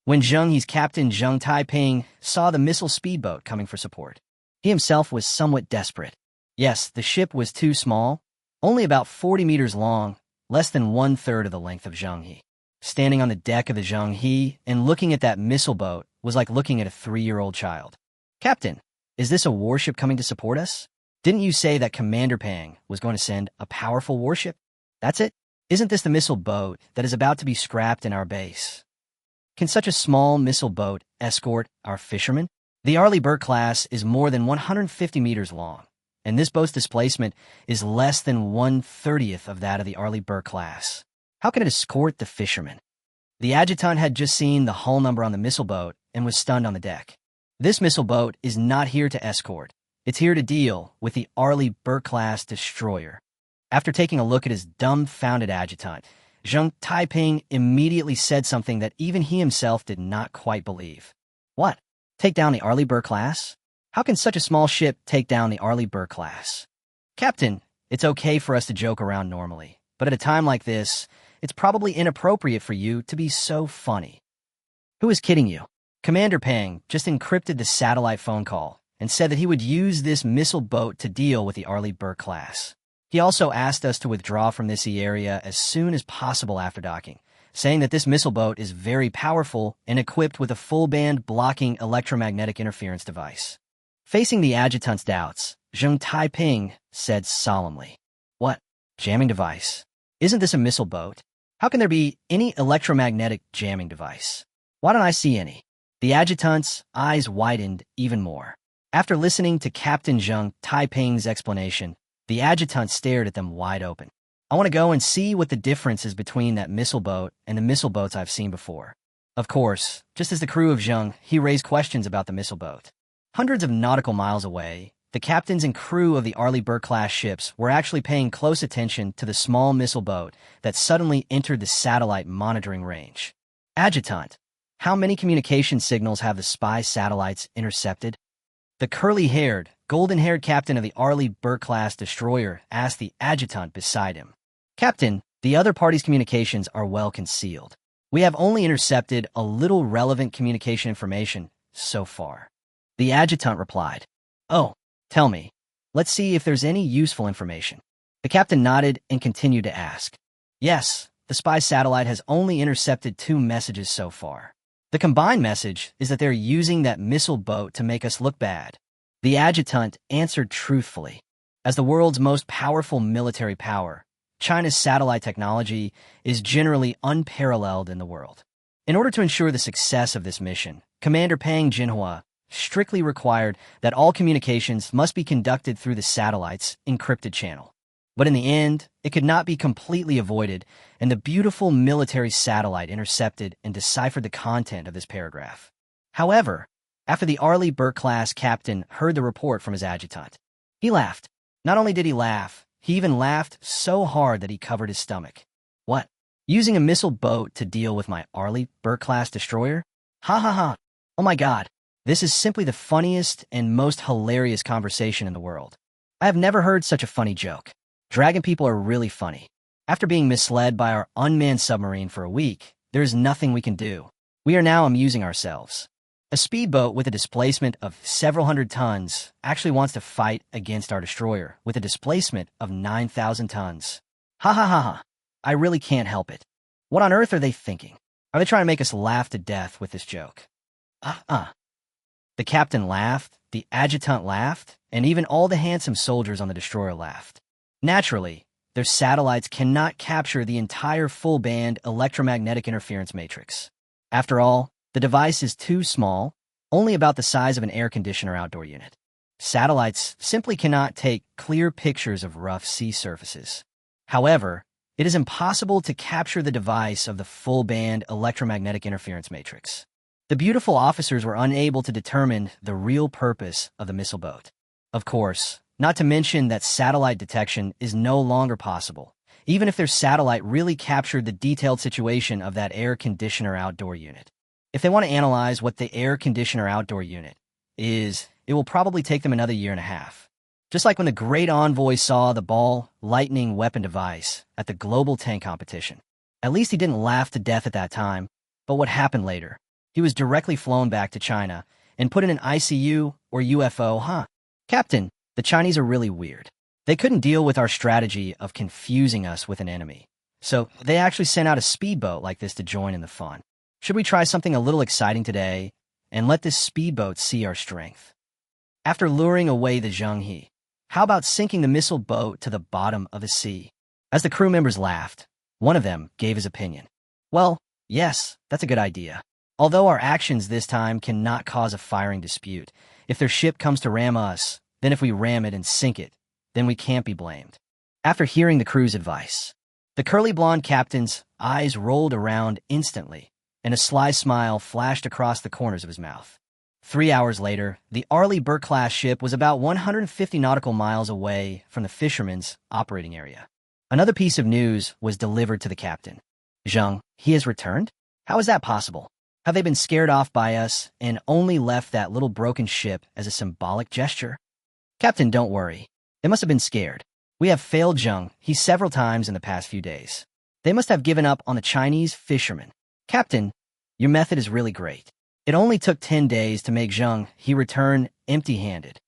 When Zhenghe's captain Zheng Taiping saw the missile speedboat coming for support, he himself was somewhat desperate. Yes, the ship was too small, only about 40 meters long, less than 1/3 of the length of Zhenghe. Standing on the deck of the Zhenghe and looking at that missile boat was like looking at a 3-year-old child. Captain, is this a warship coming to support us? Didn't you say that Commander Pang was going to send a powerful warship? That's it? Isn't this the missile boat that is about to be scrapped in our base? Can such a small missile boat escort our fishermen? The Arleigh Burke class is more than 150 meters long, and this boat's displacement is less than 1/30th of that of the Arleigh Burke class. How can it escort the fishermen? The adjutant had just seen the hull number on the missile boat and was stunned on the deck. This missile boat is not here to escort. It's here to deal with the Arleigh Burke class destroyer. After taking a look at his dumbfounded adjutant, Zheng Taiping immediately said something that even he himself did not quite believe. What? Take down the Arleigh Burr class? How can such a small ship take down the Arleigh Burr class? Captain, it's okay for us to joke around normally, but at a time like this, it's probably inappropriate for you to be so funny. Who is kidding you? Commander Pang just encrypted the satellite phone call and said that he would use this missile boat to deal with the Arleigh Burr class. He also asked us to withdraw from this area as soon as possible after docking, saying that this missile boat is very powerful and equipped with a full-band blocking electromagnetic interference device. Facing the adjutant's doubts, Zheng Taiping said solemnly, "What? Jamming device? Isn't this a missile boat? How can there be any electromagnetic jamming device? Why don't I see any?" The adjutant's eyes widened even more. After listening to Captain Zheng Taiping's explanation, the adjutant stared at them wide open. "I want to go and see what the difference is between that missile boat and the missile boats I've seen before." Of course, just as the crew of Zheng, he raised questions about the missile boat. Hundreds of nautical miles away, the captains and crew of the Arleigh Burr-class ships were actually paying close attention to the small missile boat that suddenly entered the satellite monitoring range. "Adjutant, how many communication signals have the spy satellites intercepted?" The curly-haired, golden-haired captain of the Arleigh Burr-class destroyer asked the adjutant beside him. "Captain, the other party's communications are well concealed. We have only intercepted a little relevant communication information so far." The adjutant replied, "Oh, tell me. Let's see if there's any useful information." The captain nodded and continued to ask. "Yes, the spy satellite has only intercepted 2 messages so far. The combined message is that they're using that missile boat to make us look bad." The adjutant answered truthfully. As the world's most powerful military power, China's satellite technology is generally unparalleled in the world. In order to ensure the success of this mission, Commander Pang Jinhua strictly required that all communications must be conducted through the satellite's encrypted channel. But in the end, it could not be completely avoided, and the beautiful military satellite intercepted and deciphered the content of this paragraph. However, after the Arleigh Burr-class captain heard the report from his adjutant, he laughed. Not only did he laugh, he even laughed so hard that he covered his stomach. "What? Using a missile boat to deal with my Arleigh Burr-class destroyer? Ha ha ha! Oh my god, this is simply the funniest and most hilarious conversation in the world. I have never heard such a funny joke. Dragon people are really funny. After being misled by our unmanned submarine for a week, there is nothing we can do. We are now amusing ourselves. A speedboat with a displacement of several hundred tons actually wants to fight against our destroyer with a displacement of 9,000 tons. Ha ha ha ha. I really can't help it. What on earth are they thinking? Are they trying to make us laugh to death with this joke?" The captain laughed, the adjutant laughed, and even all the handsome soldiers on the destroyer laughed. Naturally, their satellites cannot capture the entire full-band electromagnetic interference matrix. After all, the device is too small, only about the size of an air conditioner outdoor unit. Satellites simply cannot take clear pictures of rough sea surfaces. However, it is impossible to capture the device of the full-band electromagnetic interference matrix. The beautiful officers were unable to determine the real purpose of the missile boat. Of course, not to mention that satellite detection is no longer possible, even if their satellite really captured the detailed situation of that air conditioner outdoor unit. If they want to analyze what the air conditioner outdoor unit is, it will probably take them another year and a half. Just like when the great envoy saw the ball lightning weapon device at the global tank competition. At least he didn't laugh to death at that time, but what happened later? He was directly flown back to China and put in an ICU or UFO, Captain, the Chinese are really weird. They couldn't deal with our strategy of confusing us with an enemy. So they actually sent out a speedboat like this to join in the fun. Should we try something a little exciting today and let this speedboat see our strength? After luring away the Zhenghe, how about sinking the missile boat to the bottom of the sea? As the crew members laughed, one of them gave his opinion. "Well, yes, that's a good idea. Although our actions this time cannot cause a firing dispute, if their ship comes to ram us, then if we ram it and sink it, then we can't be blamed." After hearing the crew's advice, the curly blonde captain's eyes rolled around instantly, and a sly smile flashed across the corners of his mouth. 3 hours later, the Arleigh Burr-class ship was about 150 nautical miles away from the fisherman's operating area. Another piece of news was delivered to the captain. Zheng, he has returned? How is that possible? Have they been scared off by us and only left that little broken ship as a symbolic gesture? Captain, don't worry. They must have been scared. We have failed Zheng he several times in the past few days. They must have given up on the Chinese fishermen. Captain, your method is really great. It only took 10 days to make Zheng he return empty-handed.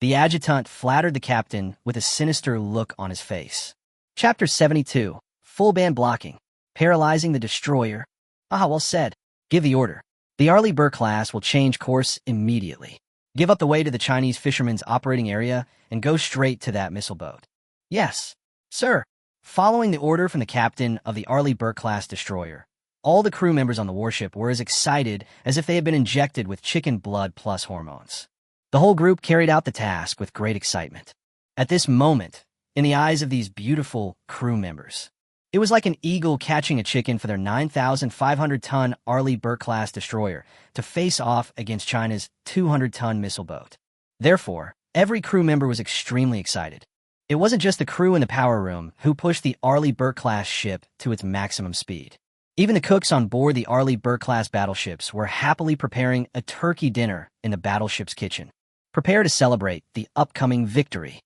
The adjutant flattered the captain with a sinister look on his face. Chapter 72, Full Band Blocking, Paralyzing the Destroyer. Ah, well said. Give the order. The Arleigh Burke class will change course immediately. Give up the way to the Chinese fishermen's operating area and go straight to that missile boat. Yes, sir. Following the order from the captain of the Arleigh Burke class destroyer, all the crew members on the warship were as excited as if they had been injected with chicken blood plus hormones. The whole group carried out the task with great excitement. At this moment, in the eyes of these beautiful crew members, it was like an eagle catching a chicken for their 9,500-ton Arleigh Burke-class destroyer to face off against China's 200-ton missile boat. Therefore, every crew member was extremely excited. It wasn't just the crew in the power room who pushed the Arleigh Burke-class ship to its maximum speed. Even the cooks on board the Arleigh Burke-class battleships were happily preparing a turkey dinner in the battleship's kitchen. Prepare to celebrate the upcoming victory.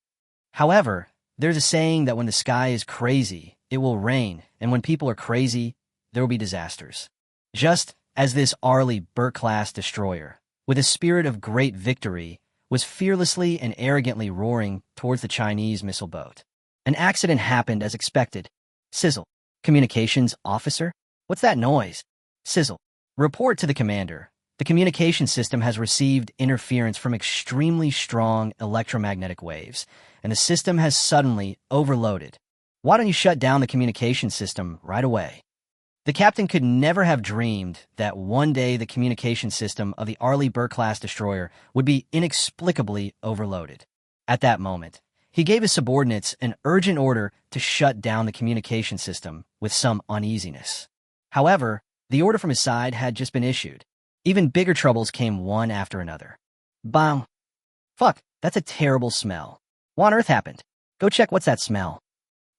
However, there's a saying that when the sky is crazy, it will rain, and when people are crazy, there will be disasters. Just as this Arleigh Burke-class destroyer, with a spirit of great victory, was fearlessly and arrogantly roaring towards the Chinese missile boat. An accident happened as expected. Sizzle. Communications officer? What's that noise? Sizzle. Report to the commander. The communication system has received interference from extremely strong electromagnetic waves, and the system has suddenly overloaded. Why don't you shut down the communication system right away? The captain could never have dreamed that one day the communication system of the Arleigh Burke-class destroyer would be inexplicably overloaded. At that moment, he gave his subordinates an urgent order to shut down the communication system with some uneasiness. However, the order from his side had just been issued. Even bigger troubles came one after another. Bang! Fuck, that's a terrible smell. What on earth happened? Go check what's that smell.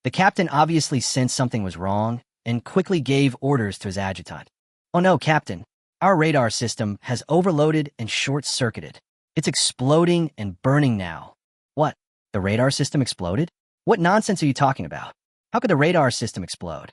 The captain obviously sensed something was wrong and quickly gave orders to his adjutant. Oh no, Captain. Our radar system has overloaded and short-circuited. It's exploding and burning now. What? The radar system exploded? What nonsense are you talking about? How could the radar system explode?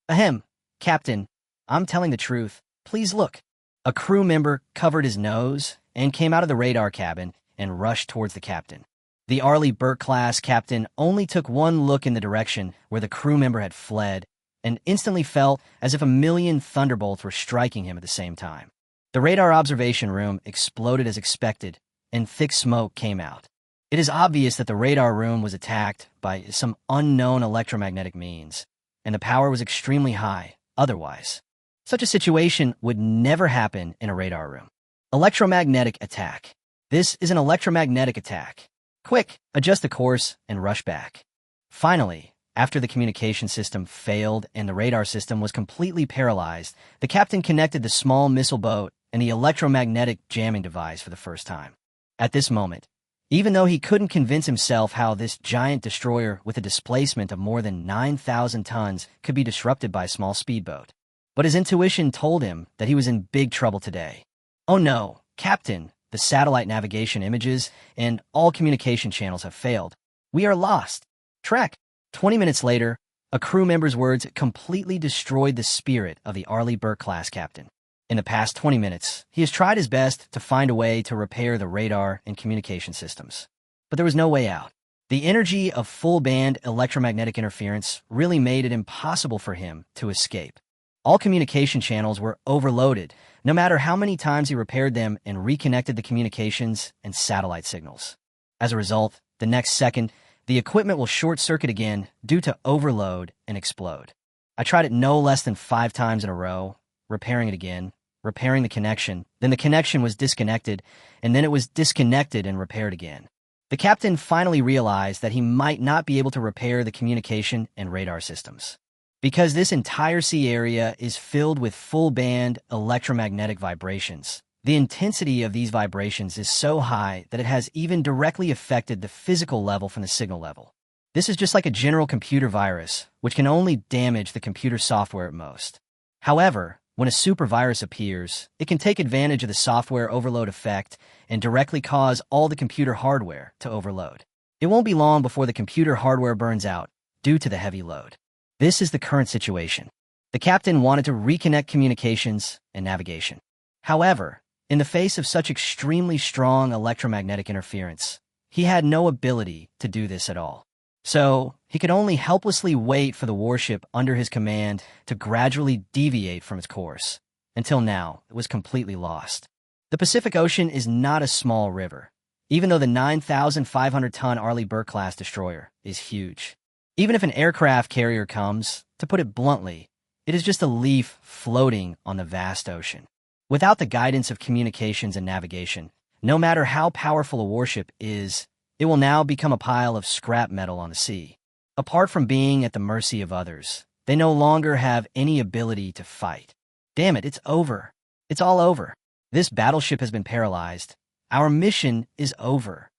Ahem, Captain, I'm telling the truth. Please look. A crew member covered his nose and came out of the radar cabin and rushed towards the captain. The Arleigh Burke-class captain only took one look in the direction where the crew member had fled and instantly felt as if a million thunderbolts were striking him at the same time. The radar observation room exploded as expected, and thick smoke came out. It is obvious that the radar room was attacked by some unknown electromagnetic means, and the power was extremely high otherwise. Such a situation would never happen in a radar room. Electromagnetic attack. This is an electromagnetic attack. Quick, adjust the course and rush back. Finally, after the communication system failed and the radar system was completely paralyzed, the captain connected the small missile boat and the electromagnetic jamming device for the first time. At this moment, even though he couldn't convince himself how this giant destroyer with a displacement of more than 9,000 tons could be disrupted by a small speedboat, but his intuition told him that he was in big trouble today. Oh no, Captain, the satellite navigation images and all communication channels have failed. We are lost. Track. 20 minutes later, a crew member's words completely destroyed the spirit of the Arleigh Burke-class captain. In the past 20 minutes, he has tried his best to find a way to repair the radar and communication systems. But there was no way out. The energy of full-band electromagnetic interference really made it impossible for him to escape. All communication channels were overloaded, no matter how many times he repaired them and reconnected the communications and satellite signals. As a result, the next second, the equipment will short-circuit again due to overload and explode. I tried it no less than 5 times in a row, repairing it again, repairing the connection, then the connection was disconnected, and then it was disconnected and repaired again. The captain finally realized that he might not be able to repair the communication and radar systems. Because this entire sea area is filled with full-band electromagnetic vibrations, the intensity of these vibrations is so high that it has even directly affected the physical level from the signal level. This is just like a general computer virus, which can only damage the computer software at most. However, when a super virus appears, it can take advantage of the software overload effect and directly cause all the computer hardware to overload. It won't be long before the computer hardware burns out due to the heavy load. This is the current situation. The captain wanted to reconnect communications and navigation. However, in the face of such extremely strong electromagnetic interference, he had no ability to do this at all. So, he could only helplessly wait for the warship under his command to gradually deviate from its course. Until now, it was completely lost. The Pacific Ocean is not a small river, even though the 9,500-ton Arleigh Burke-class destroyer is huge. Even if an aircraft carrier comes, to put it bluntly, it is just a leaf floating on the vast ocean. Without the guidance of communications and navigation, no matter how powerful a warship is, it will now become a pile of scrap metal on the sea. Apart from being at the mercy of others, they no longer have any ability to fight. Damn it, it's over. It's all over. This battleship has been paralyzed. Our mission is over.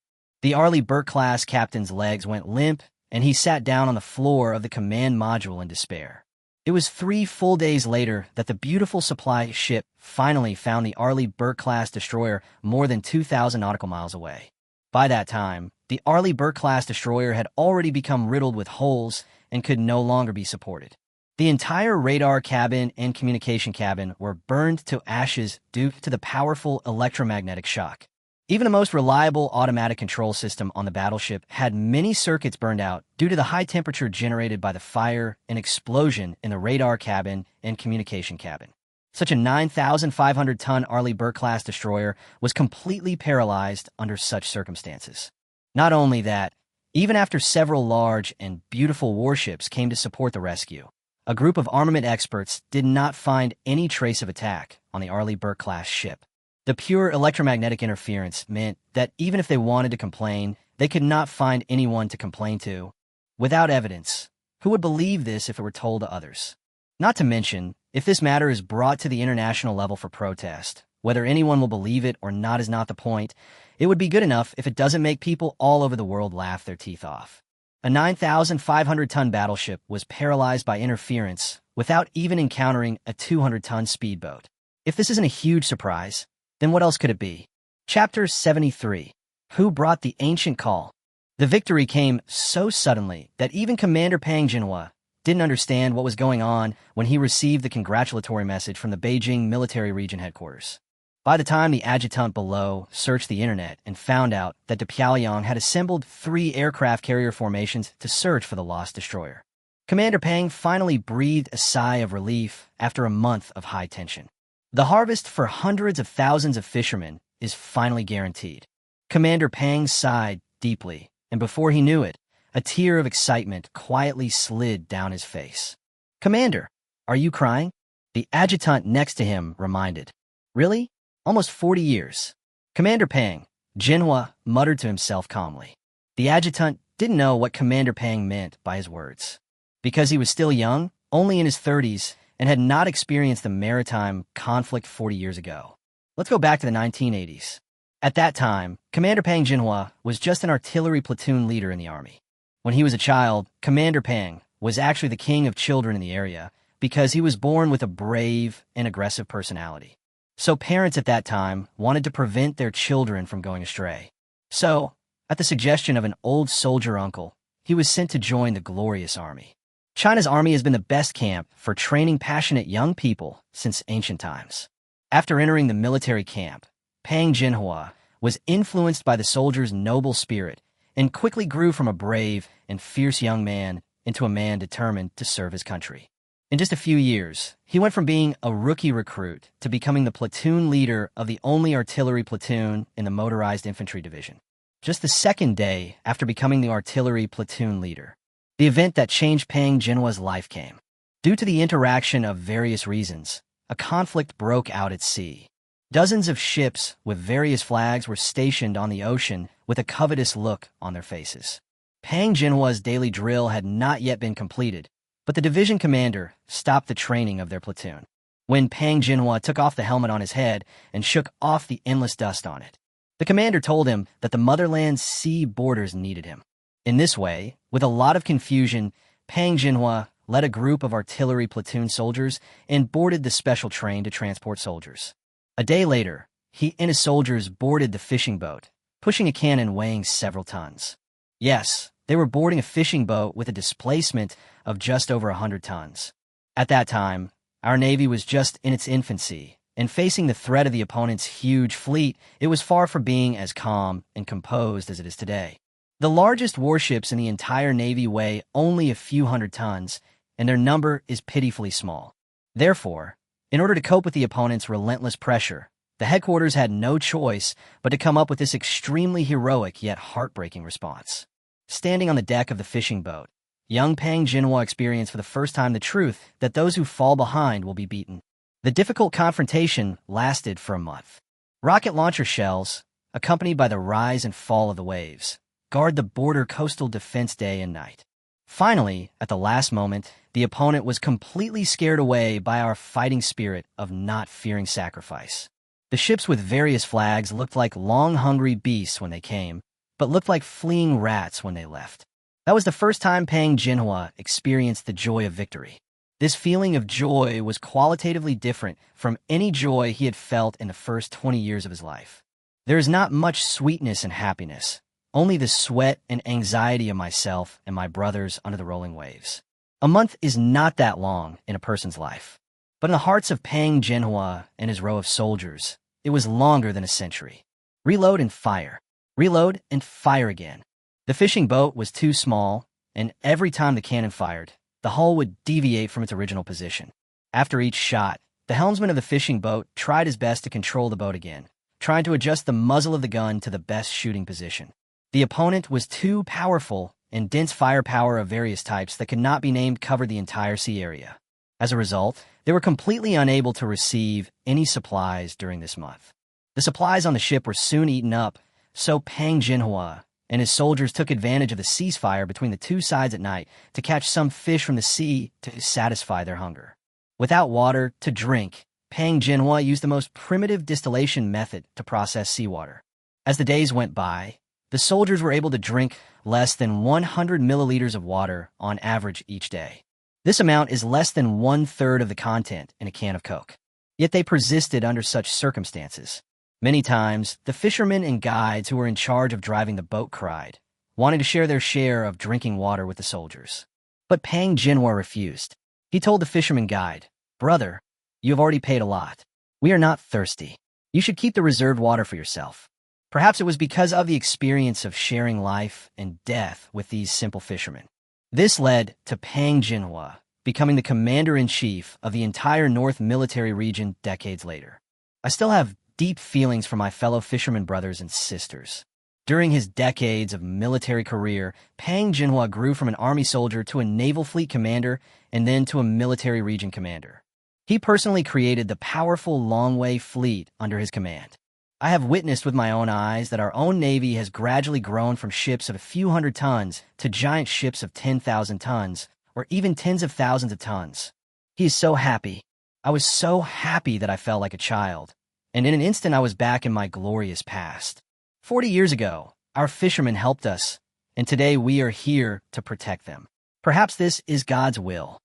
The Arleigh Burke-class captain's legs went limp, and he sat down on the floor of the command module in despair. It was 3 full days later that the beautiful supply ship finally found the Arleigh Burke-class destroyer more than 2,000 nautical miles away. By that time, the Arleigh Burke-class destroyer had already become riddled with holes and could no longer be supported. The entire radar cabin and communication cabin were burned to ashes due to the powerful electromagnetic shock. Even the most reliable automatic control system on the battleship had many circuits burned out due to the high temperature generated by the fire and explosion in the radar cabin and communication cabin. Such a 9,500-ton Arleigh Burke-class destroyer was completely paralyzed under such circumstances. Not only that, even after several large and beautiful warships came to support the rescue, a group of armament experts did not find any trace of attack on the Arleigh Burke-class ship. The pure electromagnetic interference meant that even if they wanted to complain, they could not find anyone to complain to. Without evidence, who would believe this if it were told to others? Not to mention, if this matter is brought to the international level for protest, whether anyone will believe it or not is not the point. It would be good enough if it doesn't make people all over the world laugh their teeth off. A 9,500-ton battleship was paralyzed by interference without even encountering a 200-ton speedboat. If this isn't a huge surprise, then what else could it be? Chapter 73. Who brought the ancient call? The victory came so suddenly that even Commander Pang Jinhua didn't understand what was going on when he received the congratulatory message from the Beijing Military Region Headquarters. By the time the adjutant below searched the internet and found out that Pyongyang had assembled 3 aircraft carrier formations to search for the lost destroyer, Commander Pang finally breathed a sigh of relief after a month of high tension. The harvest for hundreds of thousands of fishermen is finally guaranteed. Commander Pang sighed deeply, and before he knew it, a tear of excitement quietly slid down his face. "Commander, are you crying?" The adjutant next to him reminded. "Really? Almost 40 years. Commander Pang," Jinhua muttered to himself calmly. The adjutant didn't know what Commander Pang meant by his words. Because he was still young, only in his 30s, and had not experienced the maritime conflict 40 years ago. Let's go back to the 1980s. At that time, Commander Pang Jinhua was just an artillery platoon leader in the army. When he was a child, Commander Pang was actually the king of children in the area because he was born with a brave and aggressive personality. So parents at that time wanted to prevent their children from going astray. So, at the suggestion of an old soldier uncle, he was sent to join the glorious army. China's army has been the best camp for training passionate young people since ancient times. After entering the military camp, Pang Jinhua was influenced by the soldiers' noble spirit and quickly grew from a brave and fierce young man into a man determined to serve his country. In just a few years, he went from being a rookie recruit to becoming the platoon leader of the only artillery platoon in the motorized infantry division. Just the second day after becoming the artillery platoon leader, the event that changed Pang Jinhua's life came. Due to the interaction of various reasons, a conflict broke out at sea. Dozens of ships with various flags were stationed on the ocean with a covetous look on their faces. Pang Jinhua's daily drill had not yet been completed, but the division commander stopped the training of their platoon. When Pang Jinhua took off the helmet on his head and shook off the endless dust on it, the commander told him that the motherland's sea borders needed him. In this way, with a lot of confusion, Pang Jinhua led a group of artillery platoon soldiers and boarded the special train to transport soldiers. A day later, he and his soldiers boarded the fishing boat, pushing a cannon weighing several tons. Yes, they were boarding a fishing boat with a displacement of just over 100 tons. At that time, our navy was just in its infancy, and facing the threat of the opponent's huge fleet, it was far from being as calm and composed as it is today. The largest warships in the entire navy weigh only a few hundred tons, and their number is pitifully small. Therefore, in order to cope with the opponent's relentless pressure, the headquarters had no choice but to come up with this extremely heroic yet heartbreaking response. Standing on the deck of the fishing boat, young Pang Jinhua experienced for the first time the truth that those who fall behind will be beaten. The difficult confrontation lasted for a month. Rocket launcher shells, accompanied by the rise and fall of the waves, guard the border coastal defense day and night. Finally, at the last moment, the opponent was completely scared away by our fighting spirit of not fearing sacrifice. The ships with various flags looked like long-hungry beasts when they came, but looked like fleeing rats when they left. That was the first time Pang Jinhua experienced the joy of victory. This feeling of joy was qualitatively different from any joy he had felt in the first 20 years of his life. There is not much sweetness and happiness, only the sweat and anxiety of myself and my brothers under the rolling waves. A month is not that long in a person's life, but in the hearts of Pang Jinhua and his row of soldiers, it was longer than a century. Reload and fire. Reload and fire again. The fishing boat was too small, and every time the cannon fired, the hull would deviate from its original position. After each shot, the helmsman of the fishing boat tried his best to control the boat again, trying to adjust the muzzle of the gun to the best shooting position. The opponent was too powerful, and dense firepower of various types that could not be named covered the entire sea area. As a result, they were completely unable to receive any supplies during this month. The supplies on the ship were soon eaten up, so Pang Jinhua and his soldiers took advantage of the ceasefire between the two sides at night to catch some fish from the sea to satisfy their hunger. Without water to drink, Pang Jinhua used the most primitive distillation method to process seawater. As the days went by, the soldiers were able to drink less than 100 milliliters of water on average each day. This amount is less than 1/3 of the content in a can of Coke. Yet they persisted under such circumstances. Many times, the fishermen and guides who were in charge of driving the boat cried, wanting to share their share of drinking water with the soldiers. But Pang Jinhua refused. He told the fisherman guide, "Brother, you have already paid a lot. We are not thirsty. You should keep the reserved water for yourself." Perhaps it was because of the experience of sharing life and death with these simple fishermen. This led to Pang Jinhua becoming the commander-in-chief of the entire North military region decades later. I still have deep feelings for my fellow fishermen brothers and sisters. During his decades of military career, Pang Jinhua grew from an army soldier to a naval fleet commander and then to a military region commander. He personally created the powerful Longway fleet under his command. I have witnessed with my own eyes that our own Navy has gradually grown from ships of a few hundred tons to giant ships of 10,000 tons, or even tens of thousands of tons. He is so happy. I was so happy that I felt like a child, and in an instant I was back in my glorious past. 40 years ago, our fishermen helped us, and today we are here to protect them. Perhaps this is God's will.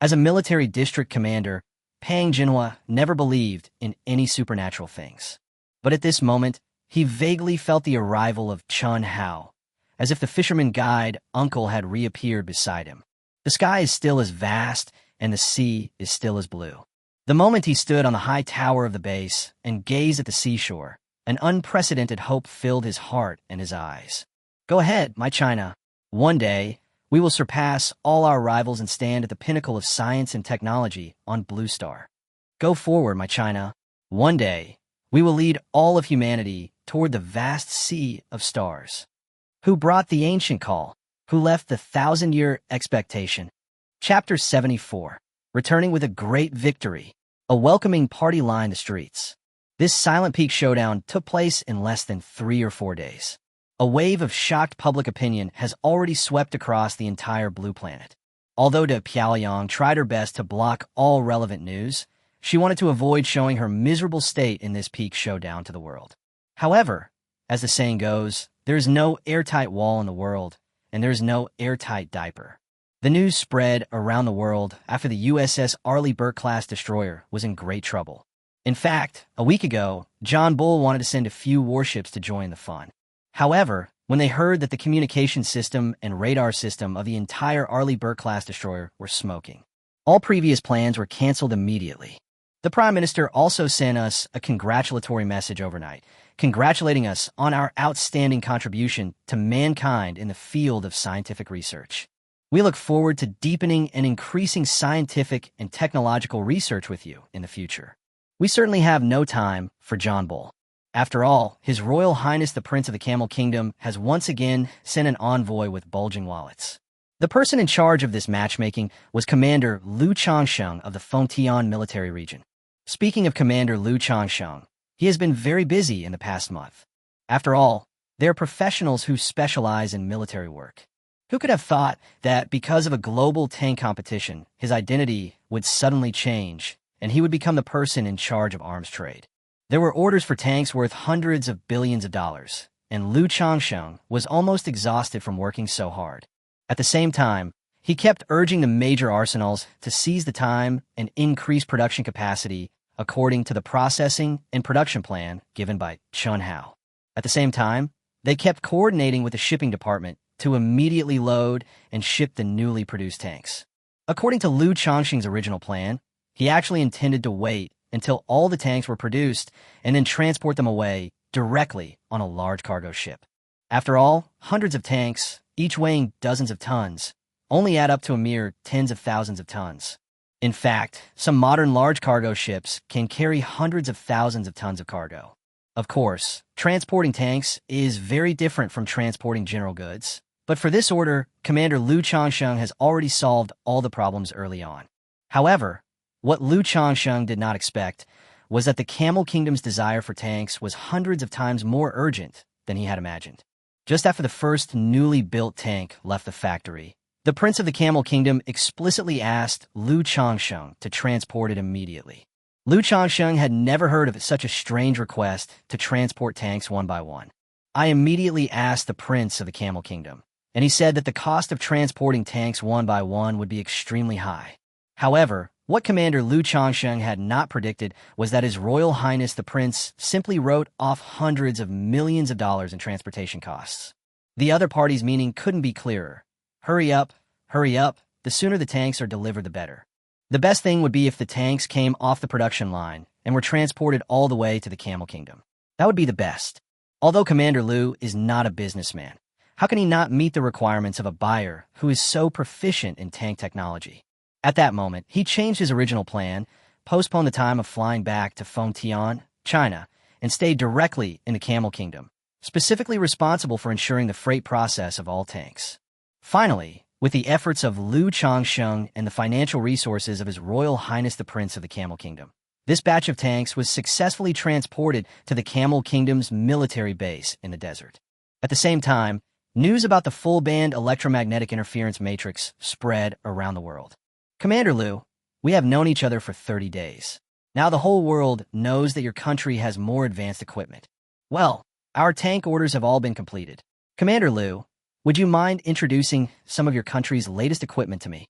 As a military district commander, Pang Jinhua never believed in any supernatural things. But at this moment, he vaguely felt the arrival of Chun Hao, as if the fisherman guide uncle had reappeared beside him. The sky is still as vast, and the sea is still as blue. The moment he stood on the high tower of the base and gazed at the seashore, an unprecedented hope filled his heart and his eyes. Go ahead, my China. One day, we will surpass all our rivals and stand at the pinnacle of science and technology on Blue Star. Go forward, my China. One day, we will lead all of humanity toward the vast sea of stars. Who brought the ancient call? Who left the 1,000-year expectation? Chapter 74. Returning with a great victory. A welcoming party lined the streets. This Silent Peak showdown took place in less than 3 or 4 days. A wave of shocked public opinion has already swept across the entire blue planet. Although De Pyongyang tried her best to block all relevant news, she wanted to avoid showing her miserable state in this peak showdown to the world. However, as the saying goes, there is no airtight wall in the world, and there's no airtight diaper. The news spread around the world after the USS Arleigh Burke-class destroyer was in great trouble. In fact, a week ago, John Bull wanted to send a few warships to join the fun. However, when they heard that the communication system and radar system of the entire Arleigh Burke-class destroyer were smoking, all previous plans were canceled immediately. The Prime Minister also sent us a congratulatory message overnight, congratulating us on our outstanding contribution to mankind in the field of scientific research. We look forward to deepening and increasing scientific and technological research with you in the future. We certainly have no time for John Bull. After all, His Royal Highness the Prince of the Camel Kingdom has once again sent an envoy with bulging wallets. The person in charge of this matchmaking was Commander Liu Changsheng of the Fengtian military region. Speaking of Commander Liu Changsheng, he has been very busy in the past month. After all, they are professionals who specialize in military work. Who could have thought that because of a global tank competition, his identity would suddenly change and he would become the person in charge of arms trade? There were orders for tanks worth hundreds of billions of dollars, and Liu Changsheng was almost exhausted from working so hard. At the same time, he kept urging the major arsenals to seize the time and increase production capacity according to the processing and production plan given by Chun Hao. At the same time, they kept coordinating with the shipping department to immediately load and ship the newly produced tanks. According to Liu Changsheng's original plan, he actually intended to wait until all the tanks were produced and then transport them away directly on a large cargo ship. After all, hundreds of tanks, each weighing dozens of tons, only add up to a mere tens of thousands of tons. In fact, some modern large cargo ships can carry hundreds of thousands of tons of cargo. Of course, transporting tanks is very different from transporting general goods, but for this order, Commander Liu Changsheng has already solved all the problems early on. However, what Liu Changsheng did not expect was that the Camel Kingdom's desire for tanks was hundreds of times more urgent than he had imagined. Just after the first newly built tank left the factory, the Prince of the Camel Kingdom explicitly asked Liu Changsheng to transport it immediately. Liu Changsheng had never heard of such a strange request to transport tanks one by one. I immediately asked the Prince of the Camel Kingdom, and he said that the cost of transporting tanks one by one would be extremely high. However, what Commander Liu Changsheng had not predicted was that His Royal Highness the Prince simply wrote off hundreds of millions of dollars in transportation costs. The other party's meaning couldn't be clearer. Hurry up, the sooner the tanks are delivered the better. The best thing would be if the tanks came off the production line and were transported all the way to the Camel Kingdom. That would be the best. Although Commander Liu is not a businessman, how can he not meet the requirements of a buyer who is so proficient in tank technology? At that moment, he changed his original plan, postponed the time of flying back to Fengtian, China, and stayed directly in the Camel Kingdom, specifically responsible for ensuring the freight process of all tanks. Finally, with the efforts of Liu Changsheng and the financial resources of His Royal Highness the Prince of the Camel Kingdom, this batch of tanks was successfully transported to the Camel Kingdom's military base in the desert. At the same time, news about the full-band electromagnetic interference matrix spread around the world. Commander Liu, we have known each other for 30 days. Now the whole world knows that your country has more advanced equipment. Well, our tank orders have all been completed. Commander Liu, would you mind introducing some of your country's latest equipment to me?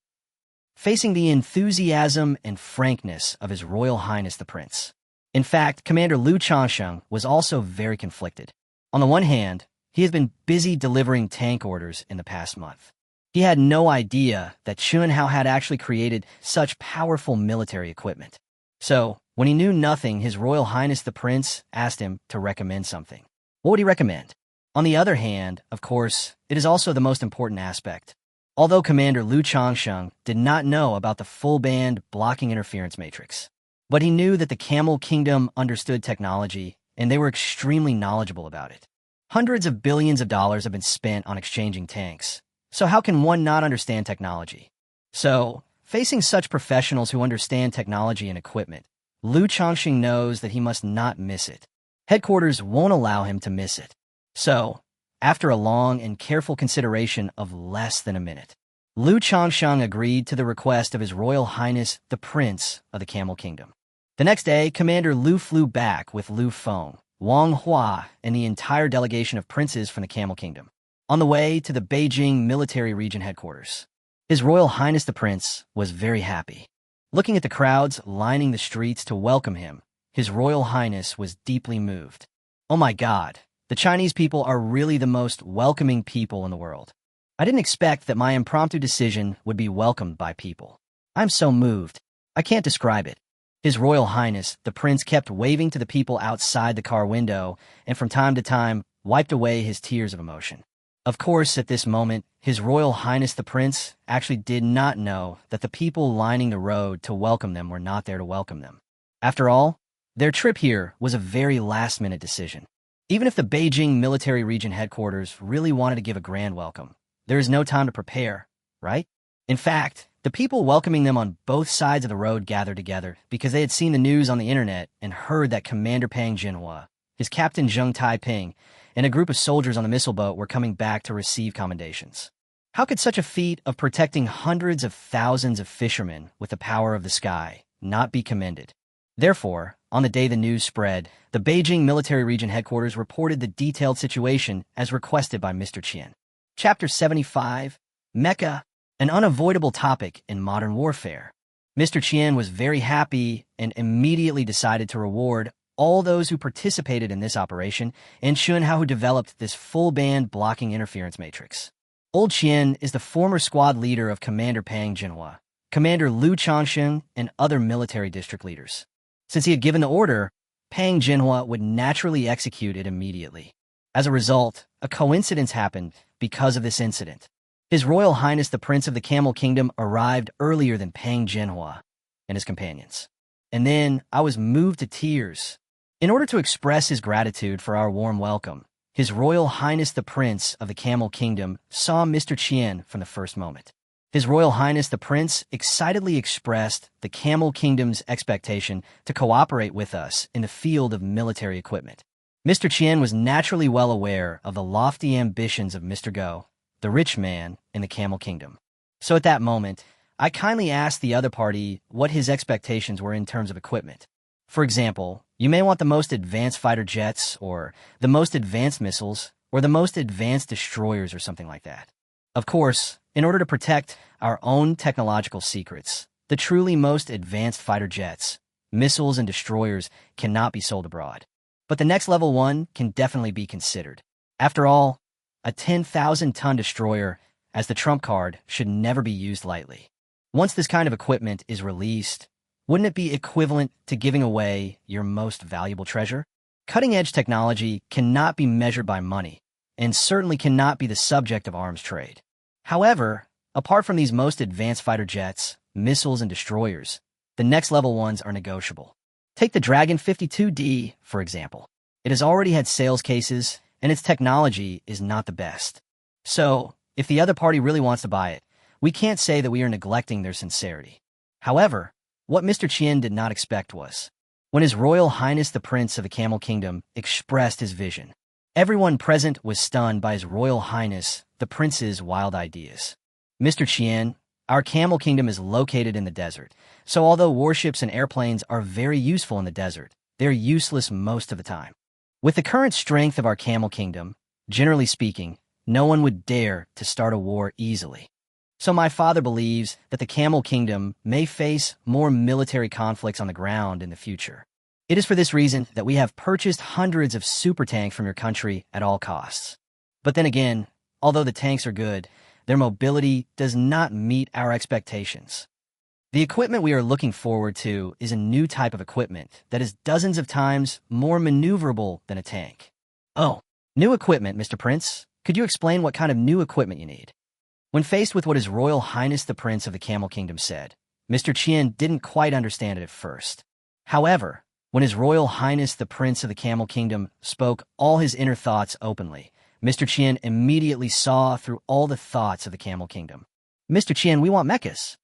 Facing the enthusiasm and frankness of His Royal Highness the Prince. In fact, Commander Liu Changsheng was also very conflicted. On the one hand, he has been busy delivering tank orders in the past month. He had no idea that Chun Hao had actually created such powerful military equipment. So, when he knew nothing, His Royal Highness the Prince asked him to recommend something. What would he recommend? On the other hand, of course, it is also the most important aspect. Although Commander Liu Changsheng did not know about the full-band blocking interference matrix, but he knew that the Camel Kingdom understood technology, and they were extremely knowledgeable about it. Hundreds of billions of dollars have been spent on exchanging tanks. So how can one not understand technology? So, facing such professionals who understand technology and equipment, Liu Changsheng knows that he must not miss it. Headquarters won't allow him to miss it. So, after a long and careful consideration of less than a minute, Liu Changsheng agreed to the request of His Royal Highness the Prince of the Camel Kingdom. The next day, Commander Liu flew back with Liu Feng, Wang Hua, and the entire delegation of princes from the Camel Kingdom. on the way to the Beijing military region headquarters. His Royal Highness the Prince was very happy. Looking at the crowds lining the streets to welcome him, His Royal Highness was deeply moved. Oh my God, the Chinese people are really the most welcoming people in the world. I didn't expect that my impromptu decision would be welcomed by people. I'm so moved. I can't describe it. His Royal Highness, the Prince, kept waving to the people outside the car window and from time to time wiped away his tears of emotion. Of course, at this moment, His Royal Highness the Prince actually did not know that the people lining the road to welcome them were not there to welcome them. After all, their trip here was a very last-minute decision. Even if the Beijing military region headquarters really wanted to give a grand welcome, there is no time to prepare, right? In fact, the people welcoming them on both sides of the road gathered together because they had seen the news on the internet and heard that Commander Pang Jinhua, his captain Zheng Taiping, and a group of soldiers on the missile boat were coming back to receive commendations. How could such a feat of protecting hundreds of thousands of fishermen with the power of the sky not be commended? Therefore, on the day the news spread, the Beijing military region headquarters reported the detailed situation as requested by Mr. Qian. Chapter 75, Mecha, an unavoidable topic in modern warfare. Mr. Qian was very happy and immediately decided to reward all those who participated in this operation, and Xunhao, who developed this full-band blocking interference matrix. Old Qian is the former squad leader of Commander Pang Jinhua, Commander Liu Changsheng, and other military district leaders. Since he had given the order, Pang Jinhua would naturally execute it immediately. As a result, a coincidence happened because of this incident. His Royal Highness the Prince of the Camel Kingdom arrived earlier than Pang Jinhua and his companions. And then I was moved to tears. In order to express his gratitude for our warm welcome, His Royal Highness the Prince of the Camel Kingdom saw Mr. Qian from the first moment. His Royal Highness the Prince excitedly expressed the Camel Kingdom's expectation to cooperate with us in the field of military equipment. Mr. Qian was naturally well aware of the lofty ambitions of Mr. Go, the rich man in the Camel Kingdom. So at that moment, I kindly asked the other party what his expectations were in terms of equipment. For example, you may want the most advanced fighter jets, or the most advanced missiles, or the most advanced destroyers, or something like that. Of course, in order to protect our own technological secrets, the truly most advanced fighter jets, missiles, and destroyers cannot be sold abroad. But the next level one can definitely be considered. After all, a 10,000-ton destroyer as the trump card should never be used lightly. Once this kind of equipment is released, wouldn't it be equivalent to giving away your most valuable treasure? Cutting-edge technology cannot be measured by money, and certainly cannot be the subject of arms trade. However, apart from these most advanced fighter jets, missiles, and destroyers, the next level ones are negotiable. Take the Dragon 52D, for example. It has already had sales cases, and its technology is not the best. So, if the other party really wants to buy it, we can't say that we are neglecting their sincerity. However, what Mr. Qian did not expect was, when His Royal Highness the Prince of the Camel Kingdom expressed his vision, everyone present was stunned by His Royal Highness the Prince's wild ideas. Mr. Qian, our Camel Kingdom is located in the desert, so although warships and airplanes are very useful in the desert, they're useless most of the time. With the current strength of our Camel Kingdom, generally speaking, no one would dare to start a war easily. So my father believes that the Camel Kingdom may face more military conflicts on the ground in the future. It is for this reason that we have purchased hundreds of super tanks from your country at all costs. But then again, although the tanks are good, their mobility does not meet our expectations. The equipment we are looking forward to is a new type of equipment that is dozens of times more maneuverable than a tank. Oh, new equipment, Mr. Prince? Could you explain what kind of new equipment you need? When faced with what His Royal Highness the Prince of the Camel Kingdom said, Mr. Qian didn't quite understand it at first. However, when His Royal Highness the Prince of the Camel Kingdom spoke all his inner thoughts openly, Mr. Qian immediately saw through all the thoughts of the Camel Kingdom. Mr. Qian, we want mechas.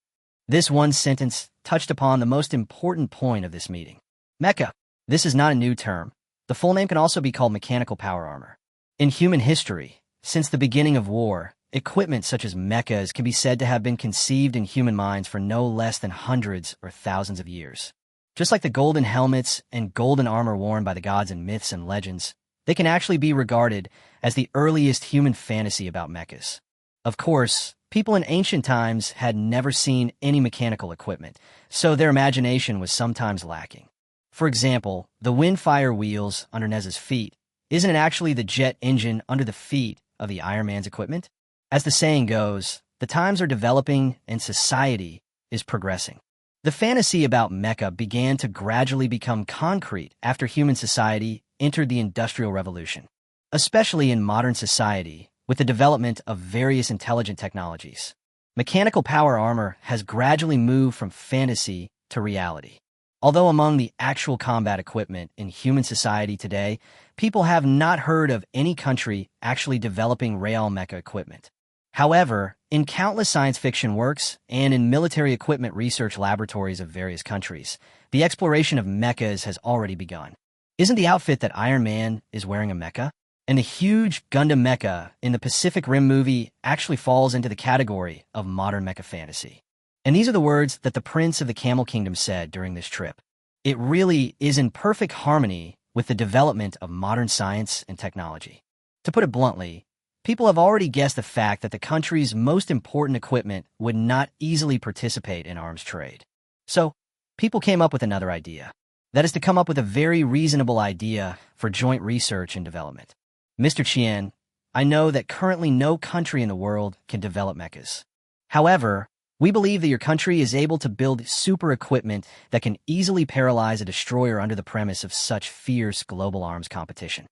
This one sentence touched upon the most important point of this meeting. Mecha. This is not a new term. The full name can also be called mechanical power armor. In human history, since the beginning of war, equipment such as mechas can be said to have been conceived in human minds for no less than hundreds or thousands of years. Just like the golden helmets and golden armor worn by the gods in myths and legends, They can actually be regarded as the earliest human fantasy about mechas. Of course, people in ancient times had never seen any mechanical equipment, so their imagination was sometimes lacking. For example, the windfire wheels under Nez's feet isn't it actually the jet engine under the feet of the Iron Man's equipment? As the saying goes, the times are developing and society is progressing. The fantasy about mecha began to gradually become concrete after human society entered the Industrial Revolution, especially in modern society with the development of various intelligent technologies. Mechanical power armor has gradually moved from fantasy to reality. Although among the actual combat equipment in human society today, people have not heard of any country actually developing real mecha equipment. However, in countless science fiction works and in military equipment research laboratories of various countries, the exploration of mechas has already begun. Isn't the outfit that Iron Man is wearing a mecha? And the huge Gundam mecha in the Pacific Rim movie actually falls into the category of modern mecha fantasy. And these are the words that the Prince of the Camel Kingdom said during this trip. It really is in perfect harmony with the development of modern science and technology. To put it bluntly, people have already guessed the fact that the country's most important equipment would not easily participate in arms trade. So, people came up with another idea. That is to come up with a very reasonable idea for joint research and development. Mr. Chien, I know that currently no country in the world can develop mechas. However, we believe that your country is able to build super equipment that can easily paralyze a destroyer under the premise of such fierce global arms competition.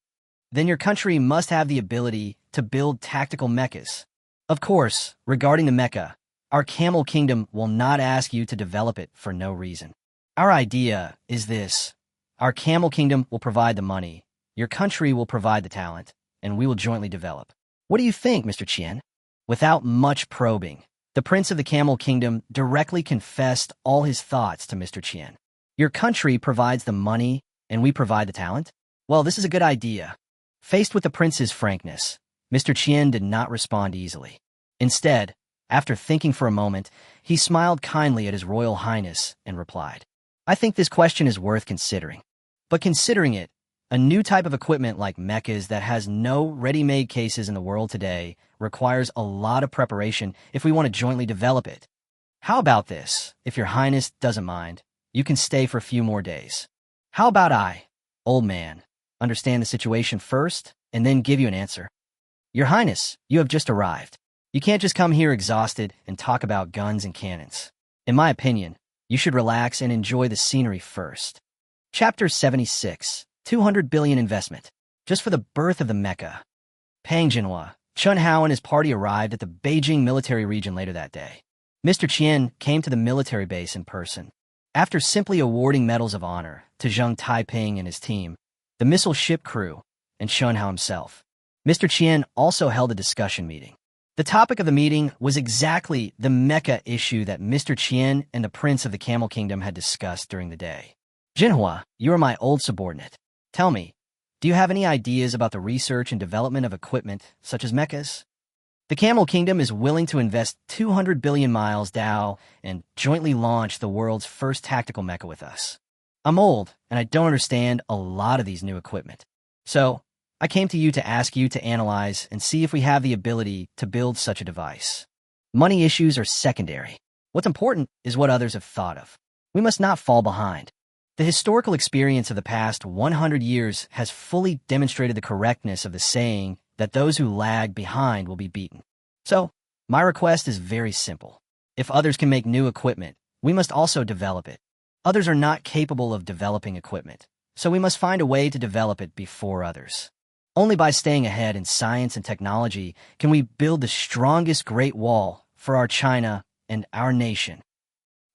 Then your country must have the ability to build tactical mechas. Of course, regarding the mecha, our Camel Kingdom will not ask you to develop it for no reason. Our idea is this. Our Camel Kingdom will provide the money, your country will provide the talent, and we will jointly develop. What do you think, Mr. Chien? Without much probing, the Prince of the Camel Kingdom directly confessed all his thoughts to Mr. Chien. Your country provides the money, and we provide the talent? Well, this is a good idea. Faced with the prince's frankness, Mr. Chien did not respond easily. Instead, after thinking for a moment, he smiled kindly at His Royal Highness and replied, I think this question is worth considering. But considering it, a new type of equipment like mechas that has no ready-made cases in the world today requires a lot of preparation if we want to jointly develop it. How about this? If your highness doesn't mind, you can stay for a few more days. How about I, old man, understand the situation first and then give you an answer? Your highness, you have just arrived. You can't just come here exhausted and talk about guns and cannons. In my opinion, you should relax and enjoy the scenery first. Chapter 76. 200 billion investment, just for the birth of the mecha. Pang Jinhua, Chun Hao and his party arrived at the Beijing military region later that day. Mr. Chien came to the military base in person. After simply awarding medals of honor to Zheng Taiping and his team, the missile ship crew, and Chun Hao himself, Mr. Chien also held a discussion meeting. The topic of the meeting was exactly the mecha issue that Mr. Chien and the Prince of the Camel Kingdom had discussed during the day. Jinhua, you are my old subordinate. Tell me, do you have any ideas about the research and development of equipment such as mechas? The Camel Kingdom is willing to invest 200 billion miles Dao and jointly launch the world's first tactical mecha with us. I'm old, and I don't understand a lot of these new equipment. So, I came to you to ask you to analyze and see if we have the ability to build such a device. Money issues are secondary. What's important is what others have thought of. We must not fall behind. The historical experience of the past 100 years has fully demonstrated the correctness of the saying that those who lag behind will be beaten. So, my request is very simple. If others can make new equipment, we must also develop it. Others are not capable of developing equipment, so we must find a way to develop it before others. Only by staying ahead in science and technology can we build the strongest Great Wall for our China and our nation.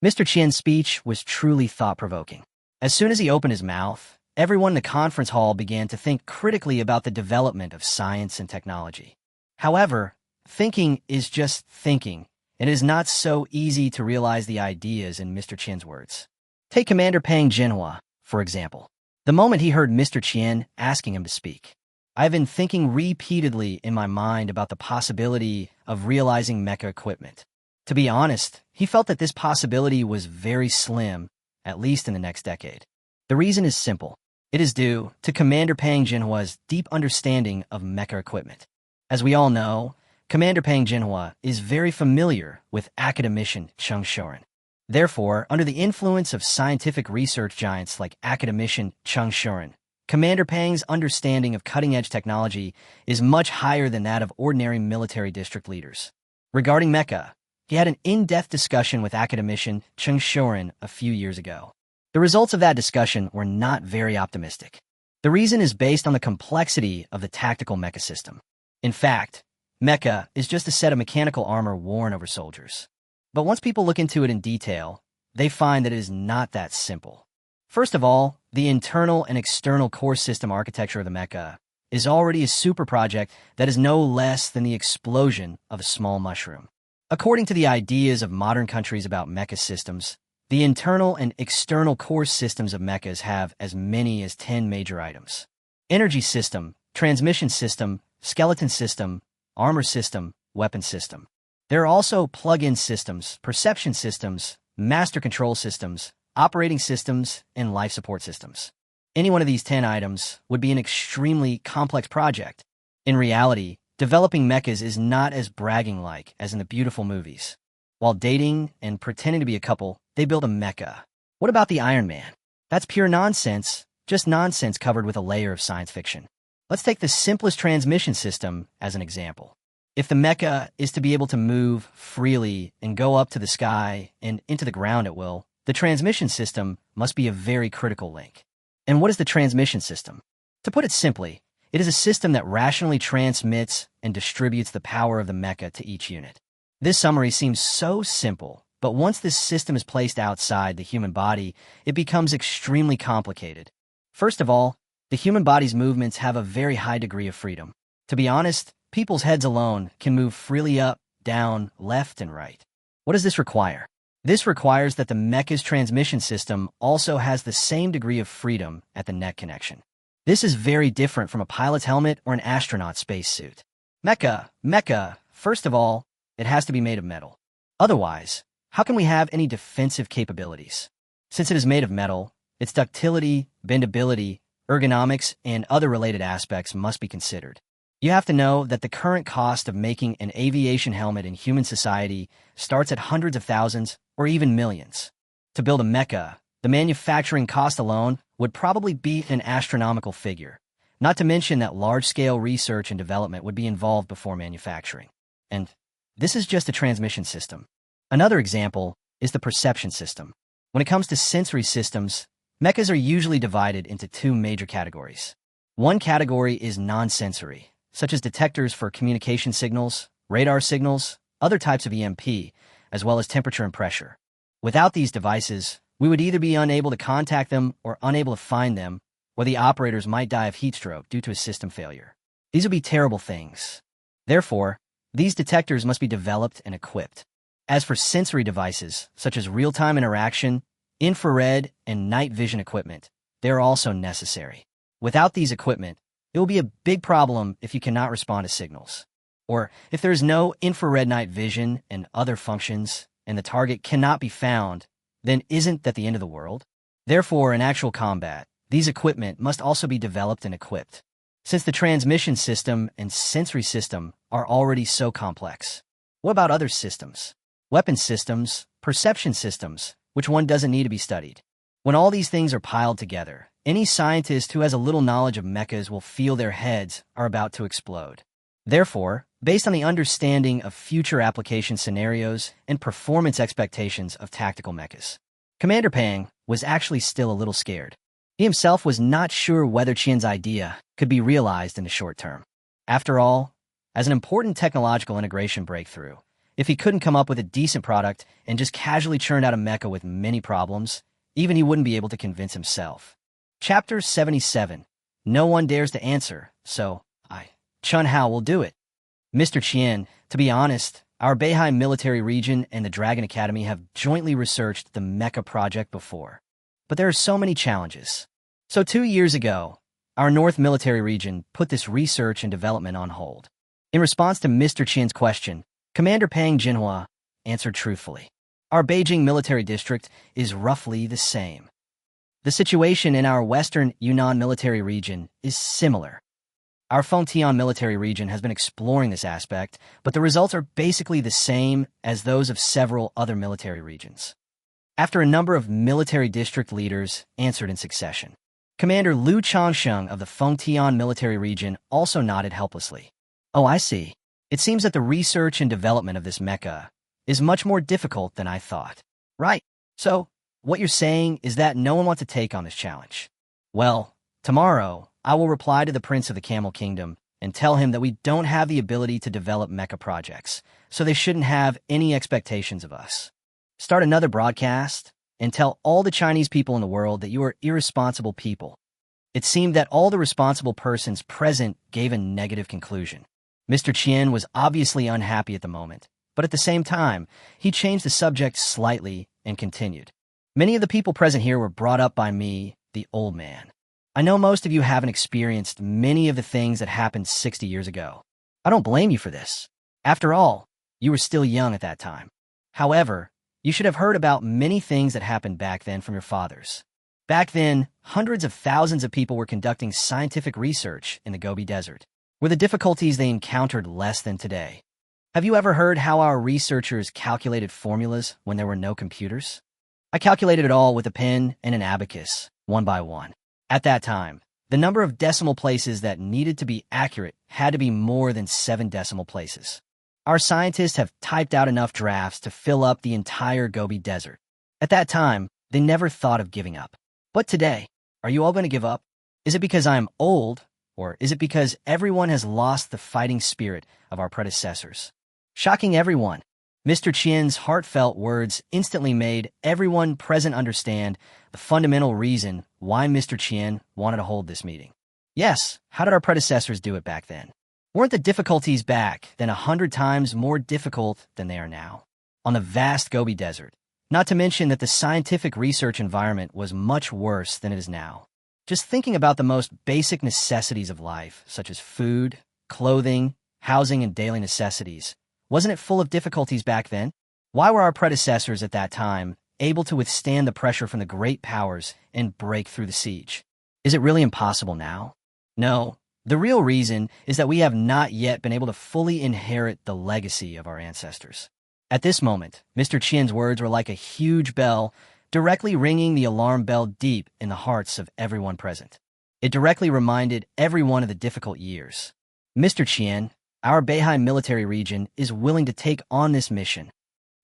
Mr. Chien's speech was truly thought-provoking. As soon as he opened his mouth, everyone in the conference hall began to think critically about the development of science and technology. However, thinking is just thinking, and it is not so easy to realize the ideas in Mr. Chien's words. Take Commander Pang Jinhua, for example. The moment he heard Mr. Chien asking him to speak, I've been thinking repeatedly in my mind about the possibility of realizing mecha equipment. To be honest, he felt that this possibility was very slim, at least in the next decade. The reason is simple. It is due to Commander Pang Jinhua's deep understanding of mecha equipment. As we all know, Commander Pang Jinhua is very familiar with academician Cheng Shoren. Therefore, under the influence of scientific research giants like academician Cheng Shoren, Commander Pang's understanding of cutting-edge technology is much higher than that of ordinary military district leaders. Regarding mecha, he had an in-depth discussion with academician Cheng Shoren a few years ago. The results of that discussion were not very optimistic. The reason is based on the complexity of the tactical mecha system. In fact, mecha is just a set of mechanical armor worn over soldiers. But once people look into it in detail, they find that it is not that simple. First of all, the internal and external core system architecture of the mecha is already a super project that is no less than the explosion of a small mushroom. According to the ideas of modern countries about mecha systems, the internal and external core systems of mechas have as many as 10 major items. Energy system, transmission system, skeleton system, armor system, weapon system. There are also plug-in systems, perception systems, master control systems, operating systems, and life support systems. Any one of these 10 items would be an extremely complex project. In reality, developing mechas is not as bragging-like as in the beautiful movies. While dating and pretending to be a couple, they build a mecha. What about the Iron Man? That's pure nonsense, just nonsense covered with a layer of science fiction. Let's take the simplest transmission system as an example. If the mecha is to be able to move freely and go up to the sky and into the ground at will, the transmission system must be a very critical link. And what is the transmission system? To put it simply, it is a system that rationally transmits and distributes the power of the mecha to each unit. This summary seems so simple, but once this system is placed outside the human body, it becomes extremely complicated. First of all, the human body's movements have a very high degree of freedom. To be honest, people's heads alone can move freely up, down, left, and right. What does this require? This requires that the mecha's transmission system also has the same degree of freedom at the neck connection. This is very different from a pilot's helmet or an astronaut's spacesuit. Mecha, first of all, it has to be made of metal. Otherwise, how can we have any defensive capabilities? Since it is made of metal, its ductility, bendability, ergonomics, and other related aspects must be considered. You have to know that the current cost of making an aviation helmet in human society starts at hundreds of thousands or even millions. To build a mecha, the manufacturing cost alone would probably be an astronomical figure, not to mention that large-scale research and development would be involved before manufacturing. And this is just a transmission system. Another example is the perception system. When it comes to sensory systems, mechas are usually divided into two major categories. One category is non-sensory, such as detectors for communication signals, radar signals, other types of EMP, as well as temperature and pressure. Without these devices, we would either be unable to contact them or unable to find them, or the operators might die of heat stroke due to a system failure. These would be terrible things. Therefore, these detectors must be developed and equipped. As for sensory devices, such as real-time interaction, infrared, and night vision equipment, they are also necessary. Without these equipment, it will be a big problem if you cannot respond to signals. Or if there is no infrared night vision and other functions, and the target cannot be found, then isn't that the end of the world? Therefore, in actual combat, these equipment must also be developed and equipped. Since the transmission system and sensory system are already so complex. What about other systems? Weapon systems, perception systems, which one doesn't need to be studied. When all these things are piled together, any scientist who has a little knowledge of mechas will feel their heads are about to explode. Therefore, based on the understanding of future application scenarios and performance expectations of tactical mechas, Commander Pang was actually still a little scared. He himself was not sure whether Qian's idea could be realized in the short term. After all, as an important technological integration breakthrough, if he couldn't come up with a decent product and just casually churned out a mecha with many problems, even he wouldn't be able to convince himself. Chapter 77. No one dares to answer, so Chun Hao will do it. Mr. Qian, to be honest, our Beihai military region and the Dragon Academy have jointly researched the mecha project before. But there are so many challenges. So 2 years ago, our North military region put this research and development on hold. In response to Mr. Qian's question, Commander Pang Jinhua answered truthfully. Our Beijing military district is roughly the same. The situation in our western Yunnan military region is similar. Our Fengtian military region has been exploring this aspect, but the results are basically the same as those of several other military regions. After a number of military district leaders answered in succession, Commander Liu Changsheng of the Fengtian military region also nodded helplessly. Oh, I see. It seems that the research and development of this mecha is much more difficult than I thought. Right. So, what you're saying is that no one wants to take on this challenge. Well, tomorrow, I will reply to the Prince of the Camel Kingdom and tell him that we don't have the ability to develop mecha projects, so they shouldn't have any expectations of us. Start another broadcast and tell all the Chinese people in the world that you are irresponsible people. It seemed that all the responsible persons present gave a negative conclusion. Mr. Qian was obviously unhappy at the moment, but at the same time, he changed the subject slightly and continued. Many of the people present here were brought up by me, the old man. I know most of you haven't experienced many of the things that happened 60 years ago. I don't blame you for this. After all, you were still young at that time. However, you should have heard about many things that happened back then from your fathers. Back then, hundreds of thousands of people were conducting scientific research in the Gobi Desert. Were the difficulties they encountered less than today? Have you ever heard how our researchers calculated formulas when there were no computers? I calculated it all with a pen and an abacus, one by one. At that time, the number of decimal places that needed to be accurate had to be more than 7 decimal places. Our scientists have typed out enough drafts to fill up the entire Gobi Desert. At that time, they never thought of giving up. But today, are you all going to give up? Is it because I'm old, or is it because everyone has lost the fighting spirit of our predecessors? Shocking everyone, Mr. Qian's heartfelt words instantly made everyone present understand the fundamental reason why Mr. Qian wanted to hold this meeting. Yes, how did our predecessors do it back then? Weren't the difficulties back then 100 times more difficult than they are now? On the vast Gobi Desert, not to mention that the scientific research environment was much worse than it is now. Just thinking about the most basic necessities of life, such as food, clothing, housing, and daily necessities, wasn't it full of difficulties back then? Why were our predecessors at that time able to withstand the pressure from the great powers and break through the siege? Is it really impossible now? No, the real reason is that we have not yet been able to fully inherit the legacy of our ancestors. At this moment, Mr. Qian's words were like a huge bell, directly ringing the alarm bell deep in the hearts of everyone present. It directly reminded everyone of the difficult years. Mr. Qian, our Beihai military region is willing to take on this mission.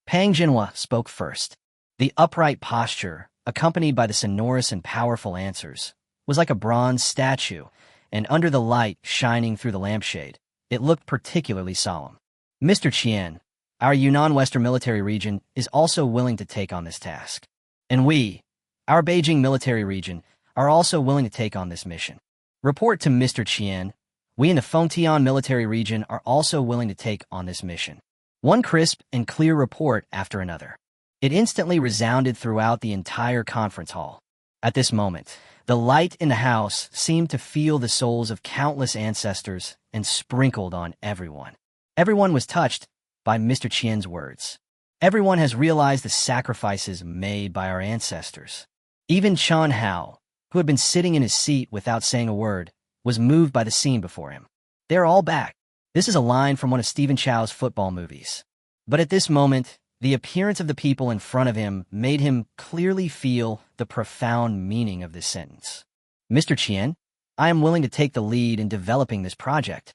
Pang Jinhua spoke first. The upright posture, accompanied by the sonorous and powerful answers, was like a bronze statue, and under the light shining through the lampshade, it looked particularly solemn. Mr. Qian, our Yunnan Western military region is also willing to take on this task. And we, our Beijing military region, are also willing to take on this mission. Report to Mr. Qian. We in the Fengtian military region are also willing to take on this mission. One crisp and clear report after another. It instantly resounded throughout the entire conference hall. At this moment, the light in the house seemed to feel the souls of countless ancestors and sprinkled on everyone. Everyone was touched by Mr. Qian's words. Everyone has realized the sacrifices made by our ancestors. Even Chen Hao, who had been sitting in his seat without saying a word, was moved by the scene before him. They're all back. This is a line from one of Stephen Chow's football movies. But at this moment, the appearance of the people in front of him made him clearly feel the profound meaning of this sentence. Mr. Qian, I am willing to take the lead in developing this project.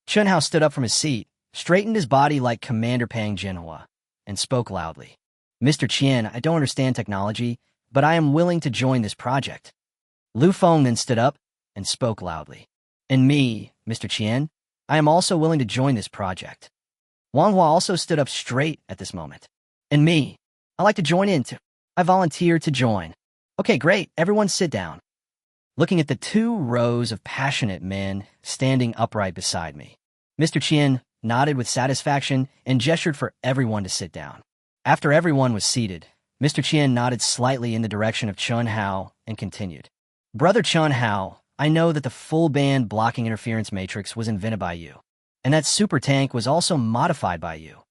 Chen Hao stood up from his seat, straightened his body like Commander Pang Jinhua, and spoke loudly. Mr. Qian, I don't understand technology, but I am willing to join this project. Lu Feng then stood up and spoke loudly. And me, Mr. Qian, I am also willing to join this project. Wang Hua also stood up straight at this moment. And me, I'd like to join in too. I volunteered to join. Okay, great, everyone sit down. Looking at the 2 rows of passionate men standing upright beside me, Mr. Qian nodded with satisfaction and gestured for everyone to sit down. After everyone was seated, Mr. Qian nodded slightly in the direction of Chen Hao and continued. Brother Chen Hao, I know that the full band blocking interference matrix was invented by you, and that super tank was also modified by you.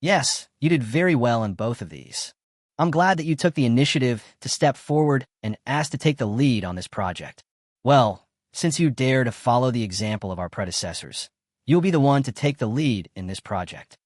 Yes, you did very well in both of these. I'm glad that you took the initiative to step forward and ask to take the lead on this project. Well, since you dare to follow the example of our predecessors, you'll be the one to take the lead in this project.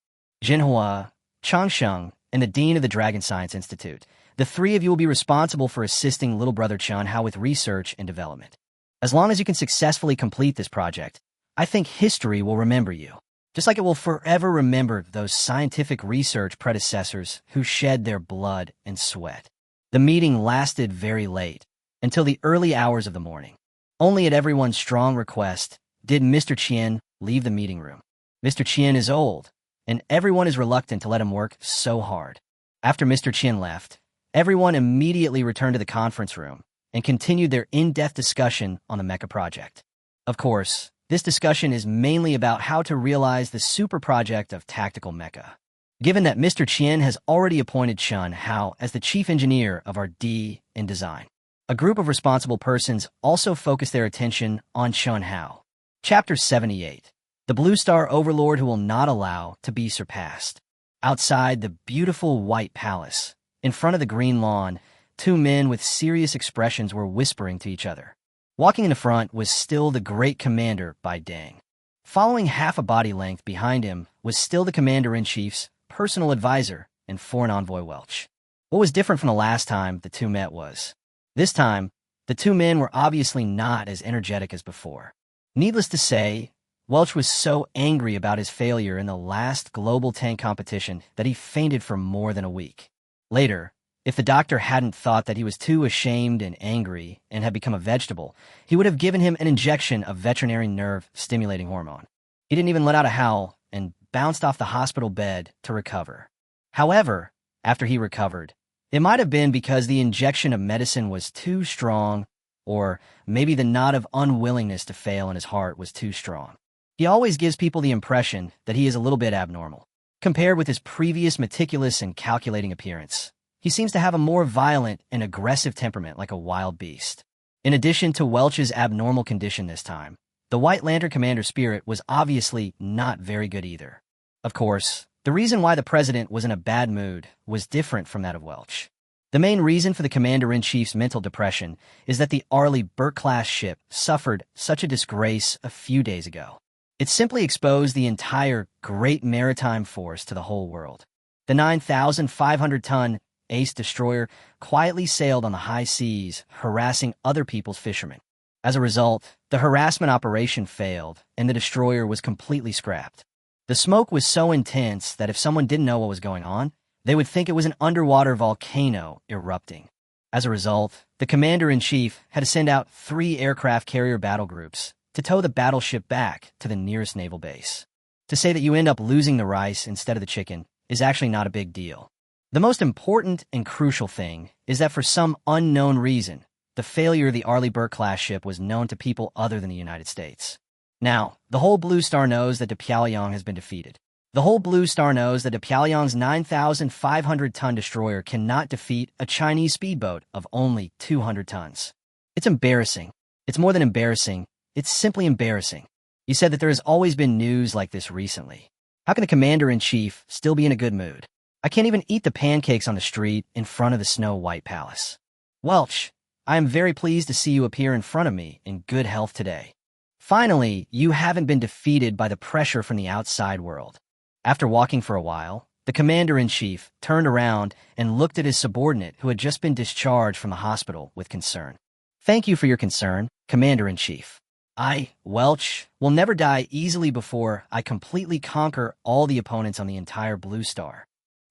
Jinhua, Changsheng, and the Dean of the Dragon Science Institute, the three of you will be responsible for assisting little brother Chun Hao with research and development. As long as you can successfully complete this project, I think history will remember you, just like it will forever remember those scientific research predecessors who shed their blood and sweat. The meeting lasted very late, until the early hours of the morning. Only at everyone's strong request did Mr. Qian leave the meeting room. Mr. Qian is old, and everyone is reluctant to let him work so hard. After Mr. Qian left, everyone immediately returned to the conference room and continued their in-depth discussion on the mecha project. Of course, this discussion is mainly about how to realize the super project of tactical mecha. Given that Mr. Qian has already appointed Chun Hao as the chief engineer of our D in design, a group of responsible persons also focused their attention on Chun Hao. Chapter 78. The Blue Star Overlord Who Will Not Allow to Be Surpassed. Outside the beautiful white palace, in front of the green lawn, two men with serious expressions were whispering to each other. Walking in the front was still the Great Commander Bai Deng. Following half a body length behind him was still the Commander-in-Chief's personal advisor and foreign envoy Welch. What was different from the last time the two met was, this time, the two men were obviously not as energetic as before. Needless to say, Welch was so angry about his failure in the last global tank competition that he fainted for more than a week. Later, if the doctor hadn't thought that he was too ashamed and angry and had become a vegetable, he would have given him an injection of veterinary nerve-stimulating hormone. He didn't even let out a howl and bounced off the hospital bed to recover. However, after he recovered, it might have been because the injection of medicine was too strong, or maybe the knot of unwillingness to fail in his heart was too strong. He always gives people the impression that he is a little bit abnormal. Compared with his previous meticulous and calculating appearance, he seems to have a more violent and aggressive temperament like a wild beast. In addition to Welch's abnormal condition this time, the White Lantern Commander's spirit was obviously not very good either. Of course, the reason why the president was in a bad mood was different from that of Welch. The main reason for the Commander-in-Chief's mental depression is that the Arleigh Burke-class ship suffered such a disgrace a few days ago. It simply exposed the entire Great Maritime Force to the whole world. The 9,500-ton Ace destroyer quietly sailed on the high seas, harassing other people's fishermen. As a result, the harassment operation failed, and the destroyer was completely scrapped. The smoke was so intense that if someone didn't know what was going on, they would think it was an underwater volcano erupting. As a result, the Commander-in-Chief had to send out 3 aircraft carrier battle groups to tow the battleship back to the nearest naval base. To say that you end up losing the rice instead of the chicken is actually not a big deal. The most important and crucial thing is that for some unknown reason, the failure of the Arleigh Burke-class ship was known to people other than the United States. Now, the whole Blue Star knows that the Pyongyang has been defeated. The whole Blue Star knows that the Pyongyang's 9,500-ton destroyer cannot defeat a Chinese speedboat of only 200 tons. It's embarrassing. It's more than embarrassing. It's simply embarrassing. You said that there has always been news like this recently. How can the Commander-in-Chief still be in a good mood? I can't even eat the pancakes on the street in front of the Snow White Palace. Welch, I am very pleased to see you appear in front of me in good health today. Finally, you haven't been defeated by the pressure from the outside world. After walking for a while, the Commander-in-Chief turned around and looked at his subordinate who had just been discharged from the hospital with concern. Thank you for your concern, Commander-in-Chief. I, Welch, will never die easily before I completely conquer all the opponents on the entire Blue Star.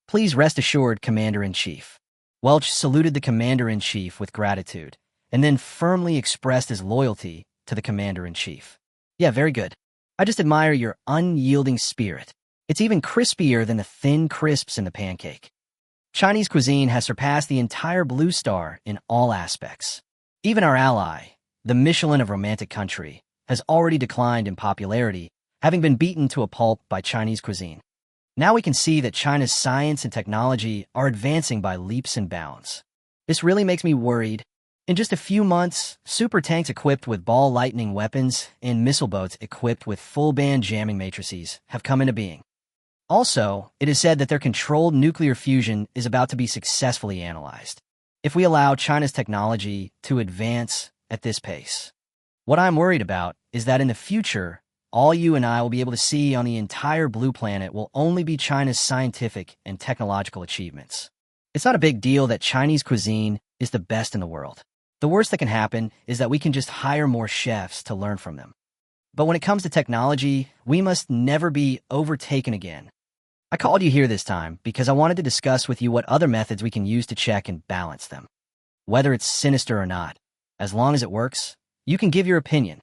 Please rest assured, Commander-in-Chief. Welch saluted the Commander-in-Chief with gratitude, and then firmly expressed his loyalty to the Commander-in-Chief. Yeah, very good. I just admire your unyielding spirit. It's even crispier than the thin crisps in the pancake. Chinese cuisine has surpassed the entire Blue Star in all aspects. Even our ally, the Michelin of romantic country, has already declined in popularity, having been beaten to a pulp by Chinese cuisine. Now we can see that China's science and technology are advancing by leaps and bounds. This really makes me worried. In just a few months, super tanks equipped with ball lightning weapons and missile boats equipped with full band jamming matrices have come into being. Also, it is said that their controlled nuclear fusion is about to be successfully analyzed. If we allow China's technology to advance at this pace, what I'm worried about is that in the future, all you and I will be able to see on the entire blue planet will only be China's scientific and technological achievements. It's not a big deal that Chinese cuisine is the best in the world. The worst that can happen is that we can just hire more chefs to learn from them. But when it comes to technology, we must never be overtaken again. I called you here this time because I wanted to discuss with you what other methods we can use to check and balance them. Whether it's sinister or not, as long as it works, you can give your opinion.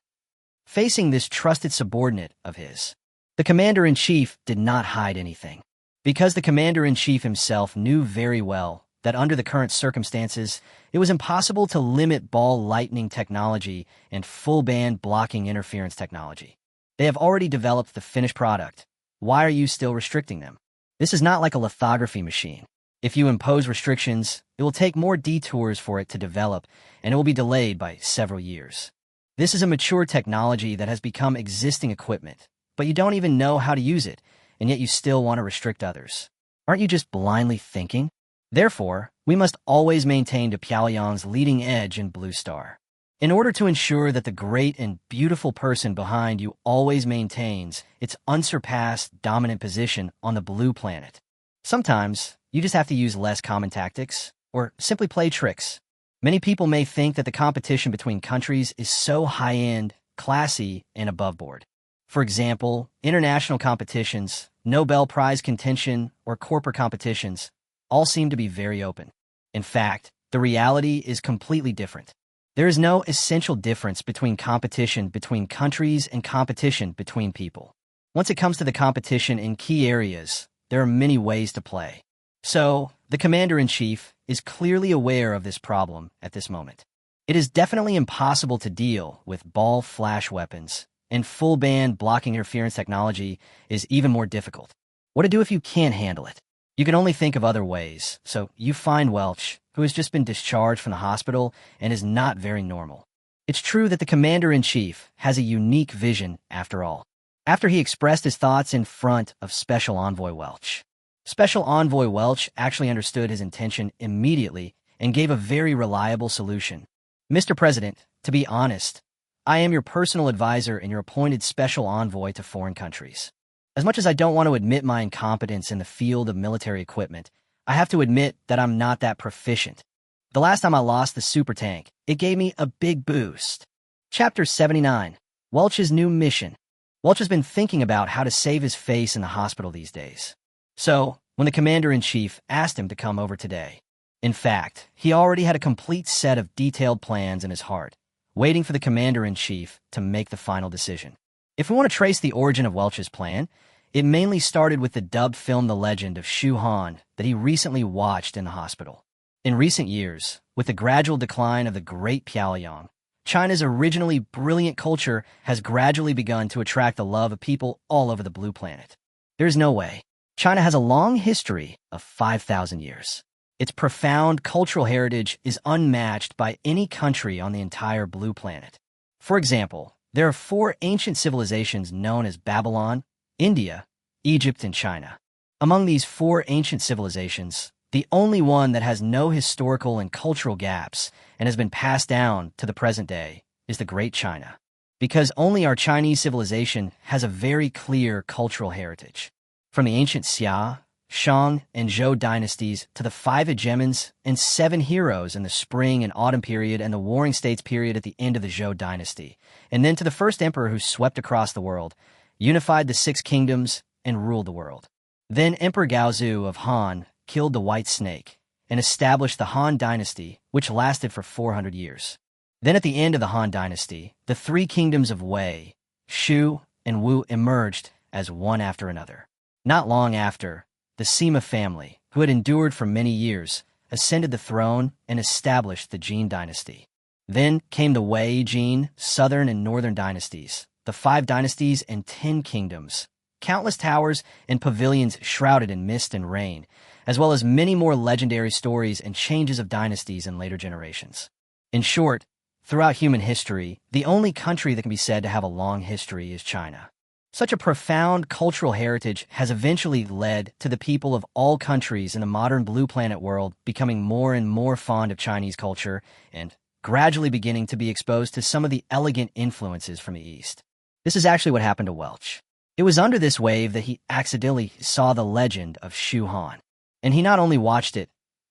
Facing this trusted subordinate of his, the commander-in-chief did not hide anything. Because the commander-in-chief himself knew very well that under the current circumstances, it was impossible to limit ball lightning technology and full-band blocking interference technology. They have already developed the finished product. Why are you still restricting them? This is not like a lithography machine. If you impose restrictions, it will take more detours for it to develop, and it will be delayed by several years. This is a mature technology that has become existing equipment, but you don't even know how to use it, and yet you still want to restrict others. Aren't you just blindly thinking? Therefore, we must always maintain Pyongyang's leading edge in Blue Star. In order to ensure that the great and beautiful person behind you always maintains its unsurpassed dominant position on the blue planet. Sometimes, you just have to use less common tactics, or simply play tricks. Many people may think that the competition between countries is so high-end, classy, and above-board. For example, international competitions, Nobel Prize contention, or corporate competitions all seem to be very open. In fact, the reality is completely different. There is no essential difference between competition between countries and competition between people. Once it comes to the competition in key areas, there are many ways to play. So, the commander-in-chief is clearly aware of this problem at this moment. It is definitely impossible to deal with ball flash weapons, and full-band blocking interference technology is even more difficult. What to do if you can't handle it? You can only think of other ways, so you find Welch, who has just been discharged from the hospital and is not very normal. It's true that the commander-in-chief has a unique vision, after all. After he expressed his thoughts in front of Special Envoy Welch, Special Envoy Welch actually understood his intention immediately and gave a very reliable solution. Mr. President, to be honest, I am your personal advisor and your appointed special envoy to foreign countries. As much as I don't want to admit my incompetence in the field of military equipment, I have to admit that I'm not that proficient. The last time I lost the super tank, it gave me a big boost. Chapter 79. Welch's New Mission. Welch has been thinking about how to save his face in the hospital these days. So, when the commander-in-chief asked him to come over today, in fact, he already had a complete set of detailed plans in his heart, waiting for the commander-in-chief to make the final decision. If we want to trace the origin of Welch's plan, it mainly started with the dubbed film The Legend of Shu Han that he recently watched in the hospital. In recent years, with the gradual decline of the Great Pyongyang, China's originally brilliant culture has gradually begun to attract the love of people all over the blue planet. There's no way. China has a long history of 5,000 years. Its profound cultural heritage is unmatched by any country on the entire blue planet. For example, there are 4 ancient civilizations known as Babylon, India, Egypt, and China. Among these 4 ancient civilizations, the only one that has no historical and cultural gaps and has been passed down to the present day is the Great China, because only our Chinese civilization has a very clear cultural heritage. From the ancient Xia, Shang, and Zhou dynasties to the 5 hegemons and 7 heroes in the spring and autumn period and the warring states period at the end of the Zhou dynasty, and then to the first emperor who swept across the world, unified the 6 kingdoms, and ruled the world. Then Emperor Gaozu of Han killed the White Snake and established the Han dynasty, which lasted for 400 years. Then at the end of the Han dynasty, the 3 kingdoms of Wei, Shu, and Wu emerged as one after another. Not long after, the Sima family, who had endured for many years, ascended the throne and established the Jin dynasty. Then came the Wei, Jin, southern and northern dynasties, the 5 dynasties and 10 kingdoms, countless towers and pavilions shrouded in mist and rain, as well as many more legendary stories and changes of dynasties in later generations. In short, throughout human history, the only country that can be said to have a long history is China. Such a profound cultural heritage has eventually led to the people of all countries in the modern Blue Planet world becoming more and more fond of Chinese culture and gradually beginning to be exposed to some of the elegant influences from the East. This is actually what happened to Welch. It was under this wave that he accidentally saw the legend of Shu Han. And he not only watched it,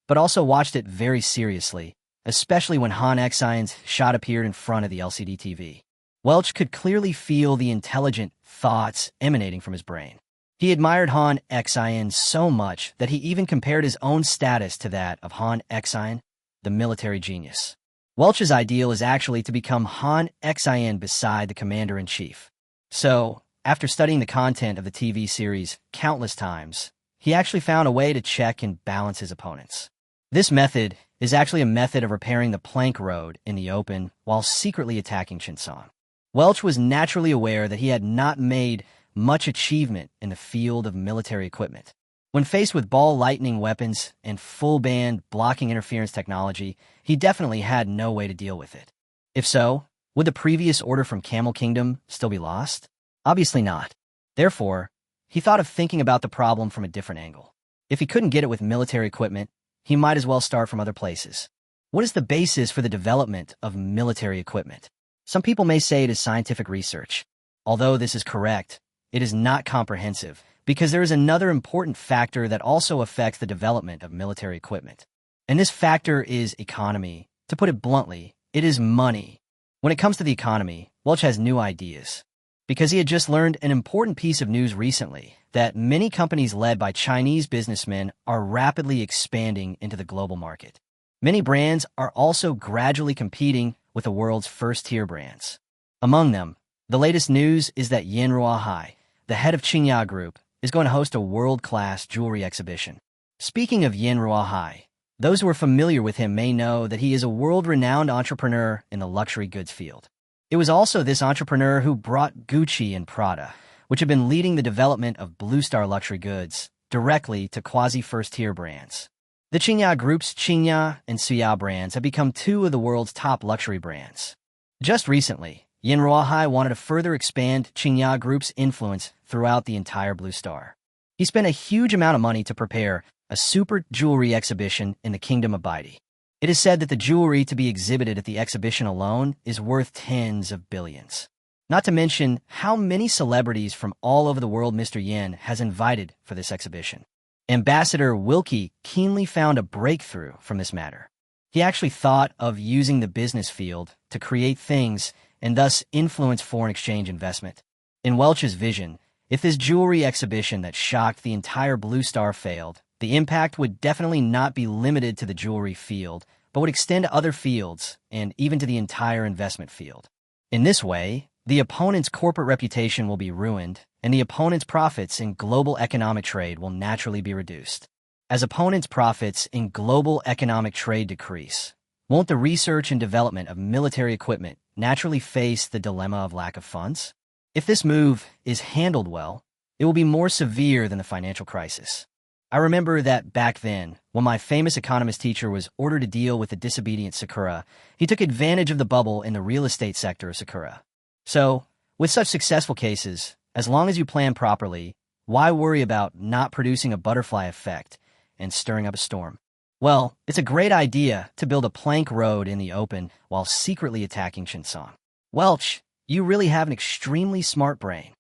but also watched it very seriously, especially when Han Xion's shot appeared in front of the LCD TV. Welch could clearly feel the intelligent thoughts emanating from his brain. He admired Han Xion so much that he even compared his own status to that of Han Xion, the military genius. Welch's ideal is actually to become Han Xion beside the commander-in-chief. So, after studying the content of the TV series countless times, he actually found a way to check and balance his opponents. This method is actually a method of repairing the plank road in the open while secretly attacking Chinsong. Welch was naturally aware that he had not made much achievement in the field of military equipment. When faced with ball-lightning weapons and full-band blocking interference technology, he definitely had no way to deal with it. If so, would the previous order from Camel Kingdom still be lost? Obviously not. Therefore, he thought of thinking about the problem from a different angle. If he couldn't get it with military equipment, he might as well start from other places. What is the basis for the development of military equipment? Some people may say it is scientific research. Although this is correct, it is not comprehensive because there is another important factor that also affects the development of military equipment. And this factor is economy. To put it bluntly, it is money. When it comes to the economy, Welch has new ideas. Because he had just learned an important piece of news recently that many companies led by Chinese businessmen are rapidly expanding into the global market. Many brands are also gradually competing with the world's first-tier brands. Among them, the latest news is that Yin Ruohai, the head of Qingya Group, is going to host a world-class jewelry exhibition. Speaking of Yin Ruohai, those who are familiar with him may know that he is a world-renowned entrepreneur in the luxury goods field. It was also this entrepreneur who brought Gucci and Prada, which have been leading the development of Blue Star luxury goods, directly to quasi-first-tier brands. The Qingya Group's Qingya and Suya brands have become two of the world's top luxury brands. Just recently, Yin Ruohai wanted to further expand Qingya Group's influence throughout the entire Blue Star. He spent a huge amount of money to prepare a super jewelry exhibition in the Kingdom of Baidi. It is said that the jewelry to be exhibited at the exhibition alone is worth tens of billions. Not to mention how many celebrities from all over the world Mr. Yin has invited for this exhibition. Ambassador Wilkie keenly found a breakthrough from this matter. He actually thought of using the business field to create things and thus influence foreign exchange investment. In Welch's vision, if this jewelry exhibition that shocked the entire Blue Star failed, the impact would definitely not be limited to the jewelry field, but would extend to other fields and even to the entire investment field. In this way, the opponent's corporate reputation will be ruined, and the opponent's profits in global economic trade will naturally be reduced. As opponents' profits in global economic trade decrease, won't the research and development of military equipment naturally face the dilemma of lack of funds? If this move is handled well, it will be more severe than the financial crisis. I remember that back then, when my famous economist teacher was ordered to deal with the disobedient Sakura, he took advantage of the bubble in the real estate sector of Sakura. So, with such successful cases, as long as you plan properly, why worry about not producing a butterfly effect and stirring up a storm? Well, it's a great idea to build a plank road in the open while secretly attacking Chinsong. Welch, you really have an extremely smart brain.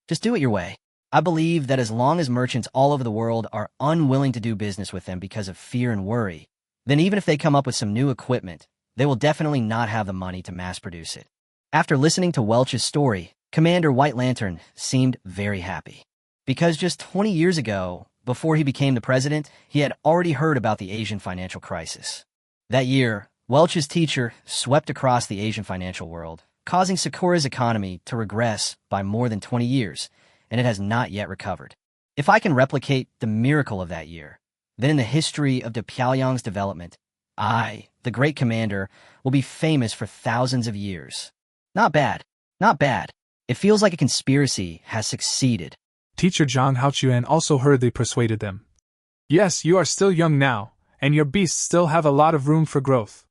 Just do it your way. I believe that as long as merchants all over the world are unwilling to do business with them because of fear and worry, then even if they come up with some new equipment, they will definitely not have the money to mass produce it. After listening to Welch's story, Commander White Lantern seemed very happy. Because just 20 years ago, before he became the president, he had already heard about the Asian financial crisis. That year, Welch's teacher swept across the Asian financial world, causing Sakura's economy to regress by more than 20 years, and it has not yet recovered. If I can replicate the miracle of that year, then in the history of the Pyongyang's development, I, the great commander, will be famous for thousands of years. Not bad. Not bad. It feels like a conspiracy has succeeded. Teacher Zhang Haochuan also hurriedly persuaded them. Yes, you are still young now, and your beasts still have a lot of room for growth.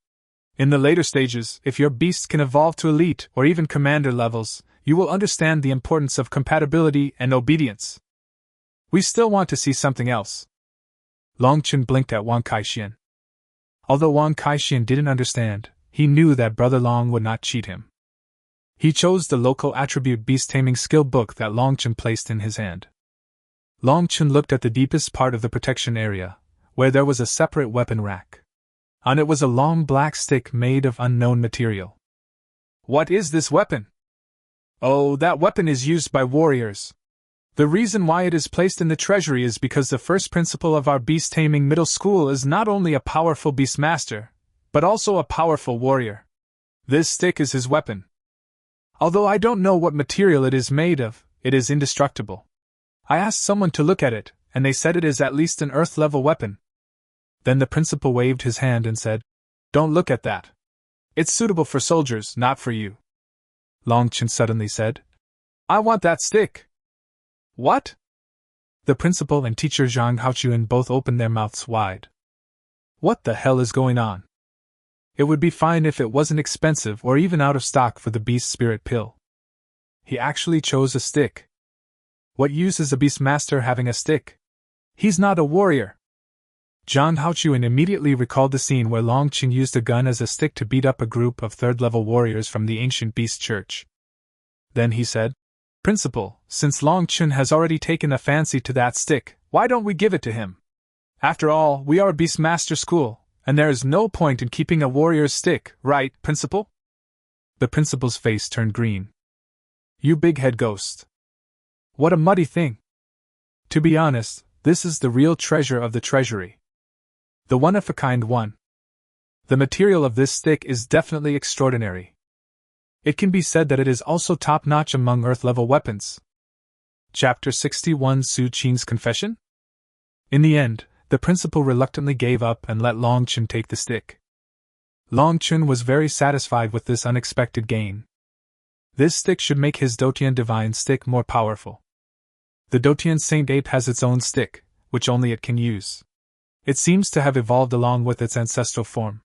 In the later stages, if your beasts can evolve to elite or even commander levels, you will understand the importance of compatibility and obedience. We still want to see something else. Longchen blinked at Wang Kaixian. Although Wang Kaixian didn't understand, he knew that Brother Long would not cheat him. He chose the local attribute beast taming skill book that Longchen placed in his hand. Longchen looked at the deepest part of the protection area, where there was a separate weapon rack. On it was a long black stick made of unknown material. What is this weapon? Oh, that weapon is used by warriors. The reason why it is placed in the treasury is because the first principal of our beast taming middle school is not only a powerful beast master, but also a powerful warrior. This stick is his weapon. Although I don't know what material it is made of, it is indestructible. I asked someone to look at it, and they said it is at least an earth-level weapon. Then the principal waved his hand and said, "Don't look at that. It's suitable for soldiers, not for you." Longchen suddenly said, "I want that stick." What? The principal and teacher Zhang Haochuan both opened their mouths wide. What the hell is going on? It would be fine if it wasn't expensive or even out of stock for the beast spirit pill. He actually chose a stick. What use is a beast master having a stick? He's not a warrior. Zhang Haochuan immediately recalled the scene where Longchen used a gun as a stick to beat up a group of third-level warriors from the ancient beast church. Then he said, "Principal, since Longchen has already taken a fancy to that stick, why don't we give it to him? After all, we are a beast master school, and there is no point in keeping a warrior's stick, right, Principal?" The principal's face turned green. "You big-head ghost. What a muddy thing. To be honest, this is the real treasure of the treasury. The one-of-a-kind one. The material of this stick is definitely extraordinary. It can be said that it is also top-notch among Earth-level weapons." Chapter 61 Su Qing's Confession? In the end, the principal reluctantly gave up and let Longchen take the stick. Longchen was very satisfied with this unexpected gain. This stick should make his Dotian divine stick more powerful. The Dotian Saint Ape has its own stick, which only it can use. It seems to have evolved along with its ancestral form.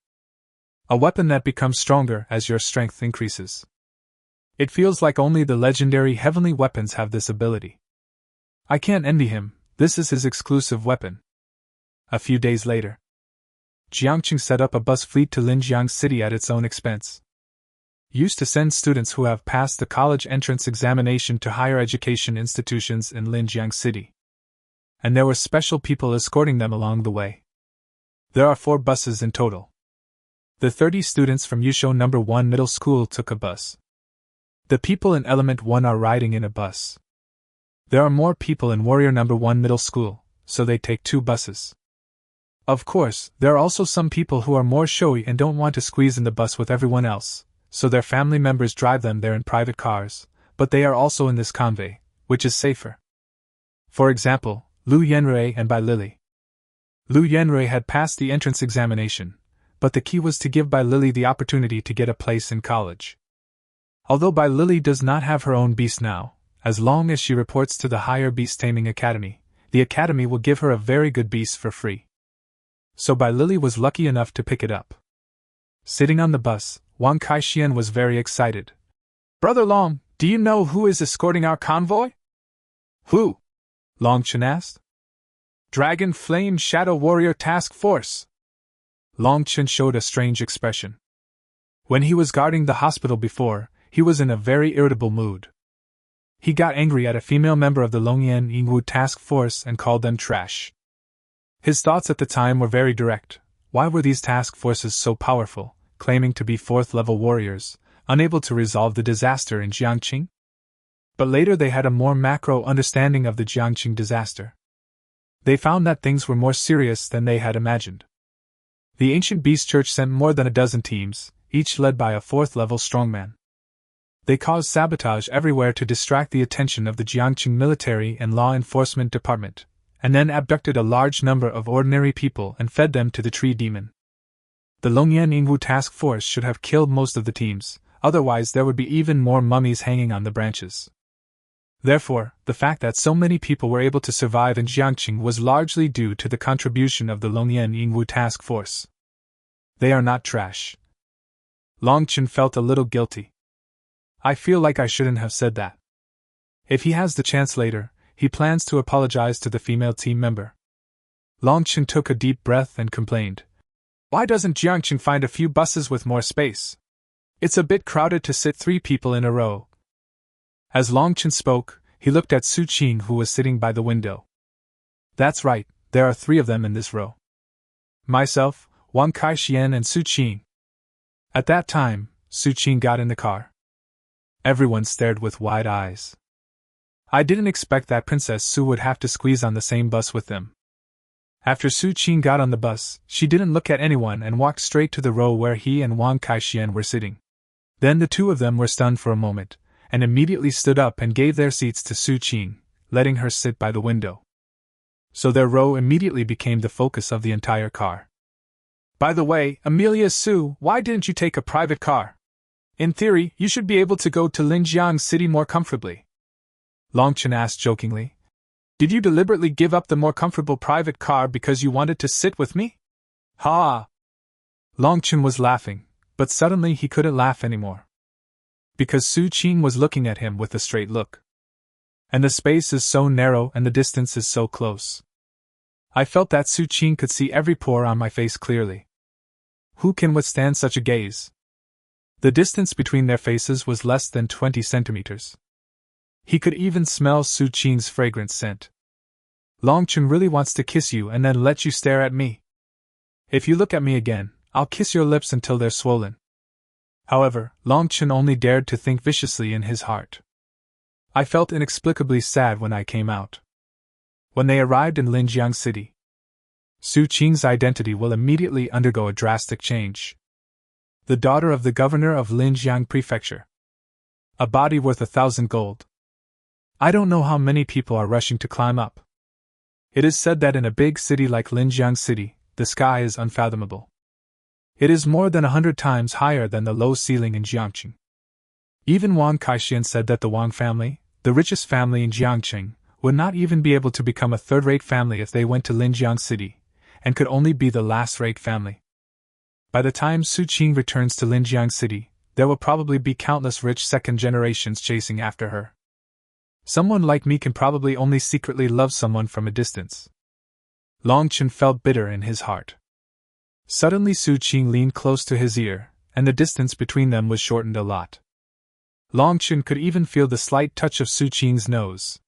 A weapon that becomes stronger as your strength increases. It feels like only the legendary heavenly weapons have this ability. I can't envy him, this is his exclusive weapon. A few days later, Jiangqing set up a bus fleet to Linjiang City at its own expense. Used to send students who have passed the college entrance examination to higher education institutions in Linjiang City. And there were special people escorting them along the way. There are 4 buses in total. The 30 students from Yusho No. 1 Middle School took a bus. The people in Element 1 are riding in a bus. There are more people in Warrior No. 1 Middle School, so they take 2 buses. Of course, there are also some people who are more showy and don't want to squeeze in the bus with everyone else, so their family members drive them there in private cars, but they are also in this convey, which is safer. For example, Lu Yenrui and Bai Lily. Lu Yenrui had passed the entrance examination, but the key was to give Bai Lily the opportunity to get a place in college. Although Bai Lily does not have her own beast now, as long as she reports to the Higher Beast Taming Academy, the academy will give her a very good beast for free. So Bai Lily was lucky enough to pick it up. Sitting on the bus, Wang Kaixian was very excited. "Brother Long, do you know who is escorting our convoy?" "Who?" Longchen asked. "Dragon Flame Shadow Warrior Task Force." Longchen showed a strange expression. When he was guarding the hospital before, he was in a very irritable mood. He got angry at a female member of the Longyan Yingwu Task Force and called them trash. His thoughts at the time were very direct. Why were these task forces so powerful, claiming to be 4th-level warriors, unable to resolve the disaster in Jiangqing? But later they had a more macro understanding of the Jiangqing disaster. They found that things were more serious than they had imagined. The ancient beast church sent more than a dozen teams, each led by a 4th-level strongman. They caused sabotage everywhere to distract the attention of the Jiangqing military and law enforcement department, and then abducted a large number of ordinary people and fed them to the tree demon. The Longyan Yingwu task force should have killed most of the teams, otherwise there would be even more mummies hanging on the branches. Therefore, the fact that so many people were able to survive in Jiangqing was largely due to the contribution of the Longyan Yingwu task force. They are not trash. Longchen felt a little guilty. I feel like I shouldn't have said that. If he has the chance later, he plans to apologize to the female team member. Longchen took a deep breath and complained. Why doesn't Jiangqing find a few buses with more space? It's a bit crowded to sit 3 people in a row. As Longchen spoke, he looked at Su Qing, who was sitting by the window. That's right, there are 3 of them in this row. Myself, Wang Kaixian and Su Qing. At that time, Su Qing got in the car. Everyone stared with wide eyes. I didn't expect that Princess Su would have to squeeze on the same bus with them. After Su Qing got on the bus, she didn't look at anyone and walked straight to the row where he and Wang Kaixian were sitting. Then the 2 of them were stunned for a moment, and immediately stood up and gave their seats to Su Qing, letting her sit by the window. So their row immediately became the focus of the entire car. By the way, Amelia Su, why didn't you take a private car? In theory, you should be able to go to Linjiang City more comfortably. Longchen asked jokingly. Did you deliberately give up the more comfortable private car because you wanted to sit with me? Ha! Longchen was laughing, but suddenly he couldn't laugh anymore. Because Su Qing was looking at him with a straight look. And the space is so narrow and the distance is so close. I felt that Su Qing could see every pore on my face clearly. Who can withstand such a gaze? The distance between their faces was less than 20 centimeters. He could even smell Su Qing's fragrant scent. Longchen really wants to kiss you and then let you stare at me. If you look at me again, I'll kiss your lips until they're swollen. However, Longchen only dared to think viciously in his heart. I felt inexplicably sad when I came out. When they arrived in Linjiang City, Su Qing's identity will immediately undergo a drastic change. The daughter of the governor of Linjiang Prefecture. A body worth 1,000 gold. I don't know how many people are rushing to climb up. It is said that in a big city like Linjiang City, the sky is unfathomable. It is more than 100 times higher than the low ceiling in Jiangqing. Even Wang Kaixian said that the Wang family, the richest family in Jiangqing, would not even be able to become a third-rate family if they went to Linjiang City, and could only be the last-rate family. By the time Su Qing returns to Linjiang City, there will probably be countless rich second generations chasing after her. Someone like me can probably only secretly love someone from a distance. Longchen felt bitter in his heart. Suddenly Su Qing leaned close to his ear, and the distance between them was shortened a lot. Longchen could even feel the slight touch of Su Qing's nose.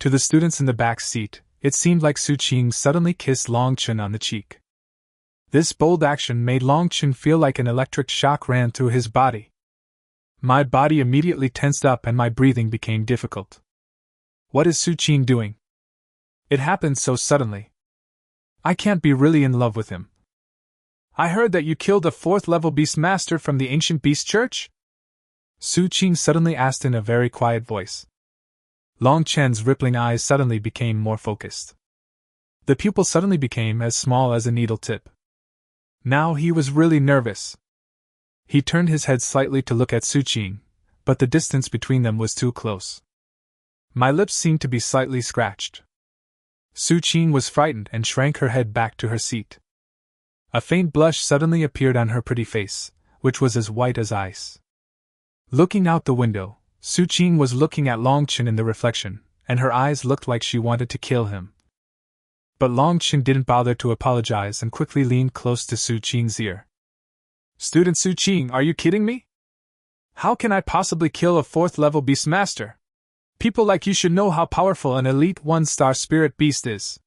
To the students in the back seat, it seemed like Su Qing suddenly kissed Longchen on the cheek. This bold action made Longchen feel like an electric shock ran through his body. My body immediately tensed up and my breathing became difficult. What is Su Qing doing? It happened so suddenly. I can't be really in love with him. I heard that you killed a 4th-level beast master from the ancient beast church? Su Qing suddenly asked in a very quiet voice. Long Chen's rippling eyes suddenly became more focused. The pupil suddenly became as small as a needle tip. Now he was really nervous. He turned his head slightly to look at Su Qing, but the distance between them was too close. My lips seemed to be slightly scratched. Su Qing was frightened and shrank her head back to her seat. A faint blush suddenly appeared on her pretty face, which was as white as ice. Looking out the window, Su Qing was looking at Longchen in the reflection, and her eyes looked like she wanted to kill him. But Longchen didn't bother to apologize and quickly leaned close to Su Qing's ear. Student Su Qing, are you kidding me? How can I possibly kill a 4th-level beastmaster? People like you should know how powerful an elite 1-star spirit beast is.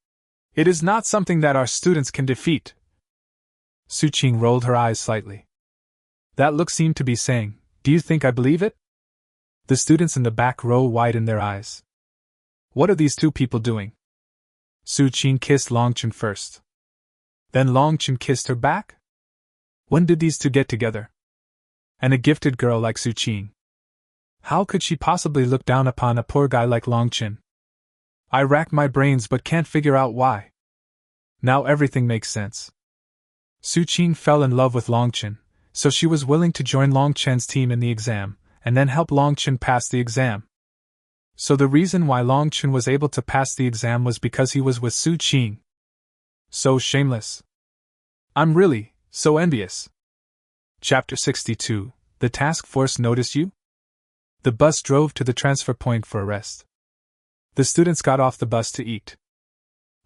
It is not something that our students can defeat. Su Qing rolled her eyes slightly. That look seemed to be saying, do you think I believe it? The students in the back row widened their eyes. What are these 2 people doing? Su Qing kissed Longchen first. Then Longchen kissed her back? When did these 2 get together? And a gifted girl like Su Qing. How could she possibly look down upon a poor guy like Longchen? I rack my brains but can't figure out why. Now everything makes sense. Su Qing fell in love with Longchen, so she was willing to join Longchen's team in the exam, and then help Longchen pass the exam. So the reason why Longchen was able to pass the exam was because he was with Su Qing. So shameless. I'm really so envious. Chapter 62, The Task Force Noticed You? The bus drove to the transfer point for a rest. The students got off the bus to eat.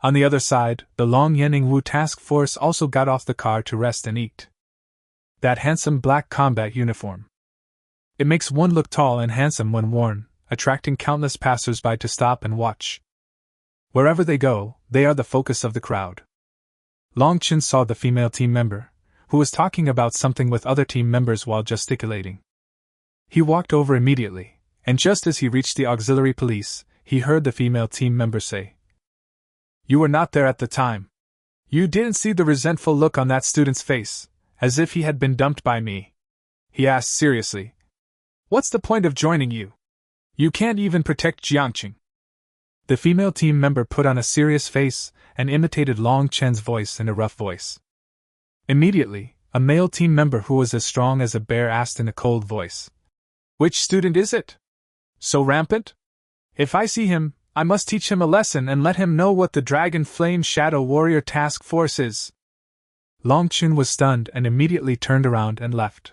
On the other side, the Longyan-Ingwu task force also got off the car to rest and eat. That handsome black combat uniform. It makes one look tall and handsome when worn, attracting countless passers-by to stop and watch. Wherever they go, they are the focus of the crowd. Longchen saw the female team member, who was talking about something with other team members while gesticulating. He walked over immediately, and just as he reached the auxiliary police, he heard the female team member say, "You were not there at the time. You didn't see the resentful look on that student's face, as if he had been dumped by me." He asked seriously, "What's the point of joining you? You can't even protect Jiangqing." The female team member put on a serious face and imitated Long Chen's voice in a rough voice. Immediately, a male team member who was as strong as a bear asked in a cold voice, "Which student is it? So rampant? If I see him, I must teach him a lesson and let him know what the Dragon Flame Shadow Warrior Task Force is." Long Chen was stunned and immediately turned around and left.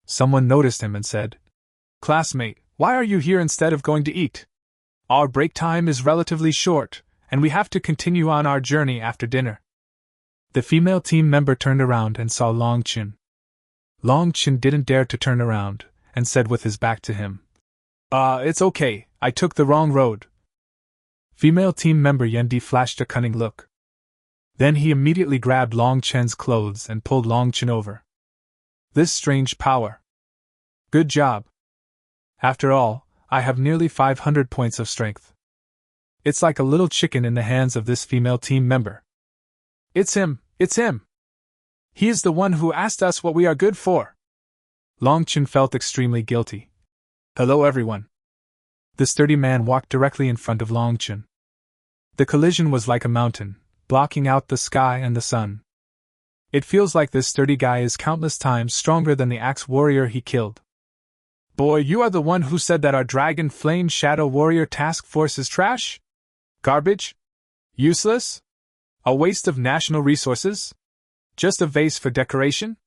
Someone noticed him and said, "Classmate, why are you here instead of going to eat? Our break time is relatively short, and we have to continue on our journey after dinner." The female team member turned around and saw Long Chen. Long Chen didn't dare to turn around, and said with his back to him, It's okay, I took the wrong road." Female team member Yendi flashed a cunning look. Then he immediately grabbed Long Chen's clothes and pulled Long Chen over. This strange power. Good job. After all, I have nearly 500 points of strength. It's like a little chicken in the hands of this female team member. It's him. He is the one who asked us what we are good for. Long Chen felt extremely guilty. "Hello everyone." The sturdy man walked directly in front of Long Chen. The collision was like a mountain, blocking out the sky and the sun. It feels like this sturdy guy is countless times stronger than the axe warrior he killed. "Boy, you are the one who said that our Dragon Flame Shadow Warrior Task Force is trash? Garbage? Useless? A waste of national resources? Just a vase for decoration?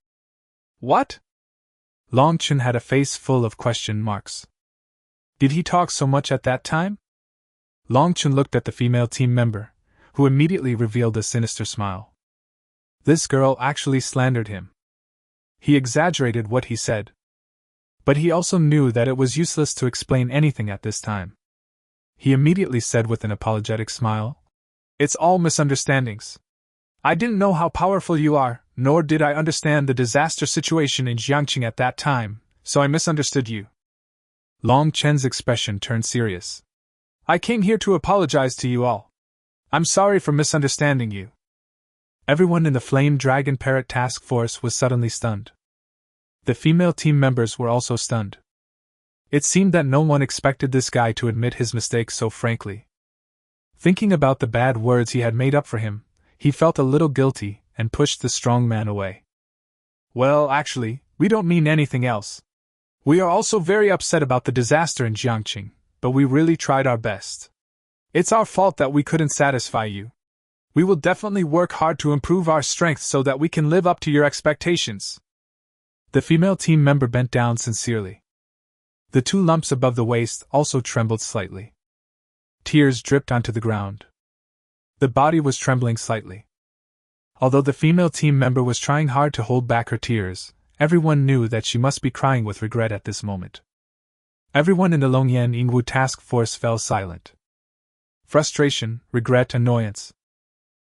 What?" Long Chen had a face full of question marks. Did he talk so much at that time? Long Chen looked at the female team member, who immediately revealed a sinister smile. This girl actually slandered him. He exaggerated what he said. But he also knew that it was useless to explain anything at this time. He immediately said with an apologetic smile, "It's all misunderstandings. I didn't know how powerful you are, nor did I understand the disaster situation in Jiangqing at that time, so I misunderstood you." Long Chen's expression turned serious. "I came here to apologize to you all. I'm sorry for misunderstanding you." Everyone in the Flame Dragon Parrot Task Force was suddenly stunned. The female team members were also stunned. It seemed that no one expected this guy to admit his mistake so frankly. Thinking about the bad words he had made up for him, he felt a little guilty and pushed the strong man away. "Well, actually, we don't mean anything else. We are also very upset about the disaster in Jiangqing, but we really tried our best. It's our fault that we couldn't satisfy you. We will definitely work hard to improve our strength so that we can live up to your expectations." The female team member bent down sincerely. The two lumps above the waist also trembled slightly. Tears dripped onto the ground. The body was trembling slightly. Although the female team member was trying hard to hold back her tears, everyone knew that she must be crying with regret at this moment. Everyone in the Longyan-Ingwu task force fell silent. Frustration, regret, annoyance.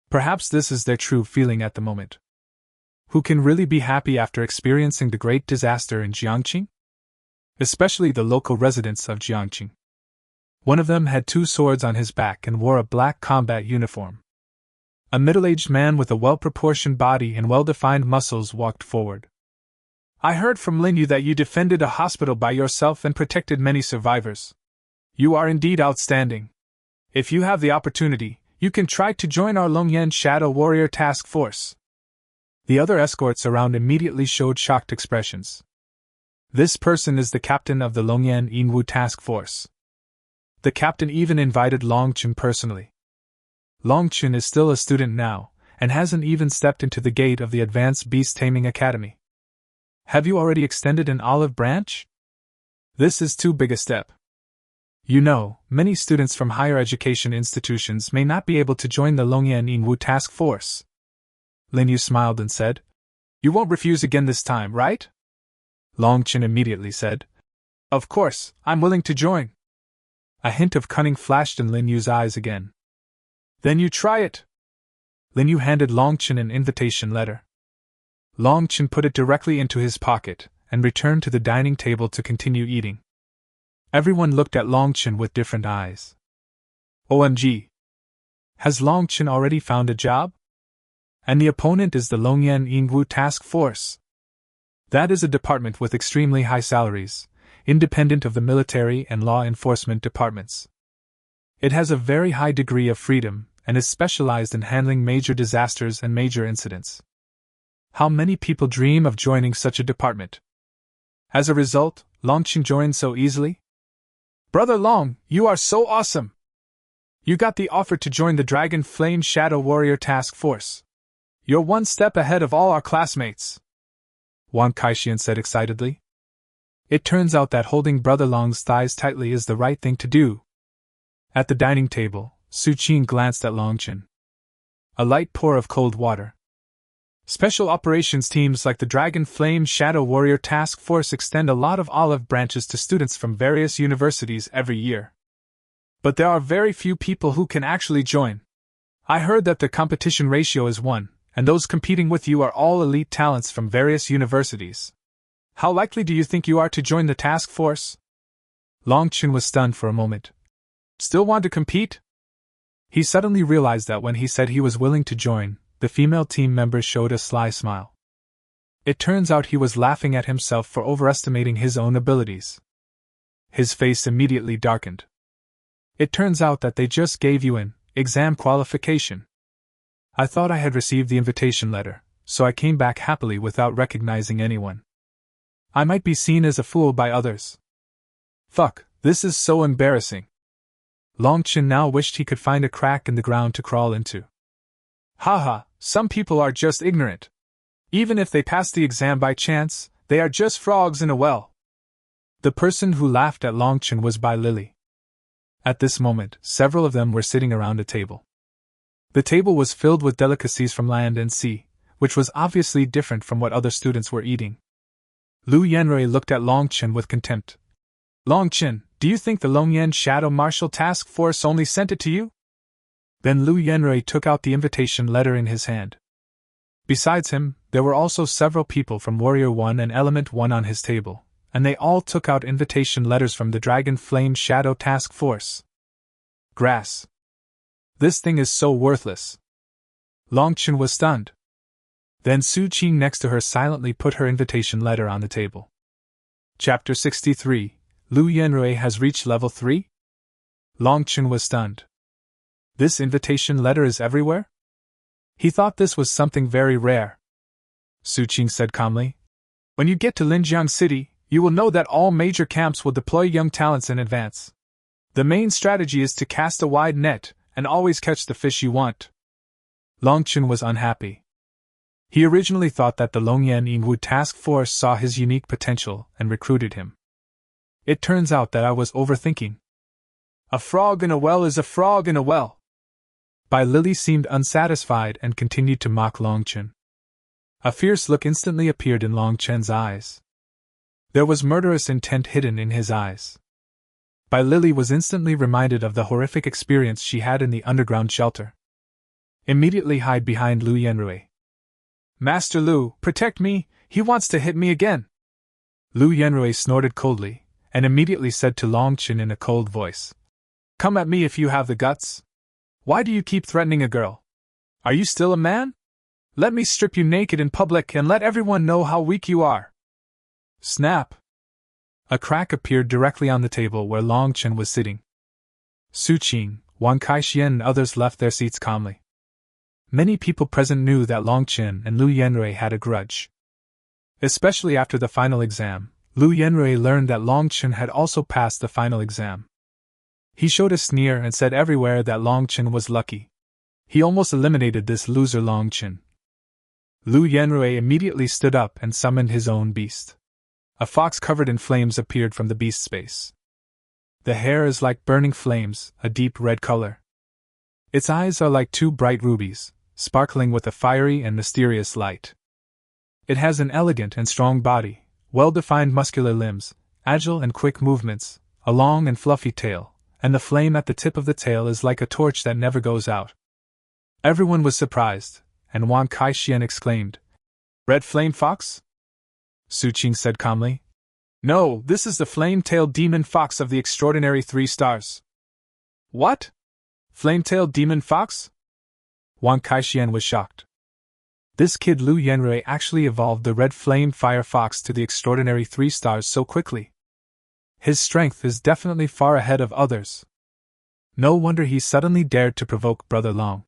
Perhaps this is their true feeling at the moment. Who can really be happy after experiencing the great disaster in Jiangqing? Especially the local residents of Jiangqing. One of them had 2 swords on his back and wore a black combat uniform. A middle-aged man with a well-proportioned body and well-defined muscles walked forward. "I heard from Linyu that you defended a hospital by yourself and protected many survivors. You are indeed outstanding. If you have the opportunity, you can try to join our Longyan Shadow Warrior Task Force." The other escorts around immediately showed shocked expressions. This person is the captain of the Longyan-Ingwu Task Force. The captain even invited Long Chen personally. Long Chen is still a student now, and hasn't even stepped into the gate of the Advanced Beast Taming Academy. "Have you already extended an olive branch?" This is too big a step. You know, many students from higher education institutions may not be able to join the Longyan Yingwu task force. Lin Yu smiled and said, You won't refuse again this time, right? Long Chen immediately said, Of course, I'm willing to join. A hint of cunning flashed in Lin Yu's eyes again. Then you try it. Lin Yu handed Long Chen an invitation letter. Long Chen put it directly into his pocket and returned to the dining table to continue eating. Everyone looked at Long Chen with different eyes. OMG! Has Long Chen already found a job? And the opponent is the Longyan Yingwu Task Force. That is a department with extremely high salaries, independent of the military and law enforcement departments. It has a very high degree of freedom and is specialized in handling major disasters and major incidents. How many people dream of joining such a department? As a result, Long Chen joined so easily? Brother Long, you are so awesome! You got the offer to join the Dragon Flame Shadow Warrior Task Force. You're one step ahead of all our classmates, Wang Kaixian said excitedly. It turns out that holding Brother Long's thighs tightly is the right thing to do. At the dining table, Su Qing glanced at Long Chen. A light pour of cold water. Special operations teams like the Dragon Flame Shadow Warrior Task Force extend a lot of olive branches to students from various universities every year. But there are very few people who can actually join. I heard that the competition ratio is 1, and those competing with you are all elite talents from various universities. How likely do you think you are to join the task force? Long Chen was stunned for a moment. Still want to compete? He suddenly realized that when he said he was willing to join, the female team members showed a sly smile. It turns out he was laughing at himself for overestimating his own abilities. His face immediately darkened. It turns out that they just gave you an exam qualification. I thought I had received the invitation letter, so I came back happily without recognizing anyone. I might be seen as a fool by others. Fuck, this is so embarrassing. Long Chen now wished he could find a crack in the ground to crawl into. Haha, some people are just ignorant. Even if they pass the exam by chance, they are just frogs in a well. The person who laughed at Long Chen was Bai Lily. At this moment, several of them were sitting around a table. The table was filled with delicacies from land and sea, which was obviously different from what other students were eating. Lu Yanrui looked at Long Chen with contempt. Long Chen, do you think the Longyan Shadow Martial Task Force only sent it to you? Then Lu Yanrui took out the invitation letter in his hand. Besides him, there were also several people from Warrior 1 and Element 1 on his table, and they all took out invitation letters from the Dragon Flame Shadow Task Force. Grass. This thing is so worthless. Long Chen was stunned. Then Su Qing next to her silently put her invitation letter on the table. Chapter 63, Lu Yanrui has reached level 3? Long Chen was stunned. This invitation letter is everywhere? He thought this was something very rare. Su Qing said calmly. When you get to Linjiang City, you will know that all major camps will deploy young talents in advance. The main strategy is to cast a wide net and always catch the fish you want. Long Chen was unhappy. He originally thought that the Longyan Yingwu Task Force saw his unique potential and recruited him. It turns out that I was overthinking. A frog in a well is a frog in a well. Bai Lily seemed unsatisfied and continued to mock Long Chen. A fierce look instantly appeared in Long Chen's eyes. There was murderous intent hidden in his eyes. Bai Lily was instantly reminded of the horrific experience she had in the underground shelter. Immediately hide behind Lu Yanrui. Master Lu, protect me, he wants to hit me again. Lu Yanrui snorted coldly, and immediately said to Long Chen in a cold voice. Come at me if you have the guts. Why do you keep threatening a girl? Are you still a man? Let me strip you naked in public and let everyone know how weak you are. Snap. A crack appeared directly on the table where Long Chen was sitting. Su Qing, Wang Kaixian and others left their seats calmly. Many people present knew that Long Chen and Lu Yanrui had a grudge. Especially after the final exam, Lu Yanrui learned that Long Chen had also passed the final exam. He showed a sneer and said everywhere that Long Chen was lucky. He almost eliminated this loser Long Chen. Lu Yanrui immediately stood up and summoned his own beast. A fox covered in flames appeared from the beast's base. The hair is like burning flames, a deep red color. Its eyes are like two bright rubies, sparkling with a fiery and mysterious light. It has an elegant and strong body, well-defined muscular limbs, agile and quick movements, a long and fluffy tail, and the flame at the tip of the tail is like a torch that never goes out. Everyone was surprised, and Wang Kaixian exclaimed, "Red flame fox?" Su Qing said calmly, "No, this is the flame-tailed demon fox of the extraordinary 3 stars. What? Flame-tailed demon fox? Wang Kaixian was shocked. This kid Lu Yanrui actually evolved the red flame fire fox to the extraordinary 3 stars so quickly. His strength is definitely far ahead of others. No wonder he suddenly dared to provoke Brother Long.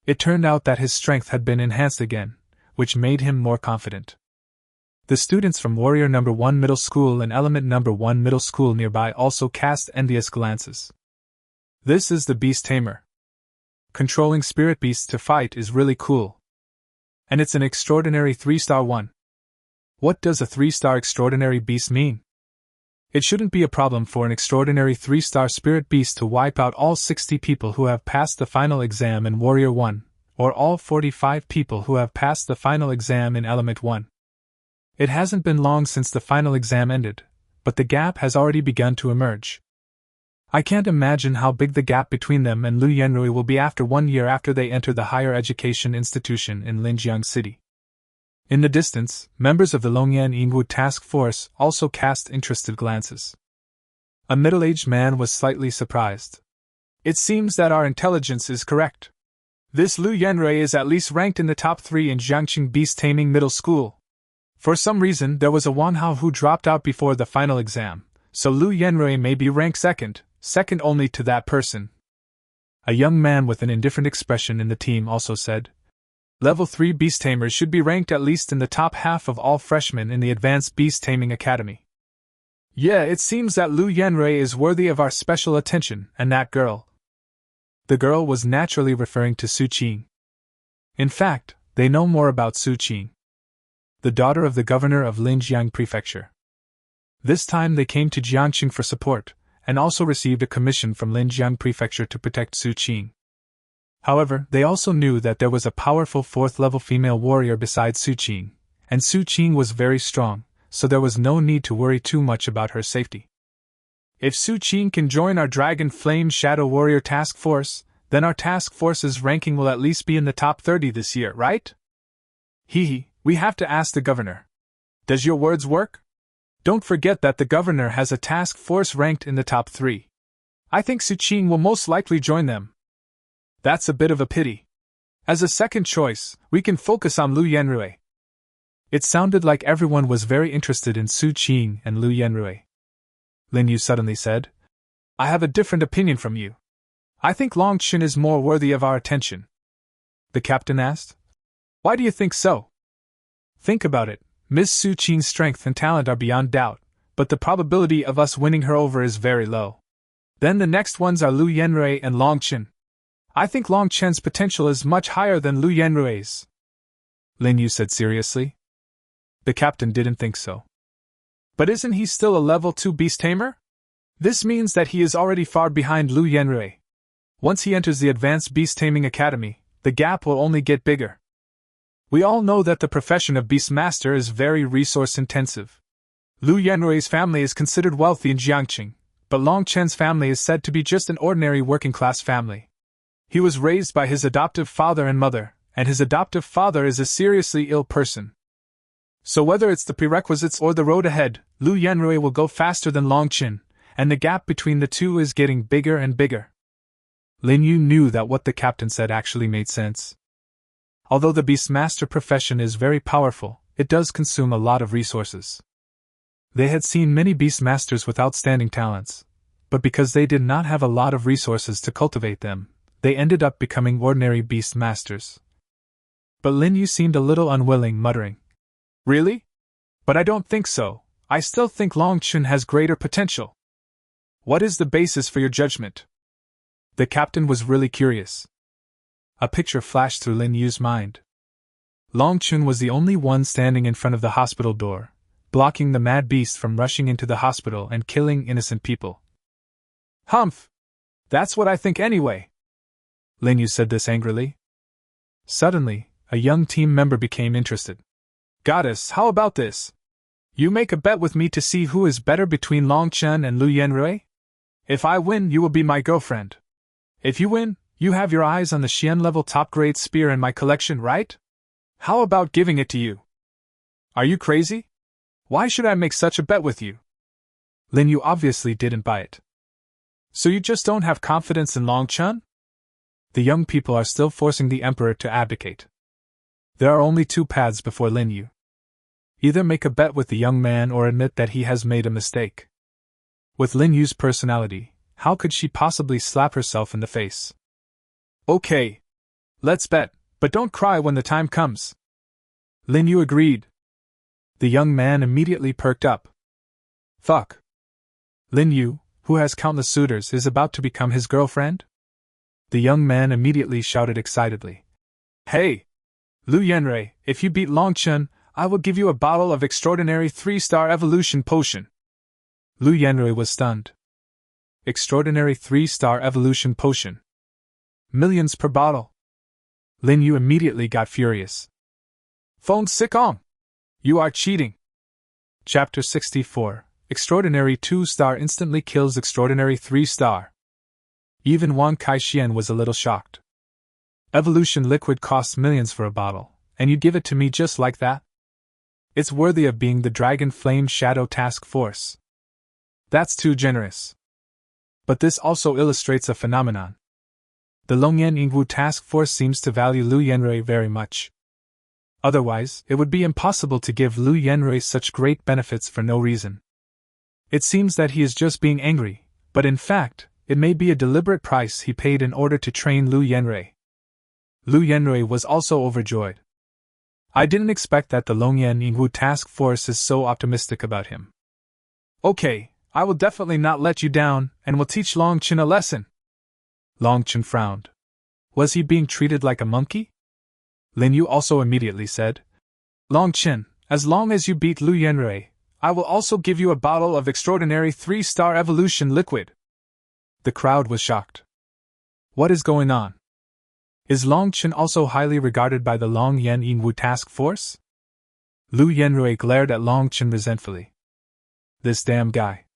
It turned out that his strength had been enhanced again, which made him more confident. The students from Warrior No. 1 Middle School and Element No. 1 Middle School nearby also cast envious glances. This is the Beast Tamer. Controlling spirit beasts to fight is really cool. And it's an extraordinary 3-star one. What does a 3-star extraordinary beast mean? It shouldn't be a problem for an extraordinary 3-star spirit beast to wipe out all 60 people who have passed the final exam in Warrior 1, or all 45 people who have passed the final exam in Element 1. It hasn't been long since the final exam ended, but the gap has already begun to emerge. I can't imagine how big the gap between them and Lu Yanrui will be after 1 year after they enter the higher education institution in Linjiang City. In the distance, members of the Longyan Yingwu task force also cast interested glances. A middle-aged man was slightly surprised. It seems that our intelligence is correct. This Lu Yanrui is at least ranked in the top 3 in Jiangqing Beast Taming Middle School. For some reason, there was a Wang Hao who dropped out before the final exam, so Lu Yanrui may be ranked second only to that person. A young man with an indifferent expression in the team also said, Level 3 Beast Tamers should be ranked at least in the top half of all freshmen in the Advanced Beast Taming Academy. Yeah, it seems that Lu Yanrui is worthy of our special attention, and that girl. The girl was naturally referring to Su Qing. In fact, they know more about Su Qing, the daughter of the governor of Linjiang Prefecture. This time they came to Jiangqing for support, and also received a commission from Linjiang Prefecture to protect Su Qing. However, they also knew that there was a powerful 4th-level female warrior besides Su Qing, and Su Qing was very strong, so there was no need to worry too much about her safety. If Su Qing can join our Dragon Flame Shadow Warrior task force, then our task force's ranking will at least be in the top 30 this year, right? We have to ask the governor. Does your words work? Don't forget that the governor has a task force ranked in the top 3. I think Su Qing will most likely join them. That's a bit of a pity. As a second choice, we can focus on Lu Yanrui. It sounded like everyone was very interested in Su Qing and Lu Yanrui. Lin Yu suddenly said, I have a different opinion from you. I think Long Qin is more worthy of our attention. The captain asked, Why do you think so? Think about it. Miss Su Qing's strength and talent are beyond doubt, but the probability of us winning her over is very low. Then the next ones are Lu Yanrui and Long Qin. I think Long Chen's potential is much higher than Lu Yanrui's. Lin Yu said seriously. The captain didn't think so. But isn't he still a level 2 beast tamer? This means that he is already far behind Lu Yanrui. Once he enters the Advanced Beast Taming Academy, the gap will only get bigger. We all know that the profession of Beastmaster is very resource-intensive. Lu Yanrui's family is considered wealthy in Jiangqing, but Long Chen's family is said to be just an ordinary working-class family. He was raised by his adoptive father and mother, and his adoptive father is a seriously ill person. So whether it's the prerequisites or the road ahead, Lu Yanrui will go faster than Long Qin, and the gap between the two is getting bigger and bigger. Lin Yu knew that what the captain said actually made sense. Although the Beastmaster profession is very powerful, it does consume a lot of resources. They had seen many Beastmasters with outstanding talents, but because they did not have a lot of resources to cultivate them, they ended up becoming ordinary Beastmasters. But Lin Yu seemed a little unwilling, muttering, Really? But I don't think so. I still think Long Qin has greater potential. What is the basis for your judgment? The captain was really curious. A picture flashed through Lin Yu's mind. Long Qin was the only one standing in front of the hospital door, blocking the mad beast from rushing into the hospital and killing innocent people. Humph! That's what I think anyway. Lin Yu said this angrily. Suddenly, a young team member became interested. Goddess, how about this? You make a bet with me to see who is better between Long Chen and Lu Yanrui? If I win, you will be my girlfriend. If you win, you have your eyes on the Xian level top grade spear in my collection, right? How about giving it to you? Are you crazy? Why should I make such a bet with you? Lin Yu obviously didn't buy it. So you just don't have confidence in Long Chen? The young people are still forcing the emperor to abdicate. There are only two paths before Lin Yu. Either make a bet with the young man or admit that he has made a mistake. With Lin Yu's personality, how could she possibly slap herself in the face? Okay. Let's bet, but don't cry when the time comes. Lin Yu agreed. The young man immediately perked up. Fuck. Lin Yu, who has countless suitors, is about to become his girlfriend? The young man immediately shouted excitedly. Hey! Lu Yanrui, if you beat Long Chen, I will give you a bottle of extraordinary 3-star evolution potion. Lu Yanrui was stunned. Extraordinary 3-star evolution potion. Millions per bottle. Lin Yu immediately got furious. Phone Sikong! You are cheating! Chapter 64. Extraordinary 2-star instantly kills extraordinary 3-star. Even Wang Kaixian was a little shocked. Evolution liquid costs millions for a bottle, and you give it to me just like that? It's worthy of being the Dragon Flame Shadow Task Force. That's too generous. But this also illustrates a phenomenon. The Longyan Yingwu Task Force seems to value Lu Yanrui very much. Otherwise, it would be impossible to give Lu Yanrui such great benefits for no reason. It seems that he is just being angry, but in fact, it may be a deliberate price he paid in order to train Lu Yanrui. Lu Yanrui was also overjoyed. I didn't expect that the Longyan Yingwu Task Force is so optimistic about him. Okay, I will definitely not let you down, and will teach Long Chen a lesson. Long Chen frowned. Was he being treated like a monkey? Lin Yu also immediately said, Long Chen, as long as you beat Lu Yanrui, I will also give you a bottle of extraordinary 3-star evolution liquid. The crowd was shocked. What is going on? Is Long Chen also highly regarded by the Longyan Yingwu Task Force? Lu Yanrui glared at Long Chen resentfully. This damn guy.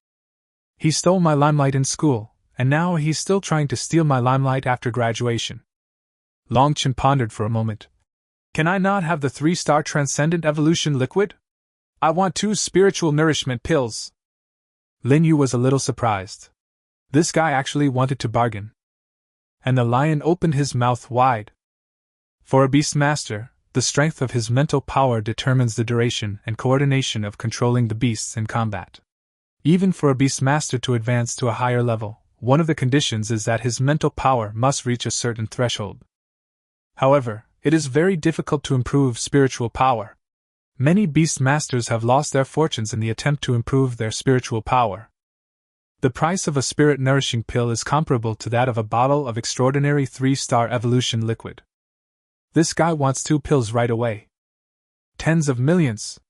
He stole my limelight in school, and now he's still trying to steal my limelight after graduation. Long Chen pondered for a moment. Can I not have the 3-star Transcendent Evolution Liquid? I want 2 spiritual nourishment pills. Lin Yu was a little surprised. This guy actually wanted to bargain. And the lion opened his mouth wide. For a Beastmaster, the strength of his mental power determines the duration and coordination of controlling the beasts in combat. Even for a Beastmaster to advance to a higher level, one of the conditions is that his mental power must reach a certain threshold. However, it is very difficult to improve spiritual power. Many Beastmasters have lost their fortunes in the attempt to improve their spiritual power. The price of a spirit-nourishing pill is comparable to that of a bottle of extraordinary 3-star evolution liquid. This guy wants 2 pills right away. Tens of millions.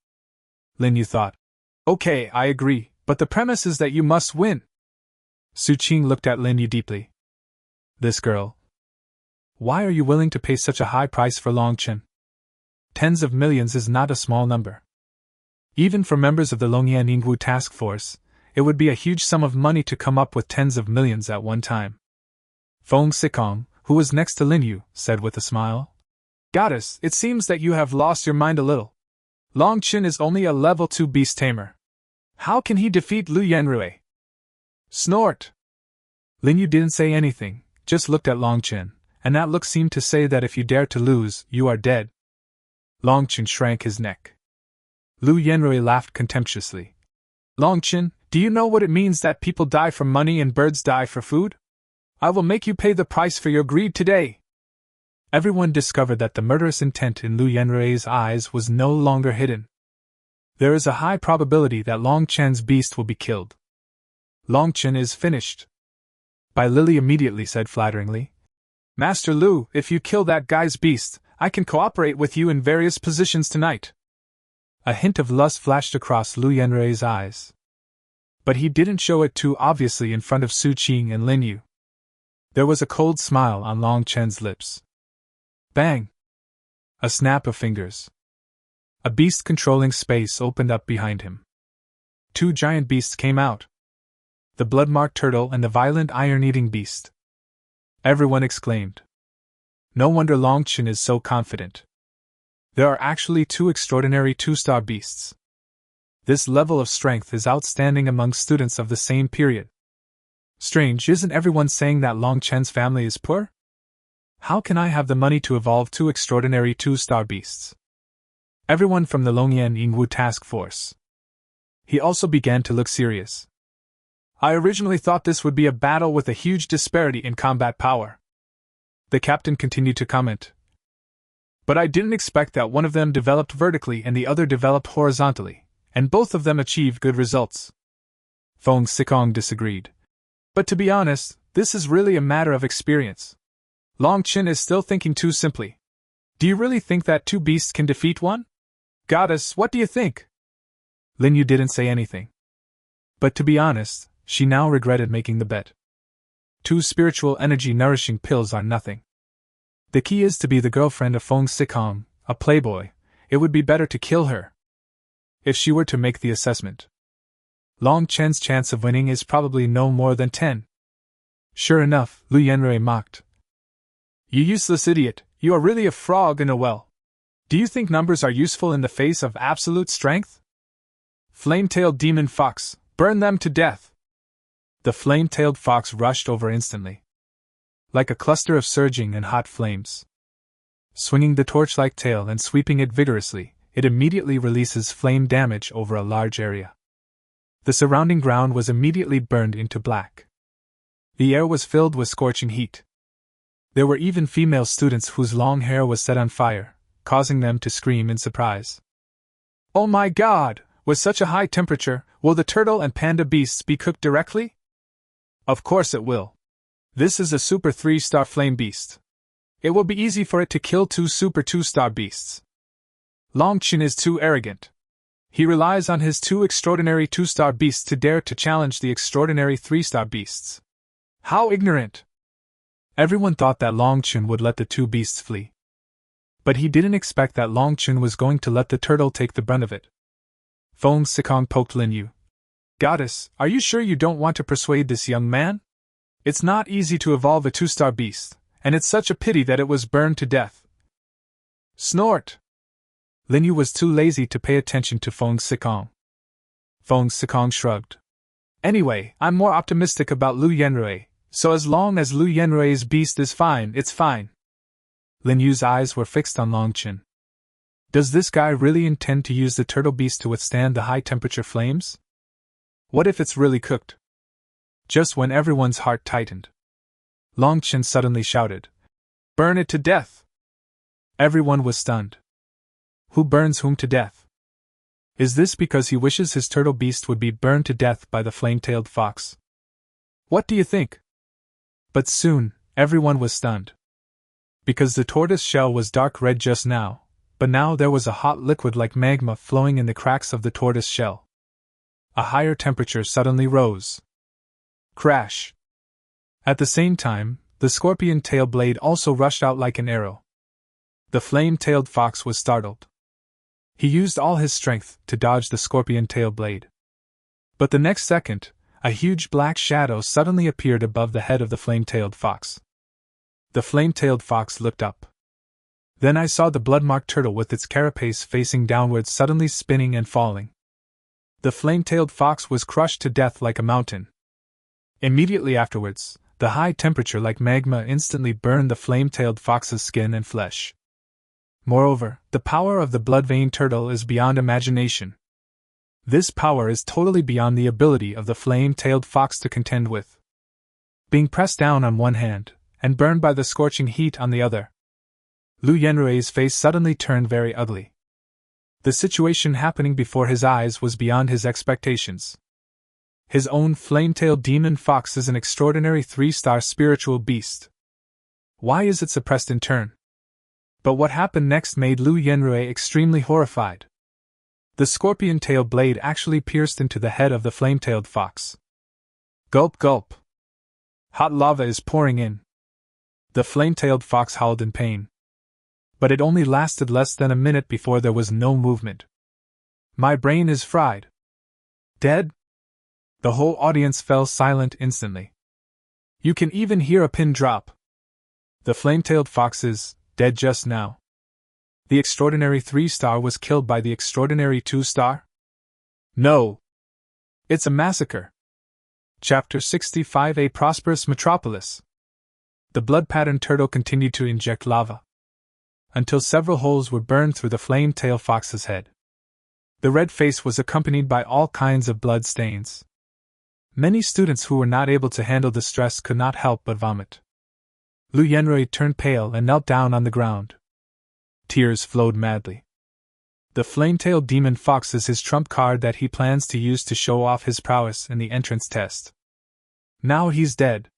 Lin Yu thought. Okay, I agree, but the premise is that you must win. Su Qing looked at Lin Yu deeply. This girl. Why are you willing to pay such a high price for Long Chen? Tens of millions is not a small number. Even for members of the Longyan Yingwu Task Force, it would be a huge sum of money to come up with tens of millions at one time. Feng Sikong, who was next to Lin Yu, said with a smile. Goddess, it seems that you have lost your mind a little. Long Chen is only a level 2 beast tamer. How can he defeat Lu Yanrui? Snort! Lin Yu didn't say anything, just looked at Long Chen, and that look seemed to say that if you dare to lose, you are dead. Long Chen shrank his neck. Lu Yanrui laughed contemptuously. Long Chen, do you know what it means that people die for money and birds die for food? I will make you pay the price for your greed today. Everyone discovered that the murderous intent in Lu Yanrui's eyes was no longer hidden. There is a high probability that Long Chen's beast will be killed. Long Chen is finished. Bai Lily immediately said flatteringly. Master Lu, if you kill that guy's beast, I can cooperate with you in various positions tonight. A hint of lust flashed across Lu Yanrui's eyes. But he didn't show it too obviously in front of Su Qing and Lin Yu. There was a cold smile on Long Chen's lips. Bang! A snap of fingers. A beast controlling space opened up behind him. Two giant beasts came out. The blood-marked turtle and the violent iron-eating beast. Everyone exclaimed. No wonder Long Chen is so confident. There are actually two extraordinary two-star beasts. This level of strength is outstanding among students of the same period. Strange, isn't everyone saying that Long Chen's family is poor? How can I have the money to evolve two extraordinary two-star beasts? Everyone from the Longyan Yingwu task force. He also began to look serious. I originally thought this would be a battle with a huge disparity in combat power. The captain continued to comment. But I didn't expect that one of them developed vertically and the other developed horizontally, and both of them achieved good results. Feng Xikong disagreed. But to be honest, this is really a matter of experience. Long Chen is still thinking too simply. Do you really think that two beasts can defeat one? Goddess, what do you think? Lin Yu didn't say anything. But to be honest, she now regretted making the bet. Two spiritual energy nourishing pills are nothing. The key is to be the girlfriend of Feng Xikong, a playboy. It would be better to kill her. If she were to make the assessment. Long Chen's chance of winning is probably no more than 10. Sure enough, Lu Yanrui mocked. You useless idiot, you are really a frog in a well. Do you think numbers are useful in the face of absolute strength? Flame-tailed demon fox, burn them to death! The flame-tailed fox rushed over instantly. Like a cluster of surging and hot flames. Swinging the torch-like tail and sweeping it vigorously, it immediately releases flame damage over a large area. The surrounding ground was immediately burned into black. The air was filled with scorching heat. There were even female students whose long hair was set on fire, causing them to scream in surprise. Oh my God! With such a high temperature, will the turtle and panda beasts be cooked directly? Of course it will. This is a super 3-star flame beast. It will be easy for it to kill two super 2-star beasts. Long Chen is too arrogant. He relies on his two extraordinary 2-star beasts to dare to challenge the extraordinary 3-star beasts. How ignorant! Everyone thought that Long Chen would let the two beasts flee. But he didn't expect that Long Chen was going to let the turtle take the brunt of it. Feng Xikong poked Lin Yu. Goddess, are you sure you don't want to persuade this young man? It's not easy to evolve a 2-star beast, and it's such a pity that it was burned to death. Snort! Lin Yu was too lazy to pay attention to Feng Xikong. Feng Xikong shrugged. Anyway, I'm more optimistic about Lu Yanrui, so as long as Lu Yanrui's beast is fine, it's fine. Lin Yu's eyes were fixed on Long Chen. Does this guy really intend to use the turtle beast to withstand the high-temperature flames? What if it's really cooked? Just when everyone's heart tightened, Long Chen suddenly shouted, Burn it to death! Everyone was stunned. Who burns whom to death? Is this because he wishes his turtle beast would be burned to death by the flame-tailed fox? What do you think? But soon, everyone was stunned. Because the tortoise shell was dark red just now, but now there was a hot liquid like magma flowing in the cracks of the tortoise shell. A higher temperature suddenly rose. Crash! At the same time, the scorpion tail blade also rushed out like an arrow. The flame-tailed fox was startled. He used all his strength to dodge the scorpion tail blade. But the next second, a huge black shadow suddenly appeared above the head of the flame-tailed fox. The flame-tailed fox looked up. Then I saw the blood-marked turtle with its carapace facing downwards suddenly spinning and falling. The flame-tailed fox was crushed to death like a mountain. Immediately afterwards, the high temperature like magma instantly burned the flame-tailed fox's skin and flesh. Moreover, the power of the blood-vein turtle is beyond imagination. This power is totally beyond the ability of the flame-tailed fox to contend with. Being pressed down on one hand, and burned by the scorching heat on the other, Lu Yanrui's face suddenly turned very ugly. The situation happening before his eyes was beyond his expectations. His own flame-tailed demon fox is an extraordinary 3-star spiritual beast. Why is it suppressed in turn? But what happened next made Lu Yanrui extremely horrified. The scorpion tail blade actually pierced into the head of the flame-tailed fox. Gulp gulp. Hot lava is pouring in. The flame-tailed fox howled in pain. But it only lasted less than a minute before there was no movement. My brain is fried. Dead? The whole audience fell silent instantly. You can even hear a pin drop. The flame-tailed fox is dead just now. The extraordinary 3-star was killed by the extraordinary 2-star? No. It's a massacre. Chapter 65: A Prosperous Metropolis. The blood-patterned turtle continued to inject lava until several holes were burned through the flame-tail fox's head. The red face was accompanied by all kinds of blood stains. Many students who were not able to handle the stress could not help but vomit. Lu Yenrui turned pale and knelt down on the ground. Tears flowed madly. The flame-tailed demon fox is his trump card that he plans to use to show off his prowess in the entrance test. Now he's dead.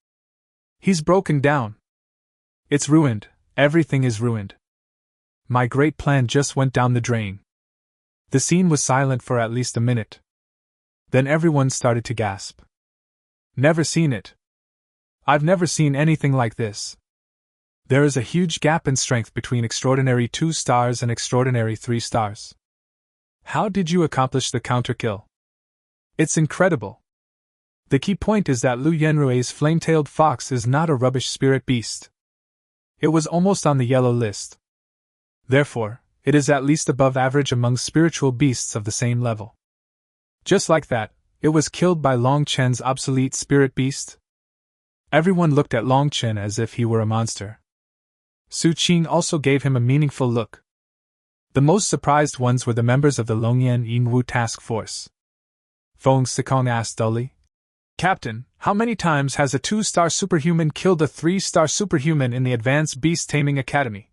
He's broken down. It's ruined, everything is ruined. My great plan just went down the drain. The scene was silent for at least a minute. Then everyone started to gasp. Never seen it. I've never seen anything like this. There is a huge gap in strength between extraordinary 2 stars and extraordinary 3 stars. How did you accomplish the counter-kill? It's incredible. The key point is that Lu Yenrui's flame-tailed fox is not a rubbish spirit beast. It was almost on the yellow list. Therefore, it is at least above average among spiritual beasts of the same level. Just like that, it was killed by Long Chen's obsolete spirit beast. Everyone looked at Long Chen as if he were a monster. Su Qing also gave him a meaningful look. The most surprised ones were the members of the Longyan Yingwu task force. Feng Sikong asked dully, Captain, how many times has a 2-star superhuman killed a 3-star superhuman in the Advanced Beast Taming Academy?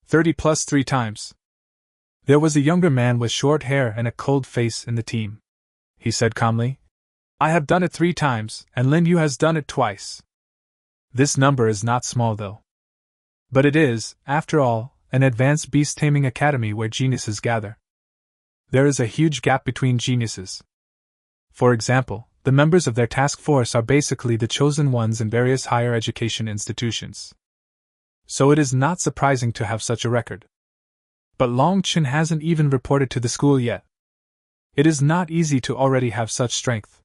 30 plus 3 times. There was a younger man with short hair and a cold face in the team. He said calmly, I have done it 3 times, and Lin Yu has done it twice. This number is not small though. But it is, after all, an Advanced Beast Taming Academy where geniuses gather. There is a huge gap between geniuses. For example, the members of their task force are basically the chosen ones in various higher education institutions. So it is not surprising to have such a record. But Long Chen hasn't even reported to the school yet. It is not easy to already have such strength.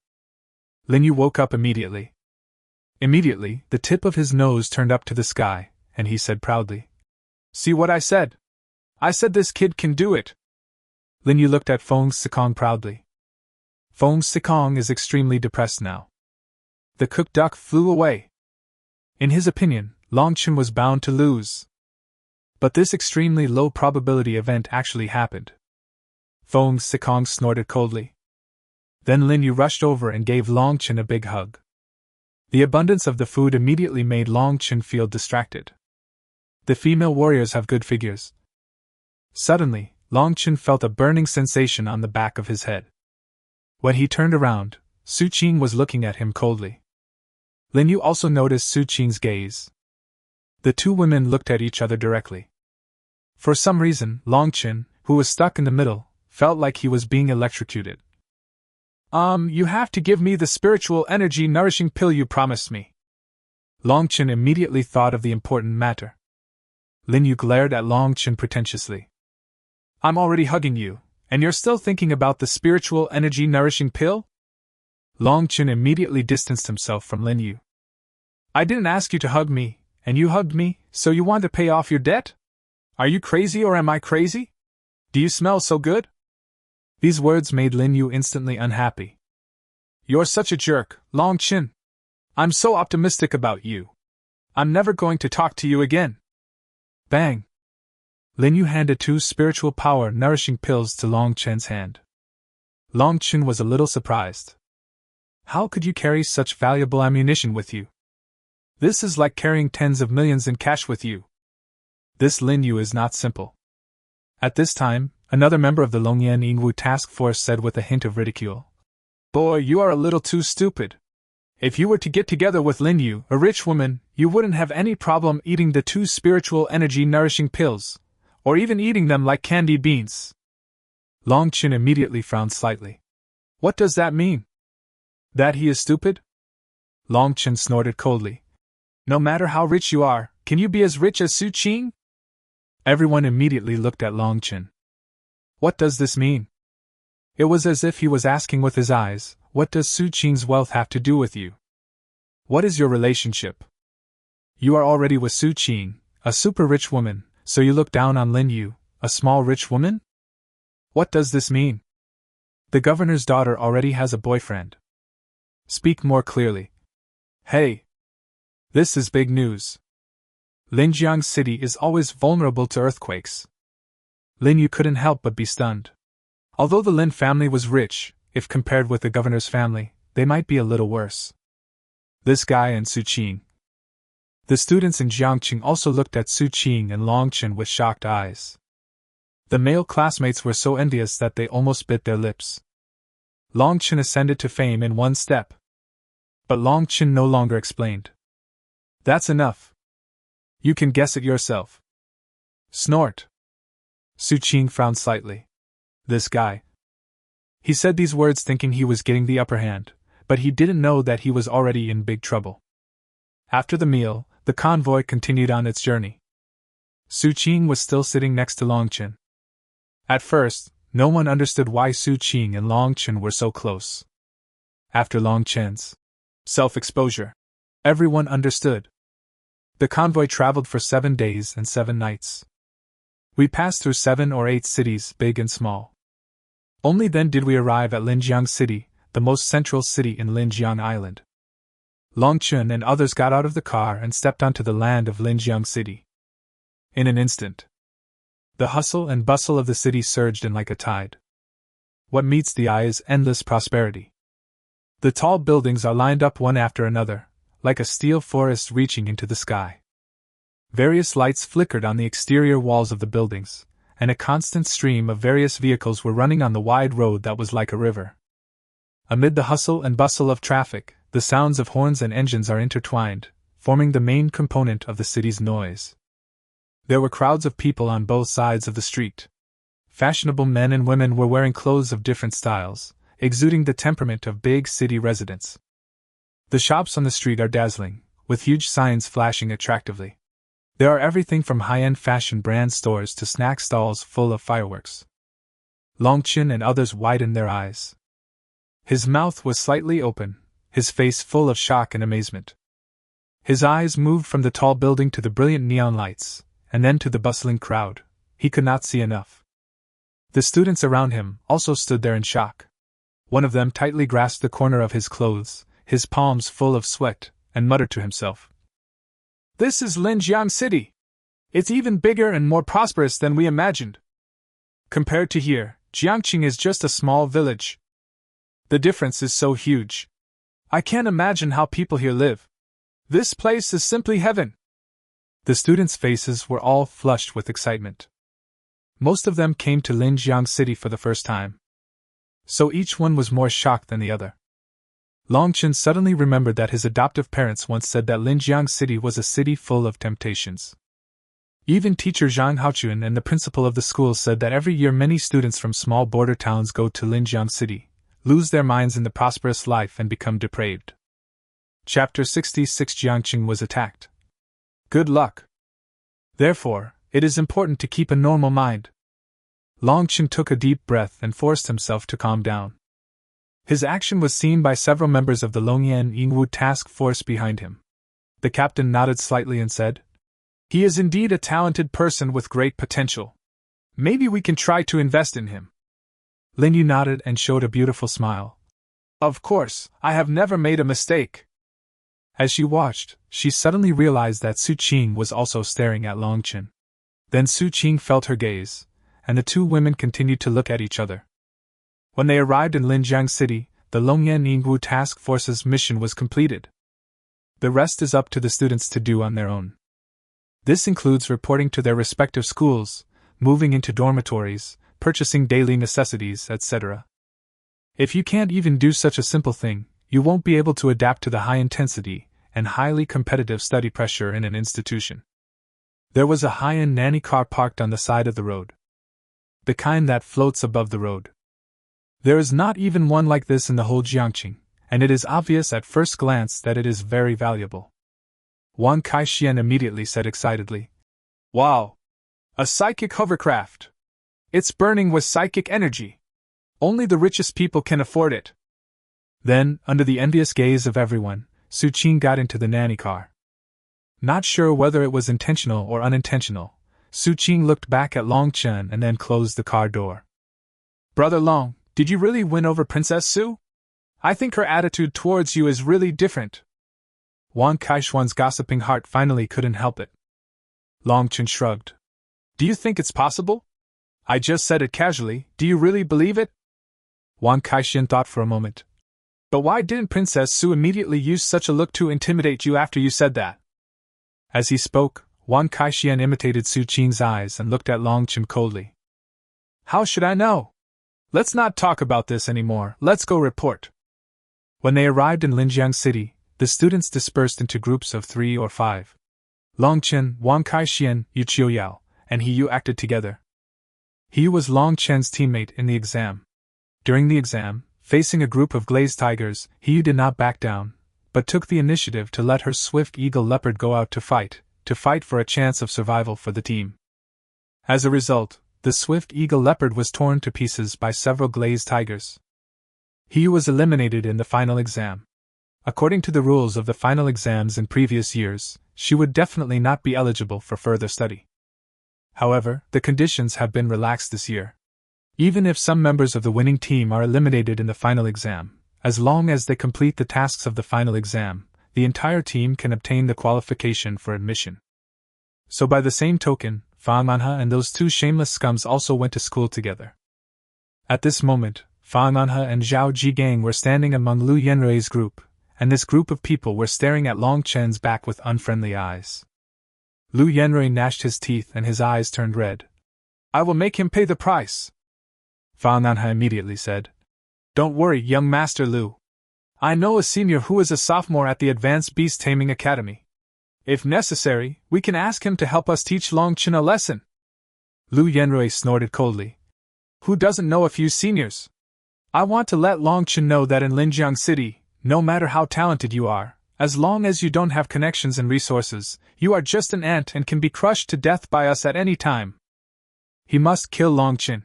Lin Yu woke up immediately. Immediately, the tip of his nose turned up to the sky, and he said proudly, See what I said? I said this kid can do it. Lin Yu looked at Feng Sikong proudly. Feng Sikong is extremely depressed now. The cooked duck flew away. In his opinion, Long Chen was bound to lose. But this extremely low probability event actually happened. Feng Sikong snorted coldly. Then Lin Yu rushed over and gave Long Chen a big hug. The abundance of the food immediately made Long Chen feel distracted. The female warriors have good figures. Suddenly, Long Chen felt a burning sensation on the back of his head. When he turned around, Su Qing was looking at him coldly. Lin Yu also noticed Su Qing's gaze. The two women looked at each other directly. For some reason, Long Chen, who was stuck in the middle, felt like he was being electrocuted. You have to give me the spiritual energy nourishing pill you promised me. Long Chen immediately thought of the important matter. Lin Yu glared at Long Chen pretentiously. I'm already hugging you, and you're still thinking about the spiritual energy nourishing pill? Long Chen immediately distanced himself from Lin Yu. I didn't ask you to hug me, and you hugged me, so you want to pay off your debt? Are you crazy or am I crazy? Do you smell so good? These words made Lin Yu instantly unhappy. You're such a jerk, Long Chen. I'm so optimistic about you. I'm never going to talk to you again. Bang! Lin Yu handed 2 spiritual power nourishing pills to Long Chen's hand. Long Chen was a little surprised. How could you carry such valuable ammunition with you? This is like carrying tens of millions in cash with you. This Lin Yu is not simple. At this time, another member of the Longyan Yingwu task force said with a hint of ridicule, Boy, you are a little too stupid. If you were to get together with Lin Yu, a rich woman, you wouldn't have any problem eating the 2 spiritual energy nourishing pills, or even eating them like candied beans. Long Chin immediately frowned slightly. What does that mean? That he is stupid? Long Chin snorted coldly. No matter how rich you are, can you be as rich as Su Qing? Everyone immediately looked at Long Chin. What does this mean? It was as if he was asking with his eyes, what does Su Qing's wealth have to do with you? What is your relationship? You are already with Su Qing, a super rich woman, so you look down on Lin Yu, a small rich woman? What does this mean? The governor's daughter already has a boyfriend. Speak more clearly. Hey! This is big news. Linjiang City is always vulnerable to earthquakes. Lin Yu couldn't help but be stunned. Although the Lin family was rich, if compared with the governor's family, they might be a little worse. This guy and Su Qing. The students in Jiangqing also looked at Su Qing and Long Chin with shocked eyes. The male classmates were so envious that they almost bit their lips. Long Chin ascended to fame in one step. But Long Chin no longer explained. That's enough. You can guess it yourself. Snort. Su Qing frowned slightly. This guy. He said these words thinking he was getting the upper hand, but he didn't know that he was already in big trouble. After the meal, the convoy continued on its journey. Su Qing was still sitting next to Long Chin. At first, no one understood why Su Qing and Long Chin were so close. After Long Chin's self-exposure, everyone understood. The convoy traveled for 7 days and 7 nights. We passed through 7 or 8 cities, big and small. Only then did we arrive at Linjiang City, the most central city in Linjiang Island. Long Chin and others got out of the car and stepped onto the land of Linjiang City. In an instant, the hustle and bustle of the city surged in like a tide. What meets the eye is endless prosperity. The tall buildings are lined up one after another, like a steel forest reaching into the sky. Various lights flickered on the exterior walls of the buildings, and a constant stream of various vehicles were running on the wide road that was like a river. Amid the hustle and bustle of traffic, the sounds of horns and engines are intertwined, forming the main component of the city's noise. There were crowds of people on both sides of the street. Fashionable men and women were wearing clothes of different styles, exuding the temperament of big city residents. The shops on the street are dazzling, with huge signs flashing attractively. There are everything from high-end fashion brand stores to snack stalls full of fireworks. Long Chin and others widened their eyes. His mouth was slightly open, his face full of shock and amazement. His eyes moved from the tall building to the brilliant neon lights, and then to the bustling crowd. He could not see enough. The students around him also stood there in shock. One of them tightly grasped the corner of his clothes, his palms full of sweat, and muttered to himself, "This is Linjiang City. It's even bigger and more prosperous than we imagined. Compared to here, Jiangqing is just a small village. The difference is so huge. I can't imagine how people here live. This place is simply heaven." The students' faces were all flushed with excitement. Most of them came to Linjiang City for the first time. So each one was more shocked than the other. Long Chin suddenly remembered that his adoptive parents once said that Linjiang City was a city full of temptations. Even teacher Zhang Haochun and the principal of the school said that every year many students from small border towns go to Linjiang City, lose their minds in the prosperous life and become depraved. Chapter 66. Jiangqing was attacked. Good luck. Therefore, it is important to keep a normal mind. Long Chin took a deep breath and forced himself to calm down. His action was seen by several members of the Longyan Yingwu task force behind him. The captain nodded slightly and said, "He is indeed a talented person with great potential. Maybe we can try to invest in him." Lin Yu nodded and showed a beautiful smile. "Of course, I have never made a mistake." As she watched, she suddenly realized that Su Qing was also staring at Long Chin. Then Su Qing felt her gaze, and the two women continued to look at each other. When they arrived in Linjiang City, the Longyan Yingwu task force's mission was completed. The rest is up to the students to do on their own. This includes reporting to their respective schools, moving into dormitories, purchasing daily necessities, etc. If you can't even do such a simple thing, you won't be able to adapt to the high intensity and highly competitive study pressure in an institution. There was a high-end nanny car parked on the side of the road. the kind that floats above the road. There is not even one like this in the whole Jiangqing, and it is obvious at first glance that it is very valuable. Wang Kaixian immediately said excitedly, "Wow! A psychic hovercraft! It's burning with psychic energy! Only the richest people can afford it!" Then, under the envious gaze of everyone, Su Qing got into the nanny car. Not sure whether it was intentional or unintentional, Su Qing looked back at Long Chen and then closed the car door. "Brother Long, did you really win over Princess Su? I think her attitude towards you is really different." Wang Kaishuan's gossiping heart finally couldn't help it. Long Chen shrugged. "Do you think it's possible? I just said it casually, do you really believe it?" Wang Kaixian thought for a moment. "But why didn't Princess Su immediately use such a look to intimidate you after you said that?" As he spoke, Wang Kaixian imitated Su Qing's eyes and looked at Long Chen coldly. "How should I know? Let's not talk about this anymore, let's go report." When they arrived in Linjiang City, the students dispersed into groups of 3 or 5. Long Chen, Wang Kaixian, Yu Qiuyao, and He Yu acted together. He Yu was Long Chen's teammate in the exam. During the exam, facing a group of glazed tigers, He Yu did not back down, but took the initiative to let her swift eagle leopard go out to fight for a chance of survival for the team. As a result, the swift eagle leopard was torn to pieces by several glazed tigers. He Yu was eliminated in the final exam. According to the rules of the final exams in previous years, she would definitely not be eligible for further study. However, the conditions have been relaxed this year. Even if some members of the winning team are eliminated in the final exam, as long as they complete the tasks of the final exam, the entire team can obtain the qualification for admission. So by the same token, Fa Manhwa and those 2 shameless scums also went to school together. At this moment, Fa Manhwa and Zhao Jigang were standing among Lu Yenrui's group, and this group of people were staring at Long Chen's back with unfriendly eyes. Lu Yenrui gnashed his teeth and his eyes turned red. "I will make him pay the price," Fa Manhwa immediately said. "Don't worry, young Master Lu. I know a senior who is a sophomore at the Advanced Beast Taming Academy. If necessary, we can ask him to help us teach Long Chen a lesson." Lu Yenrui snorted coldly. "Who doesn't know a few seniors? I want to let Long Chen know that in Linjiang City, no matter how talented you are, as long as you don't have connections and resources, you are just an ant and can be crushed to death by us at any time. He must kill Long Chen.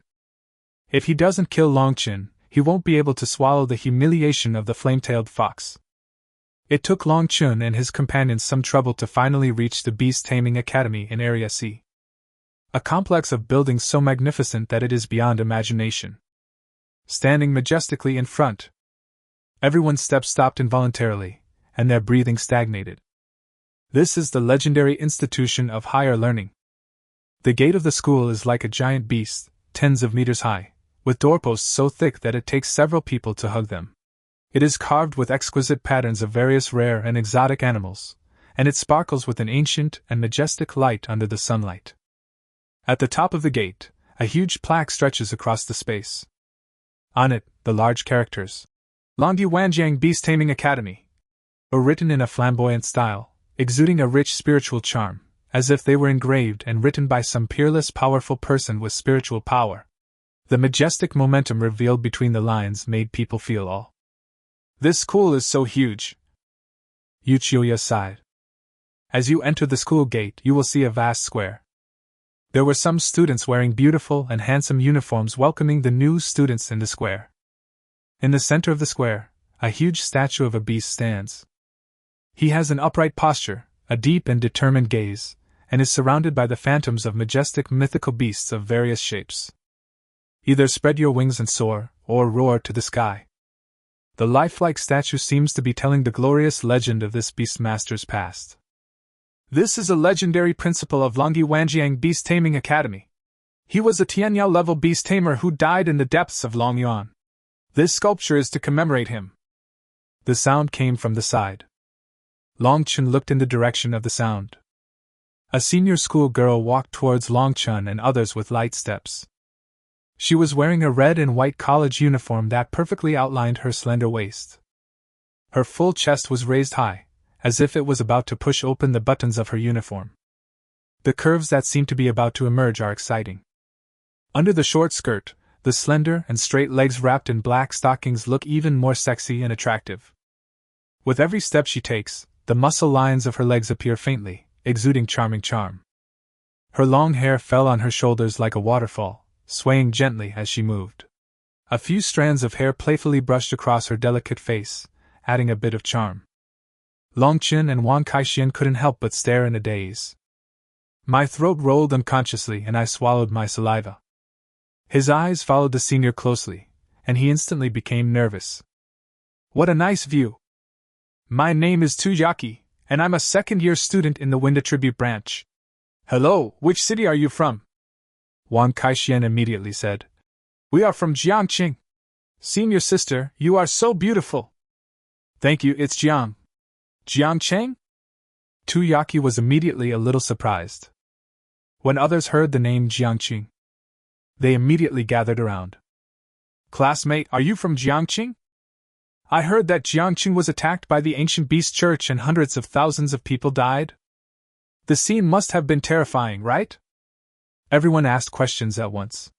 If he doesn't kill Long Chen, he won't be able to swallow the humiliation of the flame-tailed fox." It took Long Chen and his companions some trouble to finally reach the Beast Taming Academy in Area C. A complex of buildings so magnificent that it is beyond imagination. Standing majestically in front, everyone's steps stopped involuntarily, and their breathing stagnated. This is the legendary institution of higher learning. The gate of the school is like a giant beast, tens of meters high, with doorposts so thick that it takes several people to hug them. It is carved with exquisite patterns of various rare and exotic animals, and it sparkles with an ancient and majestic light under the sunlight. At the top of the gate, a huge plaque stretches across the space. On it, the large characters, Longdi Wanjiang Beast Taming Academy, are written in a flamboyant style, exuding a rich spiritual charm, as if they were engraved and written by some peerless, powerful person with spiritual power. The majestic momentum revealed between the lines made people feel awe. "This school is so huge," Yu Qiuya sighed. "As you enter the school gate, you will see a vast square. There were some students wearing beautiful and handsome uniforms welcoming the new students in the square. In the center of the square, a huge statue of a beast stands. He has an upright posture, a deep and determined gaze, and is surrounded by the phantoms of majestic mythical beasts of various shapes. Either spread your wings and soar, or roar to the sky." The lifelike statue seems to be telling the glorious legend of this beastmaster's past. "This is a legendary principal of Longdi Wanjiang Beast Taming Academy. He was a Tianyao level beast tamer who died in the depths of Longyuan. This sculpture is to commemorate him." The sound came from the side. Long Chen looked in the direction of the sound. A senior school girl walked towards Long Chen and others with light steps. She was wearing a red and white college uniform that perfectly outlined her slender waist. Her full chest was raised high, as if it was about to push open the buttons of her uniform. The curves that seem to be about to emerge are exciting. Under the short skirt, the slender and straight legs wrapped in black stockings look even more sexy and attractive. With every step she takes, the muscle lines of her legs appear faintly, exuding charming charm. Her long hair fell on her shoulders like a waterfall, swaying gently as she moved. A few strands of hair playfully brushed across her delicate face, adding a bit of charm. Longchen and Wang Kaixian couldn't help but stare in a daze. My throat rolled unconsciously and I swallowed my saliva. His eyes followed the senior closely, and he instantly became nervous. What a nice view! My name is Tuyaki, and I'm a second-year student in the Wind Attribute branch. Hello, which city are you from? Wang Kaixian immediately said. We are from Jiangqing. Senior sister, you are so beautiful. Thank you, it's Jiang. Jiangcheng? Tuyaki was immediately a little surprised. When others heard the name Jiangqing, they immediately gathered around. Classmate, are you from Jiangqing? I heard that Jiangqing was attacked by the ancient beast church and hundreds of thousands of people died. The scene must have been terrifying, right? Everyone asked questions at once.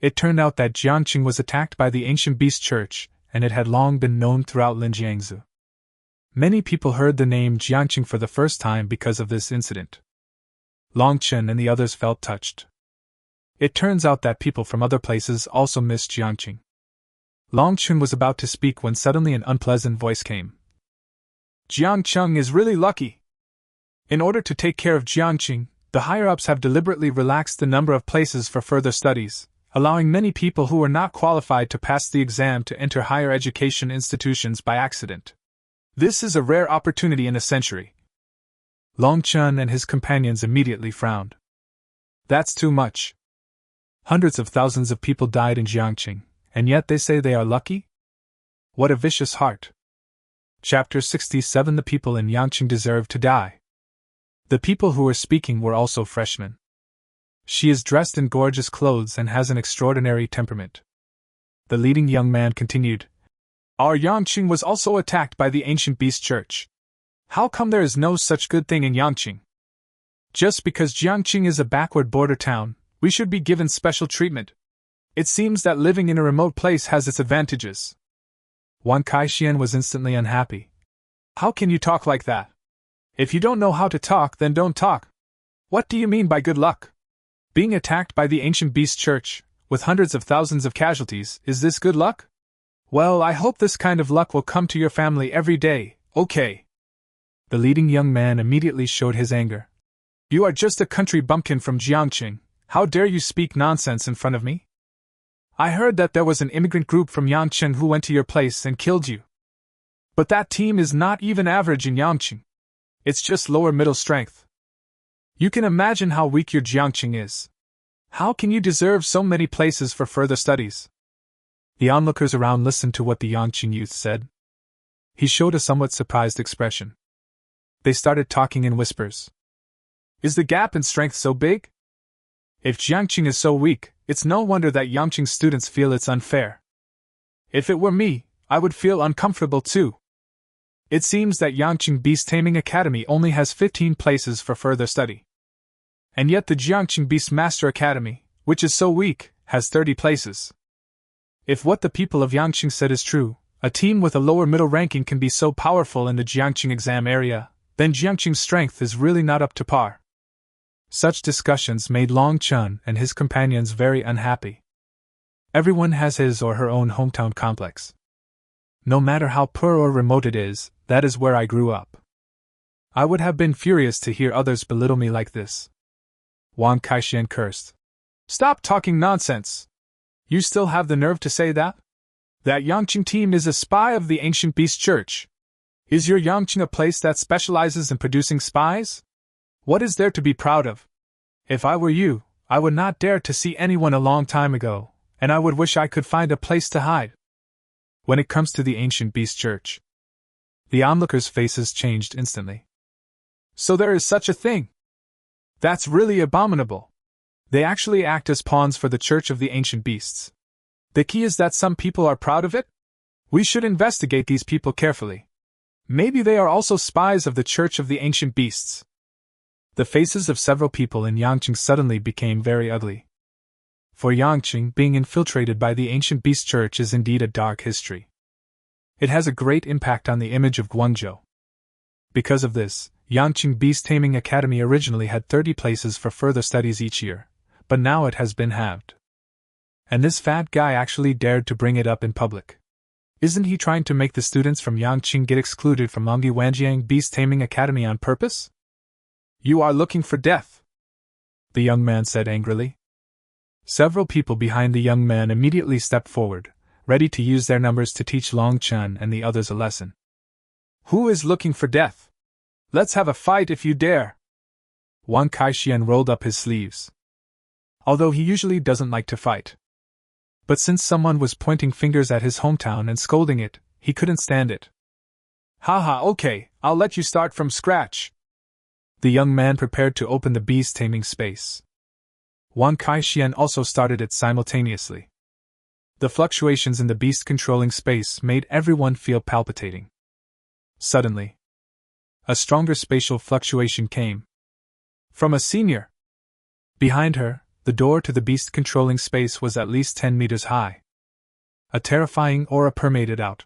It turned out that Jiangqing was attacked by the ancient beast church, and it had long been known throughout Linjiangsu. Many people heard the name Jiangqing for the first time because of this incident. Longchen and the others felt touched. It turns out that people from other places also missed Jiangqing. Longchen was about to speak when suddenly an unpleasant voice came. Jiangqing is really lucky. In order to take care of Jiangqing, the higher-ups have deliberately relaxed the number of places for further studies, allowing many people who are not qualified to pass the exam to enter higher education institutions by accident. This is a rare opportunity in a century. Longchen and his companions immediately frowned. That's too much. Hundreds of thousands of people died in Jiangqing, and yet they say they are lucky? What a vicious heart. Chapter 67. The people in Yangqing deserve to die. The people who were speaking were also freshmen. She is dressed in gorgeous clothes and has an extraordinary temperament. The leading young man continued. Our Yangqing was also attacked by the ancient beast church. How come there is no such good thing in Yangqing? Just because Jiangqing is a backward border town, we should be given special treatment. It seems that living in a remote place has its advantages. Wang Kaixian was instantly unhappy. How can you talk like that? If you don't know how to talk, then don't talk. What do you mean by good luck? Being attacked by the ancient beast church, with hundreds of thousands of casualties, is this good luck? Well, I hope this kind of luck will come to your family every day, okay? The leading young man immediately showed his anger. You are just a country bumpkin from Jiangqing. How dare you speak nonsense in front of me? I heard that there was an immigrant group from Yangqing who went to your place and killed you. But that team is not even average in Yangqing. It's just lower middle strength. You can imagine how weak your Jiangqing is. How can you deserve so many places for further studies? The onlookers around listened to what the Yangqing youth said. He showed a somewhat surprised expression. They started talking in whispers. Is the gap in strength so big? If Jiangqing is so weak, it's no wonder that Yangqing students feel it's unfair. If it were me, I would feel uncomfortable too. It seems that Yangqing Beast Taming Academy only has 15 places for further study. And yet the Jiangqing Beast Master Academy, which is so weak, has 30 places. If what the people of Yangqing said is true, a team with a lower middle ranking can be so powerful in the Jiangqing exam area, then Jiangqing's strength is really not up to par. Such discussions made Longchen and his companions very unhappy. Everyone has his or her own hometown complex. No matter how poor or remote it is, that is where I grew up. I would have been furious to hear others belittle me like this. Wang Kaixian cursed. Stop talking nonsense! You still have the nerve to say that? That Yangqing team is a spy of the ancient beast church. Is your Yangqing a place that specializes in producing spies? What is there to be proud of? If I were you, I would not dare to see anyone a long time ago, and I would wish I could find a place to hide. When it comes to the ancient beast church, the onlookers' faces changed instantly. So there is such a thing? That's really abominable. They actually act as pawns for the church of the ancient beasts. The key is that some people are proud of it? We should investigate these people carefully. Maybe they are also spies of the church of the ancient beasts. The faces of several people in Yangqing suddenly became very ugly. for Yangqing being infiltrated by the ancient beast church is indeed a dark history. It has a great impact on the image of Guangzhou. Because of this, Yangqing Beast Taming Academy originally had 30 places for further studies each year, but now it has been halved. And this fat guy actually dared to bring it up in public. Isn't he trying to make the students from Yangqing get excluded from Longi Wanjiang Beast Taming Academy on purpose? You are looking for death, the young man said angrily. Several people behind the young man immediately stepped forward, ready to use their numbers to teach Long Chen and the others a lesson. Who is looking for death? Let's have a fight if you dare. Wang Kaixian rolled up his sleeves. Although he usually doesn't like to fight. But since someone was pointing fingers at his hometown and scolding it, he couldn't stand it. Haha, okay, I'll let you start from scratch. The young man prepared to open the beast taming space. Wang Kaixian also started it simultaneously. The fluctuations in the beast controlling space made everyone feel palpitating. Suddenly, a stronger spatial fluctuation came. From a senior. Behind her, the door to the beast controlling space was at least 10 meters high. A terrifying aura permeated out.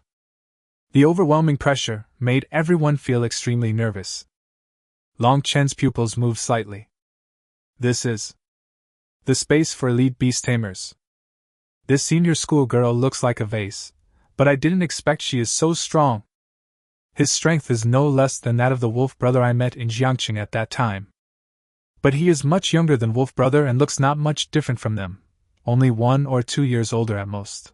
The overwhelming pressure made everyone feel extremely nervous. Long Chen's pupils moved slightly. This is the space for elite beast tamers. This senior schoolgirl looks like a vase, but I didn't expect she is so strong. His strength is no less than that of the wolf brother I met in Jiangqing at that time. But he is much younger than wolf brother and looks not much different from them, only 1 or 2 years older at most.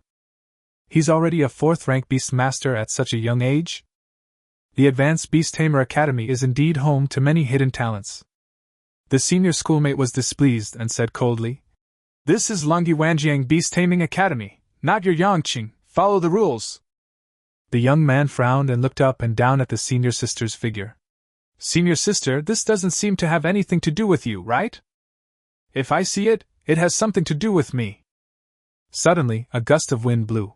He's already a 4th-rank beast master at such a young age? The Advanced Beast Tamer Academy is indeed home to many hidden talents. The senior schoolmate was displeased and said coldly, This is Longi Wanjiang Beast Taming Academy, not your Yangqing, follow the rules. The young man frowned and looked up and down at the senior sister's figure. Senior sister, this doesn't seem to have anything to do with you, right? If I see it, it has something to do with me. Suddenly, a gust of wind blew.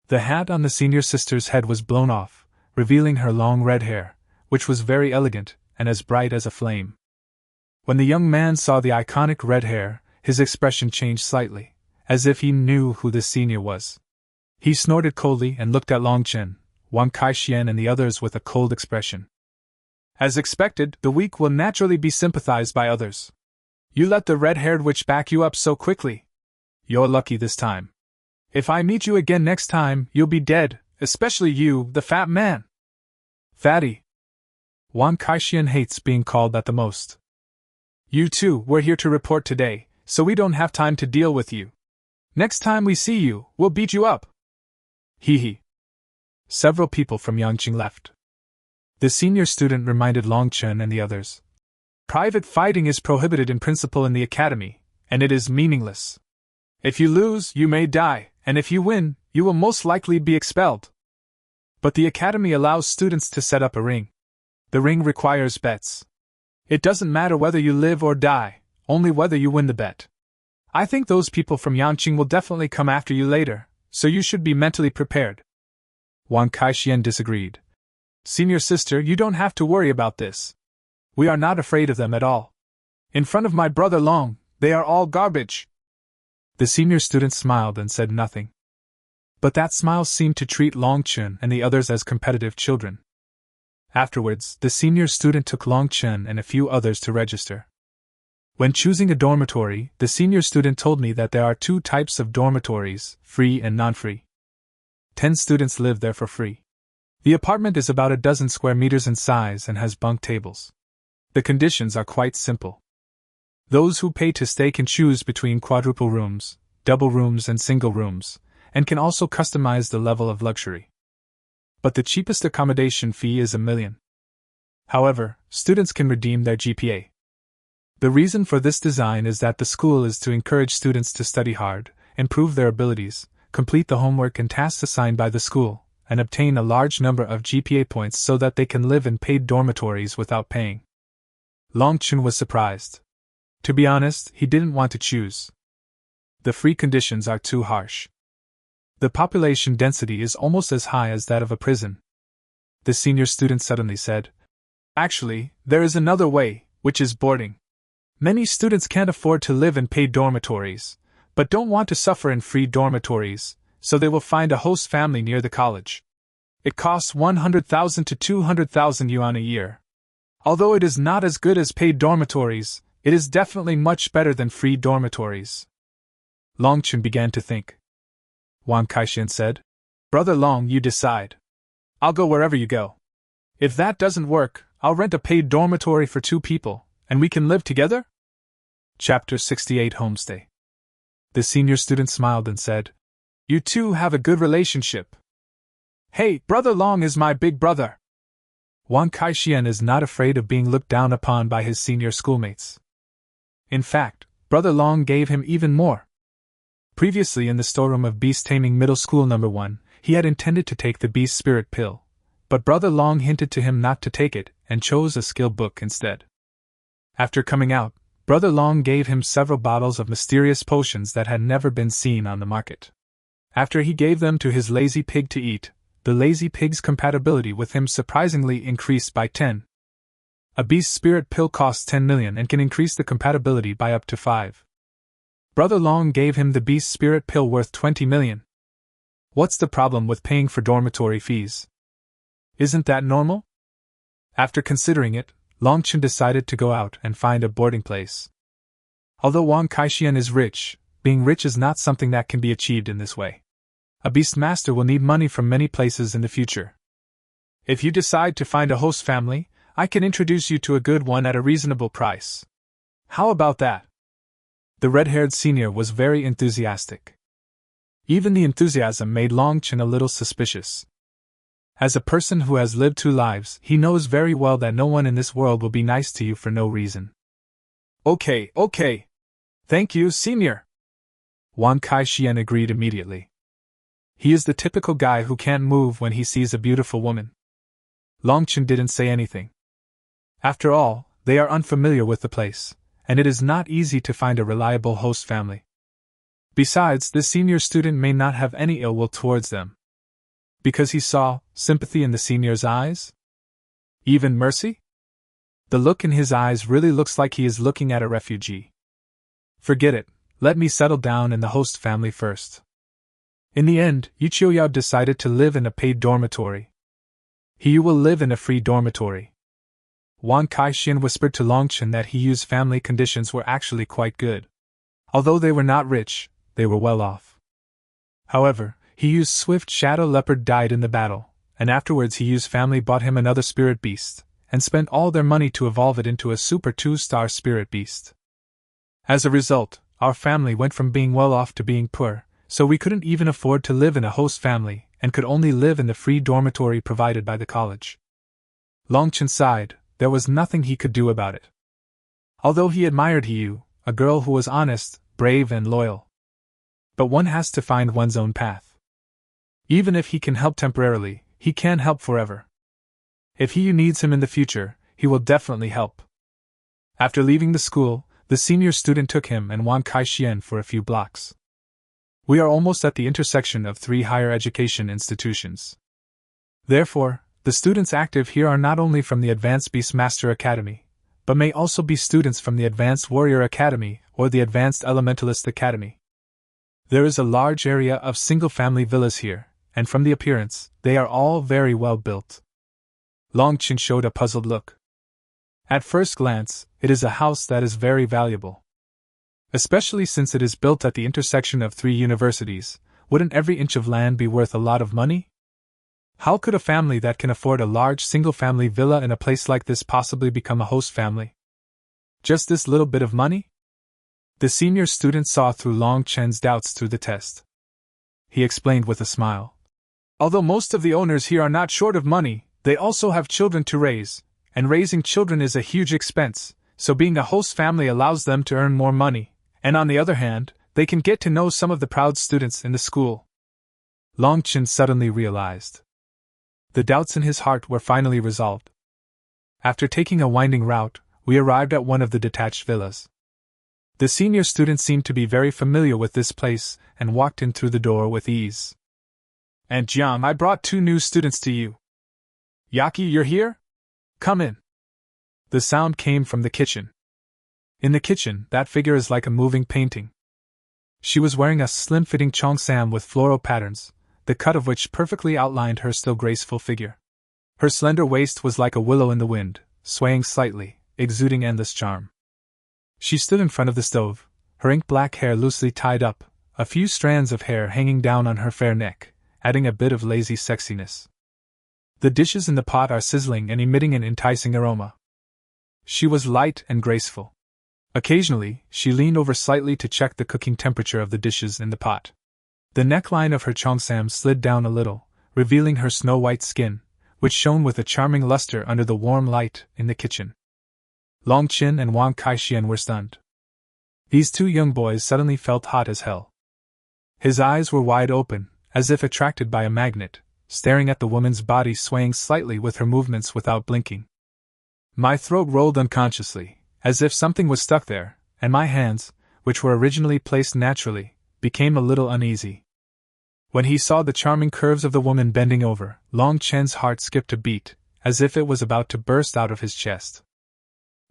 The hat on the senior sister's head was blown off, revealing her long red hair, which was very elegant and as bright as a flame. When the young man saw the iconic red hair, his expression changed slightly, as if he knew who the senior was. He snorted coldly and looked at Long Chen, Wang Kaixian and the others with a cold expression. As expected, the weak will naturally be sympathized by others. You let the red-haired witch back you up so quickly. You're lucky this time. If I meet you again next time, you'll be dead, especially you, the fat man. Fatty. Wang Kaixian hates being called that the most. You too, we're here to report today, so we don't have time to deal with you. Next time we see you, we'll beat you up. Hee hee. Several people from Yangqing left. The senior student reminded Long Chen and the others. Private fighting is prohibited in principle in the academy, and it is meaningless. If you lose, you may die, and if you win, you will most likely be expelled. But the academy allows students to set up a ring. The ring requires bets. It doesn't matter whether you live or die, only whether you win the bet. I think those people from Yangqing will definitely come after you later, so you should be mentally prepared. Wang Kaixian disagreed. Senior sister, you don't have to worry about this. We are not afraid of them at all. In front of my brother Long, they are all garbage. The senior student smiled and said nothing. But that smile seemed to treat Long Chen and the others as competitive children. Afterwards, the senior student took Long Chen and a few others to register. When choosing a dormitory, the senior student told me that there are 2 types of dormitories, free and non-free. 10 students live there for free. The apartment is about a dozen square meters in size and has bunk tables. The conditions are quite simple. Those who pay to stay can choose between quadruple rooms, double rooms and single rooms, and can also customize the level of luxury. But the cheapest accommodation fee is $1 million. However, students can redeem their GPA. The reason for this design is that the school is to encourage students to study hard, improve their abilities, complete the homework and tasks assigned by the school, and obtain a large number of GPA points so that they can live in paid dormitories without paying. Long Chen was surprised. To be honest, he didn't want to choose. The free conditions are too harsh. The population density is almost as high as that of a prison. The senior student suddenly said, Actually, there is another way, which is boarding. Many students can't afford to live in paid dormitories, but don't want to suffer in free dormitories, so they will find a host family near the college. It costs 100,000 to 200,000 yuan a year. Although it is not as good as paid dormitories, it is definitely much better than free dormitories. Long Chun began to think. Wang Kaixian said, "Brother Long, you decide. I'll go wherever you go. If that doesn't work, I'll rent a paid dormitory for 2 people, and we can live together?" Chapter 68 Homestay. The senior student smiled and said, "You two have a good relationship." "Hey, Brother Long is my big brother." Wang Kaixian is not afraid of being looked down upon by his senior schoolmates. In fact, Brother Long gave him even more. Previously in the storeroom of Beast Taming Middle School No. 1, he had intended to take the Beast Spirit Pill, but Brother Long hinted to him not to take it and chose a skill book instead. After coming out, Brother Long gave him several bottles of mysterious potions that had never been seen on the market. After he gave them to his lazy pig to eat, the lazy pig's compatibility with him surprisingly increased by 10. A Beast Spirit Pill costs 10 million and can increase the compatibility by up to 5. Brother Long gave him the Beast Spirit Pill worth 20 million. What's the problem with paying for dormitory fees? Isn't that normal? After considering it, Long Chun decided to go out and find a boarding place. Although Wang Kaixian is rich, being rich is not something that can be achieved in this way. A Beastmaster will need money from many places in the future. If you decide to find a host family, I can introduce you to a good one at a reasonable price. How about that? The red-haired senior was very enthusiastic. Even the enthusiasm made Long Chun a little suspicious. As a person who has lived 2 lives, he knows very well that no one in this world will be nice to you for no reason. Okay. Thank you, senior. Wang Kaixian agreed immediately. He is the typical guy who can't move when he sees a beautiful woman. Long Chun didn't say anything. After all, they are unfamiliar with the place, and it is not easy to find a reliable host family. Besides, the senior student may not have any ill will towards them. Because he saw sympathy in the senior's eyes? Even mercy? The look in his eyes really looks like he is looking at a refugee. Forget it, let me settle down in the host family first. In the end, Yu Qiuyao decided to live in a paid dormitory. He will live in a free dormitory. Wang Kaixian whispered to Long Chun that Hiyu's family conditions were actually quite good. Although they were not rich, they were well off. However, Hiyu's swift shadow leopard died in the battle, and afterwards Hiyu's family bought him another spirit beast, and spent all their money to evolve it into a super 2-star spirit beast. As a result, our family went from being well off to being poor, so we couldn't even afford to live in a host family, and could only live in the free dormitory provided by the college. Long Chun sighed. There was nothing he could do about it. Although he admired Hiyu, a girl who was honest, brave and loyal. But one has to find one's own path. Even if he can help temporarily, he can't help forever. If Hiyu needs him in the future, he will definitely help. After leaving the school, the senior student took him and Wang Kaixian for a few blocks. We are almost at the intersection of 3 higher education institutions. Therefore, the students active here are not only from the Advanced Beastmaster Academy, but may also be students from the Advanced Warrior Academy or the Advanced Elementalist Academy. There is a large area of single-family villas here, and from the appearance, they are all very well built. Long Chun showed a puzzled look. At first glance, it is a house that is very valuable. Especially since it is built at the intersection of 3 universities, wouldn't every inch of land be worth a lot of money? How could a family that can afford a large single-family villa in a place like this possibly become a host family? Just this little bit of money? The senior student saw through Long Chen's doubts through the test. He explained with a smile. Although most of the owners here are not short of money, they also have children to raise, and raising children is a huge expense, so being a host family allows them to earn more money, and on the other hand, they can get to know some of the proud students in the school. Long Chen suddenly realized. The doubts in his heart were finally resolved. After taking a winding route, we arrived at one of the detached villas. The senior student seemed to be very familiar with this place and walked in through the door with ease. "And Jiang, I brought 2 new students to you. Yaki, you're here? Come in." The sound came from the kitchen. In the kitchen, that figure is like a moving painting. She was wearing a slim-fitting cheongsam with floral patterns, the cut of which perfectly outlined her still graceful figure. Her slender waist was like a willow in the wind, swaying slightly, exuding endless charm. She stood in front of the stove, her ink-black hair loosely tied up, a few strands of hair hanging down on her fair neck, adding a bit of lazy sexiness. The dishes in the pot are sizzling and emitting an enticing aroma. She was light and graceful. Occasionally, she leaned over slightly to check the cooking temperature of the dishes in the pot. The neckline of her cheongsam slid down a little, revealing her snow-white skin, which shone with a charming luster under the warm light in the kitchen. Long Chin and Wang Kai-shian were stunned. These two young boys suddenly felt hot as hell. His eyes were wide open, as if attracted by a magnet, staring at the woman's body swaying slightly with her movements without blinking. My throat rolled unconsciously, as if something was stuck there, and my hands, which were originally placed naturally, became a little uneasy. When he saw the charming curves of the woman bending over, Long Chen's heart skipped a beat, as if it was about to burst out of his chest.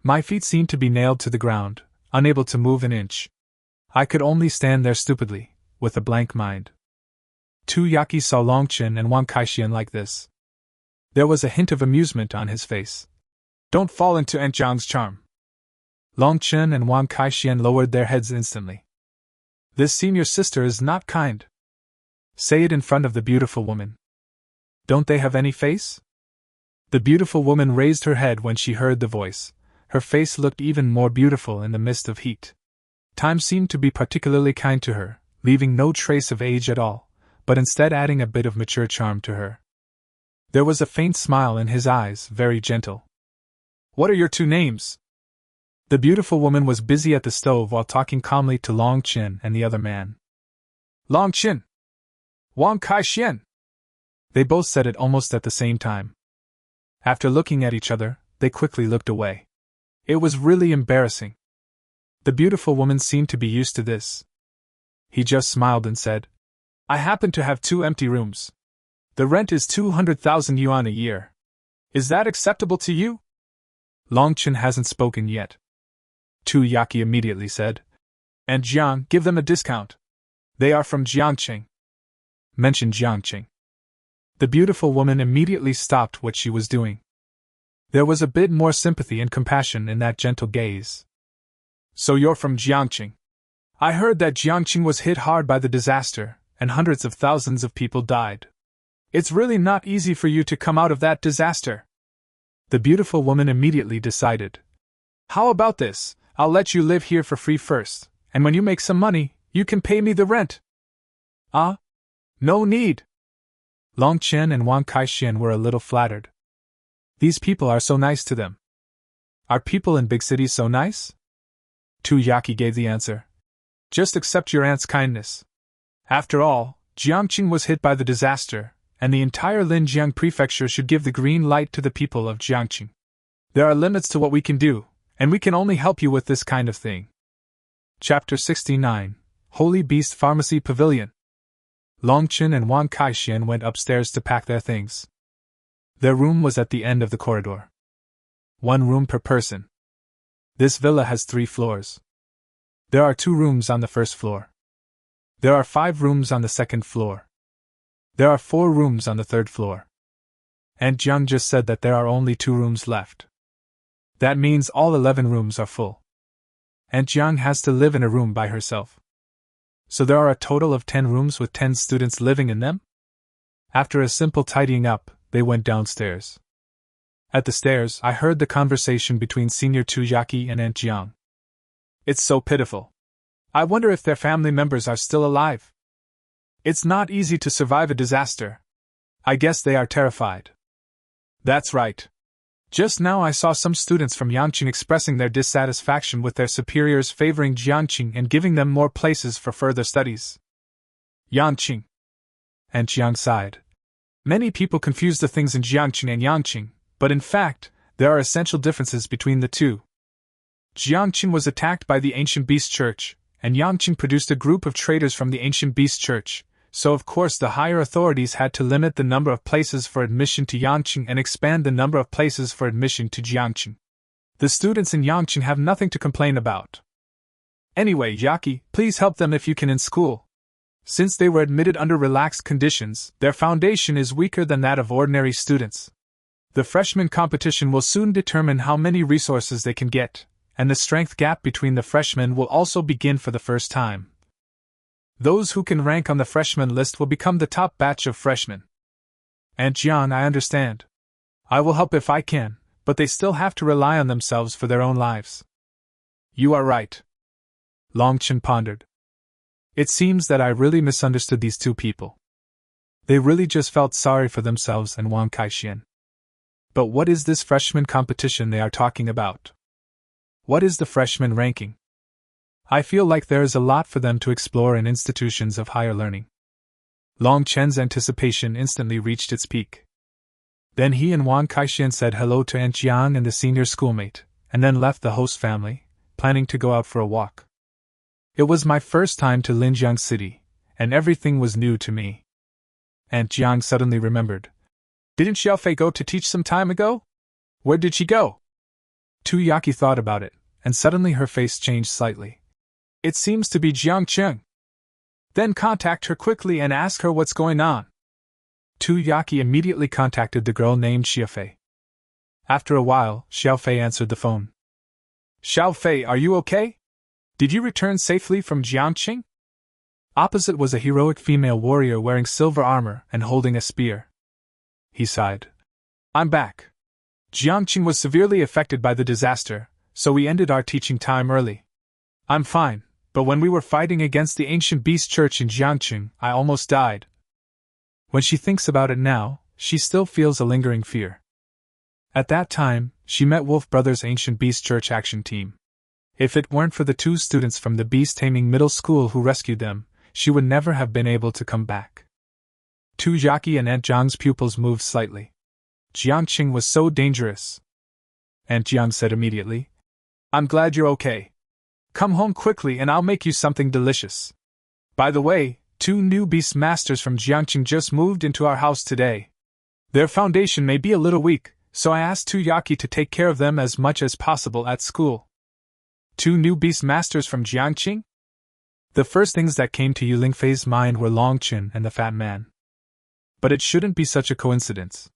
My feet seemed to be nailed to the ground, unable to move an inch. I could only stand there stupidly, with a blank mind. Tu Yaki saw Long Chen and Wang Kai-shian like this. There was a hint of amusement on his face. Don't fall into Aunt Jiang's charm. Long Chen and Wang Kai-shian lowered their heads instantly. This senior sister is not kind. Say it in front of the beautiful woman. Don't they have any face? The beautiful woman raised her head when she heard the voice. Her face looked even more beautiful in the mist of heat. Time seemed to be particularly kind to her, leaving no trace of age at all, but instead adding a bit of mature charm to her. There was a faint smile in his eyes, very gentle. What are your two names? The beautiful woman was busy at the stove while talking calmly to Long Chin and the other man. Long Chin! Wang Kai-shian! They both said it almost at the same time. After looking at each other, they quickly looked away. It was really embarrassing. The beautiful woman seemed to be used to this. He just smiled and said, I happen to have 2 empty rooms. The rent is 200,000 yuan a year. Is that acceptable to you? Long Chin hasn't spoken yet. Tu Yaki immediately said. And Jiang, give them a discount. They are from Jiangqing. Mention Jiangqing. The beautiful woman immediately stopped what she was doing. There was a bit more sympathy and compassion in that gentle gaze. So you're from Jiangqing. I heard that Jiangqing was hit hard by the disaster, and hundreds of thousands of people died. It's really not easy for you to come out of that disaster. The beautiful woman immediately decided. How about this? I'll let you live here for free first, and when you make some money, you can pay me the rent. Ah? No need. Long Chen and Wang Kai-shian were a little flattered. These people are so nice to them. Are people in big cities so nice? Tu Yaki gave the answer. Just accept your aunt's kindness. After all, Jiangqing was hit by the disaster, and the entire Linjiang prefecture should give the green light to the people of Jiangqing. There are limits to what we can do, and we can only help you with this kind of thing. Chapter 69, Holy Beast Pharmacy Pavilion. Long Chen and Wang Kai-shian went upstairs to pack their things. Their room was at the end of the corridor. 1 room per person. This villa has 3 floors. There are 2 rooms on the first floor. There are 5 rooms on the second floor. There are 4 rooms on the third floor. Aunt Jiang just said that there are only 2 rooms left. That means all 11 rooms are full. Aunt Jiang has to live in a room by herself. So there are a total of 10 rooms with 10 students living in them? After a simple tidying up, they went downstairs. At the stairs, I heard the conversation between Senior Tu Yaki and Aunt Jiang. It's so pitiful. I wonder if their family members are still alive. It's not easy to survive a disaster. I guess they are terrified. That's right. Just now I saw some students from Yangqing expressing their dissatisfaction with their superiors favoring Jiangqing and giving them more places for further studies. Yangqing. Aunt Jiang sighed. Many people confuse the things in Jiangqing and Yangqing, but in fact, there are essential differences between the two. Jiangqing was attacked by the Ancient Beast Church, and Yangqing produced a group of traders from the Ancient Beast Church, so of course the higher authorities had to limit the number of places for admission to Yangqing and expand the number of places for admission to Jiangqing. The students in Yangqing have nothing to complain about. Anyway, Yaki, please help them if you can in school. Since they were admitted under relaxed conditions, their foundation is weaker than that of ordinary students. The freshman competition will soon determine how many resources they can get, and the strength gap between the freshmen will also begin for the first time. Those who can rank on the freshman list will become the top batch of freshmen. Aunt Jiang, I understand. I will help if I can, but they still have to rely on themselves for their own lives. You are right. Longchen pondered. It seems that I really misunderstood these two people. They really just felt sorry for themselves and Wang Kaixian. But what is this freshman competition they are talking about? What is the freshman ranking? I feel like there is a lot for them to explore in institutions of higher learning. Long Chen's anticipation instantly reached its peak. Then he and Wang Kaixian said hello to Aunt Jiang and the senior schoolmate, and then left the host family, planning to go out for a walk. It was my first time to Linjiang City, and everything was new to me. Aunt Jiang suddenly remembered. Didn't Xiaofei go to teach some time ago? Where did she go? Tu Yaki thought about it, and suddenly her face changed slightly. It seems to be Jiangcheng. Then contact her quickly and ask her what's going on. Tu Yaki immediately contacted the girl named Xiaofei. After a while, Xiaofei answered the phone. Xiaofei, are you okay? Did you return safely from Jiangcheng? Opposite was a heroic female warrior wearing silver armor and holding a spear. He sighed. I'm back. Jiangcheng was severely affected by the disaster, so we ended our teaching time early. I'm fine, but when we were fighting against the ancient beast church in Jiangcheng, I almost died. When she thinks about it now, she still feels a lingering fear. At that time, she met Wolf Brothers' ancient beast church action team. If it weren't for the two students from the beast-taming middle school who rescued them, she would never have been able to come back. Tu Yaki and Aunt Jiang's pupils moved slightly. Jiangcheng was so dangerous. Aunt Jiang said immediately, I'm glad you're okay. Come home quickly and I'll make you something delicious. By the way, 2 new beast masters from Jiangcheng just moved into our house today. Their foundation may be a little weak, so I asked Tu Yaki to take care of them as much as possible at school. 2 new beast masters from Jiangcheng? The first things that came to Yu Lingfei's mind were Longchen and the fat man. But it shouldn't be such a coincidence.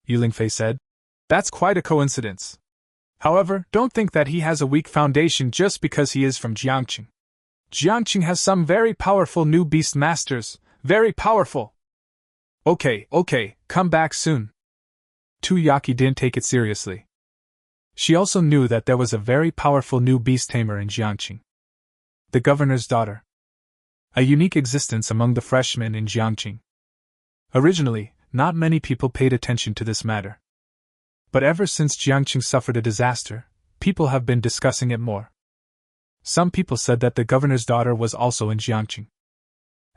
Yu Lingfei said. That's quite a coincidence. However, don't think that he has a weak foundation just because he is from Jiangcheng. Jiangcheng has some very powerful new beast masters, very powerful. Okay, come back soon. Tu Yaki didn't take it seriously. She also knew that there was a very powerful new beast tamer in Jiangcheng. The governor's daughter. A unique existence among the freshmen in Jiangcheng. Originally, not many people paid attention to this matter. But ever since Jiangcheng suffered a disaster, people have been discussing it more. Some people said that the governor's daughter was also in Jiangcheng.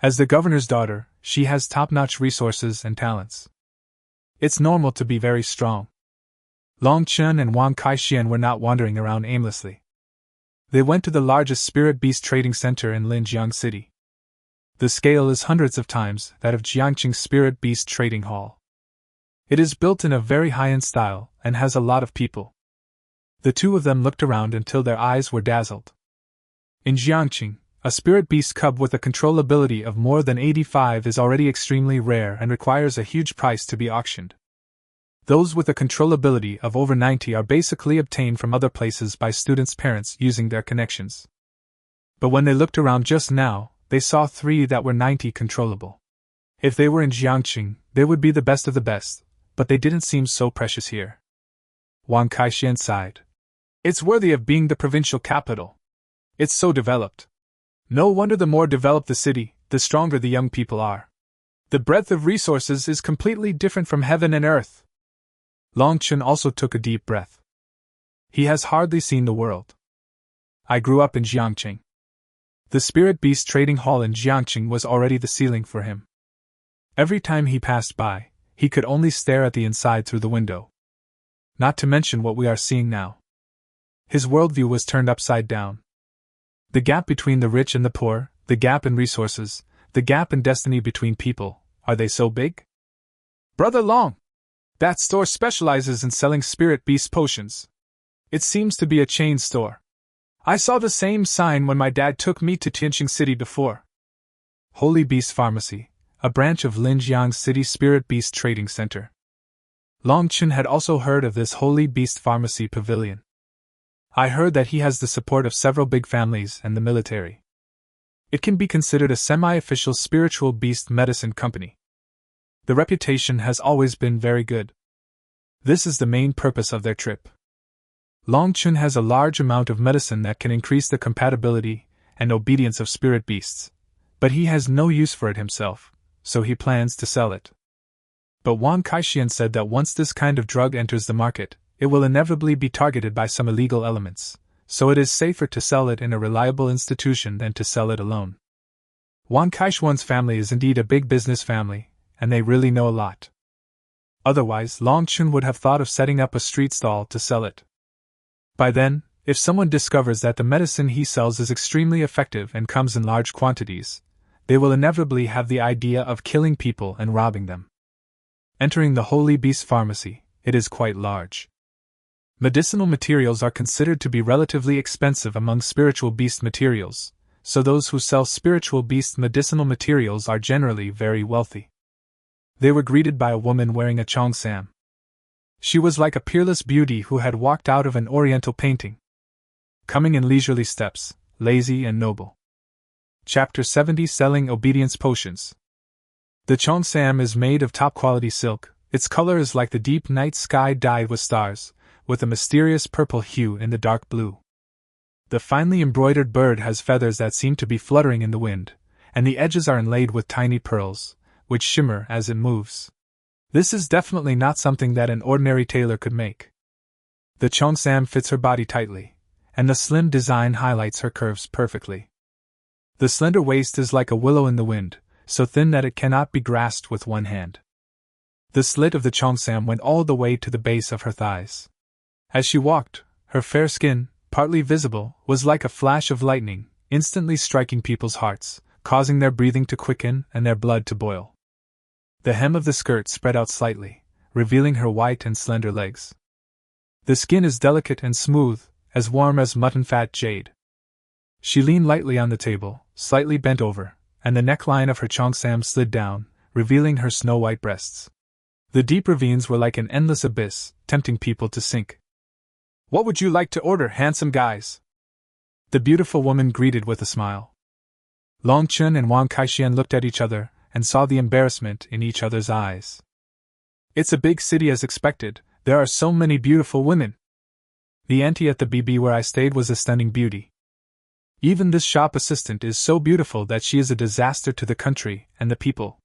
As the governor's daughter, she has top-notch resources and talents. It's normal to be very strong. Longchen and Wang Kaixian were not wandering around aimlessly. They went to the largest spirit beast trading center in Linjiang City. The scale is hundreds of times that of Jiangcheng's spirit beast trading hall. It is built in a very high-end style and has a lot of people. The two of them looked around until their eyes were dazzled. In Jiangcheng, a spirit beast cub with a controllability of more than 85 is already extremely rare and requires a huge price to be auctioned. Those with a controllability of over 90 are basically obtained from other places by students' parents using their connections. But when they looked around just now, they saw 3 that were 90 controllable. If they were in Jiangcheng, they would be the best of the best, but they didn't seem so precious here. Wang Kaixian sighed. It's worthy of being the provincial capital. It's so developed. No wonder the more developed the city, the stronger the young people are. The breadth of resources is completely different from heaven and earth. Longchen also took a deep breath. He has hardly seen the world. I grew up in Jiangcheng. The spirit beast trading hall in Jiangcheng was already the ceiling for him. Every time he passed by, he could only stare at the inside through the window. Not to mention what we are seeing now. His worldview was turned upside down. The gap between the rich and the poor, the gap in resources, the gap in destiny between people, are they so big? Brother Long! That store specializes in selling spirit beast potions. It seems to be a chain store. I saw the same sign when my dad took me to Tianjin City before. Holy Beast Pharmacy, a branch of Linjiang City Spirit Beast Trading Center. Long Chun had also heard of this Holy Beast Pharmacy Pavilion. I heard that he has the support of several big families and the military. It can be considered a semi-official spiritual beast medicine company. The reputation has always been very good. This is the main purpose of their trip. Long Chun has a large amount of medicine that can increase the compatibility and obedience of spirit beasts, but he has no use for it himself, so he plans to sell it. But Wang Kaixian said that once this kind of drug enters the market, it will inevitably be targeted by some illegal elements, so it is safer to sell it in a reliable institution than to sell it alone. Wang Kaixian's family is indeed a big business family, and they really know a lot. Otherwise, Long Chun would have thought of setting up a street stall to sell it. By then, if someone discovers that the medicine he sells is extremely effective and comes in large quantities, they will inevitably have the idea of killing people and robbing them. Entering the Holy Beast Pharmacy, it is quite large. Medicinal materials are considered to be relatively expensive among spiritual beast materials, so those who sell spiritual beast medicinal materials are generally very wealthy. They were greeted by a woman wearing a cheongsam. She was like a peerless beauty who had walked out of an oriental painting. Coming in leisurely steps, lazy and noble. Chapter 70 Selling Obedience Potions. The cheongsam is made of top-quality silk. Its color is like the deep night sky dyed with stars, with a mysterious purple hue in the dark blue. The finely embroidered bird has feathers that seem to be fluttering in the wind, and the edges are inlaid with tiny pearls, which shimmer as it moves. This is definitely not something that an ordinary tailor could make. The cheongsam fits her body tightly, and the slim design highlights her curves perfectly. The slender waist is like a willow in the wind, so thin that it cannot be grasped with one hand. The slit of the cheongsam went all the way to the base of her thighs. As she walked, her fair skin, partly visible, was like a flash of lightning, instantly striking people's hearts, causing their breathing to quicken and their blood to boil. The hem of the skirt spread out slightly, revealing her white and slender legs. The skin is delicate and smooth, as warm as mutton-fat jade. She leaned lightly on the table, slightly bent over, and the neckline of her cheongsam slid down, revealing her snow-white breasts. The deep ravines were like an endless abyss, tempting people to sink. "What would you like to order, handsome guys?" The beautiful woman greeted with a smile. Long Chun and Wang Kaixian looked at each other and saw the embarrassment in each other's eyes. It's a big city as expected, there are so many beautiful women. The auntie at the BB where I stayed was a stunning beauty. Even this shop assistant is so beautiful that she is a disaster to the country and the people.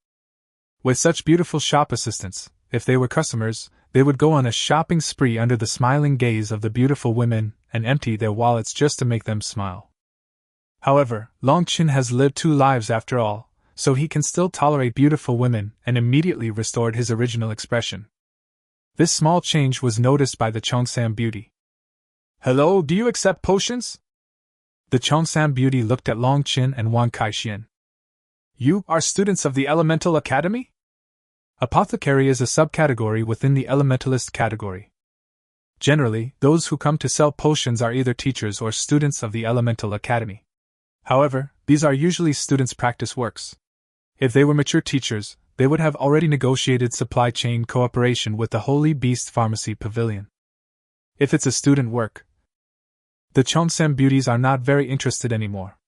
With such beautiful shop assistants, if they were customers, they would go on a shopping spree under the smiling gaze of the beautiful women and empty their wallets just to make them smile. However, Long Chun has lived 2 lives after all, so he can still tolerate beautiful women and immediately restored his original expression. This small change was noticed by the cheongsam beauty. "Hello, do you accept potions?" The cheongsam beauty looked at Long Chun and Wang Kaixian. "You are students of the Elemental Academy?" Apothecary is a subcategory within the elementalist category. Generally, those who come to sell potions are either teachers or students of the Elemental Academy. However, these are usually students' practice works. If they were mature teachers, they would have already negotiated supply chain cooperation with the Holy Beast Pharmacy Pavilion. If it's a student work, the cheongsam beauties are not very interested anymore.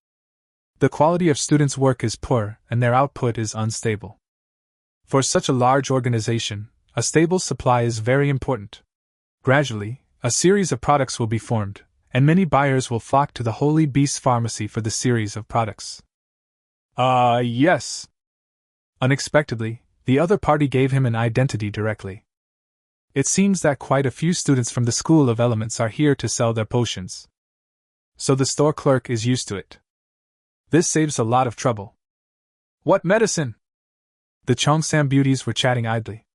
The quality of students' work is poor and their output is unstable. For such a large organization, a stable supply is very important. Gradually, a series of products will be formed, and many buyers will flock to the Holy Beast Pharmacy for the series of products. Yes. Unexpectedly, the other party gave him an identity directly. It seems that quite a few students from the School of Elements are here to sell their potions. So the store clerk is used to it. This saves a lot of trouble. "What medicine?" The cheongsam beauties were chatting idly.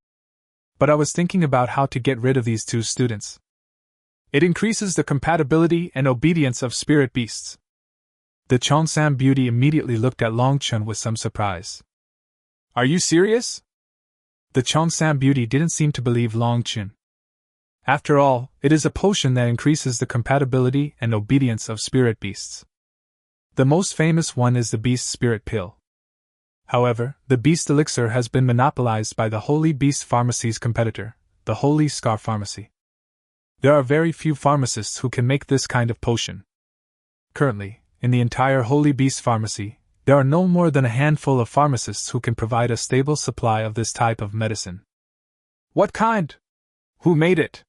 "But I was thinking about how to get rid of these 2 students. It increases the compatibility and obedience of spirit beasts." The cheongsam beauty immediately looked at Long Chun with some surprise. "Are you serious?" The cheongsam beauty didn't seem to believe Long Chun. After all, it is a potion that increases the compatibility and obedience of spirit beasts. The most famous one is the Beast Spirit Pill. However, the Beast Elixir has been monopolized by the Holy Beast Pharmacy's competitor, the Holy Scar Pharmacy. There are very few pharmacists who can make this kind of potion. Currently, in the entire Holy Beast Pharmacy, there are no more than a handful of pharmacists who can provide a stable supply of this type of medicine. What kind? Who made it?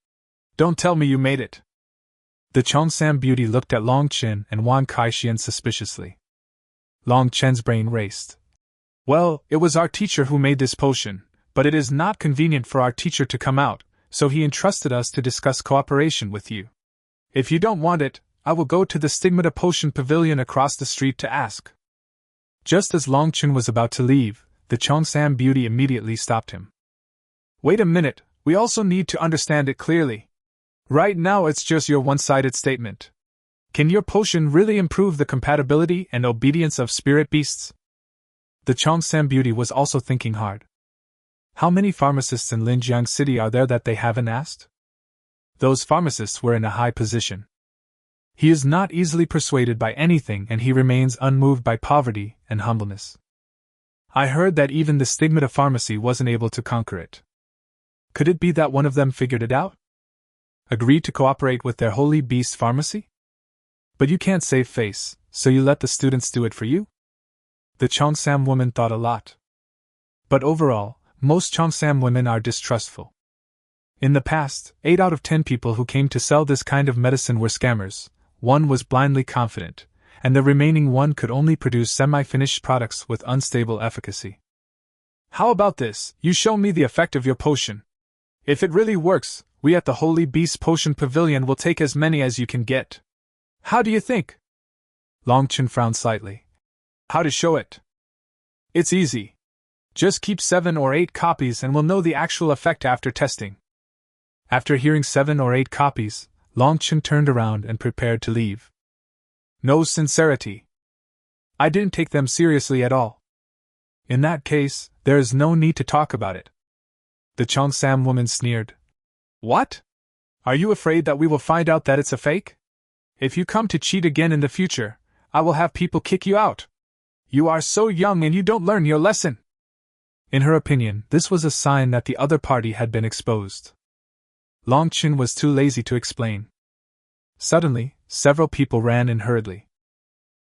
Don't tell me you made it. The Cheongsam beauty looked at Long Chen and Wan Kai-shian suspiciously. Long Chen's brain raced. Well, it was our teacher who made this potion, but it is not convenient for our teacher to come out, so he entrusted us to discuss cooperation with you. If you don't want it, I will go to the Stigmata Potion Pavilion across the street to ask. Just as Long Chen was about to leave, the Cheongsam beauty immediately stopped him. Wait a minute, we also need to understand it clearly. Right now it's just your one-sided statement. Can your potion really improve the compatibility and obedience of spirit beasts? The Cheongsam beauty was also thinking hard. How many pharmacists in Linjiang City are there that they haven't asked? Those pharmacists were in a high position. He is not easily persuaded by anything and he remains unmoved by poverty and humbleness. I heard that even the Stigmata Pharmacy wasn't able to conquer it. Could it be that one of them figured it out? Agreed to cooperate with their Holy Beast Pharmacy? But you can't save face, so you let the students do it for you? The Cheongsam woman thought a lot. But overall, most Cheongsam women are distrustful. In the past, 8 out of 10 people who came to sell this kind of medicine were scammers, one was blindly confident, and the remaining one could only produce semi-finished products with unstable efficacy. How about this, you show me the effect of your potion. If it really works, we at the Holy Beast Potion Pavilion will take as many as you can get. How do you think? Long Chen frowned slightly. How to show it? It's easy. Just keep 7 or 8 copies and we'll know the actual effect after testing. After hearing 7 or 8 copies, Long Chen turned around and prepared to leave. No sincerity. I didn't take them seriously at all. In that case, there is no need to talk about it. The Cheongsam woman sneered. What? Are you afraid that we will find out that it's a fake? If you come to cheat again in the future, I will have people kick you out. You are so young and you don't learn your lesson. In her opinion, this was a sign that the other party had been exposed. Long Chen was too lazy to explain. Suddenly, several people ran in hurriedly.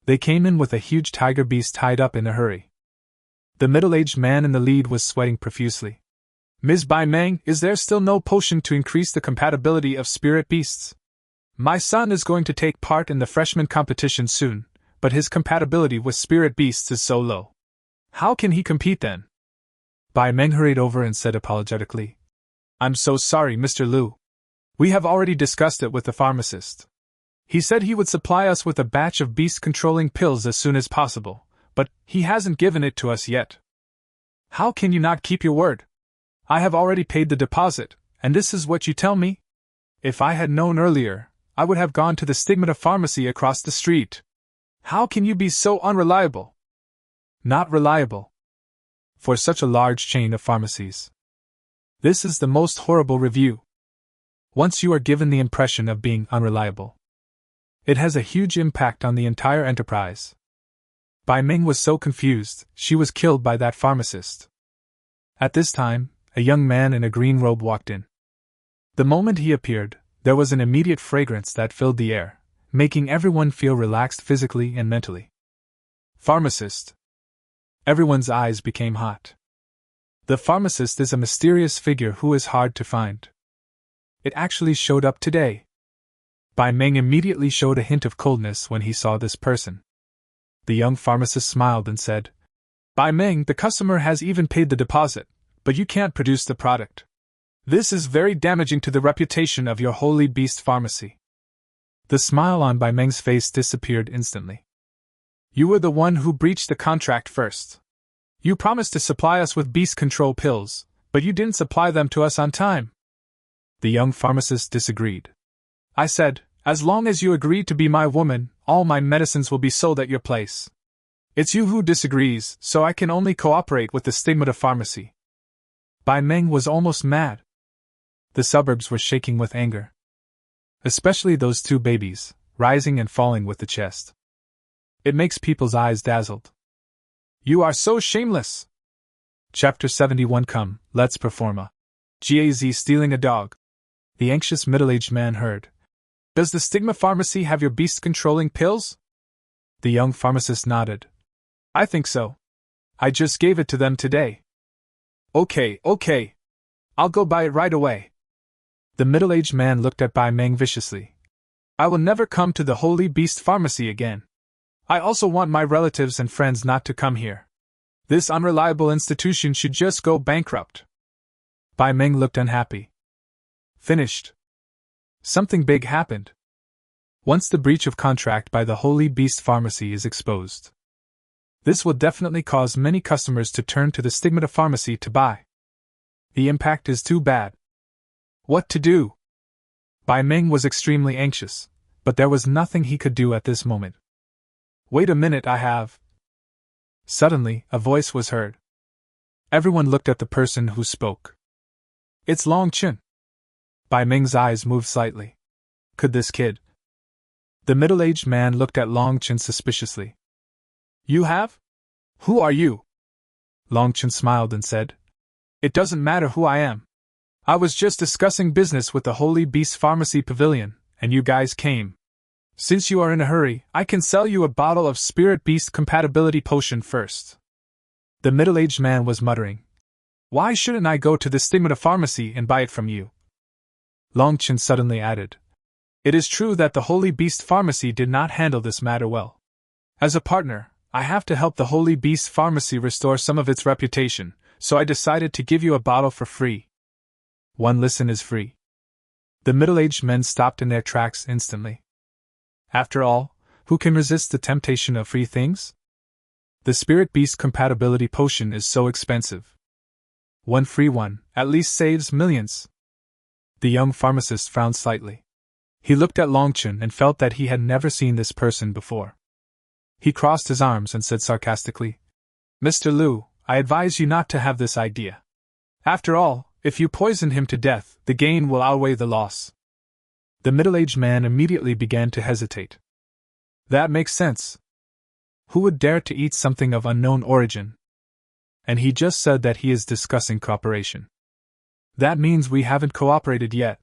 They came in with a huge tiger beast tied up in a hurry. The middle-aged man in the lead was sweating profusely. Ms. Bai Meng, is there still no potion to increase the compatibility of spirit beasts? My son is going to take part in the freshman competition soon, but his compatibility with spirit beasts is so low. How can he compete then? Bai Meng hurried over and said apologetically, I'm so sorry, Mr. Liu. We have already discussed it with the pharmacist. He said he would supply us with a batch of beast-controlling pills as soon as possible, but he hasn't given it to us yet. How can you not keep your word? I have already paid the deposit, and this is what you tell me? If I had known earlier, I would have gone to the Stigmata Pharmacy across the street. How can you be so unreliable? Not reliable. For such a large chain of pharmacies. This is the most horrible review. Once you are given the impression of being unreliable, it has a huge impact on the entire enterprise. Bai Meng was so confused, she was killed by that pharmacist. At this time, a young man in a green robe walked in. The moment he appeared, there was an immediate fragrance that filled the air, making everyone feel relaxed physically and mentally. Pharmacist. Everyone's eyes became hot. The pharmacist is a mysterious figure who is hard to find. It actually showed up today. Bai Meng immediately showed a hint of coldness when he saw this person. The young pharmacist smiled and said, Bai Meng, the customer has even paid the deposit, but you can't produce the product. This is very damaging to the reputation of your Holy Beast Pharmacy. The smile on Bai Meng's face disappeared instantly. You were the one who breached the contract first. You promised to supply us with beast control pills, but you didn't supply them to us on time. The young pharmacist disagreed. I said, as long as you agree to be my woman, all my medicines will be sold at your place. It's you who disagrees, so I can only cooperate with the Stigmata Pharmacy. Bai Meng was almost mad. The suburbs were shaking with anger. Especially those two babies, rising and falling with the chest. It makes people's eyes dazzled. You are so shameless! Chapter 71. Come, let's perform a GAZ stealing a dog. The anxious middle-aged man heard. Does the Stigma Pharmacy have your beast-controlling pills? The young pharmacist nodded. I think so. I just gave it to them today. Okay. I'll go buy it right away. The middle-aged man looked at Bai Meng viciously. I will never come to the Holy Beast Pharmacy again. I also want my relatives and friends not to come here. This unreliable institution should just go bankrupt. Bai Meng looked unhappy. Finished. Something big happened. Once the breach of contract by the Holy Beast Pharmacy is exposed, this will definitely cause many customers to turn to the Stigmata Pharmacy to buy. The impact is too bad. What to do? Bai Meng was extremely anxious, but there was nothing he could do at this moment. Wait a minute, I have. Suddenly, a voice was heard. Everyone looked at the person who spoke. It's Long Chen. Bai Meng's eyes moved slightly. Could this kid? The middle-aged man looked at Long Chen suspiciously. You have? Who are you? Long Chen smiled and said, It doesn't matter who I am. I was just discussing business with the Holy Beast Pharmacy Pavilion, and you guys came. Since you are in a hurry, I can sell you a bottle of Spirit Beast Compatibility Potion first. The middle-aged man was muttering. Why shouldn't I go to the Stigmata Pharmacy and buy it from you? Long Chen suddenly added. It is true that the Holy Beast Pharmacy did not handle this matter well. As a partner, I have to help the Holy Beast Pharmacy restore some of its reputation, so I decided to give you a bottle for free. One listen is free. The middle-aged men stopped in their tracks instantly. After all, who can resist the temptation of free things? The Spirit Beast Compatibility Potion is so expensive. One free one at least saves millions. The young pharmacist frowned slightly. He looked at Long Chen and felt that he had never seen this person before. He crossed his arms and said sarcastically, Mr. Liu, I advise you not to have this idea. After all, if you poison him to death, the gain will outweigh the loss. The middle-aged man immediately began to hesitate. That makes sense. Who would dare to eat something of unknown origin? And he just said that he is discussing cooperation. That means we haven't cooperated yet.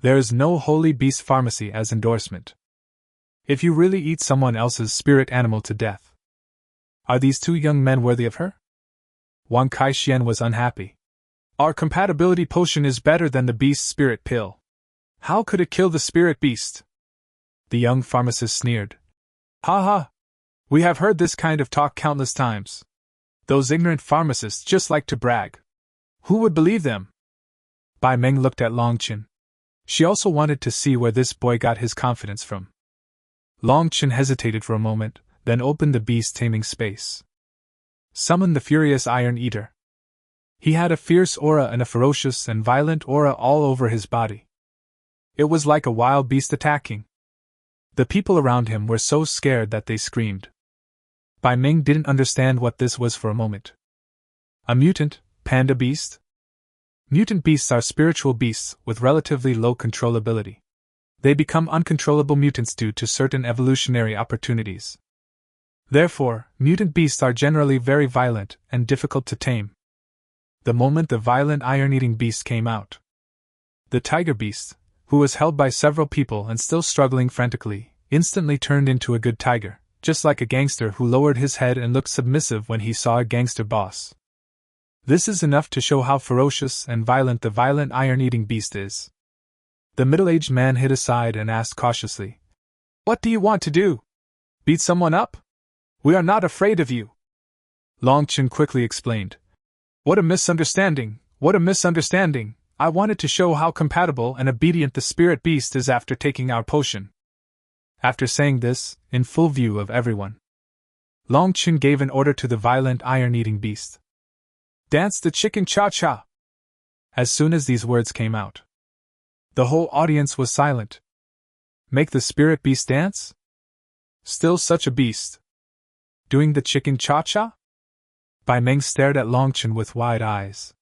There is no Holy Beast Pharmacy as endorsement. If you really eat someone else's spirit animal to death. Are these two young men worthy of her? Wang Kai-Xian was unhappy. Our compatibility potion is better than the beast spirit pill. How could it kill the spirit beast? The young pharmacist sneered. Ha ha! We have heard this kind of talk countless times. Those ignorant pharmacists just like to brag. Who would believe them? Bai Meng looked at Long Chen. She also wanted to see where this boy got his confidence from. Long Chen hesitated for a moment, then opened the beast-taming space. Summoned the furious Iron Eater. He had a fierce aura and a ferocious and violent aura all over his body. It was like a wild beast attacking. The people around him were so scared that they screamed. Bai Meng didn't understand what this was for a moment. A mutant, panda beast? Mutant beasts are spiritual beasts with relatively low controllability. They become uncontrollable mutants due to certain evolutionary opportunities. Therefore, mutant beasts are generally very violent and difficult to tame. The moment the violent iron-eating beast came out, the tiger beast, who was held by several people and still struggling frantically, instantly turned into a good tiger, just like a gangster who lowered his head and looked submissive when he saw a gangster boss. This is enough to show how ferocious and violent the violent iron-eating beast is. The middle-aged man hid aside and asked cautiously, What do you want to do? Beat someone up? We are not afraid of you. Long Chen quickly explained. What a misunderstanding, what a misunderstanding. I wanted to show how compatible and obedient the spirit beast is after taking our potion. After saying this, in full view of everyone, Long Chen gave an order to the violent iron-eating beast. Dance the chicken cha-cha! As soon as these words came out, the whole audience was silent. Make the spirit beast dance? Still such a beast. Doing the chicken cha-cha? Bai Meng stared at Long Chen with wide eyes.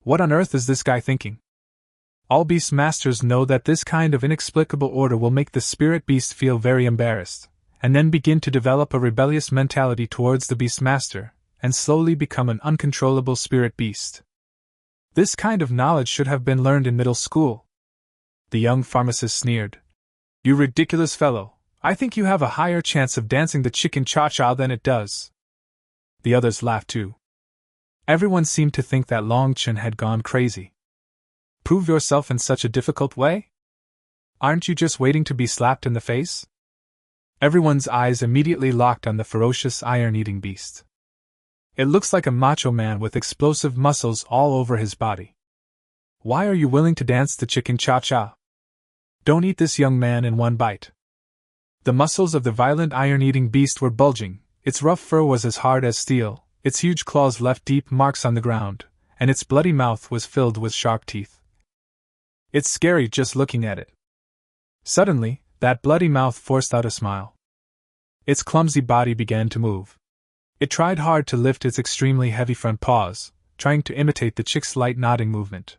What on earth is this guy thinking? All beast masters know that this kind of inexplicable order will make the spirit beast feel very embarrassed, and then begin to develop a rebellious mentality towards the beast master, and slowly become an uncontrollable spirit beast. This kind of knowledge should have been learned in middle school. The young pharmacist sneered. You ridiculous fellow, I think you have a higher chance of dancing the chicken cha-cha than it does. The others laughed too. Everyone seemed to think that Long Chen had gone crazy. Prove yourself in such a difficult way? Aren't you just waiting to be slapped in the face? Everyone's eyes immediately locked on the ferocious iron-eating beast. It looks like a macho man with explosive muscles all over his body. Why are you willing to dance the chicken cha-cha? Don't eat this young man in one bite. The muscles of the violent iron-eating beast were bulging, its rough fur was as hard as steel, its huge claws left deep marks on the ground, and its bloody mouth was filled with sharp teeth. It's scary just looking at it. Suddenly, that bloody mouth forced out a smile. Its clumsy body began to move. It tried hard to lift its extremely heavy front paws, trying to imitate the chick's light nodding movement.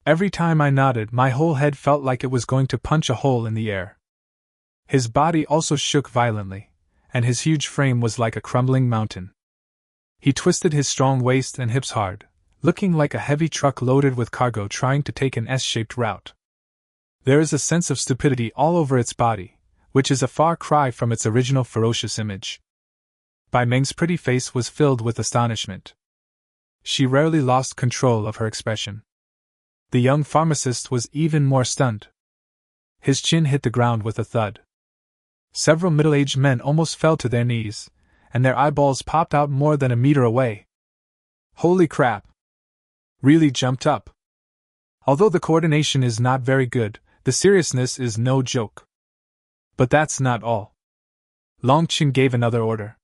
Every time I nodded, my whole head felt like it was going to punch a hole in the air. His body also shook violently, and his huge frame was like a crumbling mountain. He twisted his strong waist and hips hard, looking like a heavy truck loaded with cargo trying to take an S-shaped route. There is a sense of stupidity all over its body, which is a far cry from its original ferocious image. Bai Meng's pretty face was filled with astonishment. She rarely lost control of her expression. The young pharmacist was even more stunned. His chin hit the ground with a thud. Several middle-aged men almost fell to their knees, and their eyeballs popped out more than a meter away. Holy crap! Really jumped up. Although the coordination is not very good, the seriousness is no joke. But that's not all. Long Chen gave another order.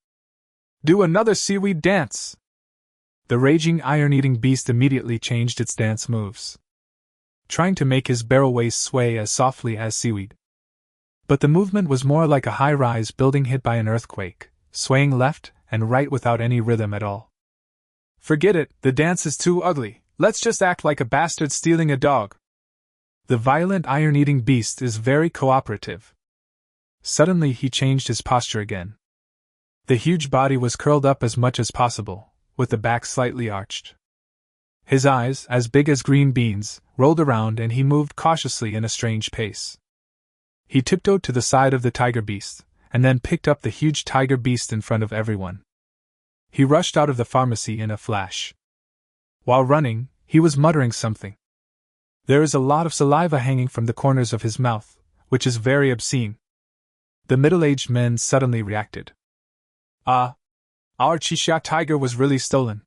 Do another seaweed dance! The raging iron-eating beast immediately changed its dance moves, trying to make his barrel waist sway as softly as seaweed. But the movement was more like a high-rise building hit by an earthquake, swaying left and right without any rhythm at all. Forget it, the dance is too ugly. Let's just act like a bastard stealing a dog. The violent iron-eating beast is very cooperative. Suddenly he changed his posture again. The huge body was curled up as much as possible, with the back slightly arched. His eyes, as big as green beans, rolled around and he moved cautiously in a strange pace. He tiptoed to the side of the tiger beast, and then picked up the huge tiger beast in front of everyone. He rushed out of the pharmacy in a flash. While running, he was muttering something. There is a lot of saliva hanging from the corners of his mouth, which is very obscene. The middle-aged men suddenly reacted. Our Chisha tiger was really stolen.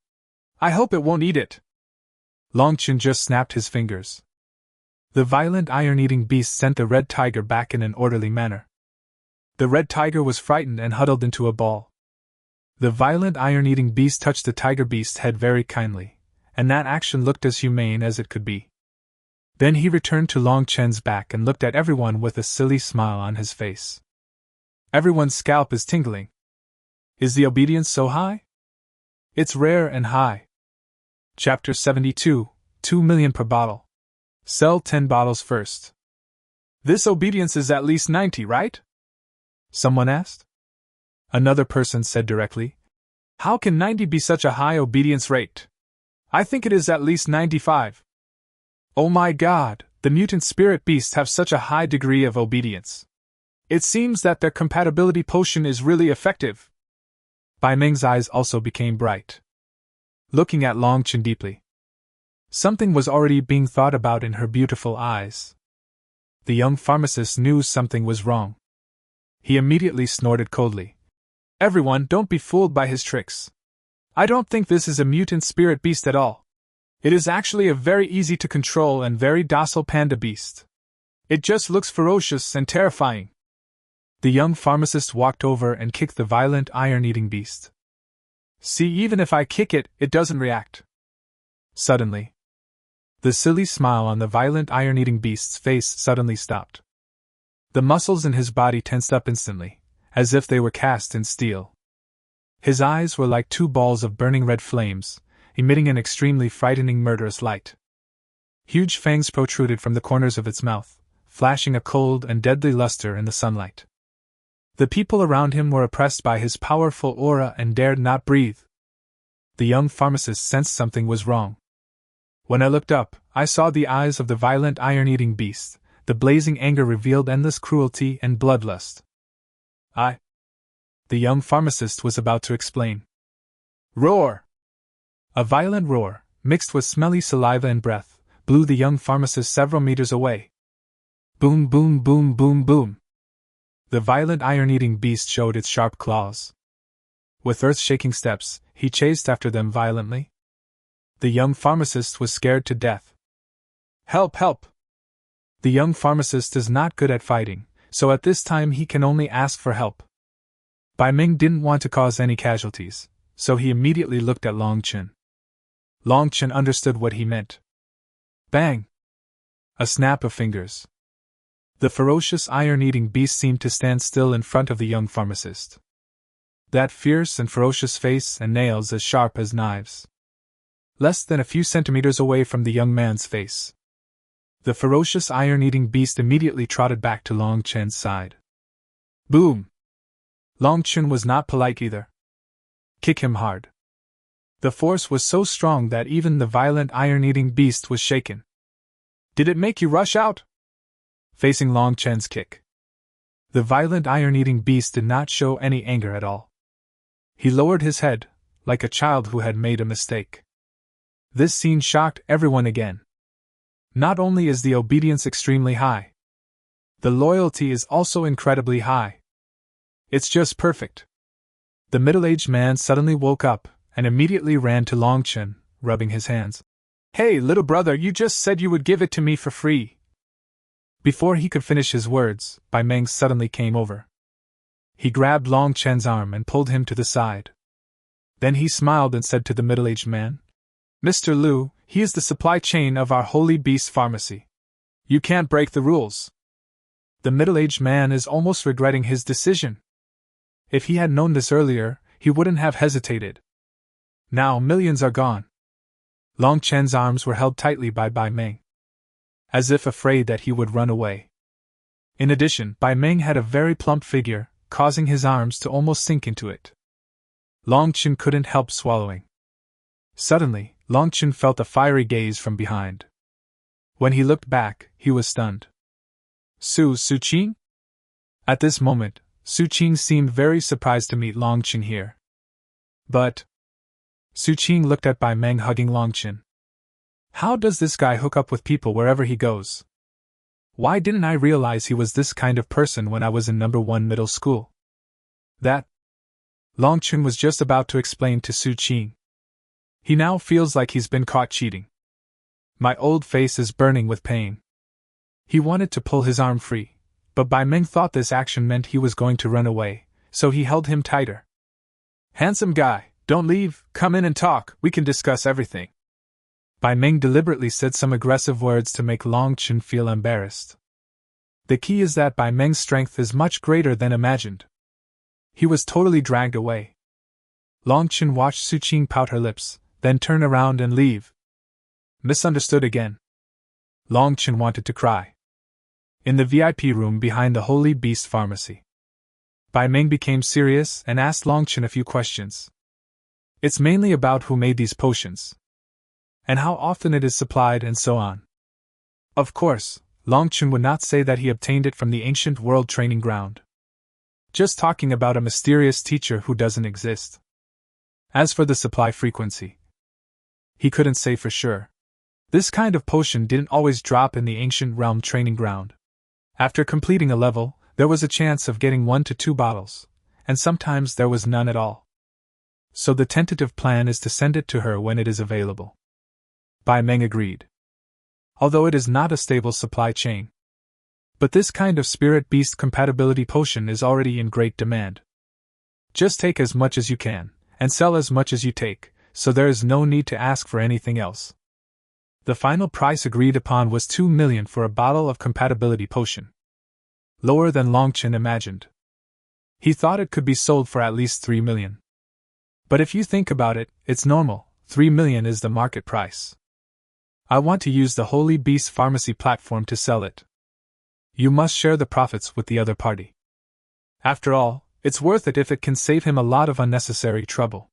I hope it won't eat it. Long Chen just snapped his fingers. The violent iron-eating beast sent the red tiger back in an orderly manner. The red tiger was frightened and huddled into a ball. The violent iron-eating beast touched the tiger beast's head very kindly, and that action looked as humane as it could be. Then he returned to Long Chen's back and looked at everyone with a silly smile on his face. Everyone's scalp is tingling. Is the obedience so high? It's rare and high. Chapter 72, 2 million per bottle. Sell 10 bottles first. This obedience is at least 90, right? Someone asked. Another person said directly, How can 90 be such a high obedience rate? I think it is at least 95. Oh my god, the mutant spirit beasts have such a high degree of obedience. It seems that their compatibility potion is really effective. Bai Meng's eyes also became bright, looking at Long Chen deeply. Something was already being thought about in her beautiful eyes. The young pharmacist knew something was wrong. He immediately snorted coldly. Everyone, don't be fooled by his tricks. I don't think this is a mutant spirit beast at all. It is actually a very easy to control and very docile panda beast. It just looks ferocious and terrifying. The young pharmacist walked over and kicked the violent iron-eating beast. See, even if I kick it, it doesn't react. Suddenly, the silly smile on the violent iron-eating beast's face suddenly stopped. The muscles in his body tensed up instantly, as if they were cast in steel. His eyes were like two balls of burning red flames, emitting an extremely frightening murderous light. Huge fangs protruded from the corners of its mouth, flashing a cold and deadly luster in the sunlight. The people around him were oppressed by his powerful aura and dared not breathe. The young pharmacist sensed something was wrong. When I looked up, I saw the eyes of the violent iron-eating beast. The blazing anger revealed endless cruelty and bloodlust. The young pharmacist was about to explain. Roar! A violent roar, mixed with smelly saliva and breath, blew the young pharmacist several meters away. Boom, boom, boom, boom, boom. The violent iron-eating beast showed its sharp claws. With earth-shaking steps, he chased after them violently. The young pharmacist was scared to death. Help, help! The young pharmacist is not good at fighting, so at this time he can only ask for help. Bai Ming didn't want to cause any casualties, so he immediately looked at Long Chen. Long Chen understood what he meant. Bang! A snap of fingers. The ferocious iron-eating beast seemed to stand still in front of the young pharmacist. That fierce and ferocious face and nails as sharp as knives. Less than a few centimeters away from the young man's face. The ferocious iron-eating beast immediately trotted back to Long Chen's side. Boom! Long Chen was not polite either. Kick him hard. The force was so strong that even the violent iron-eating beast was shaken. Did it make you rush out? Facing Long Chen's kick. The violent iron-eating beast did not show any anger at all. He lowered his head, like a child who had made a mistake. This scene shocked everyone again. Not only is the obedience extremely high, the loyalty is also incredibly high. It's just perfect. The middle-aged man suddenly woke up and immediately ran to Long Chen, rubbing his hands. Hey, little brother, you just said you would give it to me for free. Before he could finish his words, Bai Meng suddenly came over. He grabbed Long Chen's arm and pulled him to the side. Then he smiled and said to the middle-aged man, Mr. Liu, he is the supply chain of our Holy Beast Pharmacy. You can't break the rules. The middle-aged man is almost regretting his decision. If he had known this earlier, he wouldn't have hesitated. Now millions are gone. Long Chen's arms were held tightly by Bai Meng, as if afraid that he would run away. In addition, Bai Meng had a very plump figure, causing his arms to almost sink into it. Long Chen couldn't help swallowing. Suddenly, Long Chen felt a fiery gaze from behind. When he looked back, he was stunned. Su Qing? At this moment, Su Qing seemed very surprised to meet Long Chen here. But Su Qing looked at Bai Meng hugging Long Chen. How does this guy hook up with people wherever he goes? Why didn't I realize he was this kind of person when I was in number 1 middle school? That Long Chen was just about to explain to Su Qing. He now feels like he's been caught cheating. My old face is burning with pain. He wanted to pull his arm free, but Bai Meng thought this action meant he was going to run away, so he held him tighter. Handsome guy, don't leave, come in and talk, we can discuss everything. Bai Meng deliberately said some aggressive words to make Long Chen feel embarrassed. The key is that Bai Meng's strength is much greater than imagined. He was totally dragged away. Long Chen watched Su Qing pout her lips, then turn around and leave. Misunderstood again. Long Chen wanted to cry. In the VIP room behind the Holy Beast Pharmacy, Bai Meng became serious and asked Long Chen a few questions. It's mainly about who made these potions, and how often it is supplied and so on. Of course, Long Chen would not say that he obtained it from the ancient world training ground. Just talking about a mysterious teacher who doesn't exist. As for the supply frequency, he couldn't say for sure. This kind of potion didn't always drop in the ancient realm training ground. After completing a level, there was a chance of getting 1 to 2 bottles, and sometimes there was none at all. So the tentative plan is to send it to her when it is available. Bai Meng agreed. Although it is not a stable supply chain. But this kind of spirit-beast compatibility potion is already in great demand. Just take as much as you can, and sell as much as you take, so there is no need to ask for anything else. The final price agreed upon was 2 million for a bottle of compatibility potion. Lower than Long Chen imagined. He thought it could be sold for at least 3 million. But if you think about it, it's normal, 3 million is the market price. I want to use the Holy Beast Pharmacy platform to sell it. You must share the profits with the other party. After all, it's worth it if it can save him a lot of unnecessary trouble.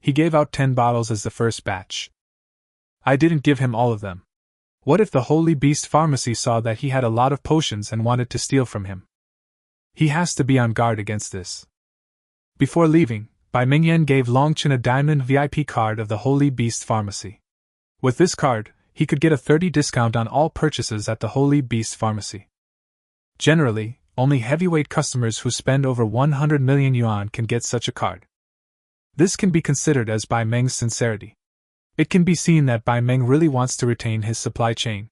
He gave out 10 bottles as the first batch. I didn't give him all of them. What if the Holy Beast Pharmacy saw that he had a lot of potions and wanted to steal from him? He has to be on guard against this. Before leaving, Bai Mingyan gave Longchen a diamond VIP card of the Holy Beast Pharmacy. With this card, he could get a 30% discount on all purchases at the Holy Beast Pharmacy. Generally, only heavyweight customers who spend over 100 million yuan can get such a card. This can be considered as Bai Meng's sincerity. It can be seen that Bai Meng really wants to retain his supply chain.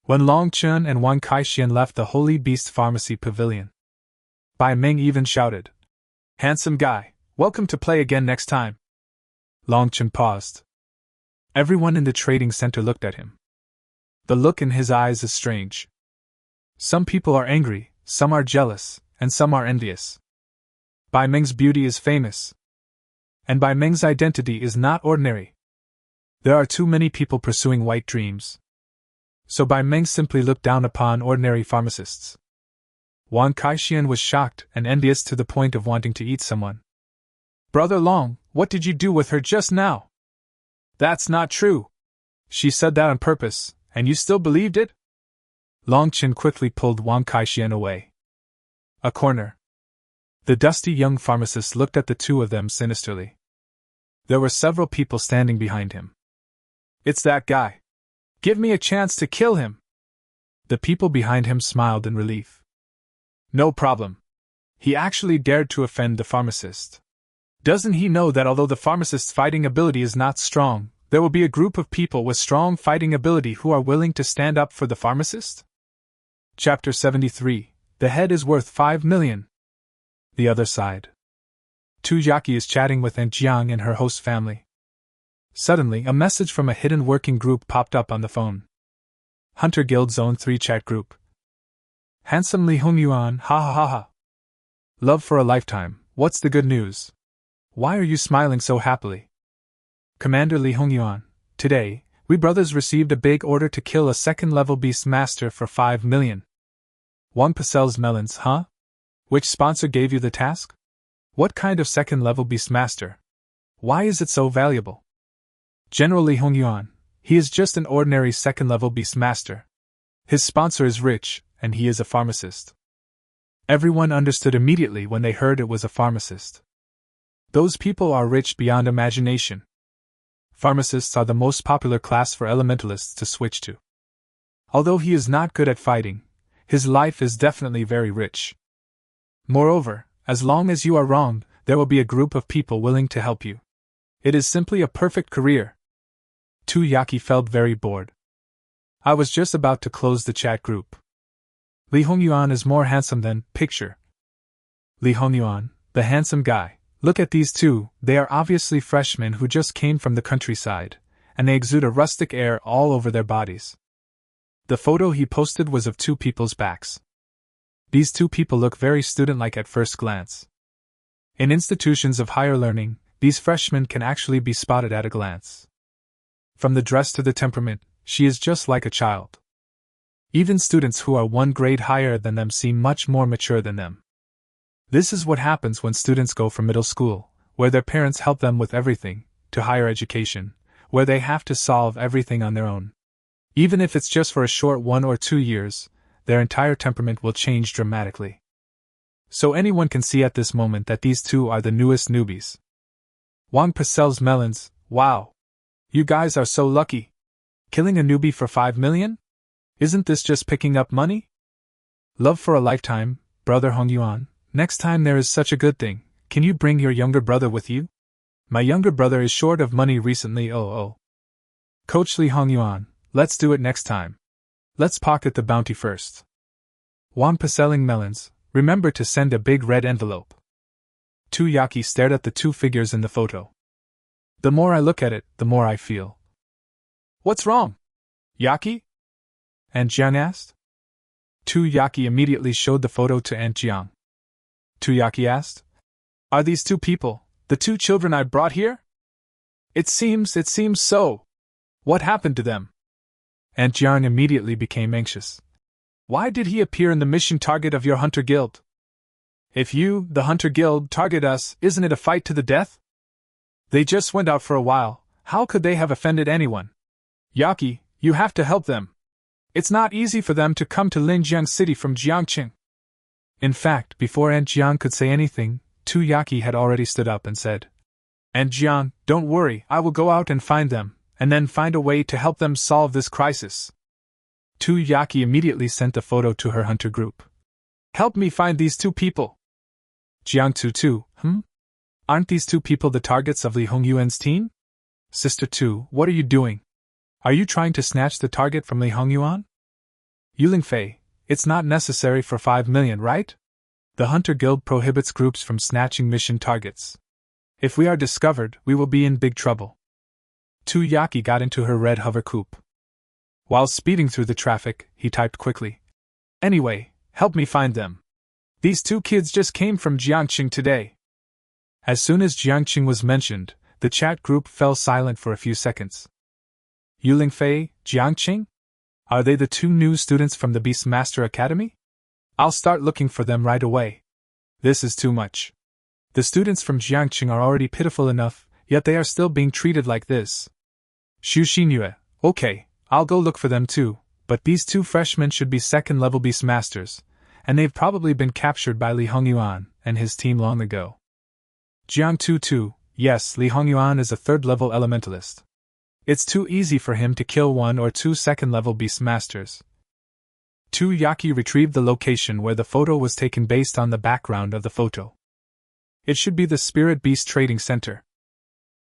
When Long Chun and Wang Kaixian left the Holy Beast Pharmacy Pavilion, Bai Meng even shouted, "Handsome guy, welcome to play again next time." Long Chun paused. Everyone in the trading center looked at him. The look in his eyes is strange. Some people are angry, some are jealous, and some are envious. Bai Meng's beauty is famous. And Bai Meng's identity is not ordinary. There are too many people pursuing white dreams. So Bai Meng simply looked down upon ordinary pharmacists. Wang Kaixian was shocked and envious to the point of wanting to eat someone. "Brother Long, what did you do with her just now?" "That's not true. She said that on purpose, and you still believed it?" Long Chin quickly pulled Wang Kaixian away. A corner. The dusty young pharmacist looked at the two of them sinisterly. There were several people standing behind him. "It's that guy. Give me a chance to kill him." The people behind him smiled in relief. "No problem. He actually dared to offend the pharmacist. Doesn't he know that although the pharmacist's fighting ability is not strong, there will be a group of people with strong fighting ability who are willing to stand up for the pharmacist?" Chapter 73. The head is worth 5 million. The other side. Tu Yaki is chatting with Aunt Jiang and her host family. Suddenly, a message from a hidden working group popped up on the phone. Hunter Guild Zone 3 chat group. Handsome Li Hongyuan, ha ha ha ha. Love for a lifetime, what's the good news? Why are you smiling so happily? Commander Li Hongyuan, today, we brothers received a big order to kill a second-level beast master for 5 million. Wang Pacel's melons, huh? Which sponsor gave you the task? What kind of second-level beast master? Why is it so valuable? General Li Hongyuan, he is just an ordinary second-level beast master. His sponsor is rich, and he is a pharmacist. Everyone understood immediately when they heard it was a pharmacist. Those people are rich beyond imagination. Pharmacists are the most popular class for elementalists to switch to. Although he is not good at fighting, his life is definitely very rich. Moreover, as long as you are wronged, there will be a group of people willing to help you. It is simply a perfect career. Tu Yaki felt very bored. I was just about to close the chat group. Li Hongyuan is more handsome than picture. Li Hongyuan, the handsome guy. Look at these two, they are obviously freshmen who just came from the countryside, and they exude a rustic air all over their bodies. The photo he posted was of two people's backs. These two people look very student-like at first glance. In institutions of higher learning, these freshmen can actually be spotted at a glance. From the dress to the temperament, she is just like a child. Even students who are one grade higher than them seem much more mature than them. This is what happens when students go from middle school, where their parents help them with everything, to higher education, where they have to solve everything on their own. Even if it's just for a short 1 or 2 years, their entire temperament will change dramatically. So anyone can see at this moment that these two are the newest newbies. Wang Pacel's melons, wow! You guys are so lucky! Killing a newbie for 5 million? Isn't this just picking up money? Love for a lifetime, brother Hongyuan. Next time there is such a good thing, can you bring your younger brother with you? My younger brother is short of money recently. Oh. Coach Li Hongyuan, let's do it next time. Let's pocket the bounty first. Wang Pacelling melons, remember to send a big red envelope. Tu Yaki stared at the two figures in the photo. The more I look at it, the more I feel. What's wrong? Yaki? Aunt Jiang asked. Tu Yaki immediately showed the photo to Aunt Jiang. Tu Yaki asked, "Are these two people, the two children I brought here?" It seems so. What happened to them? Aunt Jiang immediately became anxious. Why did he appear in the mission target of your hunter guild? If you, the hunter guild, target us, isn't it a fight to the death? They just went out for a while, how could they have offended anyone? Yaki, you have to help them. It's not easy for them to come to Linjiang City from Jiangqing. In fact, before Aunt Jiang could say anything, Tu Yaki had already stood up and said, Aunt Jiang, don't worry, I will go out and find them, and then find a way to help them solve this crisis. Tu Yaki immediately sent the photo to her hunter group. Help me find these two people. Jiang Tu, Aren't these two people the targets of Li Hongyuan's team? Sister Tu, what are you doing? Are you trying to snatch the target from Li Hongyuan? Yuling Fei, it's not necessary for 5 million, right? The Hunter Guild prohibits groups from snatching mission targets. If we are discovered, we will be in big trouble. Tu Yaki got into her red hover coupe. While speeding through the traffic, he typed quickly. Anyway, help me find them. These two kids just came from Jiangqing today. As soon as Jiangqing was mentioned, the chat group fell silent for a few seconds. Yuling Fei, Jiangqing? Are they the two new students from the Beastmaster Academy? I'll start looking for them right away. This is too much. The students from Jiangqing are already pitiful enough, yet they are still being treated like this. Xu Xinyue, okay, I'll go look for them too, but these two freshmen should be second-level Beastmasters, and they've probably been captured by Li Hongyuan and his team long ago. Jiang Tu, yes, Li Hongyuan is a third-level elementalist. It's too easy for him to kill 1 or 2 second-level Beastmasters. Tu Yaki retrieved the location where the photo was taken based on the background of the photo. It should be the Spirit Beast Trading Center.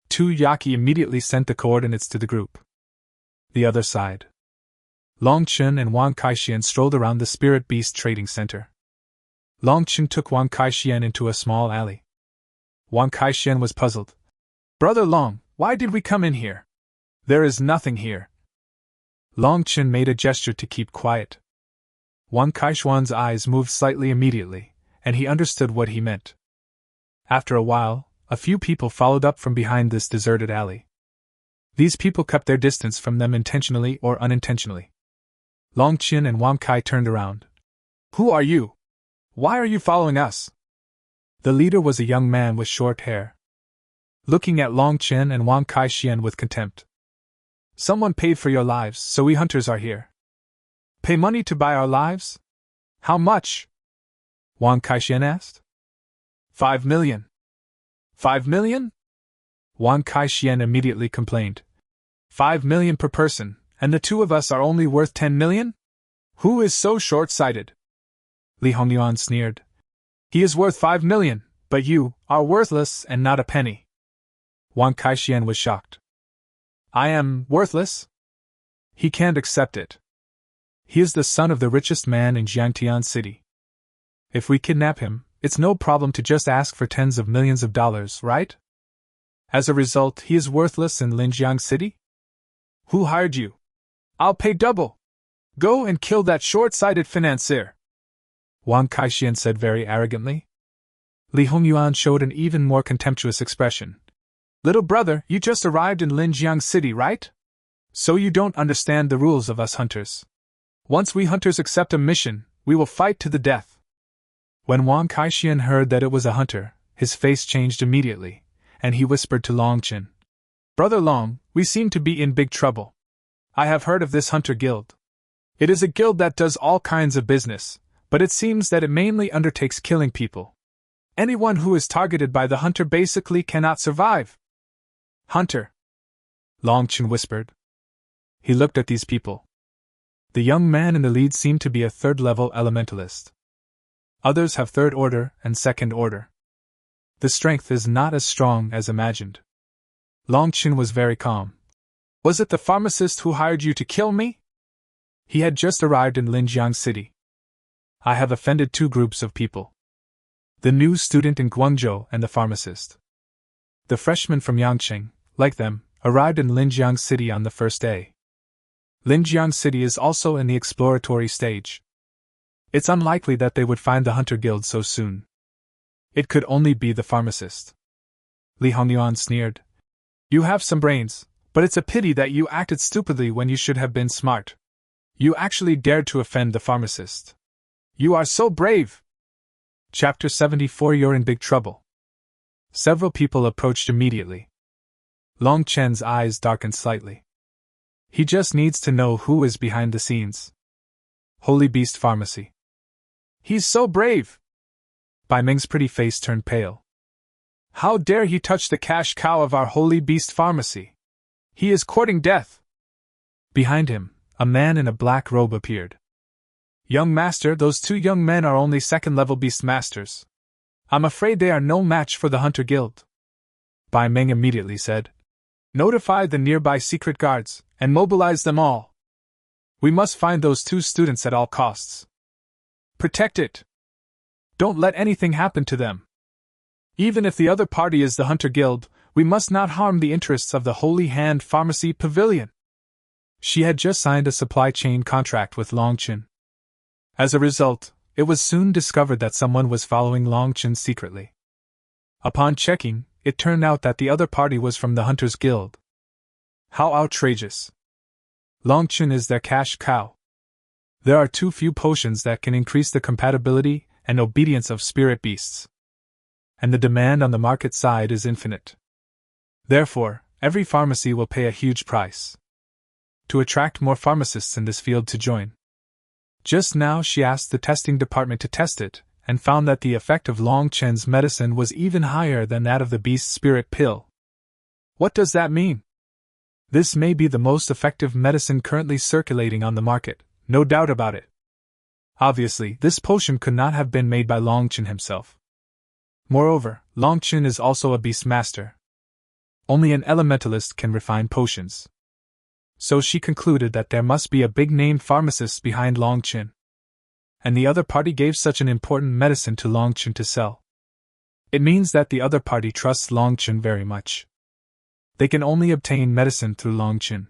Tu Yaki immediately sent the coordinates to the group. The other side. Long Chen and Wang Kaixian strolled around the Spirit Beast Trading Center. Long Chen took Wang Kaixian into a small alley. Wang Kaixian was puzzled. Brother Long, why did we come in here? There is nothing here. Long Chen made a gesture to keep quiet. Wang Kaixian's eyes moved slightly immediately, and he understood what he meant. After a while, a few people followed up from behind this deserted alley. These people kept their distance from them intentionally or unintentionally. Long Chen and Wang Kai turned around. Who are you? Why are you following us? The leader was a young man with short hair. Looking at Long Chen and Wang Kaixian with contempt. Someone paid for your lives, so we hunters are here. Pay money to buy our lives? How much? Wang Kaixian asked. 5 million. 5 million? Wang Kaixian immediately complained. 5 million per person, and the two of us are only worth 10 million? Who is so short-sighted? Li Hongyuan sneered. He is worth 5 million, but you are worthless and not a penny. Wang Kaixian was shocked. I am worthless? He can't accept it. He is the son of the richest man in Jiangtian City. If we kidnap him, it's no problem to just ask for tens of millions of dollars, right? As a result, he is worthless in Linjiang City? Who hired you? I'll pay double. Go and kill that short-sighted financier. Wang Kaixian said very arrogantly. Li Hongyuan showed an even more contemptuous expression. Little brother, you just arrived in Linjiang City, right? So you don't understand the rules of us hunters. Once we hunters accept a mission, we will fight to the death. When Wang Kaixian heard that it was a hunter, his face changed immediately, and he whispered to Long Chen. Brother Long, we seem to be in big trouble. I have heard of this hunter guild. It is a guild that does all kinds of business, but it seems that it mainly undertakes killing people. Anyone who is targeted by the hunter basically cannot survive. Hunter, Long Chen whispered. He looked at these people. The young man in the lead seemed to be a third-level elementalist. Others have third order and second order. The strength is not as strong as imagined. Long Chen was very calm. Was it the pharmacist who hired you to kill me? He had just arrived in Linjiang City. I have offended 2 groups of people. The new student in Guangzhou and the pharmacist. The freshman from Yangqing, like them, arrived in Linjiang City on the first day. Linjiang City is also in the exploratory stage. It's unlikely that they would find the Hunter Guild so soon. It could only be the pharmacist. Li Hongyuan sneered. You have some brains, But it's a pity that you acted stupidly when you should have been smart. You actually dared to offend the pharmacist. You are so brave! Chapter 74. You're in big trouble. Several people approached immediately. Long Chen's eyes darkened slightly. He just needs to know who is behind the scenes. Holy Beast Pharmacy. He's so brave! Bai Ming's pretty face turned pale. How dare he touch the cash cow of our Holy Beast Pharmacy? He is courting death! Behind him, a man in a black robe appeared. Young master, those two young men are only second-level beast masters. I'm afraid they are no match for the Hunter Guild. Bai Ming immediately said. Notify the nearby secret guards, and mobilize them all. We must find those two students at all costs. Protect it. Don't let anything happen to them. Even if the other party is the Hunter Guild, we must not harm the interests of the Holy Hand Pharmacy Pavilion. She had just signed a supply chain contract with Longchen. As a result, it was soon discovered that someone was following Longchen secretly. Upon checking, it turned out that the other party was from the Hunters Guild. How outrageous! Longchen is their cash cow. There are too few potions that can increase the compatibility and obedience of spirit beasts. And the demand on the market side is infinite. Therefore, every pharmacy will pay a huge price to attract more pharmacists in this field to join. Just now she asked the testing department to test it, and found that the effect of Long Chen's medicine was even higher than that of the beast spirit pill. What does that mean? This may be the most effective medicine currently circulating on the market, no doubt about it. Obviously, this potion could not have been made by Long Chen himself. Moreover, Long Chen is also a beast master. Only an elementalist can refine potions. So she concluded that there must be a big-name pharmacist behind Longchen. And the other party gave such an important medicine to Longchen to sell. It means that the other party trusts Longchen very much. They can only obtain medicine through Longchen.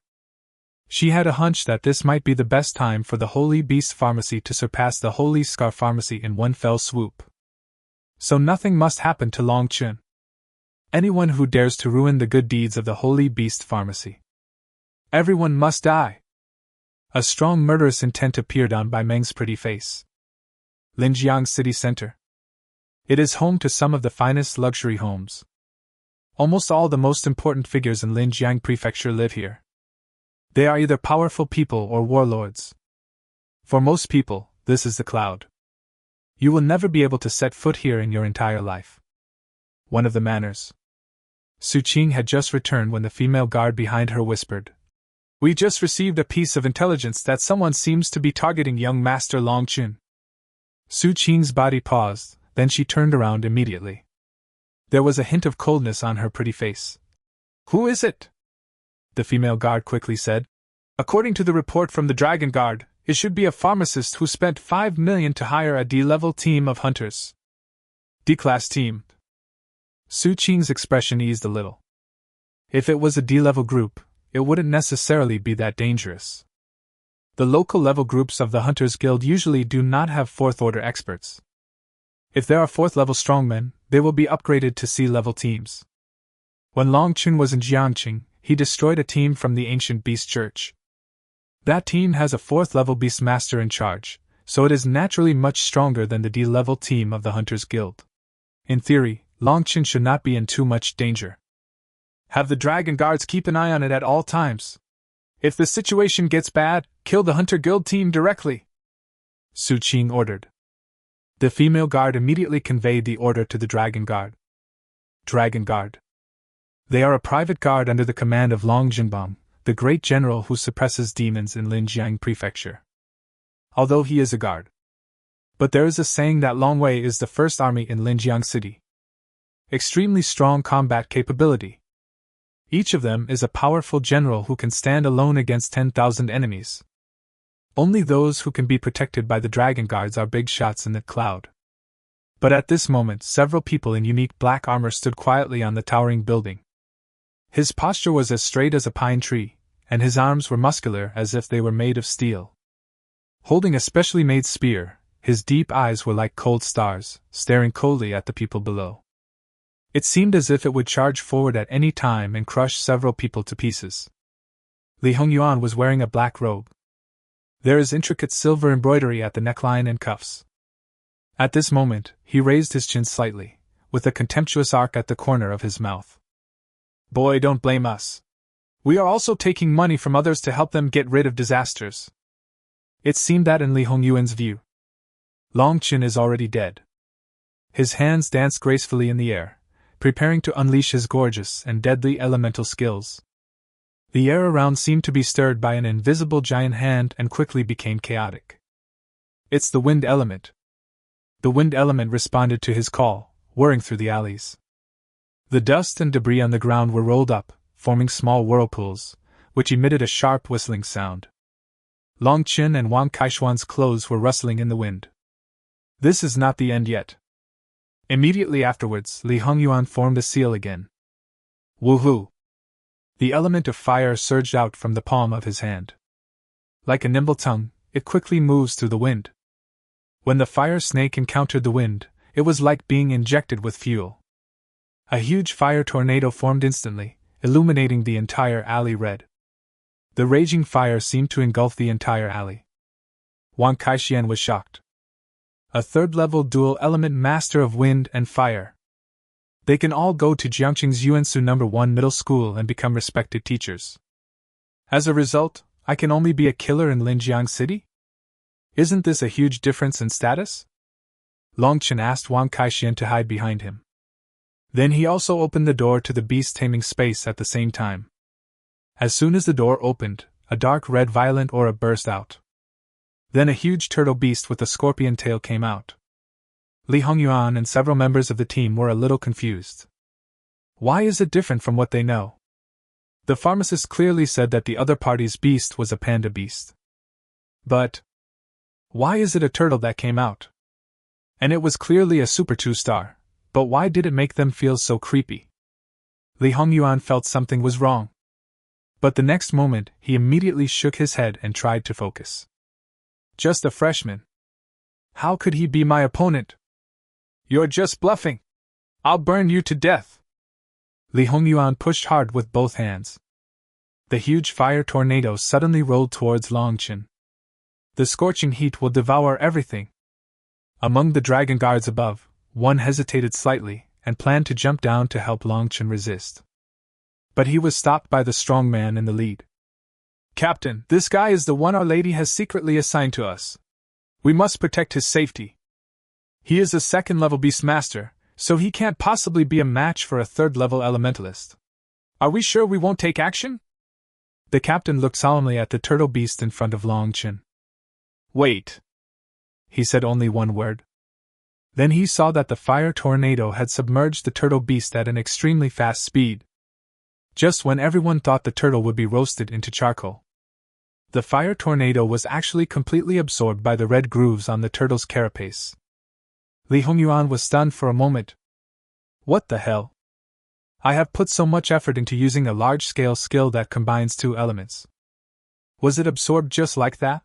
She had a hunch that this might be the best time for the Holy Beast Pharmacy to surpass the Holy Scar Pharmacy in one fell swoop. So nothing must happen to Longchen. Anyone who dares to ruin the good deeds of the Holy Beast Pharmacy. Everyone must die. A strong murderous intent appeared on Bai Meng's pretty face. Linjiang City Center. It is home to some of the finest luxury homes. Almost all the most important figures in Linjiang Prefecture live here. They are either powerful people or warlords. For most people, this is the cloud. You will never be able to set foot here in your entire life. One of the manners. Su Qing had just returned when the female guard behind her whispered. We just received a piece of intelligence that someone seems to be targeting young Master Longchen. Su Qing's body paused, then she turned around immediately. There was a hint of coldness on her pretty face. Who is it? The female guard quickly said. According to the report from the Dragon Guard, it should be a pharmacist who spent 5 million to hire a D-level team of hunters. D-class team. Su Qing's expression eased a little. If it was a D-level group, it wouldn't necessarily be that dangerous. The local level groups of the Hunters Guild usually do not have 4th order experts. If there are 4th level strongmen, they will be upgraded to C-level teams. When Longchen was in Jiangqing, he destroyed a team from the ancient beast church. That team has a 4th level beast master in charge, so it is naturally much stronger than the D-level team of the Hunters Guild. In theory, Longchen should not be in too much danger. Have the Dragon Guards keep an eye on it at all times. If the situation gets bad, kill the Hunter Guild team directly, Su Qing ordered. The female guard immediately conveyed the order to the Dragon Guard. Dragon Guard. They are a private guard under the command of Long Jinbang, the great general who suppresses demons in Linjiang Prefecture. Although he is a guard. But there is a saying that Long Wei is the first army in Linjiang City. Extremely strong combat capability. Each of them is a powerful general who can stand alone against 10,000 enemies. Only those who can be protected by the Dragon Guards are big shots in the cloud. But at this moment, several people in unique black armor stood quietly on the towering building. His posture was as straight as a pine tree, and his arms were muscular as if they were made of steel. Holding a specially made spear, his deep eyes were like cold stars, staring coldly at the people below. It seemed as if it would charge forward at any time and crush several people to pieces. Li Hongyuan was wearing a black robe. There is intricate silver embroidery at the neckline and cuffs. At this moment, he raised his chin slightly, with a contemptuous arc at the corner of his mouth. Boy, don't blame us. We are also taking money from others to help them get rid of disasters. It seemed that in Li Hongyuan's view, Long Qin is already dead. His hands danced gracefully in the air, preparing to unleash his gorgeous and deadly elemental skills. The air around seemed to be stirred by an invisible giant hand and quickly became chaotic. It's the wind element. The wind element responded to his call, whirring through the alleys. The dust and debris on the ground were rolled up, forming small whirlpools, which emitted a sharp whistling sound. Long Qin and Wang Kaishuan's clothes were rustling in the wind. This is not the end yet. Immediately afterwards, Li Hongyuan formed a seal again. Woohoo! The element of fire surged out from the palm of his hand. Like a nimble tongue, it quickly moves through the wind. When the fire snake encountered the wind, it was like being injected with fuel. A huge fire tornado formed instantly, illuminating the entire alley red. The raging fire seemed to engulf the entire alley. Wang Kaishian was shocked. A third-level dual-element master of wind and fire. They can all go to Jiangqing's Yuansu No. 1 middle school and become respected teachers. As a result, I can only be a killer in Linjiang City? Isn't this a huge difference in status? Long Qin asked Wang Kaishian to hide behind him. Then he also opened the door to the beast-taming space at the same time. As soon as the door opened, a dark red violet aura burst out. Then a huge turtle beast with a scorpion tail came out. Li Hongyuan and several members of the team were a little confused. Why is it different from what they know? The pharmacist clearly said that the other party's beast was a panda beast. But why is it a turtle that came out? And it was clearly a Super 2-star, but why did it make them feel so creepy? Li Hongyuan felt something was wrong. But the next moment, he immediately shook his head and tried to focus. Just a freshman. How could he be my opponent? You're just bluffing. I'll burn you to death. Li Hongyuan pushed hard with both hands. The huge fire tornado suddenly rolled towards Long Qin. The scorching heat will devour everything. Among the dragon guards above, one hesitated slightly and planned to jump down to help Long Qin resist. But he was stopped by the strong man in the lead. Captain, this guy is the one Our Lady has secretly assigned to us. We must protect his safety. He is a second-level beastmaster, so he can't possibly be a match for a third-level elementalist. Are we sure we won't take action? The captain looked solemnly at the turtle beast in front of Long Qin. Wait. He said only one word. Then he saw that the fire tornado had submerged the turtle beast at an extremely fast speed. Just when everyone thought the turtle would be roasted into charcoal. The fire tornado was actually completely absorbed by the red grooves on the turtle's carapace. Li Hongyuan was stunned for a moment. What the hell? I have put so much effort into using a large-scale skill that combines two elements. Was it absorbed just like that?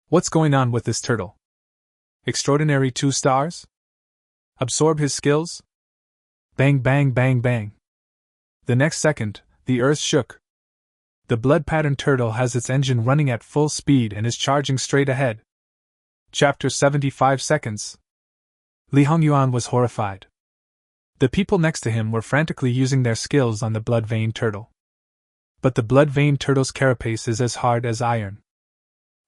What's going on with this turtle? Extraordinary 2 stars? Absorb his skills? Bang, bang, bang, bang. The next second, the earth shook. The blood-patterned turtle has its engine running at full speed and is charging straight ahead. Chapter 75 Seconds. Li Hongyuan was horrified. The people next to him were frantically using their skills on the blood-veined turtle. But the blood-veined turtle's carapace is as hard as iron.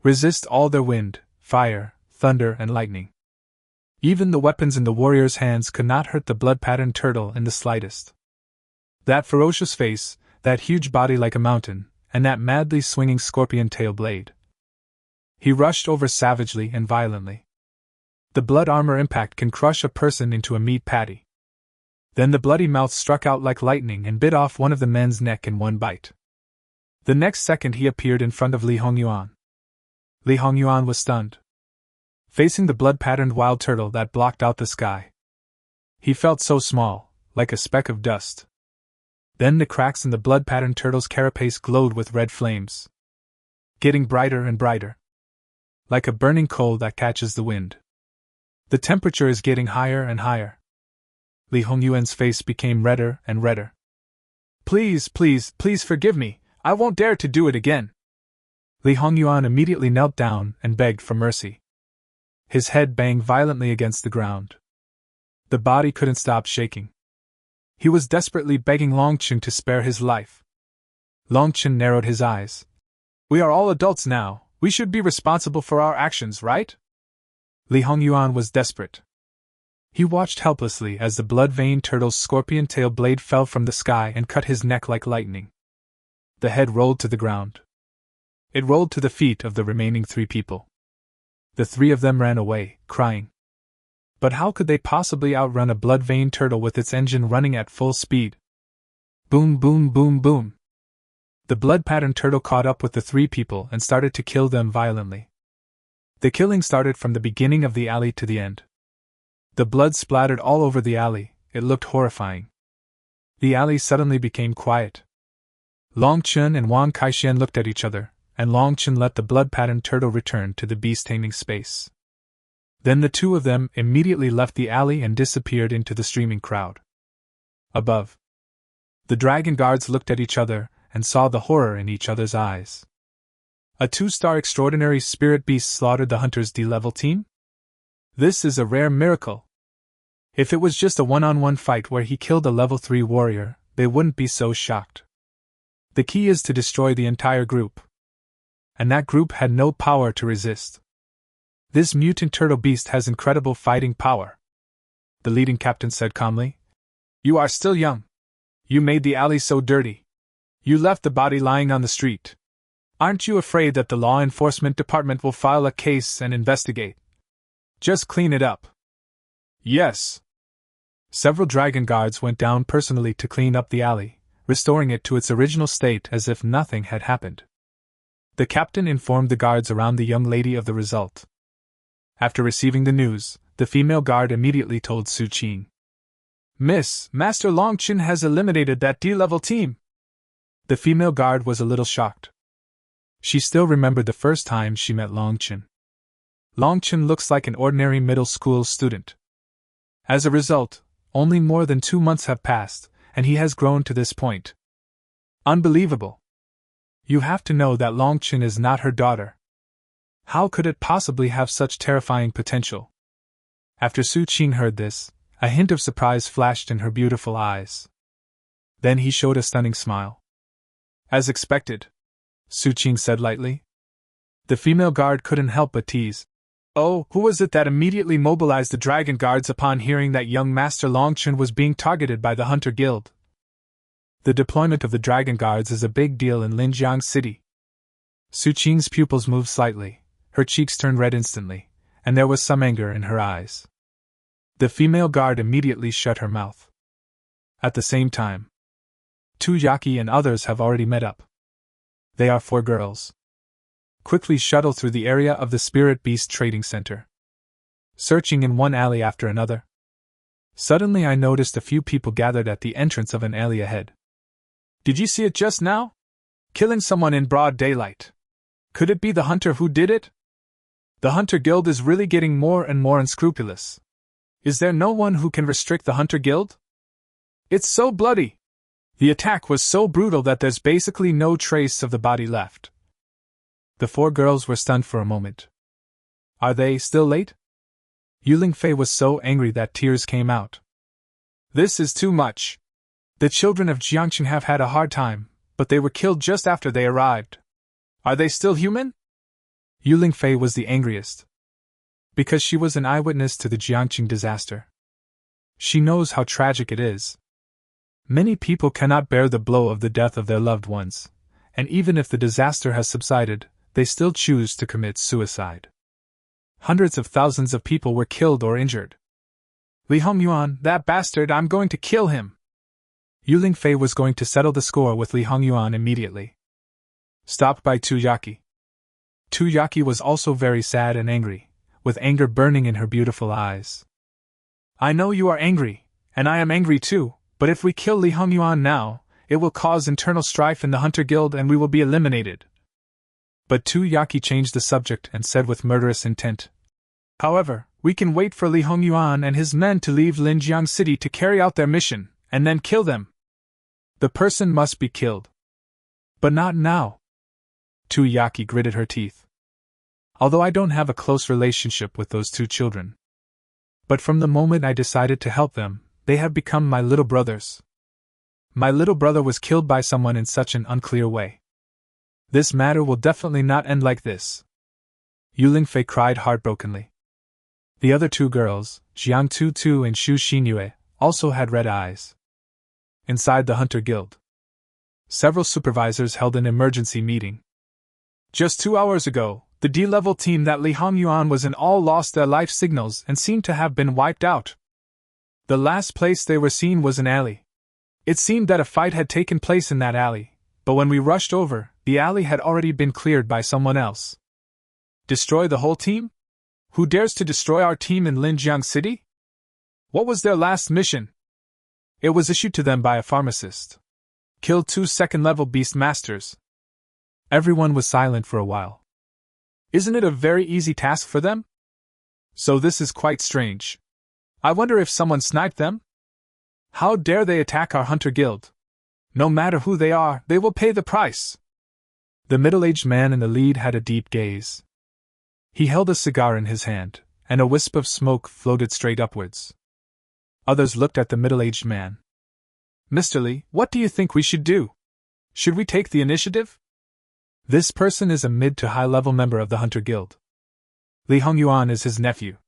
Resist all their wind, fire, thunder, and lightning. Even the weapons in the warrior's hands could not hurt the blood-patterned turtle in the slightest. That ferocious face, that huge body like a mountain, and that madly swinging scorpion tail blade. He rushed over savagely and violently. The blood armor impact can crush a person into a meat patty. Then the bloody mouth struck out like lightning and bit off one of the men's neck in one bite. The next second he appeared in front of Li Hongyuan. Li Hongyuan was stunned. Facing the blood-patterned wild turtle that blocked out the sky. He felt so small, like a speck of dust. Then the cracks in the blood-patterned turtle's carapace glowed with red flames. Getting brighter and brighter. Like a burning coal that catches the wind. The temperature is getting higher and higher. Li Hongyuan's face became redder and redder. Please, please, please forgive me. I won't dare to do it again. Li Hongyuan immediately knelt down and begged for mercy. His head banged violently against the ground. The body couldn't stop shaking. He was desperately begging Longchen to spare his life. Longchen narrowed his eyes. We are all adults now, we should be responsible for our actions, right? Li Hongyuan was desperate. He watched helplessly as the blood-veined turtle's scorpion tail blade fell from the sky and cut his neck like lightning. The head rolled to the ground. It rolled to the feet of the remaining 3 people. The 3 of them ran away, crying. But how could they possibly outrun a blood-veined turtle with its engine running at full speed? Boom, boom, boom, boom. The blood-patterned turtle caught up with the 3 people and started to kill them violently. The killing started from the beginning of the alley to the end. The blood splattered all over the alley, it looked horrifying. The alley suddenly became quiet. Longchen and Wang Kaixian looked at each other, and Longchen let the blood-patterned turtle return to the beast-taming space. Then the 2 of them immediately left the alley and disappeared into the streaming crowd. Above, the dragon guards looked at each other and saw the horror in each other's eyes. A 2-star extraordinary spirit beast slaughtered the hunter's D-level team? This is a rare miracle. If it was just a one-on-one fight where he killed a level 3 warrior, they wouldn't be so shocked. The key is to destroy the entire group. And that group had no power to resist. This mutant turtle beast has incredible fighting power, the leading captain said calmly. You are still young. You made the alley so dirty. You left the body lying on the street. Aren't you afraid that the law enforcement department will file a case and investigate? Just clean it up. Yes. Several dragon guards went down personally to clean up the alley, restoring it to its original state as if nothing had happened. The captain informed the guards around the young lady of the result. After receiving the news, the female guard immediately told Su Qing. Miss, Master Longchen has eliminated that D-level team. The female guard was a little shocked. She still remembered the first time she met Longchen. Longchen looks like an ordinary middle school student. As a result, only more than 2 months have passed, and he has grown to this point. Unbelievable. You have to know that Longchen is not her daughter. How could it possibly have such terrifying potential? After Su Qing heard this, a hint of surprise flashed in her beautiful eyes. Then he showed a stunning smile. As expected, Su Qing said lightly. The female guard couldn't help but tease. Oh, who was it that immediately mobilized the dragon guards upon hearing that young Master Longchen was being targeted by the Hunter Guild? The deployment of the dragon guards is a big deal in Linjiang City. Su Qing's pupils moved slightly, her cheeks turned red instantly, and there was some anger in her eyes. The female guard immediately shut her mouth. At the same time, Tu Yaki and others have already met up. They are 4 girls. Quickly shuttle through the area of the Spirit Beast Trading Center. Searching in one alley after another. Suddenly I noticed a few people gathered at the entrance of an alley ahead. Did you see it just now? Killing someone in broad daylight. Could it be the hunter who did it? The Hunter Guild is really getting more and more unscrupulous. Is there no one who can restrict the Hunter Guild? It's so bloody. The attack was so brutal that there's basically no trace of the body left. The 4 girls were stunned for a moment. Are they still late? Yuling Fei was so angry that tears came out. This is too much. The children of Jiangqing have had a hard time, but they were killed just after they arrived. Are they still human? Yuling Fei was the angriest. Because she was an eyewitness to the Jiangqing disaster. She knows how tragic it is. Many people cannot bear the blow of the death of their loved ones, and even if the disaster has subsided, they still choose to commit suicide. Hundreds of thousands of people were killed or injured. Li Hongyuan, that bastard, I'm going to kill him! Yuling Fei was going to settle the score with Li Hongyuan immediately. Stopped by Tu Yaki. Tu Yaki was also very sad and angry, with anger burning in her beautiful eyes. I know you are angry, and I am angry too, but if we kill Li Hongyuan now, it will cause internal strife in the Hunter Guild and we will be eliminated. But Tu Yaki changed the subject and said with murderous intent. However, we can wait for Li Hongyuan and his men to leave Linjiang City to carry out their mission, and then kill them. The person must be killed. But not now. Tu Yaki gritted her teeth. Although I don't have a close relationship with those two children. But from the moment I decided to help them, they have become my little brothers. My little brother was killed by someone in such an unclear way. This matter will definitely not end like this. Yu Lingfei cried heartbrokenly. The other two girls, Jiang Tutu and Xu Xinyue, also had red eyes. Inside the Hunter Guild, several supervisors held an emergency meeting. Just 2 hours ago, the D-level team that Li Hongyuan was in all lost their life signals and seemed to have been wiped out. The last place they were seen was an alley. It seemed that a fight had taken place in that alley, but when we rushed over, the alley had already been cleared by someone else. Destroy the whole team? Who dares to destroy our team in Linjiang City? What was their last mission? It was issued to them by a pharmacist. Kill 2 second-level beast masters. Everyone was silent for a while. Isn't it a very easy task for them? So this is quite strange. I wonder if someone sniped them? How dare they attack our hunter guild? No matter who they are, they will pay the price. The middle-aged man in the lead had a deep gaze. He held a cigar in his hand, and a wisp of smoke floated straight upwards. Others looked at the middle-aged man. Mr. Li, what do you think we should do? Should we take the initiative? This person is a mid to high-level member of the Hunter Guild. Li Hongyuan is his nephew.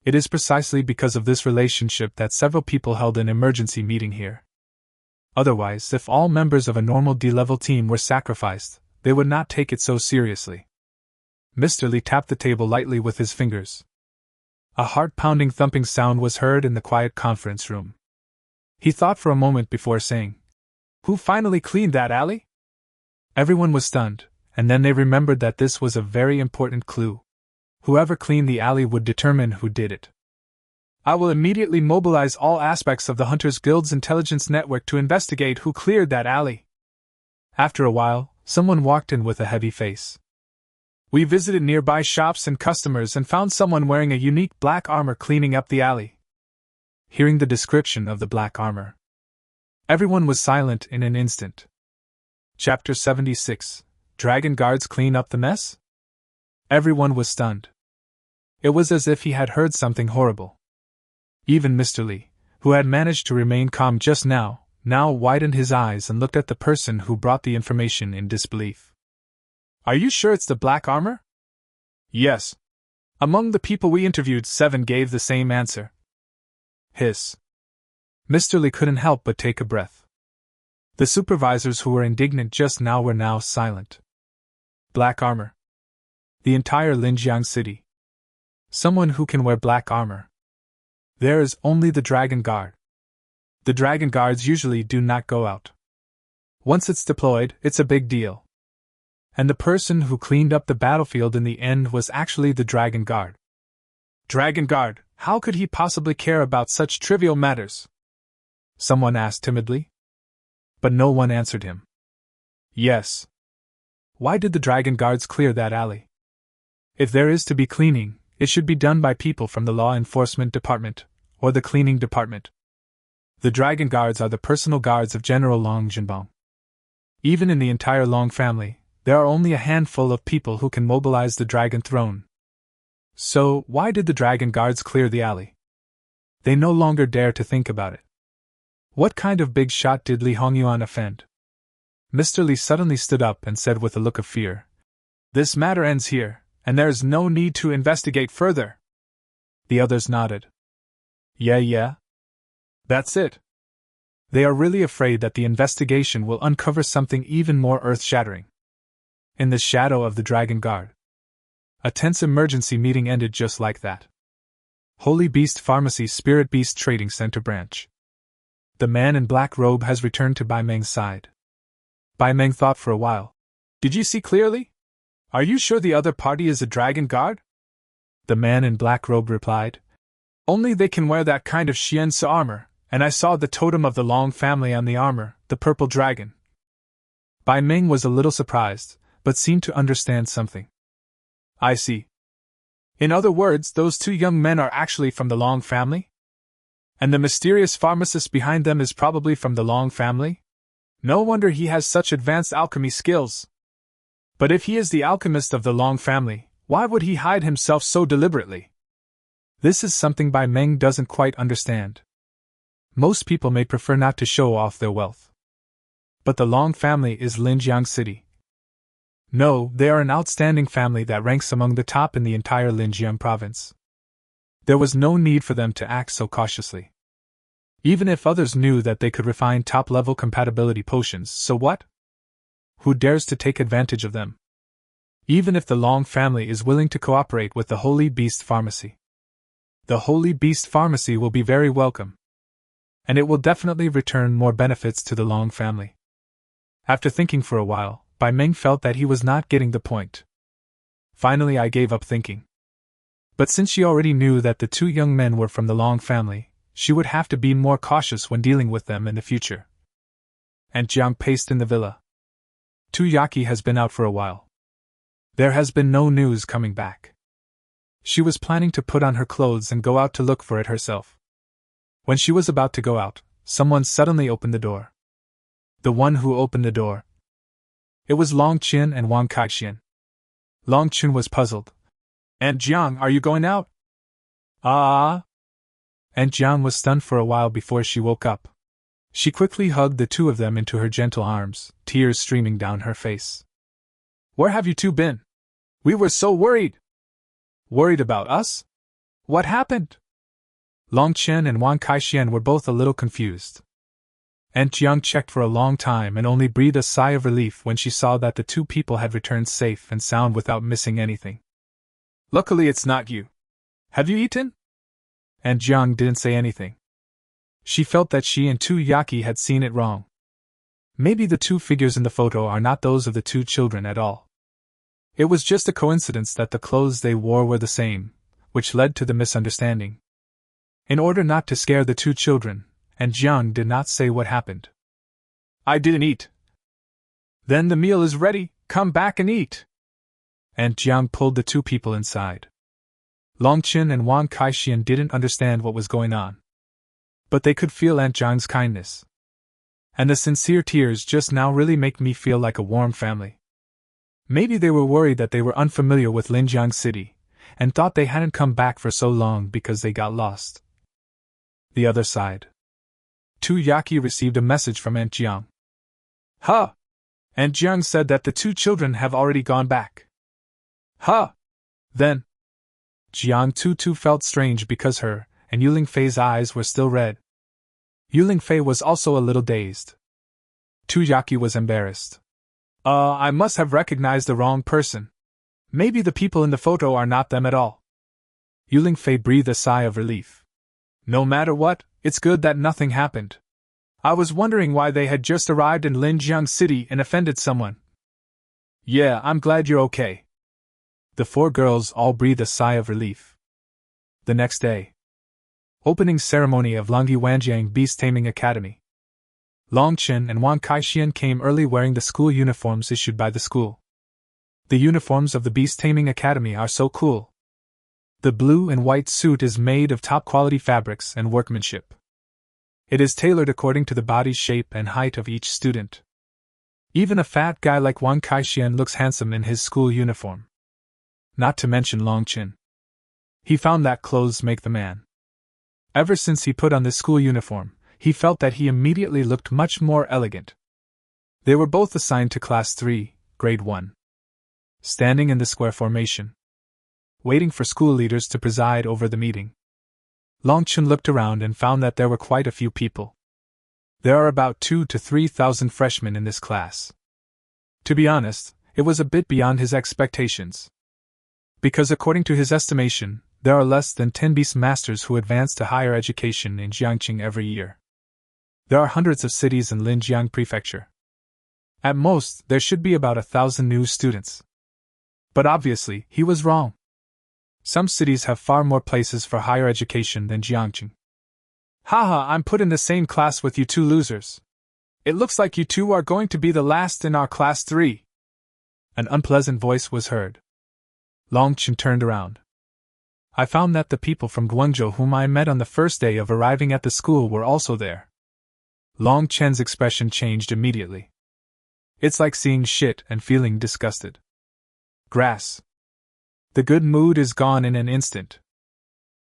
It is precisely because of this relationship that several people held an emergency meeting here. Otherwise, if all members of a normal D-level team were sacrificed, they would not take it so seriously. Mr. Li tapped the table lightly with his fingers. A heart-pounding thumping sound was heard in the quiet conference room. He thought for a moment before saying, "Who finally cleaned that alley?" Everyone was stunned, and then they remembered that this was a very important clue. Whoever cleaned the alley would determine who did it. I will immediately mobilize all aspects of the Hunters Guild's intelligence network to investigate who cleared that alley. After a while, someone walked in with a heavy face. We visited nearby shops and customers and found someone wearing a unique black armor cleaning up the alley. Hearing the description of the black armor, everyone was silent in an instant. Chapter 76. Dragon Guards Clean Up the Mess? Everyone was stunned. It was as if he had heard something horrible. Even Mr. Li, who had managed to remain calm just now widened his eyes and looked at the person who brought the information in disbelief. Are you sure it's the black armor? Yes. Among the people we interviewed, 7 gave the same answer. Hiss. Mr. Li couldn't help but take a breath. The supervisors who were indignant just now were now silent. Black armor. The entire Linjiang city. Someone who can wear black armor. There is only the Dragon Guard. The Dragon Guards usually do not go out. Once it's deployed, it's a big deal. And the person who cleaned up the battlefield in the end was actually the Dragon Guard. Dragon Guard, how could he possibly care about such trivial matters? Someone asked timidly. But no one answered him. Yes. Why did the Dragon Guards clear that alley? If there is to be cleaning, it should be done by people from the Law Enforcement Department, or the Cleaning Department. The Dragon Guards are the personal guards of General Long Jinbang. Even in the entire Long family, there are only a handful of people who can mobilize the Dragon Throne. So, why did the Dragon Guards clear the alley? They no longer dare to think about it. What kind of big shot did Li Hongyuan offend? Mr. Li suddenly stood up and said with a look of fear, "This matter ends here, and there is no need to investigate further." The others nodded. Yeah. That's it. They are really afraid that the investigation will uncover something even more earth-shattering. In the shadow of the Dragon Guard, a tense emergency meeting ended just like that. Holy Beast Pharmacy Spirit Beast Trading Center Branch. The man in black robe has returned to Bai Meng's side. Bai Meng thought for a while. Did you see clearly? Are you sure the other party is a Dragon Guard? The man in black robe replied. Only they can wear that kind of Xianzi armor, and I saw the totem of the Long family on the armor, the purple dragon. Bai Meng was a little surprised, but seemed to understand something. I see. In other words, those 2 young men are actually from the Long family? And the mysterious pharmacist behind them is probably from the Long family? No wonder he has such advanced alchemy skills. But if he is the alchemist of the Long family, why would he hide himself so deliberately? This is something Bai Meng doesn't quite understand. Most people may prefer not to show off their wealth. But the Long family is Linjiang City. No, they are an outstanding family that ranks among the top in the entire Linjiang province. There was no need for them to act so cautiously. Even if others knew that they could refine top-level compatibility potions, so what? Who dares to take advantage of them? Even if the Long family is willing to cooperate with the Holy Beast Pharmacy. The Holy Beast Pharmacy will be very welcome. And it will definitely return more benefits to the Long family. After thinking for a while, Bai Meng felt that he was not getting the point. Finally, I gave up thinking. But since she already knew that the two young men were from the Long family, she would have to be more cautious when dealing with them in the future. Aunt Jiang paced in the villa. Yaki has been out for a while. There has been no news coming back. She was planning to put on her clothes and go out to look for it herself. When she was about to go out, someone suddenly opened the door. The one who opened the door. It was Long Qin and Wang Kaixian. Long Qin was puzzled. Aunt Jiang, are you going out? Aunt Jiang was stunned for a while before she woke up. She quickly hugged the two of them into her gentle arms, tears streaming down her face. Where have you two been? We were so worried. Worried about us? What happened? Long Chen and Wang Kaixian were both a little confused. Aunt Jiang checked for a long time and only breathed a sigh of relief when she saw that the two people had returned safe and sound without missing anything. Luckily it's not you. Have you eaten? Aunt Jiang didn't say anything. She felt that she and Yaki had seen it wrong. Maybe the two figures in the photo are not those of the two children at all. It was just a coincidence that the clothes they wore were the same, which led to the misunderstanding. In order not to scare the two children, Aunt Jiang did not say what happened. I didn't eat. Then the meal is ready, come back and eat. Aunt Jiang pulled the two people inside. Long Qin and Wang Kaixian didn't understand what was going on. But they could feel Aunt Jiang's kindness. And the sincere tears just now really make me feel like a warm family. Maybe they were worried that they were unfamiliar with Linjiang City, and thought they hadn't come back for so long because they got lost. The other side. Yaki received a message from Aunt Jiang. Huh! Aunt Jiang said that the two children have already gone back. Huh! Then. Jiang Tu felt strange because her and Yuling Fei's eyes were still red. Yuling Fei was also a little dazed. Yaki was embarrassed. I must have recognized the wrong person. Maybe the people in the photo are not them at all. Yuling Fei breathed a sigh of relief. No matter what, it's good that nothing happened. I was wondering why they had just arrived in Linjiang City and offended someone. Yeah, I'm glad you're okay. The four girls all breathed a sigh of relief. The next day. Opening ceremony of Longyi Wanjiang Beast Taming Academy. Long Chen and Wang Kaixian came early wearing the school uniforms issued by the school. The uniforms of the Beast Taming Academy are so cool. The blue and white suit is made of top-quality fabrics and workmanship. It is tailored according to the body shape and height of each student. Even a fat guy like Wang Kaixian looks handsome in his school uniform. Not to mention Long Chen. He found that clothes make the man. Ever since he put on this school uniform, he felt that he immediately looked much more elegant. They were both assigned to Class 3, Grade 1. Standing in the square formation, waiting for school leaders to preside over the meeting. Long Chen looked around and found that there were quite a few people. There are about 2,000 to 3,000 freshmen in this class. To be honest, it was a bit beyond his expectations. Because according to his estimation, there are less than 10 beast masters who advance to higher education in Jiangqing every year. There are hundreds of cities in Linjiang Prefecture. At most, there should be about 1,000 new students. But obviously, he was wrong. Some cities have far more places for higher education than Jiangqing. Haha, I'm put in the same class with you two losers. It looks like you two are going to be the last in our Class 3. An unpleasant voice was heard. Long Chen turned around. I found that the people from Guangzhou whom I met on the first day of arriving at the school were also there. Long Chen's expression changed immediately. It's like seeing shit and feeling disgusted. Grass. The good mood is gone in an instant,